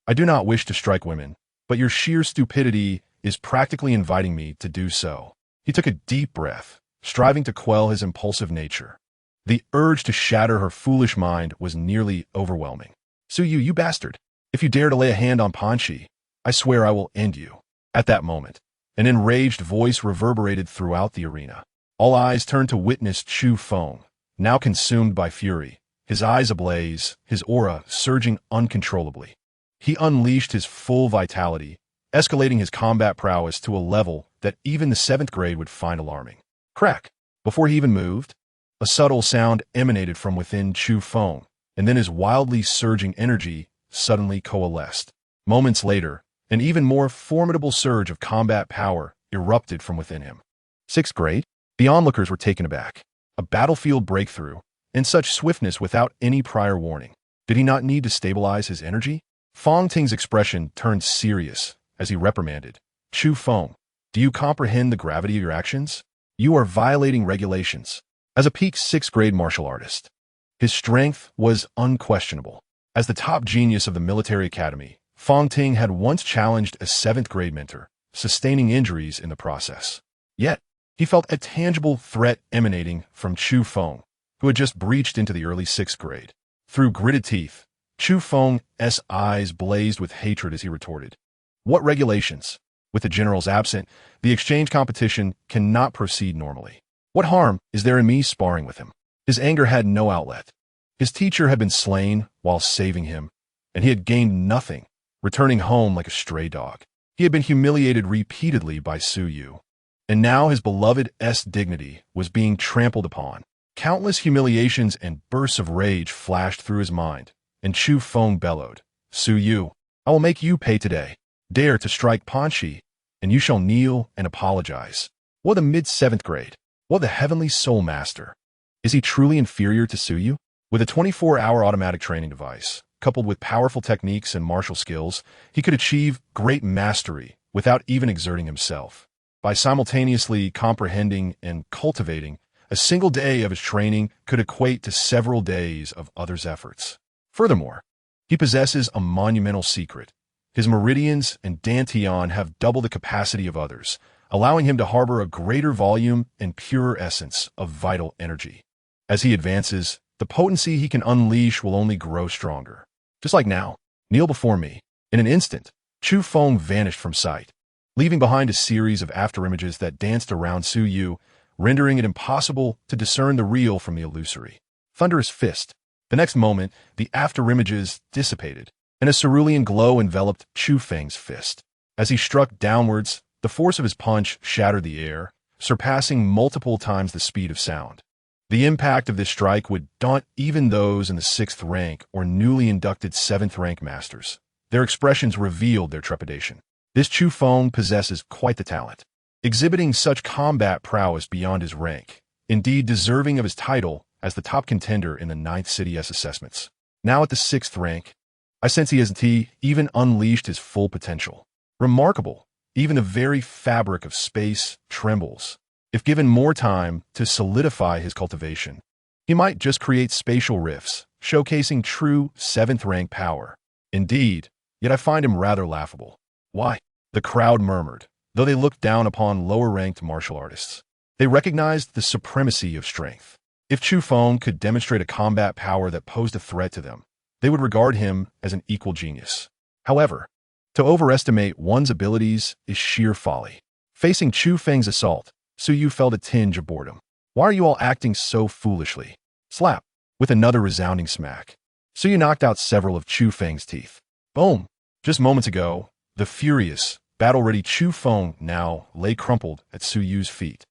I do not wish to strike women, but your sheer stupidity is practically inviting me to do so. He took a deep breath, striving to quell his impulsive nature. The urge to shatter her foolish mind was nearly overwhelming. Suyu, you bastard! If you dare to lay a hand on Panxi, I swear I will end you. At that moment, an enraged voice reverberated throughout the arena. All eyes turned to witness Chu Feng, now consumed by fury, his eyes ablaze, his aura surging uncontrollably. He unleashed his full vitality, escalating his combat prowess to a level that even the 7th grade would find alarming. Crack! Before he even moved, a subtle sound emanated from within Chu Feng, and then his wildly surging energy suddenly coalesced. Moments later, an even more formidable surge of combat power erupted from within him. 6th grade? The onlookers were taken aback. A battlefield breakthrough, in such swiftness without any prior warning. Did he not need to stabilize his energy? Fong Ting's expression turned serious as he reprimanded. Chu Feng, do you comprehend the gravity of your actions? You are violating regulations. As a peak 6th grade martial artist, his strength was unquestionable. As the top genius of the military academy, Fong Ting had once challenged a 7th grade mentor, sustaining injuries in the process. Yet, he felt a tangible threat emanating from Chu Feng, who had just breached into the early 6th grade. Through gritted teeth, Chu Feng's eyes blazed with hatred as he retorted. What regulations? With the generals absent, the exchange competition cannot proceed normally. What harm is there in me sparring with him? His anger had no outlet. His teacher had been slain while saving him, and he had gained nothing, returning home like a stray dog. He had been humiliated repeatedly by Suyu, and now his beloved's dignity was being trampled upon. Countless humiliations and bursts of rage flashed through his mind, and Chu Feng bellowed, Suyu, I will make you pay today. Dare to strike Panxi, and you shall kneel and apologize. What the mid-7th grade? What the heavenly soul master? Is he truly inferior to Suyu? With a 24-hour automatic training device, coupled with powerful techniques and martial skills, he could achieve great mastery without even exerting himself. By simultaneously comprehending and cultivating, a single day of his training could equate to several days of others' efforts. Furthermore, he possesses a monumental secret. His meridians and dantian have double the capacity of others, allowing him to harbor a greater volume and purer essence of vital energy. As he advances, the potency he can unleash will only grow stronger. Just like now, kneel before me. In an instant, Chu Feng vanished from sight, leaving behind a series of afterimages that danced around Suyu, rendering it impossible to discern the real from the illusory. Thunderous fist. The next moment, the afterimages dissipated, and a cerulean glow enveloped Chu Feng's fist. As he struck downwards, the force of his punch shattered the air, surpassing multiple times the speed of sound. The impact of this strike would daunt even those in the 6th rank or newly inducted 7th rank masters. Their expressions revealed their trepidation. This Chu Feng possesses quite the talent. Exhibiting such combat prowess beyond his rank, indeed deserving of his title as the top contender in the 9th City's assessments. Now at the 6th rank, I sense he hasn't even unleashed his full potential. Remarkable, even the very fabric of space trembles. If given more time to solidify his cultivation, he might just create spatial rifts, showcasing true 7th rank power. Indeed, yet I find him rather laughable. Why? The crowd murmured, though they looked down upon lower-ranked martial artists. They recognized the supremacy of strength. If Chu Feng could demonstrate a combat power that posed a threat to them, they would regard him as an equal genius. However, to overestimate one's abilities is sheer folly. Facing Chu Feng's assault, Su Yu felt a tinge of boredom. Why are you all acting so foolishly? Slap. With another resounding smack, Su Yu knocked out several of Chu Feng's teeth. Boom. Just moments ago, the furious, battle-ready Chu Feng now lay crumpled at Su Yu's feet.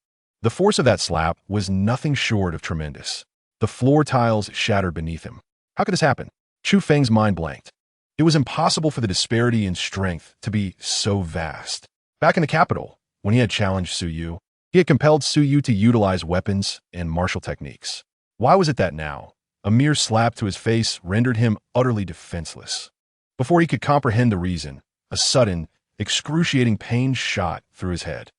The force of that slap was nothing short of tremendous. The floor tiles shattered beneath him. How could this happen? Chu Feng's mind blanked. It was impossible for the disparity in strength to be so vast. Back in the capital, when he had challenged Su Yu, he had compelled Su Yu to utilize weapons and martial techniques. Why was it that now, a mere slap to his face rendered him utterly defenseless? Before he could comprehend the reason, a sudden, excruciating pain shot through his head.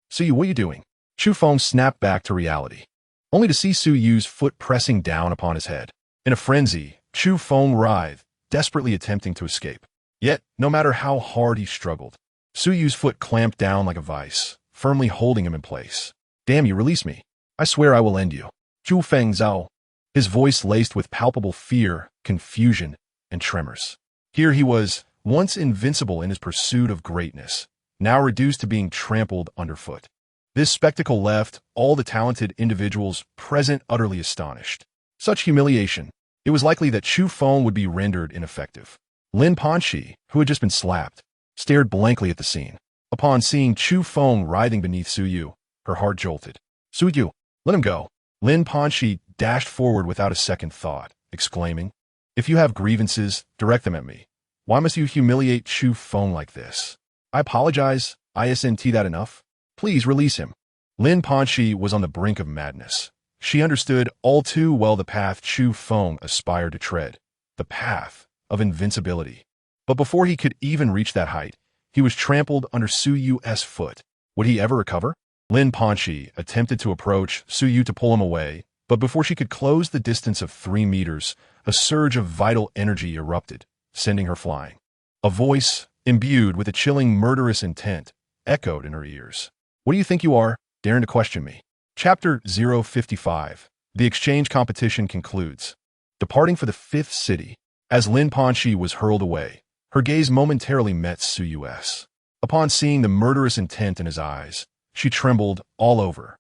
Su Yu, what are you doing? Chu Feng snapped back to reality, only to see Su Yu's foot pressing down upon his head. In a frenzy, Chu Feng writhed, desperately attempting to escape. Yet, no matter how hard he struggled, Su Yu's foot clamped down like a vice, firmly holding him in place. Damn you, release me. I swear I will end you. Chu Feng Zhao. His voice laced with palpable fear, confusion, and tremors. Here he was, once invincible in his pursuit of greatness, now reduced to being trampled underfoot. This spectacle left all the talented individuals present utterly astonished. Such humiliation. It was likely that Chu Feng would be rendered ineffective. Lin Panxi, who had just been slapped, stared blankly at the scene. Upon seeing Chu Feng writhing beneath Su Yu, her heart jolted. Su Yu, let him go. Lin Panxi dashed forward without a second thought, exclaiming, If you have grievances, direct them at me. Why must you humiliate Chu Feng like this? I apologize, isn't that enough? Please release him. Lin Panxi was on the brink of madness. She understood all too well the path Chu Feng aspired to tread, the path of invincibility. But before he could even reach that height, he was trampled under Su Yu's foot. Would he ever recover? Lin Panxi attempted to approach Su Yu to pull him away, but before she could close the distance of 3 meters, a surge of vital energy erupted, sending her flying. A voice, imbued with a chilling murderous intent, echoed in her ears. What do you think you are, daring to question me? Chapter 055. The exchange competition concludes. Departing for the 5th city, as Lin Panxi was hurled away, her gaze momentarily met Su Yu's. Upon seeing the murderous intent in his eyes, she trembled all over.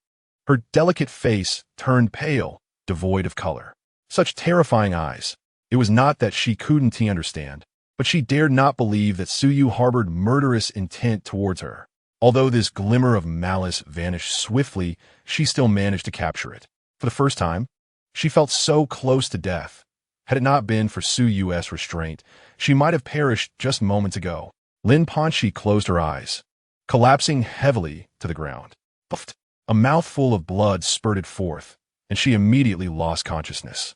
Her delicate face turned pale, devoid of color. Such terrifying eyes. It was not that she couldn't understand, but she dared not believe that Su Yu harbored murderous intent towards her. Although this glimmer of malice vanished swiftly, she still managed to capture it. For the first time, she felt so close to death. Had it not been for Su Yu's restraint, she might have perished just moments ago. Lin Panxi closed her eyes, collapsing heavily to the ground. Puffed. A mouthful of blood spurted forth, and she immediately lost consciousness.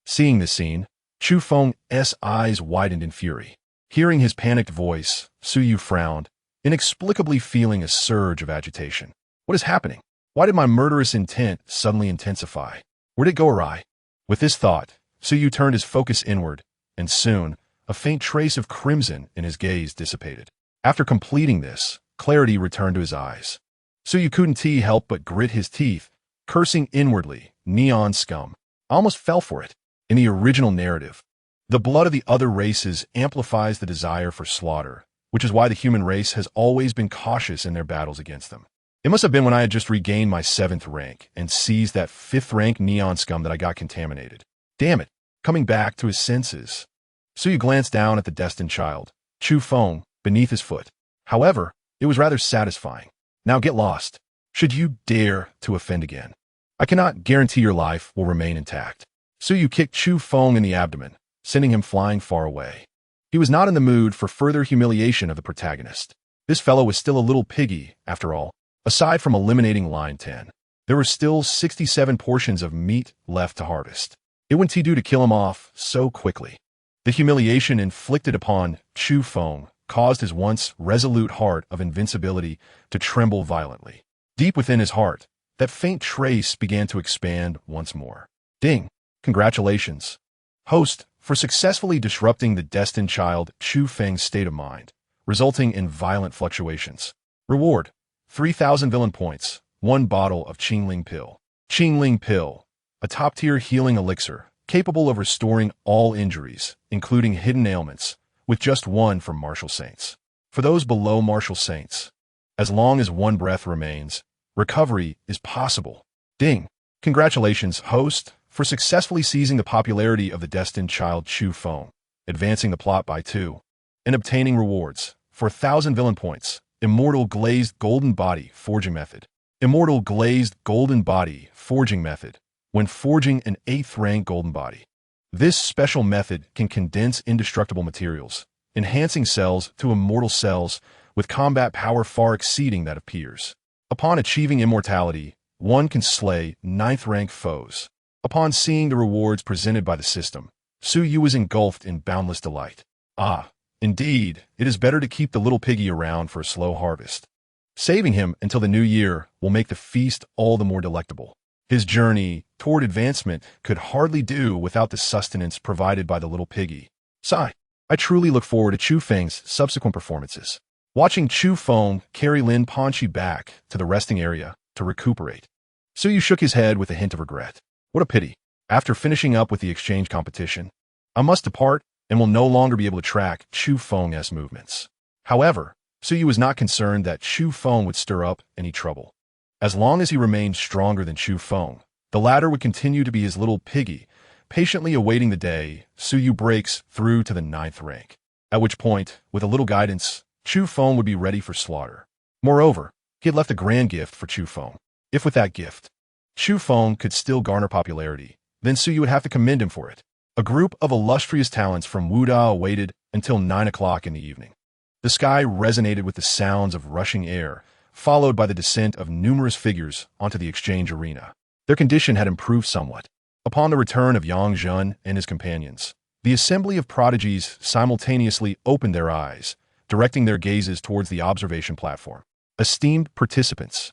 Seeing this scene, Chu Feng's eyes widened in fury. Hearing his panicked voice, Su Yu frowned, inexplicably feeling a surge of agitation. What is happening? Why did my murderous intent suddenly intensify? Where did it go awry? With this thought, Su Yu turned his focus inward, and soon, a faint trace of crimson in his gaze dissipated. After completing this, clarity returned to his eyes. Su Yu couldn't help but grit his teeth, cursing inwardly, neon scum. I almost fell for it. In the original narrative, the blood of the other races amplifies the desire for slaughter, which is why the human race has always been cautious in their battles against them. It must have been when I had just regained my 7th rank and seized that 5th rank neon scum that I got contaminated. Damn it, coming back to his senses. Su Yu glanced down at the destined child, Chu Feng, beneath his foot. However, it was rather satisfying. Now get lost, should you dare to offend again. I cannot guarantee your life will remain intact. Su Yu kicked Chu Feng in the abdomen, sending him flying far away. He was not in the mood for further humiliation of the protagonist. This fellow was still a little piggy, after all, aside from eliminating line 10. There were still 67 portions of meat left to harvest. It wouldn't he do to kill him off so quickly? The humiliation inflicted upon Chu Feng caused his once resolute heart of invincibility to tremble violently. Deep within his heart, that faint trace began to expand once more. Ding! Congratulations, host, for successfully disrupting the destined child Chu Feng's state of mind, resulting in violent fluctuations. Reward: 3,000 villain points, 1 bottle of Qingling Pill. Qingling Pill, a top-tier healing elixir, capable of restoring all injuries, including hidden ailments, with just 1 for martial saints. For those below martial saints, as long as 1 breath remains, recovery is possible. Ding! Congratulations, host, for successfully seizing the popularity of the destined child Chu Feng, advancing the plot by 2, and obtaining rewards for 1,000 villain points. Immortal Glazed Golden Body Forging Method. Immortal Glazed Golden Body Forging Method. When forging an 8th rank golden body, this special method can condense indestructible materials, enhancing cells to immortal cells with combat power far exceeding that of peers. Upon achieving immortality, one can slay 9th rank foes. Upon seeing the rewards presented by the system, Su Yu was engulfed in boundless delight. Ah, indeed, it is better to keep the little piggy around for a slow harvest. Saving him until the new year will make the feast all the more delectable. His journey toward advancement could hardly do without the sustenance provided by the little piggy. Sigh. I truly look forward to Chu Feng's subsequent performances. Watching Chu Feng carry Lin Panxi back to the resting area to recuperate, Su Yu shook his head with a hint of regret. What a pity. After finishing up with the exchange competition, I must depart and will no longer be able to track Chu Feng's movements. However, Su Yu was not concerned that Chu Feng would stir up any trouble. As long as he remained stronger than Chu Feng, the latter would continue to be his little piggy, patiently awaiting the day Su Yu breaks through to the 9th rank, at which point, with a little guidance, Chu Feng would be ready for slaughter. Moreover, he had left a grand gift for Chu Feng. If with that gift, Chu Feng could still garner popularity, then Su Yu would have to commend him for it. A group of illustrious talents from Wuda awaited until 9 o'clock in the evening. The sky resonated with the sounds of rushing air, followed by the descent of numerous figures onto the exchange arena. Their condition had improved somewhat. Upon the return of Yang Zhen and his companions, the assembly of prodigies simultaneously opened their eyes, directing their gazes towards the observation platform. Esteemed participants,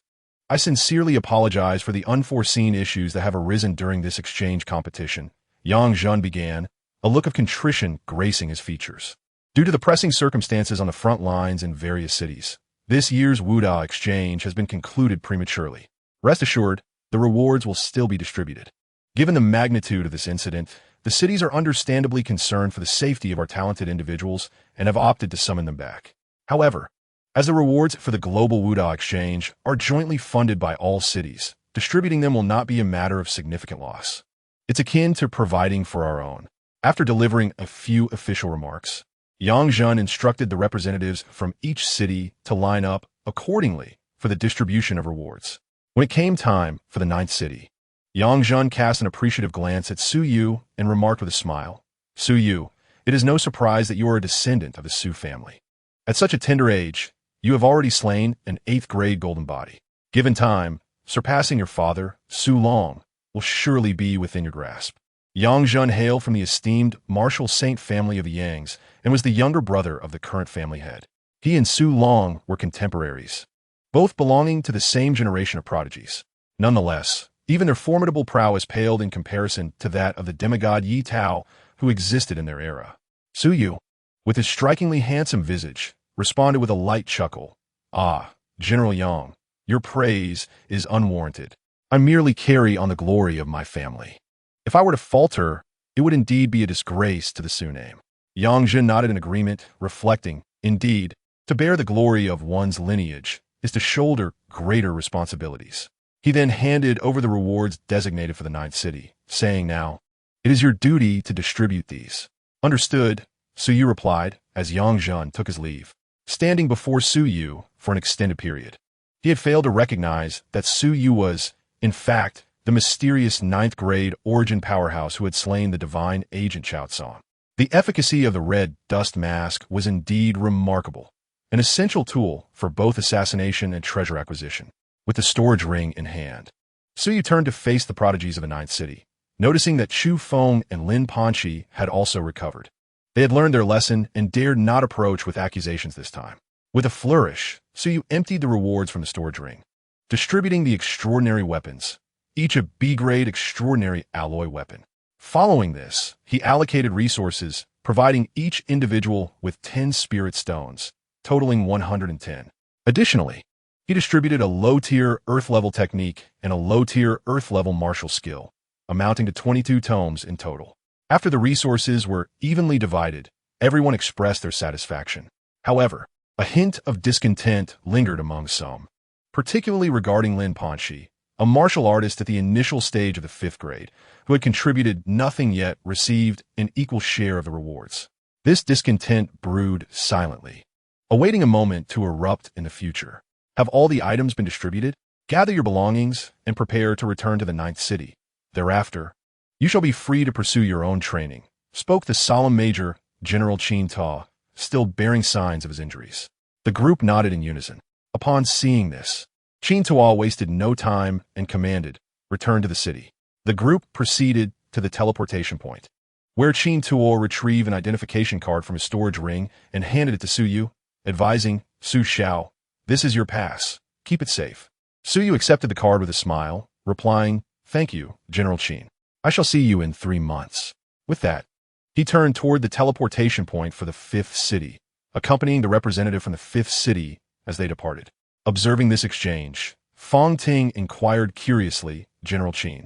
I sincerely apologize for the unforeseen issues that have arisen during this exchange competition. Yang Zhen began, a look of contrition gracing his features. Due to the pressing circumstances on the front lines in various cities, this year's Wuda exchange has been concluded prematurely. Rest assured, the rewards will still be distributed. Given the magnitude of this incident, the cities are understandably concerned for the safety of our talented individuals and have opted to summon them back. However, as the rewards for the global Wuda exchange are jointly funded by all cities, distributing them will not be a matter of significant loss. It's akin to providing for our own. After delivering a few official remarks, Yang Zhen instructed the representatives from each city to line up accordingly for the distribution of rewards. When it came time for the 9th city, Yang Zhen cast an appreciative glance at Su Yu and remarked with a smile, Su Yu, it is no surprise that you are a descendant of the Su family. At such a tender age, you have already slain an 8th grade golden body. Given time, surpassing your father, Su Long, will surely be within your grasp. Yang Zhen hailed from the esteemed martial saint family of the Yangs and was the younger brother of the current family head. He and Su Long were contemporaries, both belonging to the same generation of prodigies. Nonetheless, even their formidable prowess paled in comparison to that of the demigod Yi Tao who existed in their era. Su Yu, with his strikingly handsome visage, responded with a light chuckle. Ah, General Yang, your praise is unwarranted. I merely carry on the glory of my family. If I were to falter, it would indeed be a disgrace to the Su name. Yang Zhen nodded in agreement, reflecting, indeed, to bear the glory of one's lineage is to shoulder greater responsibilities. He then handed over the rewards designated for the 9th city, saying now, it is your duty to distribute these. Understood, Su Yu replied, as Yang Zhen took his leave, standing before Su Yu for an extended period. He had failed to recognize that Su Yu was, in fact, the mysterious 9th grade origin powerhouse who had slain the divine agent Chao Tsong. The efficacy of the red dust mask was indeed remarkable, an essential tool for both assassination and treasure acquisition. With the storage ring in hand, Suyu turned to face the prodigies of the Ninth City, noticing that Chu Feng and Lin Panxi had also recovered. They had learned their lesson and dared not approach with accusations this time. With a flourish, Suyu emptied the rewards from the storage ring, distributing the extraordinary weapons, each a B-grade extraordinary alloy weapon. Following this, he allocated resources, providing each individual with 10 spirit stones, totaling 110. Additionally, he distributed a low-tier Earth-level technique and a low-tier Earth-level martial skill, amounting to 22 tomes in total. After the resources were evenly divided, everyone expressed their satisfaction. However, a hint of discontent lingered among some, particularly regarding Lin Panxi, a martial artist at the initial stage of the 5th grade, who had contributed nothing yet received an equal share of the rewards. This discontent brewed silently, awaiting a moment to erupt in the future. Have all the items been distributed? Gather your belongings and prepare to return to the Ninth City. Thereafter, you shall be free to pursue your own training, spoke the solemn Major, General Qin Ta, still bearing signs of his injuries. The group nodded in unison. Upon seeing this, Qin Ta wasted no time and commanded, return to the city. The group proceeded to the teleportation point, where Qin Ta retrieved an identification card from his storage ring and handed it to Suyu, advising, Su Xiao, this is your pass. Keep it safe. Suyu accepted the card with a smile, replying, thank you, General Qin. I shall see you in 3 months. With that, he turned toward the teleportation point for the 5th city, accompanying the representative from the 5th city as they departed. Observing this exchange, Fong Ting inquired curiously, General Qin,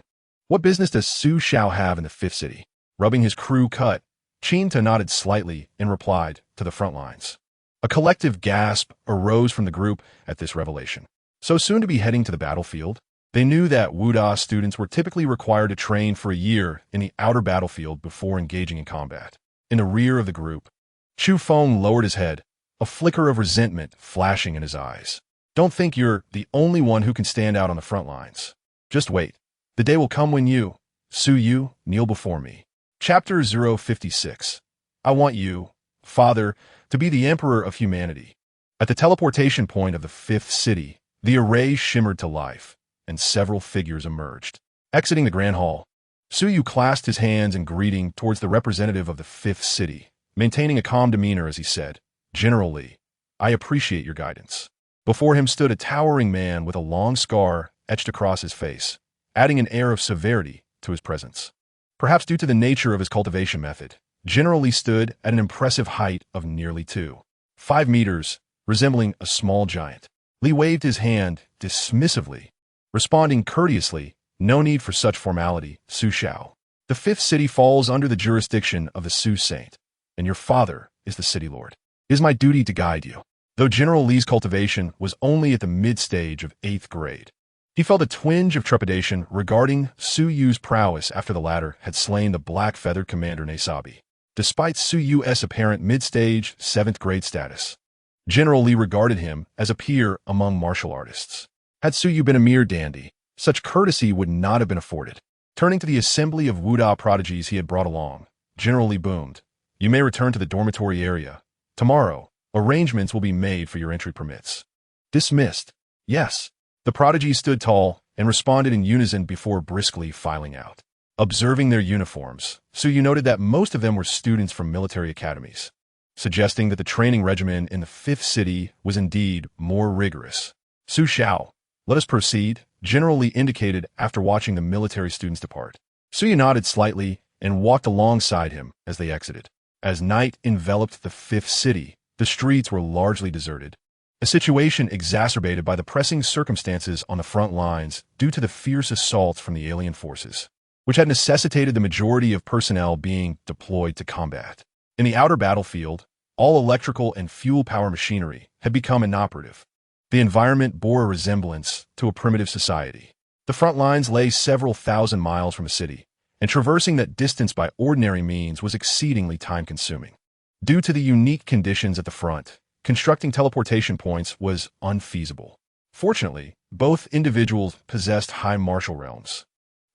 what business does Su Xiao have in the 5th city? Rubbing his crew cut, Qin Ta nodded slightly and replied, to the front lines. A collective gasp arose from the group at this revelation. So soon to be heading to the battlefield? They knew that Wuda students were typically required to train for a year in the outer battlefield before engaging in combat. In the rear of the group, Chu Feng lowered his head, a flicker of resentment flashing in his eyes. Don't think you're the only one who can stand out on the front lines. Just wait. The day will come when you, Suyu, kneel before me. Chapter 056. I want you, Father, to be the Emperor of humanity. At the teleportation point of the 5th city, the array shimmered to life, and several figures emerged. Exiting the Grand Hall, Suyu clasped his hands in greeting towards the representative of the 5th city, maintaining a calm demeanor as he said, General Li, I appreciate your guidance. Before him stood a towering man with a long scar etched across his face, adding an air of severity to his presence. Perhaps due to the nature of his cultivation method, General Li stood at an impressive height of nearly 2.5 meters, resembling a small giant. Li waved his hand dismissively, responding courteously, no need for such formality, Su Xiao. The 5th city falls under the jurisdiction of the Su Saint, and your father is the city lord. It is my duty to guide you. Though General Li's cultivation was only at the mid-stage of 8th grade, he felt a twinge of trepidation regarding Su Yu's prowess after the latter had slain the black-feathered commander Nasabi. Despite Su Yu's apparent mid-stage 7th grade status, General Li regarded him as a peer among martial artists. Had Su Yu been a mere dandy, such courtesy would not have been afforded. Turning to the assembly of Wuda prodigies he had brought along, General Li boomed, you may return to the dormitory area. Tomorrow, arrangements will be made for your entry permits. Dismissed. Yes. The prodigies stood tall and responded in unison before briskly filing out. Observing their uniforms, Suyu noted that most of them were students from military academies, suggesting that the training regimen in the 5th city was indeed more rigorous. Su Xiao, let us proceed, General Li indicated after watching the military students depart. Suyu nodded slightly and walked alongside him as they exited. As night enveloped the 5th city, the streets were largely deserted, a situation exacerbated by the pressing circumstances on the front lines due to the fierce assaults from the alien forces, which had necessitated the majority of personnel being deployed to combat. In the outer battlefield, all electrical and fuel power machinery had become inoperative. The environment bore a resemblance to a primitive society. The front lines lay several thousand miles from the city, and traversing that distance by ordinary means was exceedingly time-consuming. Due to the unique conditions at the front, constructing teleportation points was unfeasible. Fortunately, both individuals possessed high martial realms,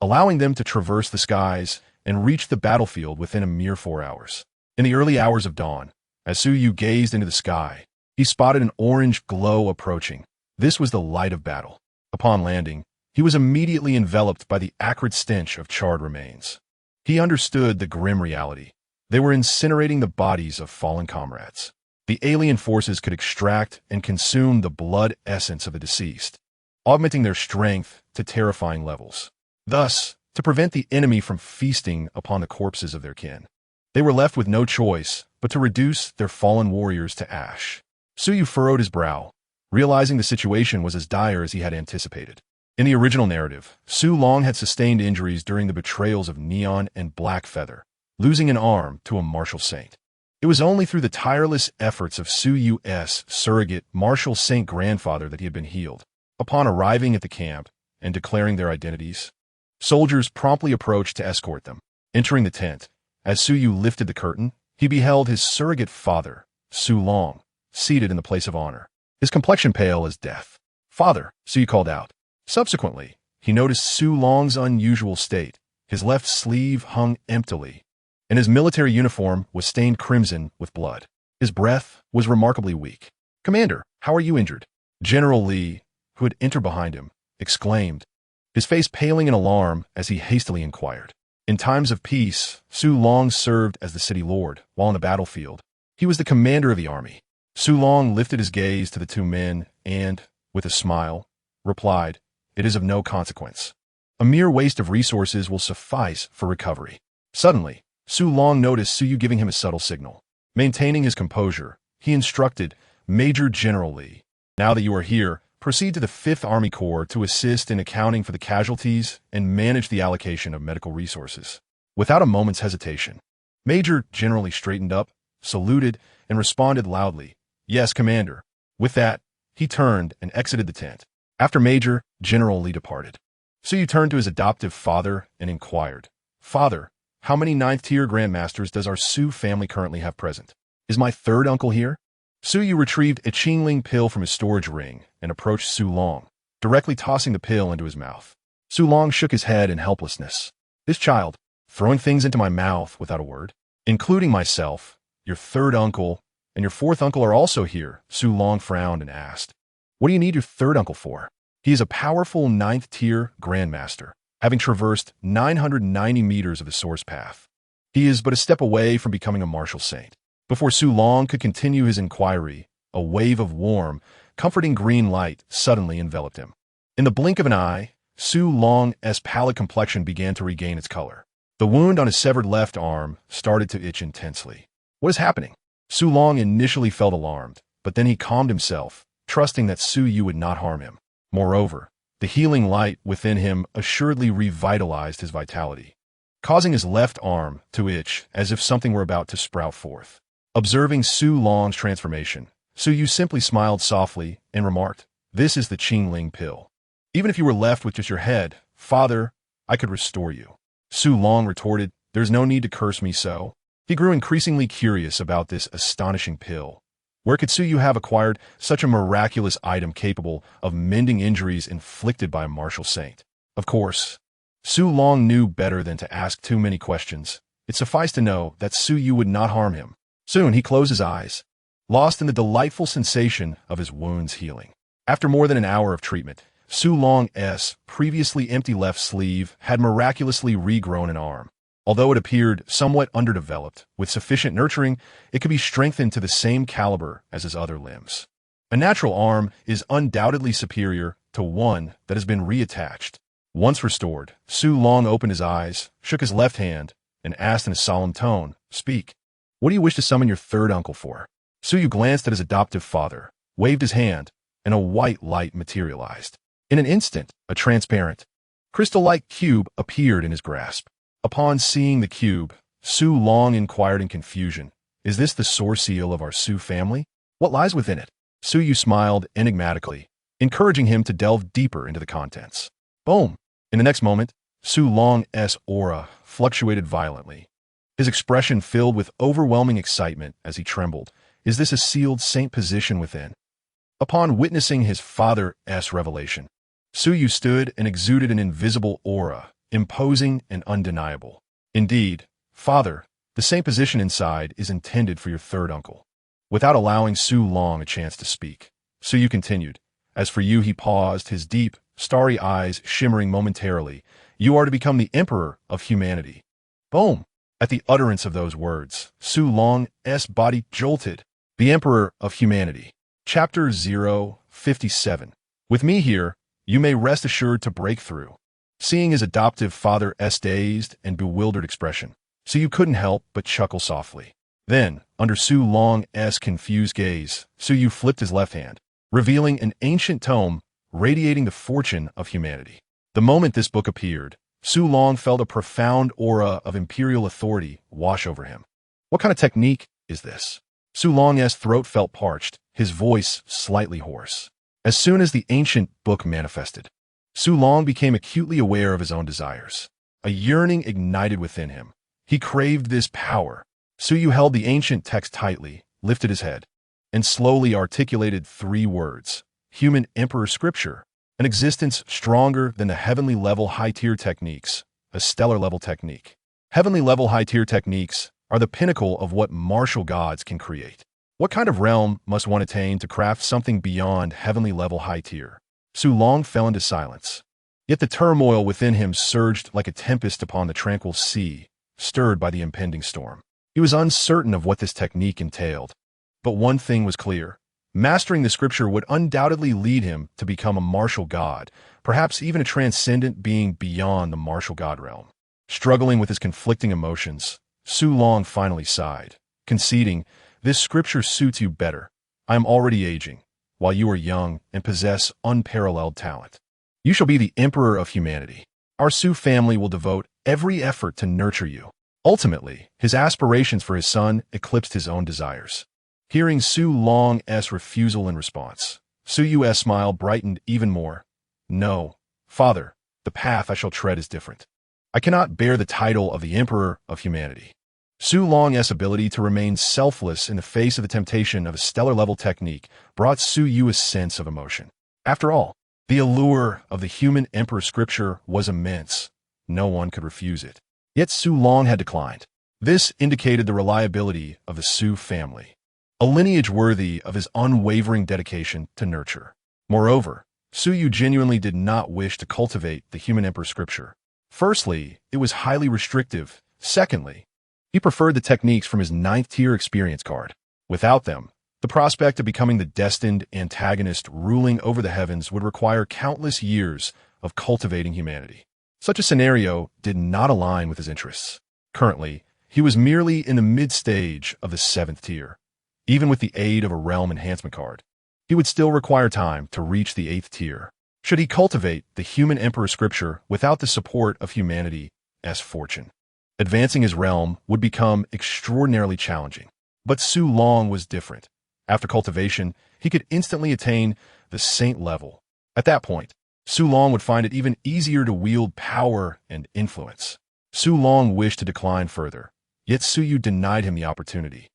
allowing them to traverse the skies and reach the battlefield within a mere 4 hours. In the early hours of dawn, as Suyu gazed into the sky, he spotted an orange glow approaching. This was the light of battle. Upon landing, he was immediately enveloped by the acrid stench of charred remains. He understood the grim reality. They were incinerating the bodies of fallen comrades. The alien forces could extract and consume the blood essence of the deceased, augmenting their strength to terrifying levels. Thus, to prevent the enemy from feasting upon the corpses of their kin, they were left with no choice but to reduce their fallen warriors to ash. Suyu furrowed his brow, realizing the situation was as dire as he had anticipated. In the original narrative, Su Long had sustained injuries during the betrayals of Neon and Black Feather, losing an arm to a martial saint. It was only through the tireless efforts of Su Yu's surrogate martial saint grandfather that he had been healed. Upon arriving at the camp and declaring their identities, soldiers promptly approached to escort them. Entering the tent, as Su Yu lifted the curtain, he beheld his surrogate father, Su Long, seated in the place of honor, his complexion pale as death. "Father," Su Yu called out. Subsequently, he noticed Su Long's unusual state. His left sleeve hung emptily, and his military uniform was stained crimson with blood. His breath was remarkably weak. "Commander, how are you injured?" General Li, who had entered behind him, exclaimed, his face paling in alarm as he hastily inquired. In times of peace, Su Long served as the city lord, while on the battlefield, he was the commander of the army. Su Long lifted his gaze to the two men and, with a smile, replied, "It is of no consequence. A mere waste of resources will suffice for recovery." Suddenly, Su Long noticed Su Yu giving him a subtle signal. Maintaining his composure, he instructed Major General Li, "Now that you are here, proceed to the 5th Army Corps to assist in accounting for the casualties and manage the allocation of medical resources." Without a moment's hesitation, Major General Li straightened up, saluted, and responded loudly, "Yes, Commander." With that, he turned and exited the tent. After Major General Li departed, Su Yu turned to his adoptive father and inquired, "Father, how many 9th-tier Grandmasters does our Su family currently have present? Is my third uncle here?" Su Yu retrieved a Qingling pill from his storage ring and approached Su Long, directly tossing the pill into his mouth. Su Long shook his head in helplessness. "This child, throwing things into my mouth without a word, including myself, your third uncle, and your fourth uncle are also here." Su Long frowned and asked, "What do you need your third uncle for?" "He is a powerful 9th-tier Grandmaster, having traversed 990 meters of the source path. He is but a step away from becoming a martial saint." Before Su Long could continue his inquiry, a wave of warm, comforting green light suddenly enveloped him. In the blink of an eye, Su Long's pallid complexion began to regain its color. The wound on his severed left arm started to itch intensely. "What is happening?" Su Long initially felt alarmed, but then he calmed himself, trusting that Su Yu would not harm him. Moreover, the healing light within him assuredly revitalized his vitality, causing his left arm to itch as if something were about to sprout forth. Observing Su Long's transformation, Su Yu simply smiled softly and remarked, "This is the Qingling pill. Even if you were left with just your head, Father, I could restore you." Su Long retorted, "There's no need to curse me so." He grew increasingly curious about this astonishing pill. Where could Su Yu have acquired such a miraculous item capable of mending injuries inflicted by a martial saint? Of course, Su Long knew better than to ask too many questions. It sufficed to know that Su Yu would not harm him. Soon he closed his eyes, lost in the delightful sensation of his wounds healing. After more than an hour of treatment, Su Long's previously empty left sleeve had miraculously regrown an arm. Although it appeared somewhat underdeveloped, with sufficient nurturing, it could be strengthened to the same caliber as his other limbs. A natural arm is undoubtedly superior to one that has been reattached. Once restored, Su Long opened his eyes, shook his left hand, and asked in a solemn tone, "Speak. What do you wish to summon your third uncle for?" Su Yu glanced at his adoptive father, waved his hand, and a white light materialized. In an instant, a transparent, crystal-like cube appeared in his grasp. Upon seeing the cube, Su Long inquired in confusion, "Is this the source seal of our Su family? What lies within it?" Su Yu smiled enigmatically, encouraging him to delve deeper into the contents. Boom! In the next moment, Su Long's aura fluctuated violently. His expression filled with overwhelming excitement as he trembled. "Is this a sealed saint position within?" Upon witnessing his father's revelation, Su Yu stood and exuded an invisible aura, imposing and undeniable. "Indeed, Father, the same position inside is intended for your third uncle." Without allowing Su Long a chance to speak, Su Yu continued, As for you, he paused, his deep, starry eyes shimmering momentarily. You are to become the emperor of humanity. Boom! At the utterance of those words, Su Long's body jolted. The emperor of humanity. Chapter 057. With me here, you may rest assured to break through. Seeing his adoptive father's dazed and bewildered expression, Su couldn't help but chuckle softly. Then, under Su Long's confused gaze, Su flipped his left hand, revealing an ancient tome radiating the fortune of humanity. The moment this book appeared, Su Long felt a profound aura of imperial authority wash over him. What kind of technique is this? Su Long's throat felt parched, his voice slightly hoarse. As soon as the ancient book manifested, Su Long became acutely aware of his own desires. A yearning ignited within him. He craved this power. Su held the ancient text tightly, lifted his head, and slowly articulated 3 words. Human Emperor Scripture. An existence stronger than the heavenly level high-tier techniques, a stellar level technique. Heavenly level high-tier techniques are the pinnacle of what martial gods can create. What kind of realm must one attain to craft something beyond heavenly level high-tier? Su Long fell into silence. Yet the turmoil within him surged like a tempest upon the tranquil sea, stirred by the impending storm. He was uncertain of what this technique entailed. But one thing was clear. Mastering the scripture would undoubtedly lead him to become a martial god, perhaps even a transcendent being beyond the martial god realm. Struggling with his conflicting emotions, Su Long finally sighed, conceding, "This scripture suits you better. I am already aging, while you are young and possess unparalleled talent. You shall be the emperor of humanity. Our Su family will devote every effort to nurture you." Ultimately, his aspirations for his son eclipsed his own desires. Hearing Su Long's refusal in response, Su's smile brightened even more. "No, father, the path I shall tread is different. I cannot bear the title of the emperor of humanity." Su Long's ability to remain selfless in the face of the temptation of a stellar-level technique brought Su a sense of emotion. After all, the allure of the human emperor scripture was immense. No one could refuse it. Yet Su Long had declined. This indicated the reliability of the Su family, a lineage worthy of his unwavering dedication to nurture. Moreover, Su genuinely did not wish to cultivate the human emperor scripture. Firstly, it was highly restrictive. Secondly, he preferred the techniques from his 9th-tier experience card. Without them, the prospect of becoming the destined antagonist ruling over the heavens would require countless years of cultivating humanity. Such a scenario did not align with his interests. Currently, he was merely in the mid-stage of the 7th tier. Even with the aid of a realm enhancement card, he would still require time to reach the 8th tier. Should he cultivate the human emperor scripture without the support of humanity's fortune, advancing his realm would become extraordinarily challenging. But Su Long was different. After cultivation, he could instantly attain the saint level. At that point, Su Long would find it even easier to wield power and influence. Su Long wished to decline further, yet Su denied him the opportunity.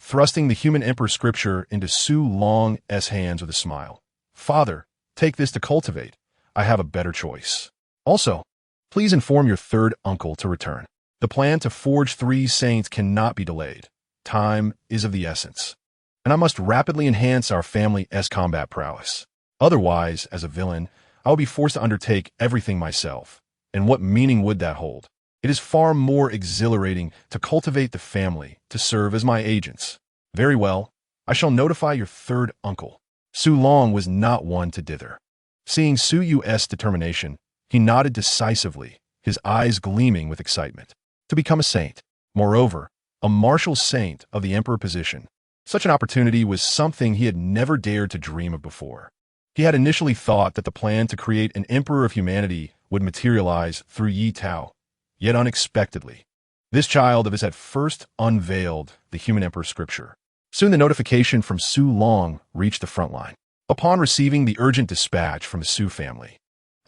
Thrusting the human emperor scripture into Su Long's hands with a smile. "Father, take this to cultivate. I have a better choice. Also, please inform your 3rd uncle to return. The plan to forge 3 saints cannot be delayed. Time is of the essence. And I must rapidly enhance our family's combat prowess. Otherwise, as a villain, I will be forced to undertake everything myself. And what meaning would that hold? It is far more exhilarating to cultivate the family, to serve as my agents." "Very well. I shall notify your 3rd uncle." Su Long was not one to dither. Seeing Su's determination, he nodded decisively, his eyes gleaming with excitement. To become a saint. Moreover, a martial saint of the emperor position. Such an opportunity was something he had never dared to dream of before. He had initially thought that the plan to create an emperor of humanity would materialize through Yi Tao. Yet unexpectedly, this child of his had first unveiled the human emperor scripture. Soon the notification from Su Long reached the front line. Upon receiving the urgent dispatch from the Su family,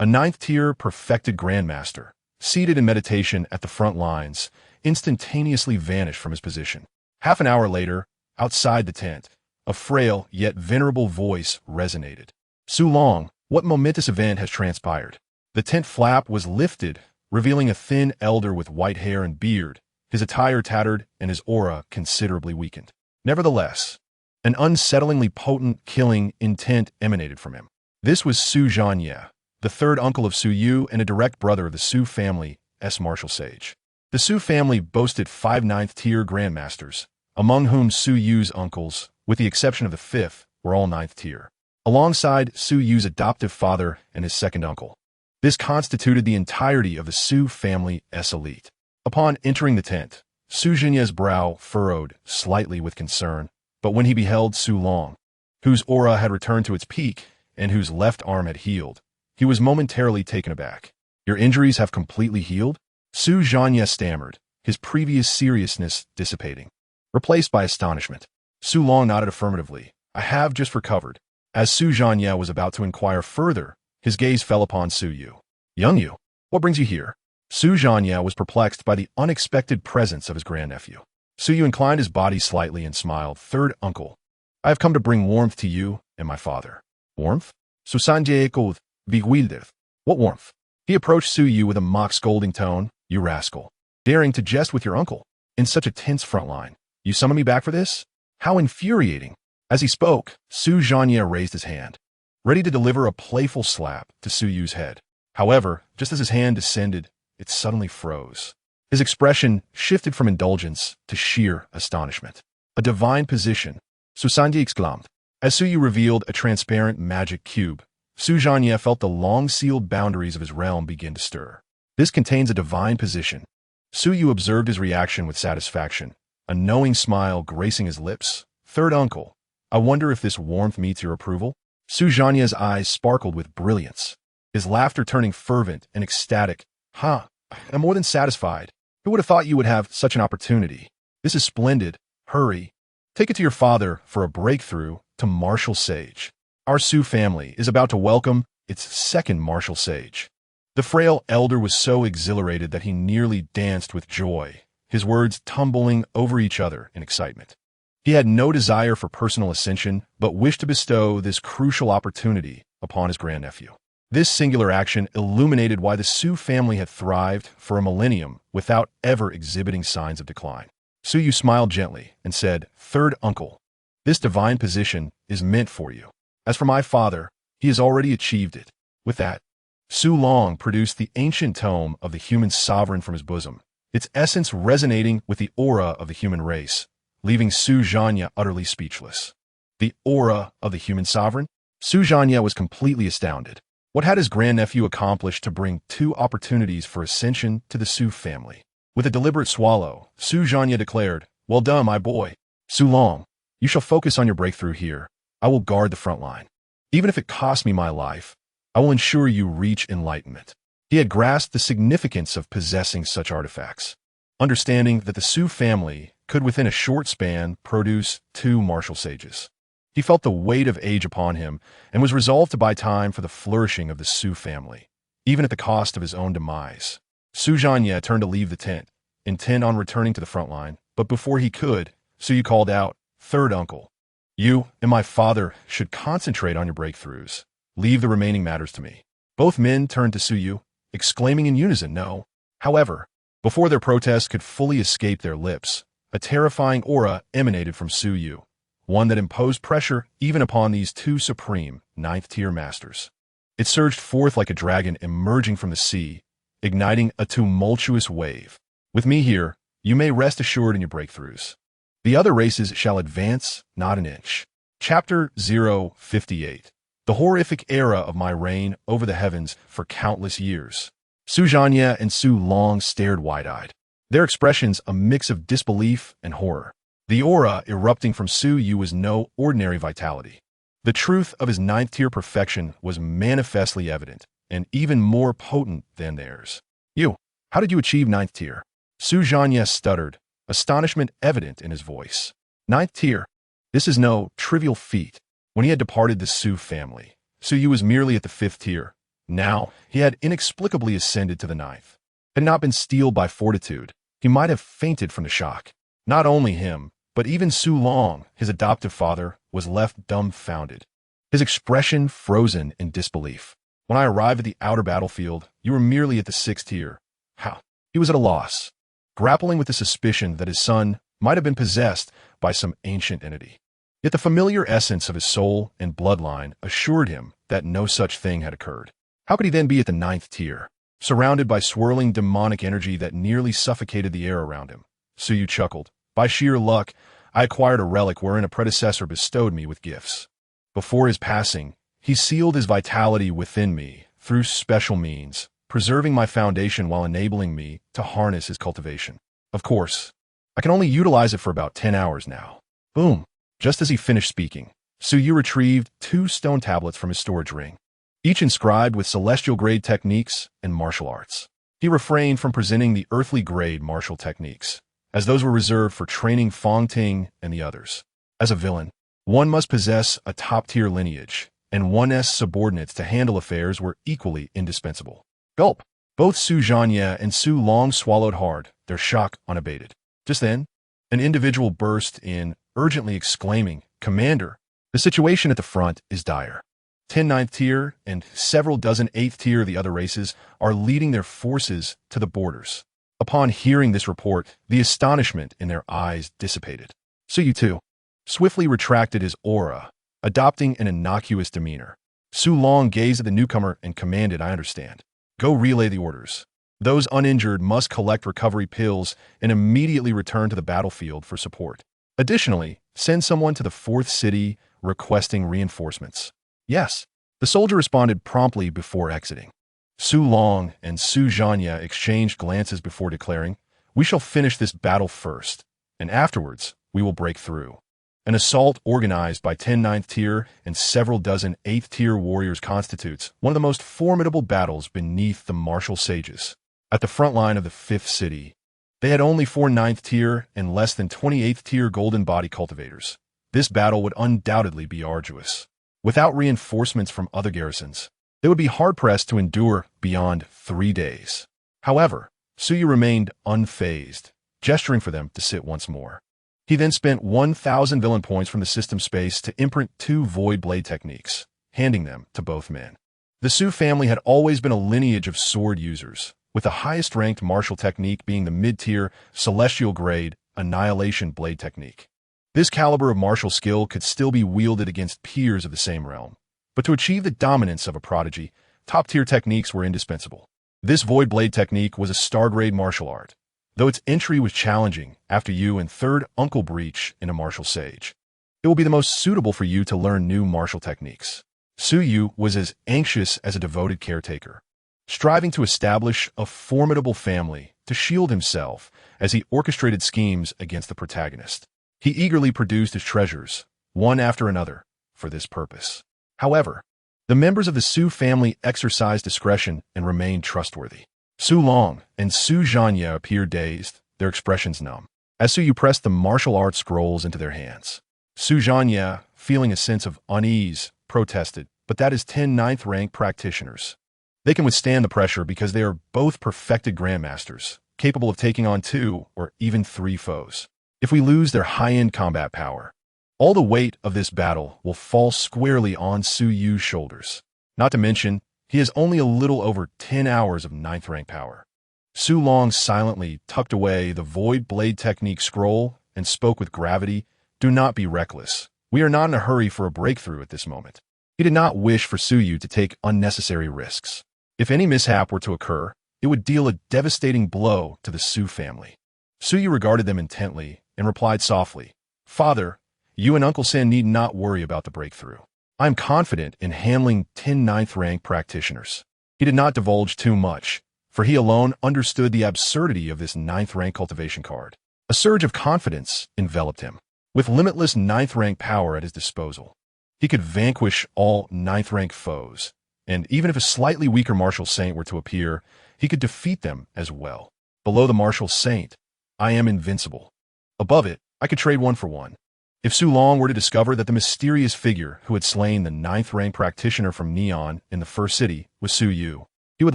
a 9th-tier perfected Grandmaster, seated in meditation at the front lines, instantaneously vanished from his position. Half an hour later, outside the tent, a frail yet venerable voice resonated. "Su Long, what momentous event has transpired?" The tent flap was lifted, revealing a thin elder with white hair and beard, his attire tattered and his aura considerably weakened. Nevertheless, an unsettlingly potent killing intent emanated from him. This was Su Zhanya, the third uncle of Su Yu and a direct brother of the Su family's martial sage. The Su family boasted 5 ninth-tier Grandmasters, among whom Su Yu's uncles, with the exception of the 5th, were all 9th tier, alongside Su Yu's adoptive father and his second uncle. This constituted the entirety of the Su family's elite. Upon entering the tent, Su Zhanya's brow furrowed slightly with concern, but when he beheld Su Long, whose aura had returned to its peak and whose left arm had healed, he was momentarily taken aback. "Your injuries have completely healed?" Su Zhanya stammered, his previous seriousness dissipating, replaced by astonishment. Su Long nodded affirmatively. "I have just recovered." As Su Zhanya was about to inquire further, his gaze fell upon Su Yu. "Young Yu, what brings you here?" Su Zhanya was perplexed by the unexpected presence of his grandnephew. Su Yu inclined his body slightly and smiled. "Third uncle, I have come to bring warmth to you and my father." "Warmth?" Su Sanjay echoed, bewildered. "What warmth?" He approached Su Yu with a mock scolding tone. "You rascal, daring to jest with your uncle in such a tense front line. You summon me back for this? How infuriating." As he spoke, Su Zhanya raised his hand, ready to deliver a playful slap to Su Yu's head. However, just as his hand descended, it suddenly froze. His expression shifted from indulgence to sheer astonishment. "A divine position," Su Sanjay exclaimed. As Su Yu revealed a transparent magic cube, Su Zhanya felt the long-sealed boundaries of his realm begin to stir. "This contains a divine position." Su Yu observed his reaction with satisfaction, a knowing smile gracing his lips. "Third uncle, I wonder if this warmth meets your approval?" Su Zhanya's eyes sparkled with brilliance, his laughter turning fervent and ecstatic. "Ha, I'm more than satisfied. Who would have thought you would have such an opportunity? This is splendid. Hurry, take it to your father for a breakthrough to martial sage. Our Su family is about to welcome its second martial sage." The frail elder was so exhilarated that he nearly danced with joy, his words tumbling over each other in excitement. He had no desire for personal ascension, but wished to bestow this crucial opportunity upon his grandnephew. This singular action illuminated why the Su family had thrived for a millennium without ever exhibiting signs of decline. Su Yu smiled gently and said, "Third uncle, this divine position is meant for you. As for my father, he has already achieved it." With that, Su Long produced the ancient tome of the human sovereign from his bosom, its essence resonating with the aura of the human race, leaving Su Zhanya utterly speechless. The aura of the human sovereign? Su Zhanya was completely astounded. What had his grandnephew accomplished to bring 2 opportunities for ascension to the Su family? With a deliberate swallow, Su Zhanya declared, "Well done, my boy. Su Long, you shall focus on your breakthrough here. I will guard the front line. Even if it costs me my life, I will ensure you reach enlightenment." He had grasped the significance of possessing such artifacts, understanding that the Su family could within a short span produce 2 martial sages. He felt the weight of age upon him and was resolved to buy time for the flourishing of the Su family, even at the cost of his own demise. Su Zhanya turned to leave the tent, intent on returning to the front line, but before he could, Su Yu called out, "Third uncle, you and my father should concentrate on your breakthroughs. Leave the remaining matters to me." Both men turned to Su Yu, exclaiming in unison, "No." However, before their protest could fully escape their lips, a terrifying aura emanated from Su Yu, one that imposed pressure even upon these 2 supreme 9th-tier masters. It surged forth like a dragon emerging from the sea, igniting a tumultuous wave. "With me here, you may rest assured in your breakthroughs. The other races shall advance not an inch." Chapter 058. The horrific era of my reign over the heavens for countless years. Su Zhanya and Su Long stared wide-eyed, their expressions a mix of disbelief and horror. The aura erupting from Su Yu was no ordinary vitality. The truth of his 9th-tier perfection was manifestly evident, and even more potent than theirs. "You, how did you achieve 9th tier?" Su Zhanya stuttered, astonishment evident in his voice. 9th tier? This is no trivial feat. When he had departed the Su family, Su Yu was merely at the 5th tier. Now, he had inexplicably ascended to the 9th. Had it not been steeled by fortitude, he might have fainted from the shock. Not only him, but even Su Long, his adoptive father, was left dumbfounded, his expression frozen in disbelief. "When I arrived at the outer battlefield, you were merely at the 6th tier. How?" He was at a loss, grappling with the suspicion that his son might have been possessed by some ancient entity. Yet the familiar essence of his soul and bloodline assured him that no such thing had occurred. How could he then be at the 9th tier, surrounded by swirling demonic energy that nearly suffocated the air around him? Suyu chuckled. By sheer luck, I acquired a relic wherein a predecessor bestowed me with gifts. Before his passing, he sealed his vitality within me through special means, preserving my foundation while enabling me to harness his cultivation. Of course, I can only utilize it for about 10 hours now. Boom! Just as he finished speaking, Suyu retrieved 2 stone tablets from his storage ring, each inscribed with celestial grade techniques and martial arts. He refrained from presenting the earthly grade martial techniques, as those were reserved for training Fong Ting and the others. As a villain, one must possess a top-tier lineage, and one's subordinates to handle affairs were equally indispensable. Gulp! Both Su Zhanya and Su Long swallowed hard, their shock unabated. Just then, an individual burst in, urgently exclaiming, "Commander, the situation at the front is dire. 10 9th tier and several dozen 8th tier of the other races are leading their forces to the borders." Upon hearing this report, the astonishment in their eyes dissipated. Suyu too swiftly retracted his aura, adopting an innocuous demeanor. Su Long gazed at the newcomer and commanded, "I understand. Go relay the orders. Those uninjured must collect recovery pills and immediately return to the battlefield for support. Additionally, send someone to the 4th city requesting reinforcements." Yes, the soldier responded promptly before exiting. Su Long and Su Zhanya exchanged glances before declaring, "We shall finish this battle first, and afterwards we will break through." An assault organized by 10 9th tier and several dozen 8th tier warriors constitutes one of the most formidable battles beneath the martial sages. At the front line of the 5th city, they had only 4 9th tier and less than 28th tier golden body cultivators. This battle would undoubtedly be arduous. Without reinforcements from other garrisons, they would be hard-pressed to endure beyond 3 days. However, Suyu remained unfazed, gesturing for them to sit once more. He then spent 1,000 villain points from the system space to imprint 2 void blade techniques, handing them to both men. The Su family had always been a lineage of sword users, with the highest-ranked martial technique being the mid-tier, celestial grade, annihilation blade technique. This caliber of martial skill could still be wielded against peers of the same realm, but to achieve the dominance of a prodigy, top-tier techniques were indispensable. This void blade technique was a star-grade martial art, though its entry was challenging after you and 3rd Uncle Breach in a martial sage. It will be the most suitable for you to learn new martial techniques. Suyu was as anxious as a devoted caretaker, striving to establish a formidable family to shield himself as he orchestrated schemes against the protagonist. He eagerly produced his treasures, one after another, for this purpose. However, the members of the Su family exercised discretion and remained trustworthy. Su Long and Su Zhanya appeared dazed, their expressions numb, as Suyu pressed the martial arts scrolls into their hands. Su Zhanya, feeling a sense of unease, protested, "But that is 10 9th rank practitioners. They can withstand the pressure because they are both perfected Grandmasters, capable of taking on 2 or even 3 foes. If we lose their high-end combat power, all the weight of this battle will fall squarely on Suyu's shoulders. Not to mention, he has only a little over 10 hours of 9th rank power." Su Long silently tucked away the void blade technique scroll and spoke with gravity, "Do not be reckless. We are not in a hurry for a breakthrough at this moment." He did not wish for Suyu to take unnecessary risks. If any mishap were to occur, it would deal a devastating blow to the Su family. Suyu regarded them intently and replied softly, "Father, you and Uncle Sen need not worry about the breakthrough. I am confident in handling 10 9th rank practitioners." He did not divulge too much, for he alone understood the absurdity of this 9th rank cultivation card. A surge of confidence enveloped him. With limitless 9th rank power at his disposal, he could vanquish all 9th rank foes, and even if a slightly weaker martial saint were to appear, he could defeat them as well. Below the martial saint, I am invincible. Above it, I could trade 1 for 1. If Su Long were to discover that the mysterious figure who had slain the 9th rank practitioner from Neon in the 1st city was Suyu, he would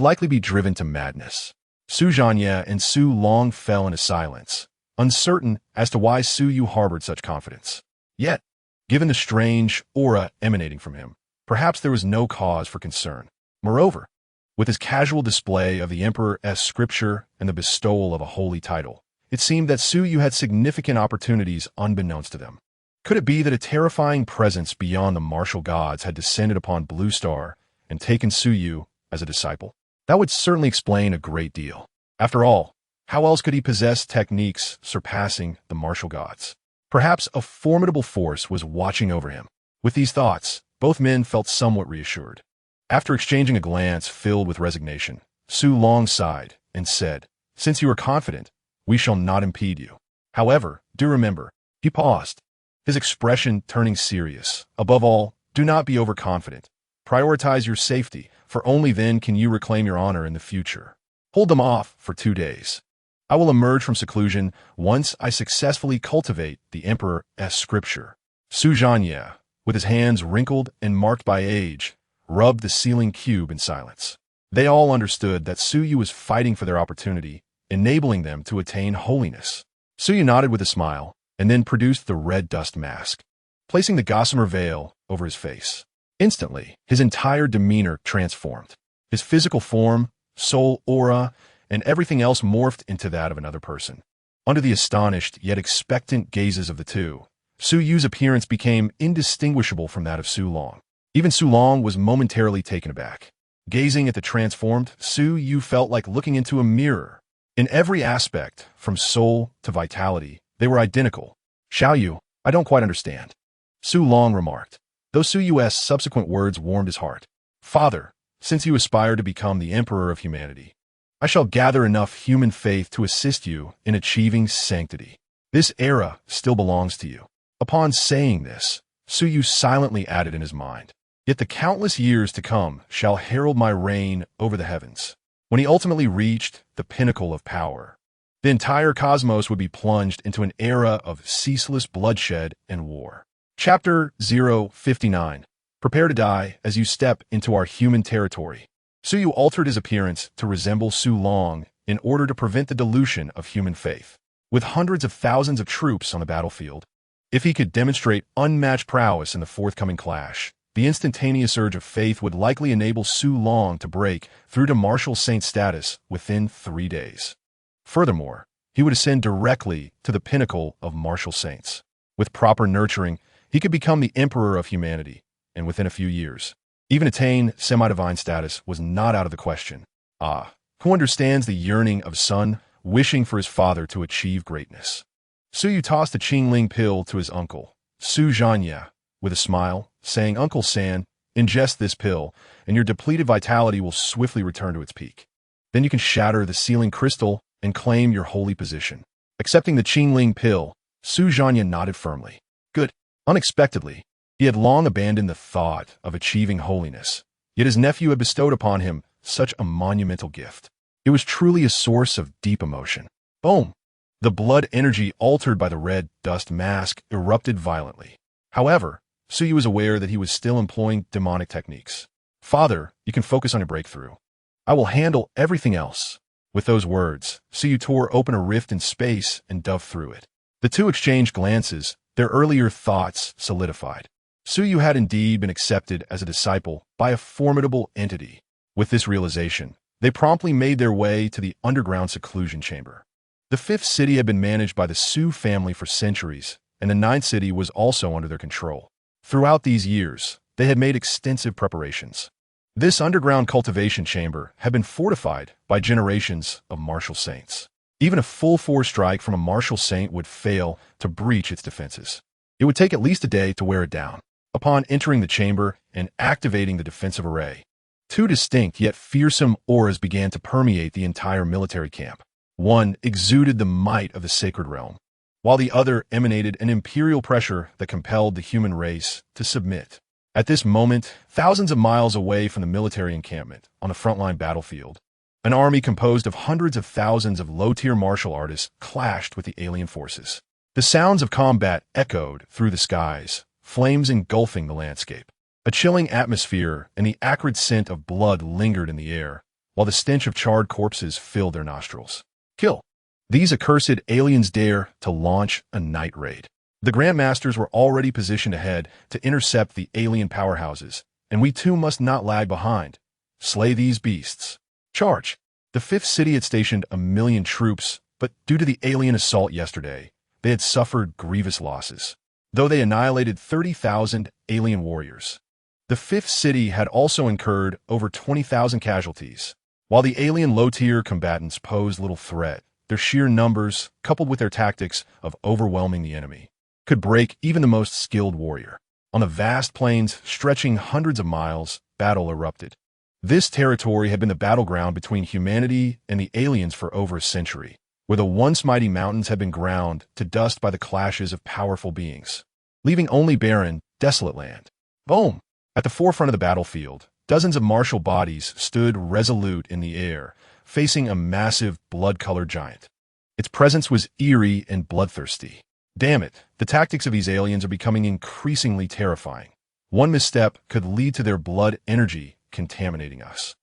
likely be driven to madness. Su Zhanya and Su Long fell into silence, uncertain as to why Suyu harbored such confidence. Yet, given the strange aura emanating from him, perhaps there was no cause for concern. Moreover, with his casual display of the Emperor's scripture and the bestowal of a holy title, it seemed that Suyu had significant opportunities unbeknownst to them. Could it be that a terrifying presence beyond the martial gods had descended upon Blue Star and taken Su Yu as a disciple? That would certainly explain a great deal. After all, how else could he possess techniques surpassing the martial gods? Perhaps a formidable force was watching over him. With these thoughts, both men felt somewhat reassured. After exchanging a glance filled with resignation, Su Long sighed and said, "Since you are confident, we shall not impede you. However, do remember," he paused, his expression turning serious. "Above all, do not be overconfident. Prioritize your safety, for only then can you reclaim your honor in the future. Hold them off for 2 days. I will emerge from seclusion once I successfully cultivate the Emperor's scripture." Su Zhanya, with his hands wrinkled and marked by age, rubbed the ceiling cube in silence. They all understood that Su Yu was fighting for their opportunity, enabling them to attain holiness. Su Yu nodded with a smile, and then produced the red dust mask, placing the gossamer veil over his face. Instantly, his entire demeanor transformed. His physical form, soul aura, and everything else morphed into that of another person. Under the astonished yet expectant gazes of the two, Su Yu's appearance became indistinguishable from that of Su Long. Even Su Long was momentarily taken aback. Gazing at the transformed Su Yu felt like looking into a mirror. In every aspect, from soul to vitality, they were identical. "Xiao Yu, I don't quite understand," Su Long remarked. Though Su Yu's subsequent words warmed his heart. "Father, since you aspire to become the Emperor of humanity, I shall gather enough human faith to assist you in achieving sanctity. This era still belongs to you." Upon saying this, Su Yu silently added in his mind, "Yet the countless years to come shall herald my reign over the heavens." When he ultimately reached the pinnacle of power, the entire cosmos would be plunged into an era of ceaseless bloodshed and war. Chapter 059. Prepare to die as you step into our human territory. Su Yu altered his appearance to resemble Su Long in order to prevent the dilution of human faith. With hundreds of thousands of troops on the battlefield, if he could demonstrate unmatched prowess in the forthcoming clash, the instantaneous surge of faith would likely enable Su Long to break through to martial saint status within 3 days. Furthermore, he would ascend directly to the pinnacle of martial saints. With proper nurturing, he could become the Emperor of humanity, and within a few years, even attain semi-divine status was not out of the question. Who understands the yearning of a son wishing for his father to achieve greatness? Su Yu tossed a Qingling pill to his uncle, Su Zhanya, with a smile, saying, "Uncle San, ingest this pill, and your depleted vitality will swiftly return to its peak. Then you can shatter the sealing crystal and claim your holy position." Accepting the Qingling pill, Su Zhanya nodded firmly. Good. Unexpectedly, he had long abandoned the thought of achieving holiness, yet his nephew had bestowed upon him such a monumental gift. It was truly a source of deep emotion. Boom! The blood energy altered by the red dust mask erupted violently. However, Su Yu was aware that he was still employing demonic techniques. "Father, you can focus on your breakthrough. I will handle everything else." With those words, Su Yu tore open a rift in space and dove through it. The two exchanged glances, their earlier thoughts solidified. Su Yu had indeed been accepted as a disciple by a formidable entity. With this realization, they promptly made their way to the underground seclusion chamber. The 5th city had been managed by the Su family for centuries, and the 9th city was also under their control. Throughout these years, they had made extensive preparations. This underground cultivation chamber had been fortified by generations of martial saints. Even a full-force strike from a martial saint would fail to breach its defenses. It would take at least a day to wear it down. Upon entering the chamber and activating the defensive array, 2 distinct yet fearsome auras began to permeate the entire military camp. One exuded the might of the sacred realm, while the other emanated an imperial pressure that compelled the human race to submit. At this moment, thousands of miles away from the military encampment on the frontline battlefield, an army composed of hundreds of thousands of low-tier martial artists clashed with the alien forces. The sounds of combat echoed through the skies, flames engulfing the landscape. A chilling atmosphere and the acrid scent of blood lingered in the air, while the stench of charred corpses filled their nostrils. Kill! These accursed aliens dare to launch a night raid. The Grandmasters were already positioned ahead to intercept the alien powerhouses, and we too must not lag behind. Slay these beasts. Charge! The 5th city had stationed 1 million troops, but due to the alien assault yesterday, they had suffered grievous losses. though they annihilated 30,000 alien warriors. The fifth city had also incurred over 20,000 casualties. While the alien low-tier combatants posed little threat, their sheer numbers, coupled with their tactics of overwhelming the enemy, could break even the most skilled warrior. On the vast plains stretching hundreds of miles, battle erupted. This territory had been the battleground between humanity and the aliens for over a century, where the once mighty mountains had been ground to dust by the clashes of powerful beings, leaving only barren, desolate land. Boom! At the forefront of the battlefield, dozens of martial bodies stood resolute in the air, facing a massive, blood-colored giant. Its presence was eerie and bloodthirsty. Damn it, the tactics of these aliens are becoming increasingly terrifying. One misstep could lead to their blood energy contaminating us.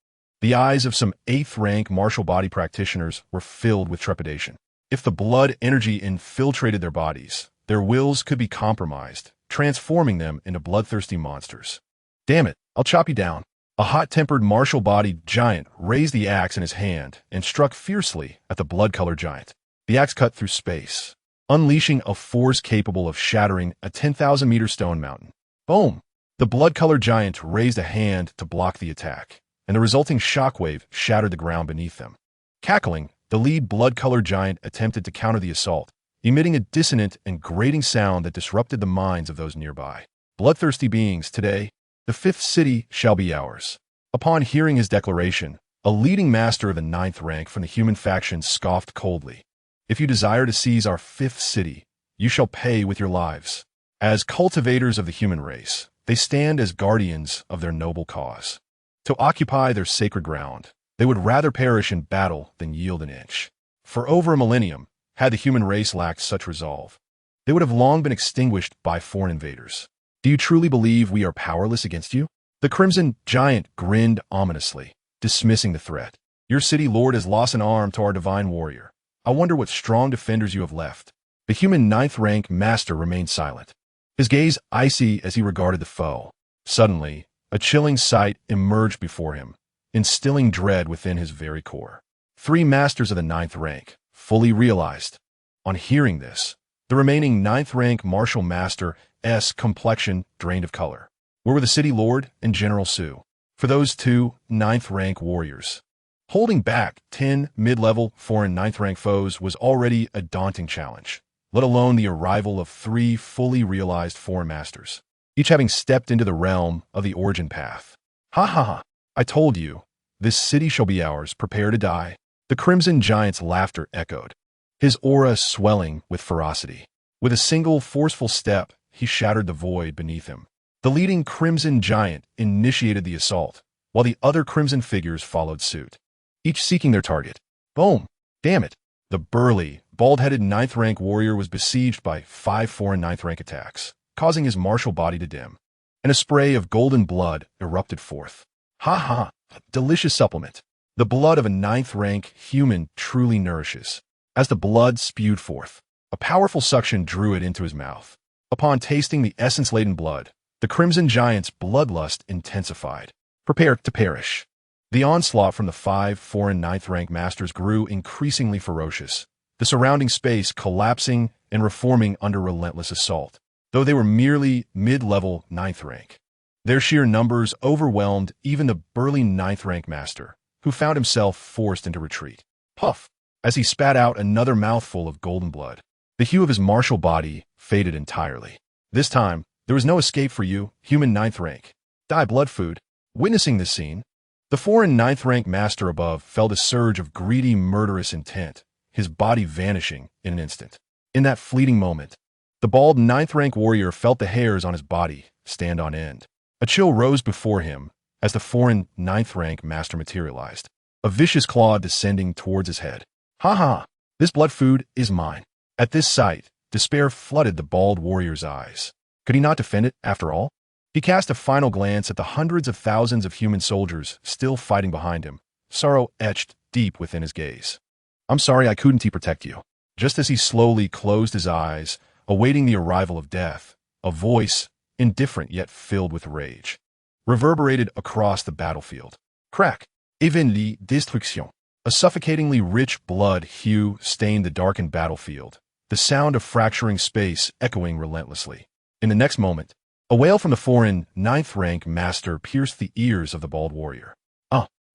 The eyes of some 8th-rank martial body practitioners were filled with trepidation. If the blood energy infiltrated their bodies, their wills could be compromised, transforming them into bloodthirsty monsters. Damn it, I'll chop you down. A hot-tempered martial-bodied giant raised the axe in his hand and struck fiercely at the blood-colored giant. The axe cut through space, unleashing a force capable of shattering a 10,000-meter stone mountain. Boom! The blood-colored giant raised a hand to block the attack, and the resulting shockwave shattered the ground beneath them. Cackling, the lead blood-colored giant attempted to counter the assault, emitting a dissonant and grating sound that disrupted the minds of those nearby. Bloodthirsty beings, today, the fifth city shall be ours. Upon hearing his declaration, a leading master of the 9th rank from the human faction scoffed coldly. If you desire to seize our fifth city, you shall pay with your lives. As cultivators of the human race, they stand as guardians of their noble cause. To occupy their sacred ground, they would rather perish in battle than yield an inch. For over a millennium, had the human race lacked such resolve, they would have long been extinguished by foreign invaders. Do you truly believe we are powerless against you? The Crimson Giant grinned ominously, dismissing the threat. Your city lord has lost an arm to our divine warrior. I wonder what strong defenders you have left. The human 9th rank master remained silent, his gaze icy as he regarded the foe. Suddenly, a chilling sight emerged before him, instilling dread within his very core. 3 masters of the 9th rank, fully realized. On hearing this, the remaining 9th rank martial master's complexion drained of color. Where were the city lord and General Su? For those 2 9th rank warriors, holding back 10 mid-level foreign 9th rank foes was already a daunting challenge, let alone the arrival of 3 fully realized foreign masters, each having stepped into the realm of the origin path. Ha ha ha, I told you, this city shall be ours, prepare to die. The Crimson Giant's laughter echoed, his aura swelling with ferocity. With a single forceful step, he shattered the void beneath him. The leading Crimson Giant initiated the assault, while the other Crimson figures followed suit, each seeking their target. Boom! Damn it! The burly, bald-headed 9th rank warrior was besieged by 5 foreign 9th rank attacks, causing his martial body to dim, and a spray of golden blood erupted forth. Ha ha! Delicious supplement. The blood of a 9th rank human truly nourishes. As the blood spewed forth, a powerful suction drew it into his mouth. Upon tasting the essence-laden blood, the Crimson Giant's bloodlust intensified. Prepare to perish. The onslaught from the 5 foreign 9th rank masters grew increasingly ferocious, the surrounding space collapsing and reforming under relentless assault. Though they were merely mid-level 9th rank, their sheer numbers overwhelmed even the burly 9th rank master, who found himself forced into retreat. Puff! As he spat out another mouthful of golden blood, the hue of his martial body faded entirely. This time, there was no escape for you, human 9th rank. Die blood food. Witnessing this scene, the foreign 9th rank master above felt a surge of greedy, murderous intent, his body vanishing in an instant. In that fleeting moment, the bald 9th rank warrior felt the hairs on his body stand on end. A chill rose before him as the foreign 9th rank master materialized, a vicious claw descending towards his head. Ha ha! This blood food is mine. At this sight, despair flooded the bald warrior's eyes. Could he not defend it, after all? He cast a final glance at the hundreds of thousands of human soldiers still fighting behind him, sorrow etched deep within his gaze. I'm sorry I couldn't protect you. Just as he slowly closed his eyes, awaiting the arrival of death, a voice, indifferent yet filled with rage, reverberated across the battlefield. Crack! Evenly destruction. A suffocatingly rich blood hue stained the darkened battlefield, the sound of fracturing space echoing relentlessly. In the next moment, a wail from the foreign ninth-rank master pierced the ears of the bald warrior.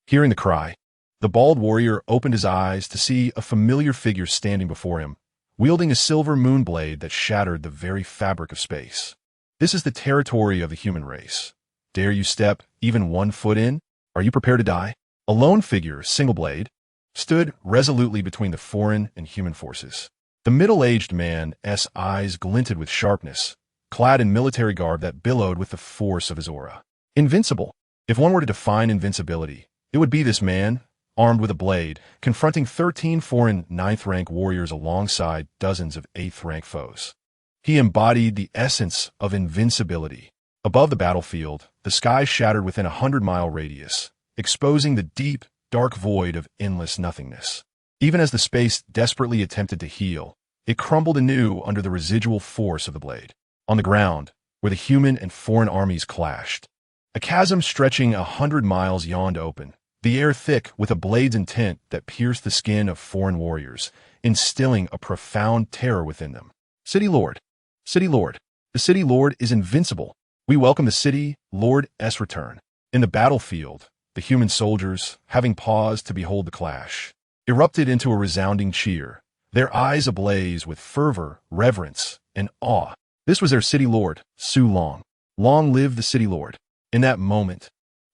Hearing the cry, the bald warrior opened his eyes to see a familiar figure standing before him, wielding a silver moon blade that shattered the very fabric of space. This is the territory of the human race. Dare you step even 1 foot in? Are you prepared to die? A lone figure, single blade, stood resolutely between the foreign and human forces. The middle-aged man's eyes glinted with sharpness, clad in military garb that billowed with the force of his aura. Invincible. If one were to define invincibility, it would be this man, armed with a blade, confronting 13 foreign 9th-rank warriors alongside dozens of 8th-rank foes. He embodied the essence of invincibility. Above the battlefield, the sky shattered within a 100-mile radius, exposing the deep, dark void of endless nothingness. Even as the space desperately attempted to heal, it crumbled anew under the residual force of the blade. On the ground, where the human and foreign armies clashed, a chasm stretching 100 miles yawned open, the air thick with a blade's intent that pierced the skin of foreign warriors, instilling a profound terror within them. City Lord. City Lord. The City Lord is invincible. We welcome the City Lord's return. In the battlefield, the human soldiers, having paused to behold the clash, erupted into a resounding cheer, their eyes ablaze with fervor, reverence, and awe. This was their City Lord, Su Long. Long live the City Lord. In that moment,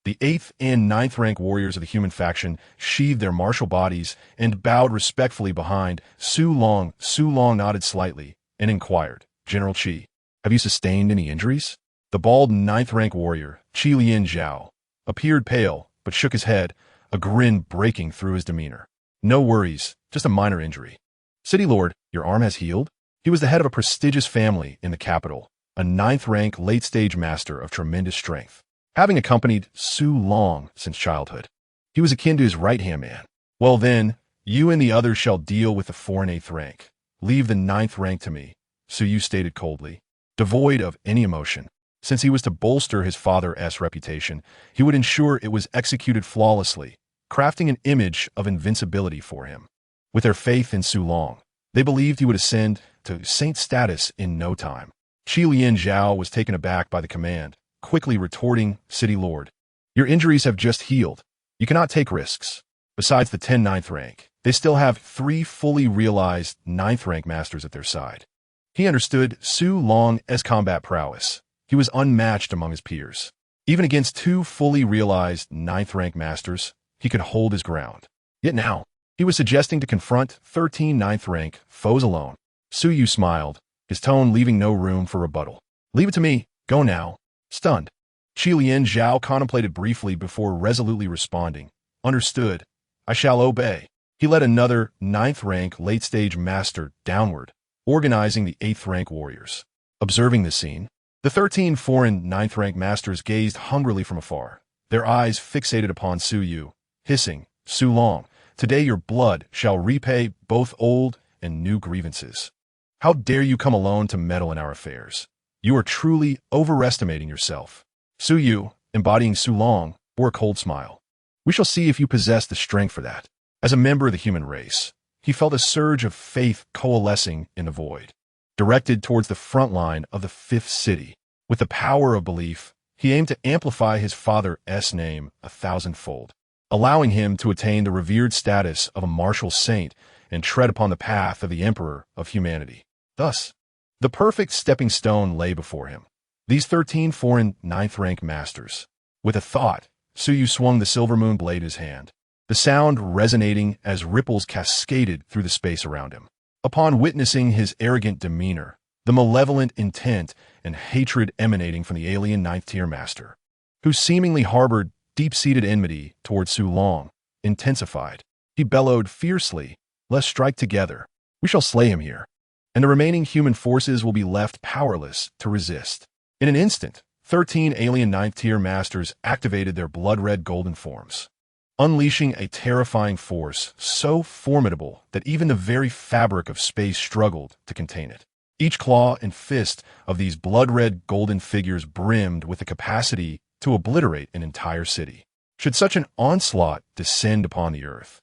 the 8th and 9th rank warriors of the human faction sheathed their martial bodies and bowed respectfully behind Su Long. Su Long nodded slightly and inquired, General Qi, have you sustained any injuries? The bald 9th rank warrior, Qi Lian Zhao, appeared pale but shook his head, a grin breaking through his demeanor. No worries, just a minor injury. City Lord, your arm has healed? He was the head of a prestigious family in the capital, a 9th rank late-stage master of tremendous strength. Having accompanied Su Long since childhood, he was akin to his right-hand man. Well then, you and the others shall deal with the foreign 8th rank. Leave the 9th rank to me, Su Yu stated coldly, devoid of any emotion. Since he was to bolster his father's reputation, he would ensure it was executed flawlessly, crafting an image of invincibility for him. With their faith in Su Long, they believed he would ascend to saint status in no time. Qi Lian Zhao was taken aback by the command, quickly retorting, City Lord, your injuries have just healed. You cannot take risks. Besides the 10 9th rank, they still have 3 fully realized 9th rank masters at their side. He understood Su Long's combat prowess. He was unmatched among his peers. Even against 2 fully realized 9th rank masters, he could hold his ground. Yet now, he was suggesting to confront 13 9th rank foes alone. Su Yu smiled, his tone leaving no room for rebuttal. Leave it to me. Go now. Stunned, Qi Lian Zhao contemplated briefly before resolutely responding. Understood. I shall obey. He led another 9th rank late-stage master downward, organizing the 8th rank warriors. Observing this scene, the 13 foreign 9th rank masters gazed hungrily from afar, their eyes fixated upon Su Yu, hissing, Su Long, today your blood shall repay both old and new grievances. How dare you come alone to meddle in our affairs? You are truly overestimating yourself. Su Yu, embodying Su Long, bore a cold smile. We shall see if you possess the strength for that. As a member of the human race, he felt a surge of faith coalescing in the void, directed towards the front line of the 5th city. With the power of belief, he aimed to amplify his father's name 1,000-fold, allowing him to attain the revered status of a martial saint and tread upon the path of the emperor of humanity. Thus, the perfect stepping stone lay before him. These 13 foreign 9th rank masters. With a thought, Su Yu swung the silver moon blade in his hand, the sound resonating as ripples cascaded through the space around him. Upon witnessing his arrogant demeanor, the malevolent intent and hatred emanating from the alien 9th-tier master, who seemingly harbored deep-seated enmity towards Su Long, intensified. He bellowed fiercely, let's strike together. We shall slay him here, and the remaining human forces will be left powerless to resist. In an instant, 13 alien 9th-tier masters activated their blood-red golden forms, unleashing a terrifying force so formidable that even the very fabric of space struggled to contain it. Each claw and fist of these blood-red golden figures brimmed with the capacity to obliterate an entire city. Should such an onslaught descend upon the earth,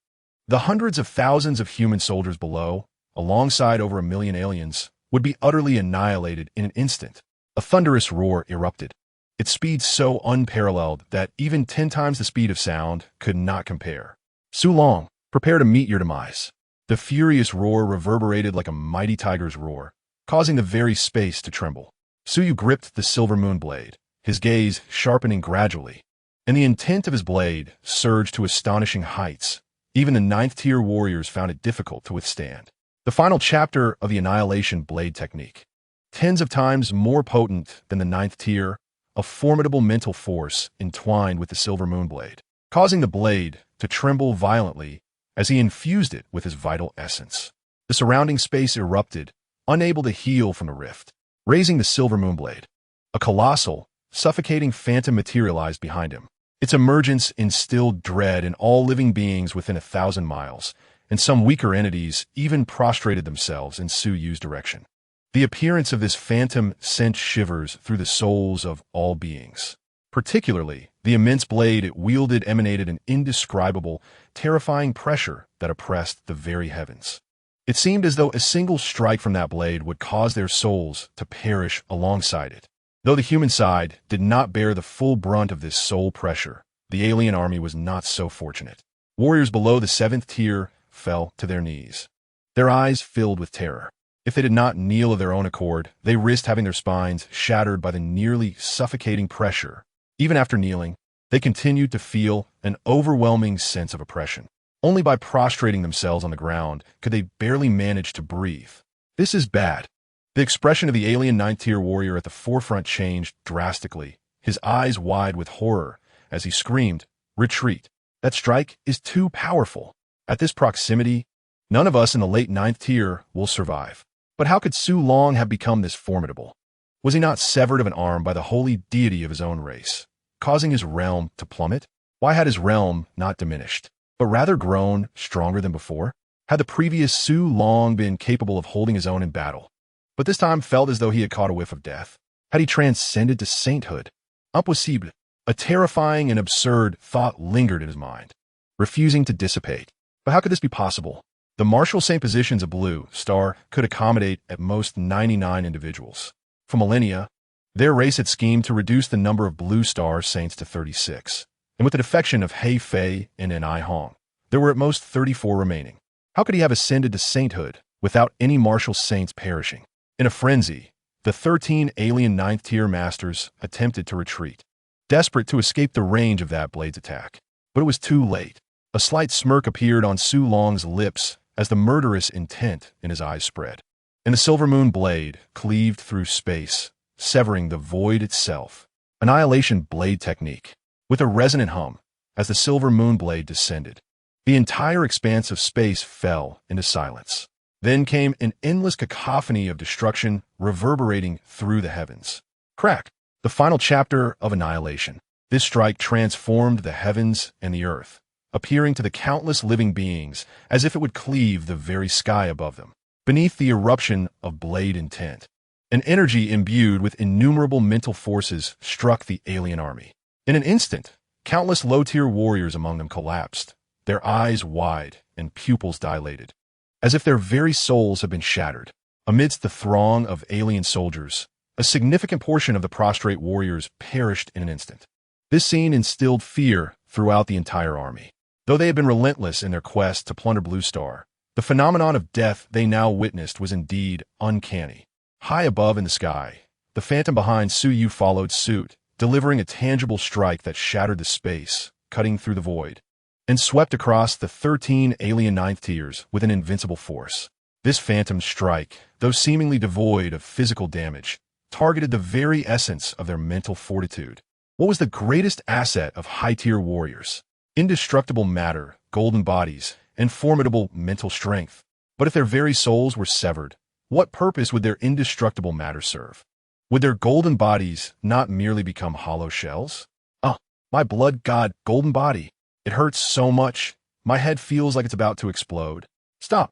the hundreds of thousands of human soldiers below, alongside over 1 million aliens, would be utterly annihilated in an instant. A thunderous roar erupted, its speed so unparalleled that even 10 times the speed of sound could not compare. Su Long, prepare to meet your demise. The furious roar reverberated like a mighty tiger's roar, causing the very space to tremble. Su Yu gripped the silver moon blade, his gaze sharpening gradually, and the intent of his blade surged to astonishing heights. Even the 9th-tier warriors found it difficult to withstand. The final chapter of the Annihilation Blade technique. Tens of times more potent than the 9th tier, a formidable mental force entwined with the silver moon blade, causing the blade to tremble violently as he infused it with his vital essence. The surrounding space erupted, unable to heal from the rift, raising the silver moon blade. A colossal, suffocating phantom materialized behind him. Its emergence instilled dread in all living beings within 1,000 miles, and some weaker entities even prostrated themselves in Su Yu's direction. The appearance of this phantom sent shivers through the souls of all beings. Particularly, the immense blade it wielded emanated an indescribable, terrifying pressure that oppressed the very heavens. It seemed as though a single strike from that blade would cause their souls to perish alongside it. Though the human side did not bear the full brunt of this soul pressure, the alien army was not so fortunate. Warriors below the 7th tier fell to their knees, their eyes filled with terror. If they did not kneel of their own accord, they risked having their spines shattered by the nearly suffocating pressure. Even after kneeling, they continued to feel an overwhelming sense of oppression. Only by prostrating themselves on the ground could they barely manage to breathe. This is bad. The expression of the alien 9th-tier warrior at the forefront changed drastically, his eyes wide with horror as he screamed, "Retreat! That strike is too powerful. At this proximity, none of us in the late 9th tier will survive." But how could Su Long have become this formidable? Was he not severed of an arm by the holy deity of his own race, causing his realm to plummet? Why had his realm not diminished, but rather grown stronger than before? Had the previous Su Long been capable of holding his own in battle, but this time felt as though he had caught a whiff of death? Had he transcended to sainthood? Impossible. A terrifying and absurd thought lingered in his mind, refusing to dissipate. But how could this be possible? The martial saint positions of Blue Star could accommodate at most 99 individuals. For millennia, their race had schemed to reduce the number of Blue Star saints to 36, and with the defection of Hei Fei and Ai Hong, there were at most 34 remaining. How could he have ascended to sainthood without any martial saints perishing? In a frenzy, the 13 alien 9th-tier masters attempted to retreat, desperate to escape the range of that blade's attack. But it was too late. A slight smirk appeared on Su Long's lips as the murderous intent in his eyes spread, and the silver moon blade cleaved through space, severing the void itself. Annihilation Blade technique. With a resonant hum, as the silver moon blade descended, the entire expanse of space fell into silence. Then came an endless cacophony of destruction reverberating through the heavens. Crack! The final chapter of Annihilation. This strike transformed the heavens and the earth, appearing to the countless living beings as if it would cleave the very sky above them. Beneath the eruption of blade intent, an energy imbued with innumerable mental forces struck the alien army. In an instant, countless low-tier warriors among them collapsed, their eyes wide and pupils dilated, as if their very souls had been shattered. Amidst the throng of alien soldiers, a significant portion of the prostrate warriors perished in an instant. This scene instilled fear throughout the entire army. Though they had been relentless in their quest to plunder Blue Star, the phenomenon of death they now witnessed was indeed uncanny. High above in the sky, the phantom behind Su Yu followed suit, delivering a tangible strike that shattered the space, cutting through the void, and swept across the 13 alien 9th tiers with an invincible force. This phantom strike, though seemingly devoid of physical damage, targeted the very essence of their mental fortitude. What was the greatest asset of high-tier warriors? Indestructible matter, golden bodies, and formidable mental strength. But if their very souls were severed, what purpose would their indestructible matter serve? Would their golden bodies not merely become hollow shells? Oh, my blood god golden body. It hurts so much. My head feels like it's about to explode. Stop.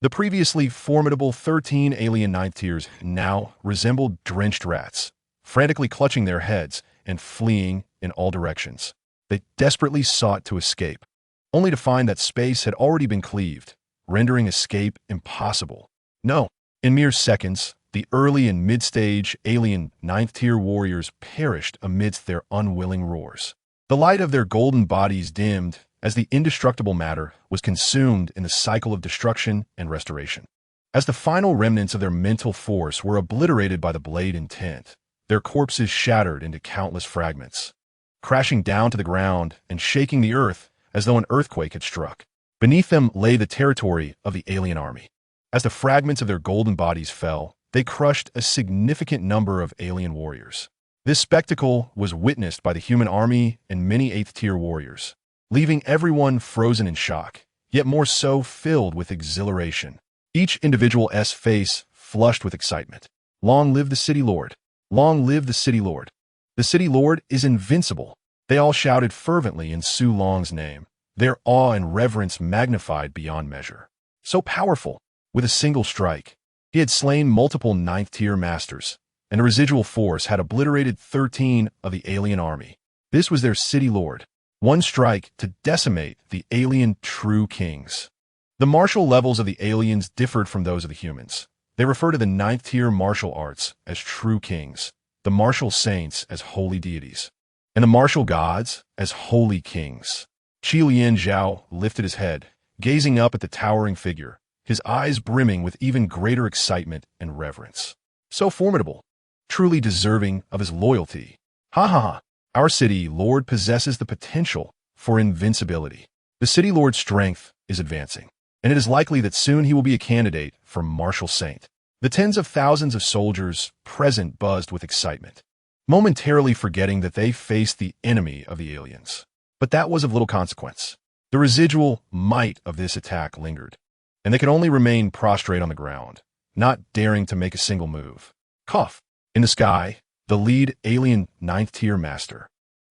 The previously formidable 13 alien 9th tiers now resembled drenched rats, frantically clutching their heads and fleeing in all directions. They desperately sought to escape, only to find that space had already been cleaved, rendering escape impossible. No, in mere seconds, the early and mid-stage alien ninth-tier warriors perished amidst their unwilling roars. The light of their golden bodies dimmed as the indestructible matter was consumed in the cycle of destruction and restoration. As the final remnants of their mental force were obliterated by the blade intent, their corpses shattered into countless fragments, crashing down to the ground and shaking the earth as though an earthquake had struck. Beneath them lay the territory of the alien army. As the fragments of their golden bodies fell, they crushed a significant number of alien warriors. This spectacle was witnessed by the human army and many 8th-tier warriors, leaving everyone frozen in shock, yet more so filled with exhilaration. Each individual's face flushed with excitement. Long live the City Lord! Long live the City Lord! The City Lord is invincible! They all shouted fervently in Su Long's name, their awe and reverence magnified beyond measure. So powerful! With a single strike, he had slain multiple 9th-tier masters, and a residual force had obliterated 13 of the alien army. This was their City Lord. One strike to decimate the alien true kings. The martial levels of the aliens differed from those of the humans. They refer to the 9th-tier martial arts as true kings, the martial saints as holy deities, and the martial gods as holy kings. Qi Lian Zhao lifted his head, gazing up at the towering figure, his eyes brimming with even greater excitement and reverence. So formidable, truly deserving of his loyalty. Ha ha ha! Our City Lord possesses the potential for invincibility. The City Lord's strength is advancing, and it is likely that soon he will be a candidate for martial saint. The tens of thousands of soldiers present buzzed with excitement, momentarily forgetting that they faced the enemy of the aliens. But that was of little consequence. The residual might of this attack lingered, and they could only remain prostrate on the ground, not daring to make a single move. Cough! In the sky, the lead alien 9th-tier master,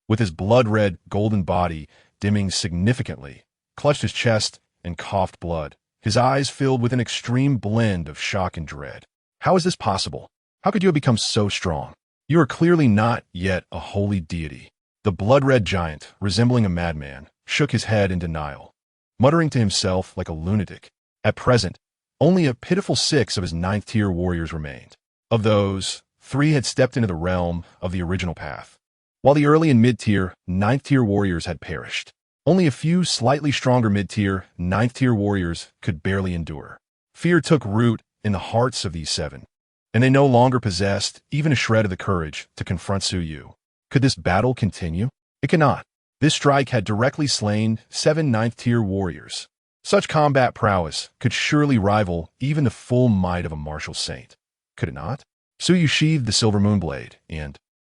with his blood-red golden body dimming significantly, clutched his chest and coughed blood, his eyes filled with an extreme blend of shock and dread. How is this possible? How could you have become so strong? You are clearly not yet a holy deity. The blood-red giant, resembling a madman, shook his head in denial, muttering to himself like a lunatic. At present, only a pitiful 6 of his 9th-tier warriors remained. Of those, 3 had stepped into the realm of the original path, while the early and mid-tier 9th-tier warriors had perished. Only a few slightly stronger mid-tier 9th-tier warriors could barely endure. Fear took root in the hearts of these 7, and they no longer possessed even a shred of the courage to confront Su Yu. Could this battle continue? It cannot. This strike had directly slain 7 9th-tier warriors. Such combat prowess could surely rival even the full might of a martial saint. Could it not? Su Yu sheathed the silver moon blade and,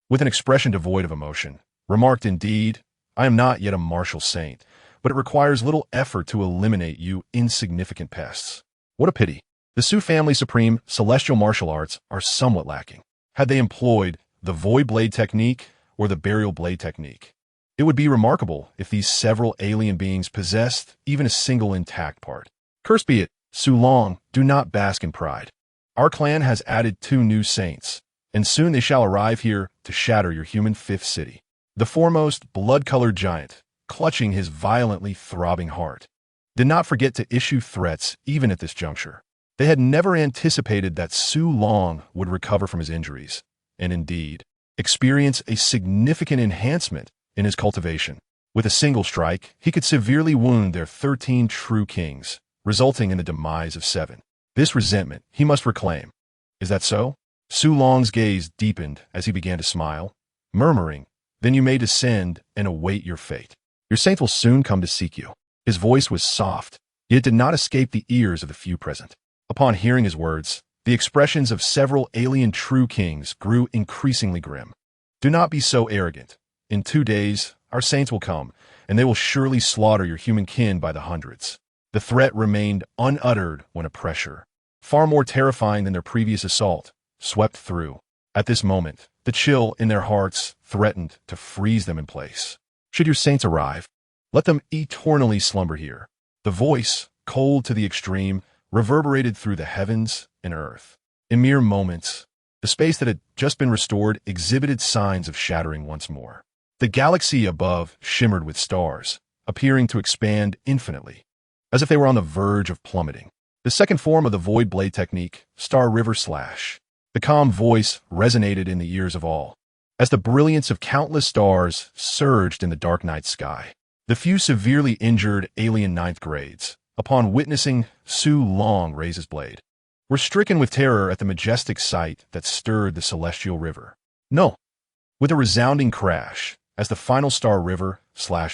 with an expression devoid of emotion, remarked, "Indeed, I am not yet a martial saint, but it requires little effort to eliminate you insignificant pests. What a pity. The Su family's supreme celestial martial arts are somewhat lacking. Had they employed the void blade technique or the burial blade technique, it would be remarkable if these several alien beings possessed even a single intact part. Cursed be it, Su Long, do not bask in pride. Our clan has added 2 new saints, and soon they shall arrive here to shatter your human 5th city." The foremost blood-colored giant, clutching his violently throbbing heart, did not forget to issue threats even at this juncture. They had never anticipated that Su Long would recover from his injuries, and indeed, experience a significant enhancement in his cultivation. With a single strike, he could severely wound their 13 true kings, resulting in the demise of 7. This resentment he must reclaim. Is that so? Su Long's gaze deepened as he began to smile, murmuring, "Then you may descend and await your fate. Your saint will soon come to seek you." His voice was soft, yet it did not escape the ears of the few present. Upon hearing his words, the expressions of several alien true kings grew increasingly grim. "Do not be so arrogant. In 2 days, our saints will come, and they will surely slaughter your human kin by the hundreds." The threat remained unuttered when a pressure, far more terrifying than their previous assault, swept through. At this moment, the chill in their hearts threatened to freeze them in place. "Should your saints arrive, let them eternally slumber here." The voice, cold to the extreme, reverberated through the heavens and earth. In mere moments, the space that had just been restored exhibited signs of shattering once more. The galaxy above shimmered with stars, appearing to expand infinitely, as if they were on the verge of plummeting. The second form of the void blade technique, Star River Slash, The calm voice resonated in the ears of all, as the brilliance of countless stars surged in the dark night sky. The few severely injured alien ninth grades, upon witnessing Su Long raise his blade, were stricken with terror at the majestic sight that stirred the celestial river. No! With a resounding crash, as the final star river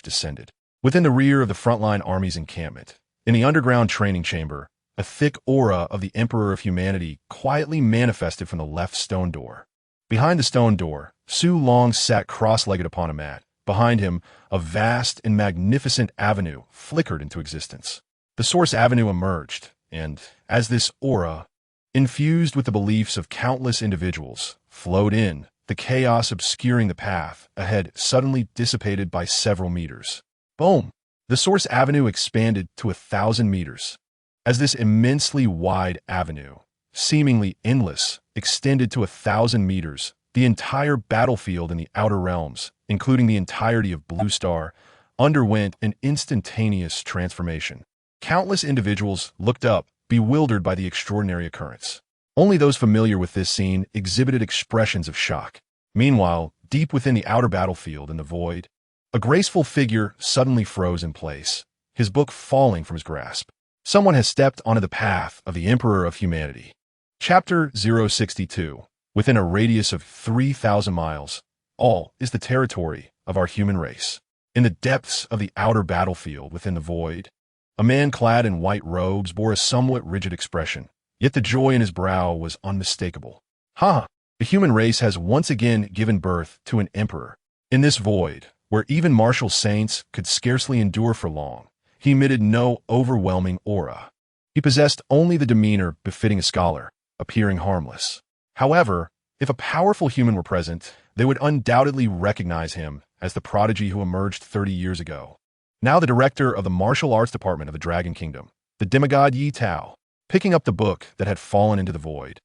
descended. Within the rear of the frontline army's encampment, in the underground training chamber, a thick aura of the Emperor of Humanity quietly manifested from the left stone door. Behind the stone door, Su Long sat cross-legged upon a mat. Behind him, a vast and magnificent avenue flickered into existence. The Source Avenue emerged, and, as this aura, infused with the beliefs of countless individuals, flowed in, the chaos obscuring the path ahead suddenly dissipated by several meters. Boom! The Source Avenue expanded to 1,000 meters. As this immensely wide avenue, seemingly endless, extended to 1,000 meters, the entire battlefield in the Outer Realms, including the entirety of Blue Star, underwent an instantaneous transformation. Countless individuals looked up, bewildered by the extraordinary occurrence. Only those familiar with this scene exhibited expressions of shock. Meanwhile, deep within the outer battlefield in the void, a graceful figure suddenly froze in place, his book falling from his grasp. Someone has stepped onto the path of the Emperor of Humanity. Chapter 062. Within a radius of 3,000 miles, all is the territory of our human race. In the depths of the outer battlefield within the void, a man clad in white robes bore a somewhat rigid expression, yet the joy in his brow was unmistakable. Ha! The human race has once again given birth to an emperor. In this void, where even martial saints could scarcely endure for long, he emitted no overwhelming aura. He possessed only the demeanor befitting a scholar, appearing harmless. However, if a powerful human were present, they would undoubtedly recognize him as the prodigy who emerged 30 years ago. Now the director of the martial arts department of the Dragon Kingdom, the demigod Yi Tao, picking up the book that had fallen into the void.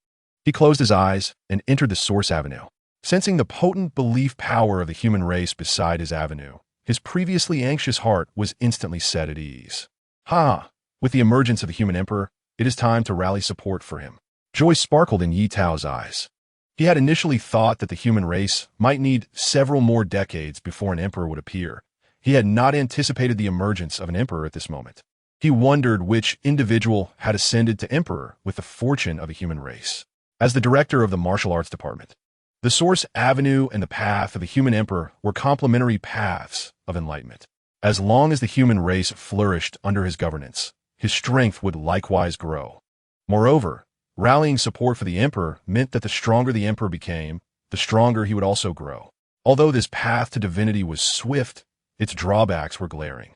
He closed his eyes and entered the Source Avenue. Sensing the potent belief power of the human race beside his avenue, his previously anxious heart was instantly set at ease. Ha! With the emergence of the human emperor, it is time to rally support for him. Joy sparkled in Yi Tao's eyes. He had initially thought that the human race might need several more decades before an emperor would appear. He had not anticipated the emergence of an emperor at this moment. He wondered which individual had ascended to emperor with the fortune of a human race. As the director of the martial arts department, the Source Avenue and the path of the human emperor were complementary paths of enlightenment. As long as the human race flourished under his governance, his strength would likewise grow. Moreover, rallying support for the emperor meant that the stronger the emperor became, the stronger he would also grow. Although this path to divinity was swift, its drawbacks were glaring.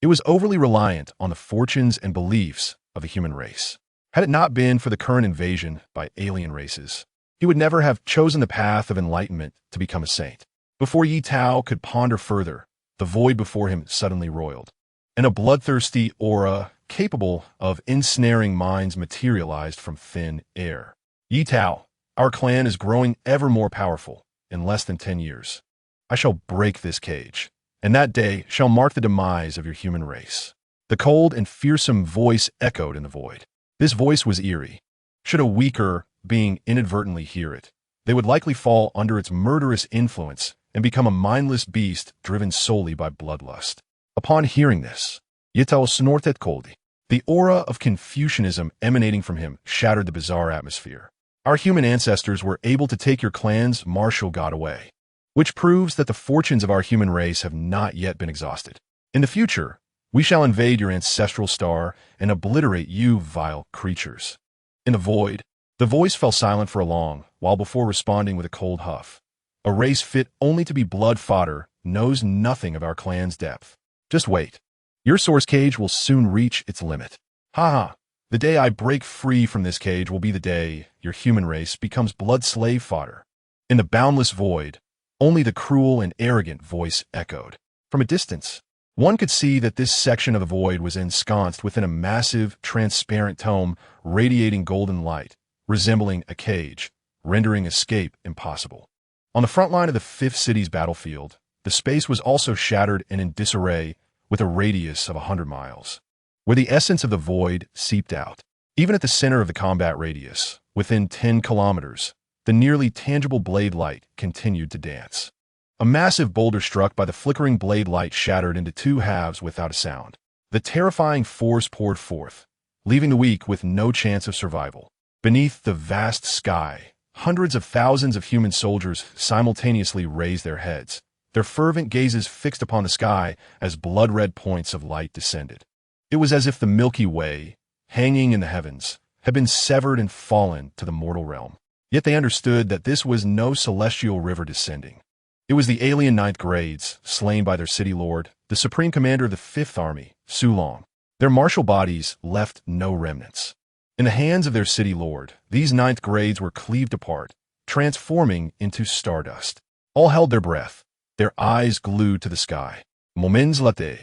It was overly reliant on the fortunes and beliefs of the human race. Had it not been for the current invasion by alien races, he would never have chosen the path of enlightenment to become a saint. Before Yi Tao could ponder further, the void before him suddenly roiled, and a bloodthirsty aura capable of ensnaring minds materialized from thin air. Yi Tao, our clan is growing ever more powerful. In less than 10 years, I shall break this cage, and that day shall mark the demise of your human race. The cold and fearsome voice echoed in the void. This voice was eerie. Should a weaker being inadvertently hear it, they would likely fall under its murderous influence and become a mindless beast driven solely by bloodlust. Upon hearing this, Yi Tao snorted coldly. The aura of Confucianism emanating from him shattered the bizarre atmosphere. Our human ancestors were able to take your clan's martial god away, which proves that the fortunes of our human race have not yet been exhausted. In the future, we shall invade your ancestral star and obliterate you, vile creatures. In the void, the voice fell silent for a long while before responding with a cold huff. A race fit only to be blood fodder knows nothing of our clan's depth. Just wait. Your source cage will soon reach its limit. Ha ha. The day I break free from this cage will be the day your human race becomes blood slave fodder. In the boundless void, only the cruel and arrogant voice echoed. From a distance, one could see that this section of the void was ensconced within a massive, transparent tome radiating golden light, resembling a cage, rendering escape impossible. On the front line of the fifth city's battlefield, the space was also shattered and in disarray with a radius of 100 miles, where the essence of the void seeped out. Even at the center of the combat radius, within 10 kilometers, the nearly tangible blade light continued to dance. A massive boulder struck by the flickering blade light shattered into two halves without a sound. The terrifying force poured forth, leaving the weak with no chance of survival. Beneath the vast sky, hundreds of thousands of human soldiers simultaneously raised their heads, their fervent gazes fixed upon the sky as blood-red points of light descended. It was as if the Milky Way, hanging in the heavens, had been severed and fallen to the mortal realm. Yet they understood that this was no celestial river descending. It was the alien ninth grades, slain by their city lord, the supreme commander of the Fifth Army, Su Long. Their martial bodies left no remnants. In the hands of their city lord, these ninth grades were cleaved apart, transforming into stardust. All held their breath, their eyes glued to the sky. Moments later,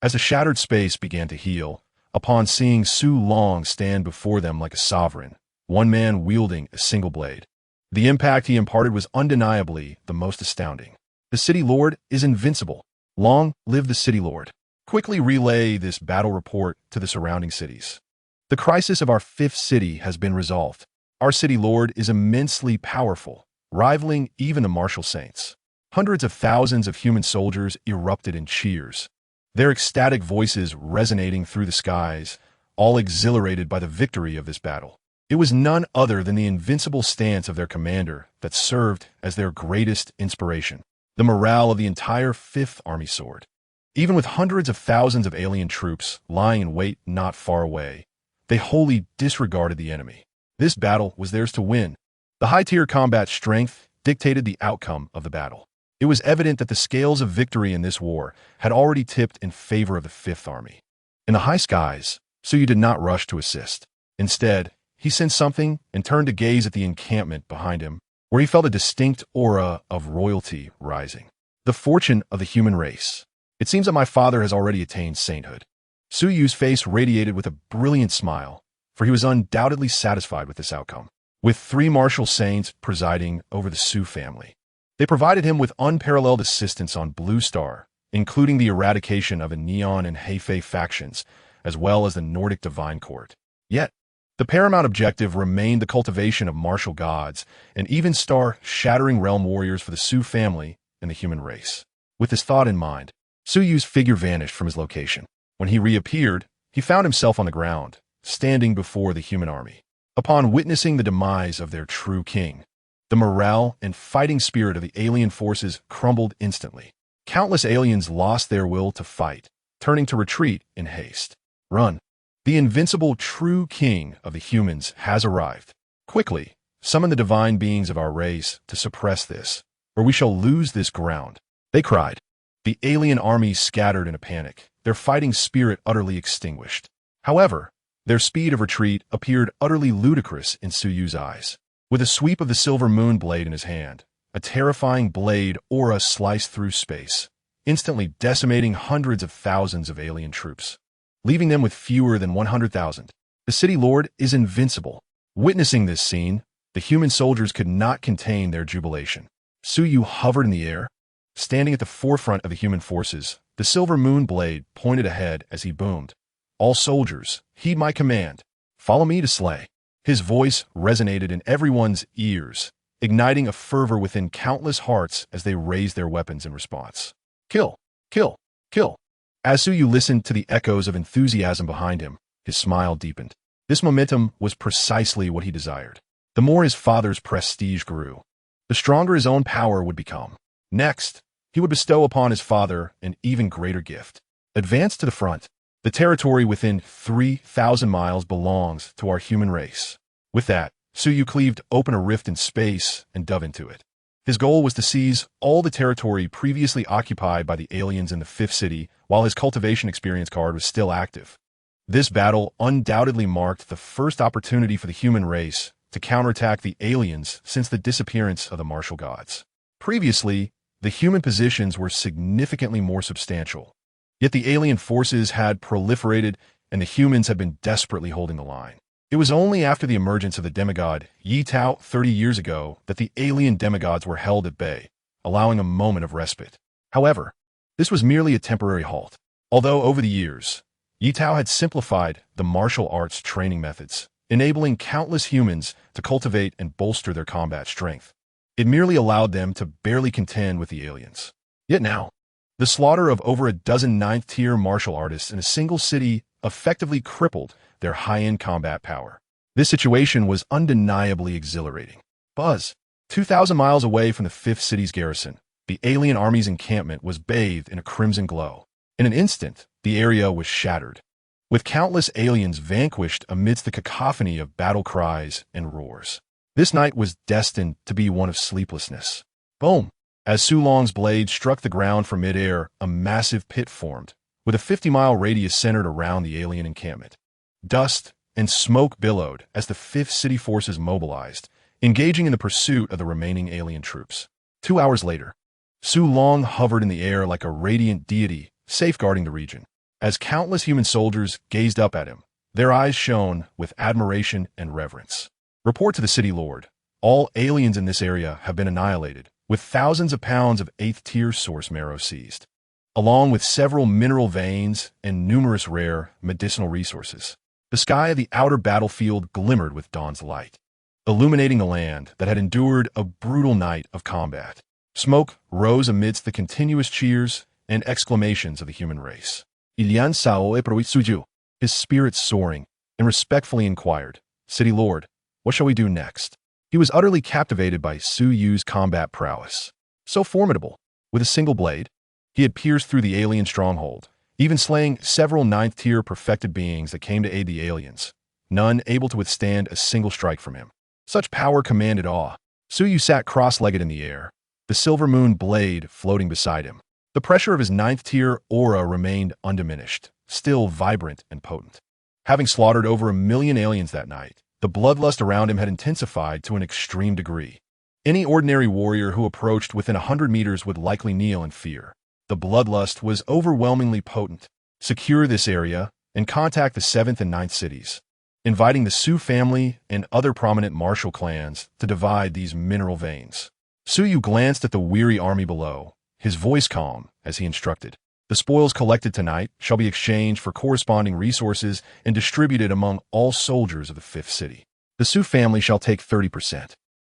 as the shattered space began to heal, upon seeing Su Long stand before them like a sovereign, one man wielding a single blade. The impact he imparted was undeniably the most astounding. The city lord is invincible. Long live the city lord. Quickly relay this battle report to the surrounding cities. The crisis of our fifth city has been resolved. Our city lord is immensely powerful, rivaling even the martial saints. Hundreds of thousands of human soldiers erupted in cheers, their ecstatic voices resonating through the skies, all exhilarated by the victory of this battle. It was none other than the invincible stance of their commander that served as their greatest inspiration. The morale of the entire Fifth Army soared. Even with hundreds of thousands of alien troops lying in wait not far away, they wholly disregarded the enemy. This battle was theirs to win. The high-tier combat strength dictated the outcome of the battle. It was evident that the scales of victory in this war had already tipped in favor of the Fifth Army. In the high skies, Suyu did not rush to assist. Instead, he sensed something and turned to gaze at the encampment behind him, where he felt a distinct aura of royalty rising. The fortune of the human race. It seems that my father has already attained sainthood. Suyu's face radiated with a brilliant smile, for he was undoubtedly satisfied with this outcome. With 3 martial saints presiding over the Su family, they provided him with unparalleled assistance on Blue Star, including the eradication of the Neon and Heifei factions, as well as the Nordic Divine Court. Yet, the paramount objective remained the cultivation of martial gods and even star-shattering realm warriors for the Su family and the human race. With this thought in mind, Suyu's figure vanished from his location. When he reappeared, he found himself on the ground, standing before the human army. Upon witnessing the demise of their true king, the morale and fighting spirit of the alien forces crumbled instantly. Countless aliens lost their will to fight, turning to retreat in haste. Run! The invincible true king of the humans has arrived. Quickly, summon the divine beings of our race to suppress this, or we shall lose this ground. They cried. The alien army scattered in a panic, their fighting spirit utterly extinguished. However, their speed of retreat appeared utterly ludicrous in Suyu's eyes. With a sweep of the silver moon blade in his hand, a terrifying blade aura sliced through space, instantly decimating hundreds of thousands of alien troops, leaving them with fewer than 100,000. The city lord is invincible. Witnessing this scene, the human soldiers could not contain their jubilation. Suyu hovered in the air, standing at the forefront of the human forces. The silver moon blade pointed ahead as he boomed. All soldiers, heed my command. Follow me to slay. His voice resonated in everyone's ears, igniting a fervor within countless hearts as they raised their weapons in response. Kill! Kill! Kill! As Suyu listened to the echoes of enthusiasm behind him, his smile deepened. This momentum was precisely what he desired. The more his father's prestige grew, the stronger his own power would become. Next, he would bestow upon his father an even greater gift. Advance to the front. The territory within 3,000 miles belongs to our human race. With that, Suyu cleaved open a rift in space and dove into it. His goal was to seize all the territory previously occupied by the aliens in the Fifth City while his cultivation experience card was still active. This battle undoubtedly marked the first opportunity for the human race to counterattack the aliens since the disappearance of the martial gods. Previously, the human positions were significantly more substantial, yet the alien forces had proliferated and the humans had been desperately holding the line. It was only after the emergence of the demigod Yi Tao 30 years ago that the alien demigods were held at bay, allowing a moment of respite. However, this was merely a temporary halt. Although over the years, Yi Tao had simplified the martial arts training methods, enabling countless humans to cultivate and bolster their combat strength. It merely allowed them to barely contend with the aliens. Yet now, the slaughter of over a dozen ninth-tier martial artists in a single city effectively crippled their high-end combat power. This situation was undeniably exhilarating. Buzz, 2,000 miles away from the fifth city's garrison, the alien army's encampment was bathed in a crimson glow. In an instant, the area was shattered, with countless aliens vanquished amidst the cacophony of battle cries and roars. This night was destined to be one of sleeplessness. Boom! As Su Long's blade struck the ground from midair, a massive pit formed, with a 50-mile radius centered around the alien encampment. Dust and smoke billowed as the fifth city forces mobilized, engaging in the pursuit of the remaining alien troops. 2 hours later, Su Long hovered in the air like a radiant deity, safeguarding the region. As countless human soldiers gazed up at him, their eyes shone with admiration and reverence. Report to the city lord. All aliens in this area have been annihilated, with thousands of pounds of 8th-tier source marrow seized, along with several mineral veins and numerous rare medicinal resources. The sky of the outer battlefield glimmered with dawn's light, illuminating the land that had endured a brutal night of combat. Smoke rose amidst the continuous cheers and exclamations of the human race. Ilian Sao e Suju, his spirits soaring, and respectfully inquired, "City Lord, what shall we do next?" He was utterly captivated by Su Yu's combat prowess. So formidable, with a single blade, he had pierced through the alien stronghold, even slaying several ninth-tier perfected beings that came to aid the aliens, none able to withstand a single strike from him. Such power commanded awe. Su Yu sat cross-legged in the air, the silver moon blade floating beside him. The pressure of his ninth-tier aura remained undiminished, still vibrant and potent. Having slaughtered over 1 million aliens that night, the bloodlust around him had intensified to an extreme degree. Any ordinary warrior who approached within 100 meters would likely kneel in fear. The bloodlust was overwhelmingly potent. Secure this area and contact the 7th and 9th cities, inviting the Su family and other prominent martial clans to divide these mineral veins. Su Yu glanced at the weary army below, his voice calm as he instructed. The spoils collected tonight shall be exchanged for corresponding resources and distributed among all soldiers of the 5th city. The Su family shall take 30%.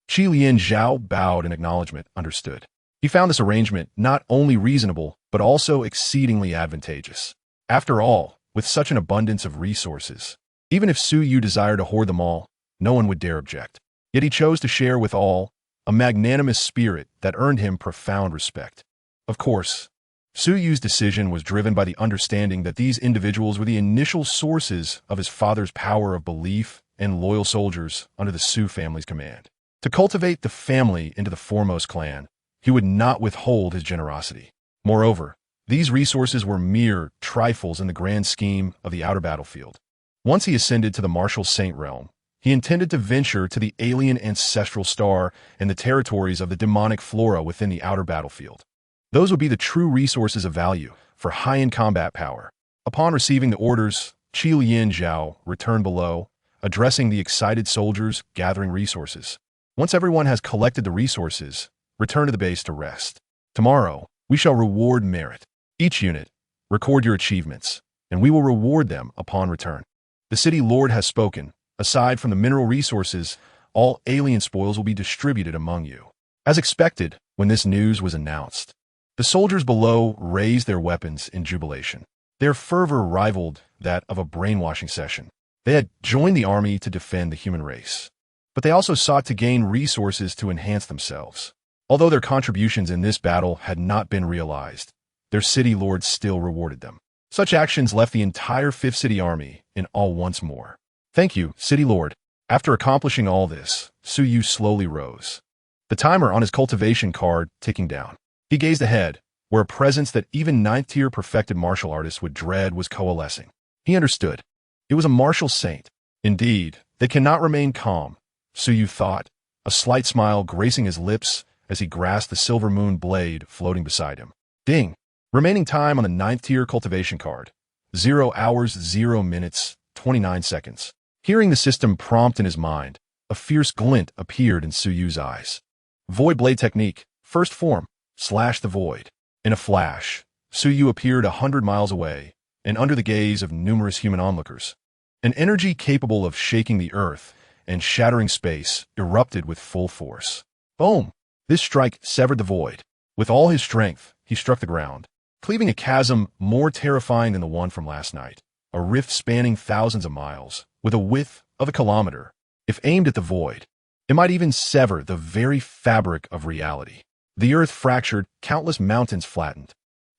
Qi Lian Zhao bowed in acknowledgement, understood. He found this arrangement not only reasonable, but also exceedingly advantageous. After all, with such an abundance of resources, even if Su Yu desired to hoard them all, no one would dare object. Yet he chose to share with all, a magnanimous spirit that earned him profound respect. Of course, Su Yu's decision was driven by the understanding that these individuals were the initial sources of his father's power of belief and loyal soldiers under the Su family's command. To cultivate the family into the foremost clan, he would not withhold his generosity. Moreover, these resources were mere trifles in the grand scheme of the outer battlefield. Once he ascended to the martial saint realm, he intended to venture to the alien ancestral star and the territories of the demonic flora within the outer battlefield. Those would be the true resources of value for high-end combat power. Upon receiving the orders, Qi Lian Zhao returned below, addressing the excited soldiers gathering resources. Once everyone has collected the resources, return to the base to rest. Tomorrow, we shall reward merit. Each unit, record your achievements, and we will reward them upon return. The city lord has spoken. Aside from the mineral resources, all alien spoils will be distributed among you. As expected, when this news was announced, the soldiers below raised their weapons in jubilation. Their fervor rivaled that of a brainwashing session. They had joined the army to defend the human race, but they also sought to gain resources to enhance themselves. Although their contributions in this battle had not been realized, their city lord still rewarded them. Such actions left the entire 5th City army in awe once more. Thank you, City Lord. After accomplishing all this, Su Yu slowly rose, the timer on his cultivation card ticking down. He gazed ahead, where a presence that even 9th-tier perfected martial artists would dread was coalescing. He understood. It was a martial saint. Indeed, they cannot remain calm, Su Yu thought, a slight smile gracing his lips as he grasped the silver moon blade floating beside him. Ding! Remaining time on the 9th-tier cultivation card. 0 hours, 0 minutes, 29 seconds. Hearing the system prompt in his mind, a fierce glint appeared in Su Yu's eyes. Void Blade Technique, first form, slash the void. In a flash, Su Yu appeared 100 miles away and under the gaze of numerous human onlookers. An energy capable of shaking the earth and shattering space erupted with full force. Boom! This strike severed the void. With all his strength, he struck the ground, cleaving a chasm more terrifying than the one from last night. A rift spanning thousands of miles, with a width of a kilometer. If aimed at the void, it might even sever the very fabric of reality. The earth fractured, countless mountains flattened.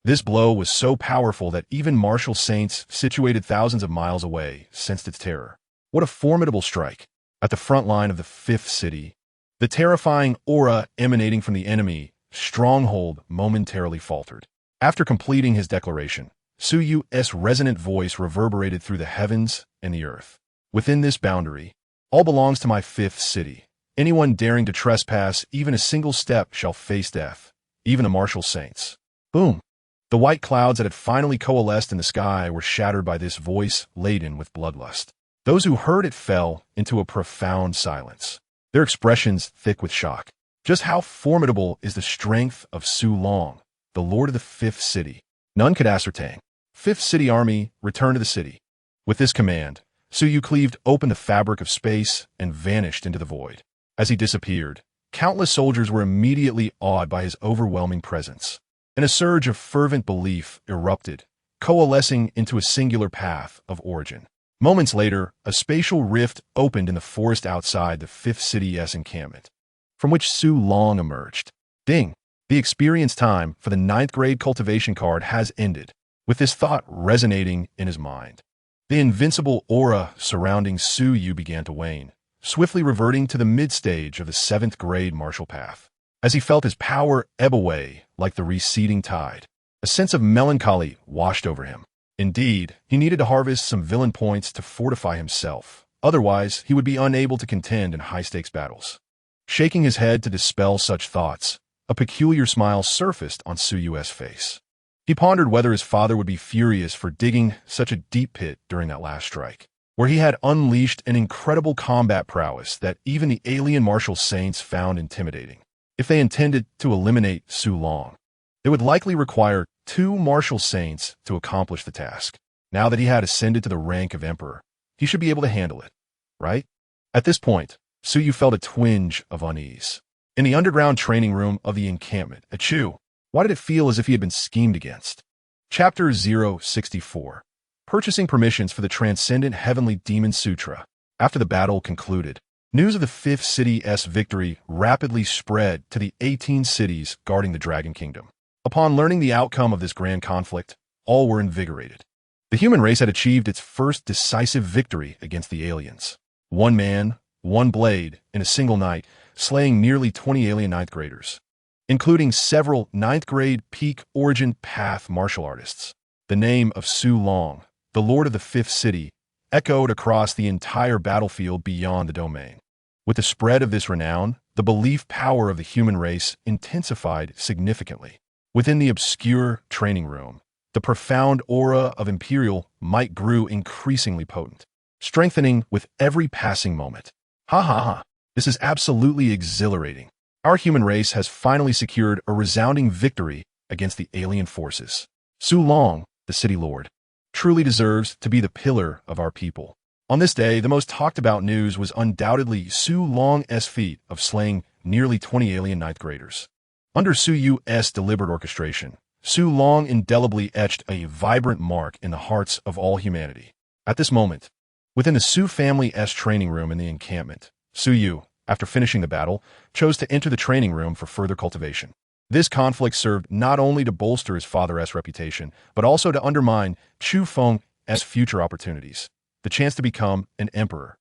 This blow was so powerful that even martial saints situated thousands of miles away sensed its terror. What a formidable strike! At the front line of the fifth city, the terrifying aura emanating from the enemy stronghold momentarily faltered. After completing his declaration, Su Yu's resonant voice reverberated through the heavens and the earth. Within this boundary, all belongs to my fifth city. Anyone daring to trespass even a single step shall face death, even the martial saints. Boom! The white clouds that had finally coalesced in the sky were shattered by this voice laden with bloodlust. Those who heard it fell into a profound silence, their expressions thick with shock. Just how formidable is the strength of Su Long, the lord of the fifth city? None could ascertain. Fifth City Army, return to the city. With this command, Su Yu cleaved open the fabric of space and vanished into the void. As he disappeared, countless soldiers were immediately awed by his overwhelming presence, and a surge of fervent belief erupted, coalescing into a singular path of origin. Moments later, a spatial rift opened in the forest outside the fifth city's encampment, from which Su Long emerged. Ding! The experience time for the 9th grade cultivation card has ended. With this thought resonating in his mind, the invincible aura surrounding Su Yu began to wane, swiftly reverting to the mid-stage of the 7th grade martial path. As he felt his power ebb away like the receding tide, a sense of melancholy washed over him. Indeed, he needed to harvest some villain points to fortify himself. Otherwise, he would be unable to contend in high-stakes battles. Shaking his head to dispel such thoughts, a peculiar smile surfaced on Su Yu's face. He pondered whether his father would be furious for digging such a deep pit during that last strike, where he had unleashed an incredible combat prowess that even the alien martial saints found intimidating. If they intended to eliminate Su Long, they would likely require 2 martial saints to accomplish the task. Now that he had ascended to the rank of emperor, he should be able to handle it, right? At this point, Su Yu felt a twinge of unease. In the underground training room of the encampment at Chu, why did it feel as if he had been schemed against? Chapter 064. Purchasing permissions for the Transcendent Heavenly Demon Sutra. After the battle concluded, news of the Fifth City's victory rapidly spread to the 18 cities guarding the Dragon Kingdom. Upon learning the outcome of this grand conflict, all were invigorated. The human race had achieved its first decisive victory against the aliens. One man, one blade, in a single night, slaying nearly 20 alien 9th graders, including several 9th grade peak origin path martial artists. The name of Su Long, the lord of the fifth city, echoed across the entire battlefield beyond the domain. With the spread of this renown, the belief power of the human race intensified significantly. Within the obscure training room, the profound aura of imperial might grew increasingly potent, strengthening with every passing moment. Ha ha ha! This is absolutely exhilarating. Our human race has finally secured a resounding victory against the alien forces. Su Long, the city lord, truly deserves to be the pillar of our people. On this day, the most talked about news was undoubtedly Su Long's feat of slaying nearly 20 alien 9th graders. Under Su Yu's deliberate orchestration, Su Long indelibly etched a vibrant mark in the hearts of all humanity. At this moment, within the Su family's training room in the encampment, Su Yu, after finishing the battle, chose to enter the training room for further cultivation. This conflict served not only to bolster his father's reputation, but also to undermine Chu Feng's future opportunities, the chance to become an emperor.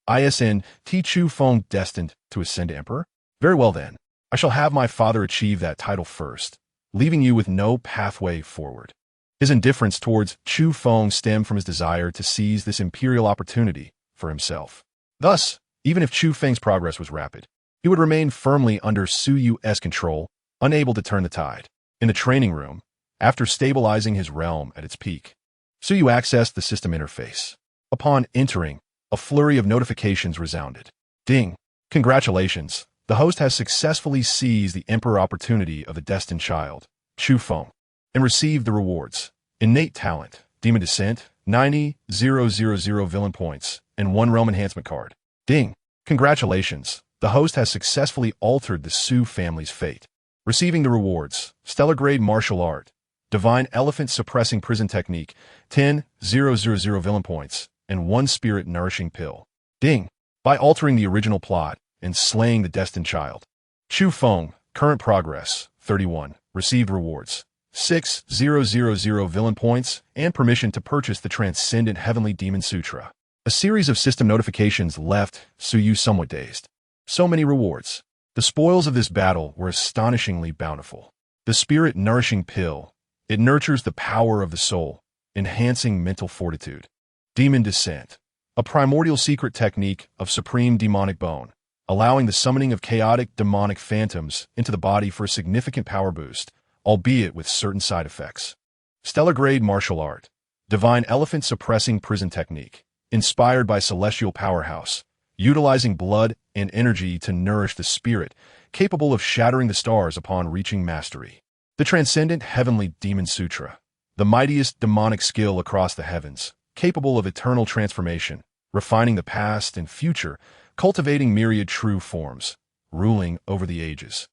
Isn't Chu Feng destined to ascend to emperor? Very well then, I shall have my father achieve that title first, leaving you with no pathway forward. His indifference towards Chu Feng stemmed from his desire to seize this imperial opportunity for himself. Thus, even if Chu Feng's progress was rapid, he would remain firmly under Su Yu's control, unable to turn the tide. In the training room, after stabilizing his realm at its peak, Su Yu accessed the system interface. Upon entering, a flurry of notifications resounded. Ding! Congratulations! The host has successfully seized the emperor opportunity of the destined child, Chu Feng, and received the rewards: innate talent, demon descent, 90,000 villain points, and 1 realm enhancement card. Ding! Congratulations! The host has successfully altered the Su family's fate. Receiving the rewards: Stellar Grade Martial Art, Divine Elephant Suppressing Prison Technique, 10,000 villain points, and 1 Spirit Nourishing Pill. Ding! By altering the original plot and slaying the destined child. Chu Feng, current progress, 31, received rewards: 6,000 villain points and permission to purchase the Transcendent Heavenly Demon Sutra. A series of system notifications left Suyu somewhat dazed. So many rewards. The spoils of this battle were astonishingly bountiful. The Spirit Nourishing Pill. It nurtures the power of the soul, enhancing mental fortitude. Demon Descent. A primordial secret technique of supreme demonic bone, allowing the summoning of chaotic demonic phantoms into the body for a significant power boost, albeit with certain side effects. Stellar Grade Martial Art. Divine Elephant Suppressing Prison Technique. Inspired by Celestial Powerhouse, utilizing blood and energy to nourish the spirit, capable of shattering the stars upon reaching mastery. The Transcendent Heavenly Demon Sutra. The mightiest demonic skill across the heavens, capable of eternal transformation, refining the past and future, cultivating myriad true forms, ruling over the ages,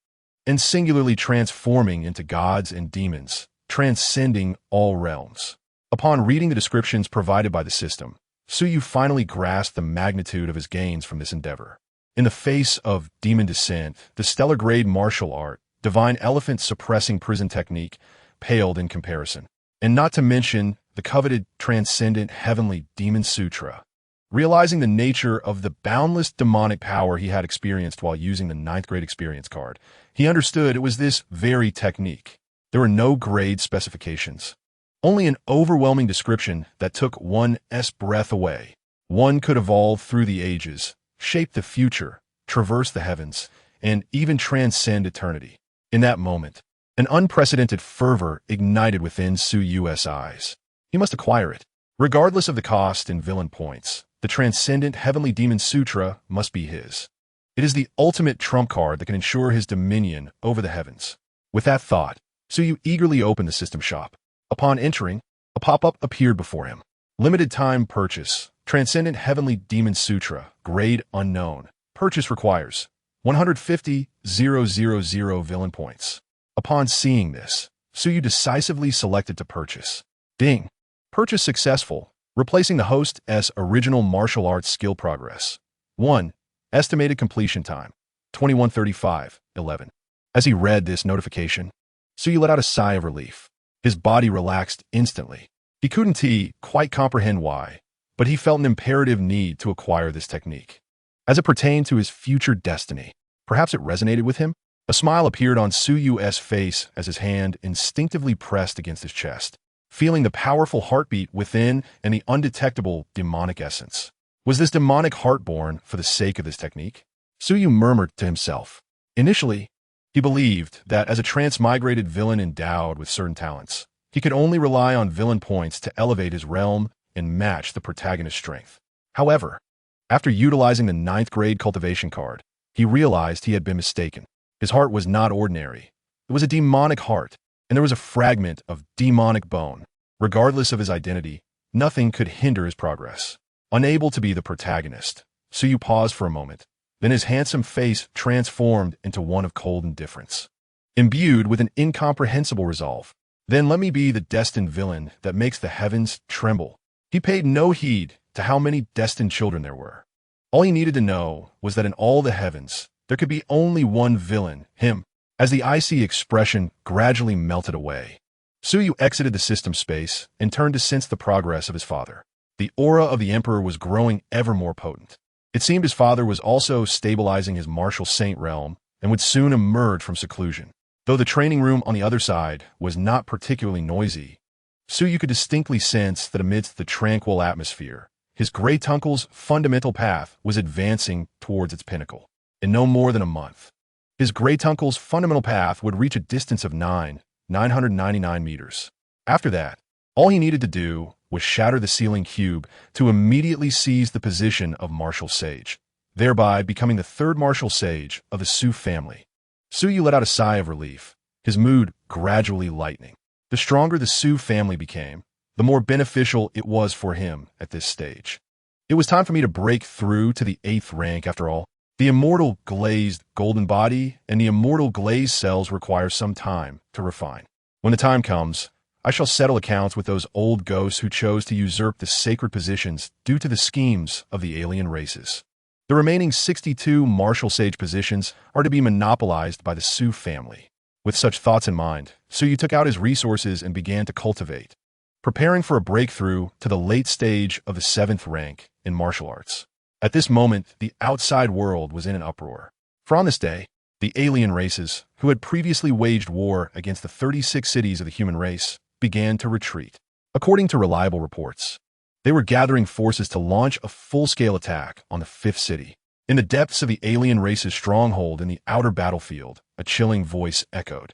and singularly transforming into gods and demons, transcending all realms. Upon reading the descriptions provided by the system, Suyu finally grasped the magnitude of his gains from this endeavor. In the face of Demon Descent, the Stellar Grade Martial Art, Divine Elephant Suppressing Prison Technique, paled in comparison. And not to mention the coveted Transcendent Heavenly Demon Sutra. Realizing the nature of the boundless demonic power he had experienced while using the 9th grade experience card, he understood it was this very technique. There were no grade specifications. Only an overwhelming description that took one's breath away. One could evolve through the ages, shape the future, traverse the heavens, and even transcend eternity. In that moment, an unprecedented fervor ignited within Suyu's eyes. He must acquire it. Regardless of the cost in villain points, the Transcendent Heavenly Demon Sutra must be his. It is the ultimate trump card that can ensure his dominion over the heavens. With that thought, Suyu eagerly opened the system shop. Upon entering, a pop-up appeared before him. Limited time purchase. Transcendent Heavenly Demon Sutra. Grade unknown. Purchase requires 150,000 villain points. Upon seeing this, Suyu decisively selected to purchase. Ding! Purchase successful, replacing the host's original martial arts skill progress. 1. Estimated completion time. 21:35:11. As he read this notification, Suyu let out a sigh of relief. His body relaxed instantly. He couldn't quite comprehend why, but he felt an imperative need to acquire this technique. As it pertained to his future destiny, perhaps it resonated with him. A smile appeared on Suyu's face as his hand instinctively pressed against his chest, feeling the powerful heartbeat within and the undetectable demonic essence. Was this demonic heart born for the sake of this technique? Suyu murmured to himself. Initially, he believed that as a transmigrated villain endowed with certain talents, he could only rely on villain points to elevate his realm and match the protagonist's strength. However, after utilizing the 9th grade cultivation card, he realized he had been mistaken. His heart was not ordinary. It was a demonic heart, and there was a fragment of demonic bone. Regardless of his identity, nothing could hinder his progress. Unable to be the protagonist, Suyu paused for a moment. Then his handsome face transformed into one of cold indifference. Imbued with an incomprehensible resolve, then let me be the destined villain that makes the heavens tremble. He paid no heed to how many destined children there were. All he needed to know was that in all the heavens, there could be only one villain, him. As the icy expression gradually melted away, Suyu exited the system space and turned to sense the progress of his father. The aura of the Emperor was growing ever more potent. It seemed his father was also stabilizing his martial saint realm and would soon emerge from seclusion. Though the training room on the other side was not particularly noisy, Suyu could distinctly sense that amidst the tranquil atmosphere, his great uncle's fundamental path was advancing towards its pinnacle. In no more than a month, his great uncle's fundamental path would reach a distance of 999 meters. After that, all he needed to do was shatter the ceiling cube to immediately seize the position of martial sage, thereby becoming the 3rd martial sage of the Su family. Suyu let out a sigh of relief, his mood gradually lightening. The stronger the Su family became, the more beneficial it was for him at this stage. It was time for me to break through to the 8th rank after all. The immortal glazed golden body and the immortal glazed cells require some time to refine. When the time comes, I shall settle accounts with those old ghosts who chose to usurp the sacred positions due to the schemes of the alien races. The remaining 62 martial sage positions are to be monopolized by the Su family. With such thoughts in mind, Su took out his resources and began to cultivate, preparing for a breakthrough to the late stage of the 7th rank in martial arts. At this moment, the outside world was in an uproar. For on this day, the alien races, who had previously waged war against the 36 cities of the human race, began to retreat. According to reliable reports, they were gathering forces to launch a full-scale attack on the 5th city. In the depths of the alien race's stronghold in the outer battlefield, a chilling voice echoed.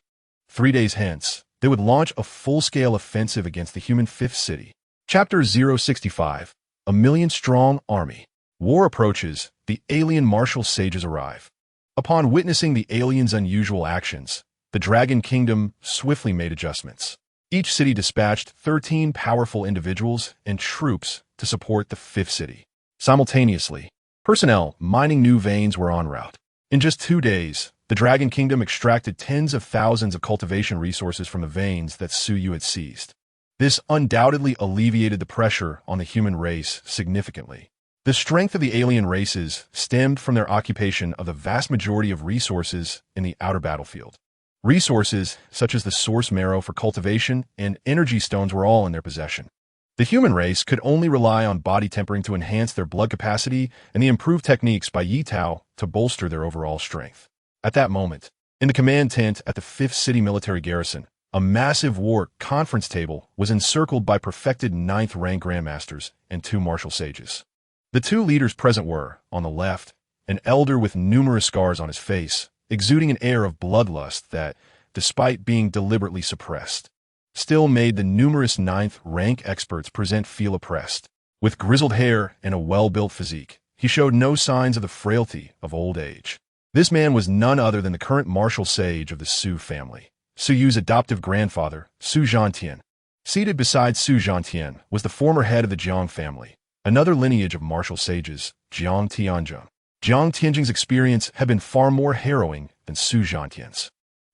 3 days hence, they would launch a full-scale offensive against the human 5th city. Chapter 065, A Million-Strong Army. War approaches, the alien martial sages arrive. Upon witnessing the aliens' unusual actions, the Dragon Kingdom swiftly made adjustments. Each city dispatched 13 powerful individuals and troops to support the 5th city. Simultaneously, personnel mining new veins were en route. In just 2 days, the Dragon Kingdom extracted tens of thousands of cultivation resources from the veins that Suyu had seized. This undoubtedly alleviated the pressure on the human race significantly. The strength of the alien races stemmed from their occupation of the vast majority of resources in the outer battlefield. Resources such as the source marrow for cultivation and energy stones were all in their possession. The human race could only rely on body tempering to enhance their blood capacity and the improved techniques by Yi Tao to bolster their overall strength. At that moment, in the command tent at the 5th City Military Garrison, a massive war conference table was encircled by perfected 9th rank Grandmasters and 2 martial sages. The 2 leaders present were, on the left, an elder with numerous scars on his face, exuding an air of bloodlust that, despite being deliberately suppressed, still made the numerous 9th rank experts present feel oppressed. With grizzled hair and a well-built physique, he showed no signs of the frailty of old age. This man was none other than the current martial sage of the Su family, Suyu's adoptive grandfather, Su Zhantian. Seated beside Su Zhantian was the former head of the Jiang family, another lineage of martial sages, Jiang Tianzheng. Jiang Tianzheng's experience had been far more harrowing than Su Zhantian's.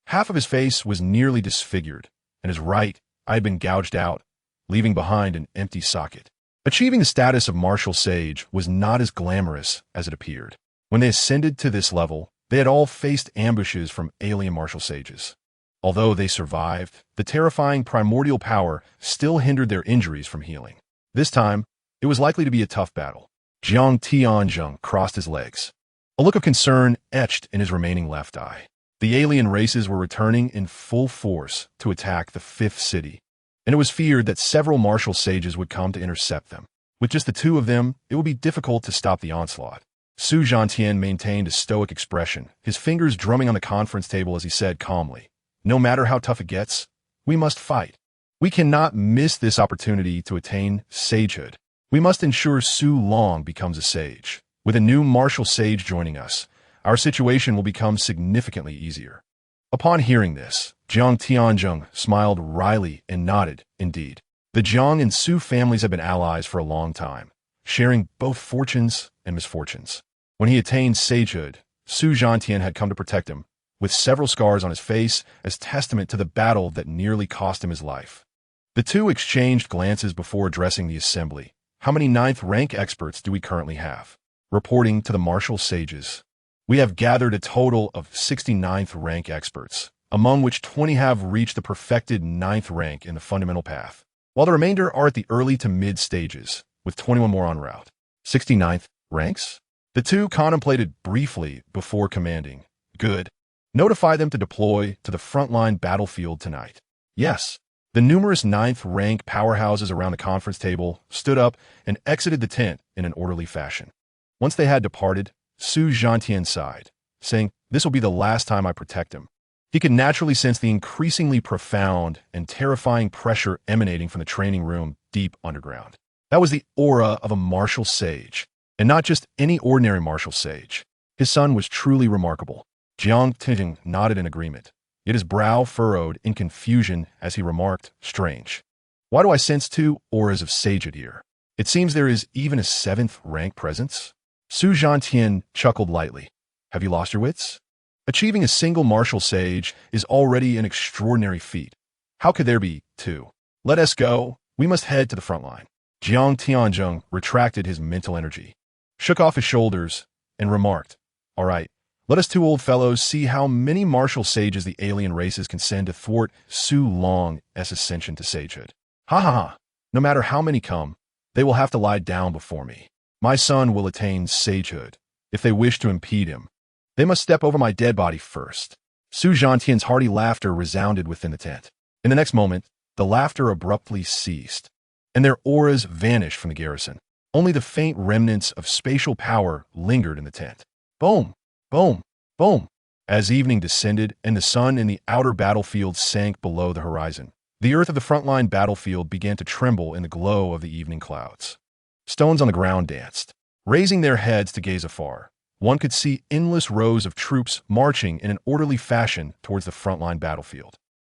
Half of his face was nearly disfigured, and his right eye had been gouged out, leaving behind an empty socket. Achieving the status of martial sage was not as glamorous as it appeared. When they ascended to this level, they had all faced ambushes from alien martial sages. Although they survived, the terrifying primordial power still hindered their injuries from healing. This time, it was likely to be a tough battle. Jiang Tianzheng crossed his legs. A look of concern etched in his remaining left eye. The alien races were returning in full force to attack the 5th city, and it was feared that several martial sages would come to intercept them. With just the 2 of them, it would be difficult to stop the onslaught. Su Zhantian maintained a stoic expression, his fingers drumming on the conference table as he said calmly, "No matter how tough it gets, we must fight. We cannot miss this opportunity to attain sagehood. We must ensure Su Long becomes a sage. With a new martial sage joining us, our situation will become significantly easier." Upon hearing this, Jiang Tianzheng smiled wryly and nodded, indeed. The Jiang and Su families had been allies for a long time, sharing both fortunes and misfortunes. When he attained sagehood, Su Zhantian had come to protect him, with several scars on his face as testament to the battle that nearly cost him his life. The 2 exchanged glances before addressing the assembly. "How many 9th rank experts do we currently have?" Reporting to the martial sages, "We have gathered a total of 69th rank experts, among which 20 have reached the perfected 9th rank in the fundamental path, while the remainder are at the early to mid stages, with 21 more en route." 69th ranks? The 2 contemplated briefly before commanding. "Good. Notify them to deploy to the frontline battlefield tonight." Yes. The numerous 9th rank powerhouses around the conference table stood up and exited the tent in an orderly fashion. Once they had departed, Su Zhantian sighed, saying, "This will be the last time I protect him." He could naturally sense the increasingly profound and terrifying pressure emanating from the training room deep underground. That was the aura of a martial sage, and not just any ordinary martial sage. His son was truly remarkable. Jiang Tianzheng nodded in agreement, yet his brow furrowed in confusion as he remarked, "Strange. Why do I sense two auras of sagehood here? It seems there is even a 7th rank presence. Su Zhantian chuckled lightly. Have you lost your wits? Achieving a single martial sage is already an extraordinary feat. How could there be two? Let us go. We must head to the front line. Jiang Tianzheng retracted his mental energy, shook off his shoulders, and remarked, All right, let us two old fellows see how many martial sages the alien races can send to thwart Su Long's ascension to sagehood. Ha ha ha. No matter how many come, they will have to lie down before me. My son will attain sagehood. If they wish to impede him, they must step over my dead body first. Su Zhantian's hearty laughter resounded within the tent. In the next moment, the laughter abruptly ceased, and their auras vanished from the garrison. Only the faint remnants of spatial power lingered in the tent. Boom, boom, boom. As evening descended and the sun in the outer battlefield sank below the horizon, the earth of the frontline battlefield began to tremble in the glow of the evening clouds. Stones on the ground danced. Raising their heads to gaze afar, one could see endless rows of troops marching in an orderly fashion towards the frontline battlefield.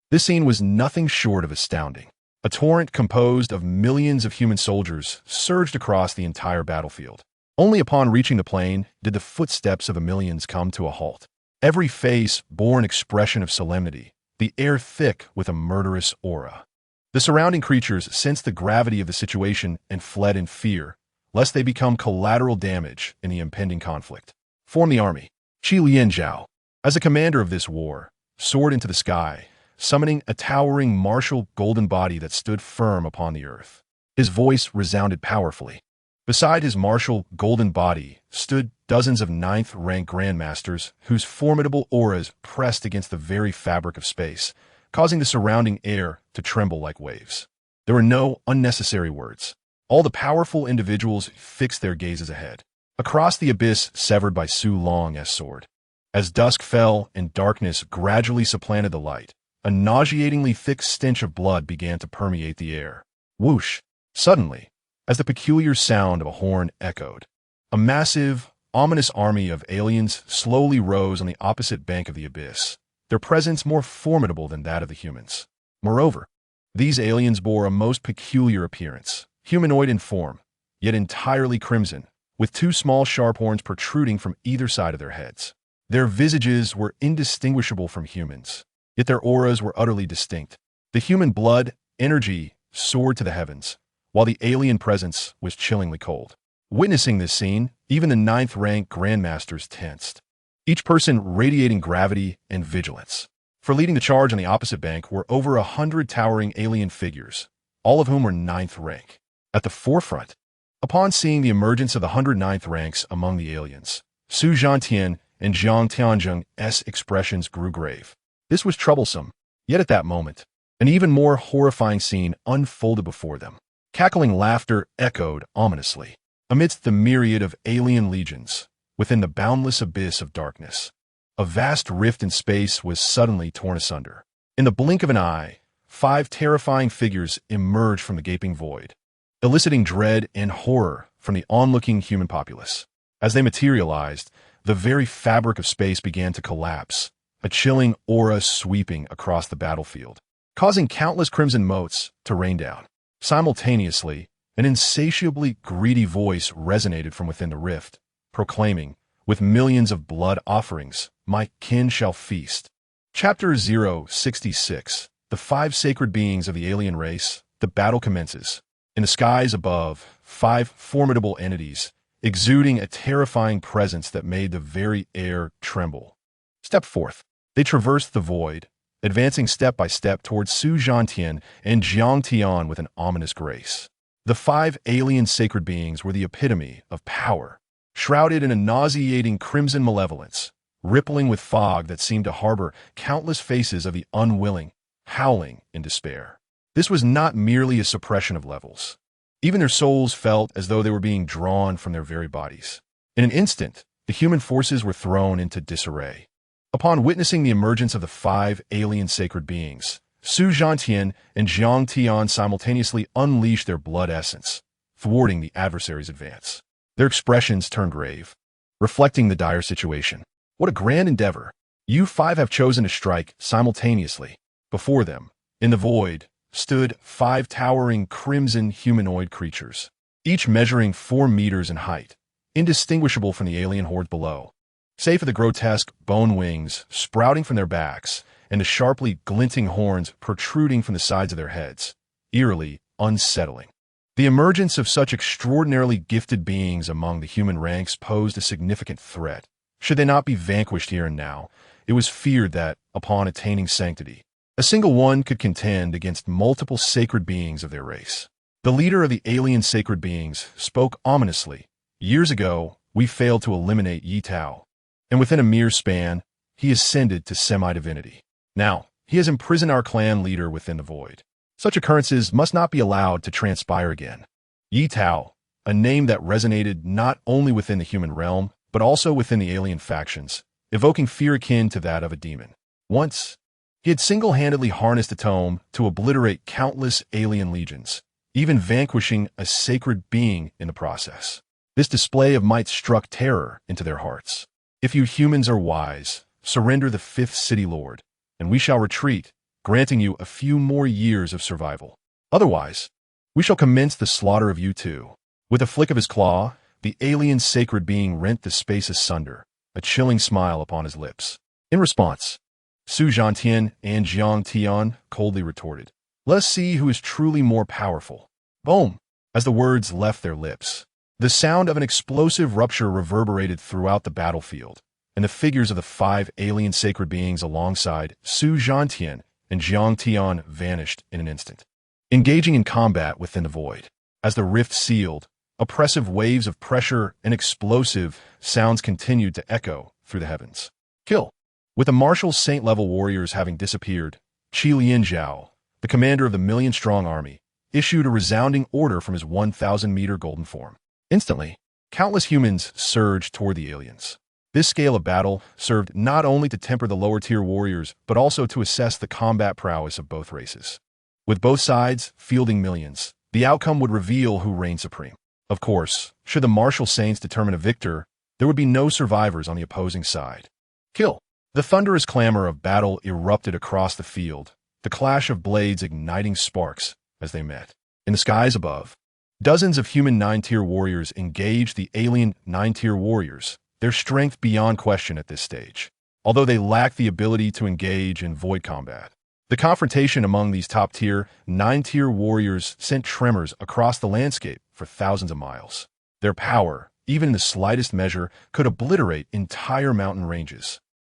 This scene was nothing short of astounding. A torrent composed of millions of human soldiers surged across the entire battlefield. Only upon reaching the plain did the footsteps of the millions come to a halt. Every face bore an expression of solemnity, the air thick with a murderous aura. The surrounding creatures sensed the gravity of the situation and fled in fear, lest they become collateral damage in the impending conflict. Form the army. Qi Lianzhao, as a commander of this war, soared into the sky, summoning a towering martial golden body that stood firm upon the earth. His voice resounded powerfully. Beside his martial golden body stood dozens of 9th-rank Grandmasters whose formidable auras pressed against the very fabric of space, causing the surrounding air to tremble like waves. There were no unnecessary words. All the powerful individuals fixed their gazes ahead, across the abyss severed by Su Long's sword. As dusk fell and darkness gradually supplanted the light, a nauseatingly thick stench of blood began to permeate the air. Whoosh! Suddenly, as the peculiar sound of a horn echoed, a massive, ominous army of aliens slowly rose on the opposite bank of the abyss, their presence more formidable than that of the humans. Moreover, these aliens bore a most peculiar appearance, humanoid in form, yet entirely crimson, with 2 small sharp horns protruding from either side of their heads. Their visages were indistinguishable from humans, yet their auras were utterly distinct. The human blood, energy, soared to the heavens, while the alien presence was chillingly cold. Witnessing this scene, even the 9th-rank Grandmasters tensed, each person radiating gravity and vigilance. For leading the charge on the opposite bank were over 100 towering alien figures, all of whom were 9th rank. At the forefront, upon seeing the emergence of the 109th ranks among the aliens, Su Zhantian and Jiang Tianzheng's expressions grew grave. This was troublesome, yet at that moment, an even more horrifying scene unfolded before them. Cackling laughter echoed ominously amidst the myriad of alien legions within the boundless abyss of darkness. A vast rift in space was suddenly torn asunder. In the blink of an eye, 5 terrifying figures emerged from the gaping void, eliciting dread and horror from the onlooking human populace. As they materialized, the very fabric of space began to collapse, a chilling aura sweeping across the battlefield, causing countless crimson motes to rain down. Simultaneously, an insatiably greedy voice resonated from within the rift, proclaiming, with millions of blood offerings, my kin shall feast. Chapter 066. The 5 sacred beings of the alien race. The battle commences. In the skies above, 5 formidable entities, exuding a terrifying presence that made the very air tremble. Step forth. They traversed the void, advancing step by step towards Su Zhantian and Jiang Tian with an ominous grace. The 5 alien sacred beings were the epitome of power, shrouded in a nauseating crimson malevolence, rippling with fog that seemed to harbor countless faces of the unwilling, howling in despair. This was not merely a suppression of levels. Even their souls felt as though they were being drawn from their very bodies. In an instant, the human forces were thrown into disarray. Upon witnessing the emergence of the 5 alien sacred beings, Su Zhantian and Jiang Tian simultaneously unleashed their blood essence, thwarting the adversary's advance. Their expressions turned grave, reflecting the dire situation. What a grand endeavor! You 5 have chosen to strike simultaneously. Before them, in the void, stood 5 towering crimson humanoid creatures, each measuring 4 meters in height, indistinguishable from the alien horde below, save for the grotesque bone wings sprouting from their backs and the sharply glinting horns protruding from the sides of their heads, eerily unsettling. The emergence of such extraordinarily gifted beings among the human ranks posed a significant threat. Should they not be vanquished here and now, it was feared that, upon attaining sanctity, a single one could contend against multiple sacred beings of their race. The leader of the alien sacred beings spoke ominously. Years ago, we failed to eliminate Yi Tao, and within a mere span, he ascended to semi-divinity. Now, he has imprisoned our clan leader within the void. Such occurrences must not be allowed to transpire again. Yi Tao, a name that resonated not only within the human realm, but also within the alien factions, evoking fear akin to that of a demon. Once, he had single-handedly harnessed the tome to obliterate countless alien legions, even vanquishing a sacred being in the process. This display of might struck terror into their hearts. If you humans are wise, surrender the 5th City Lord, and we shall retreat, granting you a few more years of survival. Otherwise, we shall commence the slaughter of you too. With a flick of his claw, the alien sacred being rent the space asunder, a chilling smile upon his lips. In response, Su Zhantian and Jiang Tian coldly retorted, "Let us see who is truly more powerful." Boom! As the words left their lips, the sound of an explosive rupture reverberated throughout the battlefield, and the figures of the 5 alien sacred beings alongside Su Zhantian and Jiang Tian vanished in an instant, engaging in combat within the void. As the rift sealed, oppressive waves of pressure and explosive sounds continued to echo through the heavens. Kill! With the martial saint-level warriors having disappeared, Qi Lianzhao, the commander of the million-strong army, issued a resounding order from his 1,000-meter golden form. Instantly, countless humans surged toward the aliens. This scale of battle served not only to temper the lower-tier warriors, but also to assess the combat prowess of both races. With both sides fielding millions, the outcome would reveal who reigned supreme. Of course, should the martial saints determine a victor, there would be no survivors on the opposing side. Kill! The thunderous clamor of battle erupted across the field, the clash of blades igniting sparks as they met. In the skies above, dozens of human 9-tier warriors engaged the alien 9-tier warriors, their strength beyond question at this stage, although they lacked the ability to engage in void combat. The confrontation among these top-tier, 9-tier warriors sent tremors across the landscape for thousands of miles. Their power, even in the slightest measure, could obliterate entire mountain ranges.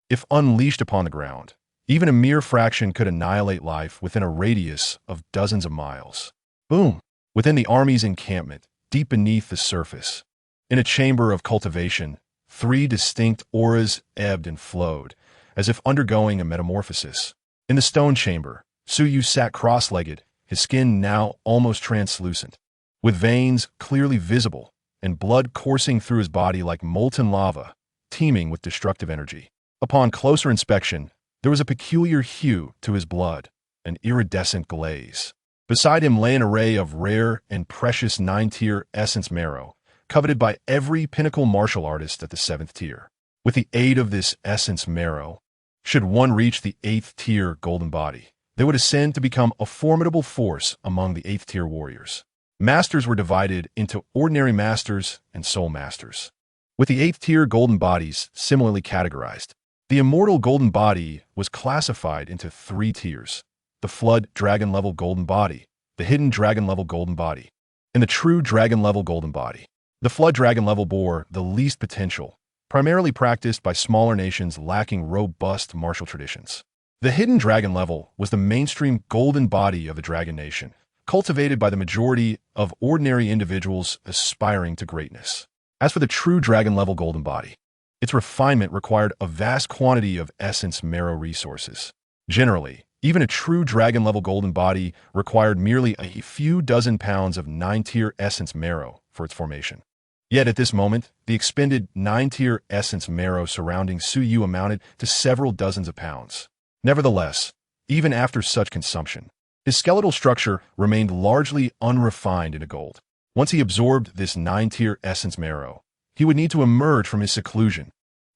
If unleashed upon the ground, even a mere fraction could annihilate life within a radius of dozens of miles. Boom! Within the army's encampment, deep beneath the surface, in a chamber of cultivation, 3 distinct auras ebbed and flowed, as if undergoing a metamorphosis. In the stone chamber, Su Yu sat cross-legged, his skin now almost translucent, with veins clearly visible and blood coursing through his body like molten lava, teeming with destructive energy. Upon closer inspection, there was a peculiar hue to his blood, an iridescent glaze. Beside him lay an array of rare and precious 9-tier essence marrow, coveted by every pinnacle martial artist at the 7th tier. With the aid of this essence marrow, should one reach the 8th tier golden body, they would ascend to become a formidable force among the 8th tier warriors. Masters were divided into ordinary masters and soul masters, with the 8th tier golden bodies similarly categorized. The immortal golden body was classified into 3 tiers: the flood dragon level golden body, the hidden dragon level golden body, and the true dragon level golden body. The flood dragon level bore the least potential, primarily practiced by smaller nations lacking robust martial traditions. The hidden dragon level was the mainstream golden body of the dragon nation, cultivated by the majority of ordinary individuals aspiring to greatness. As for the true dragon level golden body, its refinement required a vast quantity of essence marrow resources. Generally, even a true dragon level golden body required merely a few dozen pounds of 9-tier essence marrow for its formation. Yet at this moment, the expended 9-tier essence marrow surrounding Su Yu amounted to several dozens of pounds. Nevertheless, even after such consumption, his skeletal structure remained largely unrefined into gold. Once he absorbed this 9-tier essence marrow, he would need to emerge from his seclusion.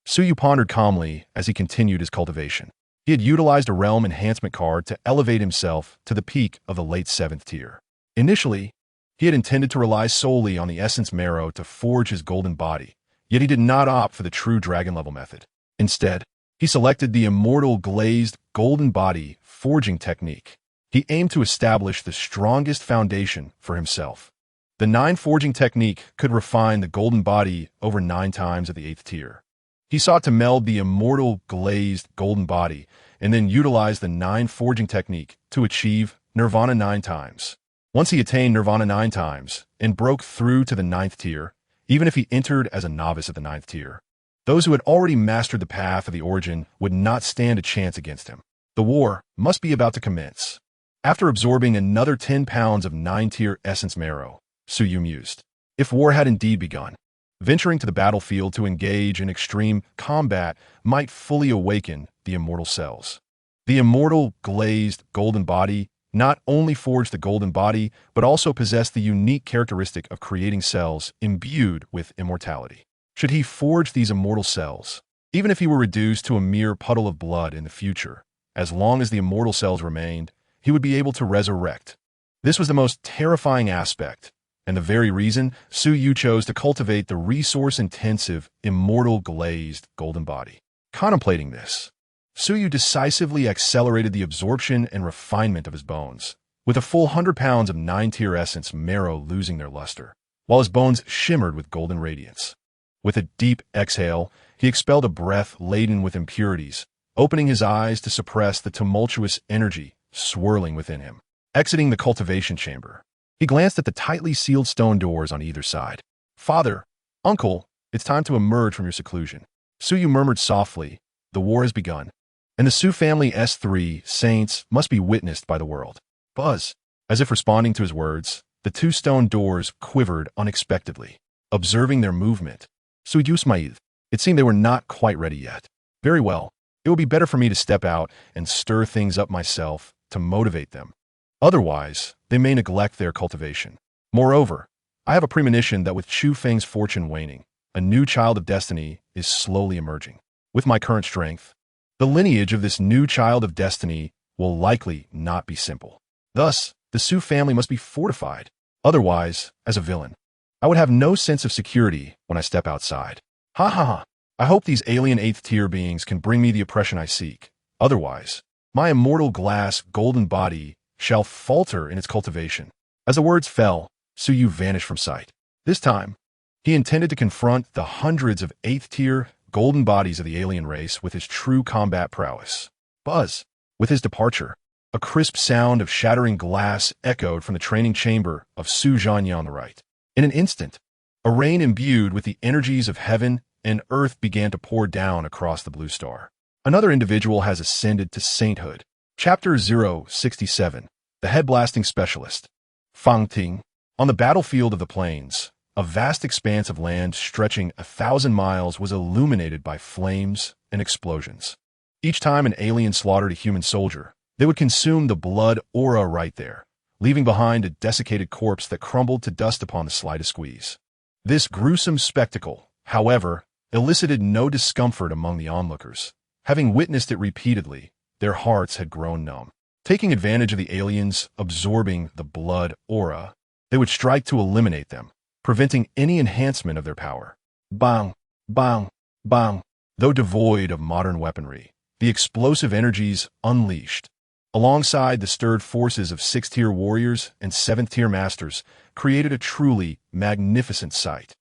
Su Yu pondered calmly as he continued his cultivation. He had utilized a realm enhancement card to elevate himself to the peak of the late 7th tier. Initially, he had intended to rely solely on the essence marrow to forge his golden body, yet he did not opt for the true dragon-level method. Instead, he selected the immortal glazed golden body forging technique. He aimed to establish the strongest foundation for himself. The 9 forging technique could refine the golden body over 9 times at the 8th tier. He sought to meld the immortal glazed golden body and then utilize the 9 forging technique to achieve Nirvana 9 times. Once he attained Nirvana 9 times and broke through to the 9th tier, even if he entered as a novice at the 9th tier, those who had already mastered the path of the origin would not stand a chance against him. The war must be about to commence. After absorbing another 10 pounds of 9-tier essence marrow, Suyu mused, if war had indeed begun, venturing to the battlefield to engage in extreme combat might fully awaken the immortal cells. The immortal glazed golden body not only forged the golden body, but also possessed the unique characteristic of creating cells imbued with immortality. Should he forge these immortal cells, even if he were reduced to a mere puddle of blood in the future, as long as the immortal cells remained, he would be able to resurrect. This was the most terrifying aspect, and the very reason Suyu chose to cultivate the resource-intensive, immortal glazed golden body. Contemplating this, Suyu decisively accelerated the absorption and refinement of his bones, with a full 100 pounds of 9-tier essence marrow losing their luster, while his bones shimmered with golden radiance. With a deep exhale, he expelled a breath laden with impurities, opening his eyes to suppress the tumultuous energy swirling within him. Exiting the cultivation chamber, he glanced at the tightly sealed stone doors on either side. Father, uncle, it's time to emerge from your seclusion. Suyu murmured softly, the war has begun, and the Su family S3 saints must be witnessed by the world. Buzz. As if responding to his words, the 2 stone doors quivered unexpectedly. Observing their movement, Suyu smiled. It seemed they were not quite ready yet. Very well. It would be better for me to step out and stir things up myself to motivate them. Otherwise, they may neglect their cultivation. Moreover, I have a premonition that with Chu Feng's fortune waning, a new child of destiny is slowly emerging. With my current strength, the lineage of this new child of destiny will likely not be simple. Thus, the Su family must be fortified. Otherwise, as a villain, I would have no sense of security when I step outside. Ha ha ha. I hope these alien 8th tier beings can bring me the oppression I seek. Otherwise, my immortal glass golden body shall falter in its cultivation. As the words fell, Suyu vanished from sight. This time, he intended to confront the hundreds of 8th tier golden bodies of the alien race with his true combat prowess. Buzz. With his departure, a crisp sound of shattering glass echoed from the training chamber of Su Zhanya on the right. In an instant, a rain imbued with the energies of heaven and earth began to pour down across the blue star. Another individual has ascended to sainthood. Chapter 067. The Head-Blasting Specialist. Fang Ting. On the battlefield of the plains, a vast expanse of land stretching 1,000 miles was illuminated by flames and explosions. Each time an alien slaughtered a human soldier, they would consume the blood aura right there, leaving behind a desiccated corpse that crumbled to dust upon the slightest squeeze. This gruesome spectacle, however, elicited no discomfort among the onlookers. Having witnessed it repeatedly, their hearts had grown numb. Taking advantage of the aliens absorbing the blood aura, they would strike to eliminate them, preventing any enhancement of their power. Bang, bang, bang. Though devoid of modern weaponry, the explosive energies unleashed, alongside the stirred forces of 6th-tier warriors and 7th-tier masters, created a truly magnificent sight.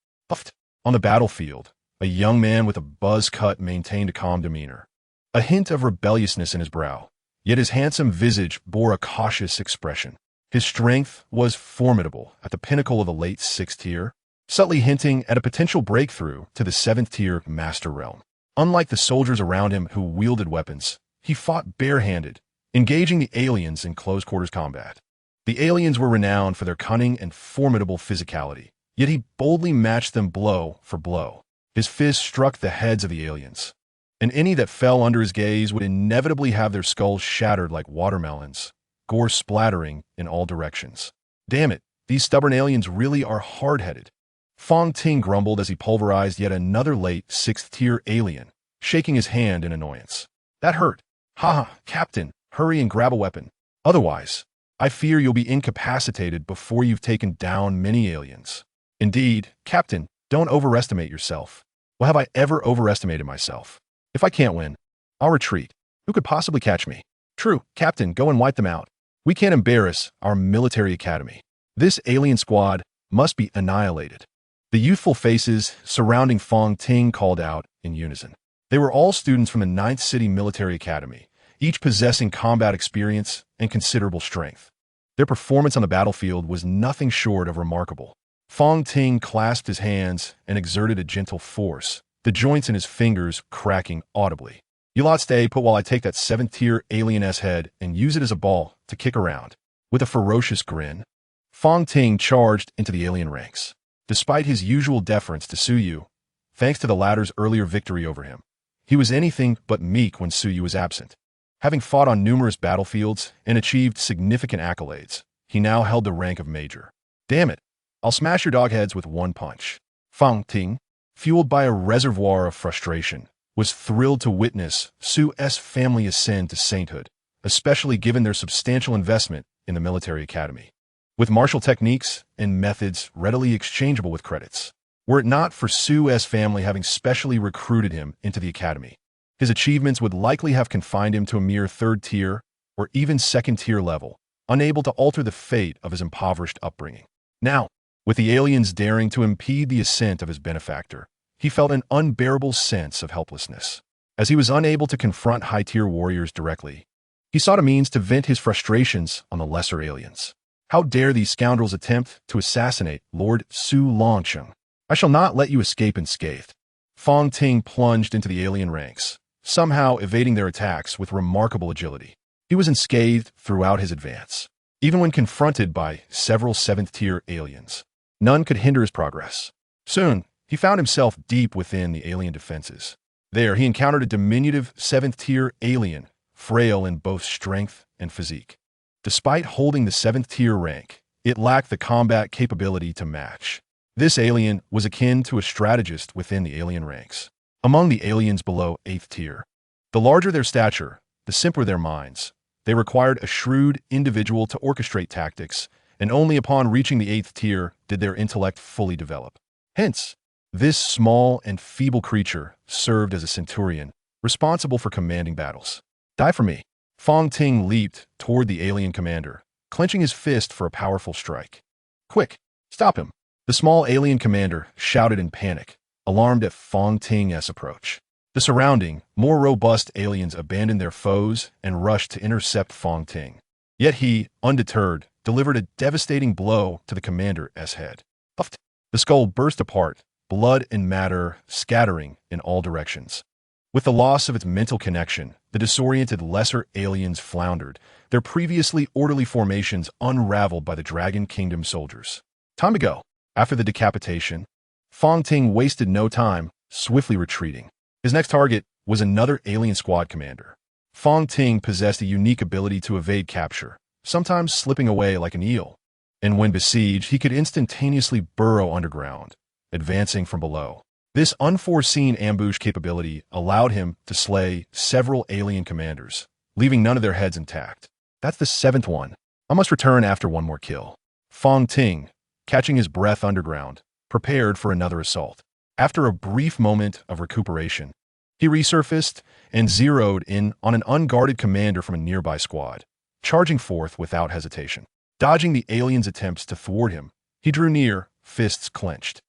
On the battlefield, a young man with a buzz cut maintained a calm demeanor, a hint of rebelliousness in his brow, yet his handsome visage bore a cautious expression. His strength was formidable at the pinnacle of the late 6th tier, subtly hinting at a potential breakthrough to the 7th-tier master realm. Unlike the soldiers around him who wielded weapons, he fought barehanded, engaging the aliens in close-quarters combat. The aliens were renowned for their cunning and formidable physicality, yet he boldly matched them blow for blow. His fist struck the heads of the aliens, and any that fell under his gaze would inevitably have their skulls shattered like watermelons, gore splattering in all directions. Damn it, these stubborn aliens really are hard-headed. Fang Ting grumbled as he pulverized yet another late 6th-tier alien, shaking his hand in annoyance. That hurt. "Ha, Captain, hurry and grab a weapon. Otherwise, I fear you'll be incapacitated before you've taken down many aliens." "Indeed, Captain, don't overestimate yourself." "Well, have I ever overestimated myself? If I can't win, I'll retreat. Who could possibly catch me?" "True, Captain, go and wipe them out. We can't embarrass our military academy. This alien squad must be annihilated." The youthful faces surrounding Fong Ting called out in unison. They were all students from the 9th City Military Academy, each possessing combat experience and considerable strength. Their performance on the battlefield was nothing short of remarkable. Fong Ting clasped his hands and exerted a gentle force, the joints in his fingers cracking audibly. "You lot stay put while I take that 7th-tier alien-s head and use it as a ball to kick around." With a ferocious grin, Fong Ting charged into the alien ranks. Despite his usual deference to Suyu, thanks to the latter's earlier victory over him, he was anything but meek when Suyu was absent. Having fought on numerous battlefields and achieved significant accolades, he now held the rank of major. "Damn it, I'll smash your dog heads with one punch." Fong Ting, fueled by a reservoir of frustration, was thrilled to witness Su's family ascend to sainthood, especially given their substantial investment in the military academy. With martial techniques and methods readily exchangeable with credits, were it not for Su's family having specially recruited him into the academy, his achievements would likely have confined him to a mere 3rd-tier or even 2nd-tier level, unable to alter the fate of his impoverished upbringing. Now, with the aliens daring to impede the ascent of his benefactor, he felt an unbearable sense of helplessness. As he was unable to confront high-tier warriors directly, he sought a means to vent his frustrations on the lesser aliens. "How dare these scoundrels attempt to assassinate Lord Su Longcheng? I shall not let you escape unscathed." Fong Ting plunged into the alien ranks, somehow evading their attacks with remarkable agility. He was unscathed throughout his advance. Even when confronted by several 7th-tier aliens, none could hinder his progress. Soon, he found himself deep within the alien defenses. There, he encountered a diminutive 7th-tier alien, frail in both strength and physique. Despite holding the 7th-tier rank, it lacked the combat capability to match. This alien was akin to a strategist within the alien ranks. Among the aliens below 8th tier, the larger their stature, the simpler their minds. They required a shrewd individual to orchestrate tactics, and only upon reaching the 8th tier did their intellect fully develop. Hence, this small and feeble creature served as a centurion, responsible for commanding battles. "Die for me." Fong Ting leaped toward the alien commander, clenching his fist for a powerful strike. "Quick, stop him!" The small alien commander shouted in panic, alarmed at Fong Ting's approach. The surrounding, more robust aliens abandoned their foes and rushed to intercept Fong Ting. Yet he, undeterred, delivered a devastating blow to the commander's head. Puffed. The skull burst apart, blood and matter scattering in all directions. With the loss of its mental connection, the disoriented lesser aliens floundered, their previously orderly formations unraveled by the Dragon Kingdom soldiers. Time to go. After the decapitation, Fong Ting wasted no time, swiftly retreating. His next target was another alien squad commander. Fong Ting possessed a unique ability to evade capture, sometimes slipping away like an eel. And when besieged, he could instantaneously burrow underground, advancing from below. This unforeseen ambush capability allowed him to slay several alien commanders, leaving none of their heads intact. "That's the 7th one. I must return after one more kill." Fong Ting, catching his breath underground, prepared for another assault. After a brief moment of recuperation, he resurfaced and zeroed in on an unguarded commander from a nearby squad, charging forth without hesitation. Dodging the alien's attempts to thwart him, he drew near, fists clenched.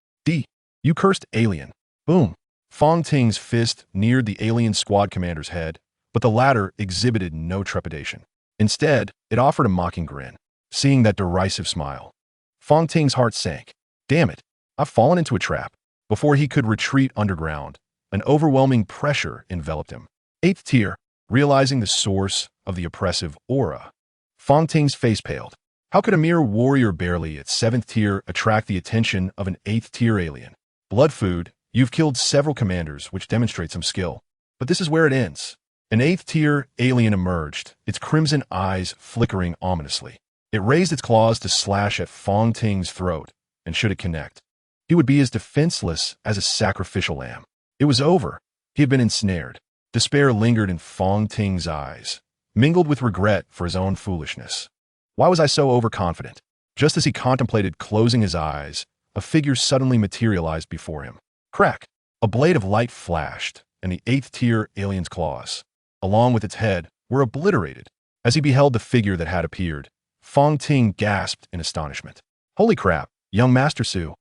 "You cursed alien." Boom. Fong Ting's fist neared the alien squad commander's head, but the latter exhibited no trepidation. Instead, it offered a mocking grin. Seeing that derisive smile, Fong Ting's heart sank. "Damn it, I've fallen into a trap." Before he could retreat underground, an overwhelming pressure enveloped him. 8th tier, realizing the source of the oppressive aura, Fong Ting's face paled. How could a mere warrior barely at 7th tier attract the attention of an 8th tier alien? Blood food, you've killed several commanders, which demonstrates some skill. But this is where it ends. An 8th tier alien emerged, its crimson eyes flickering ominously. It raised its claws to slash at Fong Ting's throat, and should it connect, he would be as defenseless as a sacrificial lamb. It was over. He had been ensnared. Despair lingered in Fong Ting's eyes, mingled with regret for his own foolishness. Why was I so overconfident? Just as he contemplated closing his eyes, a figure suddenly materialized before him. Crack! A blade of light flashed, and the 8th tier alien's claws, along with its head, were obliterated. As he beheld the figure that had appeared, Fong Ting gasped in astonishment. Holy crap, young Master Su.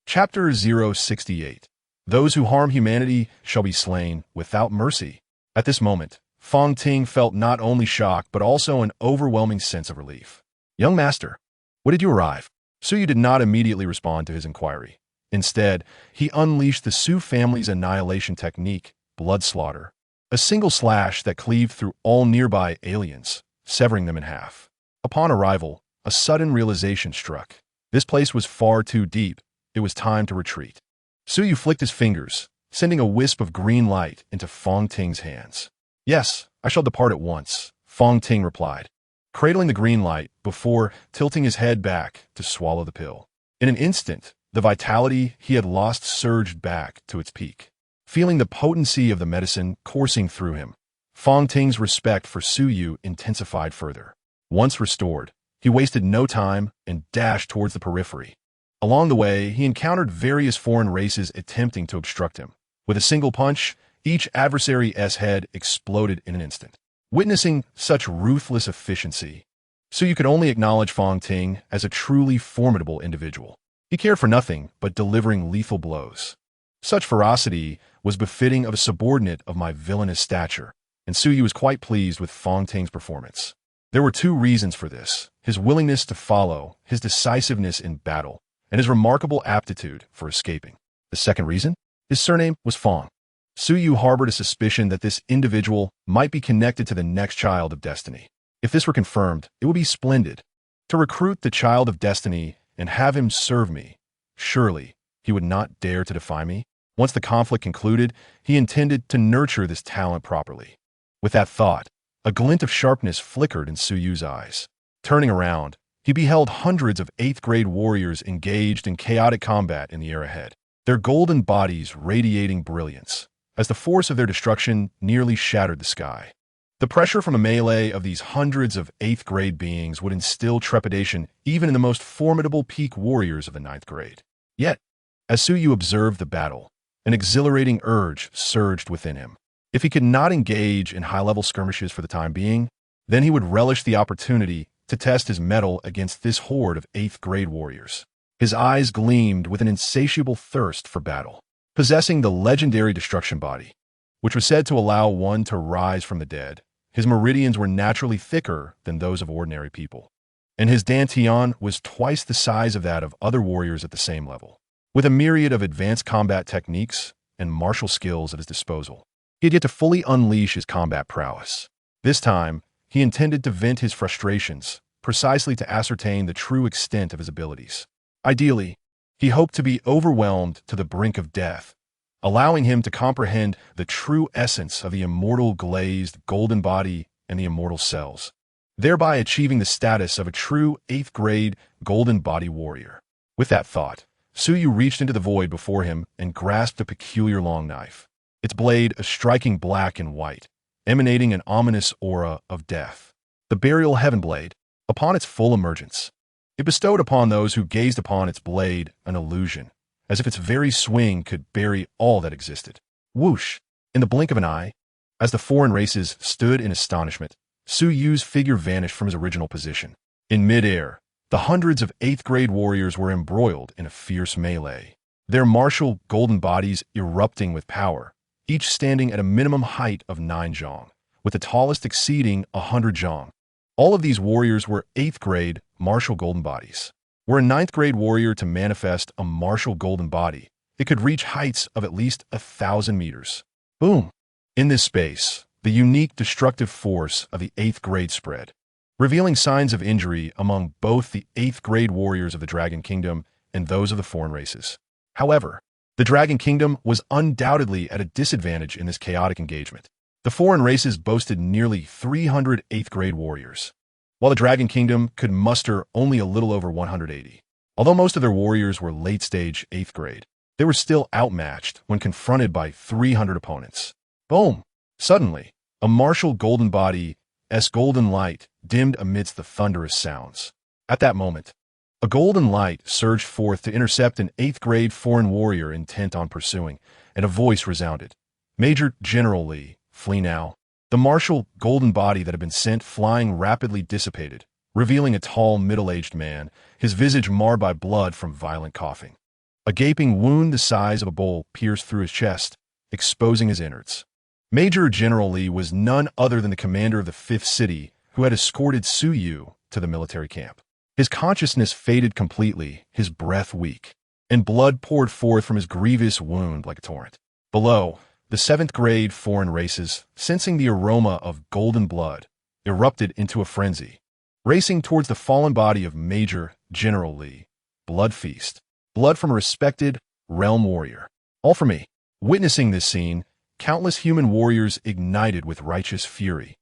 Chapter 068. Those who harm humanity shall be slain without mercy. At this moment, Fong Ting felt not only shock but also an overwhelming sense of relief. Young Master, when did you arrive? Suyu did not immediately respond to his inquiry. Instead, he unleashed the Su family's annihilation technique, blood slaughter, a single slash that cleaved through all nearby aliens, severing them in half. Upon arrival, a sudden realization struck. This place was far too deep. It was time to retreat. Suyu flicked his fingers, sending a wisp of green light into Fong Ting's hands. Yes, I shall depart at once, Fong Ting replied, cradling the green light before tilting his head back to swallow the pill. In an instant, the vitality he had lost surged back to its peak. Feeling the potency of the medicine coursing through him, Fong Ting's respect for Suyu intensified further. Once restored, he wasted no time and dashed towards the periphery. Along the way, he encountered various foreign races attempting to obstruct him. With a single punch, each adversary's head exploded in an instant. Witnessing such ruthless efficiency, Suyu could only acknowledge Fong Ting as a truly formidable individual. He cared for nothing but delivering lethal blows. Such ferocity was befitting of a subordinate of my villainous stature, and Suyu was quite pleased with Fong Ting's performance. There were two reasons for this: his willingness to follow, his decisiveness in battle, and his remarkable aptitude for escaping. The second reason? His surname was Fong. Suyu harbored a suspicion that this individual might be connected to the next child of destiny. If this were confirmed, it would be splendid. To recruit the child of destiny and have him serve me, surely he would not dare to defy me. Once the conflict concluded, he intended to nurture this talent properly. With that thought, a glint of sharpness flickered in Suyu's eyes. Turning around, he beheld hundreds of 8th grade warriors engaged in chaotic combat in the air ahead, their golden bodies radiating brilliance, as the force of their destruction nearly shattered the sky. The pressure from a melee of these hundreds of 8th grade beings would instill trepidation even in the most formidable peak warriors of the 9th grade. Yet, as Suyu observed the battle, an exhilarating urge surged within him. If he could not engage in high-level skirmishes for the time being, then he would relish the opportunity to test his mettle against this horde of 8th grade warriors. His eyes gleamed with an insatiable thirst for battle. Possessing the legendary destruction body, which was said to allow one to rise from the dead, his meridians were naturally thicker than those of ordinary people, and his dantian was twice the size of that of other warriors at the same level. With a myriad of advanced combat techniques and martial skills at his disposal, he had yet to fully unleash his combat prowess. This time, he intended to vent his frustrations, precisely to ascertain the true extent of his abilities. Ideally, he hoped to be overwhelmed to the brink of death, allowing him to comprehend the true essence of the immortal glazed golden body and the immortal cells, thereby achieving the status of a true 8th grade golden body warrior. With that thought, Suyu reached into the void before him and grasped a peculiar long knife, its blade a striking black and white, emanating an ominous aura of death. The Burial Heaven Blade, upon its full emergence, it bestowed upon those who gazed upon its blade an illusion, as if its very swing could bury all that existed. Whoosh! In the blink of an eye, as the foreign races stood in astonishment, Suyu's figure vanished from his original position. In midair, the hundreds of 8th grade warriors were embroiled in a fierce melee, their martial golden bodies erupting with power, each standing at a minimum height of 9 zhong, with the tallest exceeding 100 zhong. All of these warriors were 8th grade martial golden bodies. Were a 9th grade warrior to manifest a martial golden body, it could reach heights of at least 1,000 meters. Boom! In this space, the unique destructive force of the 8th grade spread, revealing signs of injury among both the 8th grade warriors of the Dragon Kingdom and those of the foreign races. However, the Dragon Kingdom was undoubtedly at a disadvantage in this chaotic engagement. The foreign races boasted nearly 300 8th grade warriors, while the Dragon Kingdom could muster only a little over 180. Although most of their warriors were late-stage 8th grade, they were still outmatched when confronted by 300 opponents. Boom! Suddenly, a martial golden body's golden light dimmed amidst the thunderous sounds. At that moment, a golden light surged forth to intercept an 8th-grade foreign warrior intent on pursuing, and a voice resounded. Major General Lee, flee now. The martial golden body that had been sent flying rapidly dissipated, revealing a tall, middle-aged man, his visage marred by blood from violent coughing. A gaping wound the size of a bowl pierced through his chest, exposing his innards. Major General Lee was none other than the commander of the 5th City who had escorted Su Yu to the military camp. His consciousness faded completely, his breath weak, and blood poured forth from his grievous wound like a torrent. Below, the 7th-grade foreign races, sensing the aroma of golden blood, erupted into a frenzy, racing towards the fallen body of Major General Lee. Blood feast. Blood from a respected realm warrior. All for me. Witnessing this scene, countless human warriors ignited with righteous fury.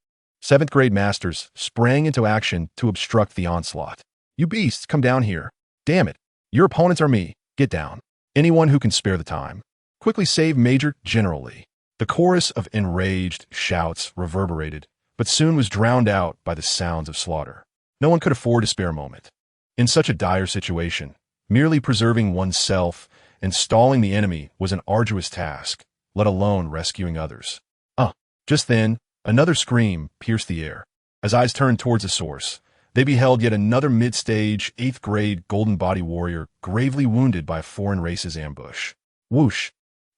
7th-grade masters sprang into action to obstruct the onslaught. You beasts, come down here. Damn it. Your opponents are me. Get down. Anyone who can spare the time. Quickly save Major General Lee. The chorus of enraged shouts reverberated, but soon was drowned out by the sounds of slaughter. No one could afford to spare a moment. In such a dire situation, merely preserving oneself and stalling the enemy was an arduous task, let alone rescuing others. Just then, another scream pierced the air. As eyes turned towards the source, they beheld yet another mid-stage, 8th-grade golden body warrior gravely wounded by a foreign race's ambush. Whoosh!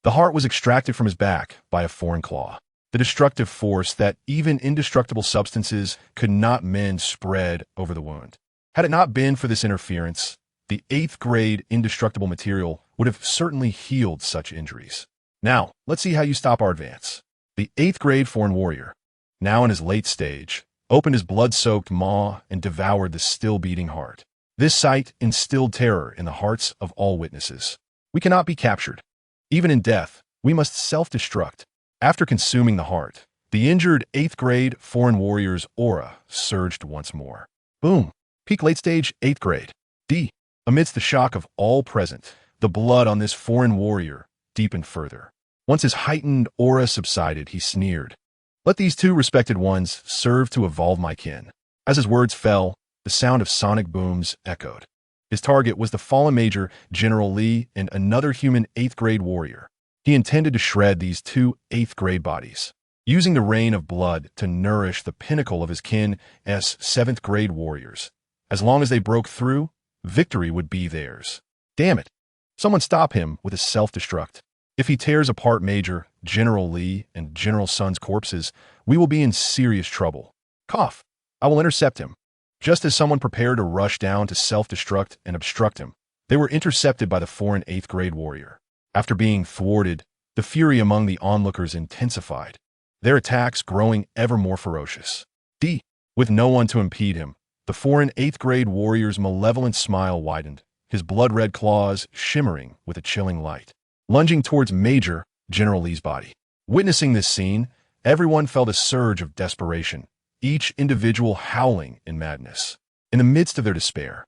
The heart was extracted from his back by a foreign claw. The destructive force that even indestructible substances could not mend spread over the wound. Had it not been for this interference, the 8th-grade indestructible material would have certainly healed such injuries. Now, let's see how you stop our advance. The 8th-grade foreign warrior, now in his late stage, opened his blood-soaked maw and devoured the still-beating heart. This sight instilled terror in the hearts of all witnesses. We cannot be captured. Even in death, we must self-destruct. After consuming the heart, the injured 8th-grade foreign warrior's aura surged once more. Boom! Peak late-stage 8th grade. D. Amidst the shock of all present, the blood on this foreign warrior deepened further. Once his heightened aura subsided, he sneered. Let these two respected ones serve to evolve my kin. As his words fell, the sound of sonic booms echoed. His target was the fallen Major General Lee and another human 8th-grade warrior. He intended to shred these two 8th-grade bodies, using the rain of blood to nourish the pinnacle of his kin's 7th-grade warriors. As long as they broke through, victory would be theirs. Damn it! Someone stop him with his self-destruct. If he tears apart Major General Lee and General Sun's corpses, we will be in serious trouble. Cough! I will intercept him. Just as someone prepared to rush down to self-destruct and obstruct him, they were intercepted by the foreign 8th-grade warrior. After being thwarted, the fury among the onlookers intensified, their attacks growing ever more ferocious. With no one to impede him, the foreign 8th-grade warrior's malevolent smile widened, his blood-red claws shimmering with a chilling light, lunging towards Major General Lee's body. Witnessing this scene, everyone felt a surge of desperation, each individual howling in madness. In the midst of their despair,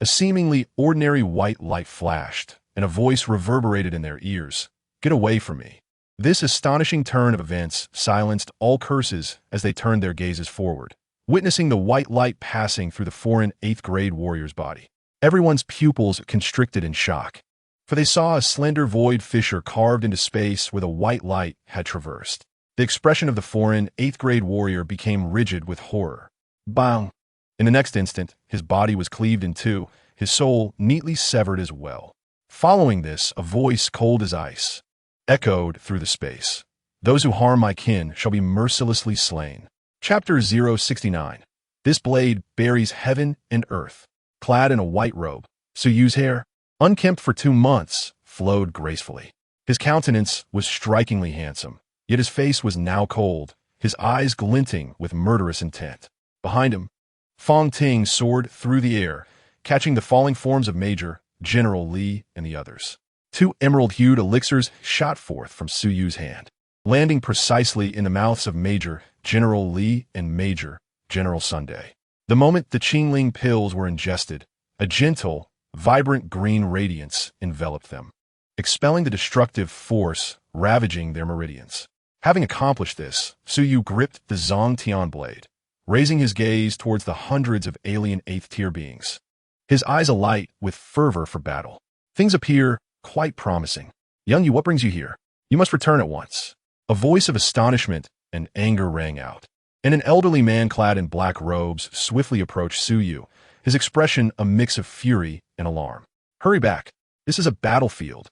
a seemingly ordinary white light flashed, and a voice reverberated in their ears. Get away from me. This astonishing turn of events silenced all curses as they turned their gazes forward, witnessing the white light passing through the foreign 8th-grade warrior's body. Everyone's pupils constricted in shock, for they saw a slender void fissure carved into space where the white light had traversed. The expression of the foreign 8th-grade warrior became rigid with horror. Bang! In the next instant, his body was cleaved in two, his soul neatly severed as well. Following this, a voice cold as ice echoed through the space. Those who harm my kin shall be mercilessly slain. Chapter 069. This blade buries heaven and earth. Clad in a white robe, Su Yu's hair, unkempt for 2 months, flowed gracefully. His countenance was strikingly handsome, yet his face was now cold, his eyes glinting with murderous intent. Behind him, Fong Ting soared through the air, catching the falling forms of Major General Lee and the others. 2 emerald-hued elixirs shot forth from Su Yu's hand, landing precisely in the mouths of Major General Lee and Major General Sunday. The moment the Qingling pills were ingested, a gentle, vibrant green radiance enveloped them, expelling the destructive force ravaging their meridians. Having accomplished this, Suyu gripped the Zongtian blade, raising his gaze towards the hundreds of alien 8th-tier beings. His eyes alight with fervor for battle. Things appear quite promising. Young Yu, what brings you here? You must return at once. A voice of astonishment and anger rang out, and an elderly man clad in black robes swiftly approached Suyu, his expression a mix of fury and alarm. Hurry back. This is a battlefield.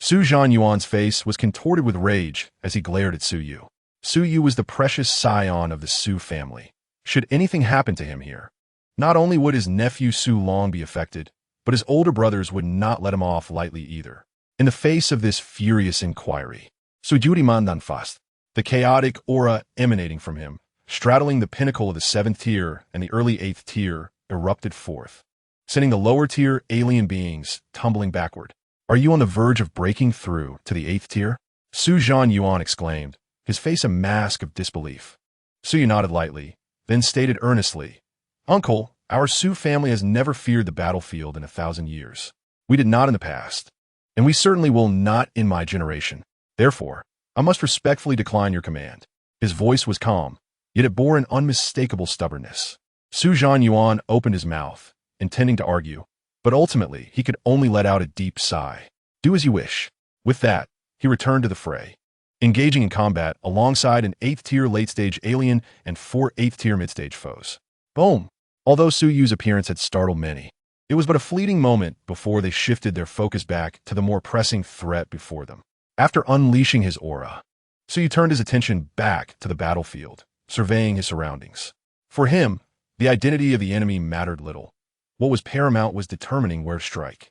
Su Zhanyuan's face was contorted with rage as he glared at Suyu. Suyu was the precious scion of the Su family. Should anything happen to him here, not only would his nephew Su Long be affected, but his older brothers would not let him off lightly either. In the face of this furious inquiry, Sujudi Mandanfast, the chaotic aura emanating from him, straddling the pinnacle of the 7th tier and the early 8th tier, erupted forth, sending the lower tier alien beings tumbling backward. Are you on the verge of breaking through to the 8th tier? Su Zhanyuan exclaimed, his face a mask of disbelief. Suyu nodded lightly, then stated earnestly, Uncle, our Su family has never feared the battlefield in 1,000 years. We did not in the past, and we certainly will not in my generation. Therefore, I must respectfully decline your command. His voice was calm, yet it bore an unmistakable stubbornness. Su Zhanyuan opened his mouth, intending to argue, but ultimately he could only let out a deep sigh. Do as you wish. With that, he returned to the fray, engaging in combat alongside an 8th-tier late-stage alien and 4 8th-tier mid-stage foes. Boom! Although Suyu's appearance had startled many, it was but a fleeting moment before they shifted their focus back to the more pressing threat before them. After unleashing his aura, Suyu turned his attention back to the battlefield, surveying his surroundings. For him, the identity of the enemy mattered little. What was paramount was determining where to strike.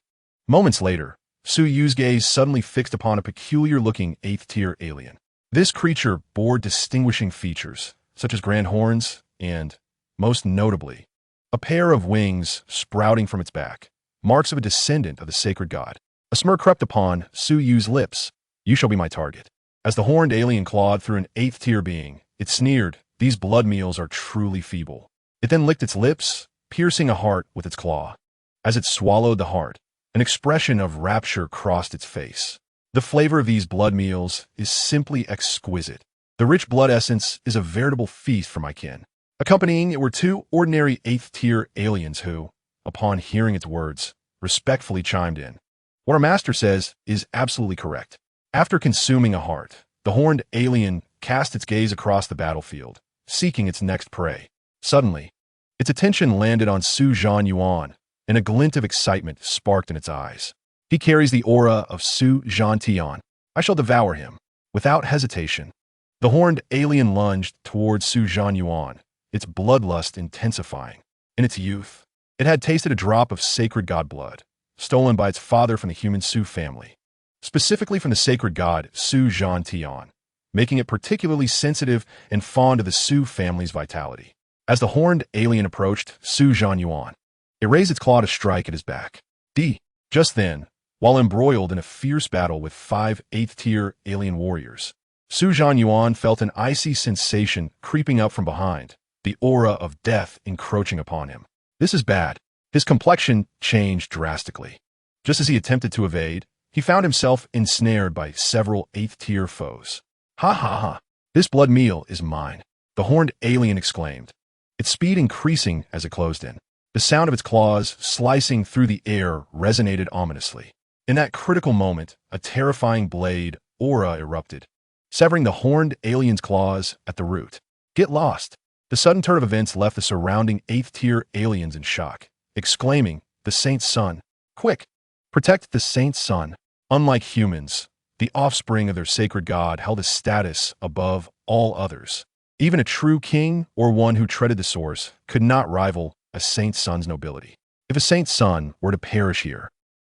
Moments later, Suyu's gaze suddenly fixed upon a peculiar-looking 8th-tier alien. This creature bore distinguishing features, such as grand horns and, most notably, a pair of wings sprouting from its back, marks of a descendant of the sacred god. A smirk crept upon Suyu's lips. You shall be my target. As the horned alien clawed through an 8th-tier being, it sneered, these blood meals are truly feeble. It then licked its lips, piercing a heart with its claw. As it swallowed the heart, an expression of rapture crossed its face. The flavor of these blood meals is simply exquisite. The rich blood essence is a veritable feast for my kin. Accompanying it were 2 ordinary 8th-tier aliens who, upon hearing its words, respectfully chimed in. What our master says is absolutely correct. After consuming a heart, the horned alien cast its gaze across the battlefield, seeking its next prey. Suddenly, its attention landed on Su Zhanyuan, and a glint of excitement sparked in its eyes. He carries the aura of Su Zhantian. I shall devour him. Without hesitation, the horned alien lunged towards Su Zhanyuan, its bloodlust intensifying. In its youth, it had tasted a drop of sacred god blood, stolen by its father from the human Su family, specifically from the sacred god Su Zhantian, making it particularly sensitive and fond of the Su family's vitality. As the horned alien approached Su Zhanyuan, it raised its claw to strike at his back. Just then, while embroiled in a fierce battle with 5 8th-tier alien warriors, Su Zhanyuan felt an icy sensation creeping up from behind, the aura of death encroaching upon him. This is bad. His complexion changed drastically. Just as he attempted to evade, he found himself ensnared by several 8th-tier foes. Ha ha ha! This blood meal is mine, the horned alien exclaimed, its speed increasing as it closed in. The sound of its claws slicing through the air resonated ominously. In that critical moment, a terrifying blade aura erupted, severing the horned alien's claws at the root. Get lost! The sudden turn of events left the surrounding 8th-tier aliens in shock, exclaiming, the Saint's son! Quick! Protect the Saint's son! Unlike humans, the offspring of their sacred god held a status above all others. Even a true king or one who treaded the source could not rival a saint's son's nobility. If a saint's son were to perish here,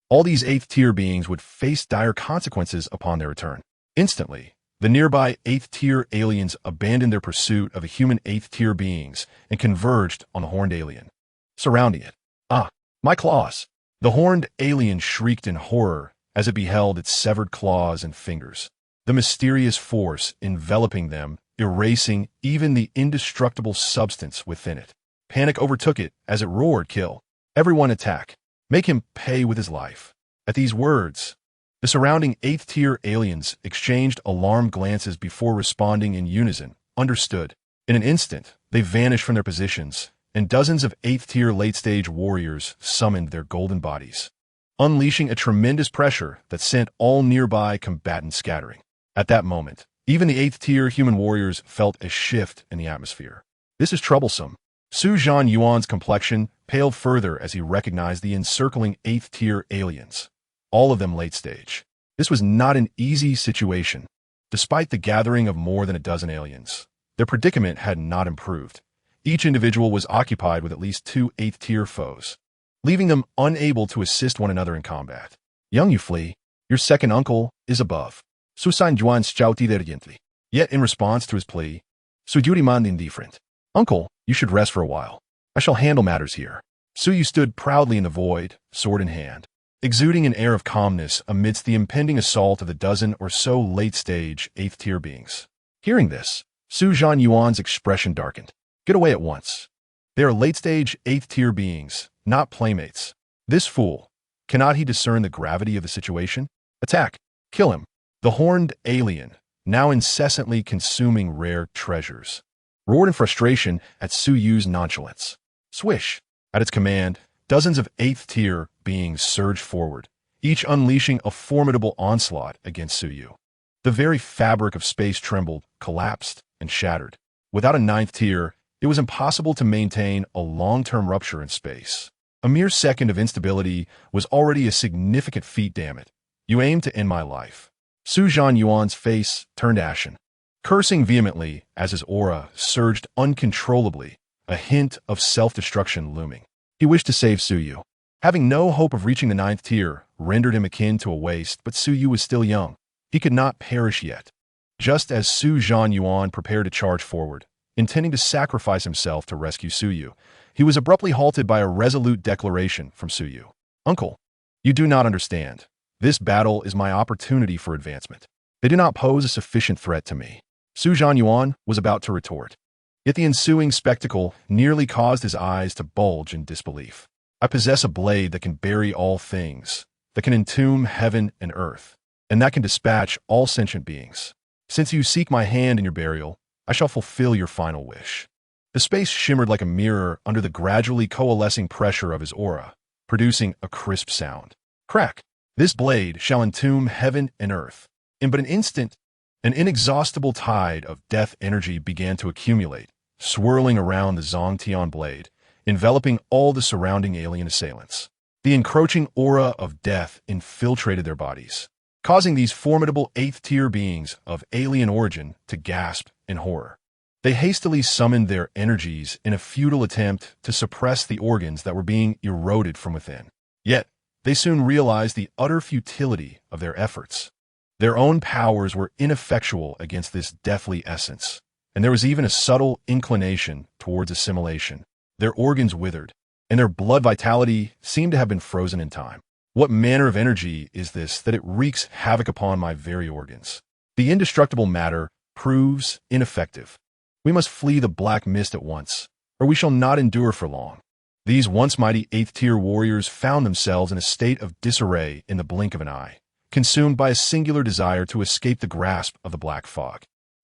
all these 8th-tier beings would face dire consequences upon their return. Instantly, the nearby 8th-tier aliens abandoned their pursuit of the human 8th-tier beings and converged on the horned alien, surrounding it. Ah, my claws! The horned alien shrieked in horror as it beheld its severed claws and fingers, the mysterious force enveloping them, erasing even the indestructible substance within it. Panic overtook it as it roared, kill! Everyone attack! Make him pay with his life! At these words, The surrounding 8th-tier aliens exchanged alarmed glances before responding in unison. Understood. In an instant, they vanished from their positions, and dozens of 8th-tier late-stage warriors summoned their golden bodies, unleashing a tremendous pressure that sent all nearby combatants scattering. At that moment, even the 8th-tier human warriors felt a shift in the atmosphere. This is troublesome. Su Zhanyuan's complexion paled further as he recognized the encircling 8th-tier aliens, all of them late stage. This was not an easy situation. Despite the gathering of more than a dozen aliens, their predicament had not improved. Each individual was occupied with at least 2 8th-tier foes, leaving them unable to assist one another in combat. Young Yufli, your second uncle is above. Susan Juan shouted urgently. Yet in response to his plea, Suyuri mand indifferent. Uncle, you should rest for a while. I shall handle matters here. Suyu stood proudly in the void, sword in hand, exuding an air of calmness amidst the impending assault of the dozen or so late-stage 8th-tier beings. Hearing this, Su Zhanyuan's expression darkened. Get away at once. They are late-stage 8th-tier beings, not playmates. This fool, cannot he discern the gravity of the situation? Attack. Kill him. The horned alien, now incessantly consuming rare treasures, roared in frustration at Suyu's nonchalance. Swish. At its command, dozens of 8th-tier beings surged forward, each unleashing a formidable onslaught against Suyu. The very fabric of space trembled, collapsed, and shattered. Without a 9th tier, it was impossible to maintain a long-term rupture in space. A mere second of instability was already a significant feat, damn it. You aim to end my life. Su Zhanyuan's face turned ashen, cursing vehemently as his aura surged uncontrollably, a hint of self-destruction looming. He wished to save Suyu. Having no hope of reaching the 9th tier rendered him akin to a waste, but Suyu was still young. He could not perish yet. Just as Su Zhanyuan prepared to charge forward, intending to sacrifice himself to rescue Suyu, he was abruptly halted by a resolute declaration from Suyu. Uncle, you do not understand. This battle is my opportunity for advancement. They do not pose a sufficient threat to me. Su Zhanyuan was about to retort. Yet the ensuing spectacle nearly caused his eyes to bulge in disbelief. I possess a blade that can bury all things, that can entomb heaven and earth, and that can dispatch all sentient beings. Since you seek my hand in your burial, I shall fulfill your final wish. The space shimmered like a mirror under the gradually coalescing pressure of his aura, producing a crisp sound. Crack! This blade shall entomb heaven and earth. In but an instant, an inexhaustible tide of death energy began to accumulate, swirling around the Zongtian blade, enveloping all the surrounding alien assailants. The encroaching aura of death infiltrated their bodies, causing these formidable 8th-tier beings of alien origin to gasp in horror. They hastily summoned their energies in a futile attempt to suppress the organs that were being eroded from within. Yet, they soon realized the utter futility of their efforts. Their own powers were ineffectual against this deathly essence, and there was even a subtle inclination towards assimilation. Their organs withered, and their blood vitality seemed to have been frozen in time. What manner of energy is this that it wreaks havoc upon my very organs? The indestructible matter proves ineffective. We must flee the black mist at once, or we shall not endure for long. These once mighty 8th-tier warriors found themselves in a state of disarray in the blink of an eye, consumed by a singular desire to escape the grasp of the black fog.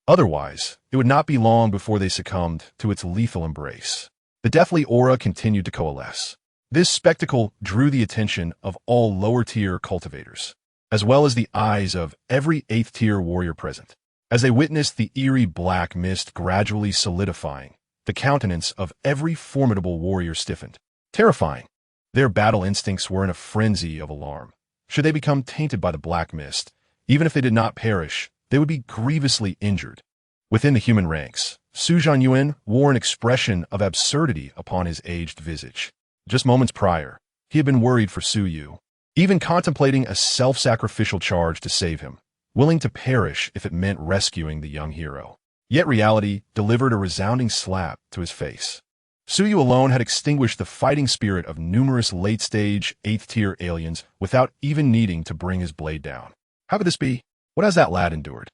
Otherwise, it would not be long before they succumbed to its lethal embrace. The deathly aura continued to coalesce. This spectacle drew the attention of all lower-tier cultivators, as well as the eyes of every 8th-tier warrior present. As they witnessed the eerie black mist gradually solidifying, the countenance of every formidable warrior stiffened. Terrifying. Their battle instincts were in a frenzy of alarm. Should they become tainted by the black mist, even if they did not perish, they would be grievously injured. Within the human ranks, Su Zhanyuan wore an expression of absurdity upon his aged visage. Just moments prior, he had been worried for Suyu, even contemplating a self-sacrificial charge to save him, willing to perish if it meant rescuing the young hero. Yet reality delivered a resounding slap to his face. Suyu alone had extinguished the fighting spirit of numerous late-stage 8th-tier aliens without even needing to bring his blade down. How could this be? What has that lad endured?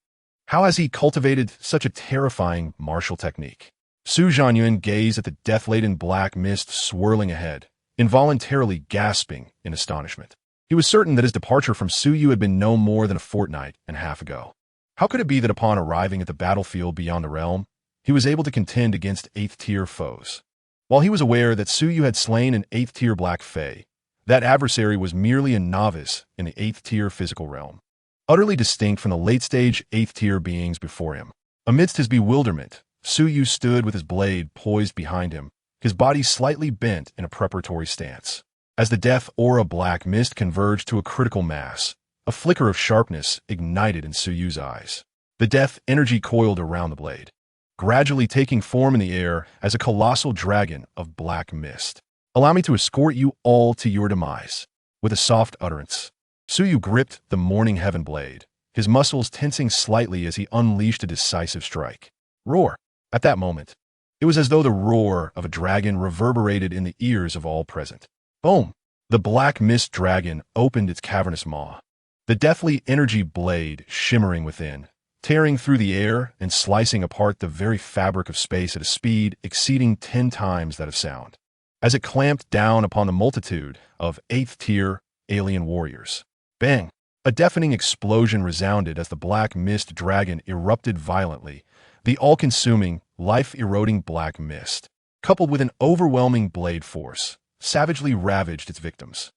How has he cultivated such a terrifying martial technique? Su Zhanyuan gazed at the death-laden black mist swirling ahead, involuntarily gasping in astonishment. He was certain that his departure from Suyu had been no more than a fortnight and a half ago. How could it be that upon arriving at the battlefield beyond the realm, he was able to contend against 8th-tier foes? While he was aware that Suyu had slain an 8th-tier Black Fae, that adversary was merely a novice in the 8th-tier physical realm, utterly distinct from the late-stage 8th-tier beings before him. Amidst his bewilderment, Suyu stood with his blade poised behind him, his body slightly bent in a preparatory stance. As the death aura black mist converged to a critical mass, a flicker of sharpness ignited in Suyu's eyes. The death energy coiled around the blade, gradually taking form in the air as a colossal dragon of black mist. "Allow me to escort you all to your demise." With a soft utterance, Suyu gripped the morning heaven blade, his muscles tensing slightly as he unleashed a decisive strike. Roar! At that moment, it was as though the roar of a dragon reverberated in the ears of all present. Boom! The black mist dragon opened its cavernous maw, the deathly energy blade shimmering within, tearing through the air and slicing apart the very fabric of space at a speed exceeding 10 times that of sound. As it clamped down upon the multitude of 8th-tier alien warriors. Bang! A deafening explosion resounded as the black mist dragon erupted violently. The all-consuming, life-eroding black mist, coupled with an overwhelming blade force, savagely ravaged its victims.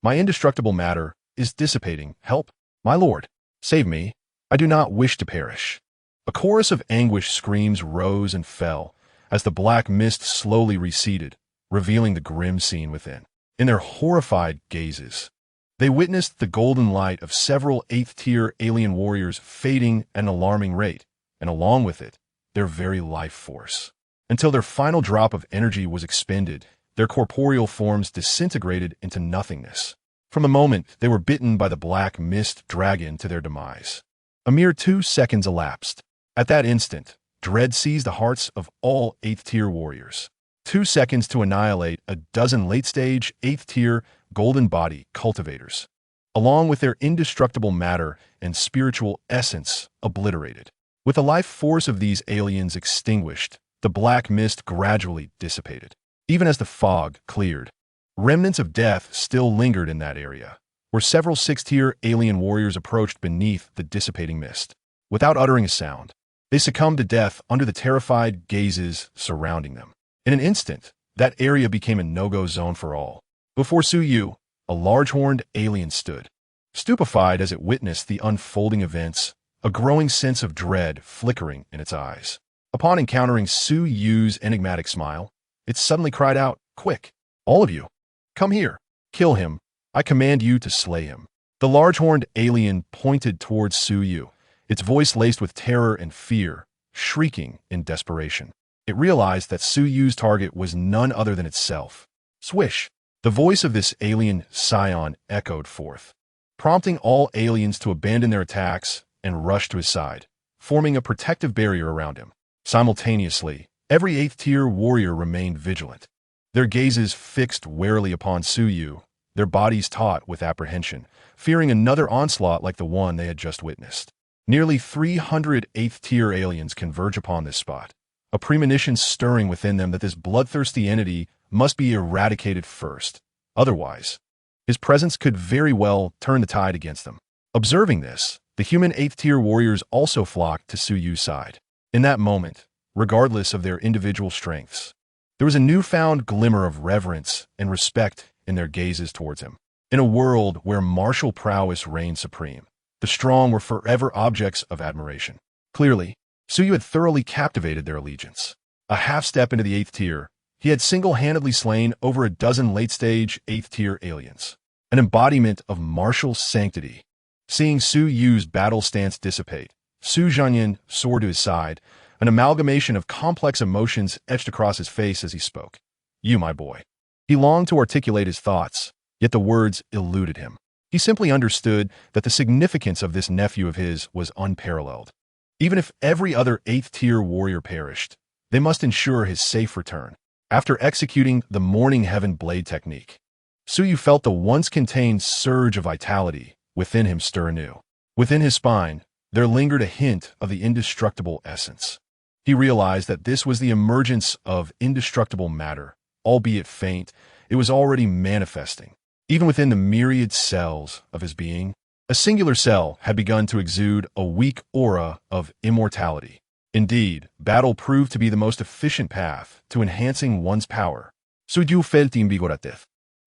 My indestructible matter is dissipating. Help! My lord! Save me! I do not wish to perish." A chorus of anguish screams rose and fell as the black mist slowly receded, revealing the grim scene within. In their horrified gazes, they witnessed the golden light of several 8th-tier alien warriors fading at an alarming rate, and along with it, their very life force. Until their final drop of energy was expended, their corporeal forms disintegrated into nothingness. From the moment they were bitten by the black mist dragon to their demise, a mere 2 seconds elapsed. At that instant, dread seized the hearts of all 8th-tier warriors. 2 seconds to annihilate a dozen late-stage 8th-tier golden body cultivators, along with their indestructible matter and spiritual essence obliterated. With the life force of these aliens extinguished, the black mist gradually dissipated. Even as the fog cleared, remnants of death still lingered in that area, where several 6th-tier alien warriors approached beneath the dissipating mist. Without uttering a sound, they succumbed to death under the terrified gazes surrounding them. In an instant, that area became a no-go zone for all. Before Suyu, a large-horned alien stood, stupefied as it witnessed the unfolding events, a growing sense of dread flickering in its eyes. Upon encountering Suyu's enigmatic smile, it suddenly cried out, "Quick, all of you, come here, kill him. I command you to slay him." The large-horned alien pointed towards Suyu, its voice laced with terror and fear, shrieking in desperation. It realized that Suyu's target was none other than itself. Swish! The voice of this alien scion echoed forth, prompting all aliens to abandon their attacks and rush to his side, forming a protective barrier around him. Simultaneously, every 8th-tier warrior remained vigilant, their gazes fixed warily upon Suyu, their bodies taut with apprehension, fearing another onslaught like the one they had just witnessed. Nearly 300 8th-tier aliens converge upon this spot, a premonition stirring within them that this bloodthirsty entity must be eradicated first. Otherwise, his presence could very well turn the tide against them. Observing this, the human 8th-tier warriors also flocked to Suyu's side. In that moment, regardless of their individual strengths, there was a newfound glimmer of reverence and respect in their gazes towards him. In a world where martial prowess reigned supreme, the strong were forever objects of admiration. Clearly, Suyu had thoroughly captivated their allegiance. A half-step into the 8th tier, he had single-handedly slain over a dozen late-stage 8th-tier aliens, an embodiment of martial sanctity. Seeing Suyu's battle stance dissipate, Su Zhanyan soared to his side, an amalgamation of complex emotions etched across his face as he spoke. "You, my boy." He longed to articulate his thoughts, yet the words eluded him. He simply understood that the significance of this nephew of his was unparalleled. Even if every other 8th-tier warrior perished, they must ensure his safe return. After executing the Morning Heaven Blade technique, Suyu felt the once-contained surge of vitality within him stir anew. Within his spine, there lingered a hint of the indestructible essence. He realized that this was the emergence of indestructible matter. Albeit faint, it was already manifesting, Even within the myriad cells of his being, a singular cell had begun to exude a weak aura of immortality. Indeed, battle proved to be the most efficient path to enhancing one's power. Suyu felt invigorated,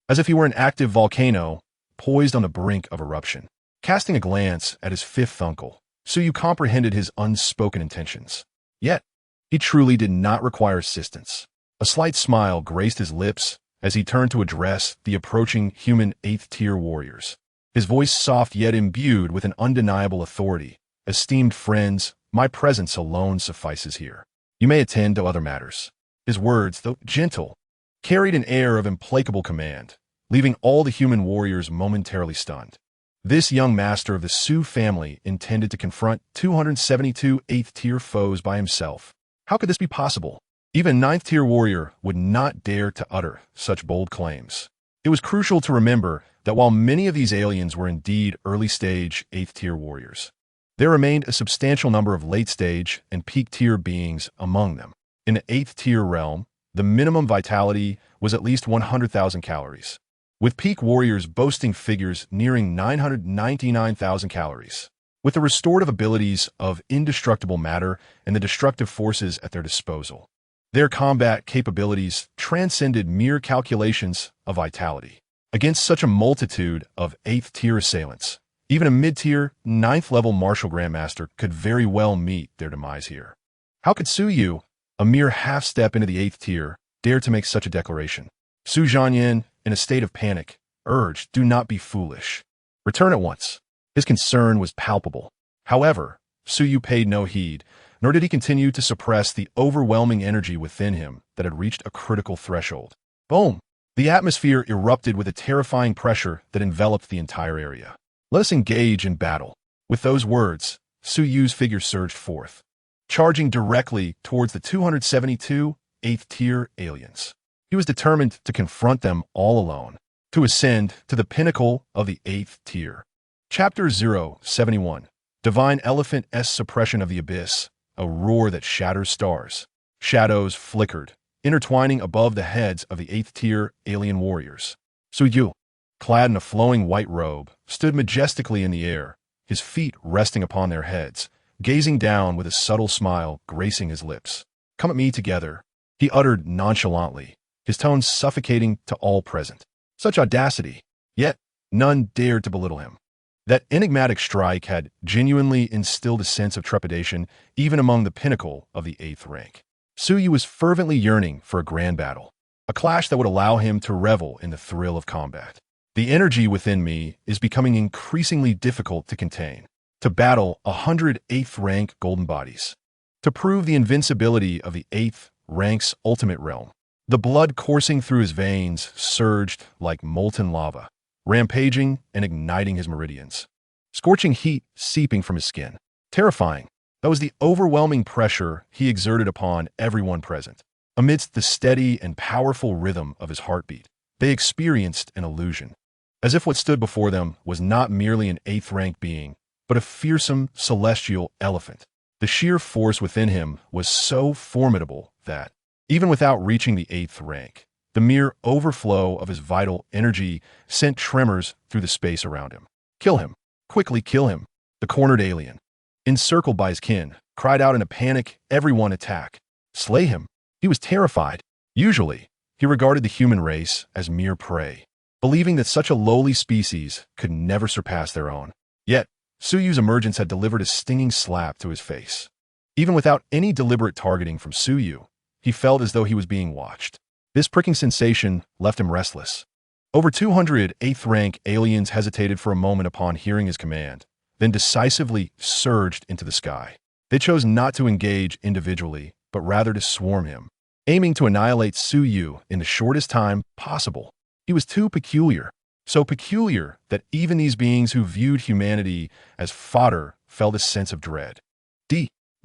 as if he were an active volcano poised on the brink of eruption. Casting a glance at his fifth uncle, Suyu comprehended his unspoken intentions. Yet, he truly did not require assistance. A slight smile graced his lips as he turned to address the approaching human 8th-tier warriors. His voice soft yet imbued with an undeniable authority. Esteemed friends, my presence alone suffices here. You may attend to other matters. His words, though gentle, carried an air of implacable command, leaving all the human warriors momentarily stunned. This young master of the Su family intended to confront 272 8th-tier foes by himself. How could this be possible? Even a 9th-tier warrior would not dare to utter such bold claims. It was crucial to remember that while many of these aliens were indeed early-stage 8th-tier warriors, there remained a substantial number of late-stage and peak-tier beings among them. In the 8th-tier realm, the minimum vitality was at least 100,000 calories, with peak warriors boasting figures nearing 999,000 calories. With the restorative abilities of indestructible matter and the destructive forces at their disposal, their combat capabilities transcended mere calculations of vitality. Against such a multitude of 8th-tier assailants, even a mid-tier, 9th-level martial grandmaster could very well meet their demise here. How could Suyu, a mere half-step into the 8th tier, dare to make such a declaration? Su Zhanyan, in a state of panic, urged, "Do not be foolish. Return at once." His concern was palpable. However, Suyu paid no heed, nor did he continue to suppress the overwhelming energy within him that had reached a critical threshold. Boom! The atmosphere erupted with a terrifying pressure that enveloped the entire area. "Let us engage in battle." With those words, Suyu's figure surged forth, charging directly towards the 272 8th-tier aliens. He was determined to confront them all alone, to ascend to the pinnacle of the 8th tier. Chapter 071. Divine Elephant S. Suppression of the Abyss, a roar that shatters stars. Shadows flickered, intertwining above the heads of the 8th tier alien warriors. Suyu, clad in a flowing white robe, stood majestically in the air, his feet resting upon their heads, gazing down with a subtle smile gracing his lips. "Come at me together," he uttered nonchalantly, his tones suffocating to all present. Such audacity, yet none dared to belittle him. That enigmatic strike had genuinely instilled a sense of trepidation even among the pinnacle of the 8th rank. Suyu was fervently yearning for a grand battle, a clash that would allow him to revel in the thrill of combat. "The energy within me is becoming increasingly difficult to contain. To battle 100 8th rank golden bodies. To prove the invincibility of the 8th rank's ultimate realm." The blood coursing through his veins surged like molten lava, rampaging and igniting his meridians. Scorching heat seeping from his skin. Terrifying, that was the overwhelming pressure he exerted upon everyone present. Amidst the steady and powerful rhythm of his heartbeat, they experienced an illusion, as if what stood before them was not merely an 8th rank being, but a fearsome celestial elephant. The sheer force within him was so formidable that, even without reaching the 8th rank, the mere overflow of his vital energy sent tremors through the space around him. "Kill him! Quickly kill him!" The cornered alien, encircled by his kin, cried out in a panic, "Everyone attack! Slay him!" He was terrified. Usually, he regarded the human race as mere prey, believing that such a lowly species could never surpass their own. Yet, Suyu's emergence had delivered a stinging slap to his face. Even without any deliberate targeting from Suyu, he felt as though he was being watched. This pricking sensation left him restless. Over 200 8th rank aliens hesitated for a moment upon hearing his command, then decisively surged into the sky. They chose not to engage individually, but rather to swarm him, aiming to annihilate Suyu in the shortest time possible. He was too peculiar, so peculiar that even these beings who viewed humanity as fodder felt a sense of dread.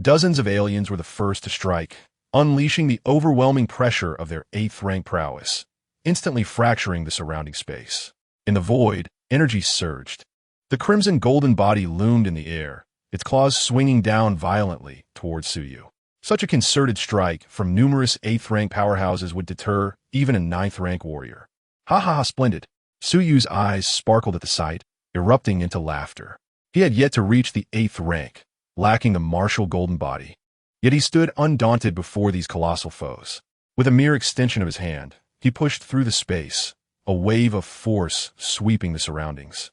Dozens of aliens were the first to strike, unleashing the overwhelming pressure of their 8th rank prowess, instantly fracturing the surrounding space. In the void, energy surged. The crimson golden body loomed in the air, its claws swinging down violently towards Suyu. Such a concerted strike from numerous 8th rank powerhouses would deter even a 9th rank warrior. "Ha ha ha, splendid!" Suyu's eyes sparkled at the sight, erupting into laughter. He had yet to reach the 8th rank, lacking the martial golden body. Yet he stood undaunted before these colossal foes. With a mere extension of his hand, he pushed through the space, a wave of force sweeping the surroundings,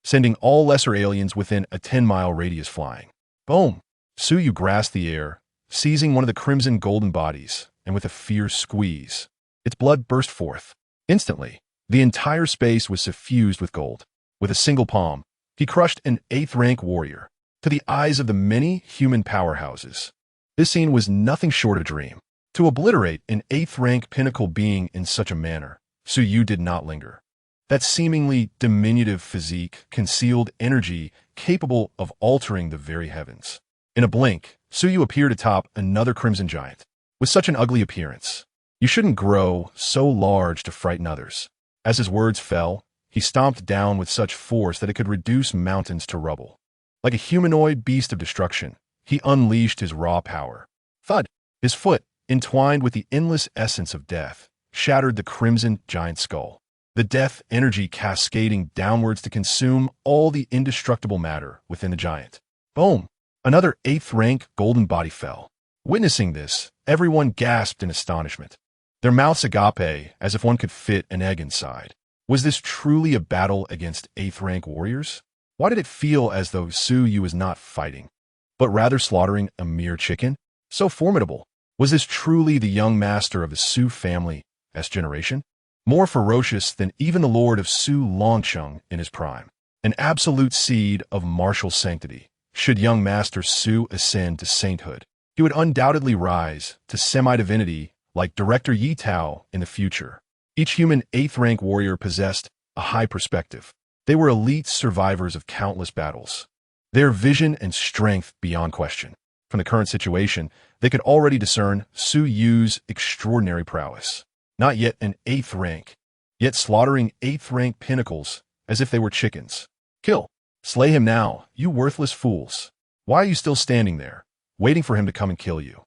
sending all lesser aliens within a 10-mile radius flying. Boom! Suyu grasped the air, seizing one of the crimson golden bodies, and with a fierce squeeze, its blood burst forth. Instantly, the entire space was suffused with gold. With a single palm, he crushed an 8th-rank warrior. To the eyes of the many human powerhouses, this scene was nothing short of a dream. To obliterate an 8th-rank pinnacle being in such a manner, Suyu did not linger. That seemingly diminutive physique concealed energy capable of altering the very heavens. In a blink, Suyu appeared atop another crimson giant. With such an ugly appearance, you shouldn't grow so large to frighten others. As his words fell, he stomped down with such force that it could reduce mountains to rubble. Like a humanoid beast of destruction, he unleashed his raw power. Thud! His foot, entwined with the endless essence of death, shattered the crimson giant skull. The death energy cascading downwards to consume all the indestructible matter within the giant. Boom! Another 8th-rank golden body fell. Witnessing this, everyone gasped in astonishment. Their mouths agape as if one could fit an egg inside. Was this truly a battle against 8th-rank warriors? Why did it feel as though Suyu was not fighting, but rather slaughtering a mere chicken? So formidable. Was this truly the young master of the Su family, S generation? More ferocious than even the lord of Su Longcheng in his prime. An absolute seed of martial sanctity. Should young master Su ascend to sainthood, he would undoubtedly rise to semi-divinity like Director Yi Tao in the future. Each human 8th-rank warrior possessed a high perspective. They were elite survivors of countless battles. Their vision and strength beyond question. From the current situation, they could already discern Su Yu's extraordinary prowess. Not yet an 8th rank, yet slaughtering 8th-rank pinnacles as if they were chickens. Kill! Slay him now, you worthless fools. Why are you still standing there, waiting for him to come and kill you?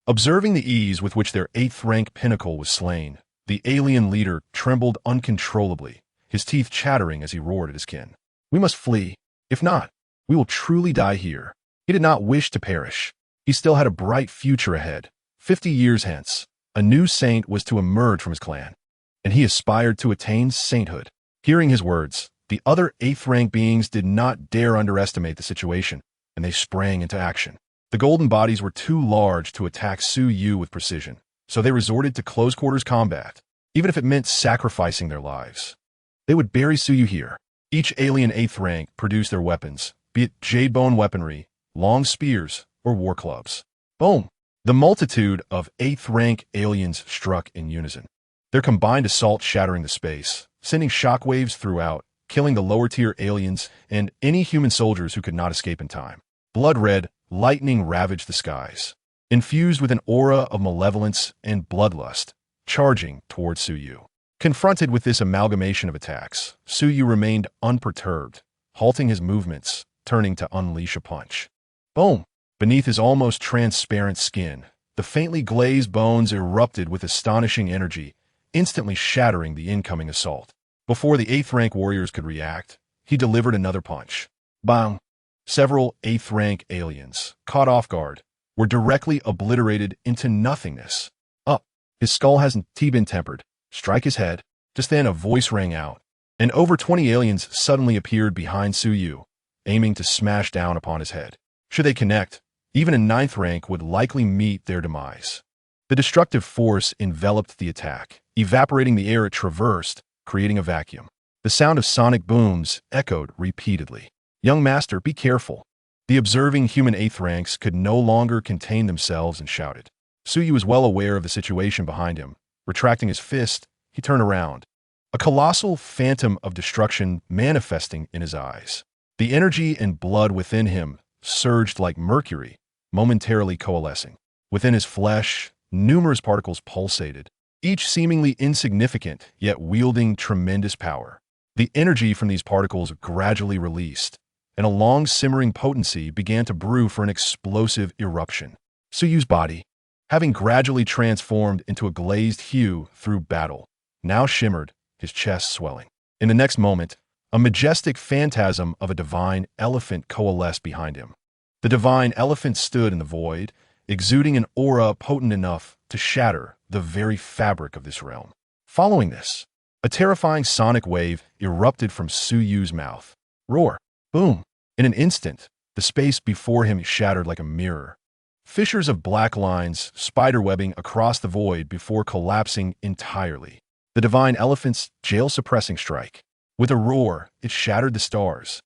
Observing the ease with which their 8th-rank pinnacle was slain, the alien leader trembled uncontrollably, his teeth chattering as he roared at his kin. We must flee. If not, we will truly die here. He did not wish to perish. He still had a bright future ahead. 50 years hence, a new saint was to emerge from his clan, and he aspired to attain sainthood. Hearing his words, the other 8th-rank beings did not dare underestimate the situation, and they sprang into action. The golden bodies were too large to attack Su Yu with precision, so they resorted to close-quarters combat, even if it meant sacrificing their lives. They would bury Su Yu here. Each alien 8th rank produced their weapons, be it jade-bone weaponry, long spears, or war clubs. Boom! The multitude of 8th-rank aliens struck in unison. Their combined assault shattering the space, sending shockwaves throughout, killing the lower-tier aliens and any human soldiers who could not escape in time. Blood-red, lightning ravaged the skies, infused with an aura of malevolence and bloodlust, charging towards Su Yu. Confronted with this amalgamation of attacks, Su Yu remained unperturbed, halting his movements, turning to unleash a punch. Boom! Beneath his almost transparent skin, the faintly glazed bones erupted with astonishing energy, instantly shattering the incoming assault. Before the 8th-rank warriors could react, he delivered another punch. Bang! Several 8th-rank aliens, caught off guard, were directly obliterated into nothingness. Up! His skull hasn't been tempered. Strike his head. Just then a voice rang out, and over 20 aliens suddenly appeared behind Su Yu, aiming to smash down upon his head. Should they connect, even a 9th rank would likely meet their demise. The destructive force enveloped the attack, evaporating the air it traversed, creating a vacuum. The sound of sonic booms echoed repeatedly. Young master, be careful. The observing human 8th ranks could no longer contain themselves and shouted. Su Yu was well aware of the situation behind him. Retracting his fist, he turned around, a colossal phantom of destruction manifesting in his eyes. The energy and blood within him surged like mercury, momentarily coalescing. Within his flesh, numerous particles pulsated, each seemingly insignificant, yet wielding tremendous power. The energy from these particles gradually released, and a long simmering potency began to brew for an explosive eruption. Su Yu's body, having gradually transformed into a glazed hue through battle, now shimmered, his chest swelling. In the next moment, a majestic phantasm of a divine elephant coalesced behind him. The divine elephant stood in the void, exuding an aura potent enough to shatter the very fabric of this realm. Following this, a terrifying sonic wave erupted from Suyu's mouth. Roar! Boom! In an instant, the space before him shattered like a mirror. Fissures of black lines spiderwebbing across the void before collapsing entirely. The divine elephant's jail-suppressing strike. With a roar, it shattered the stars,